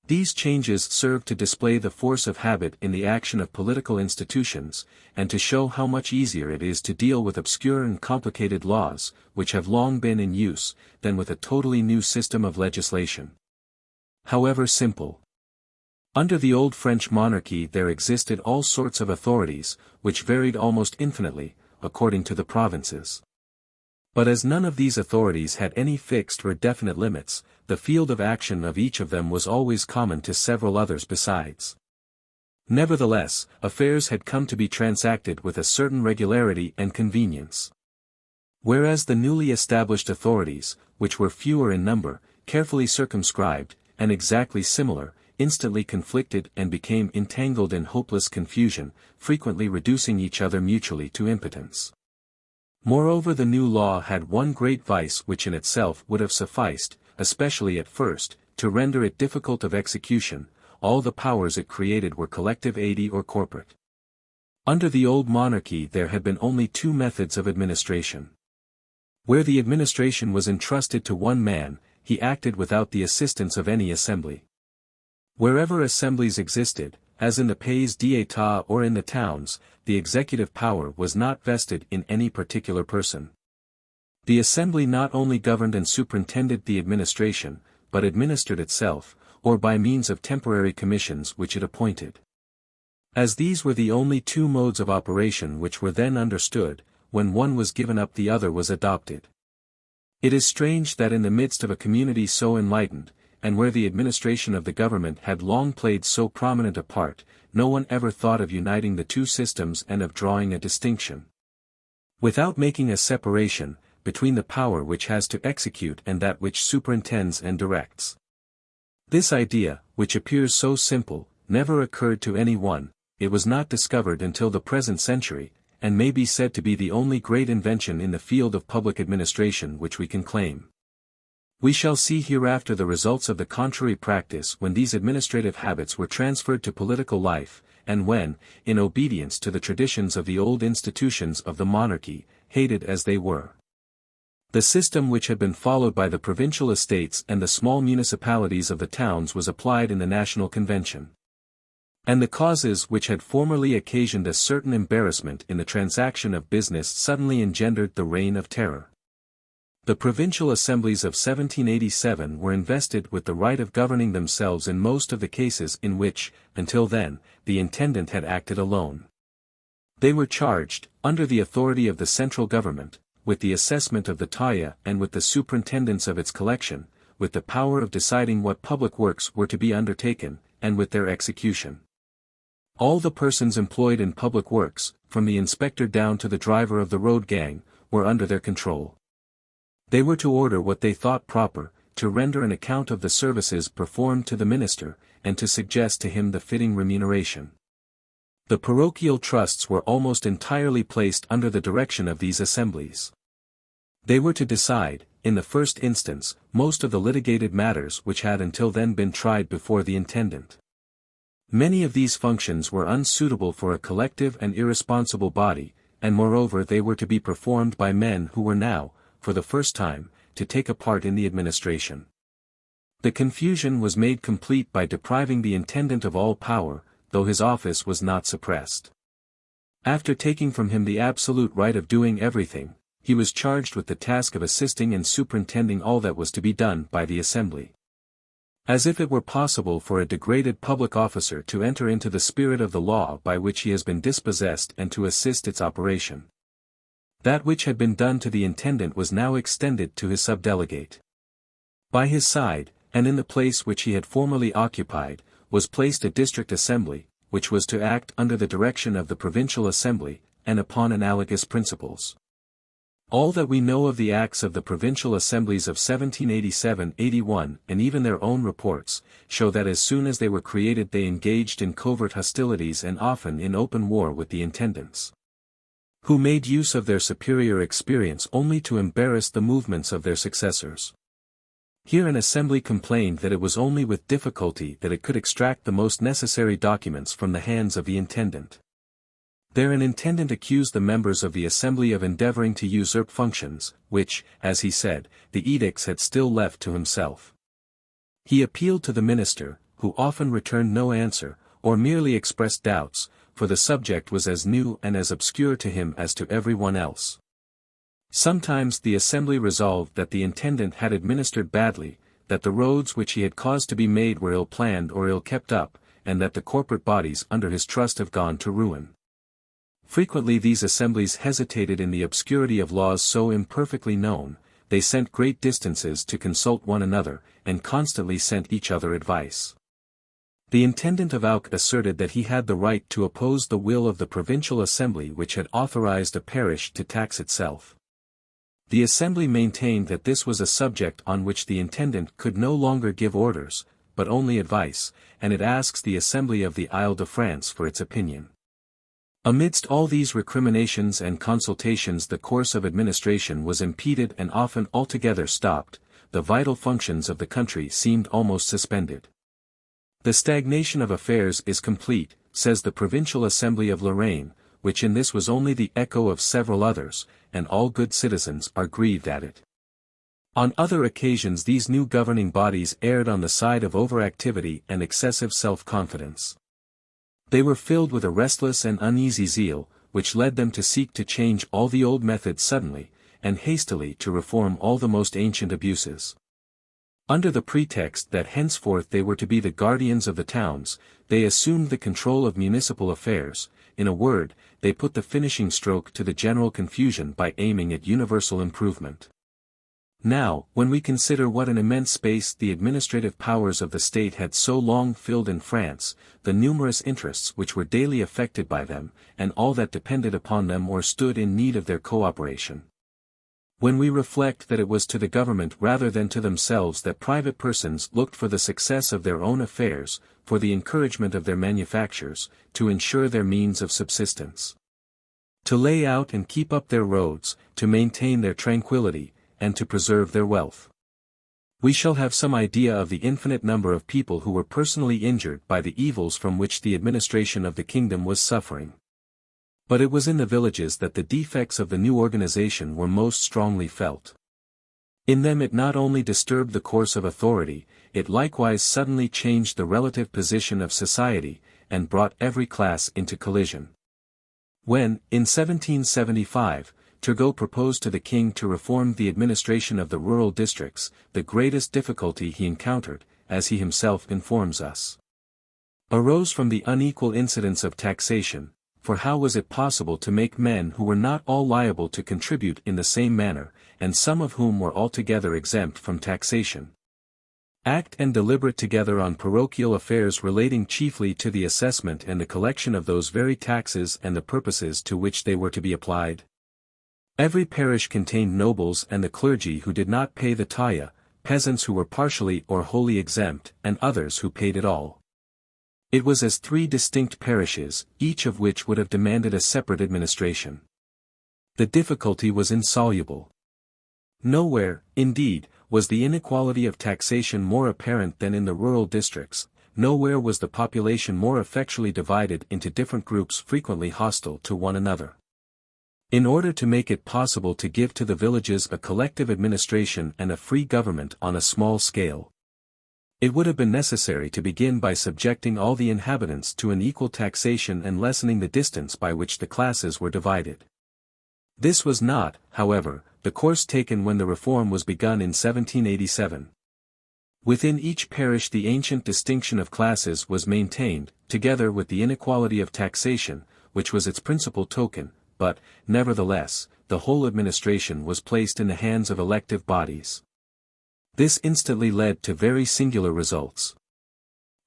These changes served to display the force of habit in the action of political institutions, and to show how much easier it is to deal with obscure and complicated laws, which have long been in use, than with a totally new system of legislation, however simple. Under the old French monarchy there existed all sorts of authorities, which varied almost infinitely, according to the provinces. But as none of these authorities had any fixed or definite limits, the field of action of each of them was always common to several others besides. Nevertheless, affairs had come to be transacted with a certain regularity and convenience. Whereas the newly established authorities, which were fewer in number, carefully circumscribed, and exactly similar, instantly conflicted and became entangled in hopeless confusion, frequently reducing each other mutually to impotence. Moreover, the new law had one great vice which in itself would have sufficed, especially at first, to render it difficult of execution: all the powers it created were collective or corporate. Under the old monarchy there had been only two methods of administration. Where the administration was entrusted to one man, he acted without the assistance of any assembly. Wherever assemblies existed, as in the pays d'état or in the towns, the executive power was not vested in any particular person. The assembly not only governed and superintended the administration, but administered itself, or by means of temporary commissions which it appointed. As these were the only two modes of operation which were then understood, when one was given up the other was adopted. It is strange that in the midst of a community so enlightened, and where the administration of the government had long played so prominent a part, no one ever thought of uniting the two systems and of drawing a distinction, without making a separation, between the power which has to execute and that which superintends and directs. This idea, which appears so simple, never occurred to any one. It was not discovered until the present century, and may be said to be the only great invention in the field of public administration which we can claim. We shall see hereafter the results of the contrary practice when these administrative habits were transferred to political life, and when, in obedience to the traditions of the old institutions of the monarchy, hated as they were, the system which had been followed by the provincial estates and the small municipalities of the towns was applied in the National Convention. And the causes which had formerly occasioned a certain embarrassment in the transaction of business suddenly engendered the Reign of Terror. The provincial assemblies of 1787 were invested with the right of governing themselves in most of the cases in which, until then, the intendant had acted alone. They were charged, under the authority of the central government, with the assessment of the taille and with the superintendence of its collection, with the power of deciding what public works were to be undertaken, and with their execution. All the persons employed in public works, from the inspector down to the driver of the road gang, were under their control. They were to order what they thought proper, to render an account of the services performed to the minister, and to suggest to him the fitting remuneration. The parochial trusts were almost entirely placed under the direction of these assemblies. They were to decide, in the first instance, most of the litigated matters which had until then been tried before the intendant. Many of these functions were unsuitable for a collective and irresponsible body, and moreover they were to be performed by men who were now, for the first time, to take a part in the administration. The confusion was made complete by depriving the intendant of all power, though his office was not suppressed. After taking from him the absolute right of doing everything, he was charged with the task of assisting and superintending all that was to be done by the assembly. As if it were possible for a degraded public officer to enter into the spirit of the law by which he has been dispossessed and to assist its operation. That which had been done to the intendant was now extended to his subdelegate. By his side, and in the place which he had formerly occupied, was placed a district assembly, which was to act under the direction of the provincial assembly, and upon analogous principles. All that we know of the acts of the provincial assemblies of 1787-81 and even their own reports, show that as soon as they were created they engaged in covert hostilities and often in open war with the intendants, who made use of their superior experience only to embarrass the movements of their successors. Here an assembly complained that it was only with difficulty that it could extract the most necessary documents from the hands of the intendant. There an intendant accused the members of the assembly of endeavoring to usurp functions, which, as he said, the edicts had still left to himself. He appealed to the minister, who often returned no answer, or merely expressed doubts, for the subject was as new and as obscure to him as to every one else. Sometimes the assembly resolved that the intendant had administered badly, that the roads which he had caused to be made were ill-planned or ill kept up, and that the corporate bodies under his trust have gone to ruin. Frequently these assemblies hesitated in the obscurity of laws so imperfectly known, they sent great distances to consult one another, and constantly sent each other advice. The intendant of Auch asserted that he had the right to oppose the will of the provincial assembly which had authorized a parish to tax itself. The assembly maintained that this was a subject on which the intendant could no longer give orders, but only advice, and it asks the Assembly of the Île-de-France for its opinion. Amidst all these recriminations and consultations the course of administration was impeded and often altogether stopped, the vital functions of the country seemed almost suspended. The stagnation of affairs is complete, says the Provincial Assembly of Lorraine, which in this was only the echo of several others, and all good citizens are grieved at it. On other occasions these new governing bodies erred on the side of overactivity and excessive self-confidence. They were filled with a restless and uneasy zeal, which led them to seek to change all the old methods suddenly, and hastily to reform all the most ancient abuses. Under the pretext that henceforth they were to be the guardians of the towns, they assumed the control of municipal affairs. In a word, they put the finishing stroke to the general confusion by aiming at universal improvement. Now, when we consider what an immense space the administrative powers of the state had so long filled in France, the numerous interests which were daily affected by them, and all that depended upon them or stood in need of their cooperation. When we reflect that it was to the government rather than to themselves that private persons looked for the success of their own affairs, for the encouragement of their manufactures, to ensure their means of subsistence, to lay out and keep up their roads, to maintain their tranquility, and to preserve their wealth, we shall have some idea of the infinite number of people who were personally injured by the evils from which the administration of the kingdom was suffering. But it was in the villages that the defects of the new organization were most strongly felt. In them it not only disturbed the course of authority, it likewise suddenly changed the relative position of society, and brought every class into collision. When, in 1775, Turgot proposed to the king to reform the administration of the rural districts, the greatest difficulty he encountered, as he himself informs us, arose from the unequal incidence of taxation, for how was it possible to make men who were not all liable to contribute in the same manner, and some of whom were altogether exempt from taxation, act and deliberate together on parochial affairs relating chiefly to the assessment and the collection of those very taxes and the purposes to which they were to be applied? Every parish contained nobles and the clergy who did not pay the taille, peasants who were partially or wholly exempt, and others who paid it all. It was as three distinct parishes, each of which would have demanded a separate administration. The difficulty was insoluble. Nowhere, indeed, was the inequality of taxation more apparent than in the rural districts, nowhere was the population more effectually divided into different groups frequently hostile to one another. In order to make it possible to give to the villages a collective administration and a free government on a small scale, it would have been necessary to begin by subjecting all the inhabitants to an equal taxation and lessening the distance by which the classes were divided. This was not, however, the course taken when the reform was begun in 1787. Within each parish the ancient distinction of classes was maintained, together with the inequality of taxation, which was its principal token, but, nevertheless, the whole administration was placed in the hands of elective bodies. This instantly led to very singular results.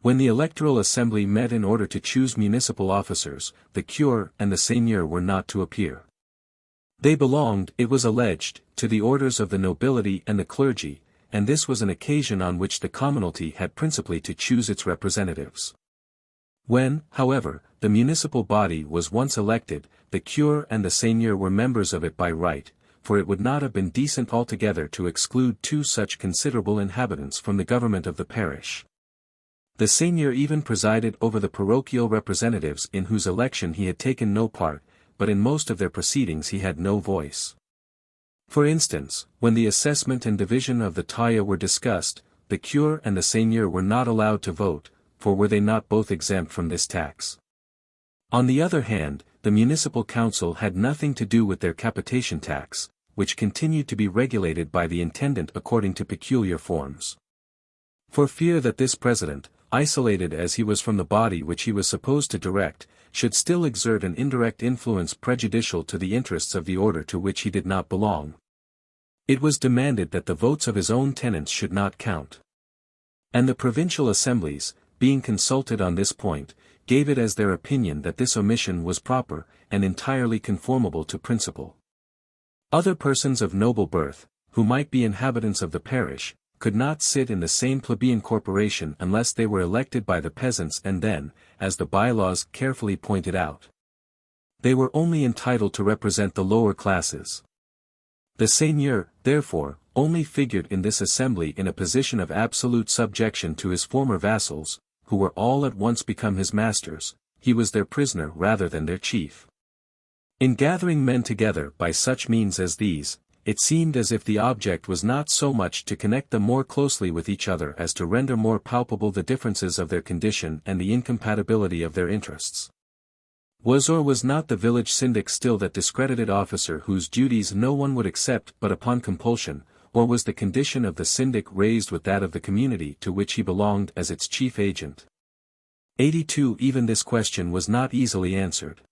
When the electoral assembly met in order to choose municipal officers, the cure and the seigneur were not to appear. They belonged, it was alleged, to the orders of the nobility and the clergy, and this was an occasion on which the commonalty had principally to choose its representatives. When, however, the municipal body was once elected, the cure and the seigneur were members of it by right, for it would not have been decent altogether to exclude two such considerable inhabitants from the government of the parish. The seigneur even presided over the parochial representatives in whose election he had taken no part, but in most of their proceedings he had no voice. For instance, when the assessment and division of the taille were discussed, the cure and the seigneur were not allowed to vote, for were they not both exempt from this tax? On the other hand, the municipal council had nothing to do with their capitation tax, which continued to be regulated by the intendant according to peculiar forms. For fear that this president, isolated as he was from the body which he was supposed to direct, should still exert an indirect influence prejudicial to the interests of the order to which he did not belong. It was demanded that the votes of his own tenants should not count. And the provincial assemblies, being consulted on this point, gave it as their opinion that this omission was proper, and entirely conformable to principle. Other persons of noble birth, who might be inhabitants of the parish, could not sit in the same plebeian corporation unless they were elected by the peasants, and then, as the bylaws carefully pointed out, they were only entitled to represent the lower classes. The seigneur, therefore, only figured in this assembly in a position of absolute subjection to his former vassals, who were all at once become his masters. He was their prisoner rather than their chief. In gathering men together by such means as these, it seemed as if the object was not so much to connect them more closely with each other as to render more palpable the differences of their condition and the incompatibility of their interests. Was or was not the village syndic still that discredited officer whose duties no one would accept but upon compulsion, or was the condition of the syndic raised with that of the community to which he belonged as its chief agent? 82. Even this question was not easily answered.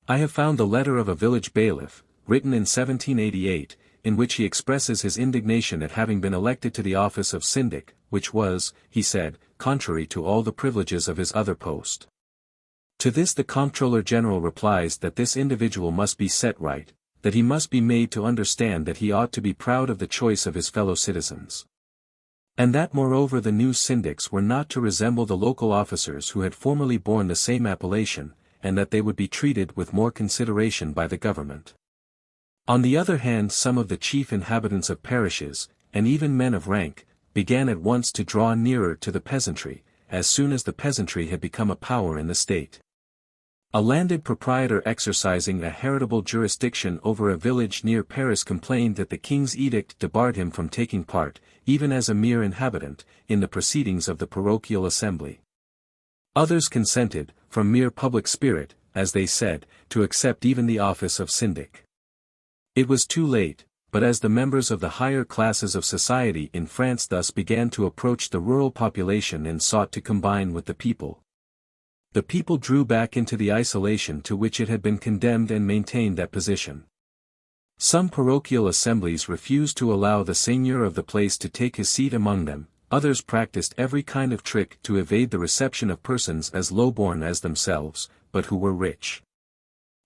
I have found the letter of a village bailiff, written in 1788, in which he expresses his indignation at having been elected to the office of syndic, which was, he said, contrary to all the privileges of his other post. To this the Comptroller General replies that this individual must be set right, that he must be made to understand that he ought to be proud of the choice of his fellow citizens. And that moreover the new syndics were not to resemble the local officers who had formerly borne the same appellation, and that they would be treated with more consideration by the government. On the other hand, some of the chief inhabitants of parishes, and even men of rank, began at once to draw nearer to the peasantry, as soon as the peasantry had become a power in the state. A landed proprietor exercising a heritable jurisdiction over a village near Paris complained that the king's edict debarred him from taking part, even as a mere inhabitant, in the proceedings of the parochial assembly. Others consented, from mere public spirit, as they said, to accept even the office of syndic. It was too late, but as the members of the higher classes of society in France thus began to approach the rural population and sought to combine with the people, drew back into the isolation to which it had been condemned and maintained that position. Some parochial assemblies refused to allow the seigneur of the place to take his seat among them, others practiced every kind of trick to evade the reception of persons as low-born as themselves, but who were rich.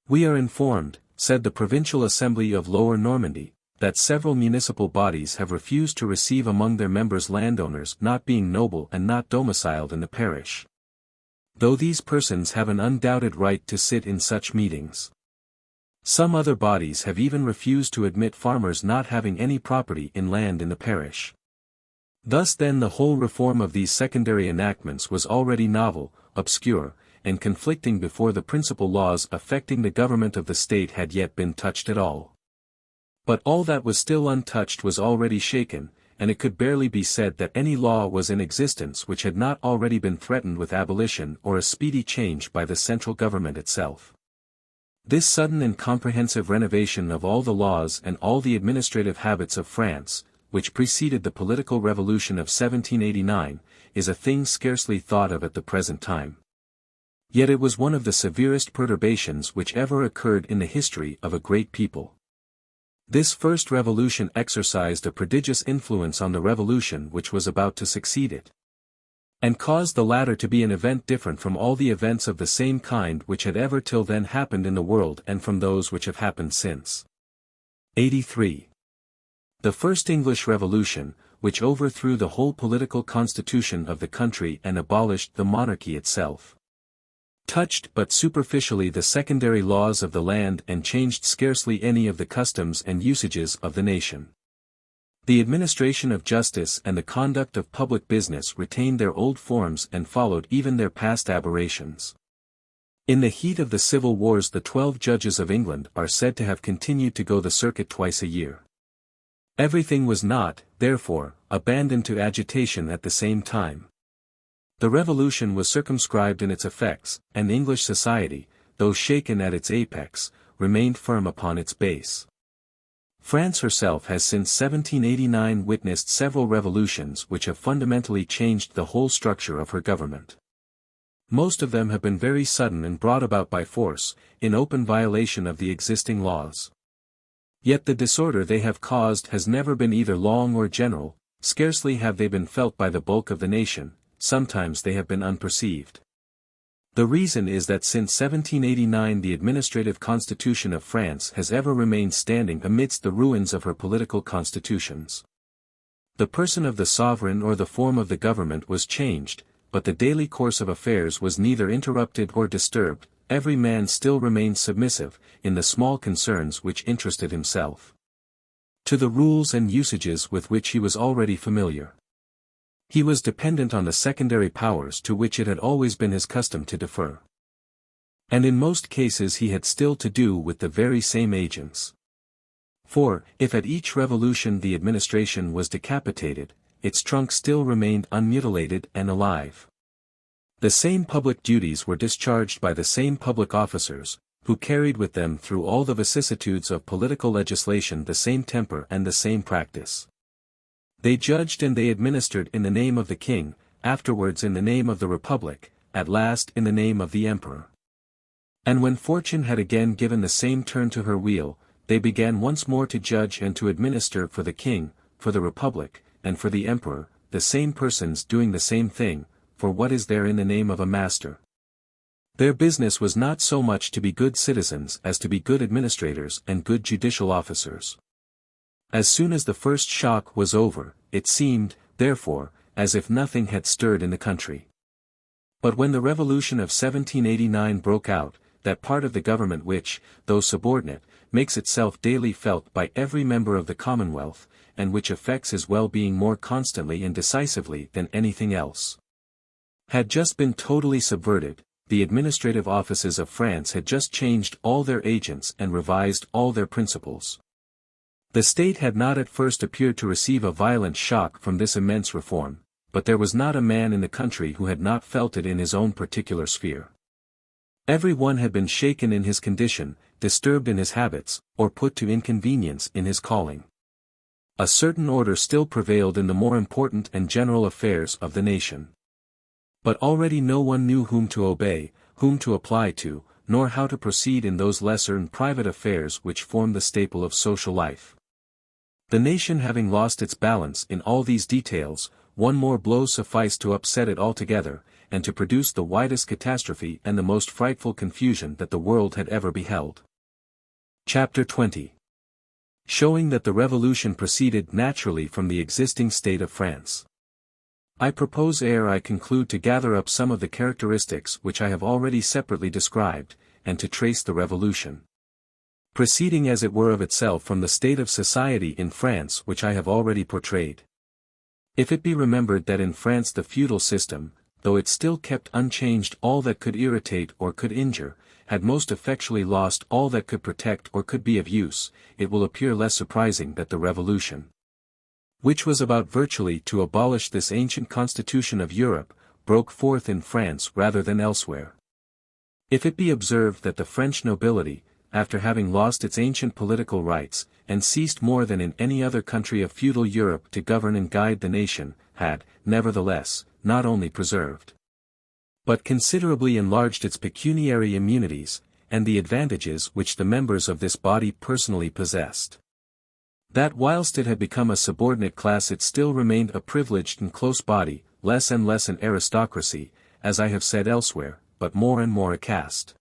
We are informed, said the Provincial Assembly of Lower Normandy, that several municipal bodies have refused to receive among their members landowners not being noble and not domiciled in the parish, though these persons have an undoubted right to sit in such meetings. Some other bodies have even refused to admit farmers not having any property in land in the parish. Thus then the whole reform of these secondary enactments was already novel, obscure, and conflicting before the principal laws affecting the government of the state had yet been touched at all. But all that was still untouched was already shaken, and it could barely be said that any law was in existence which had not already been threatened with abolition or a speedy change by the central government itself. This sudden and comprehensive renovation of all the laws and all the administrative habits of France, which preceded the political revolution of 1789, is a thing scarcely thought of at the present time. Yet it was one of the severest perturbations which ever occurred in the history of a great people. This first revolution exercised a prodigious influence on the revolution which was about to succeed it, and caused the latter to be an event different from all the events of the same kind which had ever till then happened in the world and from those which have happened since. 83. The first English Revolution, which overthrew the whole political constitution of the country and abolished the monarchy itself, touched but superficially the secondary laws of the land and changed scarcely any of the customs and usages of the nation. The administration of justice and the conduct of public business retained their old forms and followed even their past aberrations. In the heat of the civil wars the 12 judges of England are said to have continued to go the circuit twice a year. Everything was not, therefore, abandoned to agitation at the same time. The revolution was circumscribed in its effects, and English society, though shaken at its apex, remained firm upon its base. France herself has since 1789 witnessed several revolutions which have fundamentally changed the whole structure of her government. Most of them have been very sudden and brought about by force, in open violation of the existing laws. Yet the disorder they have caused has never been either long or general, scarcely have they been felt by the bulk of the nation, sometimes they have been unperceived. The reason is that since 1789 the administrative constitution of France has ever remained standing amidst the ruins of her political constitutions. The person of the sovereign or the form of the government was changed, but the daily course of affairs was neither interrupted or disturbed. Every man still remained submissive, in the small concerns which interested himself, to the rules and usages with which he was already familiar. He was dependent on the secondary powers to which it had always been his custom to defer. And in most cases he had still to do with the very same agents. For, if at each revolution the administration was decapitated, its trunk still remained unmutilated and alive. The same public duties were discharged by the same public officers, who carried with them through all the vicissitudes of political legislation the same temper and the same practice. They judged and they administered in the name of the king, afterwards in the name of the republic, at last in the name of the emperor. And when fortune had again given the same turn to her wheel, they began once more to judge and to administer for the king, for the republic, and for the emperor, the same persons doing the same thing, for what is there in the name of a master? Their business was not so much to be good citizens as to be good administrators and good judicial officers. As soon as the first shock was over, it seemed, therefore, as if nothing had stirred in the country. But when the revolution of 1789 broke out, that part of the government which, though subordinate, makes itself daily felt by every member of the Commonwealth, and which affects his well-being more constantly and decisively than anything else, had just been totally subverted. The administrative offices of France had just changed all their agents and revised all their principles. The state had not at first appeared to receive a violent shock from this immense reform, but there was not a man in the country who had not felt it in his own particular sphere. Every one had been shaken in his condition, disturbed in his habits, or put to inconvenience in his calling. A certain order still prevailed in the more important and general affairs of the nation. But already no one knew whom to obey, whom to apply to, nor how to proceed in those lesser and private affairs which form the staple of social life. The nation having lost its balance in all these details, one more blow sufficed to upset it altogether, and to produce the widest catastrophe and the most frightful confusion that the world had ever beheld. Chapter 20. Showing that the revolution proceeded naturally from the existing state of France. I propose ere I conclude to gather up some of the characteristics which I have already separately described, and to trace the revolution, proceeding as it were of itself from the state of society in France which I have already portrayed. If it be remembered that in France the feudal system, though it still kept unchanged all that could irritate or could injure, had most effectually lost all that could protect or could be of use, it will appear less surprising that the revolution, which was about virtually to abolish this ancient constitution of Europe, broke forth in France rather than elsewhere. If it be observed that the French nobility, after having lost its ancient political rights, and ceased more than in any other country of feudal Europe to govern and guide the nation, had, nevertheless, not only preserved, but considerably enlarged its pecuniary immunities, and the advantages which the members of this body personally possessed. That whilst it had become a subordinate class it still remained a privileged and close body, less and less an aristocracy, as I have said elsewhere, but more and more a caste.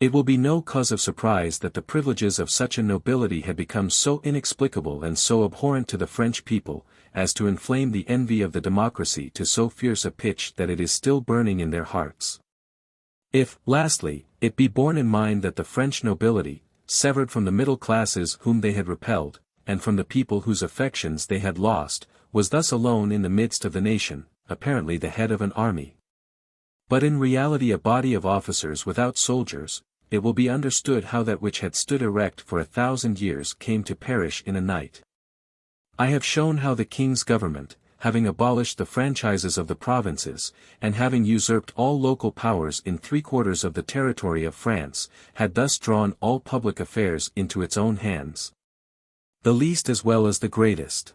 It will be no cause of surprise that the privileges of such a nobility had become so inexplicable and so abhorrent to the French people, as to inflame the envy of the democracy to so fierce a pitch that it is still burning in their hearts. If, lastly, it be borne in mind that the French nobility, severed from the middle classes whom they had repelled, and from the people whose affections they had lost, was thus alone in the midst of the nation, apparently the head of an army, but in reality a body of officers without soldiers, it will be understood how that which had stood erect for 1,000 years came to perish in a night. I have shown how the king's government, having abolished the franchises of the provinces, and having usurped all local powers in 3/4 of the territory of France, had thus drawn all public affairs into its own hands. The least as well as the greatest.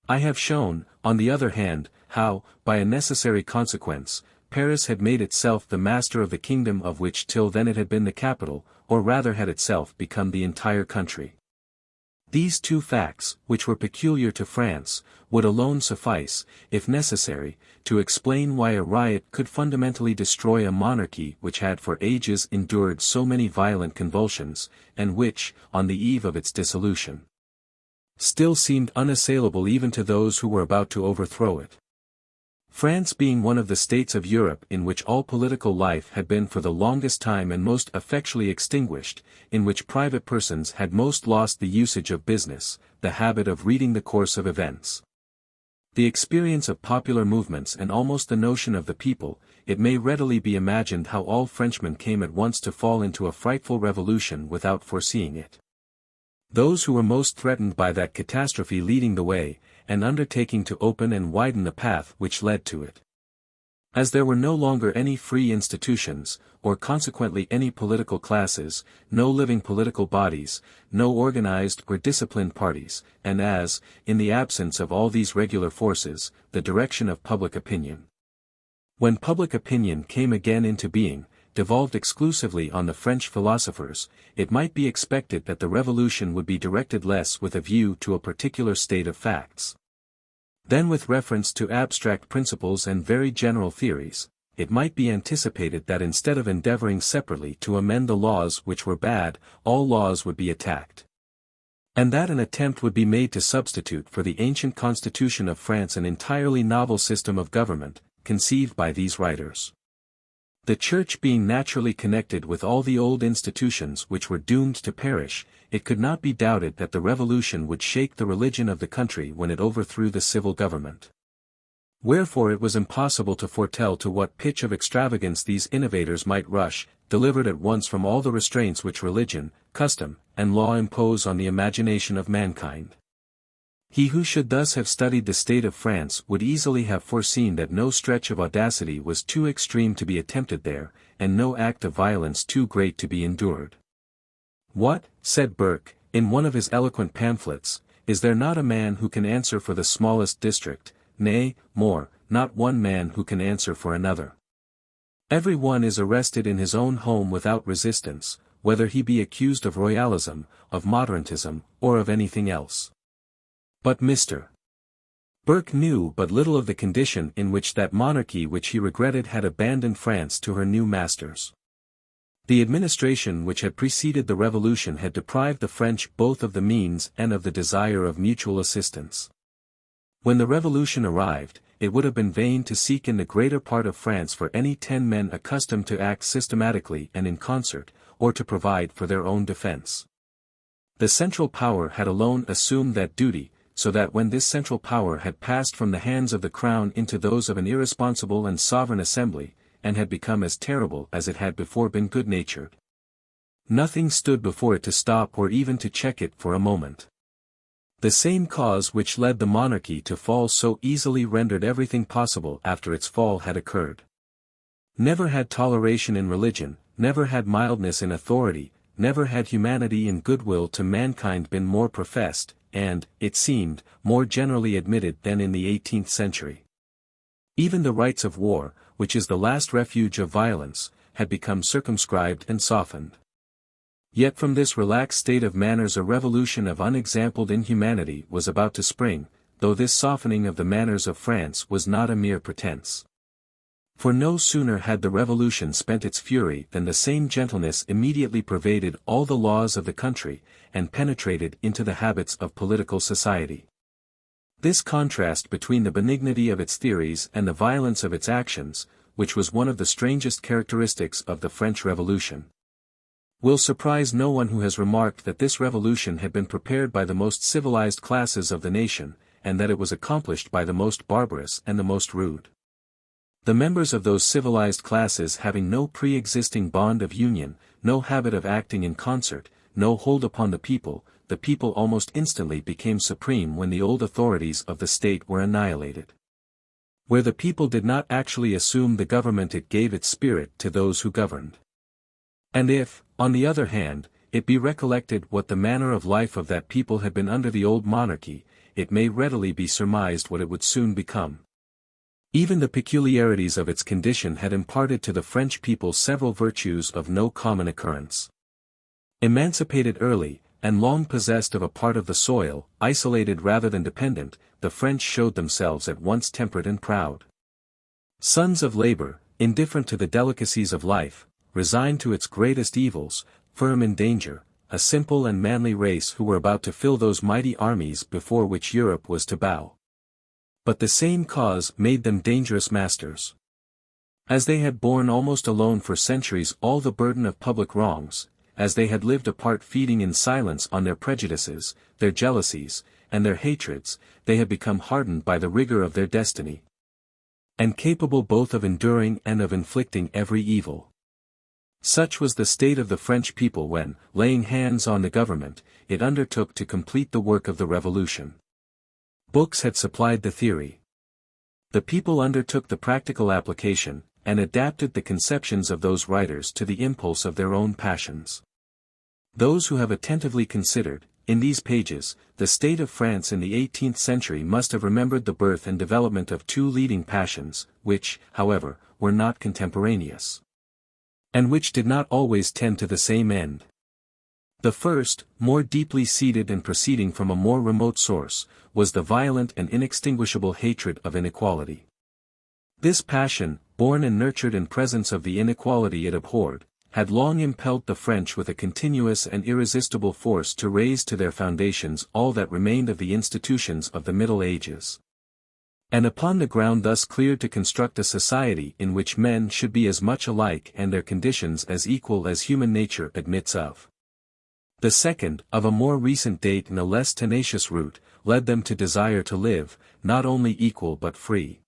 I have shown, on the other hand, how, by a necessary consequence, Paris had made itself the master of the kingdom of which till then it had been the capital, or rather had itself become the entire country. These two facts, which were peculiar to France, would alone suffice, if necessary, to explain why a riot could fundamentally destroy a monarchy which had for ages endured so many violent convulsions, and which, on the eve of its dissolution, still seemed unassailable even to those who were about to overthrow it. France being one of the states of Europe in which all political life had been for the longest time and most effectually extinguished, in which private persons had most lost the usage of business, the habit of reading the course of events, the experience of popular movements and almost the notion of the people, it may readily be imagined how all Frenchmen came at once to fall into a frightful revolution without foreseeing it. Those who were most threatened by that catastrophe leading the way, and undertaking to open and widen the path which led to it. As there were no longer any free institutions, or consequently any political classes, no living political bodies, no organized or disciplined parties, and as, in the absence of all these regular forces, the direction of public opinion. When public opinion came again into being, devolved exclusively on the French philosophers, it might be expected that the revolution would be directed less with a view to a particular state of facts than with reference to abstract principles and very general theories. It might be anticipated that instead of endeavoring separately to amend the laws which were bad, all laws would be attacked, and that an attempt would be made to substitute for the ancient constitution of France an entirely novel system of government, conceived by these writers. The Church being naturally connected with all the old institutions which were doomed to perish, it could not be doubted that the revolution would shake the religion of the country when it overthrew the civil government. Wherefore it was impossible to foretell to what pitch of extravagance these innovators might rush, delivered at once from all the restraints which religion, custom, and law impose on the imagination of mankind. He who should thus have studied the state of France would easily have foreseen that no stretch of audacity was too extreme to be attempted there, and no act of violence too great to be endured. What, said Burke, in one of his eloquent pamphlets, is there not a man who can answer for the smallest district, nay, more, not one man who can answer for another? Every one is arrested in his own home without resistance, whether he be accused of royalism, of moderantism, or of anything else. But Mr. Burke knew but little of the condition in which that monarchy which he regretted had abandoned France to her new masters. The administration which had preceded the revolution had deprived the French both of the means and of the desire of mutual assistance. When the revolution arrived, it would have been vain to seek in the greater part of France for any 10 men accustomed to act systematically and in concert, or to provide for their own defense. The central power had alone assumed that duty, so that when this central power had passed from the hands of the crown into those of an irresponsible and sovereign assembly, and had become as terrible as it had before been good-natured, nothing stood before it to stop or even to check it for a moment. The same cause which led the monarchy to fall so easily rendered everything possible after its fall had occurred. Never had toleration in religion, never had mildness in authority, never had humanity and goodwill to mankind been more professed, and, it seemed, more generally admitted than in the 18th century. Even the rights of war, which is the last refuge of violence, had become circumscribed and softened. Yet from this relaxed state of manners a revolution of unexampled inhumanity was about to spring, though this softening of the manners of France was not a mere pretense. For no sooner had the revolution spent its fury than the same gentleness immediately pervaded all the laws of the country, and penetrated into the habits of political society. This contrast between the benignity of its theories and the violence of its actions, which was one of the strangest characteristics of the French Revolution, will surprise no one who has remarked that this revolution had been prepared by the most civilized classes of the nation, and that it was accomplished by the most barbarous and the most rude. The members of those civilized classes having no pre-existing bond of union, no habit of acting in concert, no hold upon the people almost instantly became supreme when the old authorities of the state were annihilated. Where the people did not actually assume the government, it gave its spirit to those who governed. And if, on the other hand, it be recollected what the manner of life of that people had been under the old monarchy, it may readily be surmised what it would soon become. Even the peculiarities of its condition had imparted to the French people several virtues of no common occurrence. Emancipated early, and long possessed of a part of the soil, isolated rather than dependent, the French showed themselves at once temperate and proud. Sons of labor, indifferent to the delicacies of life, resigned to its greatest evils, firm in danger, a simple and manly race who were about to fill those mighty armies before which Europe was to bow. But the same cause made them dangerous masters. As they had borne almost alone for centuries all the burden of public wrongs, as they had lived apart feeding in silence on their prejudices, their jealousies, and their hatreds, they had become hardened by the rigor of their destiny, and capable both of enduring and of inflicting every evil. Such was the state of the French people when, laying hands on the government, it undertook to complete the work of the Revolution. Books had supplied the theory. The people undertook the practical application, and adapted the conceptions of those writers to the impulse of their own passions. Those who have attentively considered, in these pages, the state of France in the 18th century must have remembered the birth and development of two leading passions, which, however, were not contemporaneous, and which did not always tend to the same end. The first, more deeply seated and proceeding from a more remote source, was the violent and inextinguishable hatred of inequality. This passion, born and nurtured in presence of the inequality it abhorred, had long impelled the French with a continuous and irresistible force to raise to their foundations all that remained of the institutions of the Middle Ages. And upon the ground thus cleared to construct a society in which men should be as much alike and their conditions as equal as human nature admits of. The second, of a more recent date and a less tenacious root, led them to desire to live, not only equal but free.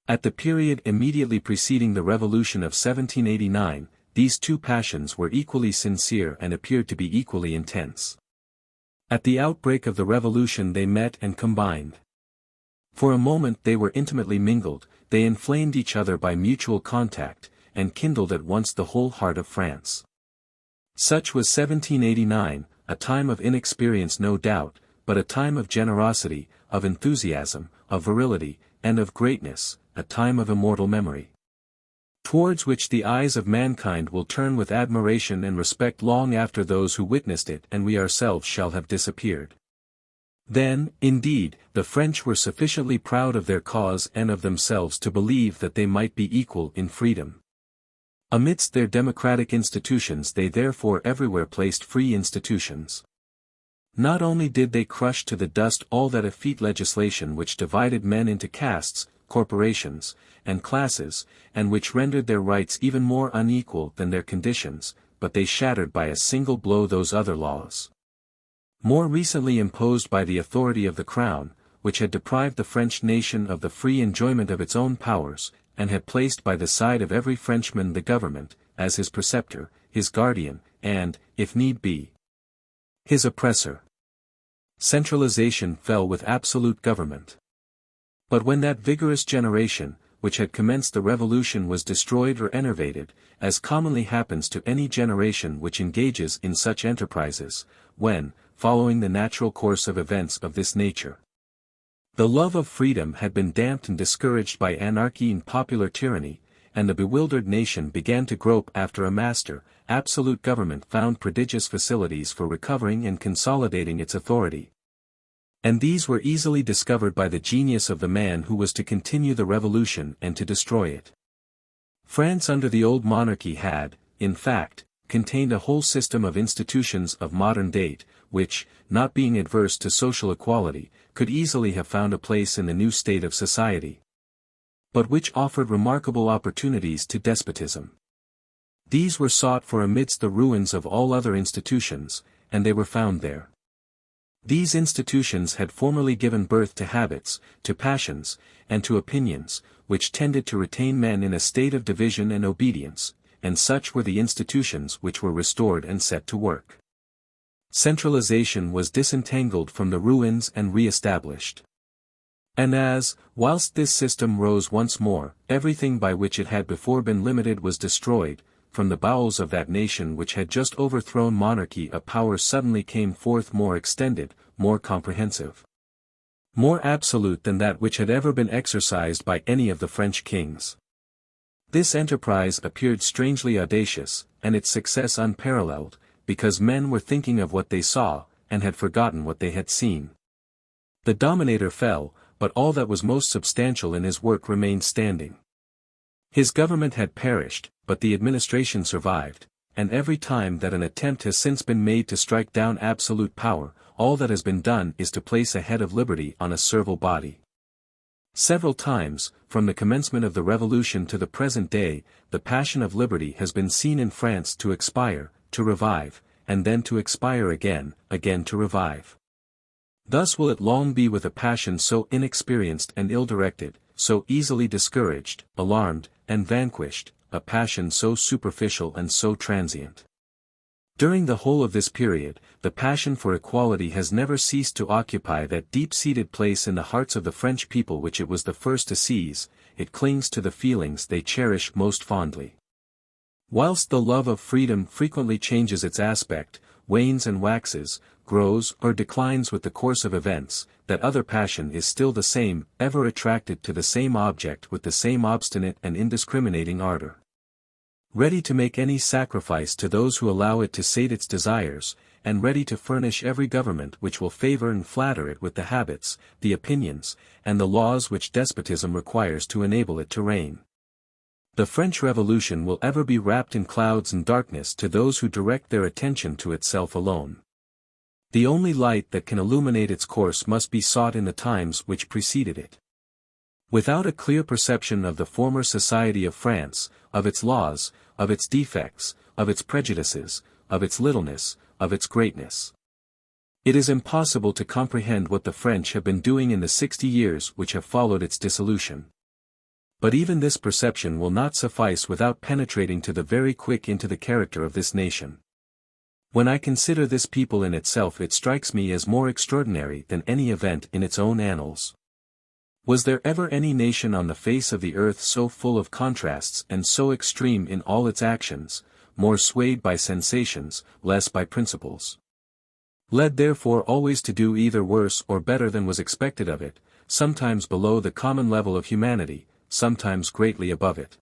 At the period immediately preceding the Revolution of 1789, these two passions were equally sincere and appeared to be equally intense. At the outbreak of the Revolution they met and combined. For a moment they were intimately mingled, they inflamed each other by mutual contact, and kindled at once the whole heart of France. Such was 1789, a time of inexperience no doubt, but a time of generosity, of enthusiasm, of virility, and of greatness, a time of immortal memory, towards which the eyes of mankind will turn with admiration and respect long after those who witnessed it and we ourselves shall have disappeared. Then, indeed, the French were sufficiently proud of their cause and of themselves to believe that they might be equal in freedom. Amidst their democratic institutions they therefore everywhere placed free institutions. Not only did they crush to the dust all that effete legislation which divided men into castes, corporations, and classes, and which rendered their rights even more unequal than their conditions, but they shattered by a single blow those other laws, more recently imposed by the authority of the Crown, which had deprived the French nation of the free enjoyment of its own powers, and had placed by the side of every Frenchman the government, as his preceptor, his guardian, and, if need be, his oppressor. Centralisation fell with absolute government. But when that vigorous generation, which had commenced the Revolution was destroyed or enervated, as commonly happens to any generation which engages in such enterprises, when, following the natural course of events of this nature, the love of freedom had been damped and discouraged by anarchy and popular tyranny, and the bewildered nation began to grope after a master, absolute government found prodigious facilities for recovering and consolidating its authority. And these were easily discovered by the genius of the man who was to continue the revolution and to destroy it. France under the old monarchy had, in fact, contained a whole system of institutions of modern date, which, not being adverse to social equality, could easily have found a place in the new state of society, but which offered remarkable opportunities to despotism. These were sought for amidst the ruins of all other institutions, and they were found there. These institutions had formerly given birth to habits, to passions, and to opinions, which tended to retain men in a state of division and obedience, and such were the institutions which were restored and set to work. Centralisation was disentangled from the ruins and re-established. And as, whilst this system rose once more, everything by which it had before been limited was destroyed, from the bowels of that nation which had just overthrown monarchy a power suddenly came forth more extended, more comprehensive, more absolute than that which had ever been exercised by any of the French kings. This enterprise appeared strangely audacious, and its success unparalleled, because men were thinking of what they saw, and had forgotten what they had seen. The dominator fell, but all that was most substantial in his work remained standing. His government had perished, but the administration survived, and every time that an attempt has since been made to strike down absolute power, all that has been done is to place a head of liberty on a servile body. Several times, from the commencement of the Revolution to the present day, the passion of liberty has been seen in France to expire, to revive, and then to expire again, again to revive. Thus will it long be with a passion so inexperienced and ill-directed, so easily discouraged, alarmed, and vanquished, a passion so superficial and so transient. During the whole of this period, the passion for equality has never ceased to occupy that deep-seated place in the hearts of the French people which it was the first to seize. It clings to the feelings they cherish most fondly. Whilst the love of freedom frequently changes its aspect, wanes and waxes, grows or declines with the course of events, that other passion is still the same, ever attracted to the same object with the same obstinate and indiscriminating ardor. Ready to make any sacrifice to those who allow it to sate its desires, and ready to furnish every government which will favor and flatter it with the habits, the opinions, and the laws which despotism requires to enable it to reign. The French Revolution will ever be wrapped in clouds and darkness to those who direct their attention to itself alone. The only light that can illuminate its course must be sought in the times which preceded it. Without a clear perception of the former society of France, of its laws, of its defects, of its prejudices, of its littleness, of its greatness, it is impossible to comprehend what the French have been doing in the 60 years which have followed its dissolution. But even this perception will not suffice without penetrating to the very quick into the character of this nation. When I consider this people in itself, it strikes me as more extraordinary than any event in its own annals. Was there ever any nation on the face of the earth so full of contrasts and so extreme in all its actions, more swayed by sensations, less by principles? Led therefore always to do either worse or better than was expected of it, sometimes below the common level of humanity, sometimes greatly above it.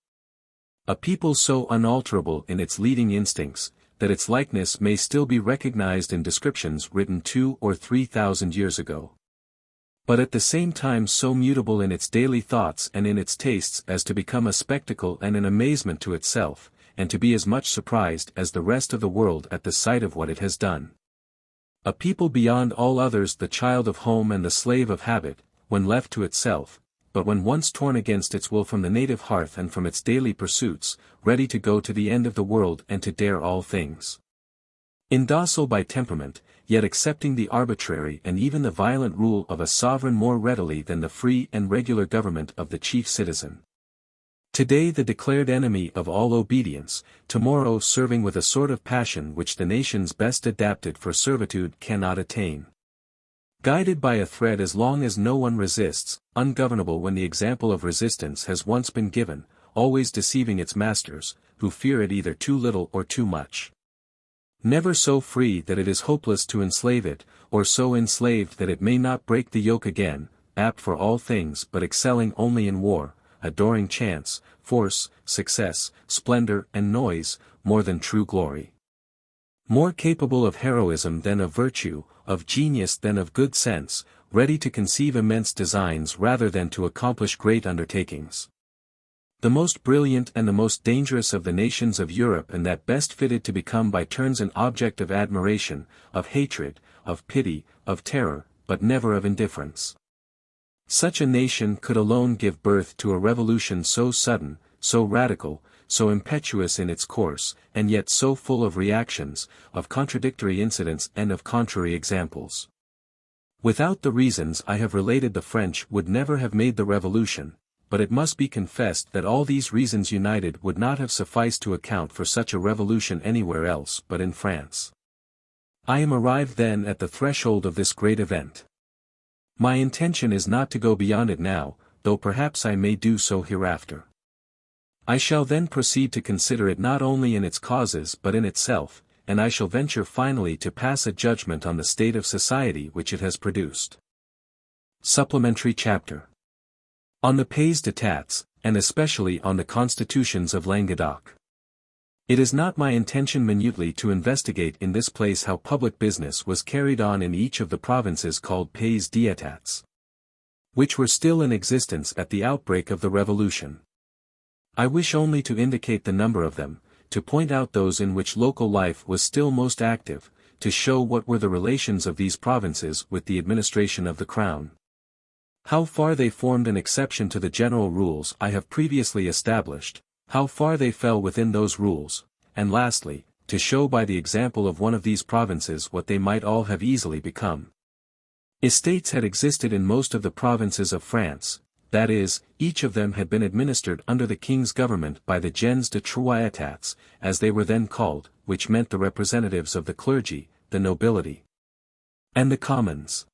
A people so unalterable in its leading instincts, that its likeness may still be recognized in descriptions written 2,000 or 3,000 years ago. But at the same time so mutable in its daily thoughts and in its tastes as to become a spectacle and an amazement to itself, and to be as much surprised as the rest of the world at the sight of what it has done. A people beyond all others, the child of home and the slave of habit, when left to itself, but when once torn against its will from the native hearth and from its daily pursuits, ready to go to the end of the world and to dare all things. Indocile by temperament, yet accepting the arbitrary and even the violent rule of a sovereign more readily than the free and regular government of the chief citizen. Today the declared enemy of all obedience, tomorrow serving with a sort of passion which the nations best adapted for servitude cannot attain. Guided by a thread as long as no one resists, ungovernable when the example of resistance has once been given, always deceiving its masters, who fear it either too little or too much. Never so free that it is hopeless to enslave it, or so enslaved that it may not break the yoke again, apt for all things but excelling only in war, adoring chance, force, success, splendor and noise, more than true glory. More capable of heroism than of virtue, of genius than of good sense, ready to conceive immense designs rather than to accomplish great undertakings. The most brilliant and the most dangerous of the nations of Europe, and that best fitted to become by turns an object of admiration, of hatred, of pity, of terror, but never of indifference. Such a nation could alone give birth to a revolution so sudden, so radical, so impetuous in its course, and yet so full of reactions, of contradictory incidents and of contrary examples. Without the reasons I have related, the French would never have made the revolution, but it must be confessed that all these reasons united would not have sufficed to account for such a revolution anywhere else but in France. I am arrived then at the threshold of this great event. My intention is not to go beyond it now, though perhaps I may do so hereafter. I shall then proceed to consider it not only in its causes but in itself, and I shall venture finally to pass a judgment on the state of society which it has produced. Supplementary Chapter on the Pays d'Etats, and especially on the constitutions of Languedoc. It is not my intention minutely to investigate in this place how public business was carried on in each of the provinces called Pays d'Etats, which were still in existence at the outbreak of the Revolution. I wish only to indicate the number of them, to point out those in which local life was still most active, to show what were the relations of these provinces with the administration of the Crown. How far they formed an exception to the general rules I have previously established, how far they fell within those rules, and lastly, to show by the example of one of these provinces what they might all have easily become. Estates had existed in most of the provinces of France, that is, each of them had been administered under the king's government by the gens de trois états, as they were then called, which meant the representatives of the clergy, the nobility, and the commons.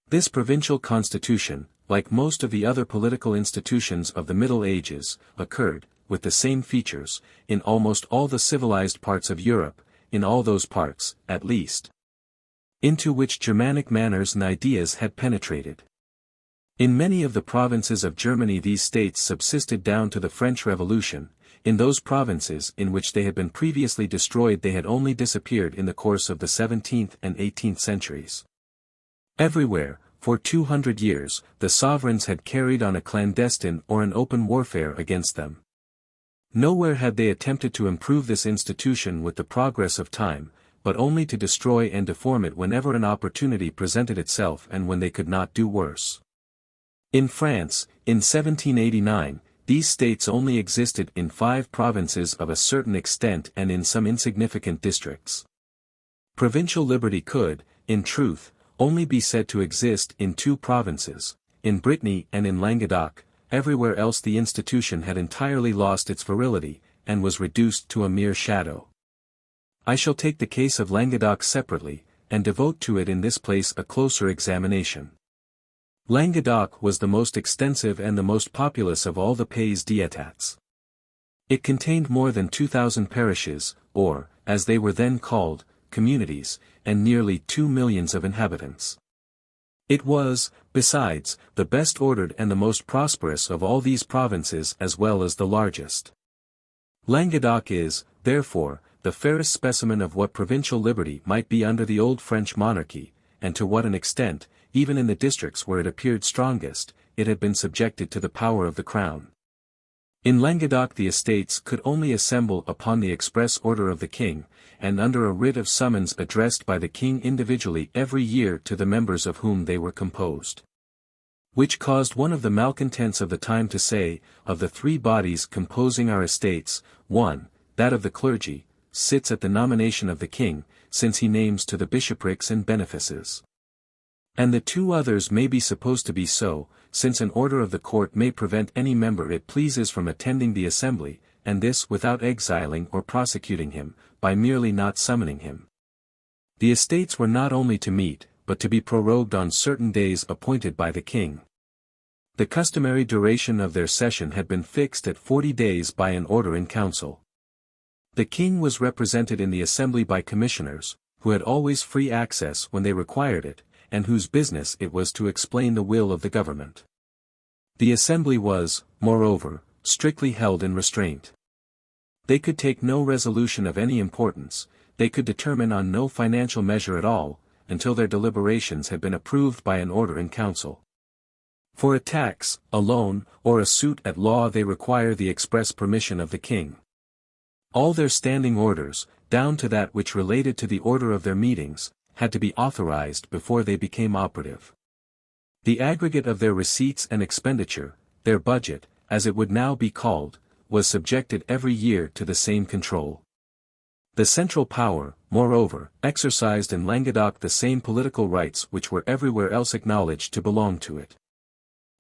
This provincial constitution, like most of the other political institutions of the Middle Ages, occurred, with the same features, in almost all the civilized parts of Europe, in all those parts, at least, into which Germanic manners and ideas had penetrated. In many of the provinces of Germany these states subsisted down to the French Revolution. In those provinces in which they had been previously destroyed they had only disappeared in the course of the 17th and 18th centuries. Everywhere, for 200 years, the sovereigns had carried on a clandestine or an open warfare against them. Nowhere had they attempted to improve this institution with the progress of time, but only to destroy and deform it whenever an opportunity presented itself and when they could not do worse. In France, in 1789, these states only existed in 5 provinces of a certain extent and in some insignificant districts. Provincial liberty could, in truth, only be said to exist in 2 provinces, in Brittany and in Languedoc. Everywhere else the institution had entirely lost its virility, and was reduced to a mere shadow. I shall take the case of Languedoc separately, and devote to it in this place a closer examination. Languedoc was the most extensive and the most populous of all the Pays d'Etats. It contained more than 2,000 parishes, or, as they were then called, communities, and nearly 2 millions of inhabitants. It was, besides, the best ordered and the most prosperous of all these provinces as well as the largest. Languedoc is, therefore, the fairest specimen of what provincial liberty might be under the old French monarchy, and to what an extent, even in the districts where it appeared strongest, it had been subjected to the power of the crown. In Languedoc the estates could only assemble upon the express order of the king, and under a writ of summons addressed by the king individually every year to the members of whom they were composed. Which caused one of the malcontents of the time to say, of the 3 bodies composing our estates, one, that of the clergy, sits at the nomination of the king, since he names to the bishoprics and benefices. And the 2 others may be supposed to be so, since an order of the court may prevent any member it pleases from attending the assembly, and this without exiling or prosecuting him, by merely not summoning him. The estates were not only to meet, but to be prorogued on certain days appointed by the king. The customary duration of their session had been fixed at 40 days by an order in council. The king was represented in the assembly by commissioners, who had always free access when they required it, and whose business it was to explain the will of the government. The assembly was, moreover, strictly held in restraint. They could take no resolution of any importance, they could determine on no financial measure at all, until their deliberations had been approved by an order in council. For a tax, a loan, or a suit at law they require the express permission of the king. All their standing orders, down to that which related to the order of their meetings, had to be authorized before they became operative. The aggregate of their receipts and expenditure, their budget, as it would now be called, was subjected every year to the same control. The central power, moreover, exercised in Languedoc the same political rights which were everywhere else acknowledged to belong to it.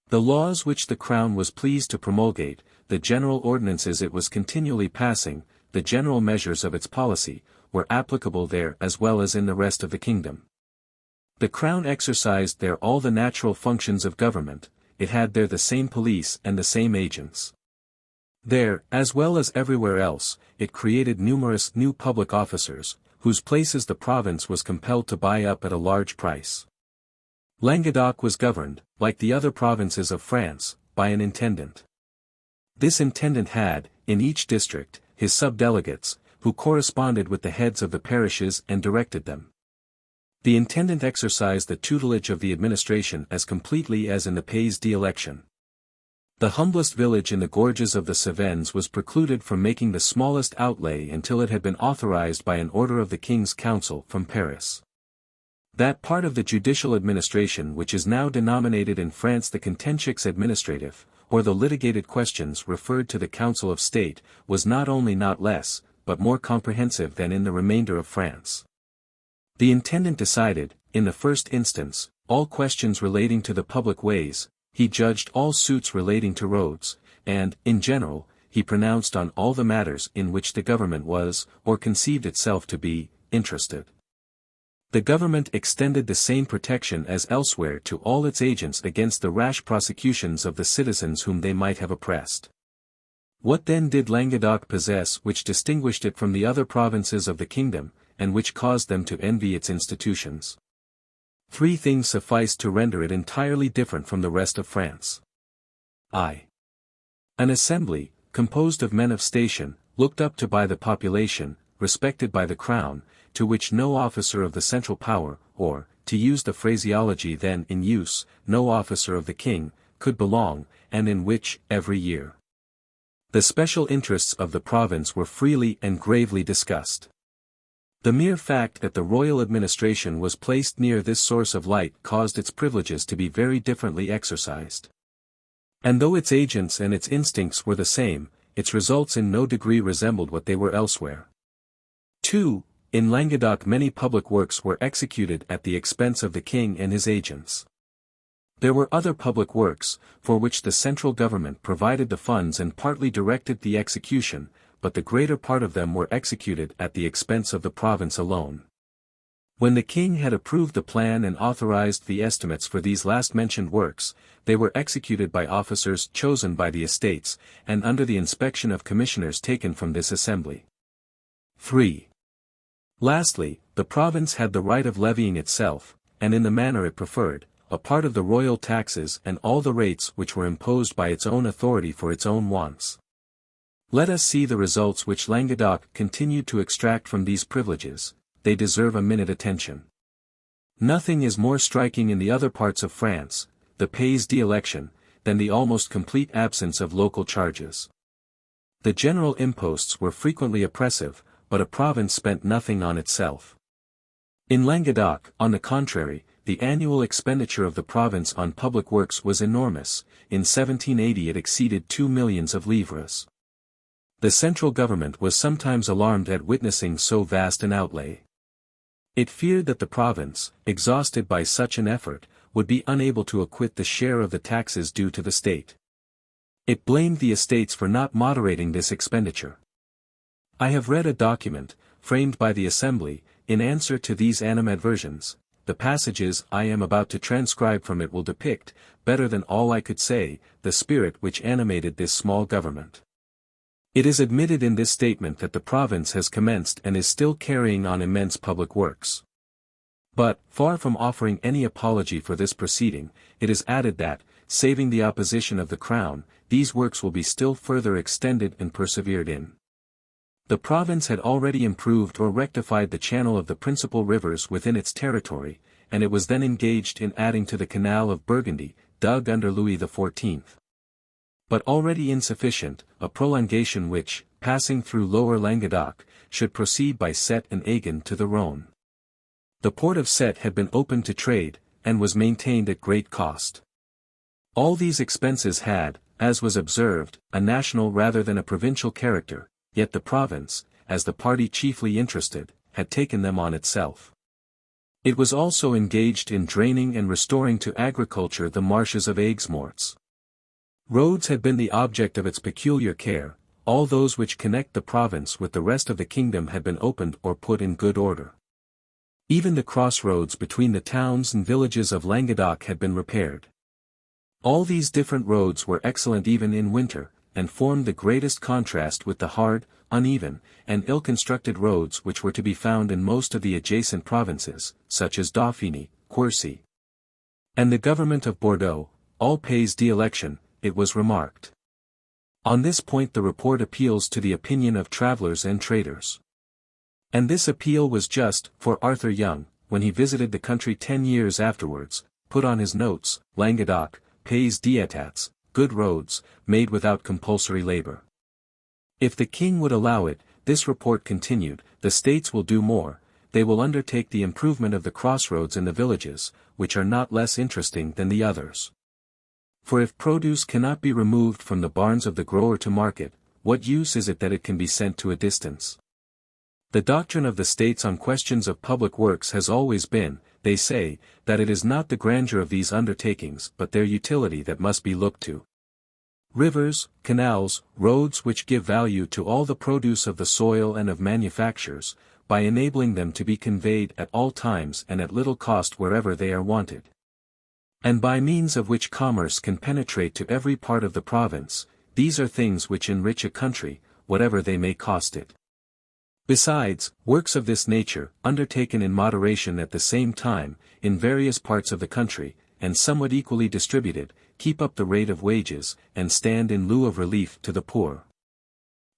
The laws which the crown was pleased to promulgate, the general ordinances it was continually passing, the general measures of its policy, were applicable there as well as in the rest of the kingdom. The crown exercised there all the natural functions of government, it had there the same police and the same agents. There, as well as everywhere else, it created numerous new public officers, whose places the province was compelled to buy up at a large price. Languedoc was governed, like the other provinces of France, by an intendant. This intendant had, in each district, his subdelegates, who corresponded with the heads of the parishes and directed them. The intendant exercised the tutelage of the administration as completely as in the Pays d'Election. The humblest village in the gorges of the Cevennes was precluded from making the smallest outlay until it had been authorized by an order of the King's Council from Paris. That part of the judicial administration which is now denominated in France the contentieux administratif, or the litigated questions referred to the Council of State, was not only not less, but more comprehensive than in the remainder of France. The intendant decided, in the first instance, all questions relating to the public ways, he judged all suits relating to roads, and, in general, he pronounced on all the matters in which the government was, or conceived itself to be, interested. The government extended the same protection as elsewhere to all its agents against the rash prosecutions of the citizens whom they might have oppressed. What then did Languedoc possess which distinguished it from the other provinces of the kingdom, and which caused them to envy its institutions? Three things sufficed to render it entirely different from the rest of France. I. An assembly, composed of men of station, looked up to by the population, respected by the crown, to which no officer of the central power, or, to use the phraseology then in use, no officer of the king, could belong, and in which, every year, the special interests of the province were freely and gravely discussed. The mere fact that the royal administration was placed near this source of light caused its privileges to be very differently exercised. And though its agents and its instincts were the same, its results in no degree resembled what they were elsewhere. 2. In Languedoc many public works were executed at the expense of the king and his agents. There were other public works, for which the central government provided the funds and partly directed the execution, but the greater part of them were executed at the expense of the province alone. When the king had approved the plan and authorized the estimates for these last-mentioned works, they were executed by officers chosen by the estates, and under the inspection of commissioners taken from this assembly. 3. Lastly, the province had the right of levying itself, and in the manner it preferred, a part of the royal taxes and all the rates which were imposed by its own authority for its own wants. Let us see the results which Languedoc continued to extract from these privileges. They deserve a minute attention. Nothing is more striking in the other parts of France, the Pays d'Election, than the almost complete absence of local charges. The general imposts were frequently oppressive, but a province spent nothing on itself. In Languedoc, on the contrary, the annual expenditure of the province on public works was enormous. In 1780 it exceeded 2 millions of livres. The central government was sometimes alarmed at witnessing so vast an outlay. It feared that the province, exhausted by such an effort, would be unable to acquit the share of the taxes due to the state. It blamed the estates for not moderating this expenditure. I have read a document, framed by the Assembly, in answer to these animadversions. The passages I am about to transcribe from it will depict, better than all I could say, the spirit which animated this small government. It is admitted in this statement that the province has commenced and is still carrying on immense public works. But, far from offering any apology for this proceeding, it is added that, saving the opposition of the crown, these works will be still further extended and persevered in. The province had already improved or rectified the channel of the principal rivers within its territory, and it was then engaged in adding to the Canal of Burgundy, dug under Louis XIV. But already insufficient, a prolongation which, passing through Lower Languedoc, should proceed by Sète and Agen to the Rhône. The port of Sète had been opened to trade, and was maintained at great cost. All these expenses had, as was observed, a national rather than a provincial character, yet the province, as the party chiefly interested, had taken them on itself. It was also engaged in draining and restoring to agriculture the marshes of Aigues-Mortes. Roads had been the object of its peculiar care. All those which connect the province with the rest of the kingdom had been opened or put in good order. Even the crossroads between the towns and villages of Languedoc had been repaired. All these different roads were excellent even in winter, and formed the greatest contrast with the hard, uneven, and ill-constructed roads which were to be found in most of the adjacent provinces, such as Dauphiny, Quercy, and the government of Bordeaux, all pays d'election, it was remarked. On this point the report appeals to the opinion of travelers and traders. And this appeal was just, for Arthur Young, when he visited the country 10 years afterwards, put on his notes, Languedoc, pays d'etats, good roads, made without compulsory labor. If the king would allow it, this report continued, the states will do more, they will undertake the improvement of the crossroads in the villages, which are not less interesting than the others. For if produce cannot be removed from the barns of the grower to market, what use is it that it can be sent to a distance? The doctrine of the states on questions of public works has always been, they say, that it is not the grandeur of these undertakings but their utility that must be looked to. Rivers, canals, roads which give value to all the produce of the soil and of manufactures, by enabling them to be conveyed at all times and at little cost wherever they are wanted. And by means of which commerce can penetrate to every part of the province, these are things which enrich a country, whatever they may cost it. Besides, works of this nature, undertaken in moderation at the same time, in various parts of the country, and somewhat equally distributed, keep up the rate of wages, and stand in lieu of relief to the poor.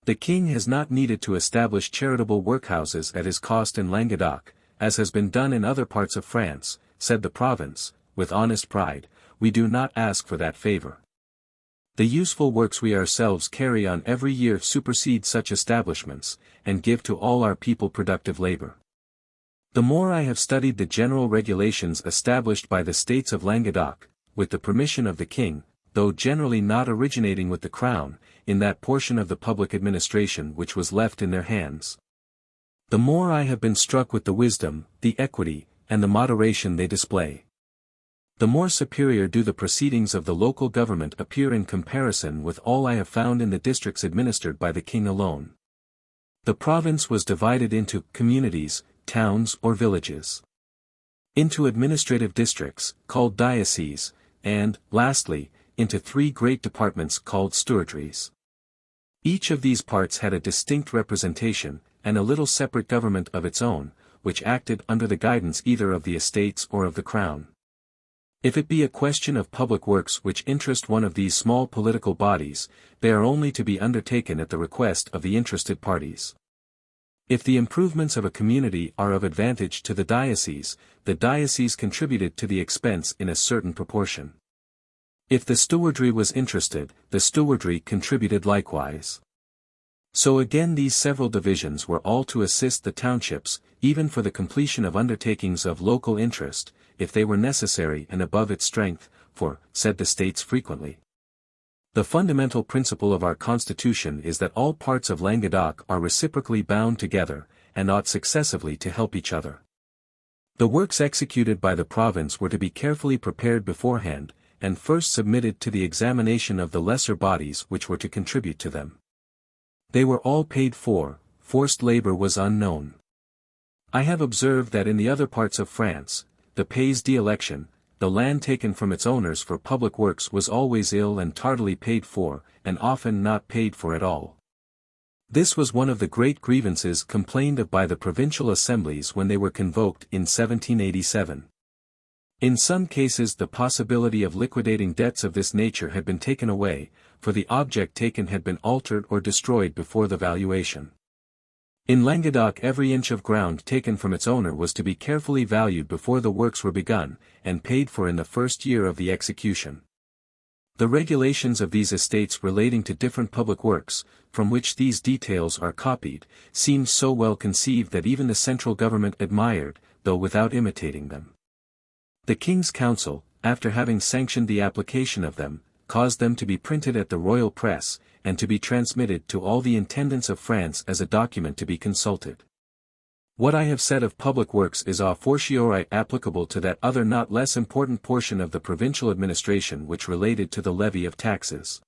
The king has not needed to establish charitable workhouses at his cost in Languedoc, as has been done in other parts of France, said the province, with honest pride, we do not ask for that favor. The useful works we ourselves carry on every year supersede such establishments, and give to all our people productive labor. The more I have studied the general regulations established by the states of Languedoc, with the permission of the king, though generally not originating with the crown, in that portion of the public administration which was left in their hands, the more I have been struck with the wisdom, the equity, and the moderation they display. The more superior do the proceedings of the local government appear in comparison with all I have found in the districts administered by the king alone. The province was divided into communities, towns or villages, into administrative districts, called dioceses, and, lastly, into 3 great departments called stewardries. Each of these parts had a distinct representation, and a little separate government of its own, which acted under the guidance either of the estates or of the crown. If it be a question of public works which interest one of these small political bodies, they are only to be undertaken at the request of the interested parties. If the improvements of a community are of advantage to the diocese contributed to the expense in a certain proportion. If the stewardry was interested, the stewardry contributed likewise. So again these several divisions were all to assist the townships, even for the completion of undertakings of local interest, if they were necessary and above its strength, for, said the states frequently, the fundamental principle of our constitution is that all parts of Languedoc are reciprocally bound together, and ought successively to help each other. The works executed by the province were to be carefully prepared beforehand, and first submitted to the examination of the lesser bodies which were to contribute to them. They were all paid for, forced labor was unknown. I have observed that in the other parts of France, the pays d'election, the land taken from its owners for public works was always ill and tardily paid for, and often not paid for at all. This was one of the great grievances complained of by the provincial assemblies when they were convoked in 1787. In some cases the possibility of liquidating debts of this nature had been taken away, for the object taken had been altered or destroyed before the valuation. In Languedoc every inch of ground taken from its owner was to be carefully valued before the works were begun, and paid for in the first year of the execution. The regulations of these estates relating to different public works, from which these details are copied, seemed so well conceived that even the central government admired, though without imitating them. The King's Council, after having sanctioned the application of them, caused them to be printed at the royal press, and to be transmitted to all the intendants of France as a document to be consulted. What I have said of public works is a fortiori applicable to that other not less important portion of the provincial administration which related to the levy of taxes.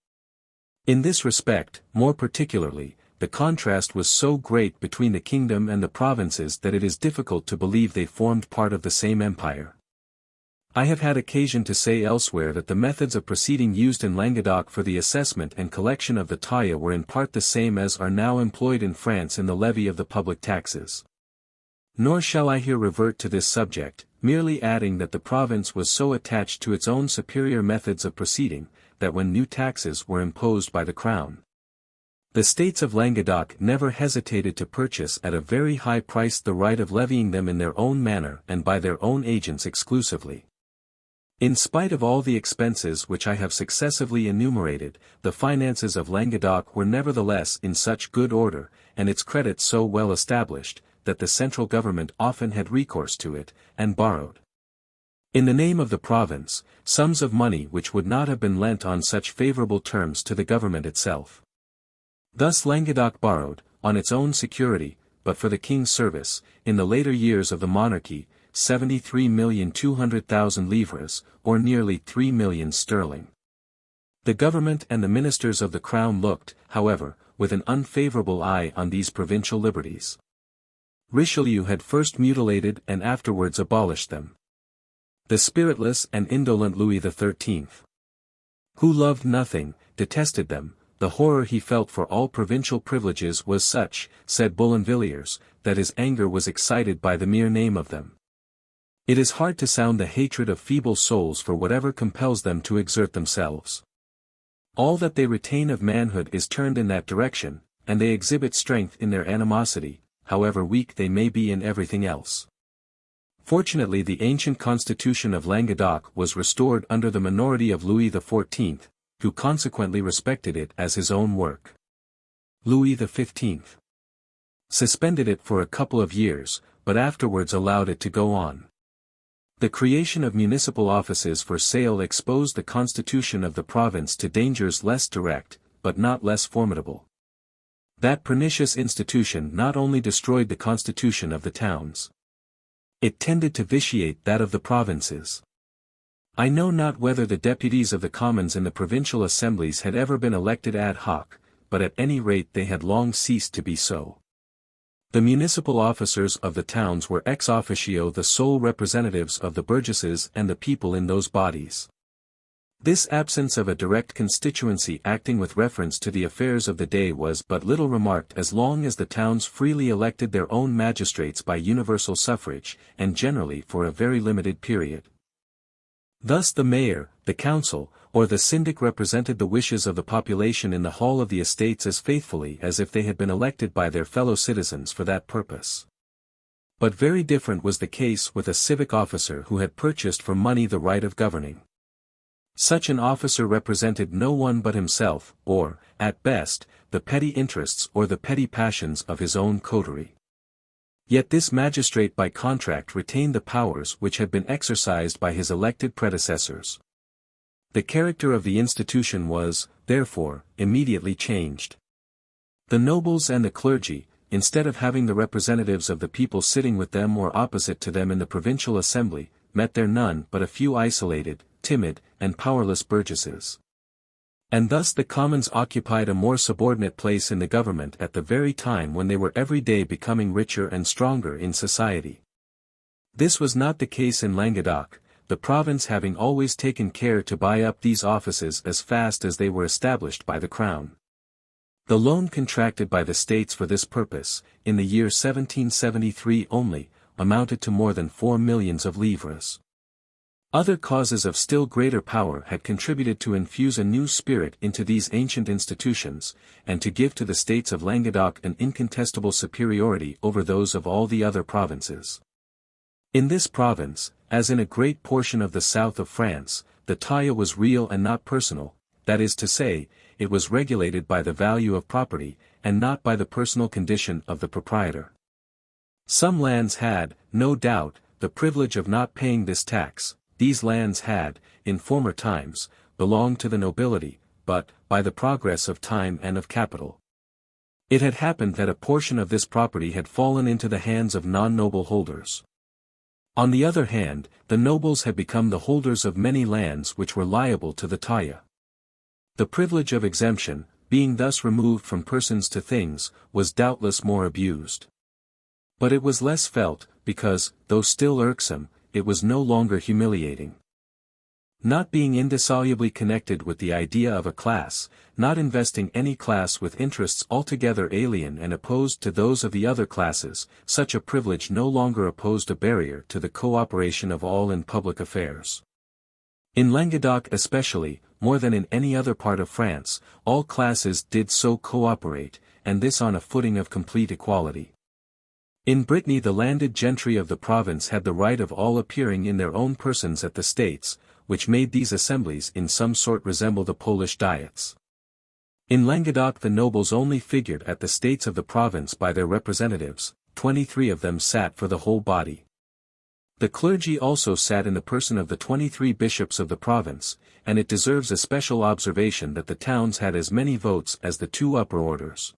In this respect, more particularly, the contrast was so great between the kingdom and the provinces that it is difficult to believe they formed part of the same empire. I have had occasion to say elsewhere that the methods of proceeding used in Languedoc for the assessment and collection of the taille were in part the same as are now employed in France in the levy of the public taxes. Nor shall I here revert to this subject, merely adding that the province was so attached to its own superior methods of proceeding, that when new taxes were imposed by the crown, the states of Languedoc never hesitated to purchase at a very high price the right of levying them in their own manner and by their own agents exclusively. In spite of all the expenses which I have successively enumerated, the finances of Languedoc were nevertheless in such good order, and its credit so well established, that the central government often had recourse to it, and borrowed, in the name of the province, sums of money which would not have been lent on such favorable terms to the government itself. Thus Languedoc borrowed, on its own security, but for the king's service, in the later years of the monarchy, 73,200,000 livres, or nearly 3 millions sterling. The government and the ministers of the crown looked, however, with an unfavorable eye on these provincial liberties. Richelieu had first mutilated and afterwards abolished them. The spiritless and indolent Louis XIII, who loved nothing, detested them. The horror he felt for all provincial privileges was such, said Boulainvilliers, that his anger was excited by the mere name of them. It is hard to sound the hatred of feeble souls for whatever compels them to exert themselves. All that they retain of manhood is turned in that direction, and they exhibit strength in their animosity, however weak they may be in everything else. Fortunately the ancient constitution of Languedoc was restored under the minority of Louis XIV, who consequently respected it as his own work. Louis XV suspended it for a couple of years, but afterwards allowed it to go on. The creation of municipal offices for sale exposed the constitution of the province to dangers less direct, but not less formidable. That pernicious institution not only destroyed the constitution of the towns, it tended to vitiate that of the provinces. I know not whether the deputies of the commons in the provincial assemblies had ever been elected ad hoc, but at any rate they had long ceased to be so. The municipal officers of the towns were ex officio the sole representatives of the burgesses and the people in those bodies. This absence of a direct constituency acting with reference to the affairs of the day was but little remarked as long as the towns freely elected their own magistrates by universal suffrage, and generally for a very limited period. Thus the mayor, the council, or the syndic represented the wishes of the population in the hall of the estates as faithfully as if they had been elected by their fellow citizens for that purpose. But very different was the case with a civic officer who had purchased for money the right of governing. Such an officer represented no one but himself, or, at best, the petty interests or the petty passions of his own coterie. Yet this magistrate by contract retained the powers which had been exercised by his elected predecessors. The character of the institution was, therefore, immediately changed. The nobles and the clergy, instead of having the representatives of the people sitting with them or opposite to them in the provincial assembly, met there none but a few isolated, timid, and powerless burgesses. And thus the commons occupied a more subordinate place in the government at the very time when they were every day becoming richer and stronger in society. This was not the case in Languedoc, the province having always taken care to buy up these offices as fast as they were established by the crown. The loan contracted by the states for this purpose, in the year 1773 only, amounted to more than 4 millions of livres. Other causes of still greater power had contributed to infuse a new spirit into these ancient institutions, and to give to the states of Languedoc an incontestable superiority over those of all the other provinces. In this province, as in a great portion of the south of France, the taille was real and not personal, that is to say, it was regulated by the value of property, and not by the personal condition of the proprietor. Some lands had, no doubt, the privilege of not paying this tax. These lands had, in former times, belonged to the nobility, but, by the progress of time and of capital, it had happened that a portion of this property had fallen into the hands of non-noble holders. On the other hand, the nobles had become the holders of many lands which were liable to the taille. The privilege of exemption, being thus removed from persons to things, was doubtless more abused. But it was less felt, because, though still irksome, it was no longer humiliating. Not being indissolubly connected with the idea of a class, not investing any class with interests altogether alien and opposed to those of the other classes, such a privilege no longer opposed a barrier to the cooperation of all in public affairs. In Languedoc especially, more than in any other part of France, all classes did so cooperate, and this on a footing of complete equality. In Brittany the landed gentry of the province had the right of all appearing in their own persons at the states, which made these assemblies in some sort resemble the Polish diets. In Languedoc the nobles only figured at the states of the province by their representatives, 23 of them sat for the whole body. The clergy also sat in the person of the 23 bishops of the province, and it deserves a special observation that the towns had as many votes as the two upper orders.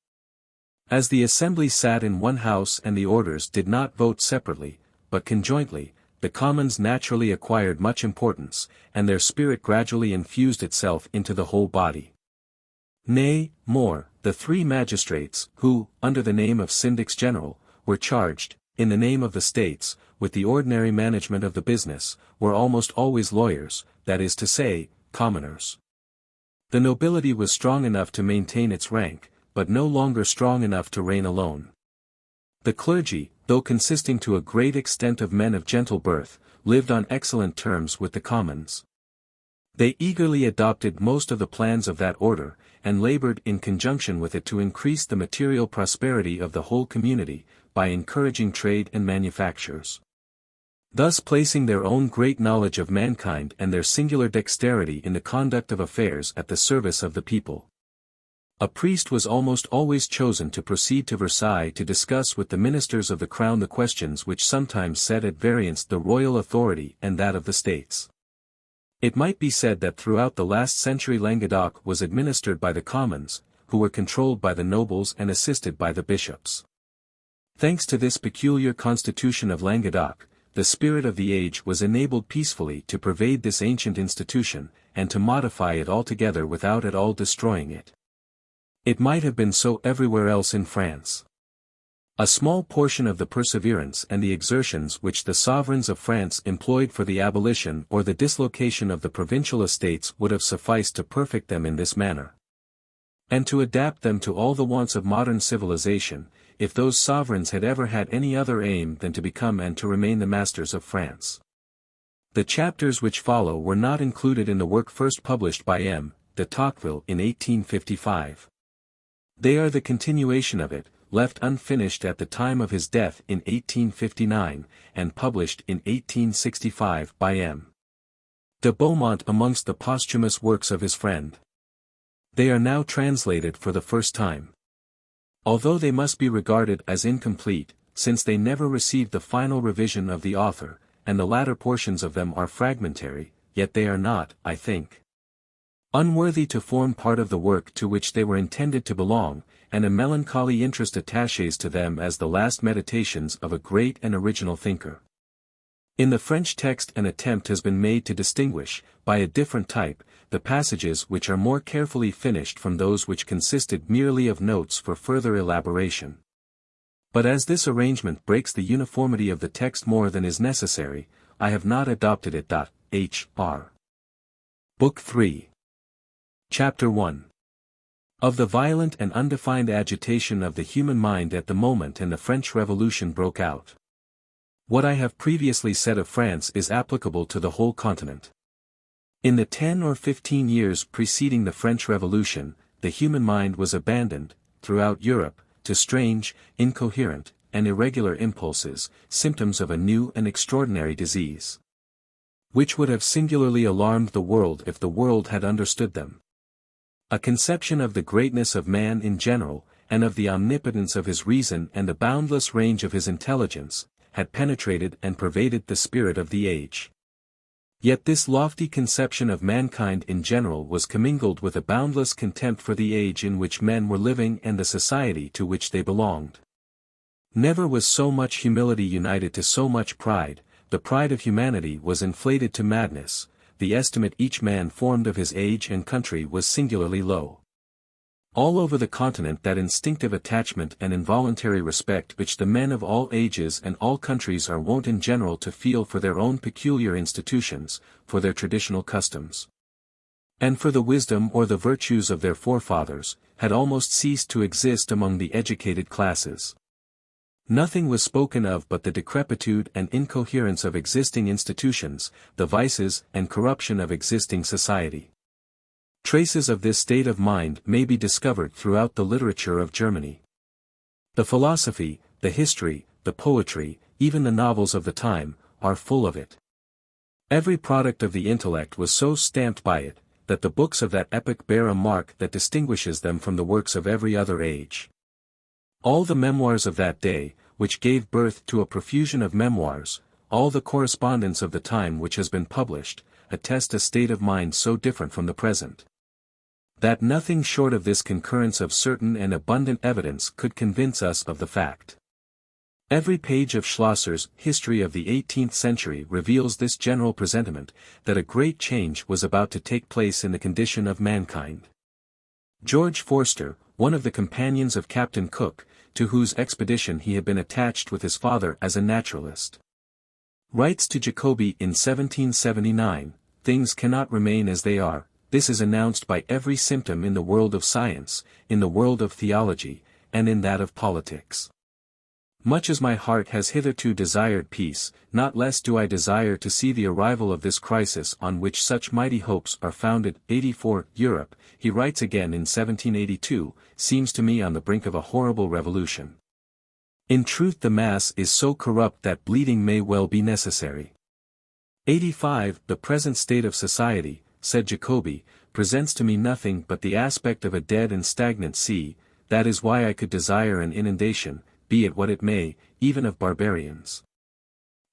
As the assembly sat in one house and the orders did not vote separately, but conjointly, the commons naturally acquired much importance, and their spirit gradually infused itself into the whole body. Nay, more, the three magistrates, who, under the name of syndics general, were charged, in the name of the states, with the ordinary management of the business, were almost always lawyers, that is to say, commoners. The nobility was strong enough to maintain its rank, but no longer strong enough to reign alone. The clergy, though consisting to a great extent of men of gentle birth, lived on excellent terms with the commons. They eagerly adopted most of the plans of that order, and labored in conjunction with it to increase the material prosperity of the whole community, by encouraging trade and manufactures. Thus placing their own great knowledge of mankind and their singular dexterity in the conduct of affairs at the service of the people. A priest was almost always chosen to proceed to Versailles to discuss with the ministers of the crown the questions which sometimes set at variance the royal authority and that of the states. It might be said that throughout the last century Languedoc was administered by the commons, who were controlled by the nobles and assisted by the bishops. Thanks to this peculiar constitution of Languedoc, the spirit of the age was enabled peacefully to pervade this ancient institution, and to modify it altogether without at all destroying it. It might have been so everywhere else in France. A small portion of the perseverance and the exertions which the sovereigns of France employed for the abolition or the dislocation of the provincial estates would have sufficed to perfect them in this manner, and to adapt them to all the wants of modern civilization, if those sovereigns had ever had any other aim than to become and to remain the masters of France. The chapters which follow were not included in the work first published by M. de Tocqueville in 1855. They are the continuation of it, left unfinished at the time of his death in 1859, and published in 1865 by M. de Beaumont amongst the posthumous works of his friend. They are now translated for the first time. Although they must be regarded as incomplete, since they never received the final revision of the author, and the latter portions of them are fragmentary, yet they are not, I think, unworthy to form part of the work to which they were intended to belong, and a melancholy interest attaches to them as the last meditations of a great and original thinker. In the French text an attempt has been made to distinguish, by a different type, the passages which are more carefully finished from those which consisted merely of notes for further elaboration. But as this arrangement breaks the uniformity of the text more than is necessary, I have not adopted it. H.R. Book 3. Chapter 1. Of the violent and undefined agitation of the human mind at the moment and the French Revolution broke out. What I have previously said of France is applicable to the whole continent. In the 10 or 15 years preceding the French Revolution, the human mind was abandoned, throughout Europe, to strange, incoherent, and irregular impulses, symptoms of a new and extraordinary disease, which would have singularly alarmed the world if the world had understood them. A conception of the greatness of man in general, and of the omnipotence of his reason and the boundless range of his intelligence, had penetrated and pervaded the spirit of the age. Yet this lofty conception of mankind in general was commingled with a boundless contempt for the age in which men were living and the society to which they belonged. Never was so much humility united to so much pride. The pride of humanity was inflated to madness, the estimate each man formed of his age and country was singularly low. All over the continent that instinctive attachment and involuntary respect which the men of all ages and all countries are wont in general to feel for their own peculiar institutions, for their traditional customs, and for the wisdom or the virtues of their forefathers, had almost ceased to exist among the educated classes. Nothing was spoken of but the decrepitude and incoherence of existing institutions, the vices and corruption of existing society. Traces of this state of mind may be discovered throughout the literature of Germany. The philosophy, the history, the poetry, even the novels of the time, are full of it. Every product of the intellect was so stamped by it, that the books of that epoch bear a mark that distinguishes them from the works of every other age. All the memoirs of that day, which gave birth to a profusion of memoirs, all the correspondence of the time which has been published, attest a state of mind so different from the present, that nothing short of this concurrence of certain and abundant evidence could convince us of the fact. Every page of Schlosser's History of the 18th Century reveals this general presentiment, that a great change was about to take place in the condition of mankind. George Forster, one of the companions of Captain Cook, to whose expedition he had been attached with his father as a naturalist, writes to Jacobi in 1779, "Things cannot remain as they are. This is announced by every symptom in the world of science, in the world of theology, and in that of politics. Much as my heart has hitherto desired peace, not less do I desire to see the arrival of this crisis on which such mighty hopes are founded." 84. Europe, he writes again in 1782, seems to me on the brink of a horrible revolution. In truth the mass is so corrupt that bleeding may well be necessary. 85. The present state of society, said Jacobi, presents to me nothing but the aspect of a dead and stagnant sea. That is why I could desire an inundation, be it what it may, even of barbarians,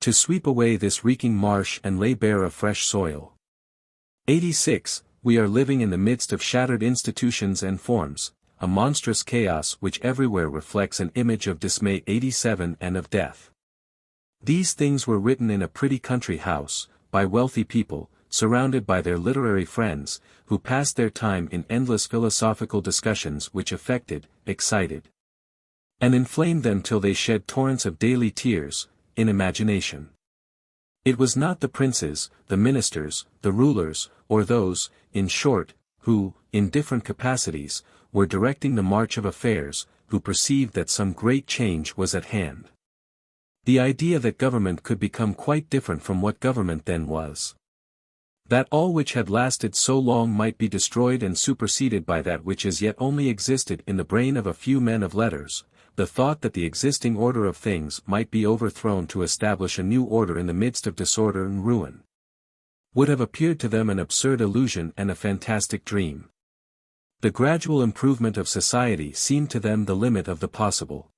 to sweep away this reeking marsh and lay bare a fresh soil. 86. We are living in the midst of shattered institutions and forms, a monstrous chaos which everywhere reflects an image of dismay. 87. And of death. These things were written in a pretty country house, by wealthy people, surrounded by their literary friends, who passed their time in endless philosophical discussions which affected, excited, and inflamed them till they shed torrents of daily tears, in imagination. It was not the princes, the ministers, the rulers, or those, in short, who, in different capacities, were directing the march of affairs, who perceived that some great change was at hand. The idea that government could become quite different from what government then was, that all which had lasted so long might be destroyed and superseded by that which as yet only existed in the brain of a few men of letters, the thought that the existing order of things might be overthrown to establish a new order in the midst of disorder and ruin, would have appeared to them an absurd illusion and a fantastic dream. The gradual improvement of society seemed to them the limit of the possible.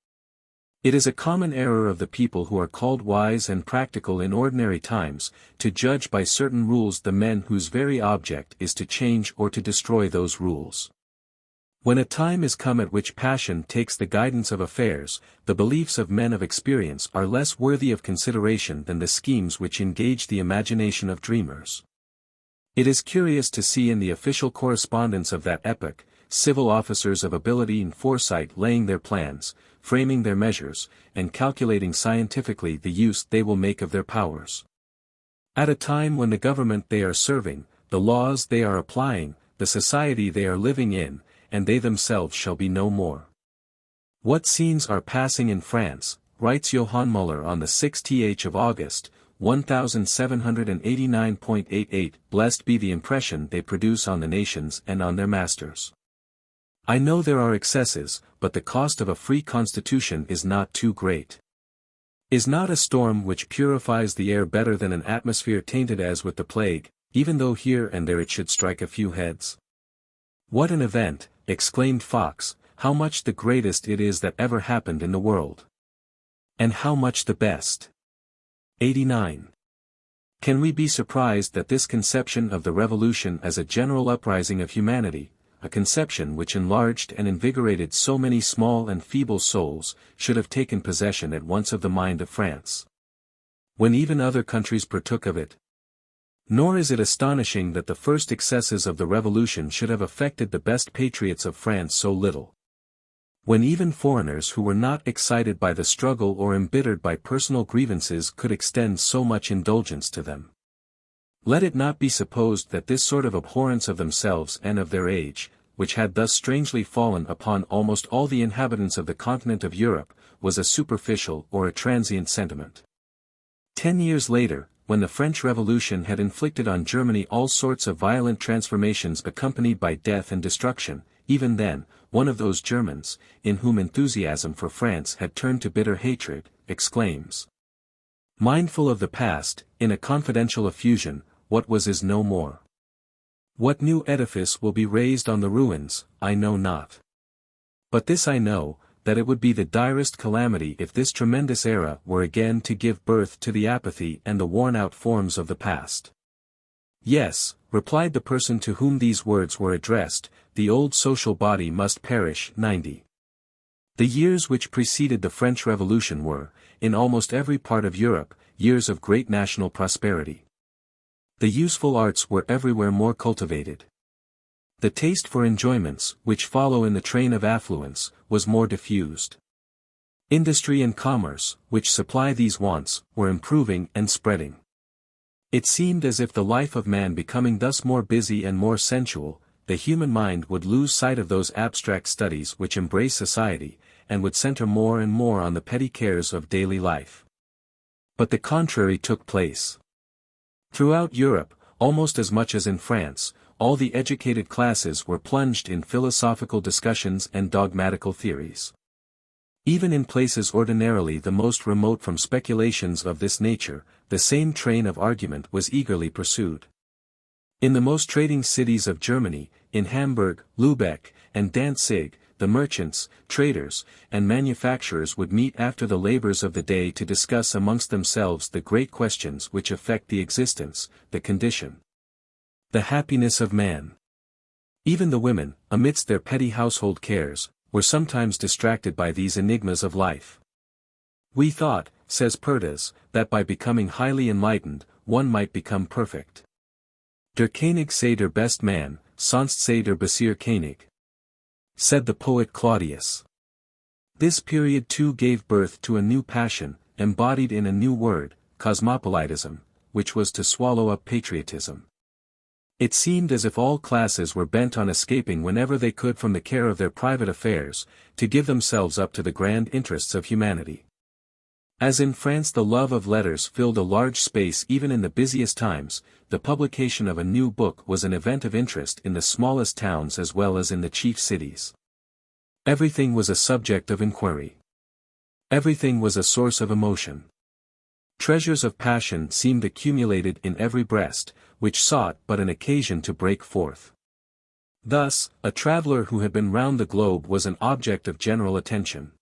It is a common error of the people who are called wise and practical in ordinary times, to judge by certain rules the men whose very object is to change or to destroy those rules. When a time is come at which passion takes the guidance of affairs, the beliefs of men of experience are less worthy of consideration than the schemes which engage the imagination of dreamers. It is curious to see in the official correspondence of that epoch, civil officers of ability and foresight laying their plans, framing their measures, and calculating scientifically the use they will make of their powers. At a time when the government they are serving, the laws they are applying, the society they are living in, and they themselves shall be no more. What scenes are passing in France, writes Johann Müller on the 6th of August, 1789.88, blessed be the impression they produce on the nations and on their masters. I know there are excesses, but the cost of a free constitution is not too great. Is not a storm which purifies the air better than an atmosphere tainted as with the plague, even though here and there it should strike a few heads? What an event, exclaimed Fox, how much the greatest it is that ever happened in the world. And how much the best. 89. Can we be surprised that this conception of the revolution as a general uprising of humanity, a conception which enlarged and invigorated so many small and feeble souls, should have taken possession at once of the mind of France, when even other countries partook of it? Nor is it astonishing that the first excesses of the Revolution should have affected the best patriots of France so little. When even foreigners who were not excited by the struggle or embittered by personal grievances could extend so much indulgence to them. Let it not be supposed that this sort of abhorrence of themselves and of their age, which had thus strangely fallen upon almost all the inhabitants of the continent of Europe, was a superficial or a transient sentiment. 10 years later, when the French Revolution had inflicted on Germany all sorts of violent transformations accompanied by death and destruction, even then, one of those Germans, in whom enthusiasm for France had turned to bitter hatred, exclaims, mindful of the past, in a confidential effusion, what was is no more. What new edifice will be raised on the ruins, I know not. But this I know, that it would be the direst calamity if this tremendous era were again to give birth to the apathy and the worn-out forms of the past. Yes, replied the person to whom these words were addressed, the old social body must perish. 90. The years which preceded the French Revolution were, in almost every part of Europe, years of great national prosperity. The useful arts were everywhere more cultivated. The taste for enjoyments, which follow in the train of affluence, was more diffused. Industry and commerce, which supply these wants, were improving and spreading. It seemed as if the life of man becoming thus more busy and more sensual, the human mind would lose sight of those abstract studies which embrace society, and would center more and more on the petty cares of daily life. But the contrary took place. Throughout Europe, almost as much as in France, all the educated classes were plunged in philosophical discussions and dogmatical theories. Even in places ordinarily the most remote from speculations of this nature, the same train of argument was eagerly pursued. In the most trading cities of Germany, in Hamburg, Lübeck, and Danzig, the merchants, traders, and manufacturers would meet after the labors of the day to discuss amongst themselves the great questions which affect the existence, the condition, the happiness of man. Even the women, amidst their petty household cares, were sometimes distracted by these enigmas of life. We thought, says Perthes, that by becoming highly enlightened, one might become perfect. Der König sei der best man, sonst sei der Bessere König, said the poet Claudius. This period too gave birth to a new passion, embodied in a new word, cosmopolitism, which was to swallow up patriotism. It seemed as if all classes were bent on escaping whenever they could from the care of their private affairs, to give themselves up to the grand interests of humanity. As in France the love of letters filled a large space even in the busiest times, the publication of a new book was an event of interest in the smallest towns as well as in the chief cities. Everything was a subject of inquiry. Everything was a source of emotion. Treasures of passion seemed accumulated in every breast, which sought but an occasion to break forth. Thus, a traveler who had been round the globe was an object of general attention.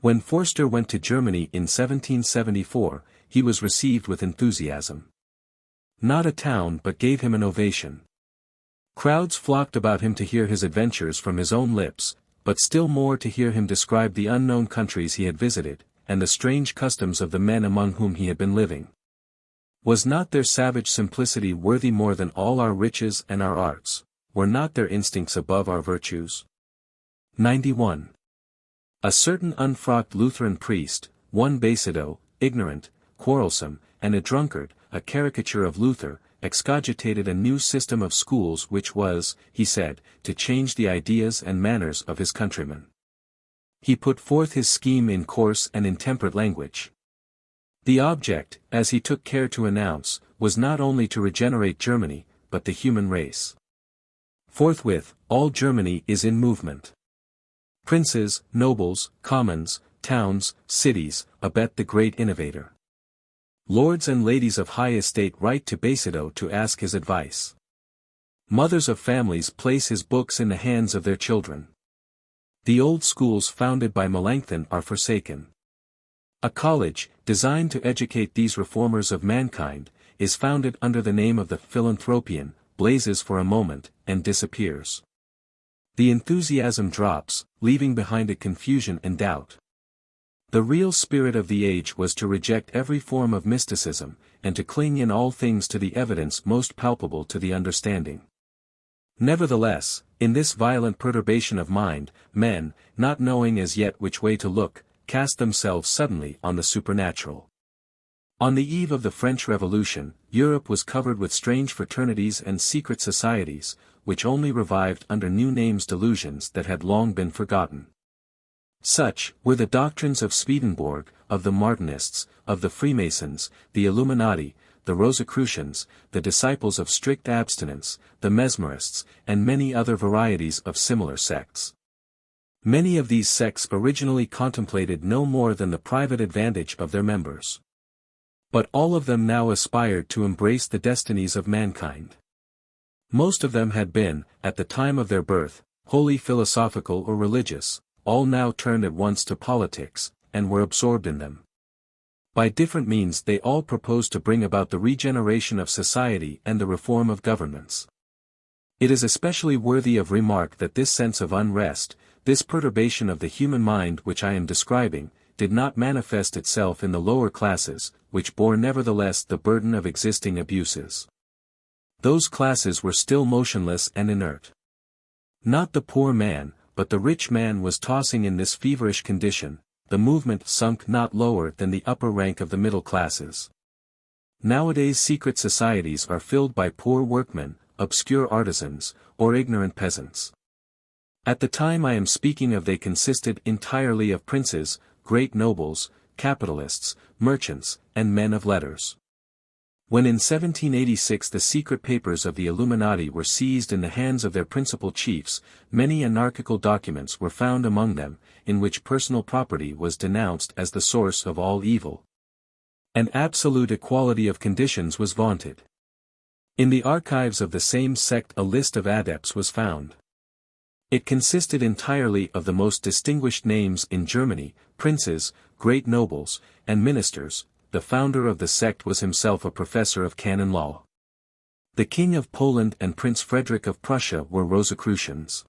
When Forster went to Germany in 1774, he was received with enthusiasm. Not a town but gave him an ovation. Crowds flocked about him to hear his adventures from his own lips, but still more to hear him describe the unknown countries he had visited, and the strange customs of the men among whom he had been living. Was not their savage simplicity worthy more than all our riches and our arts? Were not their instincts above our virtues? 91. A certain unfrocked Lutheran priest, one Basido, ignorant, quarrelsome, and a drunkard, a caricature of Luther, excogitated a new system of schools which was, he said, to change the ideas and manners of his countrymen. He put forth his scheme in coarse and intemperate language. The object, as he took care to announce, was not only to regenerate Germany, but the human race. Forthwith, all Germany is in movement. Princes, nobles, commons, towns, cities, abet the great innovator. Lords and ladies of high estate write to Basido to ask his advice. Mothers of families place his books in the hands of their children. The old schools founded by Melanchthon are forsaken. A college, designed to educate these reformers of mankind, is founded under the name of the Philanthropian, blazes for a moment, and disappears. The enthusiasm drops, leaving behind it confusion and doubt. The real spirit of the age was to reject every form of mysticism, and to cling in all things to the evidence most palpable to the understanding. Nevertheless, in this violent perturbation of mind, men, not knowing as yet which way to look, cast themselves suddenly on the supernatural. On the eve of the French Revolution, Europe was covered with strange fraternities and secret societies, which only revived under new names delusions that had long been forgotten. Such were the doctrines of Swedenborg, of the Martinists, of the Freemasons, the Illuminati, the Rosicrucians, the disciples of strict abstinence, the Mesmerists, and many other varieties of similar sects. Many of these sects originally contemplated no more than the private advantage of their members. But all of them now aspired to embrace the destinies of mankind. Most of them had been, at the time of their birth, wholly philosophical or religious, all now turned at once to politics, and were absorbed in them. By different means they all proposed to bring about the regeneration of society and the reform of governments. It is especially worthy of remark that this sense of unrest, this perturbation of the human mind which I am describing, did not manifest itself in the lower classes, which bore nevertheless the burden of existing abuses. Those classes were still motionless and inert. Not the poor man, but the rich man was tossing in this feverish condition, the movement sunk not lower than the upper rank of the middle classes. Nowadays secret societies are filled by poor workmen, obscure artisans, or ignorant peasants. At the time I am speaking of they consisted entirely of princes, great nobles, capitalists, merchants, and men of letters. When in 1786 the secret papers of the Illuminati were seized in the hands of their principal chiefs, many anarchical documents were found among them, in which personal property was denounced as the source of all evil. An absolute equality of conditions was vaunted. In the archives of the same sect a list of adepts was found. It consisted entirely of the most distinguished names in Germany, princes, great nobles, and ministers. The founder of the sect was himself a professor of canon law. The King of Poland and Prince Frederick of Prussia were Rosicrucians.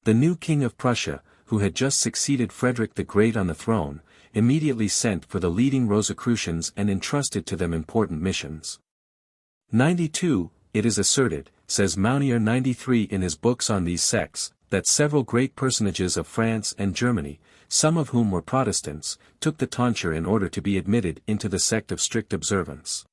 The new King of Prussia, who had just succeeded Frederick the Great on the throne, immediately sent for the leading Rosicrucians and entrusted to them important missions. 92, it is asserted, says Mounier 93 in his books on these sects, that several great personages of France and Germany, some of whom were Protestants, took the tonsure in order to be admitted into the sect of strict observance.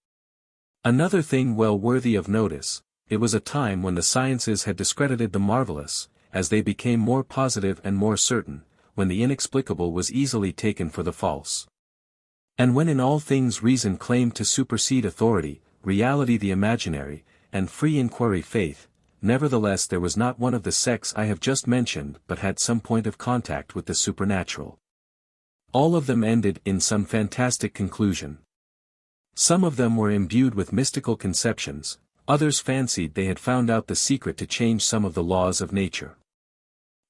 Another thing well worthy of notice, it was a time when the sciences had discredited the marvelous, as they became more positive and more certain, when the inexplicable was easily taken for the false. And when in all things reason claimed to supersede authority, reality the imaginary, and free inquiry faith, nevertheless there was not one of the sects I have just mentioned but had some point of contact with the supernatural. All of them ended in some fantastic conclusion. Some of them were imbued with mystical conceptions, others fancied they had found out the secret to change some of the laws of nature.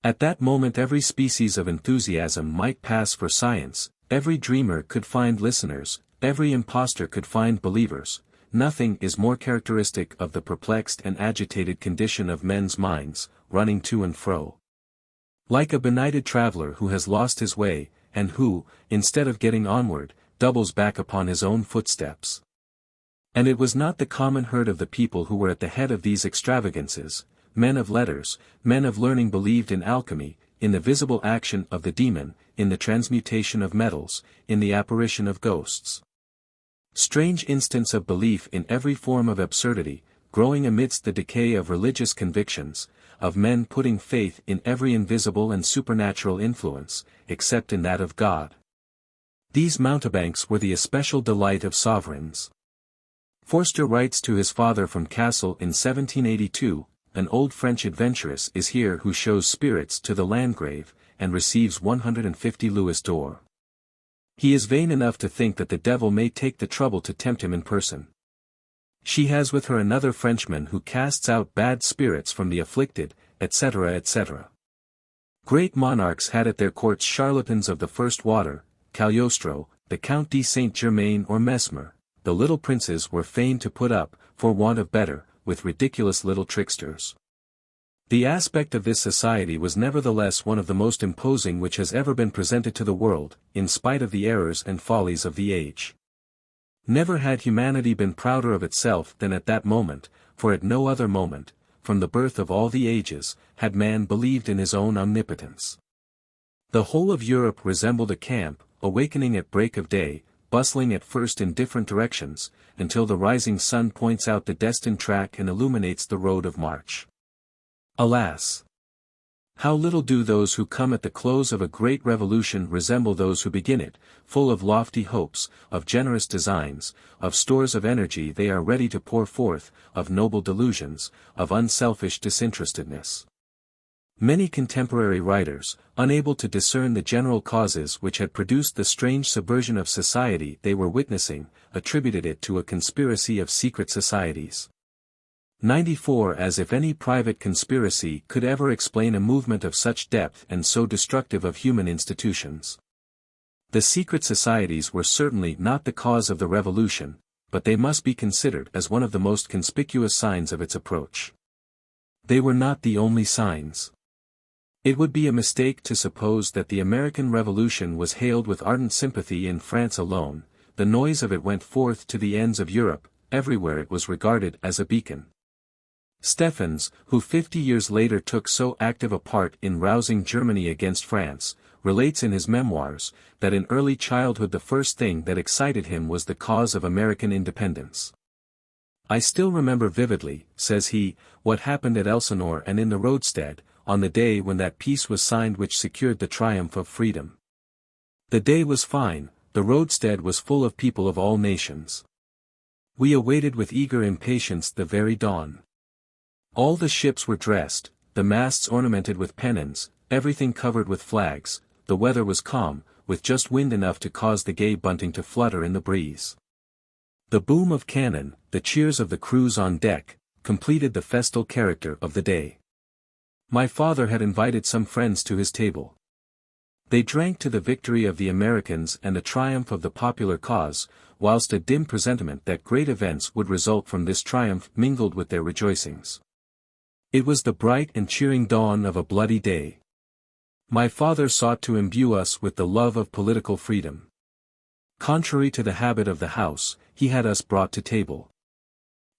At that moment every species of enthusiasm might pass for science, every dreamer could find listeners, every impostor could find believers. Nothing is more characteristic of the perplexed and agitated condition of men's minds, running to and fro. Like a benighted traveler who has lost his way, and who, instead of getting onward, doubles back upon his own footsteps. And it was not the common herd of the people who were at the head of these extravagances. Men of letters, men of learning believed in alchemy, in the visible action of the demon, in the transmutation of metals, in the apparition of ghosts. Strange instance of belief in every form of absurdity, growing amidst the decay of religious convictions, of men putting faith in every invisible and supernatural influence, except in that of God. These mountebanks were the especial delight of sovereigns. Forster writes to his father from Kassel in 1782, an old French adventuress is here who shows spirits to the Landgrave, and receives 150 louis d'or. He is vain enough to think that the devil may take the trouble to tempt him in person. She has with her another Frenchman who casts out bad spirits from the afflicted, etc. etc. Great monarchs had at their courts charlatans of the first water, Cagliostro, the Count de Saint-Germain or Mesmer. The little princes were fain to put up, for want of better, with ridiculous little tricksters. The aspect of this society was nevertheless one of the most imposing which has ever been presented to the world, in spite of the errors and follies of the age. Never had humanity been prouder of itself than at that moment, for at no other moment, from the birth of all the ages, had man believed in his own omnipotence. The whole of Europe resembled a camp, awakening at break of day, bustling at first in different directions, until the rising sun points out the destined track and illuminates the road of march. Alas! How little do those who come at the close of a great revolution resemble those who begin it, full of lofty hopes, of generous designs, of stores of energy they are ready to pour forth, of noble delusions, of unselfish disinterestedness. Many contemporary writers, unable to discern the general causes which had produced the strange subversion of society they were witnessing, attributed it to a conspiracy of secret societies. 94 As if any private conspiracy could ever explain a movement of such depth and so destructive of human institutions. The secret societies were certainly not the cause of the revolution, but they must be considered as one of the most conspicuous signs of its approach. They were not the only signs. It would be a mistake to suppose that the American Revolution was hailed with ardent sympathy in France alone. The noise of it went forth to the ends of Europe, everywhere it was regarded as a beacon. Stephens, who 50 years later took so active a part in rousing Germany against France, relates in his memoirs, that in early childhood the first thing that excited him was the cause of American independence. I still remember vividly, says he, what happened at Elsinore and in the roadstead, on the day when that peace was signed which secured the triumph of freedom. The day was fine, the roadstead was full of people of all nations. We awaited with eager impatience the very dawn. All the ships were dressed, the masts ornamented with pennons, everything covered with flags, the weather was calm, with just wind enough to cause the gay bunting to flutter in the breeze. The boom of cannon, the cheers of the crews on deck, completed the festal character of the day. My father had invited some friends to his table. They drank to the victory of the Americans and the triumph of the popular cause, whilst a dim presentiment that great events would result from this triumph mingled with their rejoicings. It was the bright and cheering dawn of a bloody day. My father sought to imbue us with the love of political freedom. Contrary to the habit of the house, he had us brought to table,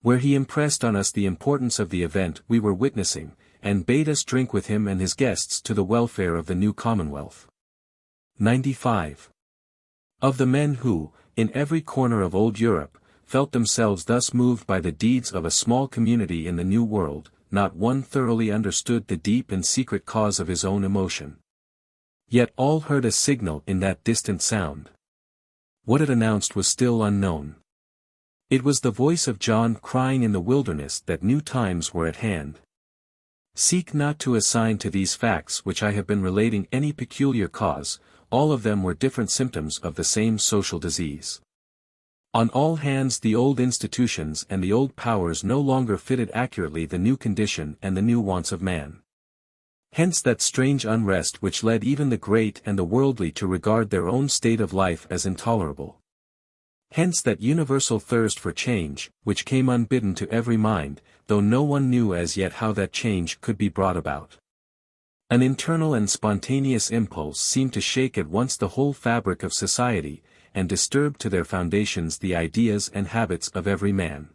where he impressed on us the importance of the event we were witnessing, and bade us drink with him and his guests to the welfare of the new Commonwealth. 95. Of the men who, in every corner of old Europe, felt themselves thus moved by the deeds of a small community in the New World, not one thoroughly understood the deep and secret cause of his own emotion. Yet all heard a signal in that distant sound. What it announced was still unknown. It was the voice of John crying in the wilderness that new times were at hand. Seek not to assign to these facts which I have been relating any peculiar cause, all of them were different symptoms of the same social disease. On all hands the old institutions and the old powers no longer fitted accurately the new condition and the new wants of man. Hence that strange unrest which led even the great and the worldly to regard their own state of life as intolerable. Hence that universal thirst for change, which came unbidden to every mind, though no one knew as yet how that change could be brought about. An internal and spontaneous impulse seemed to shake at once the whole fabric of society, and disturb to their foundations the ideas and habits of every man.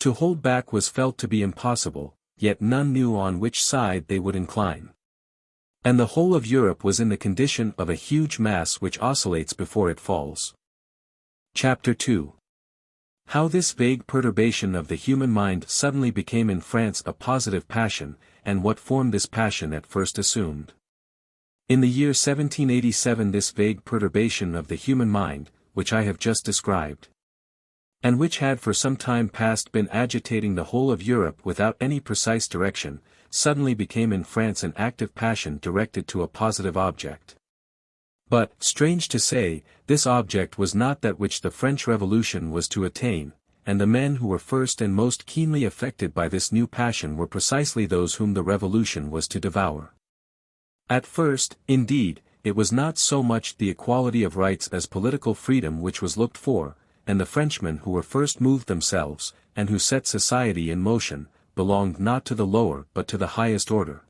To hold back was felt to be impossible, yet none knew on which side they would incline. And the whole of Europe was in the condition of a huge mass which oscillates before it falls. Chapter 2. How this vague perturbation of the human mind suddenly became in France a positive passion, and what form this passion at first assumed. In the year 1787 this vague perturbation of the human mind, which I have just described, and which had for some time past been agitating the whole of Europe without any precise direction, suddenly became in France an active passion directed to a positive object. But, strange to say, this object was not that which the French Revolution was to attain, and the men who were first and most keenly affected by this new passion were precisely those whom the Revolution was to devour. At first, indeed, it was not so much the equality of rights as political freedom which was looked for, and the Frenchmen who were first moved themselves, and who set society in motion, belonged not to the lower but to the highest order.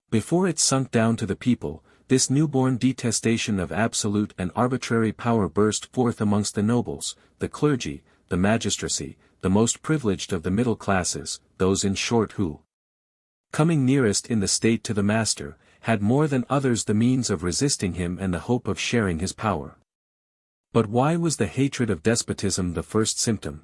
Before it sunk down to the people, this newborn detestation of absolute and arbitrary power burst forth amongst the nobles, the clergy, the magistracy, the most privileged of the middle classes, those in short who, coming nearest in the state to the master, had more than others the means of resisting him and the hope of sharing his power. But why was the hatred of despotism the first symptom?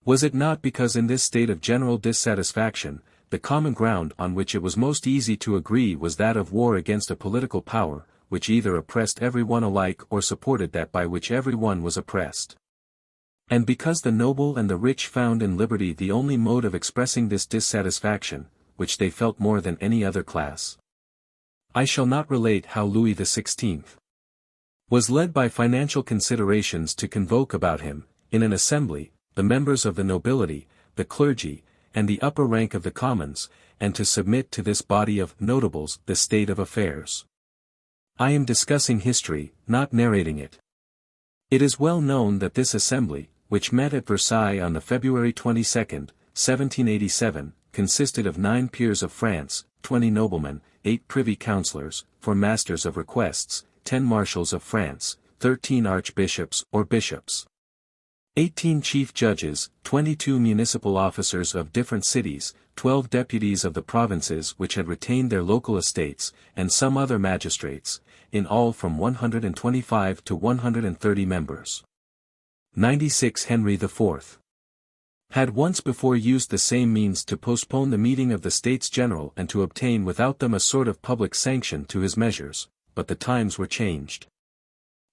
Was it not because in this state of general dissatisfaction, the common ground on which it was most easy to agree was that of war against a political power, which either oppressed every one alike or supported that by which every one was oppressed? And because the noble and the rich found in liberty the only mode of expressing this dissatisfaction, which they felt more than any other class. I shall not relate how Louis XVI was led by financial considerations to convoke about him, in an assembly, the members of the nobility, the clergy, and the upper rank of the commons, and to submit to this body of notables the state of affairs. I am discussing history, not narrating it. It is well known that this assembly, which met at Versailles on the February 22, 1787, consisted of 9 peers of France, 20 noblemen, 8 privy councillors, 4 masters of requests, 10 marshals of France, 13 archbishops or bishops, 18 chief judges, 22 municipal officers of different cities, 12 deputies of the provinces which had retained their local estates, and some other magistrates, in all from 125 to 130 members. 96 Henry IV had once before used the same means to postpone the meeting of the States General and to obtain without them a sort of public sanction to his measures, but the times were changed.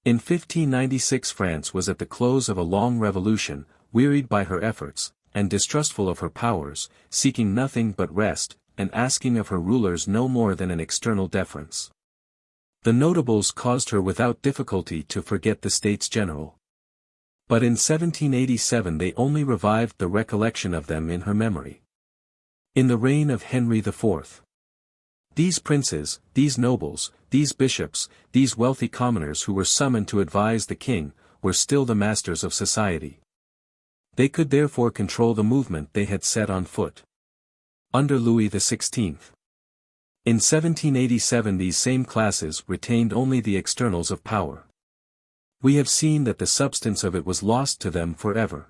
In 1596 France was at the close of a long revolution, wearied by her efforts, and distrustful of her powers, seeking nothing but rest, and asking of her rulers no more than an external deference. The notables caused her without difficulty to forget the States General. But in 1787 they only revived the recollection of them in her memory. In the reign of Henry IV, these princes, these nobles, these bishops, these wealthy commoners who were summoned to advise the king, were still the masters of society. They could therefore control the movement they had set on foot. Under Louis XVI. In 1787 these same classes retained only the externals of power. We have seen that the substance of it was lost to them forever.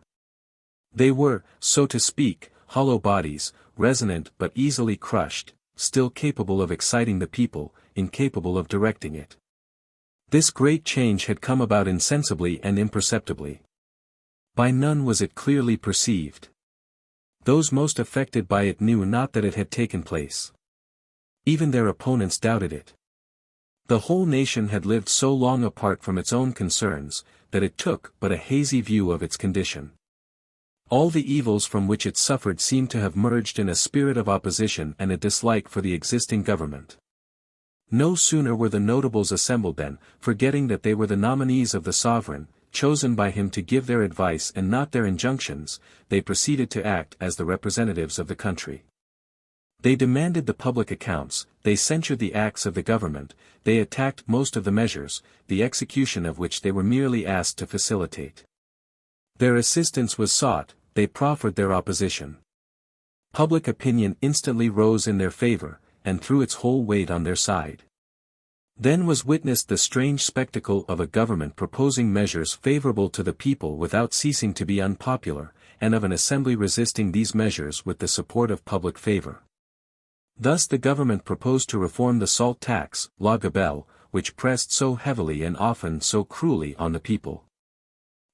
They were, so to speak, hollow bodies, resonant but easily crushed, still capable of exciting the people, incapable of directing it. This great change had come about insensibly and imperceptibly. By none was it clearly perceived. Those most affected by it knew not that it had taken place. Even their opponents doubted it. The whole nation had lived so long apart from its own concerns, that it took but a hazy view of its condition. All the evils from which it suffered seemed to have merged in a spirit of opposition and a dislike for the existing government. No sooner were the notables assembled than, forgetting that they were the nominees of the sovereign, chosen by him to give their advice and not their injunctions, they proceeded to act as the representatives of the country. They demanded the public accounts, they censured the acts of the government, they attacked most of the measures, the execution of which they were merely asked to facilitate. Their assistance was sought, they proffered their opposition. Public opinion instantly rose in their favor, and threw its whole weight on their side. Then was witnessed the strange spectacle of a government proposing measures favorable to the people without ceasing to be unpopular, and of an assembly resisting these measures with the support of public favor. Thus the government proposed to reform the salt tax, La Gabelle, which pressed so heavily and often so cruelly on the people.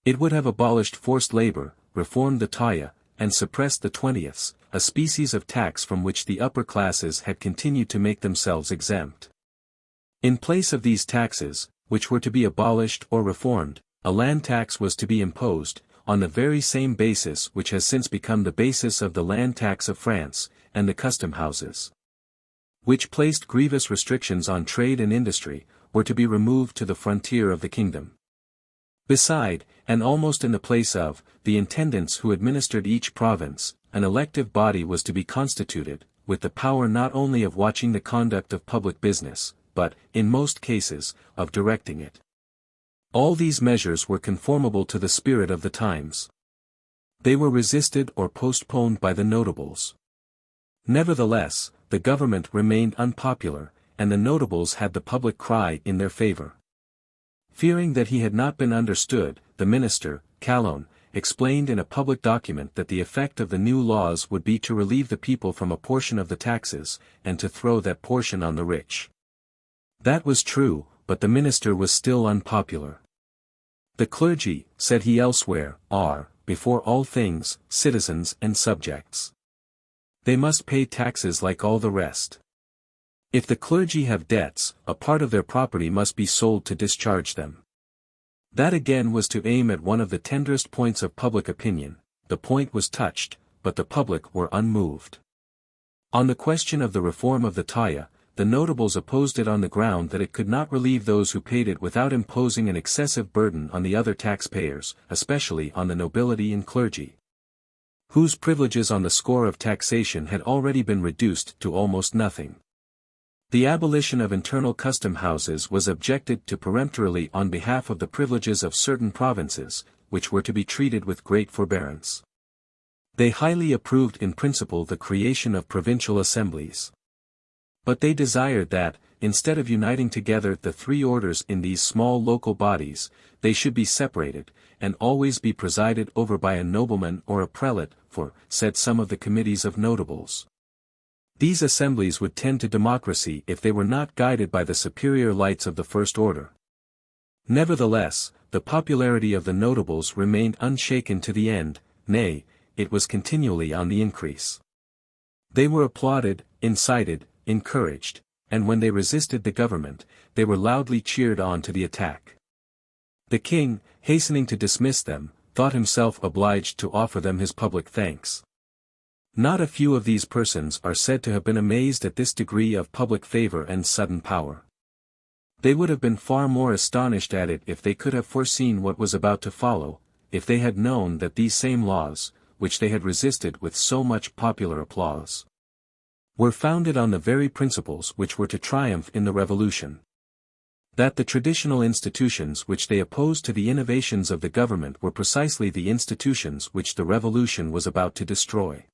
It would have abolished forced labor, reformed the taille, and suppressed the 20ths, a species of tax from which the upper classes had continued to make themselves exempt. In place of these taxes, which were to be abolished or reformed, a land tax was to be imposed, on the very same basis which has since become the basis of the land tax of France, and the custom houses, which placed grievous restrictions on trade and industry, were to be removed to the frontier of the kingdom. Beside, and almost in the place of, the intendants who administered each province, an elective body was to be constituted, with the power not only of watching the conduct of public business, but, in most cases, of directing it. All these measures were conformable to the spirit of the times. They were resisted or postponed by the notables. Nevertheless, the government remained unpopular, and the notables had the public cry in their favor. Fearing that he had not been understood, the minister, Calonne, explained in a public document that the effect of the new laws would be to relieve the people from a portion of the taxes, and to throw that portion on the rich. That was true, but the minister was still unpopular. The clergy, said he elsewhere, are, before all things, citizens and subjects. They must pay taxes like all the rest. If the clergy have debts, a part of their property must be sold to discharge them. That again was to aim at one of the tenderest points of public opinion. The point was touched, but the public were unmoved. On the question of the reform of the taille, the notables opposed it on the ground that it could not relieve those who paid it without imposing an excessive burden on the other taxpayers, especially on the nobility and clergy, whose privileges on the score of taxation had already been reduced to almost nothing. The abolition of internal custom houses was objected to peremptorily on behalf of the privileges of certain provinces, which were to be treated with great forbearance. They highly approved in principle the creation of provincial assemblies. But they desired that, instead of uniting together the three orders in these small local bodies, they should be separated, and always be presided over by a nobleman or a prelate, for, said some of the committees of notables, these assemblies would tend to democracy if they were not guided by the superior lights of the first order. Nevertheless, the popularity of the notables remained unshaken to the end, nay, it was continually on the increase. They were applauded, incited, encouraged, and when they resisted the government, they were loudly cheered on to the attack. The king, hastening to dismiss them, thought himself obliged to offer them his public thanks. Not a few of these persons are said to have been amazed at this degree of public favor and sudden power. They would have been far more astonished at it if they could have foreseen what was about to follow, if they had known that these same laws, which they had resisted with so much popular applause, were founded on the very principles which were to triumph in the Revolution. That the traditional institutions which they opposed to the innovations of the government were precisely the institutions which the Revolution was about to destroy.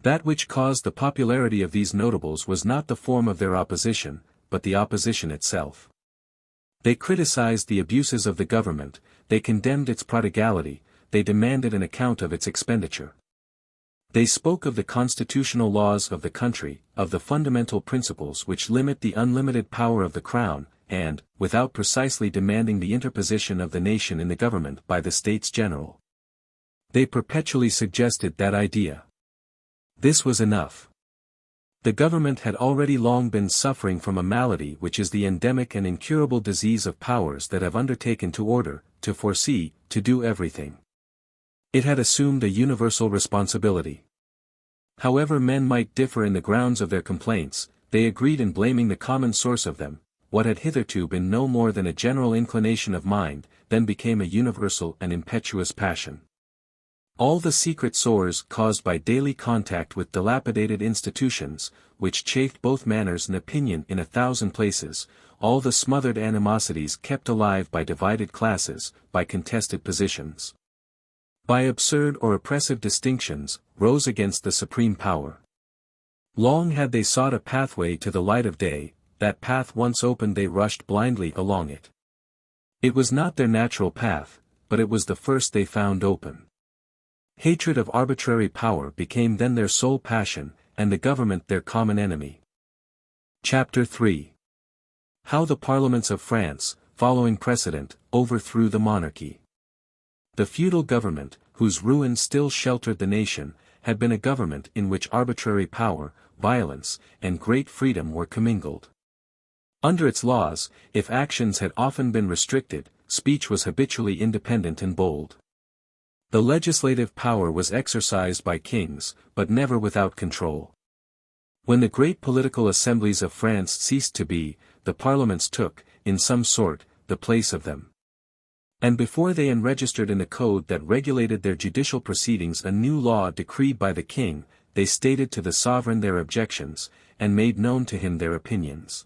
That which caused the popularity of these notables was not the form of their opposition, but the opposition itself. They criticized the abuses of the government, they condemned its prodigality, they demanded an account of its expenditure. They spoke of the constitutional laws of the country, of the fundamental principles which limit the unlimited power of the crown, and, without precisely demanding the interposition of the nation in the government by the States General, they perpetually suggested that idea. This was enough. The government had already long been suffering from a malady which is the endemic and incurable disease of powers that have undertaken to order, to foresee, to do everything. It had assumed a universal responsibility. However men might differ in the grounds of their complaints, they agreed in blaming the common source of them. What had hitherto been no more than a general inclination of mind, then became a universal and impetuous passion. All the secret sores caused by daily contact with dilapidated institutions, which chafed both manners and opinion in 1,000 places, all the smothered animosities kept alive by divided classes, by contested positions, by absurd or oppressive distinctions, rose against the supreme power. Long had they sought a pathway to the light of day, that path once opened they rushed blindly along it. It was not their natural path, but it was the first they found open. Hatred of arbitrary power became then their sole passion, and the government their common enemy. Chapter 3. How the Parliaments of France, following precedent, overthrew the monarchy. The feudal government, whose ruin still sheltered the nation, had been a government in which arbitrary power, violence, and great freedom were commingled. Under its laws, if actions had often been restricted, speech was habitually independent and bold. The legislative power was exercised by kings, but never without control. When the great political assemblies of France ceased to be, the parliaments took, in some sort, the place of them. And before they enregistered in the code that regulated their judicial proceedings a new law decreed by the king, they stated to the sovereign their objections, and made known to him their opinions.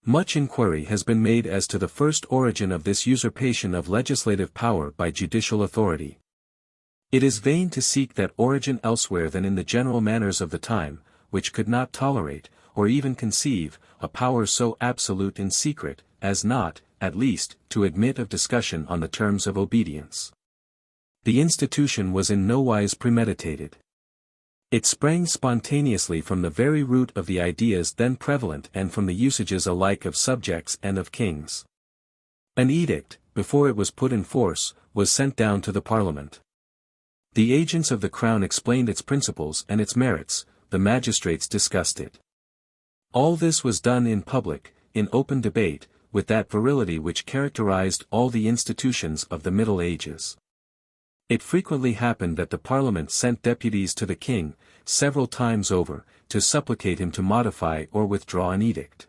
Much inquiry has been made as to the first origin of this usurpation of legislative power by judicial authority. It is vain to seek that origin elsewhere than in the general manners of the time, which could not tolerate, or even conceive, a power so absolute in secret, as not, at least, to admit of discussion on the terms of obedience. The institution was in nowise premeditated. It sprang spontaneously from the very root of the ideas then prevalent and from the usages alike of subjects and of kings. An edict, before it was put in force, was sent down to the Parliament. The agents of the Crown explained its principles and its merits, the magistrates discussed it. All this was done in public, in open debate, with that virility which characterized all the institutions of the Middle Ages. It frequently happened that the Parliament sent deputies to the king, several times over, to supplicate him to modify or withdraw an edict.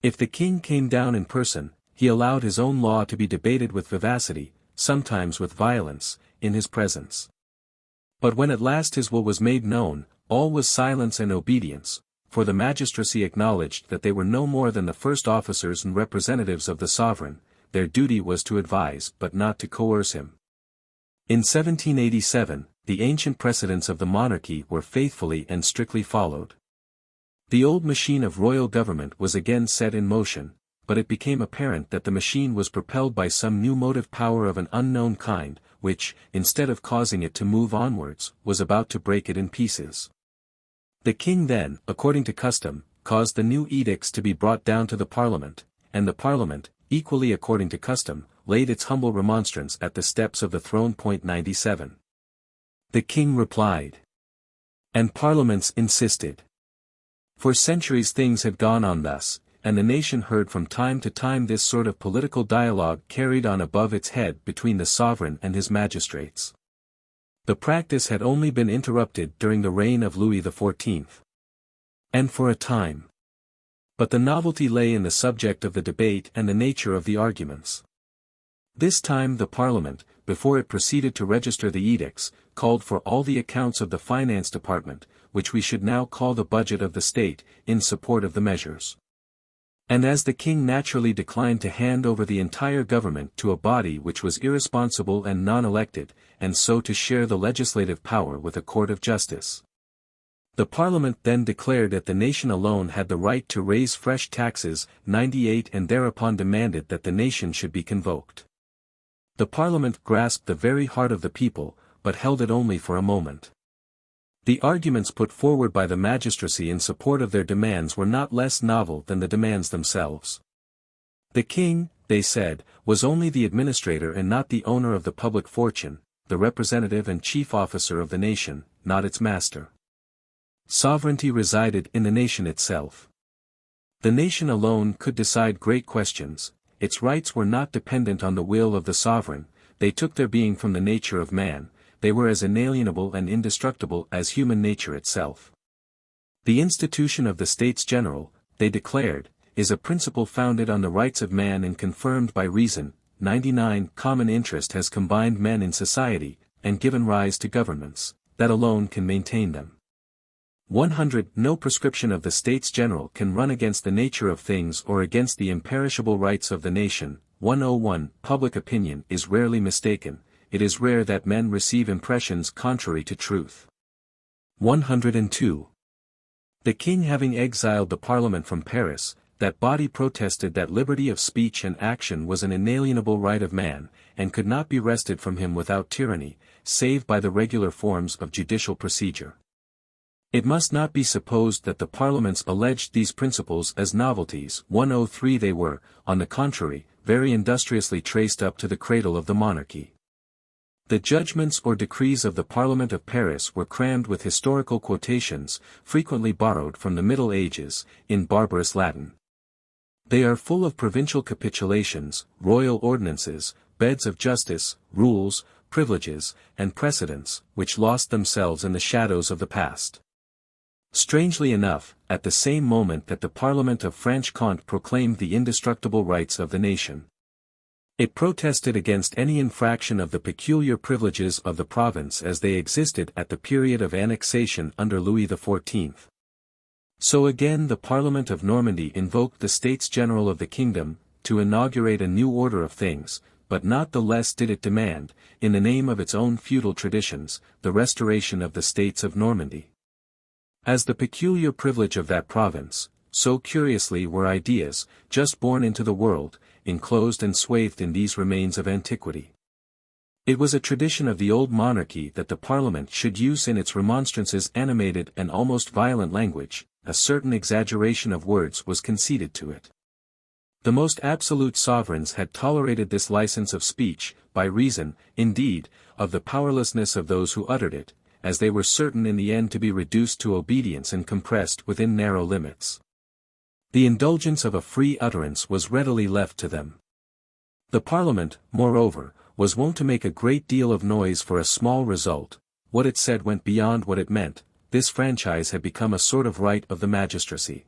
If the king came down in person, he allowed his own law to be debated with vivacity, sometimes with violence, in his presence. But when at last his will was made known, all was silence and obedience, for the magistracy acknowledged that they were no more than the first officers and representatives of the sovereign, their duty was to advise but not to coerce him. In 1787, the ancient precedents of the monarchy were faithfully and strictly followed. The old machine of royal government was again set in motion, but it became apparent that the machine was propelled by some new motive power of an unknown kind, which, instead of causing it to move onwards, was about to break it in pieces. The king then, according to custom, caused the new edicts to be brought down to the Parliament, and the Parliament, equally according to custom, laid its humble remonstrance at the steps of the throne. 97. The king replied. And parliaments insisted. For centuries things had gone on thus, and the nation heard from time to time this sort of political dialogue carried on above its head between the sovereign and his magistrates. The practice had only been interrupted during the reign of Louis XIV. And for a time. But the novelty lay in the subject of the debate and the nature of the arguments. This time the Parliament, before it proceeded to register the edicts, called for all the accounts of the finance department, which we should now call the budget of the state, in support of the measures. And as the king naturally declined to hand over the entire government to a body which was irresponsible and non-elected, and so to share the legislative power with a court of justice, the Parliament then declared that the nation alone had the right to raise fresh taxes, 98, and thereupon demanded that the nation should be convoked. The Parliament grasped the very heart of the people, but held it only for a moment. The arguments put forward by the magistracy in support of their demands were not less novel than the demands themselves. The king, they said, was only the administrator and not the owner of the public fortune, the representative and chief officer of the nation, not its master. Sovereignty resided in the nation itself. The nation alone could decide great questions. Its rights were not dependent on the will of the sovereign, they took their being from the nature of man, they were as inalienable and indestructible as human nature itself. The institution of the States General, they declared, is a principle founded on the rights of man and confirmed by reason. 99. Common interest has combined men in society, and given rise to governments, that alone can maintain them. 100. No prescription of the States General can run against the nature of things or against the imperishable rights of the nation. 101. Public opinion is rarely mistaken, it is rare that men receive impressions contrary to truth. 102. The king having exiled the Parliament from Paris, that body protested that liberty of speech and action was an inalienable right of man, and could not be wrested from him without tyranny, save by the regular forms of judicial procedure. It must not be supposed that the parliaments alleged these principles as novelties. 103. They were, on the contrary, very industriously traced up to the cradle of the monarchy. The judgments or decrees of the Parliament of Paris were crammed with historical quotations, frequently borrowed from the Middle Ages, in barbarous Latin. They are full of provincial capitulations, royal ordinances, beds of justice, rules, privileges, and precedents, which lost themselves in the shadows of the past. Strangely enough, at the same moment that the Parliament of Franche-Comté proclaimed the indestructible rights of the nation, it protested against any infraction of the peculiar privileges of the province as they existed at the period of annexation under Louis XIV. So again the Parliament of Normandy invoked the States General of the kingdom, to inaugurate a new order of things, but not the less did it demand, in the name of its own feudal traditions, the restoration of the states of Normandy. As the peculiar privilege of that province, so curiously were ideas, just born into the world, enclosed and swathed in these remains of antiquity. It was a tradition of the old monarchy that the Parliament should use in its remonstrances animated and almost violent language. A certain exaggeration of words was conceded to it. The most absolute sovereigns had tolerated this license of speech, by reason, indeed, of the powerlessness of those who uttered it, as they were certain in the end to be reduced to obedience and compressed within narrow limits. The indulgence of a free utterance was readily left to them. The Parliament, moreover, was wont to make a great deal of noise for a small result. What it said went beyond what it meant. This franchise had become a sort of right of the magistracy.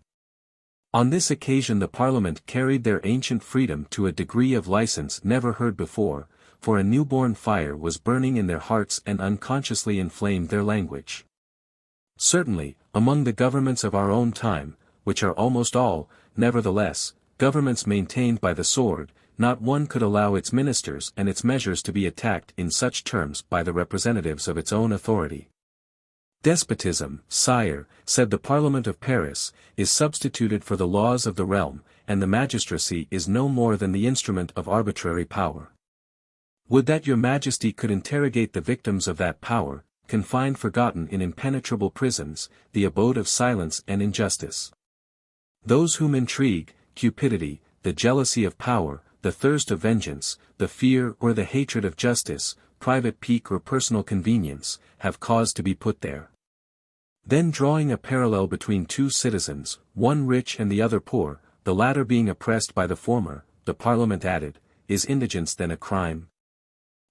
On this occasion the Parliament carried their ancient freedom to a degree of license never heard before, for a newborn fire was burning in their hearts and unconsciously inflamed their language. Certainly, among the governments of our own time, which are almost all, nevertheless, governments maintained by the sword, not one could allow its ministers and its measures to be attacked in such terms by the representatives of its own authority. Despotism, sire, said the Parliament of Paris, is substituted for the laws of the realm, and the magistracy is no more than the instrument of arbitrary power. Would that your majesty could interrogate the victims of that power, confined forgotten in impenetrable prisons, the abode of silence and injustice. Those whom intrigue, cupidity, the jealousy of power, the thirst of vengeance, the fear or the hatred of justice, private pique or personal convenience, have caused to be put there. Then drawing a parallel between two citizens, one rich and the other poor, the latter being oppressed by the former, the Parliament added, is indigence then a crime?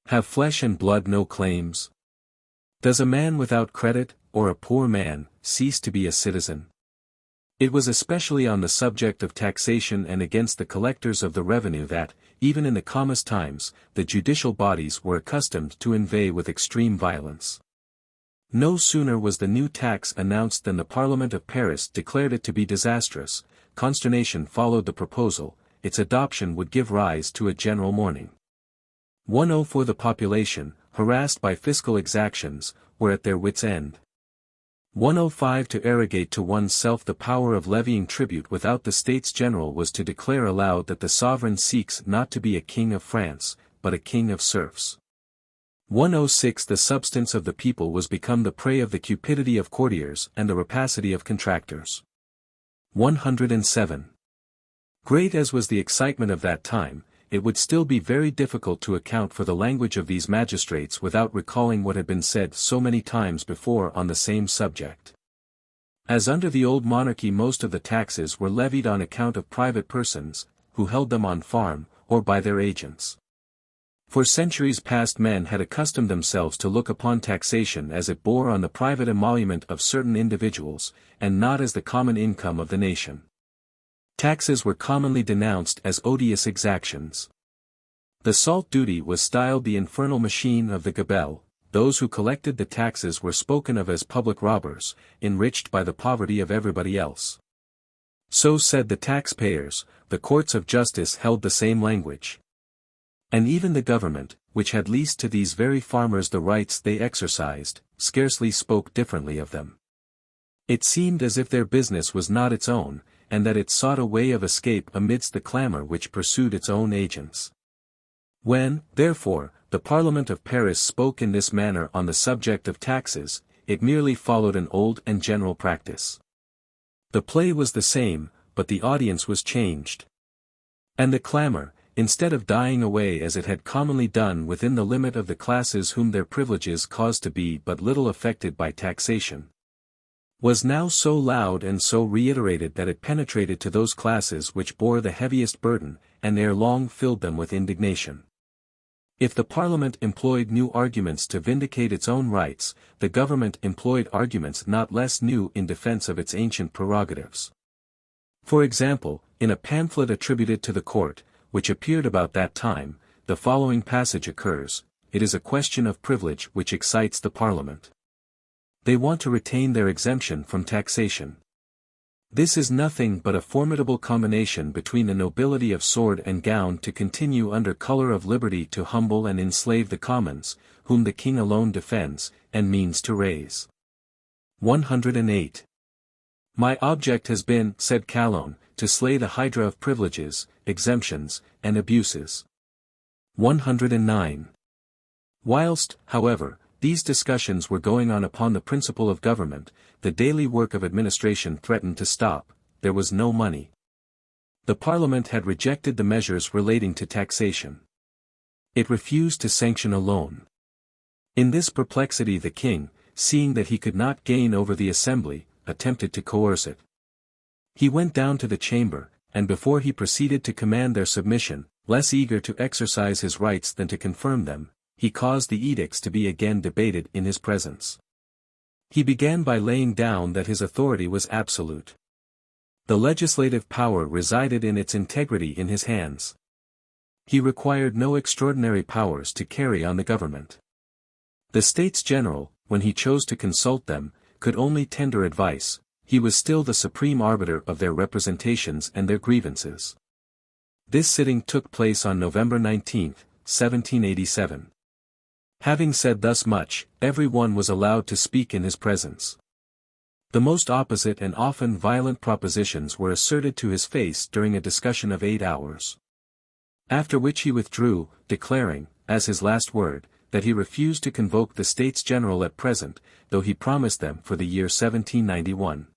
Have flesh and blood no claims? Does a man without credit, or a poor man, cease to be a citizen? It was especially on the subject of taxation and against the collectors of the revenue that, even in the calmest times, the judicial bodies were accustomed to inveigh with extreme violence. No sooner was the new tax announced than the Parliament of Paris declared it to be disastrous. Consternation followed the proposal. Its adoption would give rise to a general mourning. 104 The population, harassed by fiscal exactions, were at their wits' end. 105 To arrogate to oneself the power of levying tribute without the States General was to declare aloud that the sovereign seeks not to be a king of France, but a king of serfs. 106 The substance of the people was become the prey of the cupidity of courtiers and the rapacity of contractors. 107 Great as was the excitement of that time, it would still be very difficult to account for the language of these magistrates without recalling what had been said so many times before on the same subject. As under the old monarchy most of the taxes were levied on account of private persons, who held them on farm, or by their agents. For centuries past men had accustomed themselves to look upon taxation as it bore on the private emolument of certain individuals, and not as the common income of the nation. Taxes were commonly denounced as odious exactions. The salt duty was styled the infernal machine of the gabelle. Those who collected the taxes were spoken of as public robbers, enriched by the poverty of everybody else. So said the taxpayers. The courts of justice held the same language. And even the government, which had leased to these very farmers the rights they exercised, scarcely spoke differently of them. It seemed as if their business was not its own, and that it sought a way of escape amidst the clamor which pursued its own agents. When, therefore, the Parliament of Paris spoke in this manner on the subject of taxes, it merely followed an old and general practice. The play was the same, but the audience was changed. And the clamor, instead of dying away as it had commonly done within the limit of the classes whom their privileges caused to be but little affected by taxation, was now so loud and so reiterated that it penetrated to those classes which bore the heaviest burden, and ere long filled them with indignation. If the Parliament employed new arguments to vindicate its own rights, the government employed arguments not less new in defense of its ancient prerogatives. For example, in a pamphlet attributed to the court, which appeared about that time, the following passage occurs: "It is a question of privilege which excites the Parliament. They want to retain their exemption from taxation. This is nothing but a formidable combination between the nobility of sword and gown to continue under colour of liberty to humble and enslave the commons, whom the king alone defends, and means to raise. 108. My object has been, said Calonne, to slay the hydra of privileges, exemptions, and abuses. 109. Whilst, however, these discussions were going on upon the principle of government, the daily work of administration threatened to stop. There was no money. The Parliament had rejected the measures relating to taxation. It refused to sanction a loan. In this perplexity the king, seeing that he could not gain over the assembly, attempted to coerce it. He went down to the chamber, and before he proceeded to command their submission, less eager to exercise his rights than to confirm them, he caused the edicts to be again debated in his presence. He began by laying down that his authority was absolute. The legislative power resided in its integrity in his hands. He required no extraordinary powers to carry on the government. The States General, when he chose to consult them, could only tender advice. He was still the supreme arbiter of their representations and their grievances. This sitting took place on November 19, 1787. Having said thus much, every one was allowed to speak in his presence. The most opposite and often violent propositions were asserted to his face during a discussion of 8 hours. After which he withdrew, declaring, as his last word, that he refused to convoke the States General at present, though he promised them for the year 1791.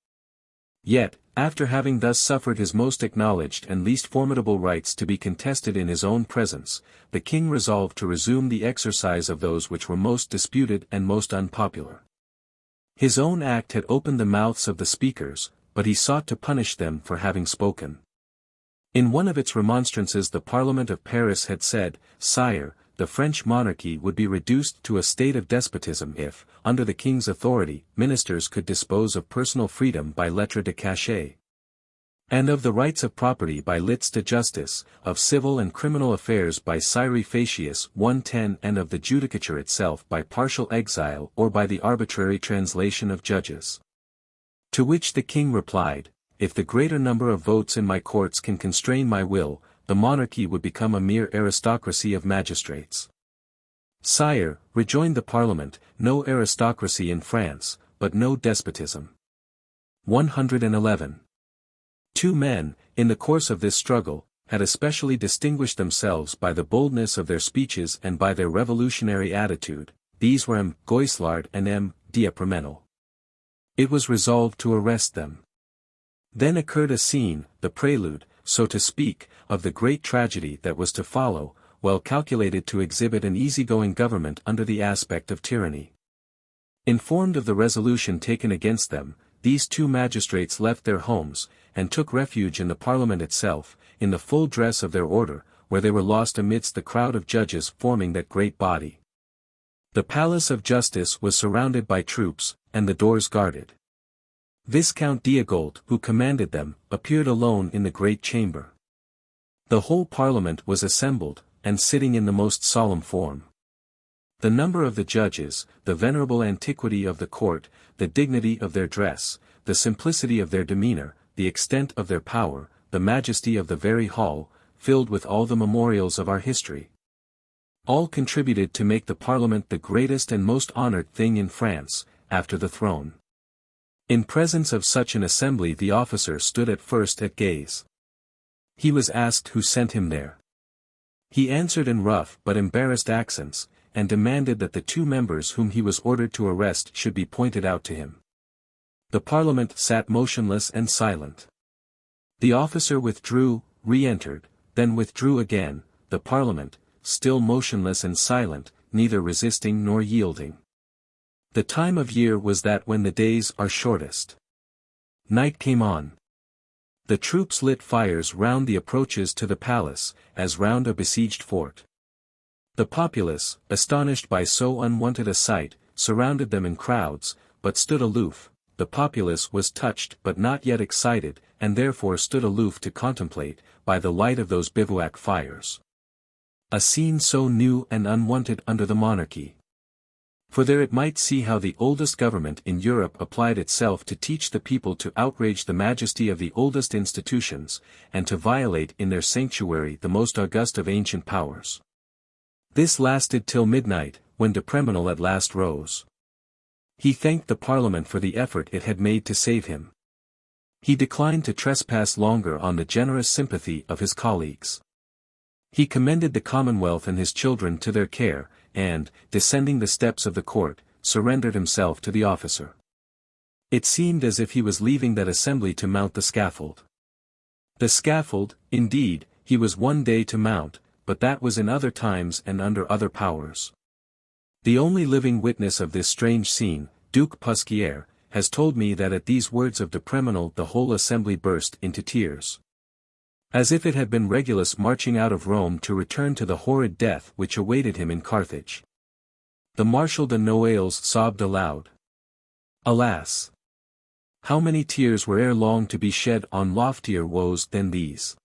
Yet, after having thus suffered his most acknowledged and least formidable rights to be contested in his own presence, the king resolved to resume the exercise of those which were most disputed and most unpopular. His own act had opened the mouths of the speakers, but he sought to punish them for having spoken. In one of its remonstrances the Parliament of Paris had said, "Sire, the French monarchy would be reduced to a state of despotism if, under the king's authority, ministers could dispose of personal freedom by lettre de cachet, and of the rights of property by litres de justice, of civil and criminal affairs by scire facias 110 and of the judicature itself by partial exile or by the arbitrary translation of judges." To which the king replied, "If the greater number of votes in my courts can constrain my will, the monarchy would become a mere aristocracy of magistrates." "Sire," rejoined the Parliament, "no aristocracy in France, but no despotism." 111. 2 men, in the course of this struggle, had especially distinguished themselves by the boldness of their speeches and by their revolutionary attitude. These were M. Goislard and M. D'Apremesnil. It was resolved to arrest them. Then occurred a scene, the prelude, so to speak, of the great tragedy that was to follow, well calculated to exhibit an easygoing government under the aspect of tyranny. Informed of the resolution taken against them, these 2 magistrates left their homes, and took refuge in the Parliament itself, in the full dress of their order, where they were lost amidst the crowd of judges forming that great body. The Palace of Justice was surrounded by troops, and the doors guarded. Viscount Diogolt, who commanded them, appeared alone in the great chamber. The whole Parliament was assembled, and sitting in the most solemn form. The number of the judges, the venerable antiquity of the court, the dignity of their dress, the simplicity of their demeanour, the extent of their power, the majesty of the very hall, filled with all the memorials of our history. All contributed to make the Parliament the greatest and most honoured thing in France, after the throne. In presence of such an assembly the officer stood at first at gaze. He was asked who sent him there. He answered in rough but embarrassed accents, and demanded that the 2 members whom he was ordered to arrest should be pointed out to him. The Parliament sat motionless and silent. The officer withdrew, re-entered, then withdrew again, the Parliament, still motionless and silent, neither resisting nor yielding. The time of year was that when the days are shortest. Night came on. The troops lit fires round the approaches to the palace, as round a besieged fort. The populace, astonished by so unwonted a sight, surrounded them in crowds, but stood aloof. The populace was touched but not yet excited, and therefore stood aloof to contemplate, by the light of those bivouac fires, a scene so new and unwonted under the monarchy. For there it might see how the oldest government in Europe applied itself to teach the people to outrage the majesty of the oldest institutions, and to violate in their sanctuary the most august of ancient powers. This lasted till midnight, when de Premonel at last rose. He thanked the Parliament for the effort it had made to save him. He declined to trespass longer on the generous sympathy of his colleagues. He commended the Commonwealth and his children to their care, and, descending the steps of the court, surrendered himself to the officer. It seemed as if he was leaving that assembly to mount the scaffold. The scaffold, indeed, he was one day to mount, but that was in other times and under other powers. The only living witness of this strange scene, Duke Pusquier, has told me that at these words of de Premonel the whole assembly burst into tears. As if it had been Regulus marching out of Rome to return to the horrid death which awaited him in Carthage. The Marshal de Noailles sobbed aloud. Alas! How many tears were ere long to be shed on loftier woes than these!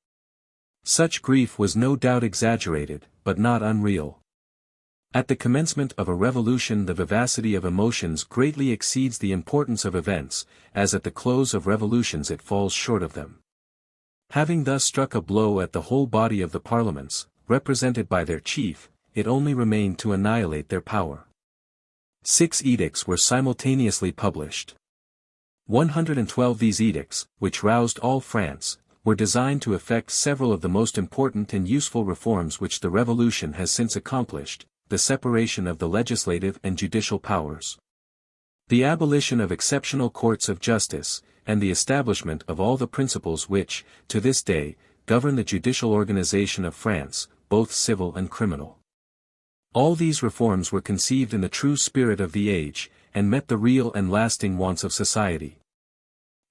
Such grief was no doubt exaggerated, but not unreal. At the commencement of a revolution the vivacity of emotions greatly exceeds the importance of events, as at the close of revolutions it falls short of them. Having thus struck a blow at the whole body of the parliaments, represented by their chief, it only remained to annihilate their power. 6 edicts were simultaneously published. 112 these edicts, which roused all France, were designed to effect several of the most important and useful reforms which the Revolution has since accomplished, the separation of the legislative and judicial powers, the abolition of exceptional courts of justice, and the establishment of all the principles which, to this day, govern the judicial organization of France, both civil and criminal. All these reforms were conceived in the true spirit of the age, and met the real and lasting wants of society.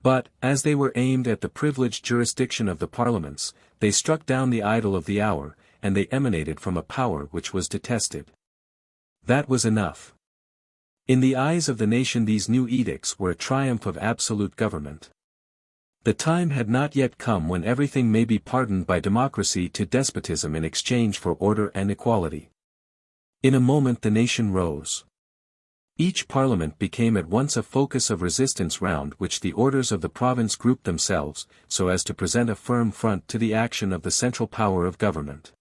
But, as they were aimed at the privileged jurisdiction of the parliaments, they struck down the idol of the hour, and they emanated from a power which was detested. That was enough. In the eyes of the nation these new edicts were a triumph of absolute government. The time had not yet come when everything may be pardoned by democracy to despotism in exchange for order and equality. In a moment the nation rose. Each parliament became at once a focus of resistance round which the orders of the province grouped themselves, so as to present a firm front to the action of the central power of government.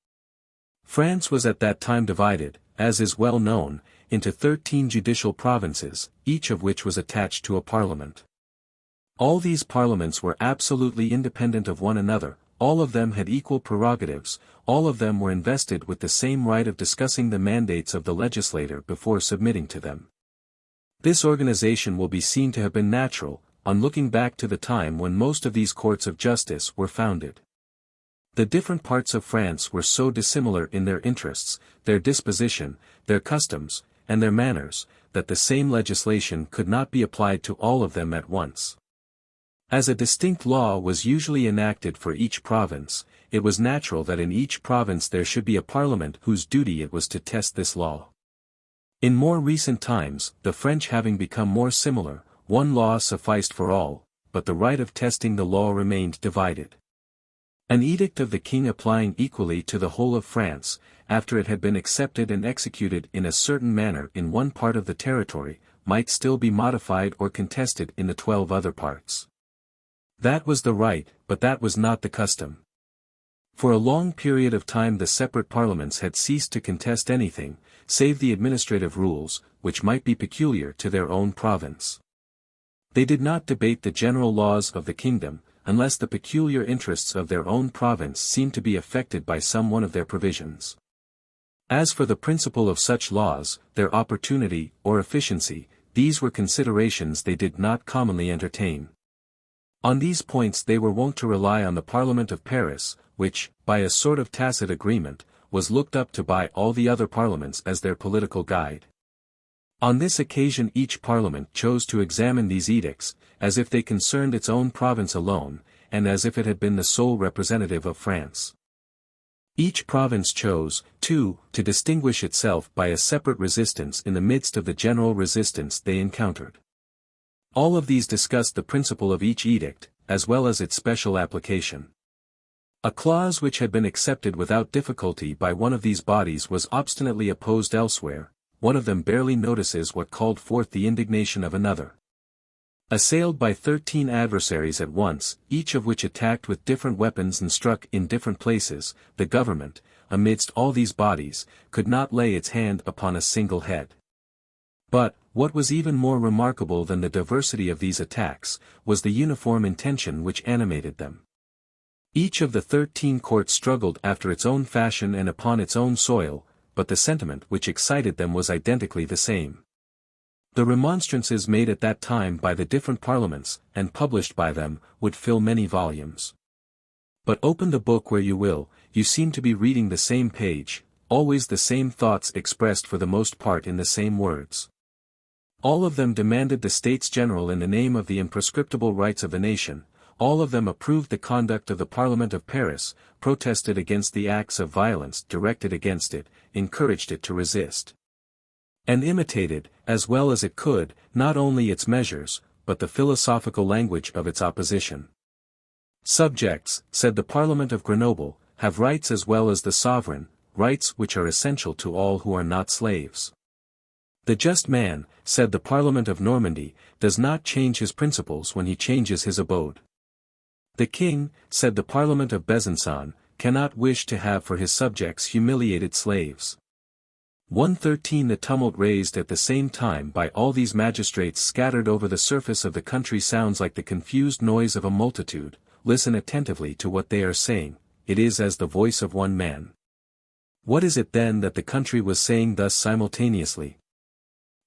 France was at that time divided, as is well known, into 13 judicial provinces, each of which was attached to a parliament. All these parliaments were absolutely independent of one another, all of them had equal prerogatives, all of them were invested with the same right of discussing the mandates of the legislator before submitting to them. This organization will be seen to have been natural, on looking back to the time when most of these courts of justice were founded. The different parts of France were so dissimilar in their interests, their disposition, their customs, and their manners, that the same legislation could not be applied to all of them at once. As a distinct law was usually enacted for each province, it was natural that in each province there should be a parliament whose duty it was to test this law. In more recent times, the French having become more similar, one law sufficed for all, but the right of testing the law remained divided. An edict of the king applying equally to the whole of France, after it had been accepted and executed in a certain manner in one part of the territory, might still be modified or contested in the 12 other parts. That was the right, but that was not the custom. For a long period of time the separate parliaments had ceased to contest anything, save the administrative rules, which might be peculiar to their own province. They did not debate the general laws of the kingdom, unless the peculiar interests of their own province seemed to be affected by some one of their provisions. As for the principle of such laws, their opportunity, or efficiency, these were considerations they did not commonly entertain. On these points they were wont to rely on the Parliament of Paris, which, by a sort of tacit agreement, was looked up to by all the other parliaments as their political guide. On this occasion each parliament chose to examine these edicts, as if they concerned its own province alone, and as if it had been the sole representative of France. Each province chose, too, to distinguish itself by a separate resistance in the midst of the general resistance they encountered. All of these discussed the principle of each edict, as well as its special application. A clause which had been accepted without difficulty by one of these bodies was obstinately opposed elsewhere, one of them barely notices what called forth the indignation of another. Assailed by 13 adversaries at once, each of which attacked with different weapons and struck in different places, the government, amidst all these bodies, could not lay its hand upon a single head. But, what was even more remarkable than the diversity of these attacks, was the uniform intention which animated them. Each of the 13 courts struggled after its own fashion and upon its own soil, but the sentiment which excited them was identically the same. The remonstrances made at that time by the different parliaments, and published by them, would fill many volumes. But open the book where you will, you seem to be reading the same page, always the same thoughts expressed for the most part in the same words. All of them demanded the States General in the name of the imprescriptible rights of the nation, all of them approved the conduct of the Parliament of Paris, protested against the acts of violence directed against it, encouraged it to resist, and imitated, as well as it could, not only its measures, but the philosophical language of its opposition. Subjects, said the Parliament of Grenoble, have rights as well as the sovereign, rights which are essential to all who are not slaves. The just man, said the Parliament of Normandy, does not change his principles when he changes his abode. The king, said the Parliament of Besançon, cannot wish to have for his subjects humiliated slaves. 113 The tumult raised at the same time by all these magistrates scattered over the surface of the country sounds like the confused noise of a multitude. Listen attentively to what they are saying, it is as the voice of one man. What is it then that the country was saying thus simultaneously?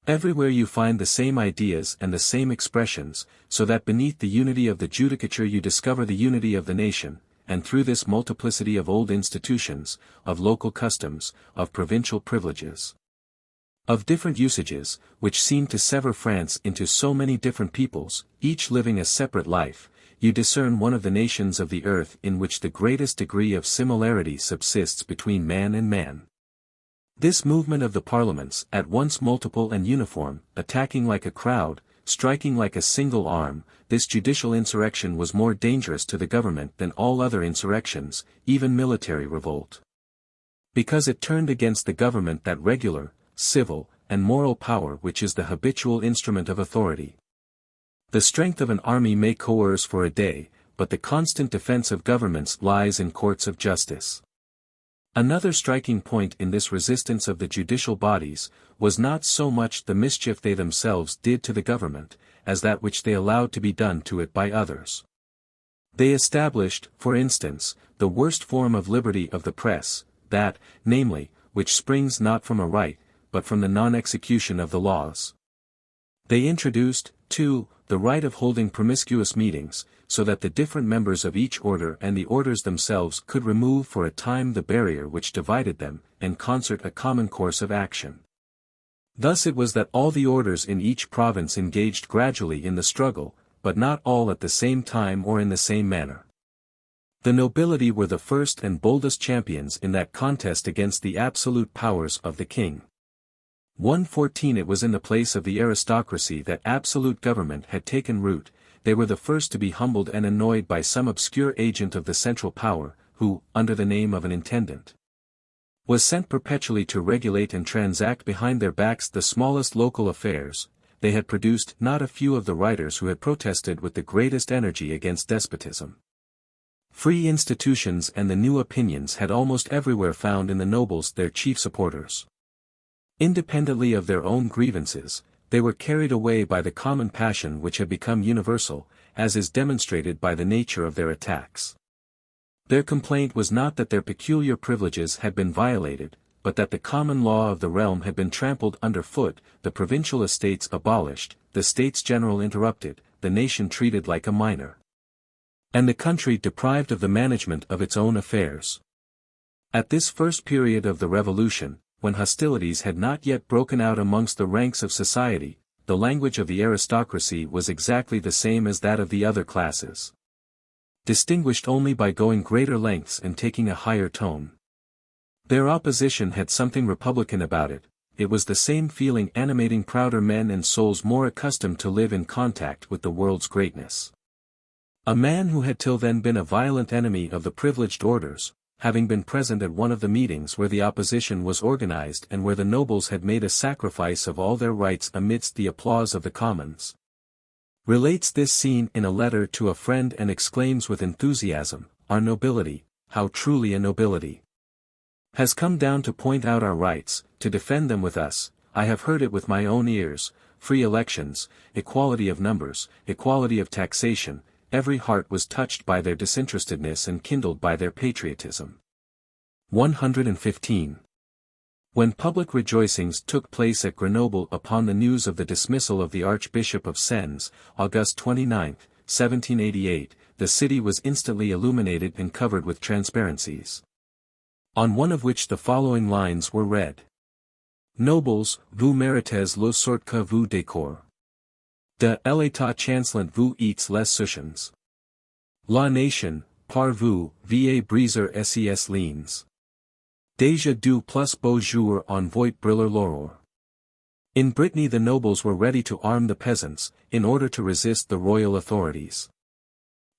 Everywhere you find the same ideas and the same expressions, so that beneath the unity of the judicature you discover the unity of the nation, and through this multiplicity of old institutions, of local customs, of provincial privileges, of different usages, which seem to sever France into so many different peoples, each living a separate life, you discern one of the nations of the earth in which the greatest degree of similarity subsists between man and man. This movement of the parliaments, at once multiple and uniform, attacking like a crowd, striking like a single arm, this judicial insurrection was more dangerous to the government than all other insurrections, even military revolt. Because it turned against the government that regular, civil, and moral power which is the habitual instrument of authority. The strength of an army may coerce for a day, but the constant defense of governments lies in courts of justice. Another striking point in this resistance of the judicial bodies, was not so much the mischief they themselves did to the government, as that which they allowed to be done to it by others. They established, for instance, the worst form of liberty of the press, that, namely, which springs not from a right, but from the non-execution of the laws. They introduced, too, the right of holding promiscuous meetings, so that the different members of each order and the orders themselves could remove for a time the barrier which divided them, and concert a common course of action. Thus it was that all the orders in each province engaged gradually in the struggle, but not all at the same time or in the same manner. The nobility were the first and boldest champions in that contest against the absolute powers of the king. 114 It was in the place of the aristocracy that absolute government had taken root, they were the first to be humbled and annoyed by some obscure agent of the central power, who, under the name of an intendant, was sent perpetually to regulate and transact behind their backs the smallest local affairs. They had produced not a few of the writers who had protested with the greatest energy against despotism. Free institutions and the new opinions had almost everywhere found in the nobles their chief supporters. Independently of their own grievances, they were carried away by the common passion which had become universal, as is demonstrated by the nature of their attacks. Their complaint was not that their peculiar privileges had been violated, but that the common law of the realm had been trampled under foot, the provincial estates abolished, the States General interrupted, the nation treated like a minor, and the country deprived of the management of its own affairs. At this first period of the Revolution, when hostilities had not yet broken out amongst the ranks of society, the language of the aristocracy was exactly the same as that of the other classes, distinguished only by going greater lengths and taking a higher tone. Their opposition had something republican about it, it was the same feeling animating prouder men and souls more accustomed to live in contact with the world's greatness. A man who had till then been a violent enemy of the privileged orders, having been present at one of the meetings where the opposition was organized and where the nobles had made a sacrifice of all their rights amidst the applause of the commons. Relates this scene in a letter to a friend and exclaims with enthusiasm, "Our nobility, how truly a nobility, has come down to point out our rights, to defend them with us. I have heard it with my own ears, free elections, equality of numbers, equality of taxation, every heart was touched by their disinterestedness and kindled by their patriotism." 115. When public rejoicings took place at Grenoble upon the news of the dismissal of the Archbishop of Sens, August 29, 1788, the city was instantly illuminated and covered with transparencies, on one of which the following lines were read. Nobles, vous méritez le sort que vous décore. De l'état chancelant vous êtes les souciens. La nation, par vous, va briser ses lignes. Déjà du plus beau jour en voit briller l'aurore. In Brittany the nobles were ready to arm the peasants, in order to resist the royal authorities.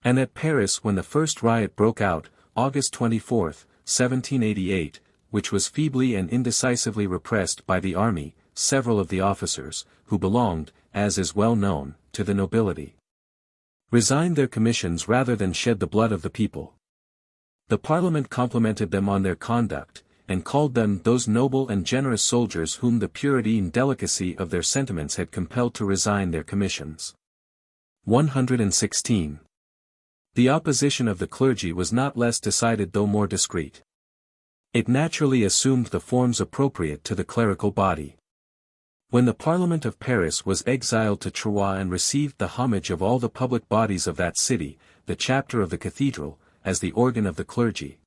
And at Paris when the first riot broke out, August 24, 1788, which was feebly and indecisively repressed by the army, several of the officers, who belonged, as is well known, to the nobility, resigned their commissions rather than shed the blood of the people. The Parliament complimented them on their conduct, and called them those noble and generous soldiers whom the purity and delicacy of their sentiments had compelled to resign their commissions. 116. The opposition of the clergy was not less decided though more discreet. It naturally assumed the forms appropriate to the clerical body. When the Parliament of Paris was exiled to Troyes and received the homage of all the public bodies of that city, the chapter of the cathedral, as the organ of the clergy,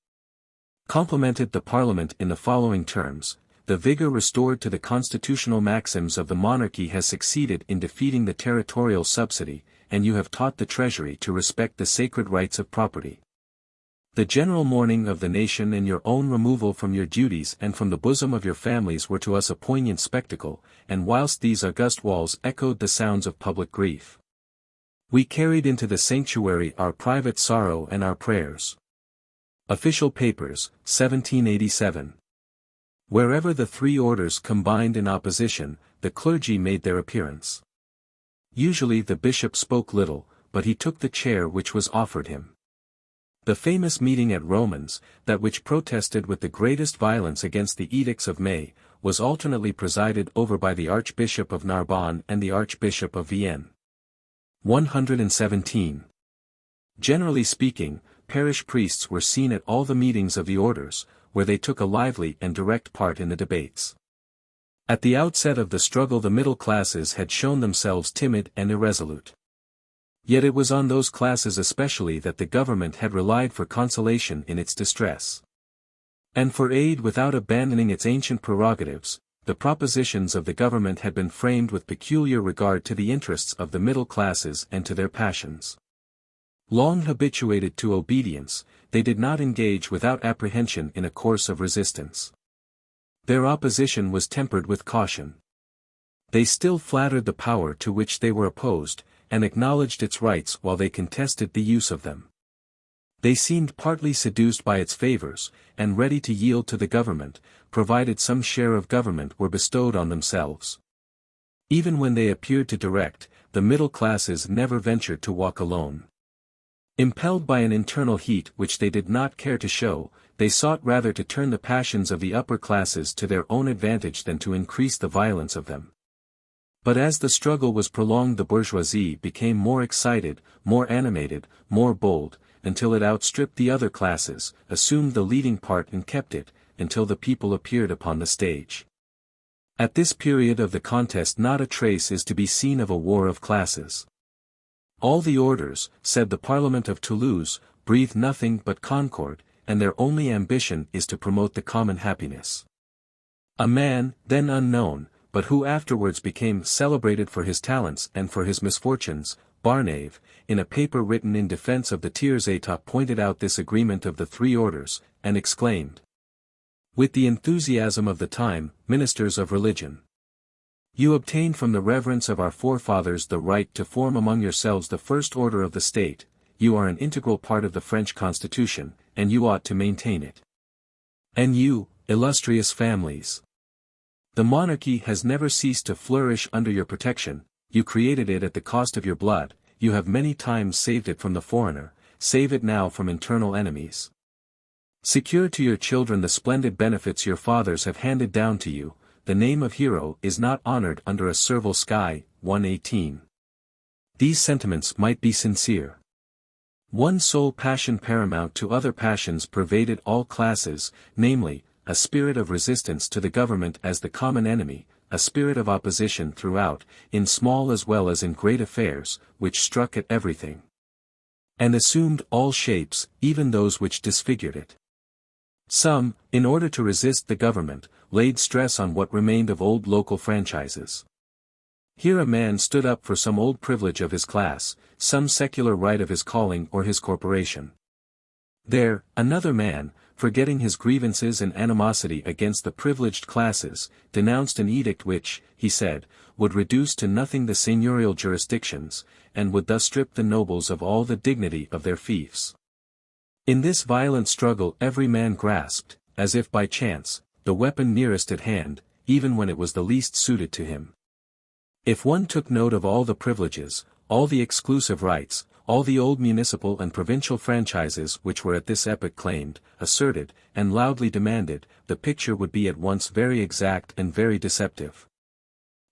complimented the Parliament in the following terms: "The vigor restored to the constitutional maxims of the monarchy has succeeded in defeating the territorial subsidy, and you have taught the Treasury to respect the sacred rights of property. The general mourning of the nation and your own removal from your duties and from the bosom of your families were to us a poignant spectacle, and whilst these august walls echoed the sounds of public grief, we carried into the sanctuary our private sorrow and our prayers." Official Papers, 1787. Wherever the three orders combined in opposition, the clergy made their appearance. Usually the bishop spoke little, but he took the chair which was offered him. The famous meeting at Romans, that which protested with the greatest violence against the edicts of May, was alternately presided over by the Archbishop of Narbonne and the Archbishop of Vienne. 117. Generally speaking, parish priests were seen at all the meetings of the orders, where they took a lively and direct part in the debates. At the outset of the struggle the middle classes had shown themselves timid and irresolute. Yet it was on those classes especially that the government had relied for consolation in its distress, and for aid without abandoning its ancient prerogatives. The propositions of the government had been framed with peculiar regard to the interests of the middle classes and to their passions. Long habituated to obedience, they did not engage without apprehension in a course of resistance. Their opposition was tempered with caution. They still flattered the power to which they were opposed, and acknowledged its rights while they contested the use of them. They seemed partly seduced by its favors, and ready to yield to the government, provided some share of government were bestowed on themselves. Even when they appeared to direct, the middle classes never ventured to walk alone. Impelled by an internal heat which they did not care to show, they sought rather to turn the passions of the upper classes to their own advantage than to increase the violence of them. But as the struggle was prolonged the bourgeoisie became more excited, more animated, more bold, until it outstripped the other classes, assumed the leading part and kept it, until the people appeared upon the stage. At this period of the contest not a trace is to be seen of a war of classes. All the orders, said the Parliament of Toulouse, breathe nothing but concord, and their only ambition is to promote the common happiness. A man, then unknown, but who afterwards became celebrated for his talents and for his misfortunes, Barnave, in a paper written in defense of the tiers état pointed out this agreement of the three orders, and exclaimed, with the enthusiasm of the time, ministers of religion, you obtained from the reverence of our forefathers the right to form among yourselves the first order of the state, you are an integral part of the French constitution, and you ought to maintain it. And you, illustrious families. The monarchy has never ceased to flourish under your protection, you created it at the cost of your blood, you have many times saved it from the foreigner, save it now from internal enemies. Secure to your children the splendid benefits your fathers have handed down to you, the name of hero is not honored under a servile sky, 118. These sentiments might be sincere. One sole passion paramount to other passions pervaded all classes, namely, a spirit of resistance to the government as the common enemy, a spirit of opposition throughout, in small as well as in great affairs, which struck at everything. And assumed all shapes, even those which disfigured it. Some, in order to resist the government, laid stress on what remained of old local franchises. Here a man stood up for some old privilege of his class, some secular right of his calling or his corporation. There, another man, forgetting his grievances and animosity against the privileged classes, denounced an edict which, he said, would reduce to nothing the seigneurial jurisdictions, and would thus strip the nobles of all the dignity of their fiefs. In this violent struggle every man grasped, as if by chance, the weapon nearest at hand, even when it was the least suited to him. If one took note of all the privileges, all the exclusive rights, all the old municipal and provincial franchises which were at this epoch claimed, asserted, and loudly demanded, the picture would be at once very exact and very deceptive.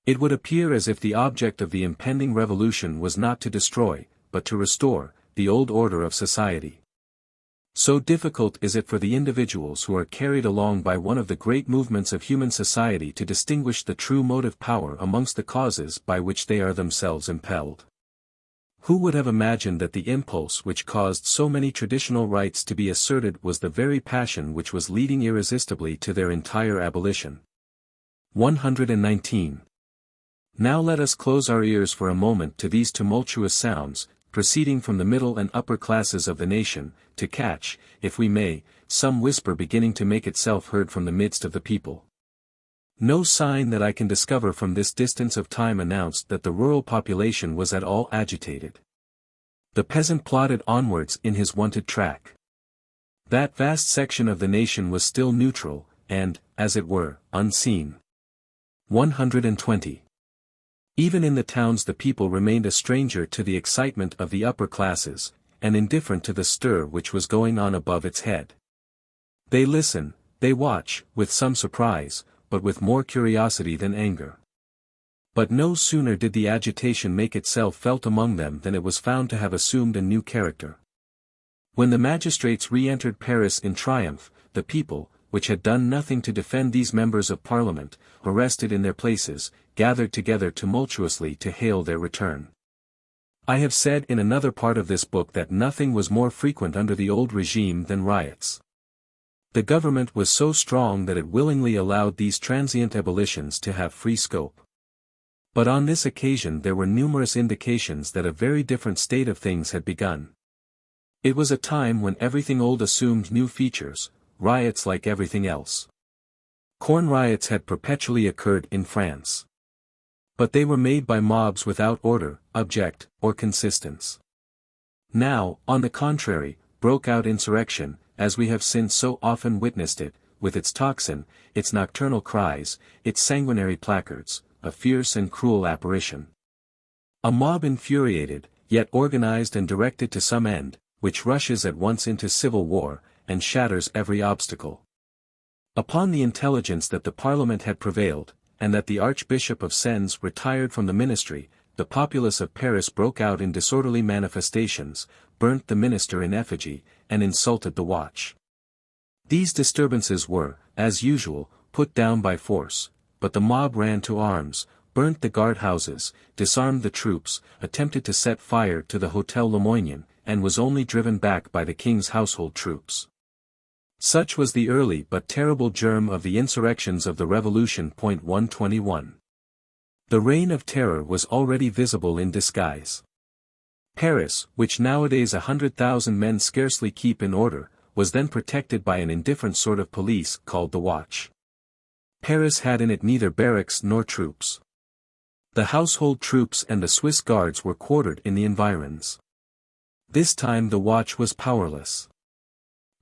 It would appear as if the object of the impending revolution was not to destroy, but to restore, the old order of society. So difficult is it for the individuals who are carried along by one of the great movements of human society to distinguish the true motive power amongst the causes by which they are themselves impelled. Who would have imagined that the impulse which caused so many traditional rights to be asserted was the very passion which was leading irresistibly to their entire abolition? 119. Now let us close our ears for a moment to these tumultuous sounds, proceeding from the middle and upper classes of the nation, to catch, if we may, some whisper beginning to make itself heard from the midst of the people. No sign that I can discover from this distance of time announced that the rural population was at all agitated. The peasant plodded onwards in his wonted track. That vast section of the nation was still neutral, and, as it were, unseen. 120. Even in the towns the people remained a stranger to the excitement of the upper classes, and indifferent to the stir which was going on above its head. They listen, they watch, with some surprise, but with more curiosity than anger. But no sooner did the agitation make itself felt among them than it was found to have assumed a new character. When the magistrates re-entered Paris in triumph, the people, which had done nothing to defend these members of Parliament, arrested in their places, gathered together tumultuously to hail their return. I have said in another part of this book that nothing was more frequent under the old regime than riots. The government was so strong that it willingly allowed these transient ebullitions to have free scope. But on this occasion there were numerous indications that a very different state of things had begun. It was a time when everything old assumed new features, riots like everything else. Corn riots had perpetually occurred in France. But they were made by mobs without order, object, or consistence. Now, on the contrary, broke out insurrection, as we have since so often witnessed it, with its tocsin, its nocturnal cries, its sanguinary placards, a fierce and cruel apparition. A mob infuriated, yet organized and directed to some end, which rushes at once into civil war, and shatters every obstacle. Upon the intelligence that the Parliament had prevailed, and that the Archbishop of Sens retired from the ministry, the populace of Paris broke out in disorderly manifestations, burnt the minister in effigy, and insulted the watch. These disturbances were, as usual, put down by force, but the mob ran to arms, burnt the guard-houses, disarmed the troops, attempted to set fire to the Hôtel Lamoignon, and was only driven back by the king's household troops. Such was the early but terrible germ of the insurrections of the Revolution. 121. The reign of terror was already visible in disguise. Paris, which nowadays 100,000 men scarcely keep in order, was then protected by an indifferent sort of police called the Watch. Paris had in it neither barracks nor troops. The household troops and the Swiss guards were quartered in the environs. This time the Watch was powerless.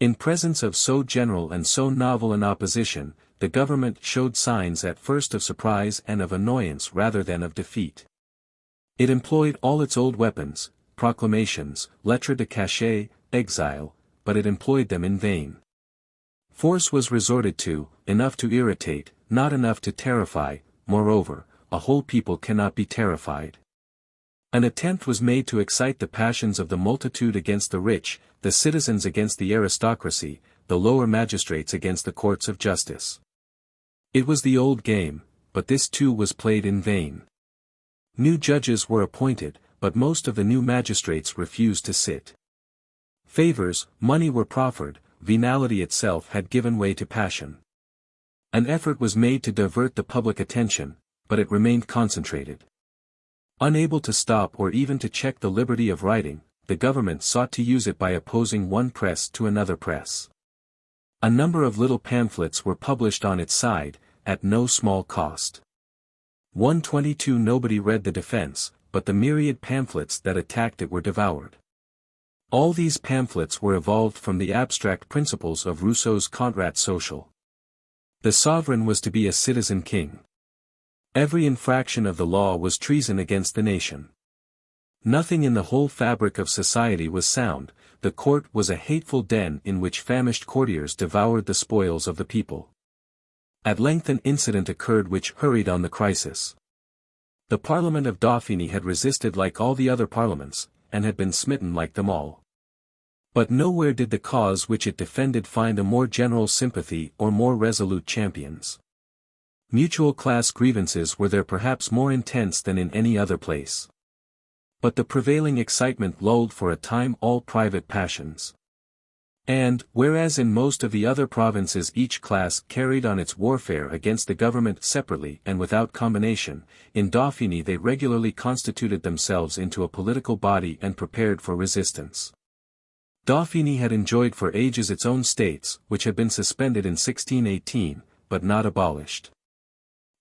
In presence of so general and so novel an opposition, the government showed signs at first of surprise and of annoyance rather than of defeat. It employed all its old weapons, proclamations, lettres de cachet, exile, but it employed them in vain. Force was resorted to, enough to irritate, not enough to terrify. Moreover, a whole people cannot be terrified. An attempt was made to excite the passions of the multitude against the rich, the citizens against the aristocracy, the lower magistrates against the courts of justice. It was the old game, but this too was played in vain. New judges were appointed, but most of the new magistrates refused to sit. Favors, money were proffered, venality itself had given way to passion. An effort was made to divert the public attention, but it remained concentrated. Unable to stop or even to check the liberty of writing, the government sought to use it by opposing one press to another press. A number of little pamphlets were published on its side, at no small cost. 122 Nobody read the defense, but the myriad pamphlets that attacked it were devoured. All these pamphlets were evolved from the abstract principles of Rousseau's Contrat social. The sovereign was to be a citizen king. Every infraction of the law was treason against the nation. Nothing in the whole fabric of society was sound, the court was a hateful den in which famished courtiers devoured the spoils of the people. At length an incident occurred which hurried on the crisis. The Parliament of Dauphiny had resisted like all the other parliaments, and had been smitten like them all. But nowhere did the cause which it defended find a more general sympathy or more resolute champions. Mutual class grievances were there perhaps more intense than in any other place. But the prevailing excitement lulled for a time all private passions. And, whereas in most of the other provinces each class carried on its warfare against the government separately and without combination, in Dauphiny they regularly constituted themselves into a political body and prepared for resistance. Dauphiny had enjoyed for ages its own states, which had been suspended in 1618, but not abolished.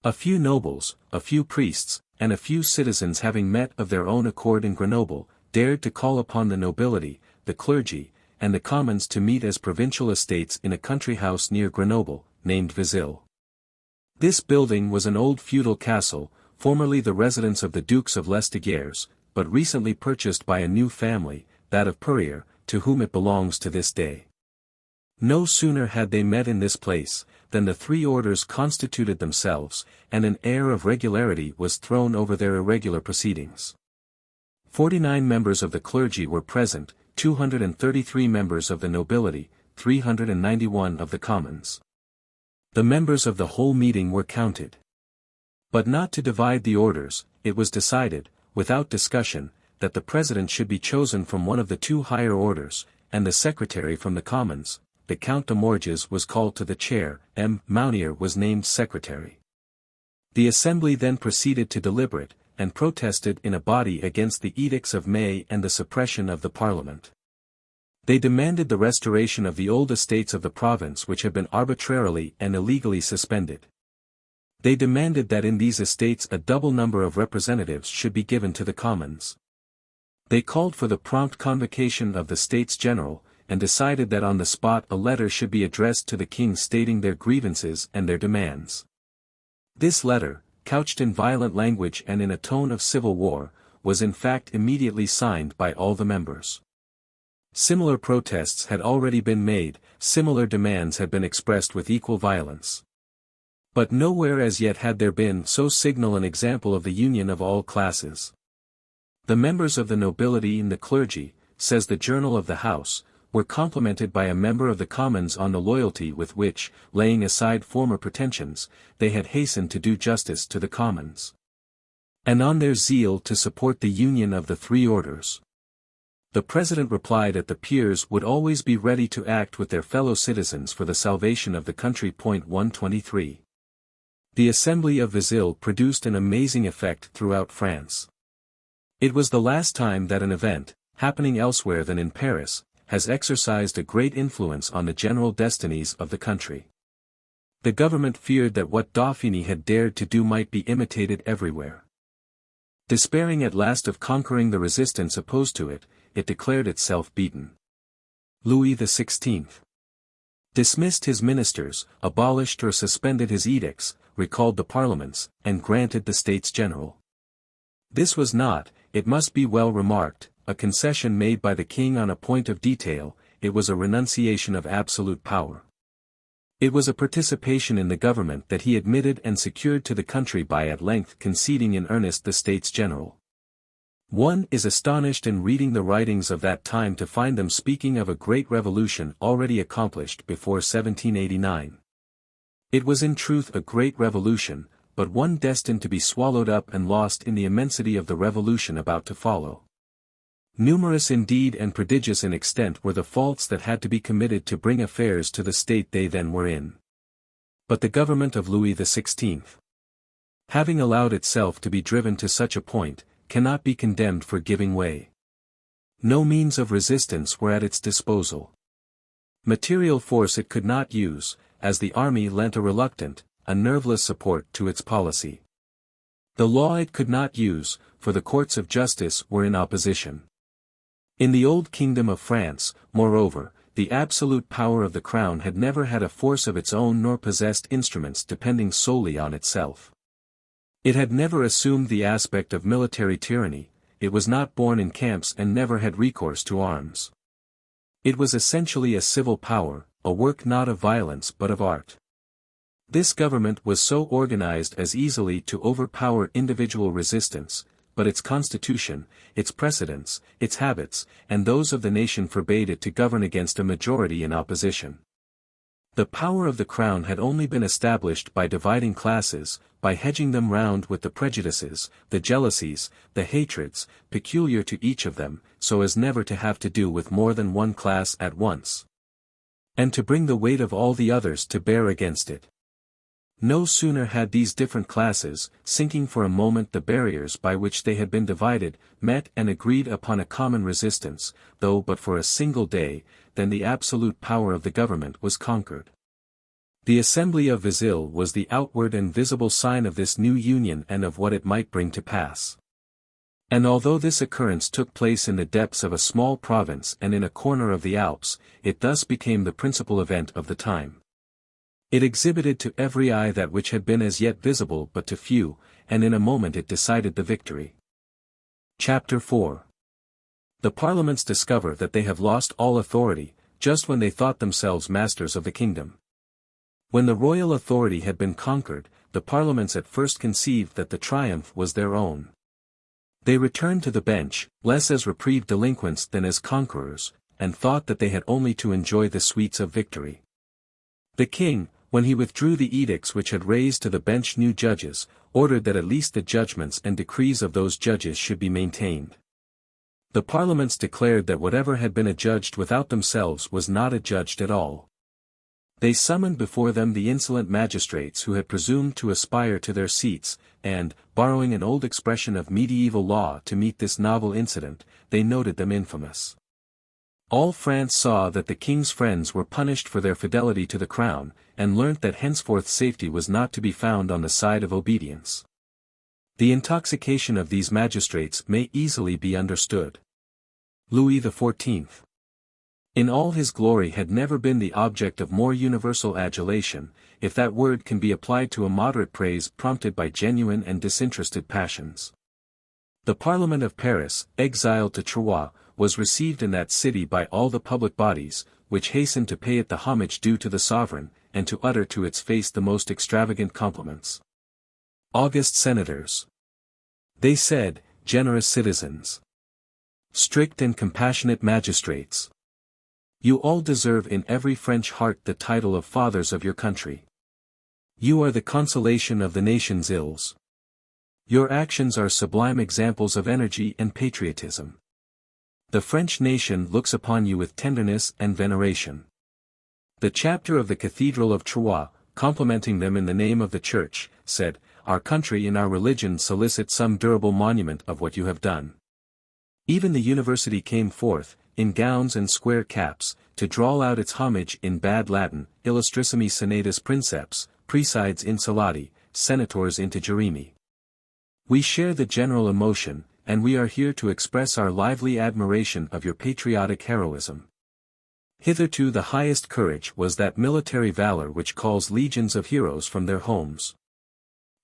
A few nobles, a few priests, and a few citizens having met of their own accord in Grenoble, dared to call upon the nobility, the clergy, and the commons to meet as provincial estates in a country house near Grenoble, named Vizille. This building was an old feudal castle, formerly the residence of the Dukes of Lesdiguières, but recently purchased by a new family, that of Perrier, to whom it belongs to this day. No sooner had they met in this place, than the three orders constituted themselves, and an air of regularity was thrown over their irregular proceedings. 49 members of the clergy were present, 233 members of the nobility, 391 of the commons. The members of the whole meeting were counted. But not to divide the orders, it was decided, without discussion, that the president should be chosen from one of the two higher orders, and the secretary from the commons. The Count de Morges was called to the chair, M. Mounier was named secretary. The assembly then proceeded to deliberate, and protested in a body against the edicts of May and the suppression of the parliament. They demanded the restoration of the old estates of the province which had been arbitrarily and illegally suspended. They demanded that in these estates a double number of representatives should be given to the commons. They called for the prompt convocation of the States General, and decided that on the spot a letter should be addressed to the king stating their grievances and their demands. This letter, couched in violent language and in a tone of civil war, was in fact immediately signed by all the members. Similar protests had already been made, similar demands had been expressed with equal violence. But nowhere as yet had there been so signal an example of the union of all classes. The members of the nobility and the clergy, says the Journal of the House, were complimented by a member of the Commons on the loyalty with which, laying aside former pretensions, they had hastened to do justice to the Commons. And on their zeal to support the union of the three orders. The President replied that the peers would always be ready to act with their fellow citizens for the salvation of the country. 123. The Assembly of Vizille produced an amazing effect throughout France. It was the last time that an event, happening elsewhere than in Paris, has exercised a great influence on the general destinies of the country. The government feared that what Dauphiny had dared to do might be imitated everywhere. Despairing at last of conquering the resistance opposed to it, it declared itself beaten. Louis XVI. dismissed his ministers, abolished or suspended his edicts, recalled the parliaments, and granted the States General. This was not, it must be well remarked, a concession made by the king on a point of detail, it was a renunciation of absolute power. It was a participation in the government that he admitted and secured to the country by at length conceding in earnest the States General. One is astonished in reading the writings of that time to find them speaking of a great revolution already accomplished before 1789. It was in truth a great revolution, but one destined to be swallowed up and lost in the immensity of the revolution about to follow. Numerous indeed and prodigious in extent were the faults that had to be committed to bring affairs to the state they then were in. But the government of Louis XVI, having allowed itself to be driven to such a point, cannot be condemned for giving way. No means of resistance were at its disposal. Material force it could not use, as the army lent a reluctant, a nerveless support to its policy. The law it could not use, for the courts of justice were in opposition. In the old kingdom of France, moreover, the absolute power of the crown had never had a force of its own nor possessed instruments depending solely on itself. It had never assumed the aspect of military tyranny, it was not born in camps and never had recourse to arms. It was essentially a civil power, a work not of violence but of art. This government was so organized as easily to overpower individual resistance, but its constitution, its precedents, its habits, and those of the nation forbade it to govern against a majority in opposition. The power of the crown had only been established by dividing classes, by hedging them round with the prejudices, the jealousies, the hatreds, peculiar to each of them, so as never to have to do with more than one class at once, and to bring the weight of all the others to bear against it. No sooner had these different classes, sinking for a moment the barriers by which they had been divided, met and agreed upon a common resistance, though but for a single day, than the absolute power of the government was conquered. The Assembly of Versailles was the outward and visible sign of this new union and of what it might bring to pass. And although this occurrence took place in the depths of a small province and in a corner of the Alps, it thus became the principal event of the time. It exhibited to every eye that which had been as yet visible but to few, and in a moment it decided the victory. Chapter 4. The parliaments discover that they have lost all authority, just when they thought themselves masters of the kingdom. When the royal authority had been conquered, the parliaments at first conceived that the triumph was their own. They returned to the bench, less as reprieved delinquents than as conquerors, and thought that they had only to enjoy the sweets of victory. The king, when he withdrew the edicts which had raised to the bench new judges, ordered that at least the judgments and decrees of those judges should be maintained. The parliaments declared that whatever had been adjudged without themselves was not adjudged at all. They summoned before them the insolent magistrates who had presumed to aspire to their seats, and, borrowing an old expression of medieval law to meet this novel incident, they noted them infamous. All France saw that the king's friends were punished for their fidelity to the crown, and learnt that henceforth safety was not to be found on the side of obedience. The intoxication of these magistrates may easily be understood. Louis XIV, in all his glory, had never been the object of more universal adulation, if that word can be applied to a moderate praise prompted by genuine and disinterested passions. The Parliament of Paris, exiled to Troyes, was received in that city by all the public bodies, which hastened to pay it the homage due to the sovereign, and to utter to its face the most extravagant compliments. August senators, they said, generous citizens, strict and compassionate magistrates, you all deserve in every French heart the title of fathers of your country. You are the consolation of the nation's ills. Your actions are sublime examples of energy and patriotism. The French nation looks upon you with tenderness and veneration. The chapter of the Cathedral of Troyes, complimenting them in the name of the Church, said, our country and our religion solicit some durable monument of what you have done. Even the university came forth, in gowns and square caps, to drawl out its homage in bad Latin, illustrissimi senatus princeps, presides insulati, senators integerrimi. We share the general emotion, and we are here to express our lively admiration of your patriotic heroism. Hitherto the highest courage was that military valor which calls legions of heroes from their homes.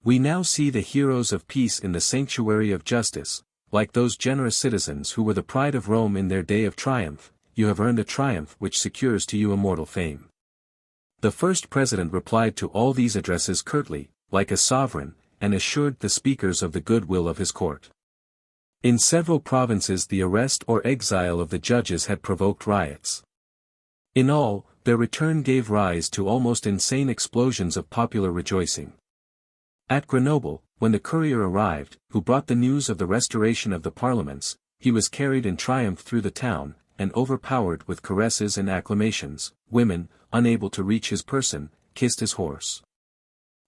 We now see the heroes of peace in the sanctuary of justice, like those generous citizens who were the pride of Rome in their day of triumph. You have earned a triumph which secures to you immortal fame. The first president replied to all these addresses curtly, like a sovereign, and assured the speakers of the goodwill of his court. In several provinces the arrest or exile of the judges had provoked riots. In all, their return gave rise to almost insane explosions of popular rejoicing. At Grenoble, when the courier arrived, who brought the news of the restoration of the parliaments, he was carried in triumph through the town, and overpowered with caresses and acclamations. Women, unable to reach his person, kissed his horse.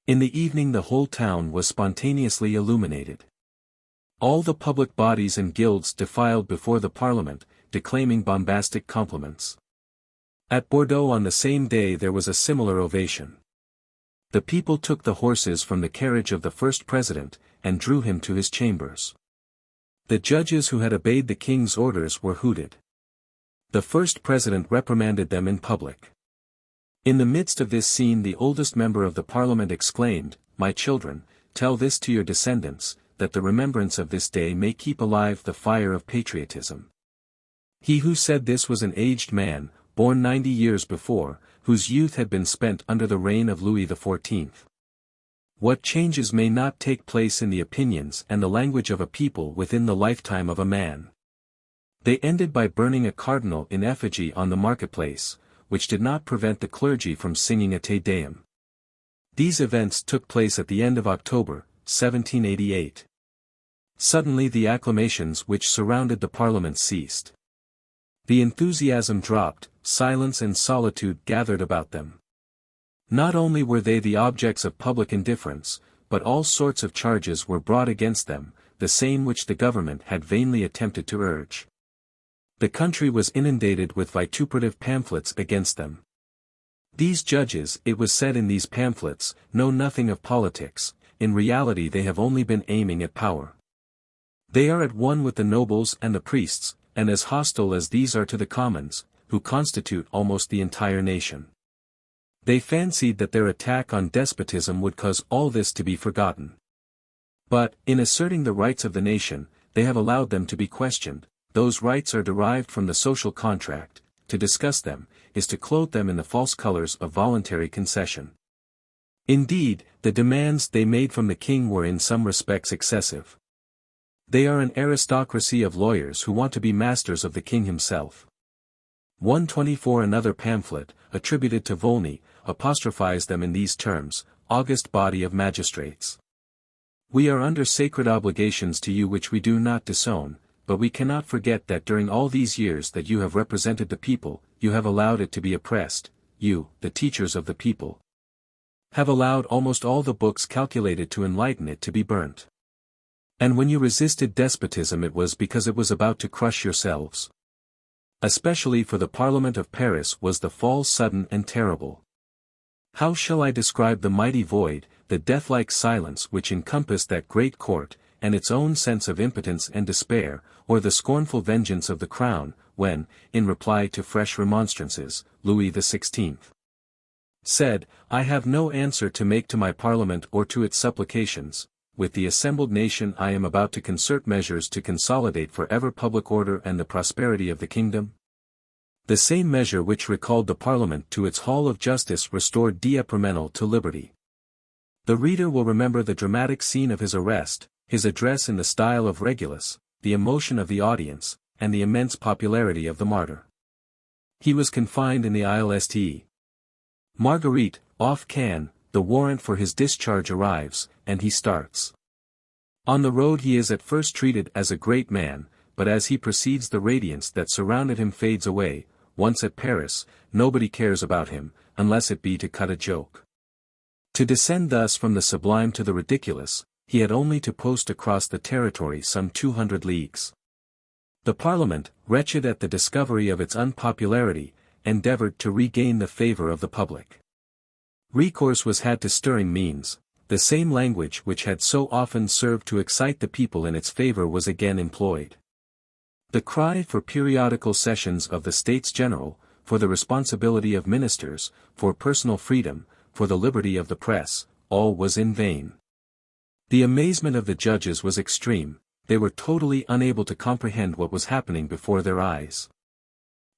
In the evening the whole town was spontaneously illuminated. All the public bodies and guilds defiled before the parliament, declaiming bombastic compliments. At Bordeaux on the same day there was a similar ovation. The people took the horses from the carriage of the first president, and drew him to his chambers. The judges who had obeyed the king's orders were hooted. The first president reprimanded them in public. In the midst of this scene the oldest member of the parliament exclaimed, "My children, tell this to your descendants, that the remembrance of this day may keep alive the fire of patriotism." He who said this was an aged man, born 90 years before, whose youth had been spent under the reign of Louis XIV. What changes may not take place in the opinions and the language of a people within the lifetime of a man? They ended by burning a cardinal in effigy on the marketplace, which did not prevent the clergy from singing a Te Deum. These events took place at the end of October, 1788. Suddenly the acclamations which surrounded the parliament ceased. The enthusiasm dropped, silence and solitude gathered about them. Not only were they the objects of public indifference, but all sorts of charges were brought against them, the same which the government had vainly attempted to urge. The country was inundated with vituperative pamphlets against them. These judges, it was said in these pamphlets, know nothing of politics, in reality they have only been aiming at power. They are at one with the nobles and the priests, and as hostile as these are to the commons, who constitute almost the entire nation. They fancied that their attack on despotism would cause all this to be forgotten. But, in asserting the rights of the nation, they have allowed them to be questioned. Those rights are derived from the social contract. To discuss them, is to clothe them in the false colors of voluntary concession. Indeed, the demands they made from the king were in some respects excessive. They are an aristocracy of lawyers who want to be masters of the king himself. 124 Another pamphlet, attributed to Volney, apostrophized them in these terms: "August body of magistrates. We are under sacred obligations to you which we do not disown, but we cannot forget that during all these years that you have represented the people, you have allowed it to be oppressed. You, the teachers of the people, have allowed almost all the books calculated to enlighten it to be burnt. And when you resisted despotism it was because it was about to crush yourselves. Especially for the Parliament of Paris was the fall sudden and terrible. How shall I describe the mighty void, the death-like silence which encompassed that great court, and its own sense of impotence and despair, or the scornful vengeance of the crown, when, in reply to fresh remonstrances, Louis XVI said, "I have no answer to make to my Parliament or to its supplications. With the assembled nation I am about to concert measures to consolidate forever public order and the prosperity of the kingdom." The same measure which recalled the Parliament to its hall of justice restored D'Epermenil to liberty. The reader will remember the dramatic scene of his arrest, his address in the style of Regulus, the emotion of the audience, and the immense popularity of the martyr. He was confined in the Isle St. Marguerite, off Cannes. The warrant for his discharge arrives, and he starts. On the road he is at first treated as a great man, but as he proceeds the radiance that surrounded him fades away. Once at Paris, nobody cares about him, unless it be to cut a joke. To descend thus from the sublime to the ridiculous, he had only to post across the territory some 200 leagues. The Parliament, wretched at the discovery of its unpopularity, endeavored to regain the favor of the public. Recourse was had to stirring means. The same language which had so often served to excite the people in its favor was again employed. The cry for periodical sessions of the States General, for the responsibility of ministers, for personal freedom, for the liberty of the press, all was in vain. The amazement of the judges was extreme. They were totally unable to comprehend what was happening before their eyes.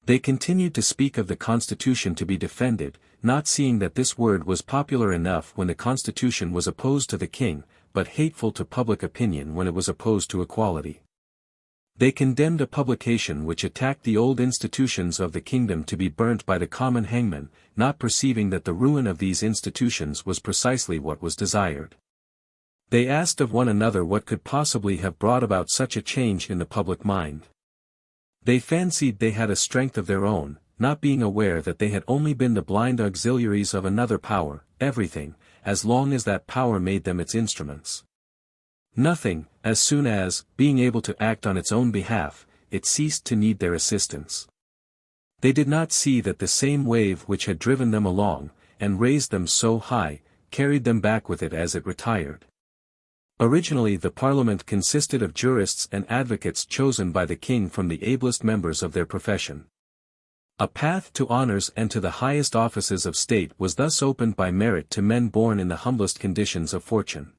They continued to speak of the Constitution to be defended, not seeing that this word was popular enough when the Constitution was opposed to the king, but hateful to public opinion when it was opposed to equality. They condemned a publication which attacked the old institutions of the kingdom to be burnt by the common hangman, not perceiving that the ruin of these institutions was precisely what was desired. They asked of one another what could possibly have brought about such a change in the public mind. They fancied they had a strength of their own, not being aware that they had only been the blind auxiliaries of another power, everything, as long as that power made them its instruments. Nothing, as soon as, being able to act on its own behalf, it ceased to need their assistance. They did not see that the same wave which had driven them along, and raised them so high, carried them back with it as it retired. Originally the parliament consisted of jurists and advocates chosen by the king from the ablest members of their profession. A path to honors and to the highest offices of state was thus opened by merit to men born in the humblest conditions of fortune.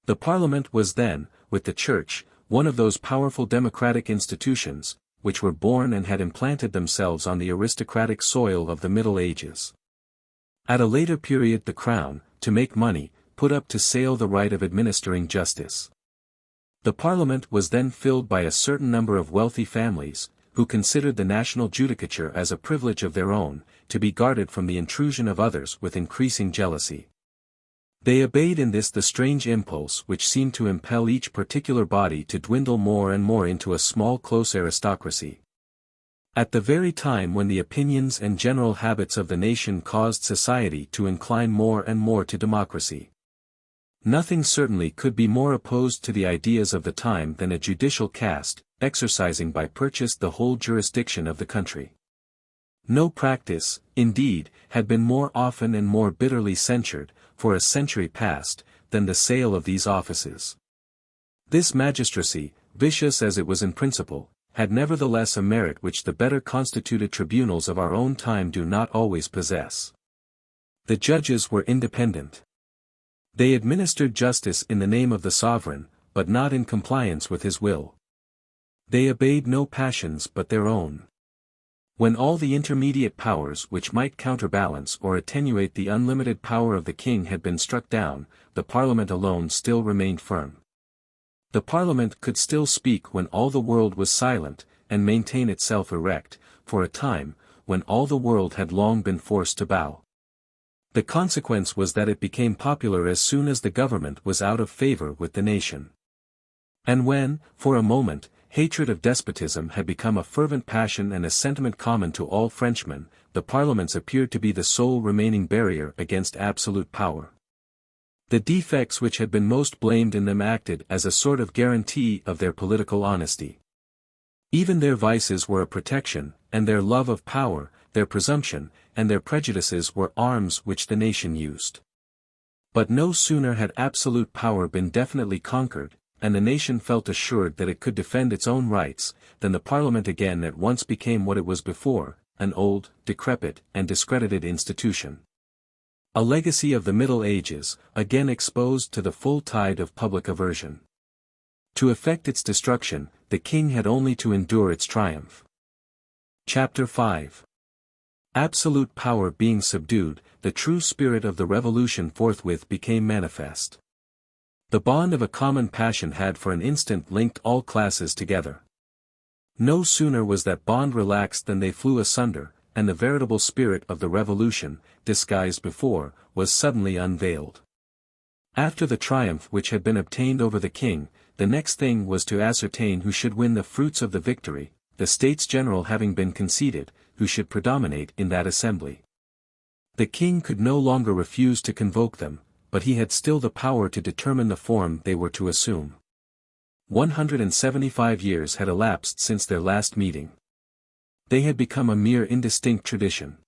The parliament was then, with the church, one of those powerful democratic institutions, which were born and had implanted themselves on the aristocratic soil of the Middle Ages. At a later period the crown, to make money, put up to sale the right of administering justice. The parliament was then filled by a certain number of wealthy families, who considered the national judicature as a privilege of their own, to be guarded from the intrusion of others with increasing jealousy. They obeyed in this the strange impulse which seemed to impel each particular body to dwindle more and more into a small close aristocracy. At the very time when the opinions and general habits of the nation caused society to incline more and more to democracy. Nothing certainly could be more opposed to the ideas of the time than a judicial caste, exercising by purchase the whole jurisdiction of the country. No practice, indeed, had been more often and more bitterly censured, for a century past, than the sale of these offices. This magistracy, vicious as it was in principle, had nevertheless a merit which the better constituted tribunals of our own time do not always possess. The judges were independent. They administered justice in the name of the sovereign, but not in compliance with his will. They obeyed no passions but their own. When all the intermediate powers which might counterbalance or attenuate the unlimited power of the king had been struck down, the parliament alone still remained firm. The parliament could still speak when all the world was silent, and maintain itself erect, for a time, when all the world had long been forced to bow. The consequence was that it became popular as soon as the government was out of favor with the nation. And when, for a moment, hatred of despotism had become a fervent passion and a sentiment common to all Frenchmen, the parliaments appeared to be the sole remaining barrier against absolute power. The defects which had been most blamed in them acted as a sort of guarantee of their political honesty. Even their vices were a protection, and their love of power, their presumption, and their prejudices were arms which the nation used. But no sooner had absolute power been definitely conquered, and the nation felt assured that it could defend its own rights, than the parliament again at once became what it was before, an old, decrepit, and discredited institution. A legacy of the Middle Ages, again exposed to the full tide of public aversion. To effect its destruction, the king had only to endure its triumph. Chapter 5. Absolute power being subdued, the true spirit of the revolution forthwith became manifest. The bond of a common passion had for an instant linked all classes together. No sooner was that bond relaxed than they flew asunder, and the veritable spirit of the revolution, disguised before, was suddenly unveiled. After the triumph which had been obtained over the king, the next thing was to ascertain who should win the fruits of the victory, the States General having been conceded, who should predominate in that assembly. The king could no longer refuse to convoke them, but he had still the power to determine the form they were to assume. 175 years had elapsed since their last meeting. They had become a mere indistinct tradition.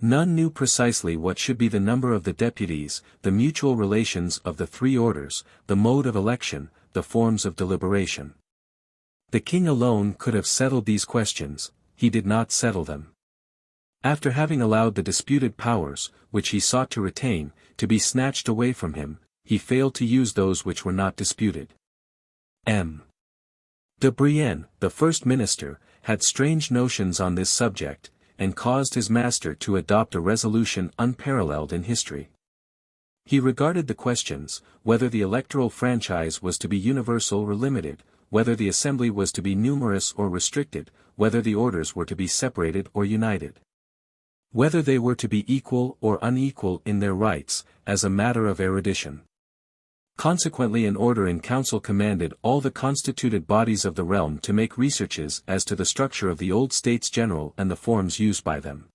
None knew precisely what should be the number of the deputies, the mutual relations of the three orders, the mode of election, the forms of deliberation. The king alone could have settled these questions. He did not settle them. After having allowed the disputed powers, which he sought to retain, to be snatched away from him, he failed to use those which were not disputed. M. de Brienne, the first minister, had strange notions on this subject, and caused his master to adopt a resolution unparalleled in history. He regarded the questions, whether the electoral franchise was to be universal or limited, whether the assembly was to be numerous or restricted, whether the orders were to be separated or united, whether they were to be equal or unequal in their rights, as a matter of erudition. Consequently, an order in council commanded all the constituted bodies of the realm to make researches as to the structure of the old States General and the forms used by them.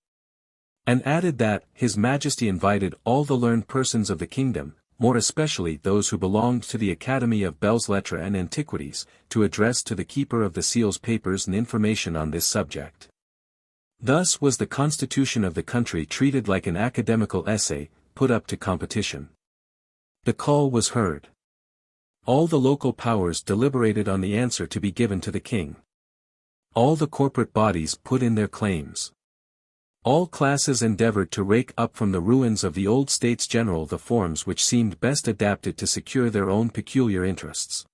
And added that, His Majesty invited all the learned persons of the kingdom, more especially those who belonged to the Academy of Belles Lettres and Antiquities, to address to the Keeper of the Seals papers and information on this subject. Thus was the constitution of the country treated like an academical essay, put up to competition. The call was heard. All the local powers deliberated on the answer to be given to the king. All the corporate bodies put in their claims. All classes endeavored to rake up from the ruins of the old States General the forms which seemed best adapted to secure their own peculiar interests.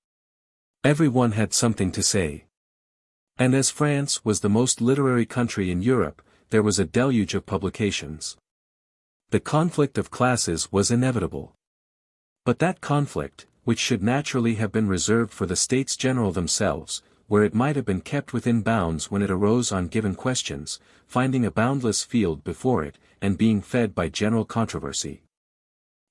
Every one had something to say. And as France was the most literary country in Europe, there was a deluge of publications. The conflict of classes was inevitable. But that conflict, which should naturally have been reserved for the States General themselves, where it might have been kept within bounds when it arose on given questions, finding a boundless field before it, and being fed by general controversy,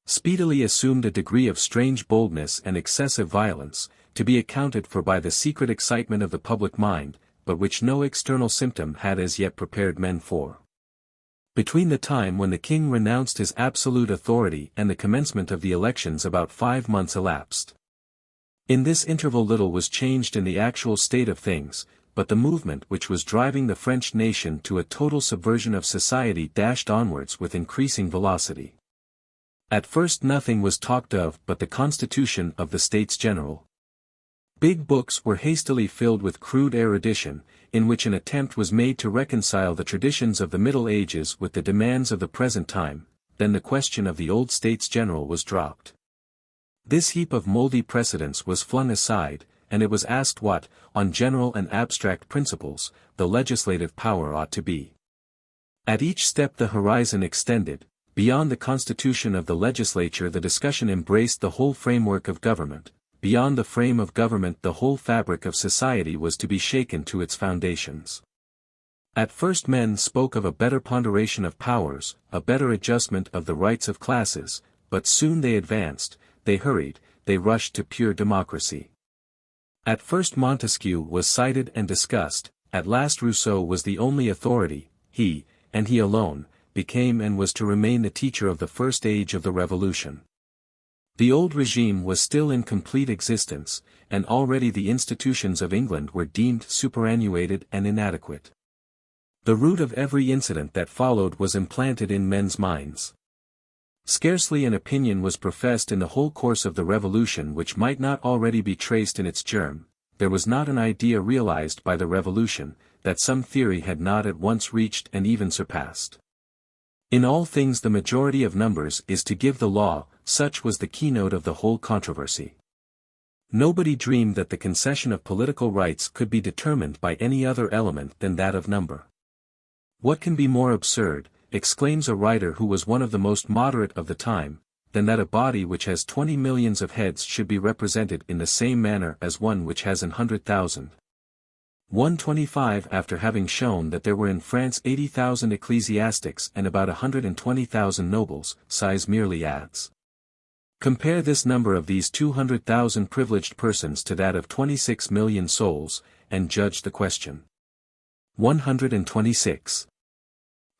speedily assumed a degree of strange boldness and excessive violence, to be accounted for by the secret excitement of the public mind, but which no external symptom had as yet prepared men for. Between the time when the king renounced his absolute authority and the commencement of the elections about 5 months elapsed. In this interval little was changed in the actual state of things, but the movement which was driving the French nation to a total subversion of society dashed onwards with increasing velocity. At first nothing was talked of but the constitution of the States General. Big books were hastily filled with crude erudition, in which an attempt was made to reconcile the traditions of the Middle Ages with the demands of the present time. Then the question of the old States General was dropped. This heap of mouldy precedents was flung aside, and it was asked what, on general and abstract principles, the legislative power ought to be. At each step the horizon extended. Beyond the constitution of the legislature the discussion embraced the whole framework of government. Beyond the frame of government the whole fabric of society was to be shaken to its foundations. At first men spoke of a better ponderation of powers, a better adjustment of the rights of classes, but soon they advanced, they hurried, they rushed to pure democracy. At first Montesquieu was cited and discussed, at last Rousseau was the only authority, he, and he alone, became and was to remain the teacher of the first age of the Revolution. The old regime was still in complete existence, and already the institutions of England were deemed superannuated and inadequate. The root of every incident that followed was implanted in men's minds. Scarcely an opinion was professed in the whole course of the Revolution which might not already be traced in its germ. There was not an idea realized by the Revolution, that some theory had not at once reached and even surpassed. In all things the majority of numbers is to give the law, such was the keynote of the whole controversy. Nobody dreamed that the concession of political rights could be determined by any other element than that of number. What can be more absurd, exclaims a writer who was one of the most moderate of the time, than that a body which has 20 millions of heads should be represented in the same manner as one which has 100,000. 125 After having shown that there were in France 80,000 ecclesiastics and about 120,000 nobles, size merely adds. Compare this number of these 200,000 privileged persons to that of 26 million souls, and judge the question. 126.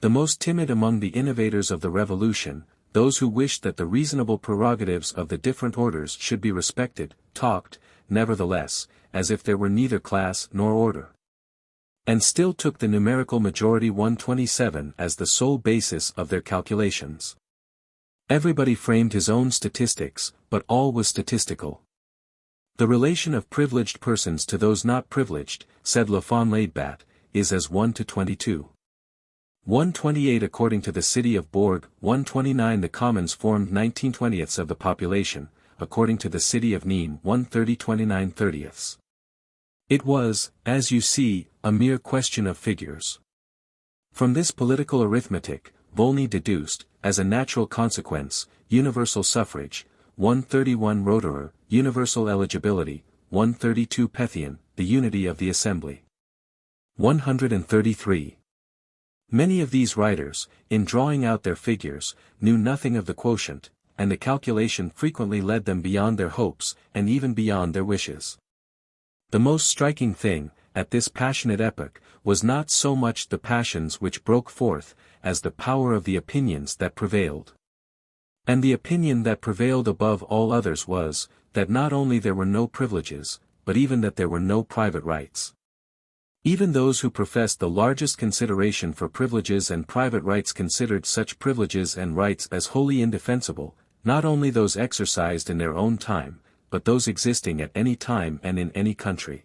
The most timid among the innovators of the Revolution, those who wished that the reasonable prerogatives of the different orders should be respected, talked, nevertheless, as if there were neither class nor order. And still took the numerical majority 127 as the sole basis of their calculations. Everybody framed his own statistics, but all was statistical. The relation of privileged persons to those not privileged, said Le Fond Laidbat, is as 1 to 22. 128 according to the city of Bourg, 129 the commons formed 19/20ths of the population, according to the city of Nîmes 130 29/30ths. It was, as you see, a mere question of figures. From this political arithmetic, Volney deduced, as a natural consequence, universal suffrage, 131 Roederer, universal eligibility, 132 Pethian, the unity of the assembly. 133. Many of these writers, in drawing out their figures, knew nothing of the quotient, and the calculation frequently led them beyond their hopes, and even beyond their wishes. The most striking thing, at this passionate epoch, was not so much the passions which broke forth, as the power of the opinions that prevailed. And the opinion that prevailed above all others was, that not only there were no privileges, but even that there were no private rights. Even those who professed the largest consideration for privileges and private rights considered such privileges and rights as wholly indefensible, not only those exercised in their own time, but those existing at any time and in any country.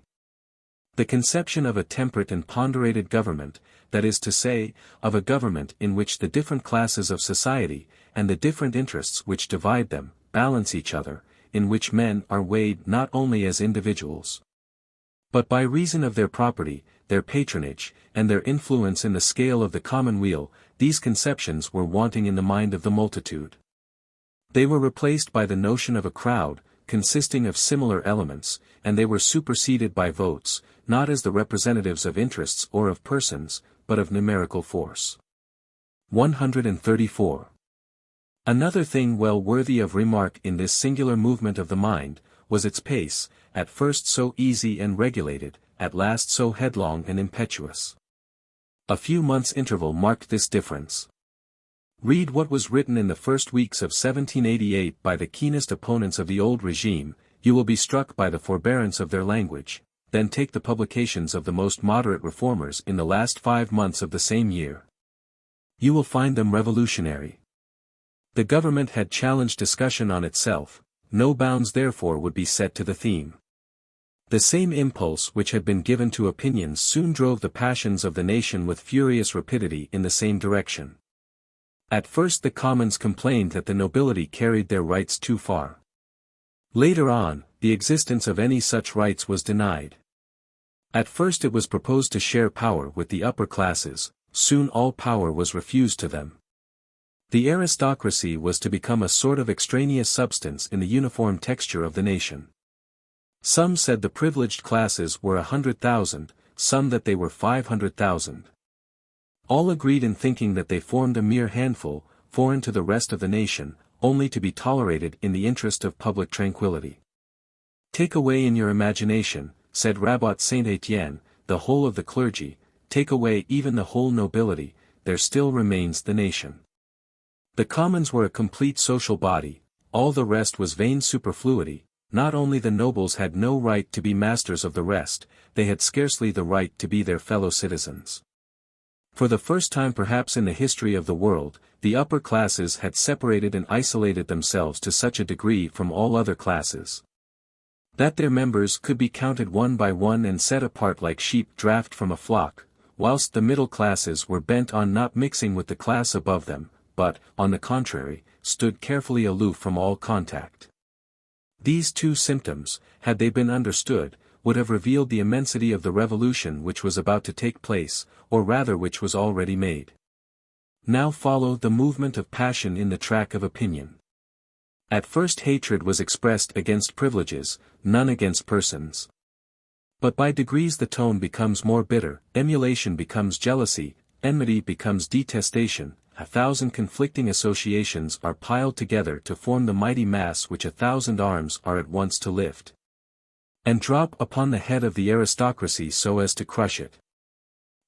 The conception of a temperate and ponderated government, that is to say, of a government in which the different classes of society, and the different interests which divide them, balance each other, in which men are weighed not only as individuals, but by reason of their property, their patronage, and their influence in the scale of the commonweal, these conceptions were wanting in the mind of the multitude. They were replaced by the notion of a crowd, consisting of similar elements, and they were superseded by votes, not as the representatives of interests or of persons, but of numerical force. 134. Another thing well worthy of remark in this singular movement of the mind, was its pace, at first so easy and regulated, at last so headlong and impetuous. A few months' interval marked this difference. Read what was written in the first weeks of 1788 by the keenest opponents of the old regime, you will be struck by the forbearance of their language, then take the publications of the most moderate reformers in the last 5 months of the same year. You will find them revolutionary. The government had challenged discussion on itself, no bounds therefore would be set to the theme. The same impulse which had been given to opinions soon drove the passions of the nation with furious rapidity in the same direction. At first the commons complained that the nobility carried their rights too far. Later on, the existence of any such rights was denied. At first it was proposed to share power with the upper classes, soon all power was refused to them. The aristocracy was to become a sort of extraneous substance in the uniform texture of the nation. Some said the privileged classes were 100,000, some that they were 500,000. All agreed in thinking that they formed a mere handful, foreign to the rest of the nation, only to be tolerated in the interest of public tranquility. Take away in your imagination, said Rabot Saint-Étienne, the whole of the clergy, take away even the whole nobility, there still remains the nation. The commons were a complete social body, all the rest was vain superfluity. Not only the nobles had no right to be masters of the rest, they had scarcely the right to be their fellow citizens. For the first time perhaps in the history of the world, the upper classes had separated and isolated themselves to such a degree from all other classes, that their members could be counted one by one and set apart like sheep draught from a flock, whilst the middle classes were bent on not mixing with the class above them, but, on the contrary, stood carefully aloof from all contact. These two symptoms, had they been understood, would have revealed the immensity of the revolution which was about to take place, or rather which was already made. Now followed the movement of passion in the track of opinion. At first hatred was expressed against privileges, none against persons. But by degrees the tone becomes more bitter, emulation becomes jealousy, enmity becomes detestation, 1,000 conflicting associations are piled together to form the mighty mass which 1,000 arms are at once to lift and drop upon the head of the aristocracy so as to crush it.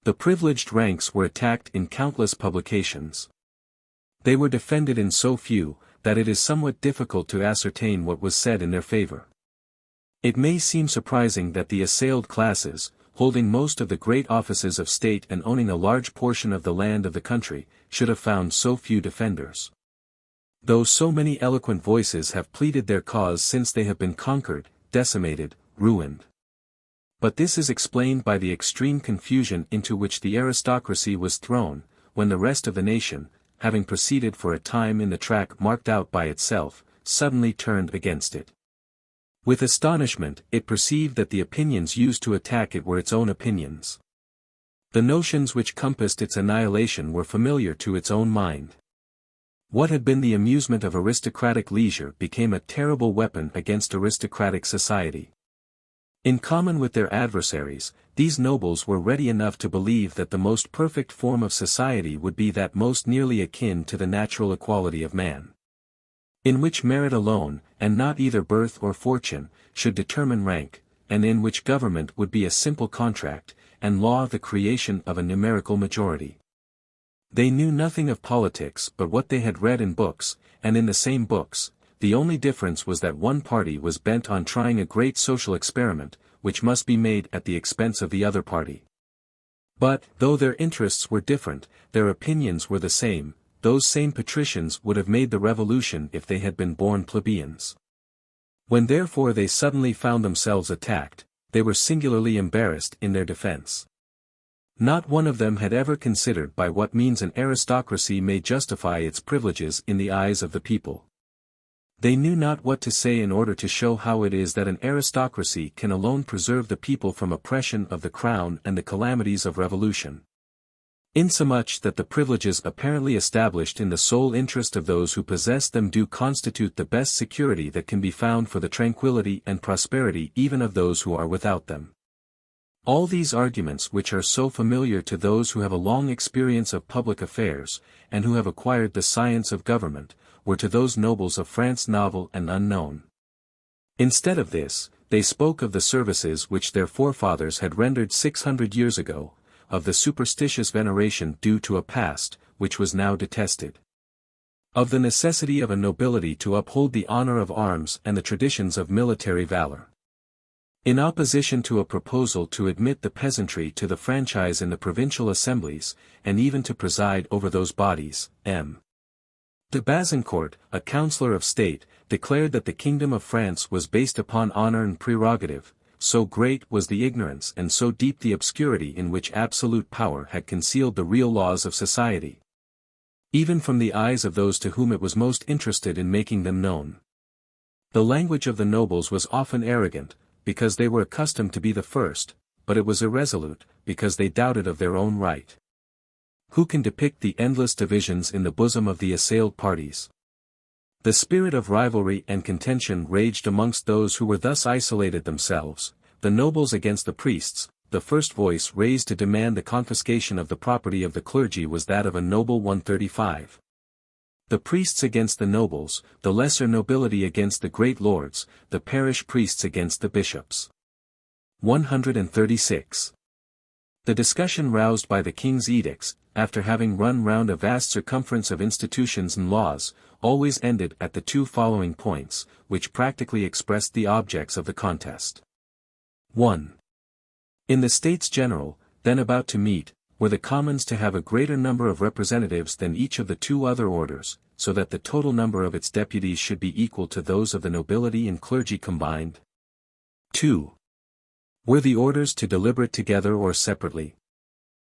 The privileged ranks were attacked in countless publications. They were defended in so few, that it is somewhat difficult to ascertain what was said in their favor. It may seem surprising that the assailed classes, holding most of the great offices of state and owning a large portion of the land of the country, should have found so few defenders. Though so many eloquent voices have pleaded their cause since they have been conquered, decimated, ruined. But this is explained by the extreme confusion into which the aristocracy was thrown, when the rest of the nation, having proceeded for a time in the track marked out by itself, suddenly turned against it. With astonishment it perceived that the opinions used to attack it were its own opinions. The notions which compassed its annihilation were familiar to its own mind. What had been the amusement of aristocratic leisure became a terrible weapon against aristocratic society. In common with their adversaries, these nobles were ready enough to believe that the most perfect form of society would be that most nearly akin to the natural equality of man, in which merit alone, and not either birth or fortune, should determine rank, and in which government would be a simple contract, and law the creation of a numerical majority. They knew nothing of politics but what they had read in books, and in the same books. The only difference was that one party was bent on trying a great social experiment, which must be made at the expense of the other party. But, though their interests were different, their opinions were the same. Those same patricians would have made the revolution if they had been born plebeians. When therefore they suddenly found themselves attacked, they were singularly embarrassed in their defense. Not one of them had ever considered by what means an aristocracy may justify its privileges in the eyes of the people. They knew not what to say in order to show how it is that an aristocracy can alone preserve the people from oppression of the crown and the calamities of revolution. Insomuch that the privileges apparently established in the sole interest of those who possess them do constitute the best security that can be found for the tranquility and prosperity even of those who are without them. All these arguments which are so familiar to those who have a long experience of public affairs, and who have acquired the science of government, were to those nobles of France novel and unknown. Instead of this, they spoke of the services which their forefathers had rendered 600 years ago, of the superstitious veneration due to a past, which was now detested, of the necessity of a nobility to uphold the honor of arms and the traditions of military valor. In opposition to a proposal to admit the peasantry to the franchise in the provincial assemblies, and even to preside over those bodies, M. de Bazincourt, a councillor of state, declared that the kingdom of France was based upon honor and prerogative, so great was the ignorance and so deep the obscurity in which absolute power had concealed the real laws of society, even from the eyes of those to whom it was most interested in making them known. The language of the nobles was often arrogant, because they were accustomed to be the first, but it was irresolute, because they doubted of their own right. Who can depict the endless divisions in the bosom of the assailed parties? The spirit of rivalry and contention raged amongst those who were thus isolated themselves, the nobles against the priests. The first voice raised to demand the confiscation of the property of the clergy was that of a noble 135. The priests against the nobles, the lesser nobility against the great lords, the parish priests against the bishops. 136. The discussion roused by the king's edicts, after having run round a vast circumference of institutions and laws, always ended at the two following points, which practically expressed the objects of the contest. 1. In the States General, then about to meet, were the commons to have a greater number of representatives than each of the two other orders, so that the total number of its deputies should be equal to those of the nobility and clergy combined? 2. Were the orders to deliberate together or separately?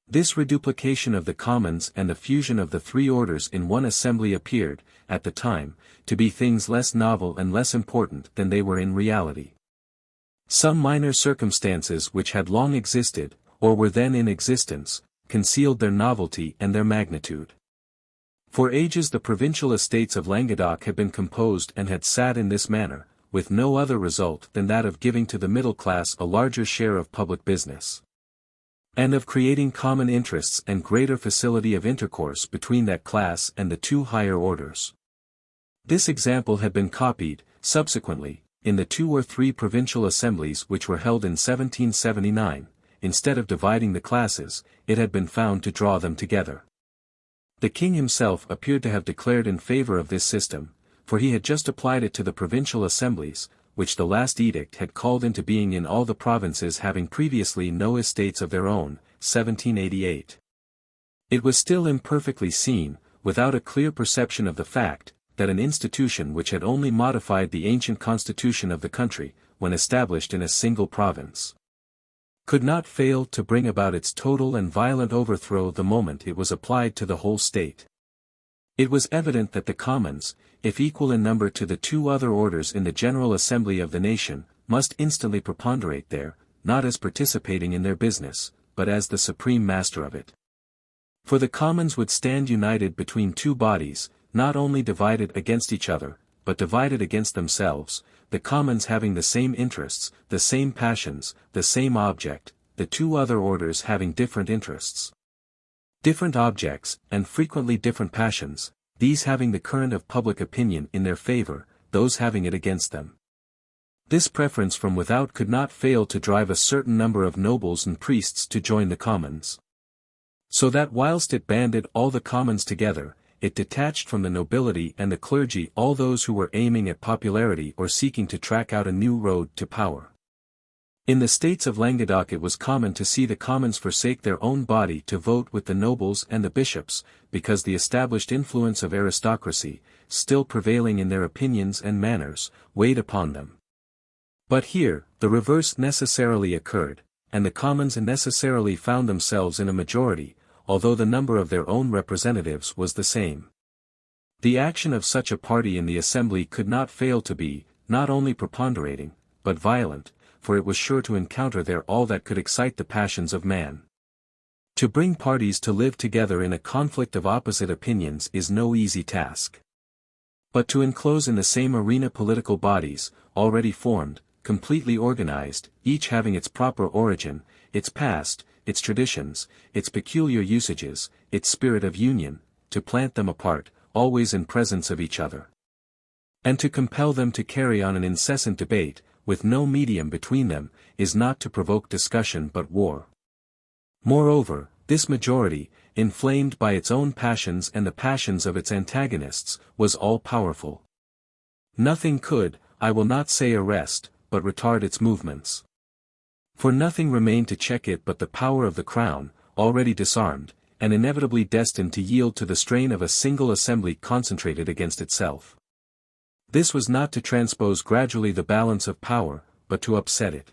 This reduplication of the commons and the fusion of the three orders in one assembly appeared, at the time, to be things less novel and less important than they were in reality. Some minor circumstances which had long existed, or were then in existence, concealed their novelty and their magnitude. For ages the provincial estates of Languedoc had been composed and had sat in this manner, with no other result than that of giving to the middle class a larger share of public business, and of creating common interests and greater facility of intercourse between that class and the two higher orders. This example had been copied, subsequently, in the 2 or 3 provincial assemblies which were held in 1779, instead of dividing the classes, it had been found to draw them together. The king himself appeared to have declared in favor of this system, for he had just applied it to the provincial assemblies, which the last edict had called into being in all the provinces having previously no estates of their own, 1788. It was still imperfectly seen, without a clear perception of the fact, that an institution which had only modified the ancient constitution of the country, when established in a single province, could not fail to bring about its total and violent overthrow the moment it was applied to the whole state. It was evident that the commons, if equal in number to the two other orders in the General Assembly of the nation, must instantly preponderate there, not as participating in their business, but as the supreme master of it. For the commons would stand united between two bodies, not only divided against each other, but divided against themselves, the commons having the same interests, the same passions, the same object, the two other orders having different interests, different objects, and frequently different passions, these having the current of public opinion in their favor, those having it against them. This preference from without could not fail to drive a certain number of nobles and priests to join the commons. So that whilst it banded all the commons together, it detached from the nobility and the clergy all those who were aiming at popularity or seeking to track out a new road to power. In the states of Languedoc it was common to see the commons forsake their own body to vote with the nobles and the bishops, because the established influence of aristocracy, still prevailing in their opinions and manners, weighed upon them. But here, the reverse necessarily occurred, and the commons necessarily found themselves in a majority, although the number of their own representatives was the same. The action of such a party in the assembly could not fail to be, not only preponderating, but violent, for it was sure to encounter there all that could excite the passions of man. To bring parties to live together in a conflict of opposite opinions is no easy task. But to enclose in the same arena political bodies, already formed, completely organized, each having its proper origin, its past, its traditions, its peculiar usages, its spirit of union, to plant them apart, always in presence of each other, and to compel them to carry on an incessant debate, with no medium between them, is not to provoke discussion but war. Moreover, this majority, inflamed by its own passions and the passions of its antagonists, was all-powerful. Nothing could, I will not say arrest, but retard its movements. For nothing remained to check it but the power of the crown, already disarmed, and inevitably destined to yield to the strain of a single assembly concentrated against itself. This was not to transpose gradually the balance of power, but to upset it.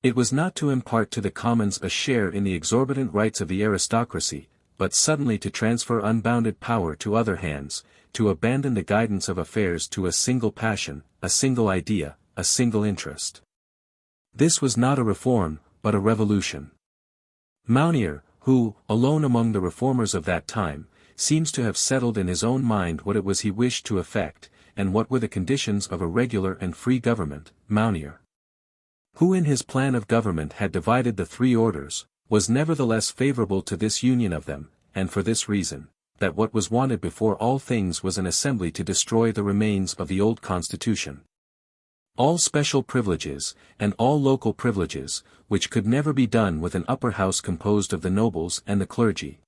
It was not to impart to the commons a share in the exorbitant rights of the aristocracy, but suddenly to transfer unbounded power to other hands, to abandon the guidance of affairs to a single passion, a single idea, a single interest. This was not a reform, but a revolution. Mounier, who, alone among the reformers of that time, seems to have settled in his own mind what it was he wished to effect, and what were the conditions of a regular and free government, Mounier, who in his plan of government had divided the three orders, was nevertheless favorable to this union of them, and for this reason, that what was wanted before all things was an assembly to destroy the remains of the old constitution. All special privileges, and all local privileges, which could never be done with an upper house composed of the nobles and the clergy.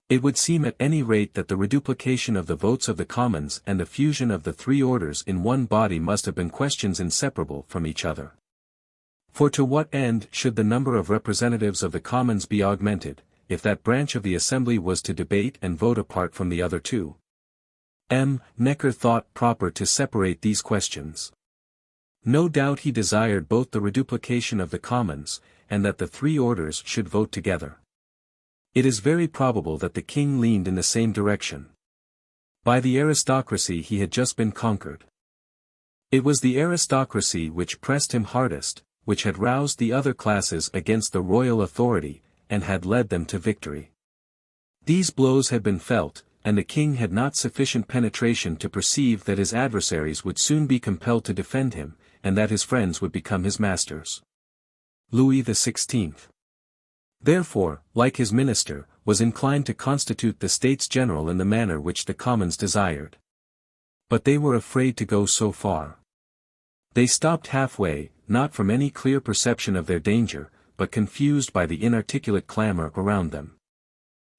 It would seem at any rate that the reduplication of the votes of the commons and the fusion of the three orders in one body must have been questions inseparable from each other. For to what end should the number of representatives of the commons be augmented, if that branch of the assembly was to debate and vote apart from the other two? Necker thought proper to separate these questions. No doubt he desired both the reduplication of the commons, and that the three orders should vote together. It is very probable that the king leaned in the same direction. By the aristocracy he had just been conquered. It was the aristocracy which pressed him hardest, which had roused the other classes against the royal authority, and had led them to victory. These blows had been felt, and the king had not sufficient penetration to perceive that his adversaries would soon be compelled to defend him, and that his friends would become his masters. Louis XVI, therefore, like his minister, was inclined to constitute the States General in the manner which the commons desired. But they were afraid to go so far. They stopped halfway, not from any clear perception of their danger, but confused by the inarticulate clamor around them.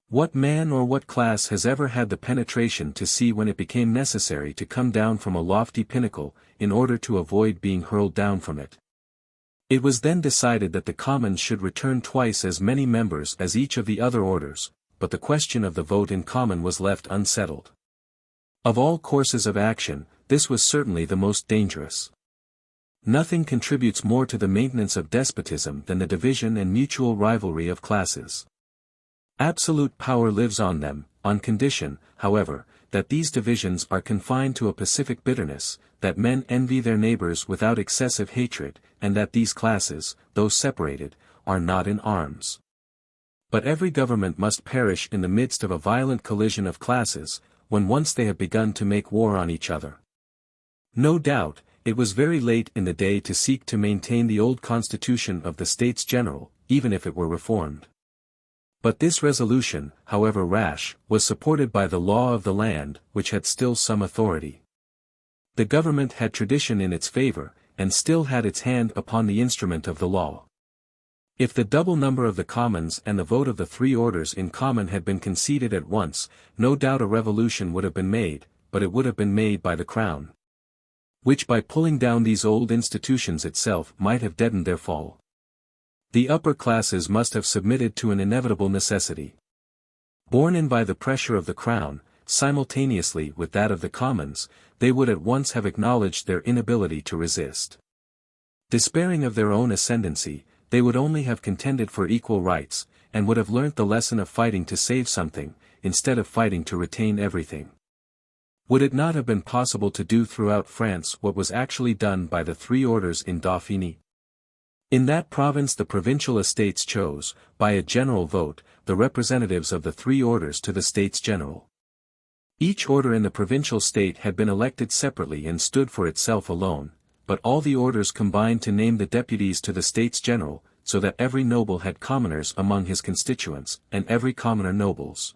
What man or what class has ever had the penetration to see when it became necessary to come down from a lofty pinnacle, in order to avoid being hurled down from it? It was then decided that the commons should return twice as many members as each of the other orders, but the question of the vote in common was left unsettled. Of all courses of action, this was certainly the most dangerous. Nothing contributes more to the maintenance of despotism than the division and mutual rivalry of classes. Absolute power lives on them, on condition, however, that these divisions are confined to a pacific bitterness, that men envy their neighbors without excessive hatred, and that these classes, though separated, are not in arms. But every government must perish in the midst of a violent collision of classes, when once they have begun to make war on each other. No doubt, it was very late in the day to seek to maintain the old constitution of the States General, even if it were reformed. But this resolution, however rash, was supported by the law of the land, which had still some authority. The government had tradition in its favor, and still had its hand upon the instrument of the law. If the double number of the commons and the vote of the three orders in common had been conceded at once, no doubt a revolution would have been made, but it would have been made by the crown, which by pulling down these old institutions itself might have deadened their fall. The upper classes must have submitted to an inevitable necessity. Borne in by the pressure of the crown, simultaneously with that of the commons, they would at once have acknowledged their inability to resist. Despairing of their own ascendancy, they would only have contended for equal rights, and would have learnt the lesson of fighting to save something, instead of fighting to retain everything. Would it not have been possible to do throughout France what was actually done by the three orders in Dauphiny? In that province the provincial estates chose, by a general vote, the representatives of the three orders to the States General. Each order in the provincial state had been elected separately and stood for itself alone, but all the orders combined to name the deputies to the States General, so that every noble had commoners among his constituents, and every commoner nobles.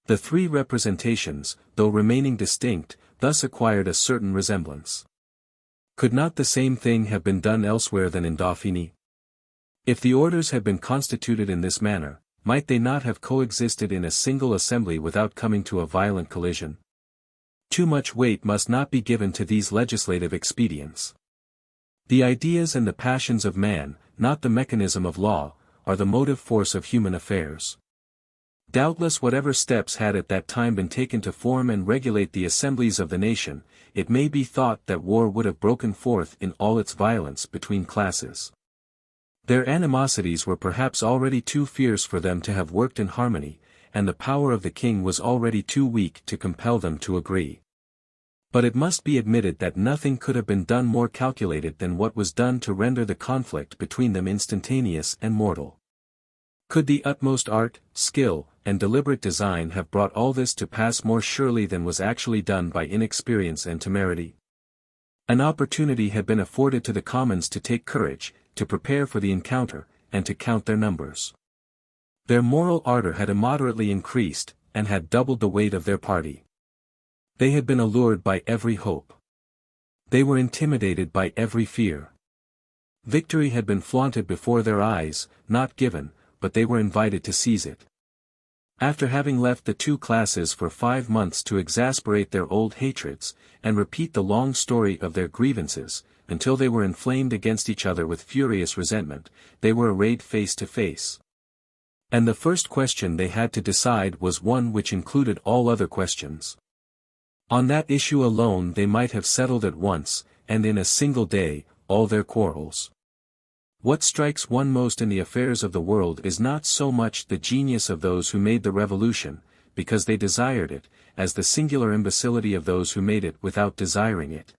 The three representations, though remaining distinct, thus acquired a certain resemblance. Could not the same thing have been done elsewhere than in Dauphiny? If the orders had been constituted in this manner, might they not have coexisted in a single assembly without coming to a violent collision? Too much weight must not be given to these legislative expedients. The ideas and the passions of man, not the mechanism of law, are the motive force of human affairs. Doubtless whatever steps had at that time been taken to form and regulate the assemblies of the nation, it may be thought that war would have broken forth in all its violence between classes. Their animosities were perhaps already too fierce for them to have worked in harmony, and the power of the king was already too weak to compel them to agree. But it must be admitted that nothing could have been done more calculated than what was done to render the conflict between them instantaneous and mortal. Could the utmost art, skill, and deliberate design have brought all this to pass more surely than was actually done by inexperience and temerity? An opportunity had been afforded to the commons to take courage, to prepare for the encounter, and to count their numbers. Their moral ardor had immoderately increased, and had doubled the weight of their party. They had been allured by every hope. They were intimidated by every fear. Victory had been flaunted before their eyes, not given, but they were invited to seize it. After having left the two classes for 5 months to exasperate their old hatreds, and repeat the long story of their grievances, until they were inflamed against each other with furious resentment, they were arrayed face to face. And the first question they had to decide was one which included all other questions. On that issue alone they might have settled at once, and in a single day, all their quarrels. What strikes one most in the affairs of the world is not so much the genius of those who made the revolution, because they desired it, as the singular imbecility of those who made it without desiring it.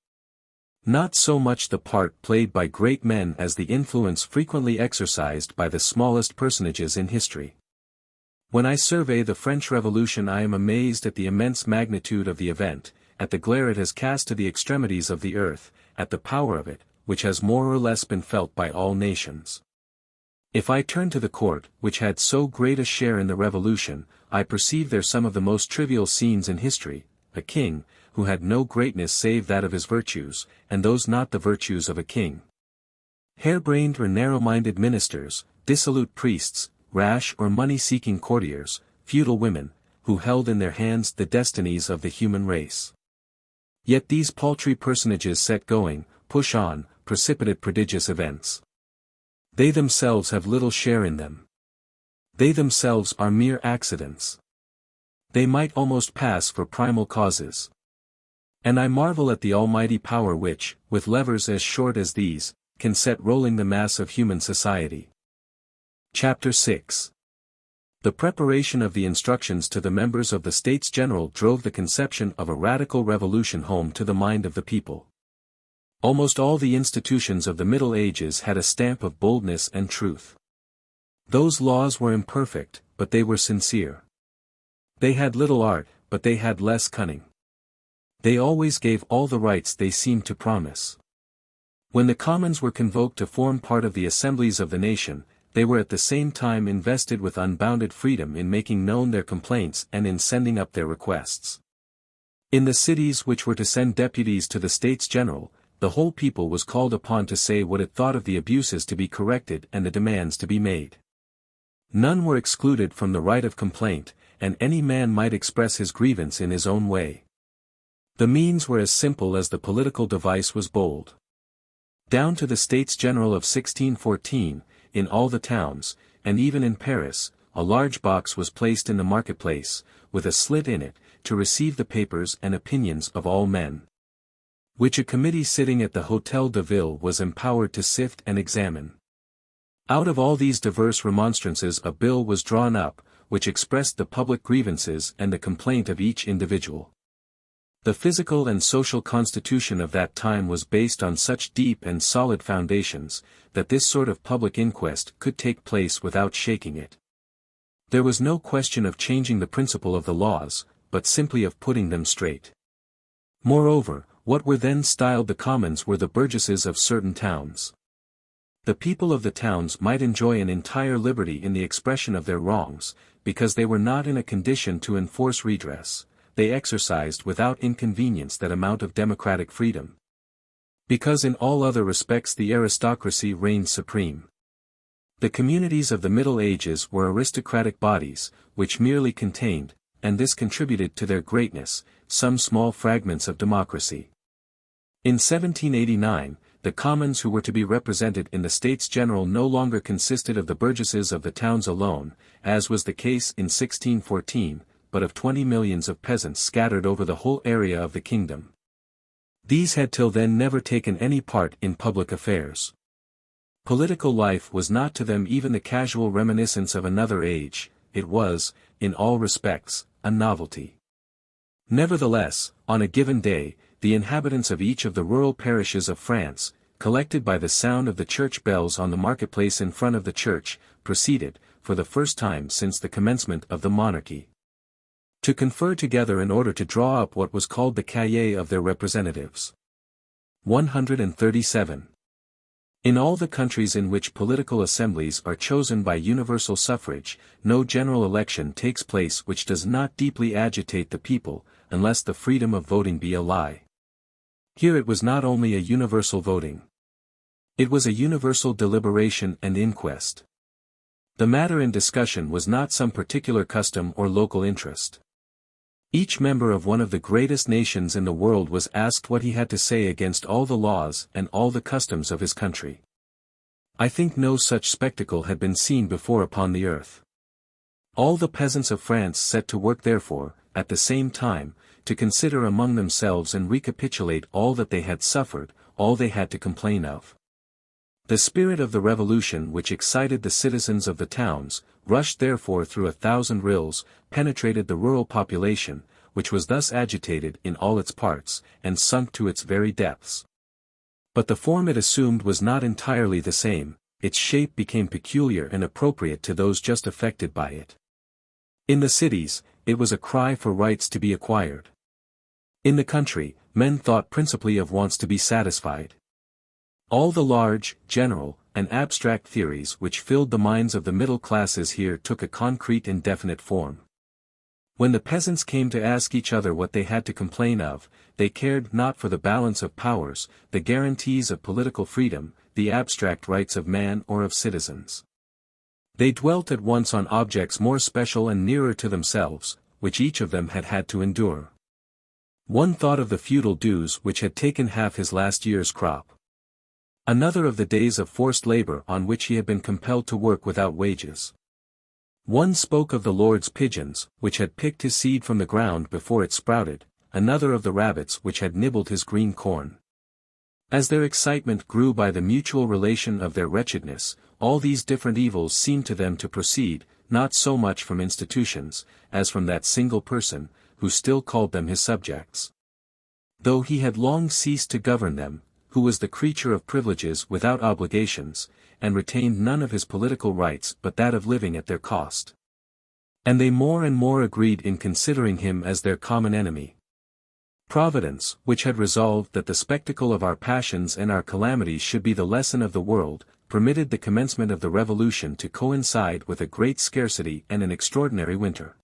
Not so much the part played by great men as the influence frequently exercised by the smallest personages in history. When I survey the French Revolution I am amazed at the immense magnitude of the event, at the glare it has cast to the extremities of the earth, at the power of it, which has more or less been felt by all nations. If I turn to the court, which had so great a share in the revolution, I perceive there some of the most trivial scenes in history, a king, who had no greatness save that of his virtues, and those not the virtues of a king. Harebrained or narrow-minded ministers, dissolute priests, rash or money-seeking courtiers, feudal women, who held in their hands the destinies of the human race. Yet these paltry personages set going, push on, precipitate prodigious events. They themselves have little share in them. They themselves are mere accidents. They might almost pass for primal causes. And I marvel at the almighty power which, with levers as short as these, can set rolling the mass of human society. Chapter 6. The preparation of the instructions to the members of the States General drove the conception of a radical revolution home to the mind of the people. Almost all the institutions of the Middle Ages had a stamp of boldness and truth. Those laws were imperfect, but they were sincere. They had little art, but they had less cunning. They always gave all the rights they seemed to promise. When the commons were convoked to form part of the assemblies of the nation, they were at the same time invested with unbounded freedom in making known their complaints and in sending up their requests. In the cities which were to send deputies to the States General, the whole people was called upon to say what it thought of the abuses to be corrected and the demands to be made. None were excluded from the right of complaint, and any man might express his grievance in his own way. The means were as simple as the political device was bold. Down to the States General of 1614, in all the towns, and even in Paris, a large box was placed in the marketplace, with a slit in it, to receive the papers and opinions of all men, which a committee sitting at the Hôtel de Ville was empowered to sift and examine. Out of all these diverse remonstrances a bill was drawn up, which expressed the public grievances and the complaint of each individual. The physical and social constitution of that time was based on such deep and solid foundations, that this sort of public inquest could take place without shaking it. There was no question of changing the principle of the laws, but simply of putting them straight. Moreover, what were then styled the commons were the burgesses of certain towns. The people of the towns might enjoy an entire liberty in the expression of their wrongs, because they were not in a condition to enforce redress. They exercised without inconvenience that amount of democratic freedom. Because in all other respects the aristocracy reigned supreme. The communities of the Middle Ages were aristocratic bodies, which merely contained, and this contributed to their greatness, some small fragments of democracy. In 1789, the commons who were to be represented in the States General no longer consisted of the burgesses of the towns alone, as was the case in 1614, but of 20 millions of peasants scattered over the whole area of the kingdom. These had till then never taken any part in public affairs. Political life was not to them even the casual reminiscence of another age, it was, in all respects, a novelty. Nevertheless, on a given day, the inhabitants of each of the rural parishes of France, collected by the sound of the church bells on the marketplace in front of the church, proceeded, for the first time since the commencement of the monarchy, to confer together in order to draw up what was called the cahier of their representatives. 137. In all the countries in which political assemblies are chosen by universal suffrage, no general election takes place which does not deeply agitate the people, unless the freedom of voting be a lie. Here it was not only a universal voting. It was a universal deliberation and inquest. The matter in discussion was not some particular custom or local interest. Each member of one of the greatest nations in the world was asked what he had to say against all the laws and all the customs of his country. I think no such spectacle had been seen before upon the earth. All the peasants of France set to work therefore, at the same time, to consider among themselves and recapitulate all that they had suffered, all they had to complain of. The spirit of the revolution which excited the citizens of the towns, rushed therefore through 1,000 rills, penetrated the rural population, which was thus agitated in all its parts, and sunk to its very depths. But the form it assumed was not entirely the same, its shape became peculiar and appropriate to those just affected by it. In the cities, it was a cry for rights to be acquired. In the country, men thought principally of wants to be satisfied. All the large, general, and abstract theories which filled the minds of the middle classes here took a concrete and definite form. When the peasants came to ask each other what they had to complain of, they cared not for the balance of powers, the guarantees of political freedom, the abstract rights of man or of citizens. They dwelt at once on objects more special and nearer to themselves, which each of them had had to endure. One thought of the feudal dues which had taken half his last year's crop. Another of the days of forced labor on which he had been compelled to work without wages. One spoke of the Lord's pigeons, which had picked his seed from the ground before it sprouted, another of the rabbits which had nibbled his green corn. As their excitement grew by the mutual relation of their wretchedness, all these different evils seemed to them to proceed, not so much from institutions, as from that single person, who still called them his subjects. Though he had long ceased to govern them, who was the creature of privileges without obligations, and retained none of his political rights but that of living at their cost. And they more and more agreed in considering him as their common enemy. Providence, which had resolved that the spectacle of our passions and our calamities should be the lesson of the world, permitted the commencement of the Revolution to coincide with a great scarcity and an extraordinary winter.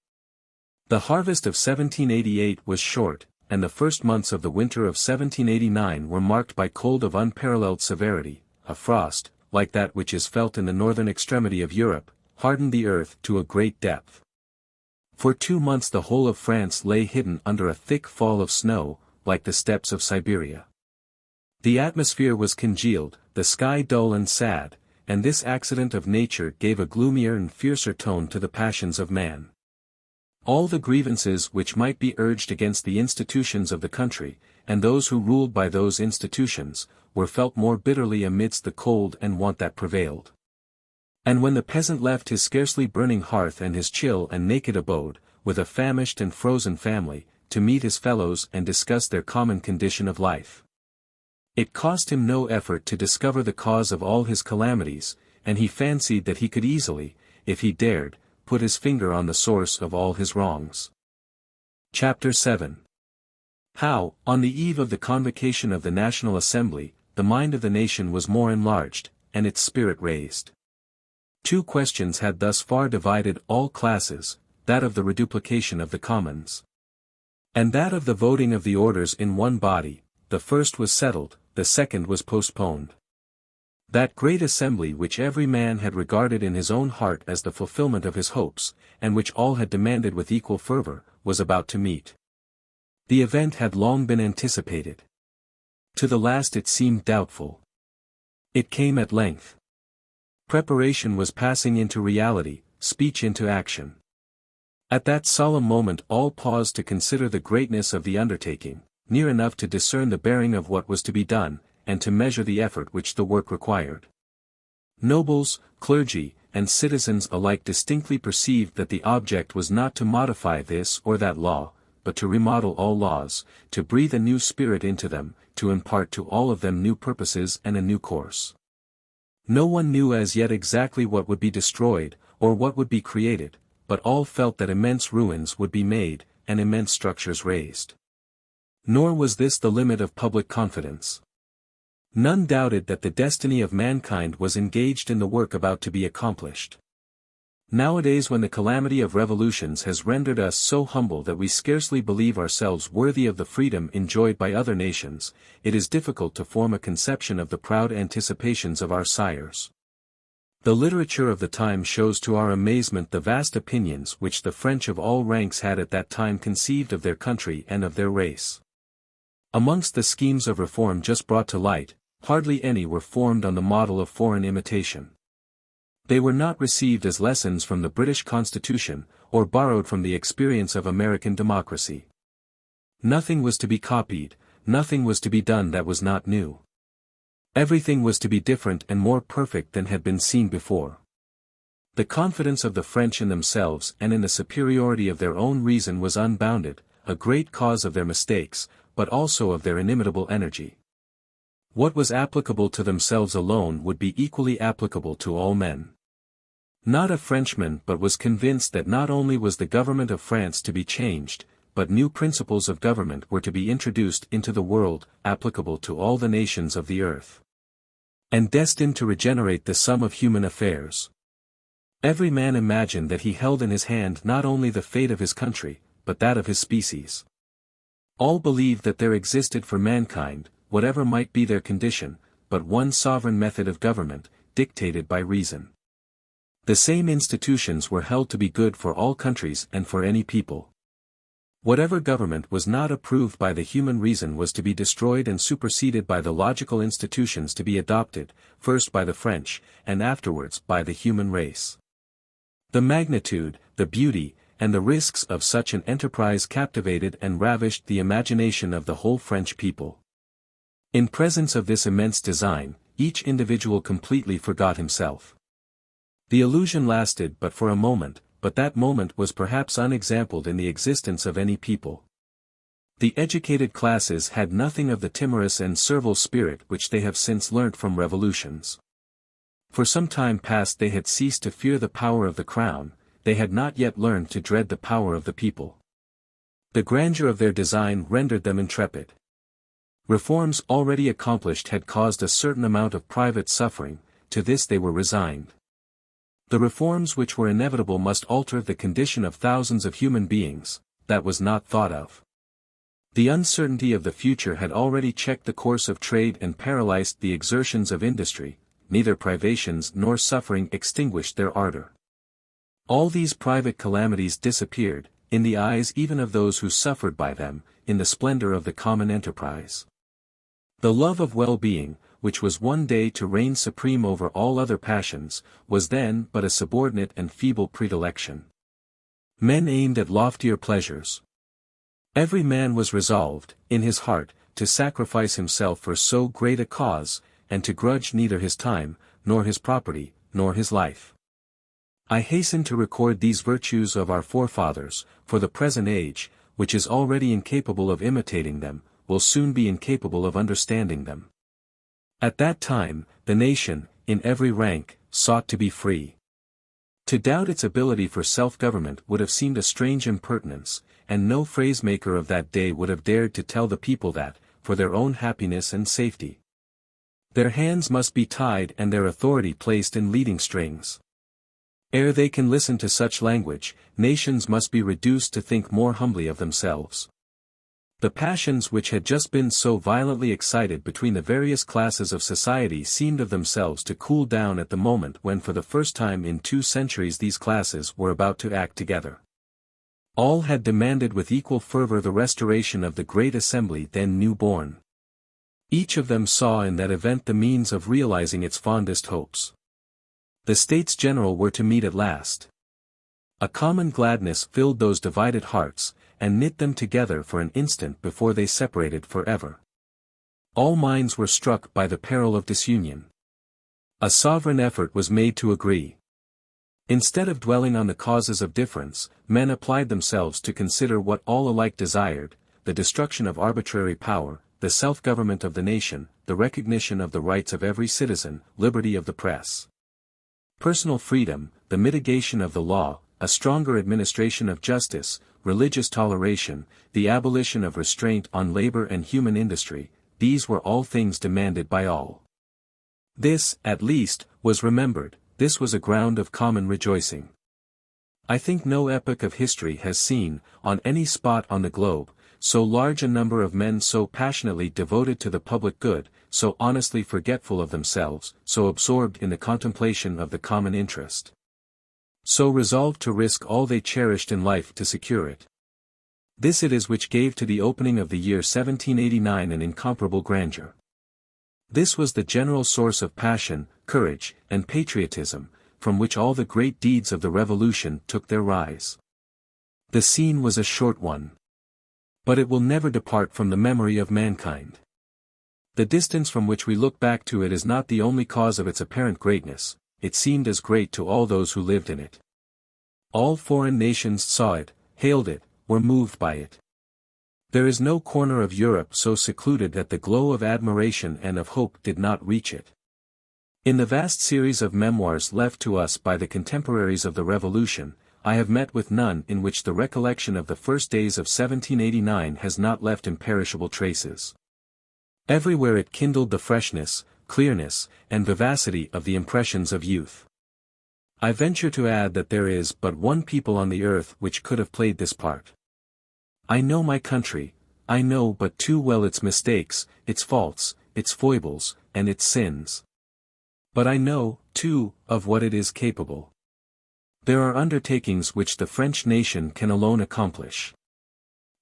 The harvest of 1788 was short, and the first months of the winter of 1789 were marked by cold of unparalleled severity. A frost, like that which is felt in the northern extremity of Europe, hardened the earth to a great depth. For 2 months the whole of France lay hidden under a thick fall of snow, like the steppes of Siberia. The atmosphere was congealed, the sky dull and sad, and this accident of nature gave a gloomier and fiercer tone to the passions of man. All the grievances which might be urged against the institutions of the country, and those who ruled by those institutions, were felt more bitterly amidst the cold and want that prevailed. And when the peasant left his scarcely burning hearth and his chill and naked abode, with a famished and frozen family, to meet his fellows and discuss their common condition of life, it cost him no effort to discover the cause of all his calamities, and he fancied that he could easily, if he dared, put his finger on the source of all his wrongs. Chapter 7. How, on the eve of the convocation of the National Assembly, the mind of the nation was more enlarged, and its spirit raised. 2 questions had thus far divided all classes, that of the reduplication of the commons, and that of the voting of the orders in one body. The first was settled, the second was postponed. That great assembly which every man had regarded in his own heart as the fulfillment of his hopes, and which all had demanded with equal fervor, was about to meet. The event had long been anticipated. To the last it seemed doubtful. It came at length. Preparation was passing into reality, speech into action. At that solemn moment all paused to consider the greatness of the undertaking, near enough to discern the bearing of what was to be done, and to measure the effort which the work required. Nobles, clergy, and citizens alike distinctly perceived that the object was not to modify this or that law, but to remodel all laws, to breathe a new spirit into them, to impart to all of them new purposes and a new course. No one knew as yet exactly what would be destroyed, or what would be created, but all felt that immense ruins would be made, and immense structures raised. Nor was this the limit of public confidence. None doubted that the destiny of mankind was engaged in the work about to be accomplished. Nowadays, when the calamity of revolutions has rendered us so humble that we scarcely believe ourselves worthy of the freedom enjoyed by other nations, it is difficult to form a conception of the proud anticipations of our sires. The literature of the time shows to our amazement the vast opinions which the French of all ranks had at that time conceived of their country and of their race. Amongst the schemes of reform just brought to light, hardly any were formed on the model of foreign imitation. They were not received as lessons from the British Constitution, or borrowed from the experience of American democracy. Nothing was to be copied, nothing was to be done that was not new. Everything was to be different and more perfect than had been seen before. The confidence of the French in themselves and in the superiority of their own reason was unbounded, a great cause of their mistakes, but also of their inimitable energy. What was applicable to themselves alone would be equally applicable to all men. Not a Frenchman but was convinced that not only was the government of France to be changed, but new principles of government were to be introduced into the world, applicable to all the nations of the earth, and destined to regenerate the sum of human affairs. Every man imagined that he held in his hand not only the fate of his country, but that of his species. All believed that there existed for mankind, whatever might be their condition, but one sovereign method of government, dictated by reason. The same institutions were held to be good for all countries and for any people. Whatever government was not approved by the human reason was to be destroyed and superseded by the logical institutions to be adopted, first by the French, and afterwards by the human race. The magnitude, the beauty, and the risks of such an enterprise captivated and ravished the imagination of the whole French people. In presence of this immense design, each individual completely forgot himself. The illusion lasted but for a moment, but that moment was perhaps unexampled in the existence of any people. The educated classes had nothing of the timorous and servile spirit which they have since learnt from revolutions. For some time past they had ceased to fear the power of the crown, they had not yet learned to dread the power of the people. The grandeur of their design rendered them intrepid. Reforms already accomplished had caused a certain amount of private suffering, to this they were resigned. The reforms which were inevitable must alter the condition of thousands of human beings, that was not thought of. The uncertainty of the future had already checked the course of trade and paralyzed the exertions of industry, neither privations nor suffering extinguished their ardor. All these private calamities disappeared, in the eyes even of those who suffered by them, in the splendor of the common enterprise. The love of well-being, which was one day to reign supreme over all other passions, was then but a subordinate and feeble predilection. Men aimed at loftier pleasures. Every man was resolved, in his heart, to sacrifice himself for so great a cause, and to grudge neither his time, nor his property, nor his life. I hasten to record these virtues of our forefathers, for the present age, which is already incapable of imitating them, will soon be incapable of understanding them. At that time, the nation, in every rank, sought to be free. To doubt its ability for self-government would have seemed a strange impertinence, and no phrase-maker of that day would have dared to tell the people that, for their own happiness and safety, their hands must be tied and their authority placed in leading strings. Ere they can listen to such language, nations must be reduced to think more humbly of themselves. The passions which had just been so violently excited between the various classes of society seemed of themselves to cool down at the moment when for the first time in 2 centuries these classes were about to act together. All had demanded with equal fervor the restoration of the great assembly then new born. Each of them saw in that event the means of realizing its fondest hopes. The States General were to meet at last. A common gladness filled those divided hearts, and knit them together for an instant before they separated forever. All minds were struck by the peril of disunion. A sovereign effort was made to agree. Instead of dwelling on the causes of difference, men applied themselves to consider what all alike desired: the destruction of arbitrary power, the self-government of the nation, the recognition of the rights of every citizen, liberty of the press, personal freedom, the mitigation of the law, a stronger administration of justice, religious toleration, the abolition of restraint on labor and human industry. These were all things demanded by all. This, at least, was remembered, this was a ground of common rejoicing. I think no epoch of history has seen, on any spot on the globe, so large a number of men so passionately devoted to the public good, so honestly forgetful of themselves, so absorbed in the contemplation of the common interest, so resolved to risk all they cherished in life to secure it. This it is which gave to the opening of the year 1789 an incomparable grandeur. This was the general source of passion, courage, and patriotism, from which all the great deeds of the Revolution took their rise. The scene was a short one, but it will never depart from the memory of mankind. The distance from which we look back to it is not the only cause of its apparent greatness. It seemed as great to all those who lived in it. All foreign nations saw it, hailed it, were moved by it. There is no corner of Europe so secluded that the glow of admiration and of hope did not reach it. In the vast series of memoirs left to us by the contemporaries of the Revolution, I have met with none in which the recollection of the first days of 1789 has not left imperishable traces. Everywhere it kindled the freshness, clearness, and vivacity of the impressions of youth. I venture to add that there is but one people on the earth which could have played this part. I know my country, I know but too well its mistakes, its faults, its foibles, and its sins. But I know, too, of what it is capable. There are undertakings which the French nation can alone accomplish.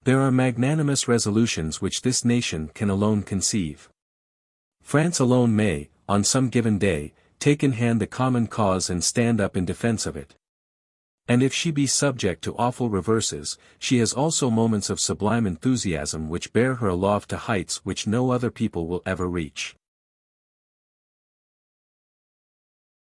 There are magnanimous resolutions which this nation can alone conceive. France alone may, on some given day, take in hand the common cause and stand up in defense of it. And if she be subject to awful reverses, she has also moments of sublime enthusiasm which bear her aloft to heights which no other people will ever reach.